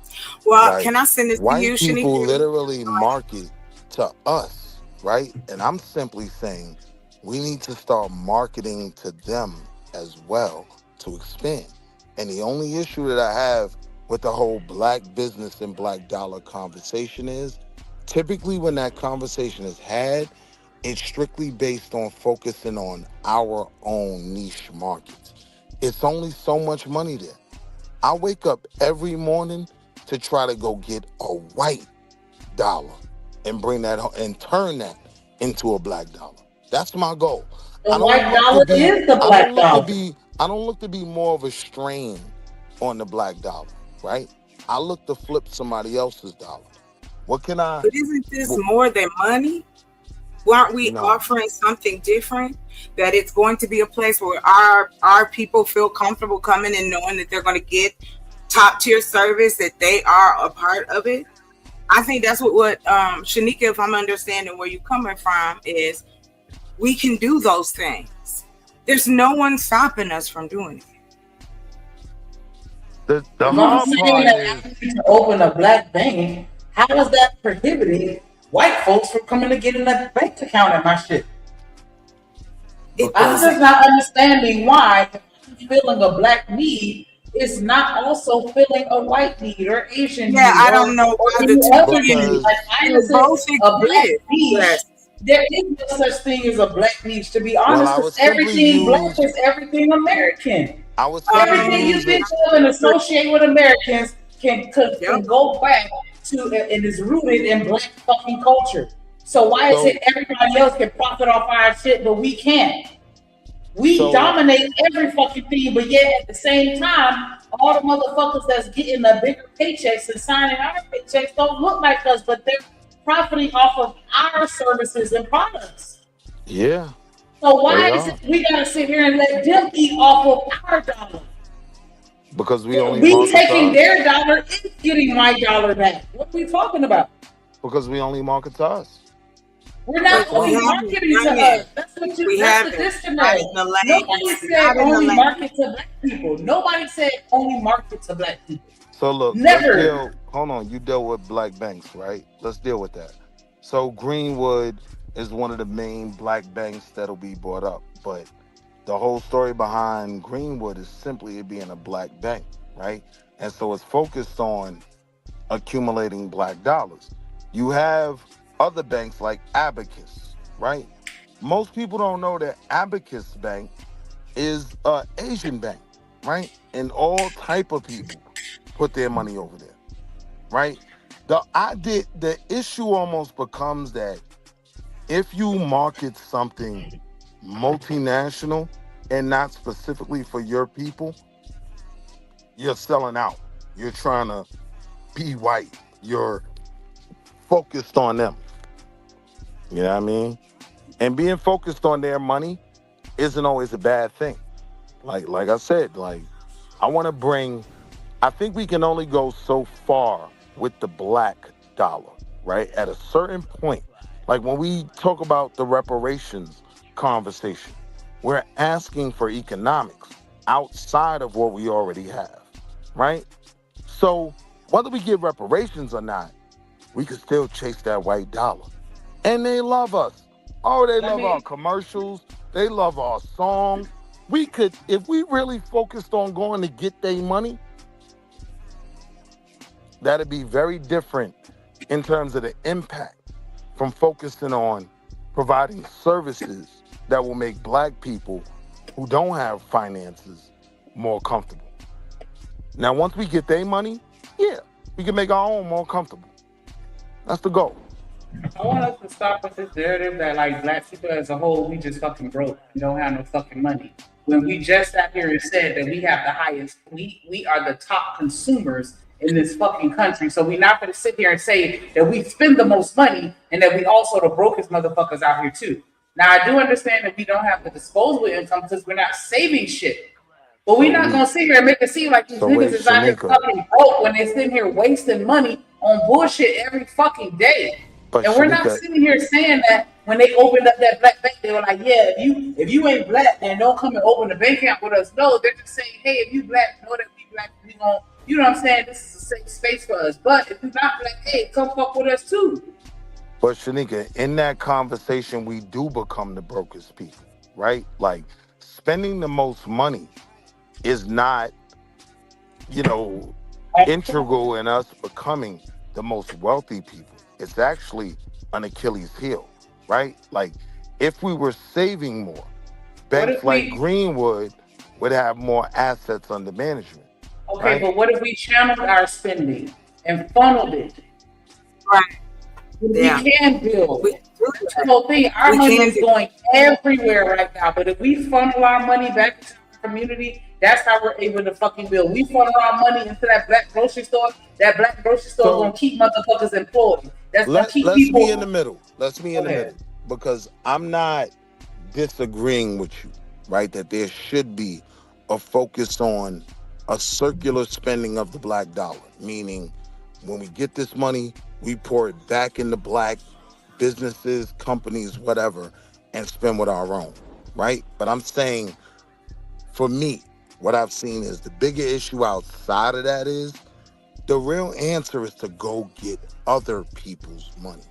[SPEAKER 14] Well, like, can I send this to you,
[SPEAKER 18] White people literally market to us, right? And I'm simply saying we need to start marketing to them as well to expand. And the only issue that I have with the whole black business and black dollar conversation is, typically when that conversation is had, it's strictly based on focusing on our own niche markets. It's only so much money there. I wake up every morning to try to go get a white dollar and bring that and turn that into a black dollar. That's my goal.
[SPEAKER 7] The white dollar is the black dollar.
[SPEAKER 18] I don't look to be more of a strain on the black dollar, right? I look to flip somebody else's dollar. What can I?
[SPEAKER 14] But isn't this more than money? Aren't we
[SPEAKER 18] No.
[SPEAKER 14] offering something different? That it's going to be a place where our people feel comfortable coming and knowing that they're going to get top tier service, that they are a part of it. I think that's what Shanika, if I'm understanding where you're coming from, is we can do those things. There's no one stopping us from doing it.
[SPEAKER 18] The
[SPEAKER 7] I'm
[SPEAKER 18] hard
[SPEAKER 7] saying
[SPEAKER 18] part
[SPEAKER 7] that
[SPEAKER 18] is
[SPEAKER 7] I need to open a black bank. How is that prohibiting white folks from coming to get in a bank account at my shit? I'm just not understanding why feeling a black need is not also feeling a white need or Asian need.
[SPEAKER 14] I don't know
[SPEAKER 7] or
[SPEAKER 14] why
[SPEAKER 7] any
[SPEAKER 14] the
[SPEAKER 7] other
[SPEAKER 14] two
[SPEAKER 7] need. Like, I
[SPEAKER 14] both
[SPEAKER 7] understand a black
[SPEAKER 14] exist.
[SPEAKER 7] niche.
[SPEAKER 14] Yes.
[SPEAKER 7] There is no such thing as a black niche, to be
[SPEAKER 18] Well,
[SPEAKER 7] honest,
[SPEAKER 18] I
[SPEAKER 7] because
[SPEAKER 18] would simply
[SPEAKER 7] everything black
[SPEAKER 18] use-
[SPEAKER 7] is everything American.
[SPEAKER 18] I would simply
[SPEAKER 7] Everything you
[SPEAKER 18] use
[SPEAKER 7] think
[SPEAKER 18] it.
[SPEAKER 7] of and associate with Americans can go back to and is rooted in black fucking culture. So why is it everybody else can profit off our shit, but we can't? We dominate every fucking thing, but yet at the same time, all the motherfuckers that's getting the bigger paychecks and signing our paychecks don't look like us, but they're profiting off of our services and products.
[SPEAKER 18] Yeah.
[SPEAKER 7] So why
[SPEAKER 18] They
[SPEAKER 7] is
[SPEAKER 18] are.
[SPEAKER 7] it we gotta sit here and let them eat off of our dollar?
[SPEAKER 18] Because we only
[SPEAKER 7] We
[SPEAKER 18] market
[SPEAKER 7] taking
[SPEAKER 18] to
[SPEAKER 7] their dollar and getting my dollar back. What are we talking about?
[SPEAKER 18] because we only market to us.
[SPEAKER 7] We're not only marketing to us. That's what you. That's the disconnect. Nobody said only market to black people. Nobody said only market to black people.
[SPEAKER 18] So look,
[SPEAKER 7] Never.
[SPEAKER 18] hold on. You dealt with black banks, right? Let's deal with that. So Greenwood is one of the main black banks that'll be brought up, but the whole story behind Greenwood is simply it being a black bank, right? And so it's focused on accumulating black dollars. You have other banks like Abacus, right? Most people don't know that Abacus Bank is an Asian bank, right? And all type of people put their money over there, right? The issue almost becomes that if you market something multinational and not specifically for your people, you're selling out. You're trying to be white. You're focused on them. You know what I mean? And being focused on their money isn't always a bad thing. Like I said, I think we can only go so far with the black dollar, right? At a certain point, like when we talk about the reparations conversation, we're asking for economics outside of what we already have, right? So whether we get reparations or not, we can still chase that white dollar. And they love us. Oh, they love our commercials. They love our songs. We could, if we really focused on going to get their money, that'd be very different in terms of the impact from focusing on providing services that will make black people who don't have finances more comfortable. Now, once we get their money, yeah, we can make our own more comfortable. That's the goal.
[SPEAKER 7] I want us to stop with this narrative that like black people as a whole, we just fucking broke. We don't have no fucking money. When we just sat here and said that we have the highest, we are the top consumers in this fucking country. So we're not going to sit here and say that we spend the most money and that we also the brokest motherfuckers out here too. Now I do understand that we don't have the disposable income because we're not saving shit. But we're not going to sit here and make it seem like these niggas is out here fucking broke when they're sitting here wasting money on bullshit every fucking day.
[SPEAKER 18] But
[SPEAKER 7] and we're not sitting here saying that when they opened up that black bank, they were like, yeah, if you ain't black, then don't come and open the bank account with us. No, they're just saying, hey, if you black, know that we black, we gonna, you know what I'm saying? This is a safe space for us. But if you're not black, hey, come fuck with us too.
[SPEAKER 18] But Shanika, in that conversation, we do become the brokest people, right? Like spending the most money is not, integral in us becoming the most wealthy people. It's actually an Achilles heel, right? Like if we were saving more, banks like Greenwood would have more assets under management.
[SPEAKER 7] Okay,
[SPEAKER 18] right?
[SPEAKER 7] but what if we channeled our spending and funneled it?
[SPEAKER 14] Right.
[SPEAKER 7] Yeah. We can build. That's the whole thing. Our money is going everywhere right now. But if we funnel our money back to community, that's how we're able to fucking build. We funnel our money into that black grocery store. That black grocery store
[SPEAKER 18] So
[SPEAKER 7] gonna keep motherfuckers employed. That's gonna keep
[SPEAKER 18] let's
[SPEAKER 7] people.
[SPEAKER 18] be in the middle. Let's be in the middle, because I'm not disagreeing with you, right? That there should be a focus on a circular spending of the black dollar, meaning when we get this money, we pour it back into black businesses, companies, whatever, and spend with our own, right? But I'm saying, for me, what I've seen is the bigger issue outside of that is the real answer is to go get other people's money.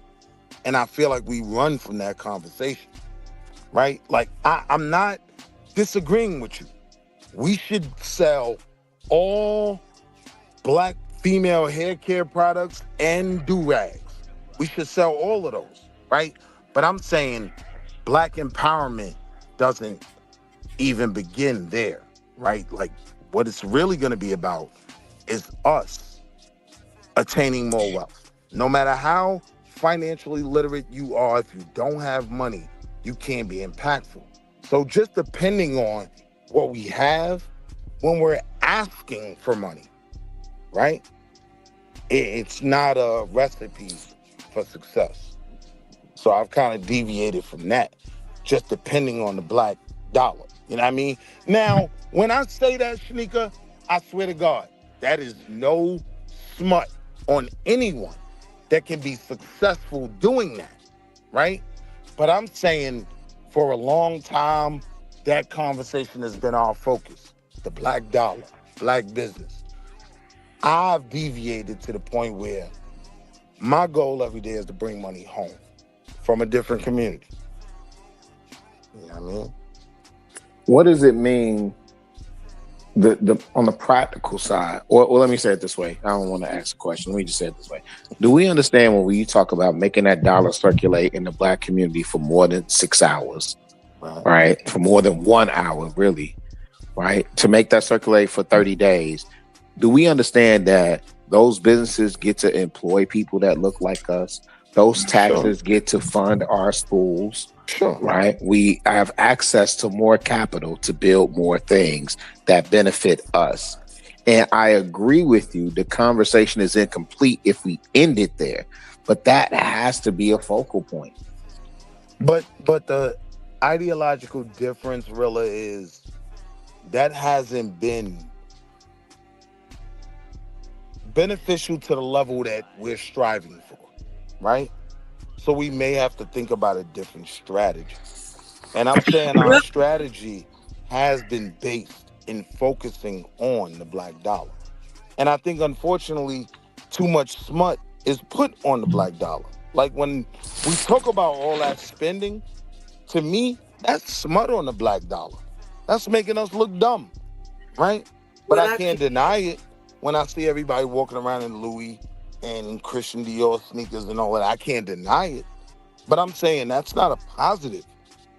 [SPEAKER 18] And I feel like we run from that conversation, right? Like, I'm not disagreeing with you. We should sell all black female hair care products and do-rags. We should sell all of those, right? But I'm saying black empowerment doesn't even begin there, right? Like, what it's really going to be about is us attaining more wealth. No matter how financially literate you are, if you don't have money, you can't be impactful. So just depending on what we have when we're asking for money, right? It's not a recipe for success. So I've kind of deviated from that, just depending on the black dollar. You know what I mean? Now, when I say that, Shanika, I swear to God, that is no smut on anyone that can be successful doing that, right? But I'm saying for a long time, that conversation has been our focus. The black dollar, black business. I've deviated to the point where my goal every day is to bring money home from a different community. You know what I mean?
[SPEAKER 20] What does it mean the on the practical side? Or let me say it this way. I don't want to ask a question. Let me just say it this way. Do we understand when we talk about making that dollar circulate in the black community for more than 6 hours, right? For more than 1 hour, really, right? To make that circulate for 30 days. Do we understand that those businesses get to employ people that look like us? Those taxes get to fund our schools, right? We have access to more capital to build more things that benefit us. And I agree with you. The conversation is incomplete if we end it there, but that has to be a focal point.
[SPEAKER 18] But the ideological difference, Rilla, is that hasn't been beneficial to the level that we're striving for, right? So we may have to think about a different strategy. And I'm saying our strategy has been based in focusing on the black dollar. And I think, unfortunately, too much smut is put on the black dollar. Like, when we talk about all that spending, to me, that's smut on the black dollar. That's making us look dumb, right? But I can't deny it when I see everybody walking around in Louis and Christian Dior sneakers and all that. I can't deny it. But I'm saying that's not a positive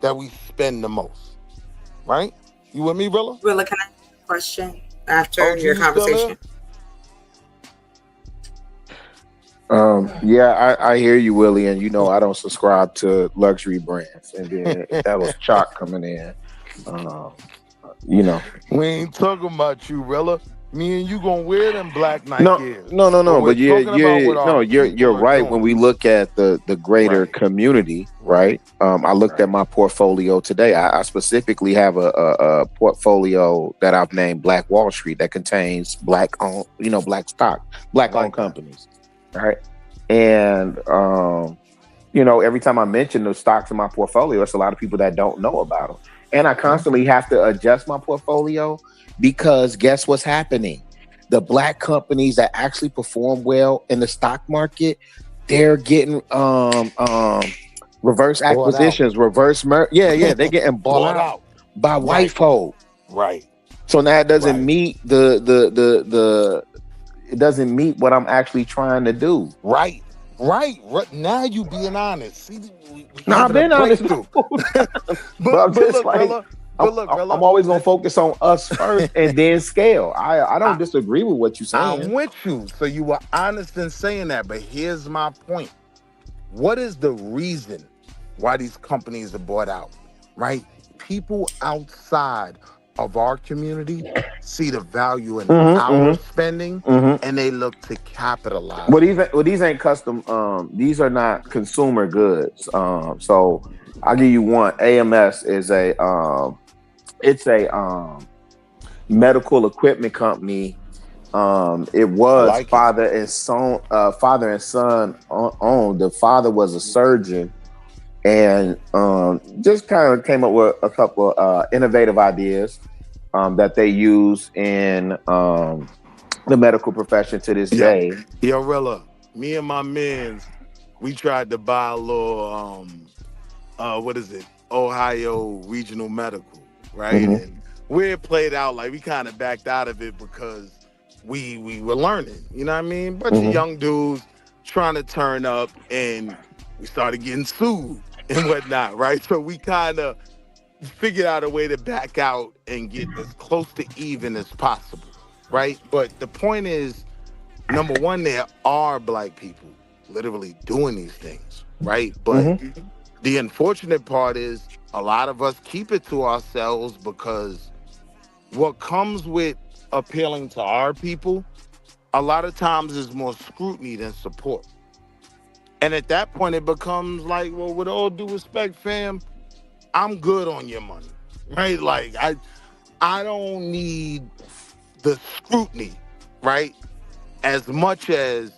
[SPEAKER 18] that we spend the most, right? You with me, Rilla?
[SPEAKER 14] Rilla, can I ask a question after your conversation?
[SPEAKER 20] Yeah, I hear you, Willie, and you know I don't subscribe to luxury brands. And then if that was Chalk coming in, you know.
[SPEAKER 18] We ain't talking about you, Rilla. Me and you gonna wear them black Nike Airs.
[SPEAKER 20] No. But you're right.
[SPEAKER 18] Doing.
[SPEAKER 20] When we look at the greater community, right? I looked at my portfolio today. I specifically have a portfolio that I've named Black Wall Street that contains black owned, black stock, black owned companies, right? And every time I mention the stocks in my portfolio, it's a lot of people that don't know about them, and I constantly have to adjust my portfolio. Because guess what's happening? The black companies that actually perform well in the stock market, they're getting reverse acquisitions, they're getting bought out by white folk.
[SPEAKER 18] Right.
[SPEAKER 20] So now it doesn't meet it doesn't meet what I'm actually trying to do.
[SPEAKER 18] Right. Now you being honest. See,
[SPEAKER 20] I've been honest. but I'm just
[SPEAKER 18] look,
[SPEAKER 20] like.
[SPEAKER 18] Rilla,
[SPEAKER 20] I'm always gonna focus on us first and then scale. I don't disagree with what you're saying.
[SPEAKER 18] I'm with you. So you were honest in saying that, but here's my point. What is the reason why these companies are bought out? Right? People outside of our community see the value in our spending, and they look to capitalize.
[SPEAKER 20] Well, these ain't custom. These are not consumer goods. So I'll give you one. AMS is it's a medical equipment company. It was father and son owned. The father was a surgeon, and just kind of came up with a couple innovative ideas that they use in the medical profession to this day.
[SPEAKER 18] Yo, Rilla, me and my mans, we tried to buy a little Ohio Regional Medical, right? And we had played out like we kind of backed out of it because we were learning, you know what I mean? Bunch of young dudes trying to turn up, and we started getting sued and whatnot, right? So we kind of figured out a way to back out and get as close to even as possible, right? But the point is, number one, there are Black people literally doing these things, right? But the unfortunate part is a lot of us keep it to ourselves because what comes with appealing to our people a lot of times is more scrutiny than support. And at that point, it becomes like, well, with all due respect, fam, I'm good on your money, right? Like, I don't need the scrutiny, right? As much as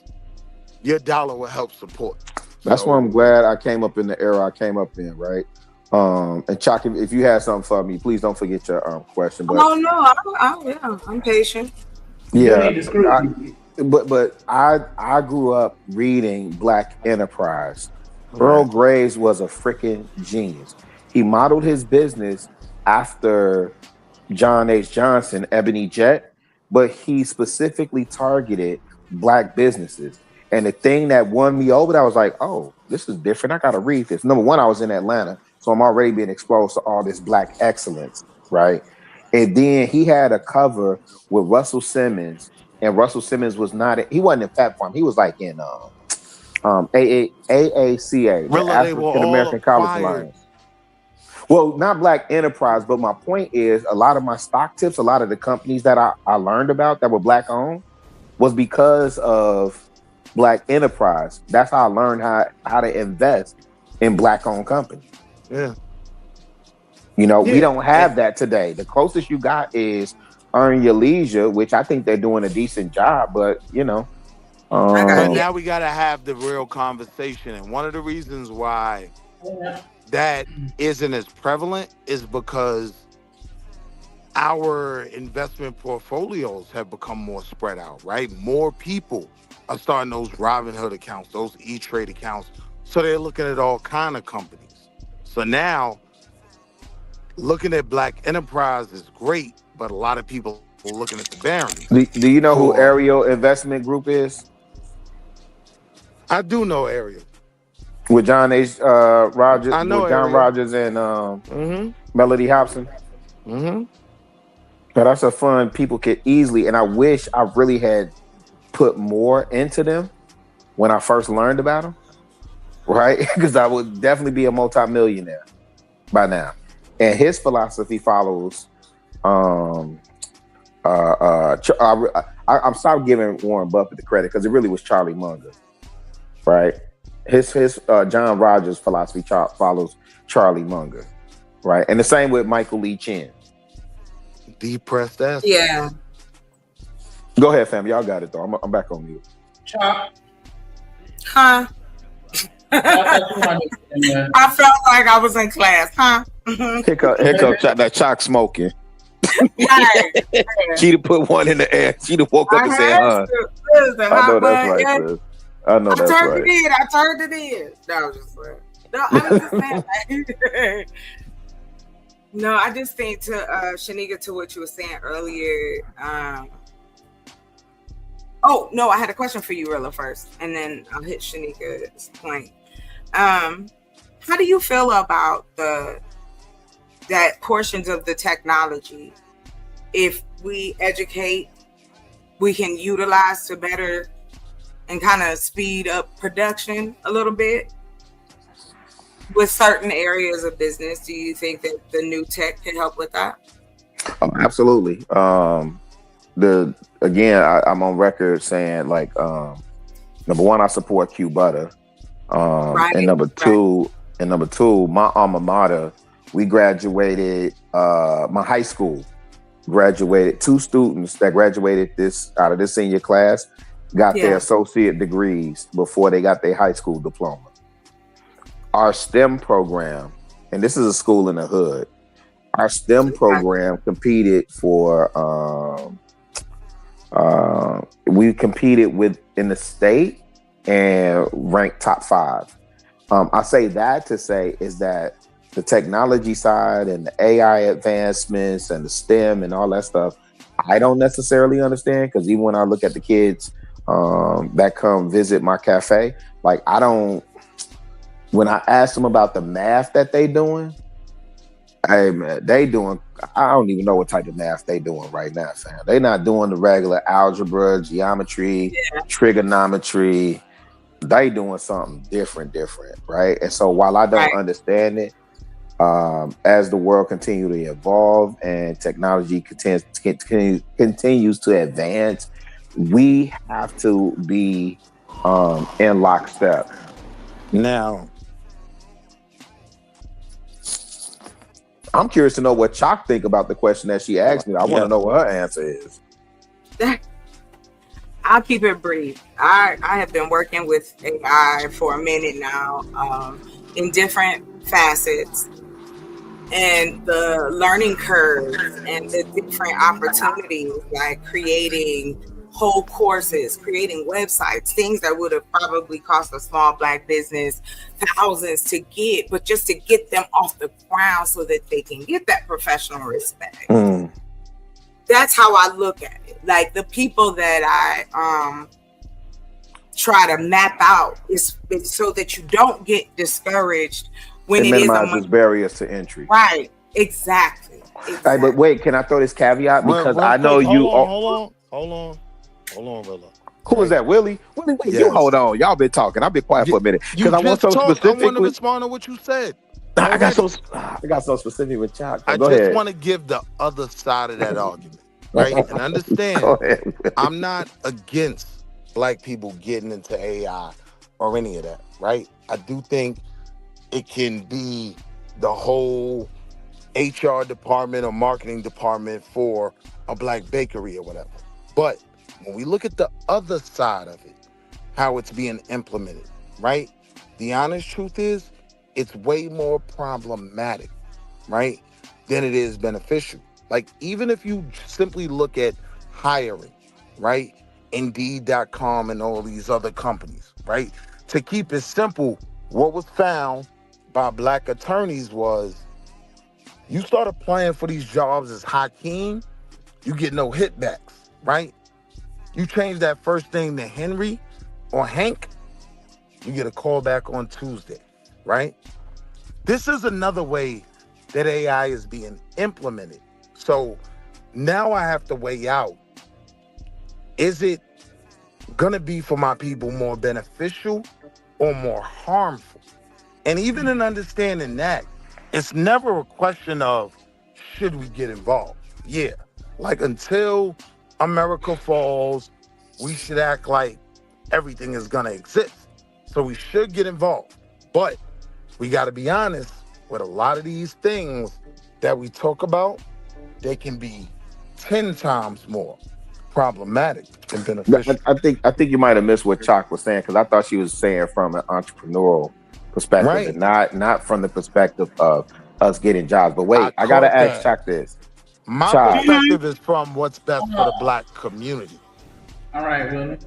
[SPEAKER 18] your dollar will help support.
[SPEAKER 20] That's why I'm glad I came up in the era I came up in, right? And Chuck, if you had something for me, please don't forget your question. But
[SPEAKER 14] I'm patient.
[SPEAKER 20] yeah, but I grew up reading Black Enterprise. Earl Graves was a freaking genius. He modeled his business after John H. Johnson, Ebony Jet, but he specifically targeted Black businesses. And the thing that won me over, I was like, oh, this is different. I got to read this. Number one, I was in Atlanta, so I'm already being exposed to all this Black excellence, right? And then he had a cover with Russell Simmons, and Russell Simmons was he wasn't in Fat Farm. He was like in AACA, the African American College Alliance. Well, not Black Enterprise, but my point is a lot of my stock tips, a lot of the companies that I learned about that were Black owned was because of Black Enterprise. That's how I learned how to invest in Black owned companies.
[SPEAKER 18] Yeah.
[SPEAKER 20] You know, we don't have that today. The closest you got is Earn Your Leisure, which I think they're doing a decent job, but you know.
[SPEAKER 18] But now we got to have the real conversation. And one of the reasons why that isn't as prevalent is because our investment portfolios have become more spread out, right? More people are starting those Robinhood accounts, those E-Trade accounts. So they're looking at all kind of companies. So now looking at Black Enterprise is great, but a lot of people are looking at the Barons.
[SPEAKER 20] Do you know who Ariel Investment Group is?
[SPEAKER 18] I do know Ariel.
[SPEAKER 20] With John H. Rogers,
[SPEAKER 18] I know
[SPEAKER 20] with John
[SPEAKER 18] Ariel.
[SPEAKER 20] Rogers and Melody Hobson.
[SPEAKER 18] Mm-hmm.
[SPEAKER 20] But that's a fund people could easily, and I wish I really had put more into them when I first learned about them, right? Because I would definitely be a multimillionaire by now. And his philosophy follows. I'm stopped giving Warren Buffett the credit because it really was Charlie Munger, right? His John Rogers philosophy follows Charlie Munger, right? And the same with Michael Lee Chin.
[SPEAKER 18] Depressed ass.
[SPEAKER 14] Yeah.
[SPEAKER 20] Go ahead, fam. Y'all got it though. I'm back on mute.
[SPEAKER 7] Chop.
[SPEAKER 14] Huh? I felt like I was in class, huh?
[SPEAKER 20] Here come that chalk smoking. She'd have put one in the air. She'd have woke up and said, huh. I know that's right, sis. I know that's right.
[SPEAKER 14] I turned it in. No, I was just saying. No, I was just saying. No, I just think to Shanika, to what you were saying earlier. Oh no, I had a question for you, Rilla, first, and then I'll hit Shanika's point. How do you feel about that portions of the technology, if we educate, we can utilize to better and kind of speed up production a little bit with certain areas of business? Do you think that the new tech can help with that?
[SPEAKER 20] Oh, absolutely. I'm on record saying like number one, I support Q Butter. And number two, my alma mater, we graduated. My high school graduated. 2 students that graduated out of this senior class got their associate degrees before they got their high school diploma. Our STEM program, and this is a school in the hood. Our STEM program competed for. We competed in the state and ranked top 5. I say that to say is that the technology side and the AI advancements and the STEM and all that stuff, I don't necessarily understand, because even when I look at the kids that come visit my cafe, like when I ask them about the math that they doing, hey man, I don't even know what type of math they doing right now, fam. They not doing the regular algebra, geometry, trigonometry. They doing something different, right? And so while I don't understand it, as the world continues to evolve and technology continues to advance, we have to be in lockstep.
[SPEAKER 18] Now,
[SPEAKER 20] I'm curious to know what Chalk think about the question that she asked me. I want to know what her answer is.
[SPEAKER 14] I'll keep it brief. I have been working with AI for a minute now, in different facets, and the learning curve and the different opportunities, like creating whole courses, creating websites, things that would have probably cost a small Black business thousands to get, but just to get them off the ground so that they can get that professional respect. That's how I look at it. Like the people that I try to map out is so that you don't get discouraged when it
[SPEAKER 20] minimizes barriers to entry.
[SPEAKER 14] Right. Exactly.
[SPEAKER 20] Hey, but wait, can I throw this caveat? Because I know you.
[SPEAKER 18] Hold on, Rilla.
[SPEAKER 20] Who is that, Willie? Willie, wait, you hold on. Y'all been talking. I've been quiet for a minute because I want so specific.
[SPEAKER 18] I want to respond to what you said.
[SPEAKER 20] I got so specific with Chalk.
[SPEAKER 18] I just want to give the other side of that argument, right? And understand, I'm not against Black people getting into AI or any of that, right? I do think it can be the whole HR department or marketing department for a Black bakery or whatever. But when we look at the other side of it, how it's being implemented, right? The honest truth is, it's way more problematic, right, than it is beneficial. Like, even if you simply look at hiring, right, Indeed.com and all these other companies, right? To keep it simple, what was found by Black attorneys was you start applying for these jobs as Hakeem, you get no hitbacks, right? You change that first name to Henry or Hank, you get a call back on Tuesday, right? This is another way that AI is being implemented. So now I have to weigh out, is it gonna be for my people more beneficial or more harmful? And even in understanding that, it's never a question of should we get involved? Yeah, like until America falls, we should act like everything is gonna exist. So we should get involved. But we gotta be honest, with a lot of these things that we talk about, they can be 10 times more problematic than beneficial.
[SPEAKER 20] I think you might have missed what Chalk was saying, because I thought she was saying from an entrepreneurial perspective,
[SPEAKER 18] right,
[SPEAKER 20] and not from the perspective of us getting jobs. But wait, I gotta ask Chalk this.
[SPEAKER 18] My perspective is from what's best for the Black community.
[SPEAKER 7] All right, Willie.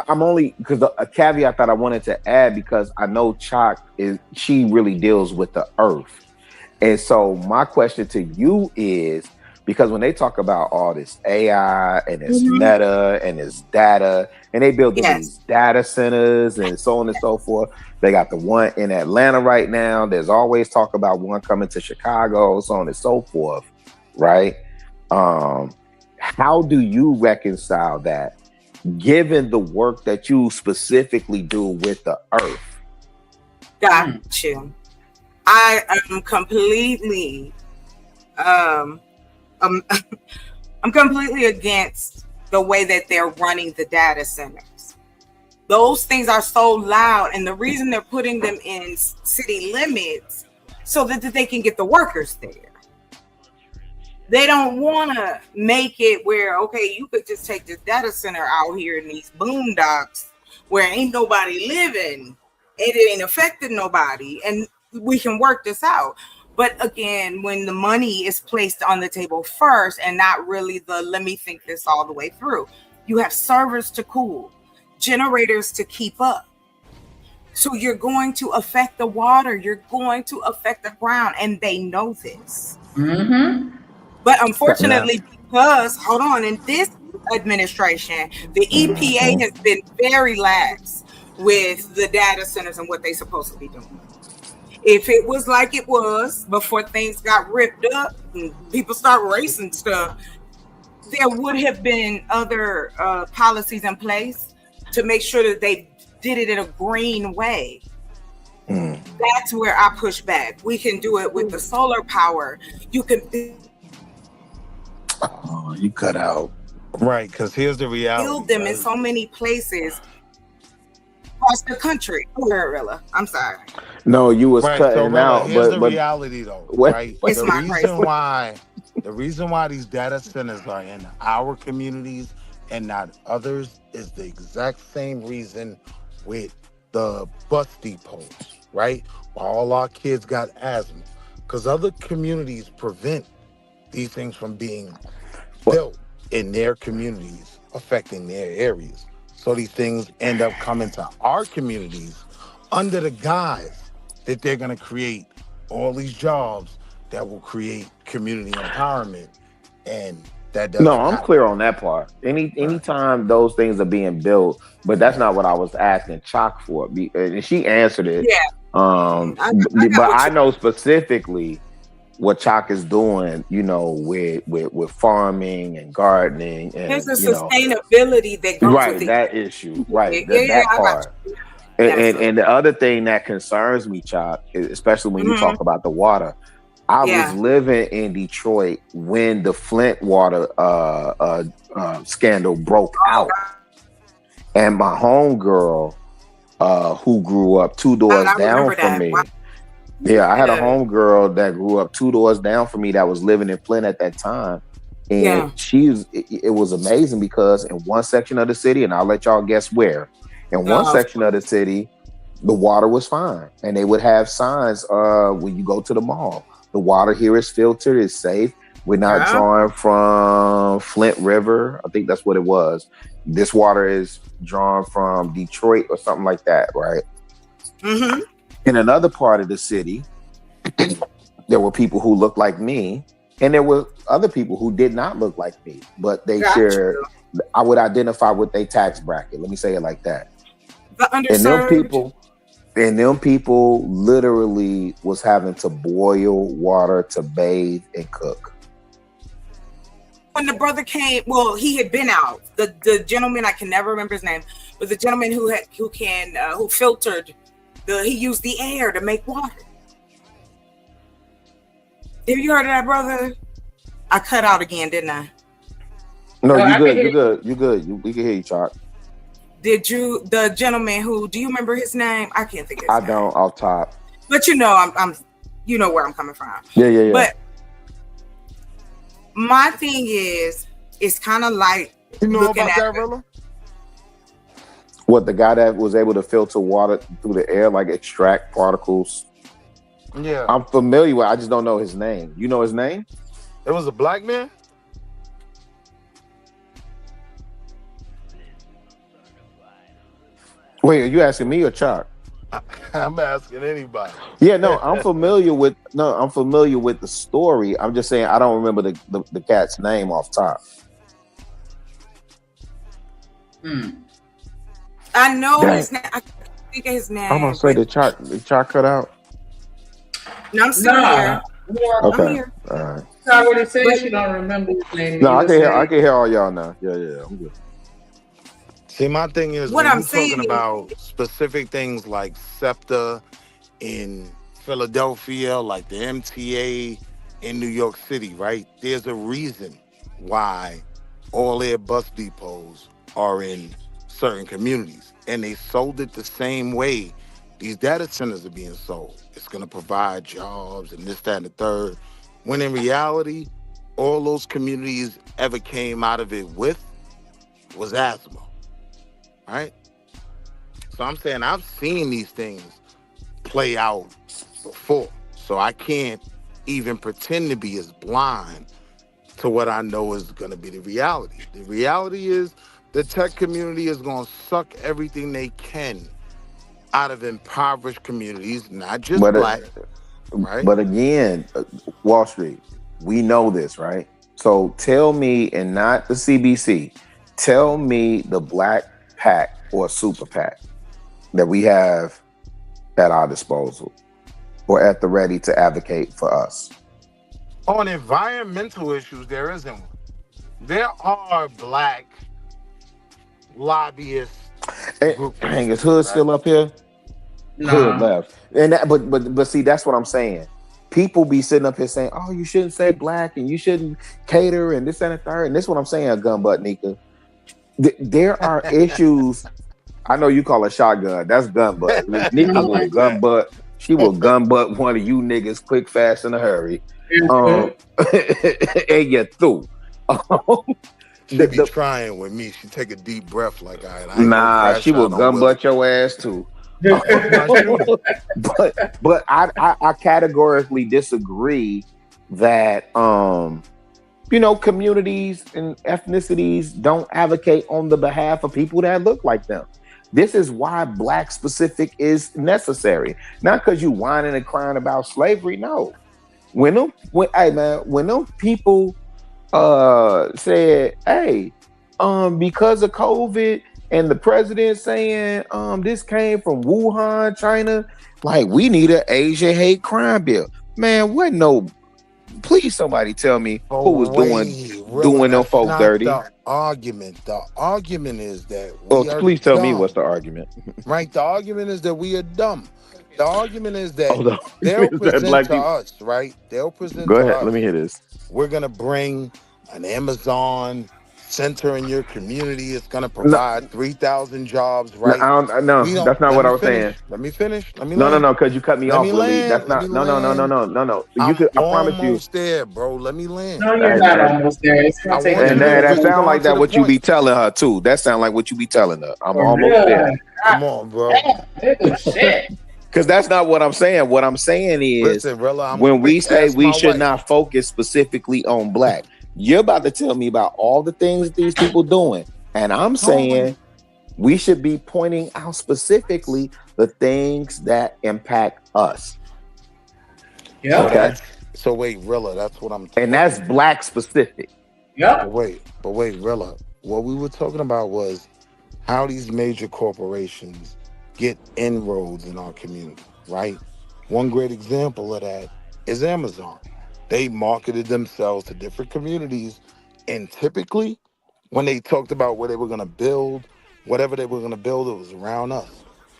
[SPEAKER 20] I'm only because a caveat that I wanted to add, because I know Chalk she really deals with the earth. And so my question to you is, because when they talk about all this AI and this meta and this data, and they build these data centers and so on and so forth, they got the one in Atlanta right now. There's always talk about one coming to Chicago, so on and so forth, right? How do you reconcile that, given the work that you specifically do with the earth?
[SPEAKER 14] Got you. I am completely um, um, I'm completely against the way that they're running the data centers. Those things are so loud, and the reason they're putting them in city limits so that they can get the workers there. They don't want to make it where, okay, you could just take this data center out here in these boondocks where ain't nobody living. It ain't affecting nobody, and we can work this out. But again, when the money is placed on the table first and not really let me think this all the way through, you have servers to cool, generators to keep up. So you're going to affect the water, you're going to affect the ground, and they know this.
[SPEAKER 4] Mm-hmm.
[SPEAKER 14] But unfortunately, because, hold on, in this administration, the EPA has been very lax with the data centers and what they're supposed to be doing. If it was like it was before things got ripped up and people start racing stuff, there would have been other policies in place to make sure that they did it in a green way. That's where I push back. We can do it with the solar power. You can
[SPEAKER 20] you cut out.
[SPEAKER 18] Right, because here's the reality.
[SPEAKER 14] build them in so many places across the country. Rilla, I'm sorry.
[SPEAKER 20] No, you was
[SPEAKER 18] Right,
[SPEAKER 20] cutting
[SPEAKER 18] so Rilla,
[SPEAKER 20] out.
[SPEAKER 18] here's
[SPEAKER 20] But
[SPEAKER 18] the reality, though. Right,
[SPEAKER 14] It's my
[SPEAKER 18] the reason why these data centers are in our communities and not others is the exact same reason with the bus depots. Right, why all our kids got asthma, because other communities prevent these things from being built in their communities, affecting their areas. So these things end up coming to our communities under the guise that they're going to create all these jobs that will create community empowerment, and that doesn't
[SPEAKER 20] no, I'm
[SPEAKER 18] happen.
[SPEAKER 20] clear on that part. Anytime those things are being built, but that's not what I was asking Chalk for. And she answered it.
[SPEAKER 14] Yeah.
[SPEAKER 20] But I know specifically what Chalk is doing, with farming and gardening, and
[SPEAKER 14] there's a sustainability that goes
[SPEAKER 20] right,
[SPEAKER 14] with it.
[SPEAKER 20] that issue, right,
[SPEAKER 14] Yeah,
[SPEAKER 20] that
[SPEAKER 14] I got
[SPEAKER 20] part.
[SPEAKER 14] you.
[SPEAKER 20] And the other thing that concerns me, Chalk, especially when you talk about the water, I was living in Detroit when the Flint water scandal broke out, and my homegirl, who grew up two doors down from me. Yeah, I had a homegirl that grew up two doors down from me that was living in Flint at that time. And it was amazing because in one section of the city, and I'll let y'all guess where, in one section of the city, the water was fine. And they would have signs when you go to the mall. The water here is filtered, it's safe. We're not drawing from Flint River. I think that's what it was. This water is drawn from Detroit or something like that, right?
[SPEAKER 14] Mm-hmm.
[SPEAKER 20] In another part of the city, there were people who looked like me, and there were other people who did not look like me, but they shared. I would identify with their tax bracket. Let me say it like that.
[SPEAKER 14] The underserved.
[SPEAKER 20] And them people literally was having to boil water to bathe and cook.
[SPEAKER 14] When the brother came, well, he had been out. The gentleman, I can never remember his name, but the gentleman who filtered. He used the air to make water. Have you heard of that, brother? I cut out again, didn't I?
[SPEAKER 20] No, you good. We can hear you, Chalk.
[SPEAKER 14] The gentleman who, do you remember his name? I can't think of his name.
[SPEAKER 20] I don't off top.
[SPEAKER 14] But I'm you know where I'm coming from.
[SPEAKER 20] Yeah.
[SPEAKER 14] But my thing is, it's kind of like
[SPEAKER 18] about that, Rilla?
[SPEAKER 20] What, the guy that was able to filter water through the air, like extract particles?
[SPEAKER 18] Yeah.
[SPEAKER 20] I'm familiar with, I just don't know his name. You know his name?
[SPEAKER 18] It was a black man?
[SPEAKER 20] Wait, are you asking me or Chuck?
[SPEAKER 18] I'm asking anybody.
[SPEAKER 20] Yeah, no, I'm familiar with the story. I'm just saying I don't remember the cat's name off top.
[SPEAKER 14] I know his name. I can't think of his name.
[SPEAKER 20] I'm gonna say the chart cut out.
[SPEAKER 14] No, I'm still here.
[SPEAKER 20] Okay.
[SPEAKER 14] I'm here.
[SPEAKER 20] All right.
[SPEAKER 7] She already said she don't remember his name.
[SPEAKER 20] No, I can hear all y'all now. Yeah, I'm good.
[SPEAKER 18] See, my thing is,
[SPEAKER 14] what
[SPEAKER 18] when
[SPEAKER 14] I'm
[SPEAKER 18] you're talking about specific things like SEPTA in Philadelphia, like the MTA in New York City, right? There's a reason why all their bus depots are in certain communities. And they sold it the same way these data centers are being sold. It's going to provide jobs and this, that, and the third. When in reality, all those communities ever came out of it with was asthma, right? So I'm saying I've seen these things play out before. So I can't even pretend to be as blind to what I know is going to be the reality. The reality is the tech community is going to suck everything they can out of impoverished communities, not just black, right?
[SPEAKER 20] But again, Wall Street, we know this, right? So tell me, and not the CBC, tell me the black PAC or super PAC that we have at our disposal or at the ready to advocate for us.
[SPEAKER 18] On environmental issues, there isn't one. There are black lobbyists.
[SPEAKER 20] Hang, is Hood still up here?
[SPEAKER 7] Nah.
[SPEAKER 20] Hood left. And that, but see, that's what I'm saying. People be sitting up here saying, "Oh, you shouldn't say black and you shouldn't cater and this and the third." And this is what I'm saying, Gunbutt Nika. There are issues. I know you call it shotgun. That's Gunbutt. Nika will gunbutt. She will gunbutt one of you niggas quick, fast, in a hurry. And you're through.
[SPEAKER 18] She be trying with me. She take a deep breath like, all right, I ain't
[SPEAKER 20] nah, she will gunbutt your ass too. but I categorically disagree that communities and ethnicities don't advocate on the behalf of people that look like them. This is why black specific is necessary. Not because you whining and crying about slavery. No. When them people said, hey, because of COVID and the president saying this came from Wuhan, China, like we need an Asian hate crime bill. Man, please somebody tell me who was doing them folk dirty.
[SPEAKER 18] The argument is that
[SPEAKER 20] please tell me what's the argument.
[SPEAKER 18] Right, the argument is that we are dumb. The argument is that they'll present to us, right? They'll present to us.
[SPEAKER 20] Go ahead, let me hear this.
[SPEAKER 18] We're gonna bring an Amazon center in your community. It's gonna provide 3,000 jobs, right?
[SPEAKER 20] No, that's not what I was saying.
[SPEAKER 18] Let me finish.
[SPEAKER 20] No, because you cut me off. That's not. No. I promise you.
[SPEAKER 18] Almost there, bro. Let me land.
[SPEAKER 7] No, you're not almost there. It's gonna take
[SPEAKER 20] and that sound like that. What you be telling her too? That sound like what you be telling her. I'm almost there.
[SPEAKER 18] Come on, bro.
[SPEAKER 7] Shit.
[SPEAKER 20] Because that's not what I'm saying. What I'm saying is,
[SPEAKER 18] listen, Rilla,
[SPEAKER 20] when we say we should not focus specifically on black, you're about to tell me about all the things that these people doing, and I'm saying we should be pointing out specifically the things that impact us.
[SPEAKER 7] Yeah.
[SPEAKER 20] Okay.
[SPEAKER 18] So wait, Rilla, that's what I'm.
[SPEAKER 20] And that's black specific.
[SPEAKER 7] Yeah.
[SPEAKER 18] But wait, Rilla. What we were talking about was how these major corporations get inroads in our community, right? One great example of that is Amazon. They marketed themselves to different communities, and typically when they talked about where they were going to build, whatever they were going to build, it was around us.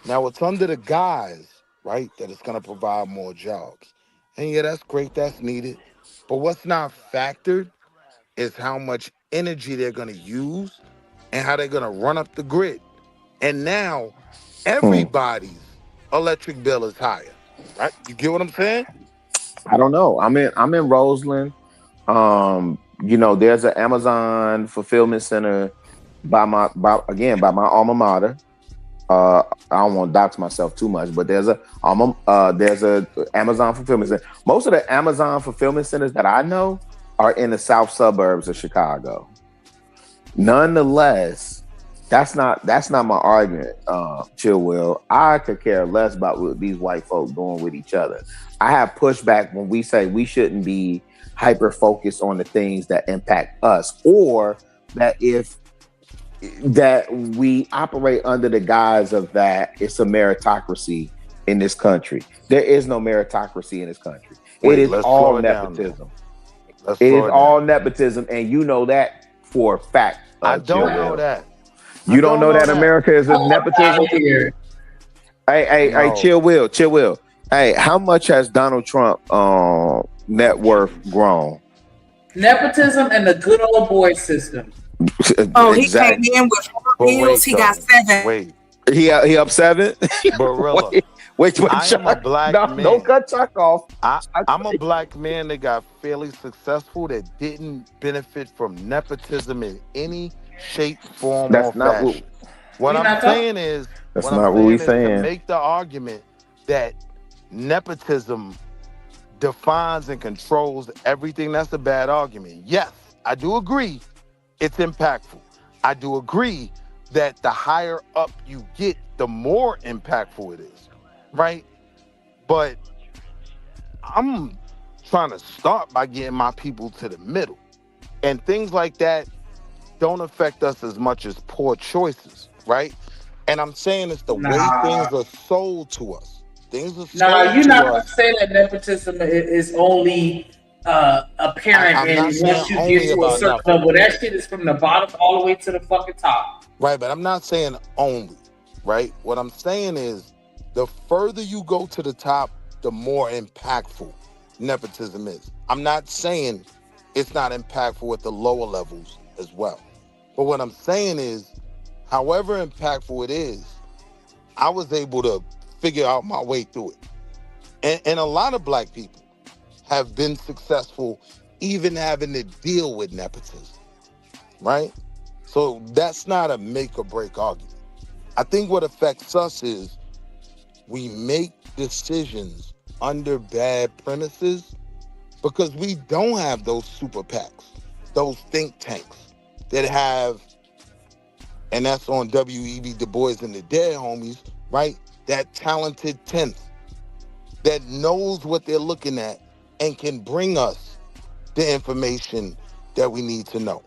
[SPEAKER 18] Now it's under the guise, right, that it's going to provide more jobs. And yeah, that's great, that's needed. But what's not factored is how much energy they're going to use and how they're going to run up the grid. And now everybody's electric bill is higher, right? You get what I'm saying?
[SPEAKER 20] I don't know. I'm in Roseland. There's an Amazon fulfillment center by my alma mater. I don't want to dox myself too much, but there's a Amazon fulfillment center. Most of the Amazon fulfillment centers that I know are in the south suburbs of Chicago. Nonetheless, that's not my argument, Chill Will. I could care less about what these white folk doing with each other. I have pushback when we say we shouldn't be hyper focused on the things that impact us, or that we operate under the guise of that it's a meritocracy in this country. There is no meritocracy in this country. It is all nepotism. It is all nepotism, and you know that for a fact.
[SPEAKER 18] I don't know that.
[SPEAKER 20] You don't know that America is a nepotism? Hey, Chill Will. Hey, how much has Donald Trump net worth grown.
[SPEAKER 7] Nepotism and the good old boy system.
[SPEAKER 14] Oh, he came in with 4 meals. He got 7.
[SPEAKER 18] Wait.
[SPEAKER 20] He up 7?
[SPEAKER 18] Barilla.
[SPEAKER 20] Wait,
[SPEAKER 18] I am a black man.
[SPEAKER 20] Don't cut Chuck off.
[SPEAKER 18] I'm a black man that got fairly successful that didn't benefit from nepotism in any shape, form, or fashion. What I'm saying is, to make the argument that nepotism defines and controls everything, that's a bad argument. Yes, I do agree it's impactful. I do agree that the higher up you get, the more impactful it is, right? But I'm trying to start by getting my people to the middle. And things like that don't affect us as much as poor choices, right? And I'm saying it's the way things are sold to us. Things are sold to us.
[SPEAKER 7] You're not going to say that nepotism is only apparent and once you get to a certain level. That shit is from the bottom all the way to the fucking top.
[SPEAKER 18] Right, but I'm not saying only, right? What I'm saying is the further you go to the top, the more impactful nepotism is. I'm not saying it's not impactful at the lower levels as well. But what I'm saying is, however impactful it is, I was able to figure out my way through it. And a lot of black people have been successful even having to deal with nepotism, right? So that's not a make or break argument. I think what affects us is we make decisions under bad premises because we don't have those super PACs, those think tanks that have, and that's on W.E.B. Du Bois and the Dead homies, right? That talented 10th that knows what they're looking at and can bring us the information that we need to know.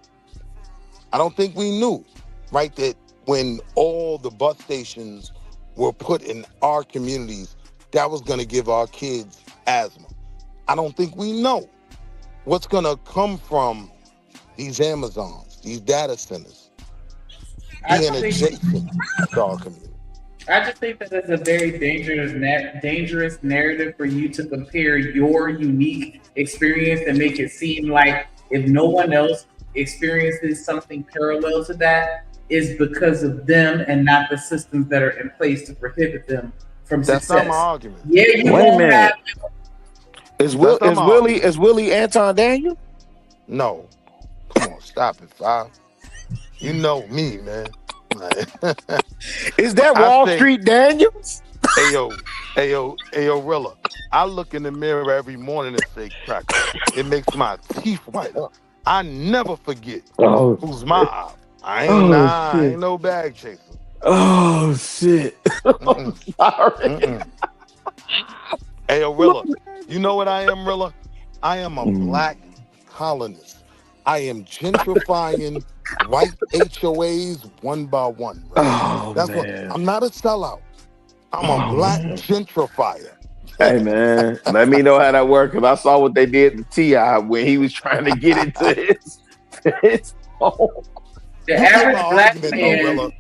[SPEAKER 18] I don't think we knew, right, that when all the bus stations were put in our communities, that was going to give our kids asthma. I don't think we know what's going to come from these Amazons, these data centers, being adjacent to our community.
[SPEAKER 7] I just think that it's a very dangerous narrative for you to compare your unique experience and make it seem like if no one else experiences something parallel to that, is because of them and not the systems that are in place to prohibit them from success.
[SPEAKER 18] That's not my argument.
[SPEAKER 7] Yeah, you
[SPEAKER 20] Wait a
[SPEAKER 7] won't
[SPEAKER 20] minute.
[SPEAKER 7] have.
[SPEAKER 20] Is Willie Anton Daniel?
[SPEAKER 18] No. Come on, stop it, Five. You know me, man.
[SPEAKER 20] Is that Wall Street Daniels?
[SPEAKER 18] Hey yo, Rilla. I look in the mirror every morning and say cracker. It makes my teeth whiter. I never forget who's my op. I ain't no bag chaser.
[SPEAKER 20] Oh shit. I'm sorry.
[SPEAKER 18] Hey yo, Rilla. You know what I am, Rilla? I am a black colonist. I am gentrifying white HOAs one by one. Right? That's what I'm not a sellout. I'm a black gentrifier.
[SPEAKER 20] Hey man, let me know how that works, because I saw what they did to T.I. when he was trying to get into his home.
[SPEAKER 7] The average black man is not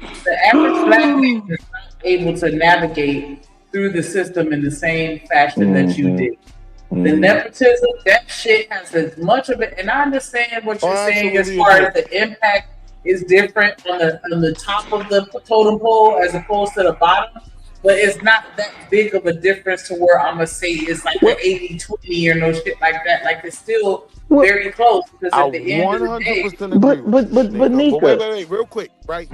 [SPEAKER 7] able to navigate through the system in the same fashion that you did. The nepotism, that shit has as much of it, and I understand what you're saying as far as the impact is different on the top of the totem pole as opposed to the bottom, but it's not that big of a difference to where I'm gonna say it's like an 80-20 or no shit like that. Like it's still very close because at the end of the day.
[SPEAKER 20] But Nika.
[SPEAKER 18] Wait, real quick, right?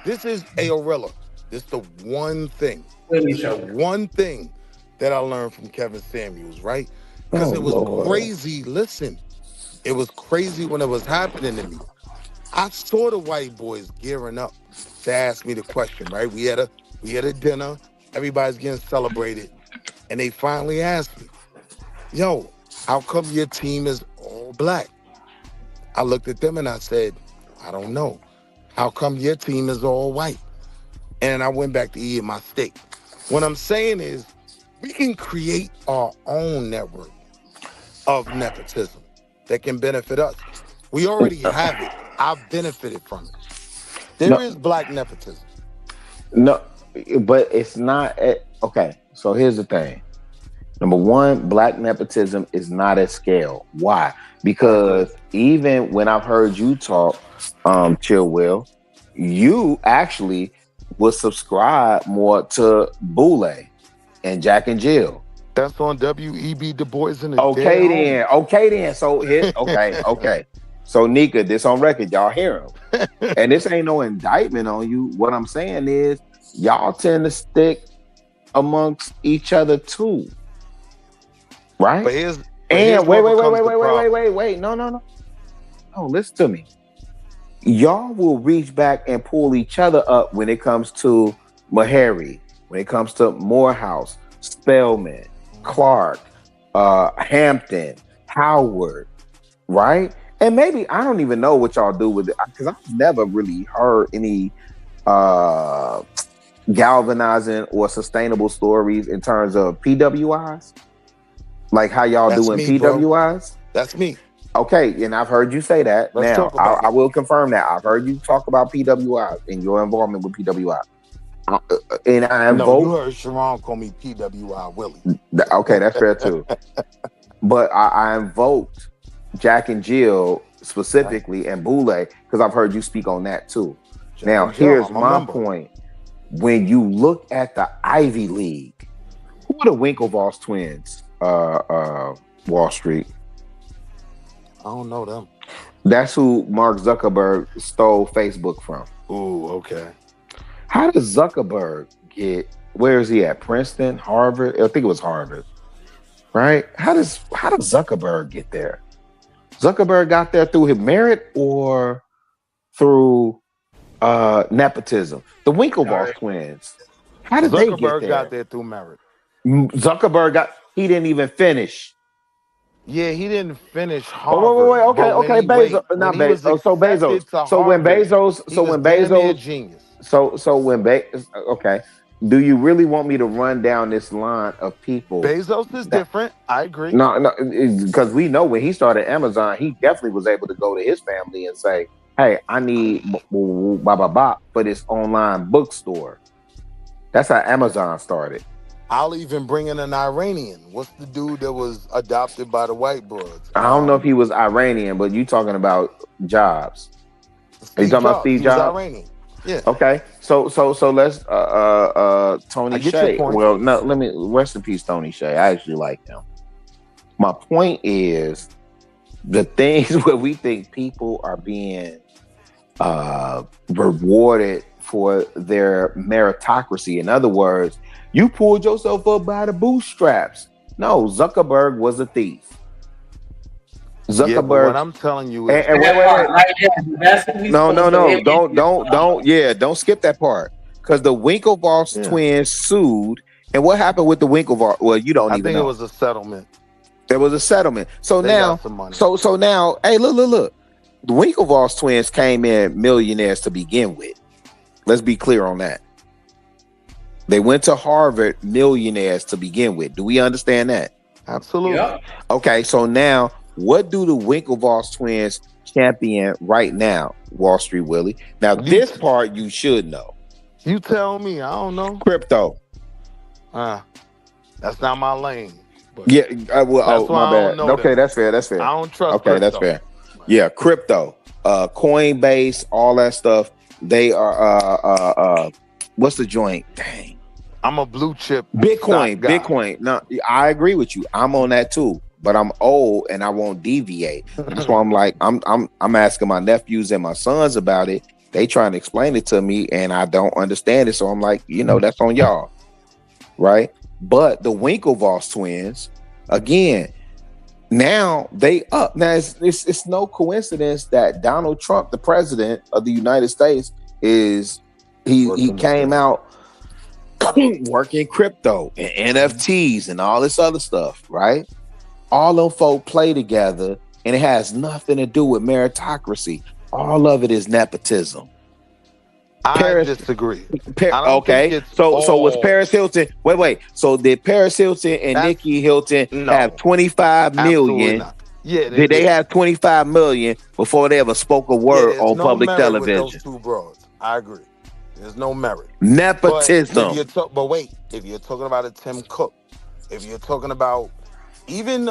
[SPEAKER 18] This is Aorella. This is the one thing. One thing that I learned from Kevin Samuels, right? Because it was crazy. Listen, it was crazy when it was happening to me. I saw the white boys gearing up to ask me the question, right? We had a dinner, everybody's getting celebrated, and they finally asked me, yo, how come your team is all black? I looked at them and I said, I don't know. How come your team is all white? And I went back to eating my steak. What I'm saying is, we can create our own network of nepotism that can benefit us. We already have it. I've benefited from it. There is black
[SPEAKER 20] Number one, black nepotism is not at scale. Why? Because even when I've heard you talk, Chill Will, you actually will subscribe more to Boule and Jack and Jill.
[SPEAKER 18] That's on W.E.B. Du Bois in the
[SPEAKER 20] Okay then. So here, okay. So Nika, this on record, y'all hear him. And this ain't no indictment on you. What I'm saying is y'all tend to stick amongst each other too. Right? And wait. No. Oh, listen to me. Y'all will reach back and pull each other up when it comes to Meharry, when it comes to Morehouse, Spelman, Clark, Hampton, Howard, right? And maybe I don't even know what y'all do with it because I've never really heard any galvanizing or sustainable stories in terms of PWIs, like how y'all doing PWIs.
[SPEAKER 18] That's me.
[SPEAKER 20] Okay, and I've heard you say that. Now I will confirm that I've heard you talk about PWIs and your involvement with PWI. And I invoke.
[SPEAKER 18] You heard Sharon call me PWI Willie.
[SPEAKER 20] Okay, that's fair too. But I invoked Jack and Jill specifically and Boule because I've heard you speak on that too. Now, here's my point. When you look at the Ivy League, who are the Winklevoss twins? Wall Street.
[SPEAKER 18] I don't know them.
[SPEAKER 20] That's who Mark Zuckerberg stole Facebook from.
[SPEAKER 18] Ooh, okay.
[SPEAKER 20] How does Zuckerberg get? Where is he at? Princeton, Harvard? I think it was Harvard, right? How does Zuckerberg get there? Zuckerberg got there through his merit or through nepotism? The Winklevoss twins. How did they get there?
[SPEAKER 18] Zuckerberg got there through merit.
[SPEAKER 20] He didn't even finish.
[SPEAKER 18] Yeah, he didn't finish Harvard.
[SPEAKER 20] Okay. Bezos, not Bezos. So Bezos. So when Bezos,
[SPEAKER 18] genius.
[SPEAKER 20] So when Bezos, okay. Do you really want me to run down this line of people?
[SPEAKER 18] Bezos is different. I agree.
[SPEAKER 20] No, because we know when he started Amazon, he definitely was able to go to his family and say, "Hey, I need for this online bookstore." That's how Amazon started.
[SPEAKER 18] I'll even bring in an Iranian. What's the dude that was adopted by the white broads?
[SPEAKER 20] I don't know if he was Iranian, but you talking about Jobs. Are you talking about Steve Jobs?
[SPEAKER 18] He was Iranian. Yeah.
[SPEAKER 20] Okay. So let's Tony Hsieh. Well, no, let me rest in peace, Tony Hsieh. I actually like him. My point is the things where we think people are being rewarded for their meritocracy. In other words, you pulled yourself up by the bootstraps. No, Zuckerberg was a thief. Zuckerberg.
[SPEAKER 18] Yeah, but what I'm telling you is,
[SPEAKER 20] wait. No. Don't skip that part. Because the Winklevoss twins sued, and what happened with the Winklevoss? Well, you don't even know. I think
[SPEAKER 18] it was a settlement.
[SPEAKER 20] There was a settlement. So now, hey, look. The Winklevoss twins came in millionaires to begin with. Let's be clear on that. They went to Harvard millionaires to begin with. Do we understand that?
[SPEAKER 18] Absolutely. Yeah.
[SPEAKER 20] Okay, so now what do the Winklevoss twins champion right now, Wall Street Willie? Now, this part you should know.
[SPEAKER 18] You tell me. I don't know.
[SPEAKER 20] Crypto.
[SPEAKER 18] That's not my lane.
[SPEAKER 20] Yeah. My bad. Okay, that's fair.
[SPEAKER 18] I don't trust.
[SPEAKER 20] Okay, that's fair. Yeah, crypto, Coinbase, all that stuff. They are. What's the joint? Dang.
[SPEAKER 18] I'm a blue chip.
[SPEAKER 20] Bitcoin. No, I agree with you. I'm on that too. But I'm old and I won't deviate. That's why I'm like, I'm asking my nephews and my sons about it. They trying to explain it to me and I don't understand it. So I'm like, that's on y'all. Right? But the Winklevoss twins, again, now they up. Now it's no coincidence that Donald Trump, the president of the United States, he came out working crypto and NFTs and all this other stuff, right? All them folk play together and it has nothing to do with meritocracy. All of it is nepotism.
[SPEAKER 18] I disagree.
[SPEAKER 20] Okay, so was Paris Hilton? Wait. So did Paris Hilton and Nikki Hilton have 25 million?
[SPEAKER 18] Yeah.
[SPEAKER 20] Did they have 25 million before they ever spoke a word on public television?
[SPEAKER 18] With those two broads. I agree. There's no merit.
[SPEAKER 20] Nepotism.
[SPEAKER 18] But wait, if you're talking about a Tim Cook, if you're talking about even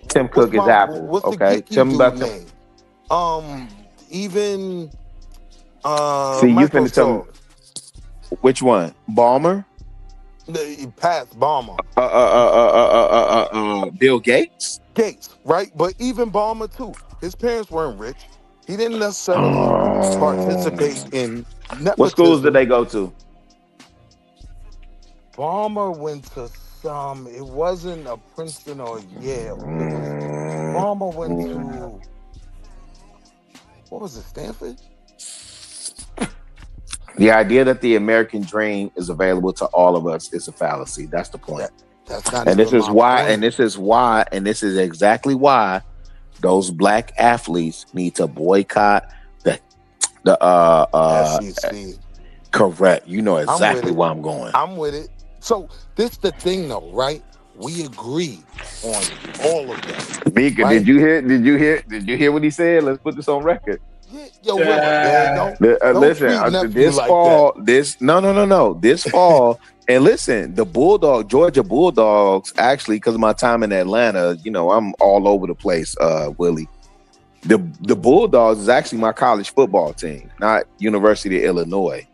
[SPEAKER 20] Tim Cook is Apple.
[SPEAKER 18] what's the
[SPEAKER 20] Okay,
[SPEAKER 18] geeky
[SPEAKER 20] tell me about
[SPEAKER 18] dude
[SPEAKER 20] Tim.
[SPEAKER 18] name? Even
[SPEAKER 20] See, you finna tell me
[SPEAKER 18] Microsoft.
[SPEAKER 20] which one? Balmer?
[SPEAKER 18] Past Balmer.
[SPEAKER 20] Bill Gates?
[SPEAKER 18] Gates, right? But even Balmer too. His parents weren't rich. He didn't necessarily participate in nepotism.
[SPEAKER 20] What schools did they go to?
[SPEAKER 18] Balmer went to some. It wasn't a Princeton or Yale. Balmer went to. What was it? Stanford.
[SPEAKER 20] The idea that the American dream is available to all of us is a fallacy. That's the point.
[SPEAKER 18] That's not.
[SPEAKER 20] And this
[SPEAKER 18] even
[SPEAKER 20] is
[SPEAKER 18] my
[SPEAKER 20] why.
[SPEAKER 18] point.
[SPEAKER 20] And this is why. And this is exactly why those black athletes need to boycott the
[SPEAKER 18] SEC.
[SPEAKER 20] Correct. You know exactly where I'm going.
[SPEAKER 18] I'm with it. So this the thing though, right? We agree on all of that.
[SPEAKER 20] Mika,
[SPEAKER 18] right?
[SPEAKER 20] did you hear what he said? Let's put this on record.
[SPEAKER 18] Yo, Will, man, don't
[SPEAKER 20] Listen,
[SPEAKER 18] treat nephew
[SPEAKER 20] this
[SPEAKER 18] like
[SPEAKER 20] fall,
[SPEAKER 18] that.
[SPEAKER 20] this fall, and listen, the Georgia Bulldogs, actually, because of my time in Atlanta, you know, I'm all over the place, Willie. The Bulldogs is actually my college football team, not University of Illinois.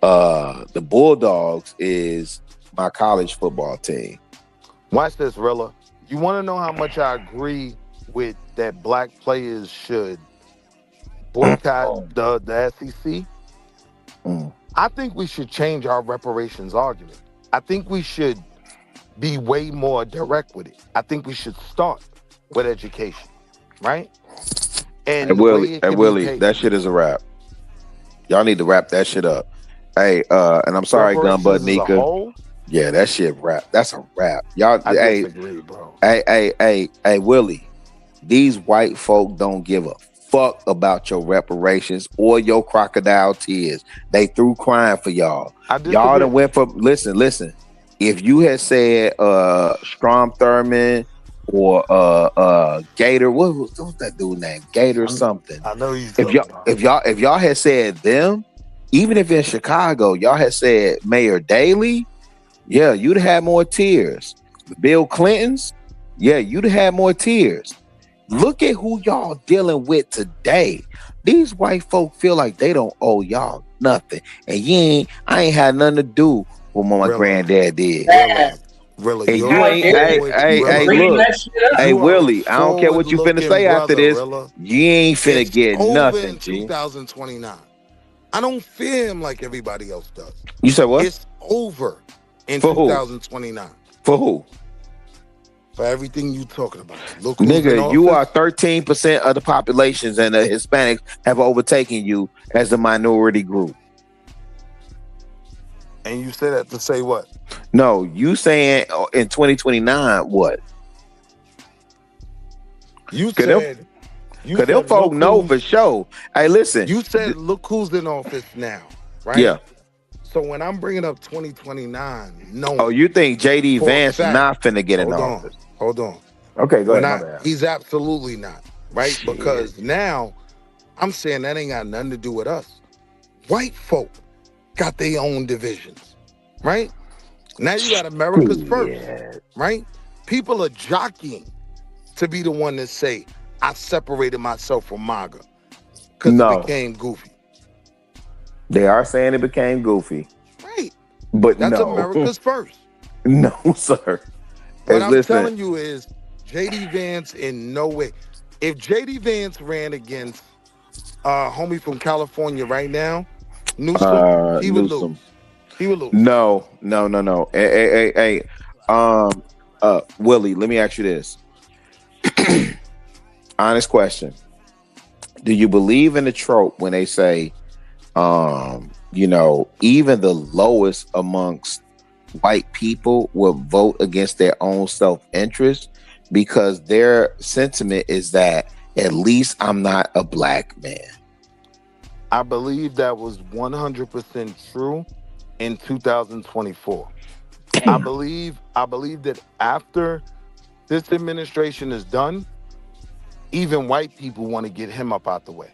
[SPEAKER 20] The Bulldogs is my college football team.
[SPEAKER 18] Watch this, Rilla. You want to know how much I agree with that black players should boycott the SEC? I think we should change our reparations argument. I think we should be way more direct with it. I think we should start with education, right?
[SPEAKER 20] And Willie, that shit is a wrap. Y'all need to wrap that shit up. Hey, and I'm sorry, Gunbud Nika. Yeah, that shit rap. That's a rap. Y'all,
[SPEAKER 18] I disagree, bro.
[SPEAKER 20] Hey, Willie. These white folk don't give a fuck about your reparations or your crocodile tears. They through crying for y'all. Y'all done went for listen. If you had said Strom Thurmond or Gator, what was that dude name? Gator something.
[SPEAKER 18] I know you.
[SPEAKER 20] If y'all had said them, even if in Chicago, y'all had said Mayor Daley, yeah, you'd have had more tears. Bill Clinton's, yeah, you'd have had more tears. Look at who y'all dealing with today. These white folk feel like they don't owe y'all nothing. And I ain't had nothing to do with what my granddad did.
[SPEAKER 18] Really,
[SPEAKER 20] hey, Willie, I don't care what you finna say after this. You ain't finna get nothing,
[SPEAKER 18] in 2029. I don't fear him like everybody else does.
[SPEAKER 20] You said what?
[SPEAKER 18] It's over in
[SPEAKER 20] For
[SPEAKER 18] 2029.
[SPEAKER 20] For who?
[SPEAKER 18] For everything you talking about. Look,
[SPEAKER 20] nigga, you are 13% of the populations, and the Hispanics have overtaken you as the minority group.
[SPEAKER 18] And you say that to say what?
[SPEAKER 20] No, you saying in 2029 what?
[SPEAKER 18] You said.
[SPEAKER 20] Because them folk know for sure. Hey, listen.
[SPEAKER 18] You said, look who's in office now, right?
[SPEAKER 20] Yeah.
[SPEAKER 18] So when I'm bringing up 2029, no.
[SPEAKER 20] Oh, you think J.D. Vance is not finna get in office?
[SPEAKER 18] Hold on.
[SPEAKER 20] Okay, go ahead.
[SPEAKER 18] He's absolutely not, right? Shit. Because now I'm saying that ain't got nothing to do with us. White folk got their own divisions, right? Now you got America's first, right? People are jockeying to be the one that say, I separated myself from MAGA because it became goofy.
[SPEAKER 20] They are saying it became goofy.
[SPEAKER 18] Right.
[SPEAKER 20] But
[SPEAKER 18] that's America's first.
[SPEAKER 20] No, sir.
[SPEAKER 18] What I'm telling you is J.D. Vance in no way. If J.D. Vance ran against homie from California right now, Newsom, he would lose. He would lose.
[SPEAKER 20] No. Hey, Willie, let me ask you this. Honest question. Do you believe in the trope when they say, even the lowest amongst white people will vote against their own self-interest because their sentiment is that at least I'm not a black man?
[SPEAKER 18] I believe that was 100% true in 2024. I believe that after this administration is done, even white people want to get him up out the way.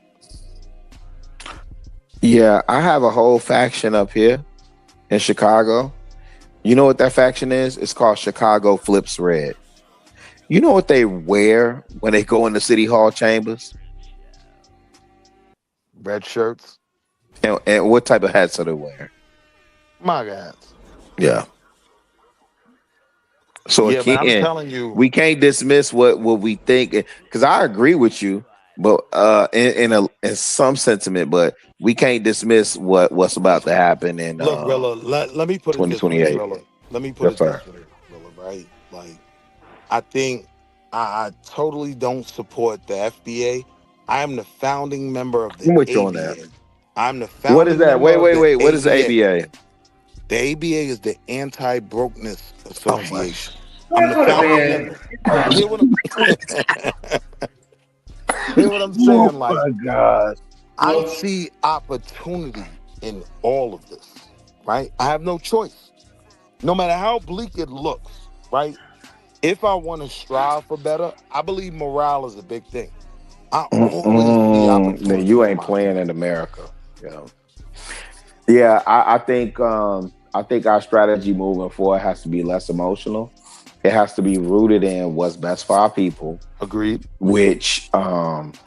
[SPEAKER 20] Yeah, I have a whole faction up here in Chicago You know what that faction is? It's called Chicago Flips Red. You know what they wear when they go in the city hall chambers?
[SPEAKER 18] Red shirts.
[SPEAKER 20] And what type of hats are they wearing?
[SPEAKER 18] MAGA hats.
[SPEAKER 20] Yeah. So
[SPEAKER 18] yeah,
[SPEAKER 20] again,
[SPEAKER 18] man, I'm telling you,
[SPEAKER 20] we can't dismiss what we think, because I agree with you, but in some sentiment, but we can't dismiss what's about to happen in
[SPEAKER 18] look, Rilla, let me put it this way,
[SPEAKER 20] 2028.
[SPEAKER 18] Rilla. Let me put it this way, Rilla, right? Like, I think I totally don't support the FBA. I am the founding member of the
[SPEAKER 20] I'm with you on
[SPEAKER 18] ABA.
[SPEAKER 20] that.
[SPEAKER 18] I'm the
[SPEAKER 20] What is
[SPEAKER 18] founding
[SPEAKER 20] that?
[SPEAKER 18] member of the
[SPEAKER 20] Wait. What is the
[SPEAKER 18] ABA?
[SPEAKER 20] ABA?
[SPEAKER 18] The ABA is the Anti-Brokenness Association.
[SPEAKER 4] I'm
[SPEAKER 18] the founding member. Hear what I'm saying? Like,
[SPEAKER 20] my God.
[SPEAKER 18] I see opportunity in all of this, right? I have no choice. No matter how bleak it looks, right? If I want to strive for better, I believe morale is a big thing. I always see opportunity.
[SPEAKER 20] Then you ain't playing in America. You know? Yeah, I think our strategy moving forward has to be less emotional. It has to be rooted in what's best for our people.
[SPEAKER 18] Agreed.
[SPEAKER 20] Which and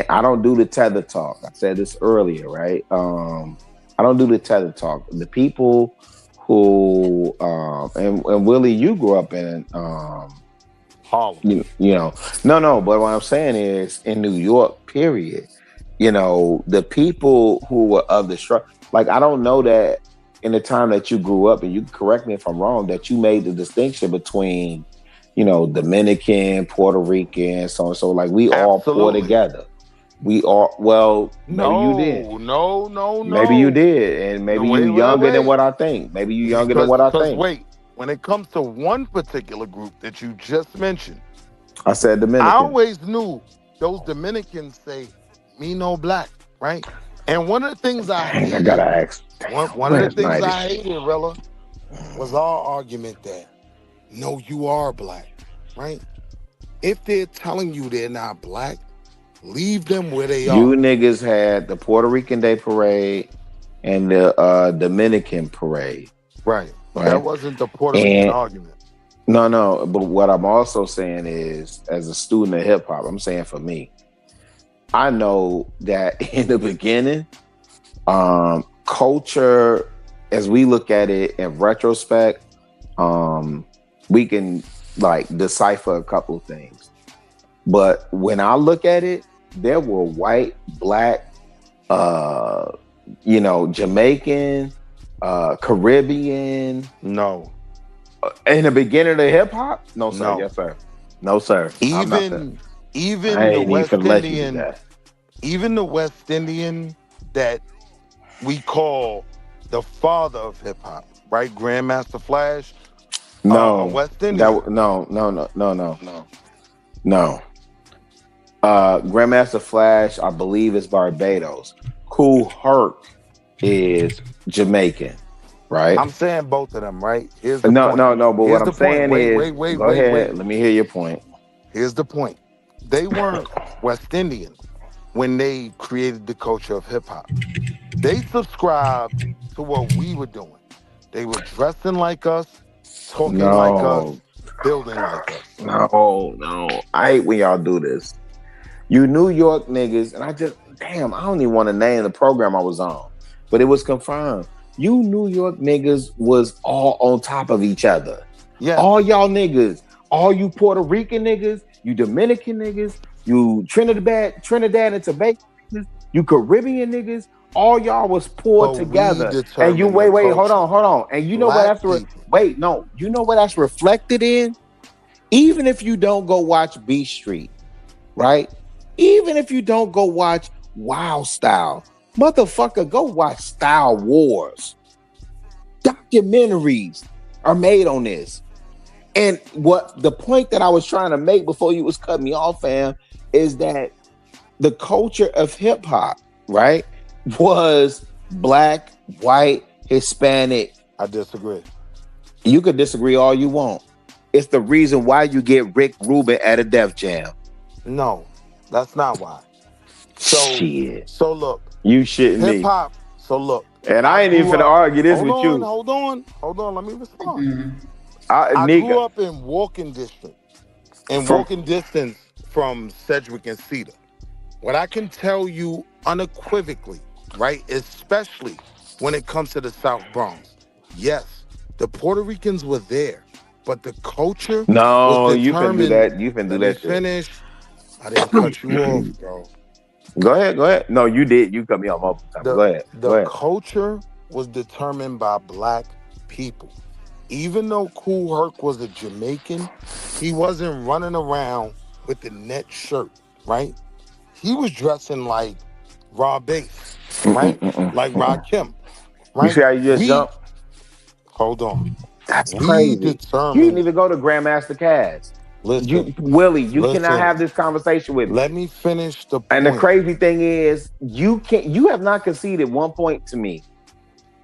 [SPEAKER 20] I don't do the tether talk. I said this earlier, right? I don't do the tether talk. The people who and Willie, you grew up in
[SPEAKER 18] Harlem.
[SPEAKER 20] You know, no, but what I'm saying is in New York, period. You know, the people who were of the struggle, like, I don't know that in the time that you grew up, and you can correct me if I'm wrong, that you made the distinction between, you know, Dominican, Puerto Rican, so and so. Like, we all pour together. We all, well, maybe you did.
[SPEAKER 18] No.
[SPEAKER 20] Maybe you did, and maybe you younger than what I think. Maybe you younger than what I think.
[SPEAKER 18] Wait, when it comes to one particular group that you just mentioned,
[SPEAKER 20] I said Dominican.
[SPEAKER 18] I always knew those Dominicans say, "Me no black," right? And one of the things I hated,
[SPEAKER 20] I gotta ask.
[SPEAKER 18] One of the things I hated, Rilla, was our argument that, no, you are black, right? If they're telling you they're not black, leave them where they are.
[SPEAKER 20] You niggas had the Puerto Rican Day Parade and the Dominican Parade.
[SPEAKER 18] Right. That wasn't the Puerto Rican argument.
[SPEAKER 20] No. But what I'm also saying is, as a student of hip hop, I'm saying for me, I know that in the beginning, culture, as we look at it in retrospect, we can like decipher a couple of things. But when I look at it, there were white, black, Jamaican, Caribbean.
[SPEAKER 18] No.
[SPEAKER 20] In the beginning of the hip hop? No, sir.
[SPEAKER 18] No.
[SPEAKER 20] Yes, sir. No, sir.
[SPEAKER 18] Even the West Indian, even the West Indian that we call the father of hip hop, right? Grandmaster Flash.
[SPEAKER 20] No.
[SPEAKER 18] West Indian.
[SPEAKER 20] No. Grandmaster Flash, I believe, is Barbados. Kool Herc is Jamaican, right?
[SPEAKER 18] I'm saying both of them, right? Here's the
[SPEAKER 20] no,
[SPEAKER 18] point.
[SPEAKER 20] no. But
[SPEAKER 18] Here's
[SPEAKER 20] what I'm saying is,
[SPEAKER 18] wait.
[SPEAKER 20] Go ahead. Let me hear your point.
[SPEAKER 18] Here's the point. They weren't West Indian when they created the culture of hip hop. They subscribed to what we were doing. They were dressing like us, talking like us, building like us.
[SPEAKER 20] No. I hate when y'all do this. You New York niggas, and I don't even want to name the program I was on, but it was confirmed. You New York niggas was all on top of each other.
[SPEAKER 18] Yeah.
[SPEAKER 20] All y'all niggas, all you Puerto Rican niggas, you Dominican niggas, you Trinidad and Tobago niggas, you Caribbean niggas, all y'all was poured together. And you wait, hold on. And you know what that's you know what that's reflected in? Even if you don't go watch B Street, right? Even if you don't go watch Wild Style, motherfucker, go watch Style Wars. Documentaries are made on this. And what the point that I was trying to make before you was cutting me off, fam, is that the culture of hip hop, right, was black, white, Hispanic.
[SPEAKER 18] I disagree.
[SPEAKER 20] You could disagree all you want. It's the reason why you get Rick Rubin at a Def Jam.
[SPEAKER 18] No, that's not why. So look,
[SPEAKER 20] you shitting me.
[SPEAKER 18] Hip hop So look,
[SPEAKER 2] and I ain't even finna argue this with you.
[SPEAKER 18] Hold on. Let me respond.
[SPEAKER 2] Mm-hmm.
[SPEAKER 18] I grew up in walking distance, walking distance from Sedgwick and Cedar. What I can tell you unequivocally, right, especially when it comes to the South Bronx, yes, the Puerto Ricans were there, but the culture
[SPEAKER 2] No,
[SPEAKER 18] was
[SPEAKER 2] you can do
[SPEAKER 18] determined.
[SPEAKER 2] that. You can do
[SPEAKER 18] Let me
[SPEAKER 2] that shit.
[SPEAKER 18] finish. I didn't cut you off, bro.
[SPEAKER 2] Go ahead. No, you did. You cut me off multiple times. Go ahead.
[SPEAKER 18] The culture was determined by black people. Even though Kool Herc was a Jamaican, he wasn't running around with the net shirt, right? He was dressing like Rob Bass, right? Like Rakim, right?
[SPEAKER 2] You see how you just jumped?
[SPEAKER 18] Hold on.
[SPEAKER 2] That's crazy. You didn't even go to Grandmaster Caz.
[SPEAKER 18] Listen,
[SPEAKER 2] Willie, you cannot have this conversation with me.
[SPEAKER 18] Let me finish the point.
[SPEAKER 2] And the crazy thing is, you have not conceded 1 point to me.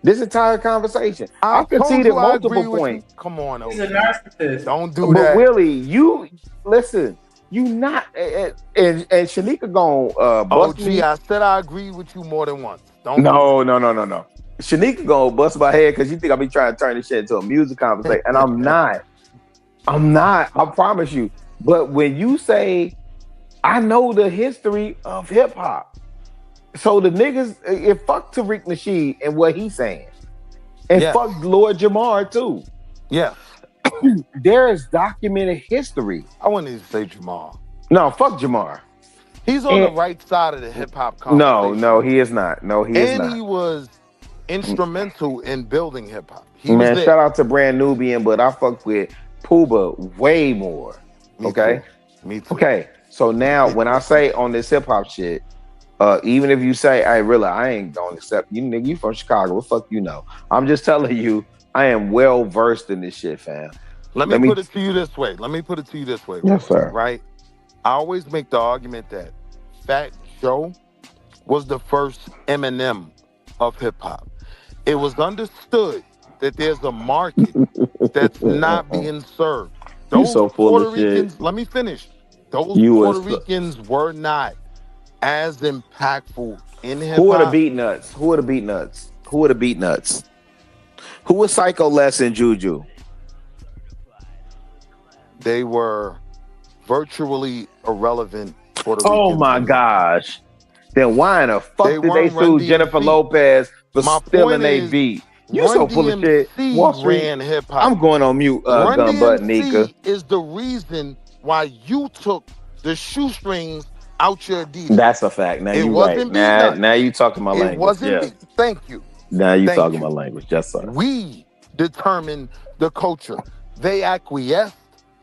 [SPEAKER 2] This entire conversation. I've conceded multiple points.
[SPEAKER 18] Come on,
[SPEAKER 7] he's a narcissist.
[SPEAKER 18] Don't do that.
[SPEAKER 2] But Willie, you listen. You not and Shanika gonna bust me.
[SPEAKER 18] I said I agree with you more than once.
[SPEAKER 2] No. Shanika gonna bust my head because you think I be trying to turn this shit into a music conversation, and I'm not. I promise you. But when you say, I know the history of hip hop, so the niggas, fuck Tariq Nasheed and what he's saying, and fuck Lord Jamar too.
[SPEAKER 18] Yeah,
[SPEAKER 2] there is documented history.
[SPEAKER 18] I wouldn't even say Jamar.
[SPEAKER 2] No, fuck Jamar.
[SPEAKER 18] He's on the right side of the hip hop conversation.
[SPEAKER 2] No, he is not. No, he is not.
[SPEAKER 18] And he was instrumental in building hip hop.
[SPEAKER 2] Man, shout out to Brand Nubian, but I fuck with Pooba way more. Okay?
[SPEAKER 18] Me too.
[SPEAKER 2] Okay, so now when I say on this hip hop shit, even if you say, I ain't gonna accept you, nigga, you from Chicago, what the fuck you know? I'm just telling you, I am well versed in this shit, fam.
[SPEAKER 18] Let me put it to you this way.
[SPEAKER 2] Yes, sir.
[SPEAKER 18] Right? I always make the argument that Fat Joe was the first Eminem of hip hop. It was understood that there's a market that's not being served. Those
[SPEAKER 2] so full
[SPEAKER 18] Puerto
[SPEAKER 2] of shit.
[SPEAKER 18] Ricans, let me finish. Those Puerto Ricans were not as impactful in hip hop.
[SPEAKER 2] Who are the beat nuts? Who was Psycho Les and Juju?
[SPEAKER 18] They were virtually irrelevant Puerto
[SPEAKER 2] Oh
[SPEAKER 18] Ricans.
[SPEAKER 2] my gosh. Then why in the fuck did they sue Jennifer Lopez for stealing their beat? You so full of shit. Wall Street,
[SPEAKER 18] ran hip hop.
[SPEAKER 2] I'm going on mute,
[SPEAKER 18] Run
[SPEAKER 2] gun butt,
[SPEAKER 18] DMC
[SPEAKER 2] Nika.
[SPEAKER 18] is the reason why you took the shoestrings out your Adidas.
[SPEAKER 2] That's a fact. Now you right. Now you talking my language.
[SPEAKER 18] It wasn't. Thank you.
[SPEAKER 2] Now you talking my language. Yes, sir.
[SPEAKER 18] We determined the culture. They acquiesced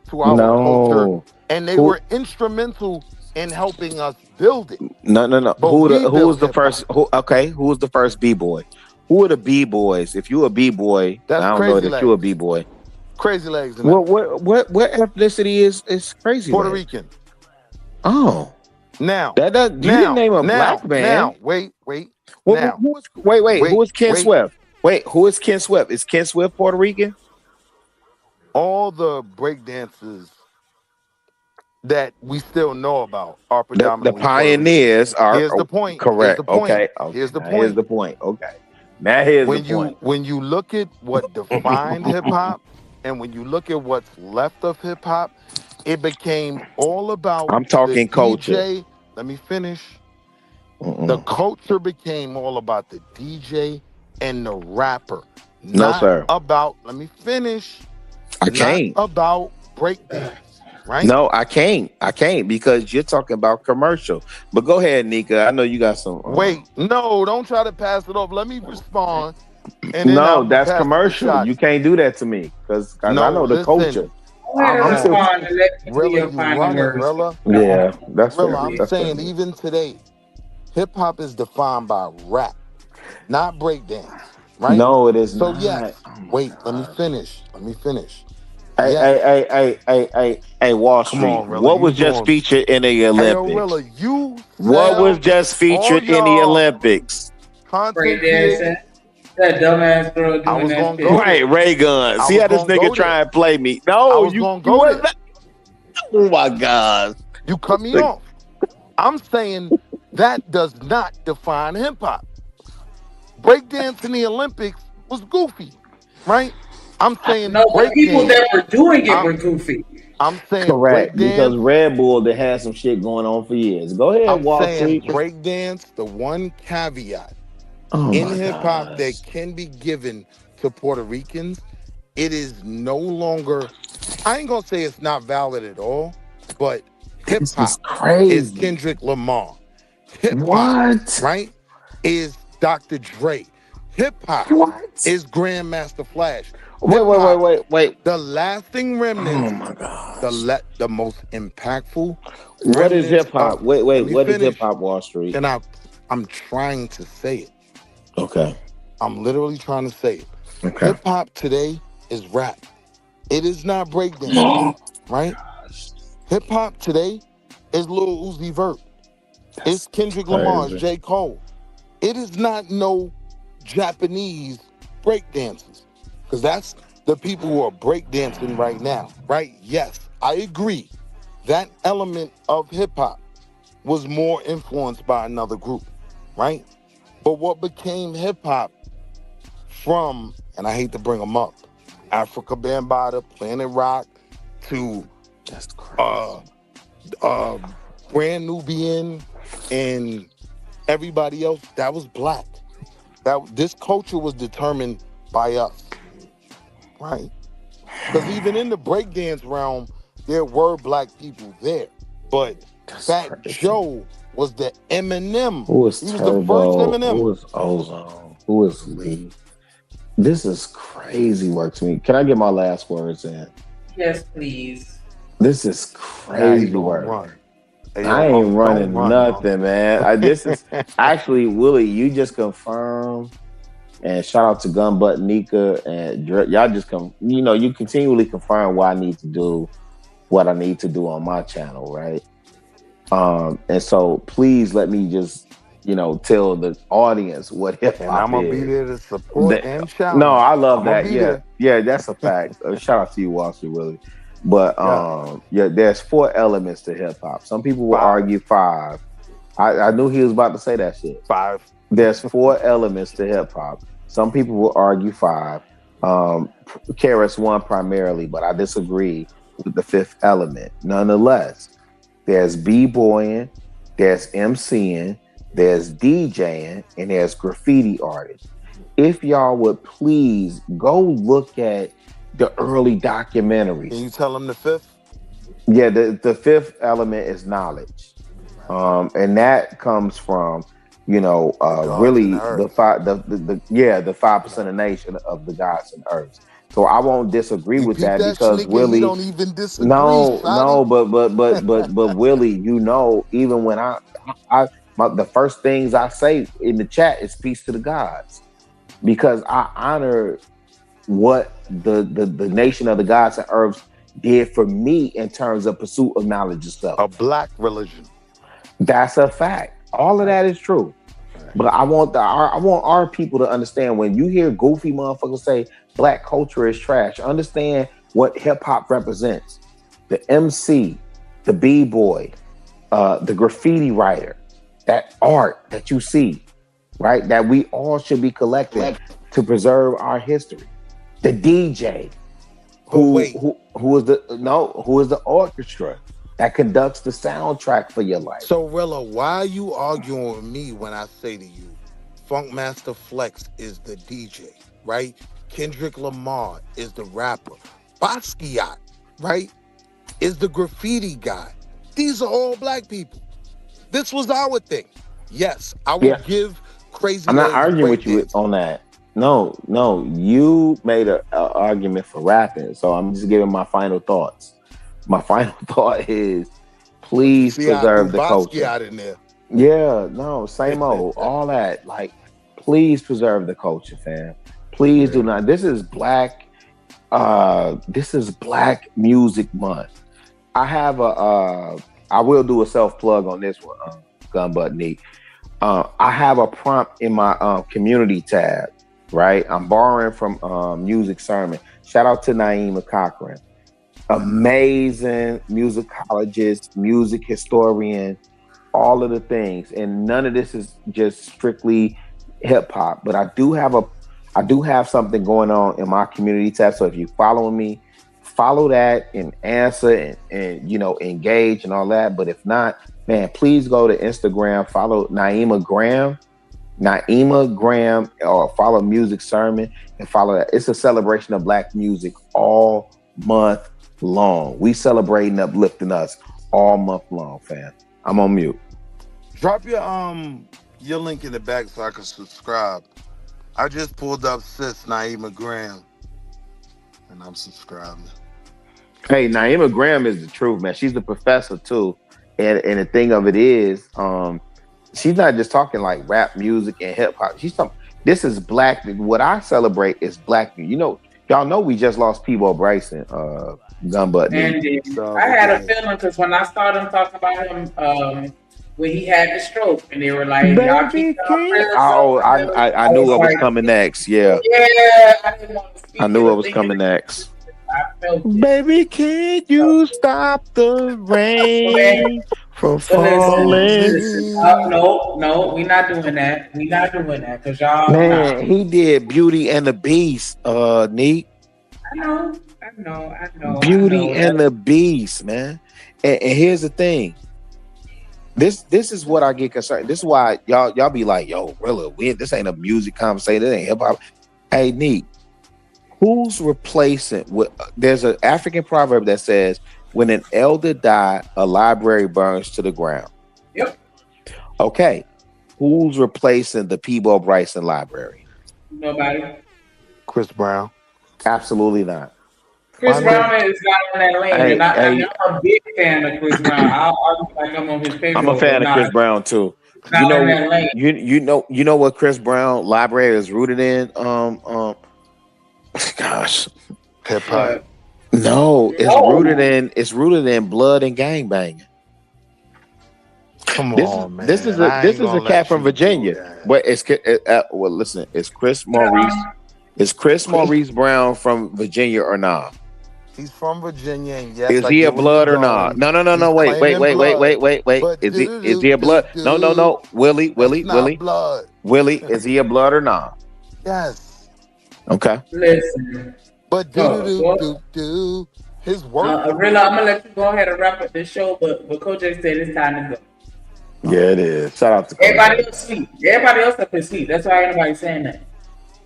[SPEAKER 18] to our culture, and they were instrumental in helping us build it.
[SPEAKER 2] No. Who was the first? Who was the first B-boy? Who are the B-boys? If you a B-boy, I don't know that you a B-boy.
[SPEAKER 18] Crazy Legs.
[SPEAKER 2] What ethnicity is Crazy
[SPEAKER 18] Puerto
[SPEAKER 2] Legs?
[SPEAKER 18] Rican.
[SPEAKER 2] Oh.
[SPEAKER 18] Now
[SPEAKER 2] you didn't name a black man.
[SPEAKER 18] Now, wait.
[SPEAKER 2] Wait. Who is Ken Swift? Wait, who is Ken Swift? Is Ken Swift Puerto Rican?
[SPEAKER 18] All the breakdancers that we still know about are predominantly
[SPEAKER 2] the pioneers are.
[SPEAKER 18] Here's the point.
[SPEAKER 2] Correct.
[SPEAKER 18] Okay.
[SPEAKER 2] Here's the point. Okay. Now here's the point.
[SPEAKER 18] When you look at what defined hip hop, and when you look at what's left of hip hop, it became all about.
[SPEAKER 2] I'm talking culture.
[SPEAKER 18] DJ. Let me finish. The culture became all about the DJ and the rapper.
[SPEAKER 2] No, sir.
[SPEAKER 18] About. Let me finish.
[SPEAKER 2] I can't.
[SPEAKER 18] Not about breakdance. Right?
[SPEAKER 2] No, I can't because you're talking about commercial. But go ahead, Nika. I know you got some.
[SPEAKER 18] Wait, no, don't try to pass it off. Let me respond. And
[SPEAKER 2] no, that's commercial. You can't do that to me because I know the culture.
[SPEAKER 18] Rilla.
[SPEAKER 2] Yeah, that's
[SPEAKER 18] Rilla. I'm saying even today, hip hop is defined by rap, not breakdance. Right?
[SPEAKER 2] No, it is
[SPEAKER 18] not.
[SPEAKER 2] So
[SPEAKER 18] yes. Wait, let me finish.
[SPEAKER 2] Hey, Wall Street.
[SPEAKER 18] On,
[SPEAKER 2] what was just featured in the Olympics? What was just featured in the Olympics?
[SPEAKER 7] Breakdancing. That dumbass girl doing that shit.
[SPEAKER 2] Right, Ray Gun. See how this nigga try and play me? No, you gonna go there. Oh my God.
[SPEAKER 18] You cut me off. I'm saying that does not define hip hop. Breakdance in the Olympics was goofy, right? I'm saying
[SPEAKER 7] No, the people
[SPEAKER 18] breakdance.
[SPEAKER 7] that were doing it were goofy.
[SPEAKER 18] I'm saying
[SPEAKER 20] Correct, because
[SPEAKER 18] breakdance.
[SPEAKER 20] Red Bull they had some shit going on for years. Go ahead,
[SPEAKER 18] I'm
[SPEAKER 20] Wall
[SPEAKER 18] saying
[SPEAKER 20] Street.
[SPEAKER 18] breakdance. The one caveat
[SPEAKER 20] Oh
[SPEAKER 18] in
[SPEAKER 20] my
[SPEAKER 18] hip hop
[SPEAKER 20] gosh.
[SPEAKER 18] that can be given to Puerto Ricans, it is no longer. I ain't gonna say it's not valid at all, but hip
[SPEAKER 20] This is
[SPEAKER 18] hop is
[SPEAKER 20] crazy.
[SPEAKER 18] Kendrick Lamar. Hip hop,
[SPEAKER 20] What?
[SPEAKER 18] right, is Dr. Dre. Hip hop
[SPEAKER 20] What?
[SPEAKER 18] is Grandmaster Flash.
[SPEAKER 20] Wait,
[SPEAKER 18] Hip
[SPEAKER 20] wait, wait,
[SPEAKER 18] hop,
[SPEAKER 20] wait, wait.
[SPEAKER 18] the lasting remnants,
[SPEAKER 20] Oh my gosh.
[SPEAKER 18] the most impactful
[SPEAKER 20] What is
[SPEAKER 18] remnants
[SPEAKER 20] hip
[SPEAKER 18] of.
[SPEAKER 20] hop? Wait,
[SPEAKER 18] Let
[SPEAKER 20] wait.
[SPEAKER 18] me
[SPEAKER 20] What is hip
[SPEAKER 18] finish.
[SPEAKER 20] hop, Wall Street?
[SPEAKER 18] And I'm trying to say it.
[SPEAKER 20] Okay.
[SPEAKER 18] I'm literally trying to say it.
[SPEAKER 20] Okay.
[SPEAKER 18] Hip hop today is rap. It is not breakdance, right? Hip hop today is Lil Uzi Vert. It's Kendrick Lamar. It's
[SPEAKER 20] Crazy.
[SPEAKER 18] J. Cole. It is not no Japanese breakdancers, because that's the people who are breakdancing right now, right? Yes, I agree. That element of hip hop was more influenced by another group, right? But what became hip hop from, and I hate to bring them up, Africa Bambaataa, Planet Rock, to Grand Nubian and everybody else, that was black. That this culture was determined by us, right? Because even in the breakdance realm, there were black people there, but Fat Joe was the Eminem.
[SPEAKER 20] Who is
[SPEAKER 18] He was the first
[SPEAKER 20] Turbo?
[SPEAKER 18] Eminem.
[SPEAKER 20] Who is Ozone? Who is Lee? This is crazy work to me. Can I get my last words in?
[SPEAKER 7] Yes, please.
[SPEAKER 20] This is crazy work.
[SPEAKER 18] Run. Hey,
[SPEAKER 20] I ain't running
[SPEAKER 18] run,
[SPEAKER 20] nothing, man. This is actually Willie. You just confirmed, and shout out to Gun Butt Nika and y'all just come. You know, you continually confirm what I need to do, what I need to do on my channel, right? And so please let me just tell the audience what hip hop is.
[SPEAKER 18] And I'm gonna be there to support and challenge.
[SPEAKER 20] No, I love
[SPEAKER 18] I'ma
[SPEAKER 20] that.
[SPEAKER 18] be
[SPEAKER 20] Yeah,
[SPEAKER 18] there.
[SPEAKER 20] yeah, that's a fact. Shout out to you, Walter, Willie. But there's 4 elements to hip hop. Some people will argue 5. I knew he was about to say that shit.
[SPEAKER 18] 5.
[SPEAKER 20] There's 4 elements to hip hop. Some people will argue 5. KRS One primarily, but I disagree with the 5th element. Nonetheless, there's b-boying, there's MCing, there's DJing, and there's graffiti artists. If y'all would please go look at the early documentaries.
[SPEAKER 18] Can you tell them the 5th?
[SPEAKER 20] Yeah, the 5th element is knowledge. And that comes from, really the 5% of nation of the gods and earths. So I won't disagree with that because Willie
[SPEAKER 18] don't even disagree.
[SPEAKER 20] No, but Willie, even when the first things I say in the chat is peace to the gods, because I honor what the nation of the gods and earths did for me in terms of pursuit of knowledge and stuff.
[SPEAKER 18] A black religion.
[SPEAKER 20] That's a fact. All of that is true. But I want our people to understand, when you hear goofy motherfuckers say black culture is trash, understand what hip hop represents. The MC, the b-boy, the graffiti writer, that art that you see, right? That we all should be collecting to preserve our history. The DJ, who is the orchestra that conducts the soundtrack for your life.
[SPEAKER 18] So Rilla, why are you arguing with me when I say to you, Funkmaster Flex is the DJ, right? Kendrick Lamar is the rapper. Basquiat, right, is the graffiti guy. These are all black people. This was our thing. Yes, I will give Crazy.
[SPEAKER 20] I'm not arguing with you on that. No, you made an argument for rapping, so I'm just giving my final thoughts. My final thought is, please preserve the culture.
[SPEAKER 18] Out in there.
[SPEAKER 20] Yeah, no, same old, all that. Like, please preserve the culture, fam. Please do not. This is Black Music Month. I will do a self plug on this one, Gun Butt Neat. I have a prompt in my community tab, right? I'm borrowing from Music Sermon. Shout out to Naima Cochran. Amazing musicologist, music historian, all of the things. And none of this is just strictly hip hop, but I do have something going on in my community tab. So if you follow me, follow that and answer and engage and all that. But if not, man, please go to Instagram, follow Naima Graham, or follow Music Sermon and follow that. It's a celebration of Black music all month long. We celebrating uplifting us all month long, fam. I'm on mute.
[SPEAKER 18] Drop your link in the back so I can subscribe. I just pulled up sis Naima Graham, and I'm subscribing.
[SPEAKER 20] Hey, Naima Graham is the truth, man. She's the professor too, and the thing of it is, she's not just talking like rap music and hip hop. She's talking. This is Black. What I celebrate is Black. Y'all know we just lost Peebo Bryson, Gunbutt.
[SPEAKER 7] And I had a feeling because when I started talking about him, when he had the stroke, and they were like, "Y'all keep
[SPEAKER 20] I knew what was coming next. Yeah,
[SPEAKER 7] I didn't want to speak.
[SPEAKER 20] I knew what was coming next. Baby, can you stop the rain from falling?
[SPEAKER 7] No, we're not doing that. We're not doing that because y'all.
[SPEAKER 20] Man, he did Beauty and the Beast, Neat.
[SPEAKER 7] I know.
[SPEAKER 20] Beauty and the Beast, man. And here's the thing. This is what I get concerned. This is why y'all be like, yo, really? This ain't a music conversation. This ain't hip hop. Hey, Neat. Who's replacing? There's an African proverb that says, "When an elder die, a library burns to the ground."
[SPEAKER 7] Yep.
[SPEAKER 20] Okay. Who's replacing the Peebo Bryson Library?
[SPEAKER 7] Nobody.
[SPEAKER 18] Chris Brown.
[SPEAKER 20] Absolutely not.
[SPEAKER 7] Chris Brown is not in that lane. I'm a big fan of Chris Brown. I'll argue like I'm on his favorite.
[SPEAKER 20] I'm a fan of Chris Brown too. You know what Chris Brown library is rooted in? Gosh,
[SPEAKER 18] hip hop.
[SPEAKER 20] No, it's rooted in blood and gangbanging.
[SPEAKER 18] Come on, man.
[SPEAKER 20] This is a cat from Virginia. But well, listen, is Chris Maurice Brown from Virginia or not?
[SPEAKER 18] He's from Virginia, and yes,
[SPEAKER 20] is he a blood or not? No. Wait. Is he a blood? No. Willie.
[SPEAKER 18] Blood.
[SPEAKER 20] Willie, is he a blood or not?
[SPEAKER 18] Yes.
[SPEAKER 20] Okay.
[SPEAKER 7] Listen.
[SPEAKER 18] But his work.
[SPEAKER 7] Really, I'm gonna let you go ahead and wrap up this show, but Kojak said it's time to go.
[SPEAKER 20] Yeah, it is. Shout out to
[SPEAKER 7] everybody else sleep. Everybody else up and sleep. That's why anybody saying that.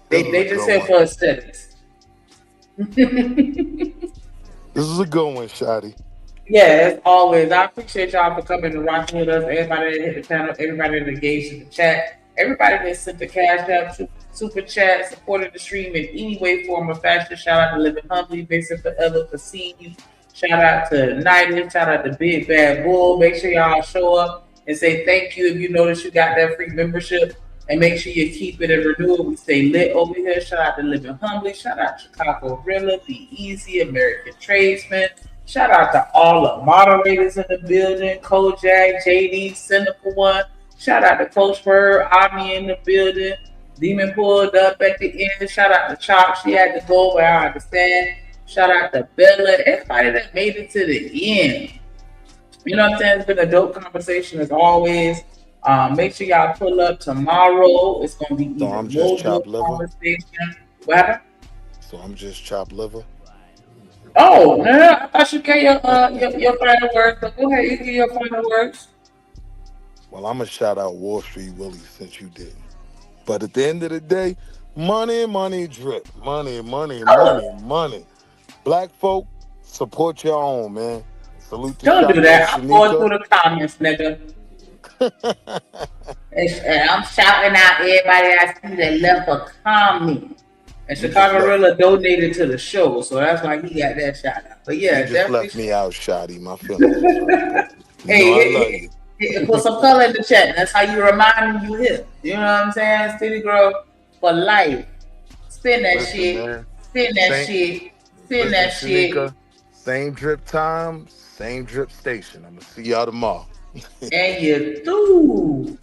[SPEAKER 7] They just said for aesthetics.
[SPEAKER 18] This is a good one, Shotty.
[SPEAKER 7] Yeah, as always. I appreciate y'all for coming and rocking with us. Everybody that hit the channel, everybody that engaged in the chat, everybody that sent the cash out, super chat, supported the stream in any way, form, or fashion. Shout out to Living Humbly, Vincent Forever for seeing you. Shout out to United. Shout out to Big Bad Bull. Make sure y'all show up and say thank you if you notice you got that free membership. And make sure you keep it and renew it. We stay lit over here. Shout out to Living Humbly. Shout out to Chicago Rilla, Be Easy, American Tradesman. Shout out to all the moderators in the building. Kojak, JD, Cynical One. Shout out to Coach Bird, Omni in the building. Demon pulled up at the end. Shout out to Chop. She had to go, but I understand. Shout out to Bella. Everybody that made it to the end. You know what I'm saying? It's been a dope conversation as always. Make sure y'all pull up tomorrow. It's gonna be
[SPEAKER 18] so I'm just chopped liver.
[SPEAKER 7] Conversation. What happened?
[SPEAKER 18] So I'm just chopped liver.
[SPEAKER 7] Oh, man, I thought you gave your final words. But go ahead, you give your final words.
[SPEAKER 18] Well, I'm gonna shout out Wall Street Willie since you didn't. But at the end of the day, money, drip, money. Black folk, support your own, man. Salute to
[SPEAKER 7] Don't do that. I'm going through the comments, nigga. And I'm shouting out everybody I see that left a comment. And Chicago Rilla donated to the show, so that's why he got that shout out. But yeah,
[SPEAKER 18] you just left me out, Shotty. My feelings. I love you.
[SPEAKER 7] Put some color in the chat. That's how you remind me you here. You know what I'm saying? City Girl for life. Spin that shit. Spin that shit. Spin that shit.
[SPEAKER 18] Shanika, same drip time, same drip station. I'm gonna see y'all tomorrow.
[SPEAKER 7] And you do.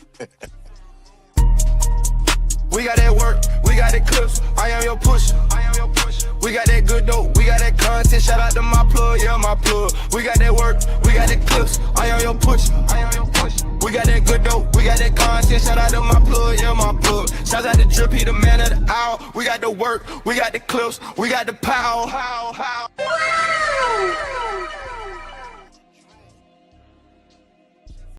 [SPEAKER 1] We got that work, we got that clips. I am your pusher. We got that good dope, we got that content. Shout out to my plug, yeah, my plug. We got that work, we got that clips. I am your pusher. We got got that good dope, we got that content. Shout out to my plug, yeah, my plug. Shout out to Drip, he the man of the hour. We got the work, we got the clips, we got the power.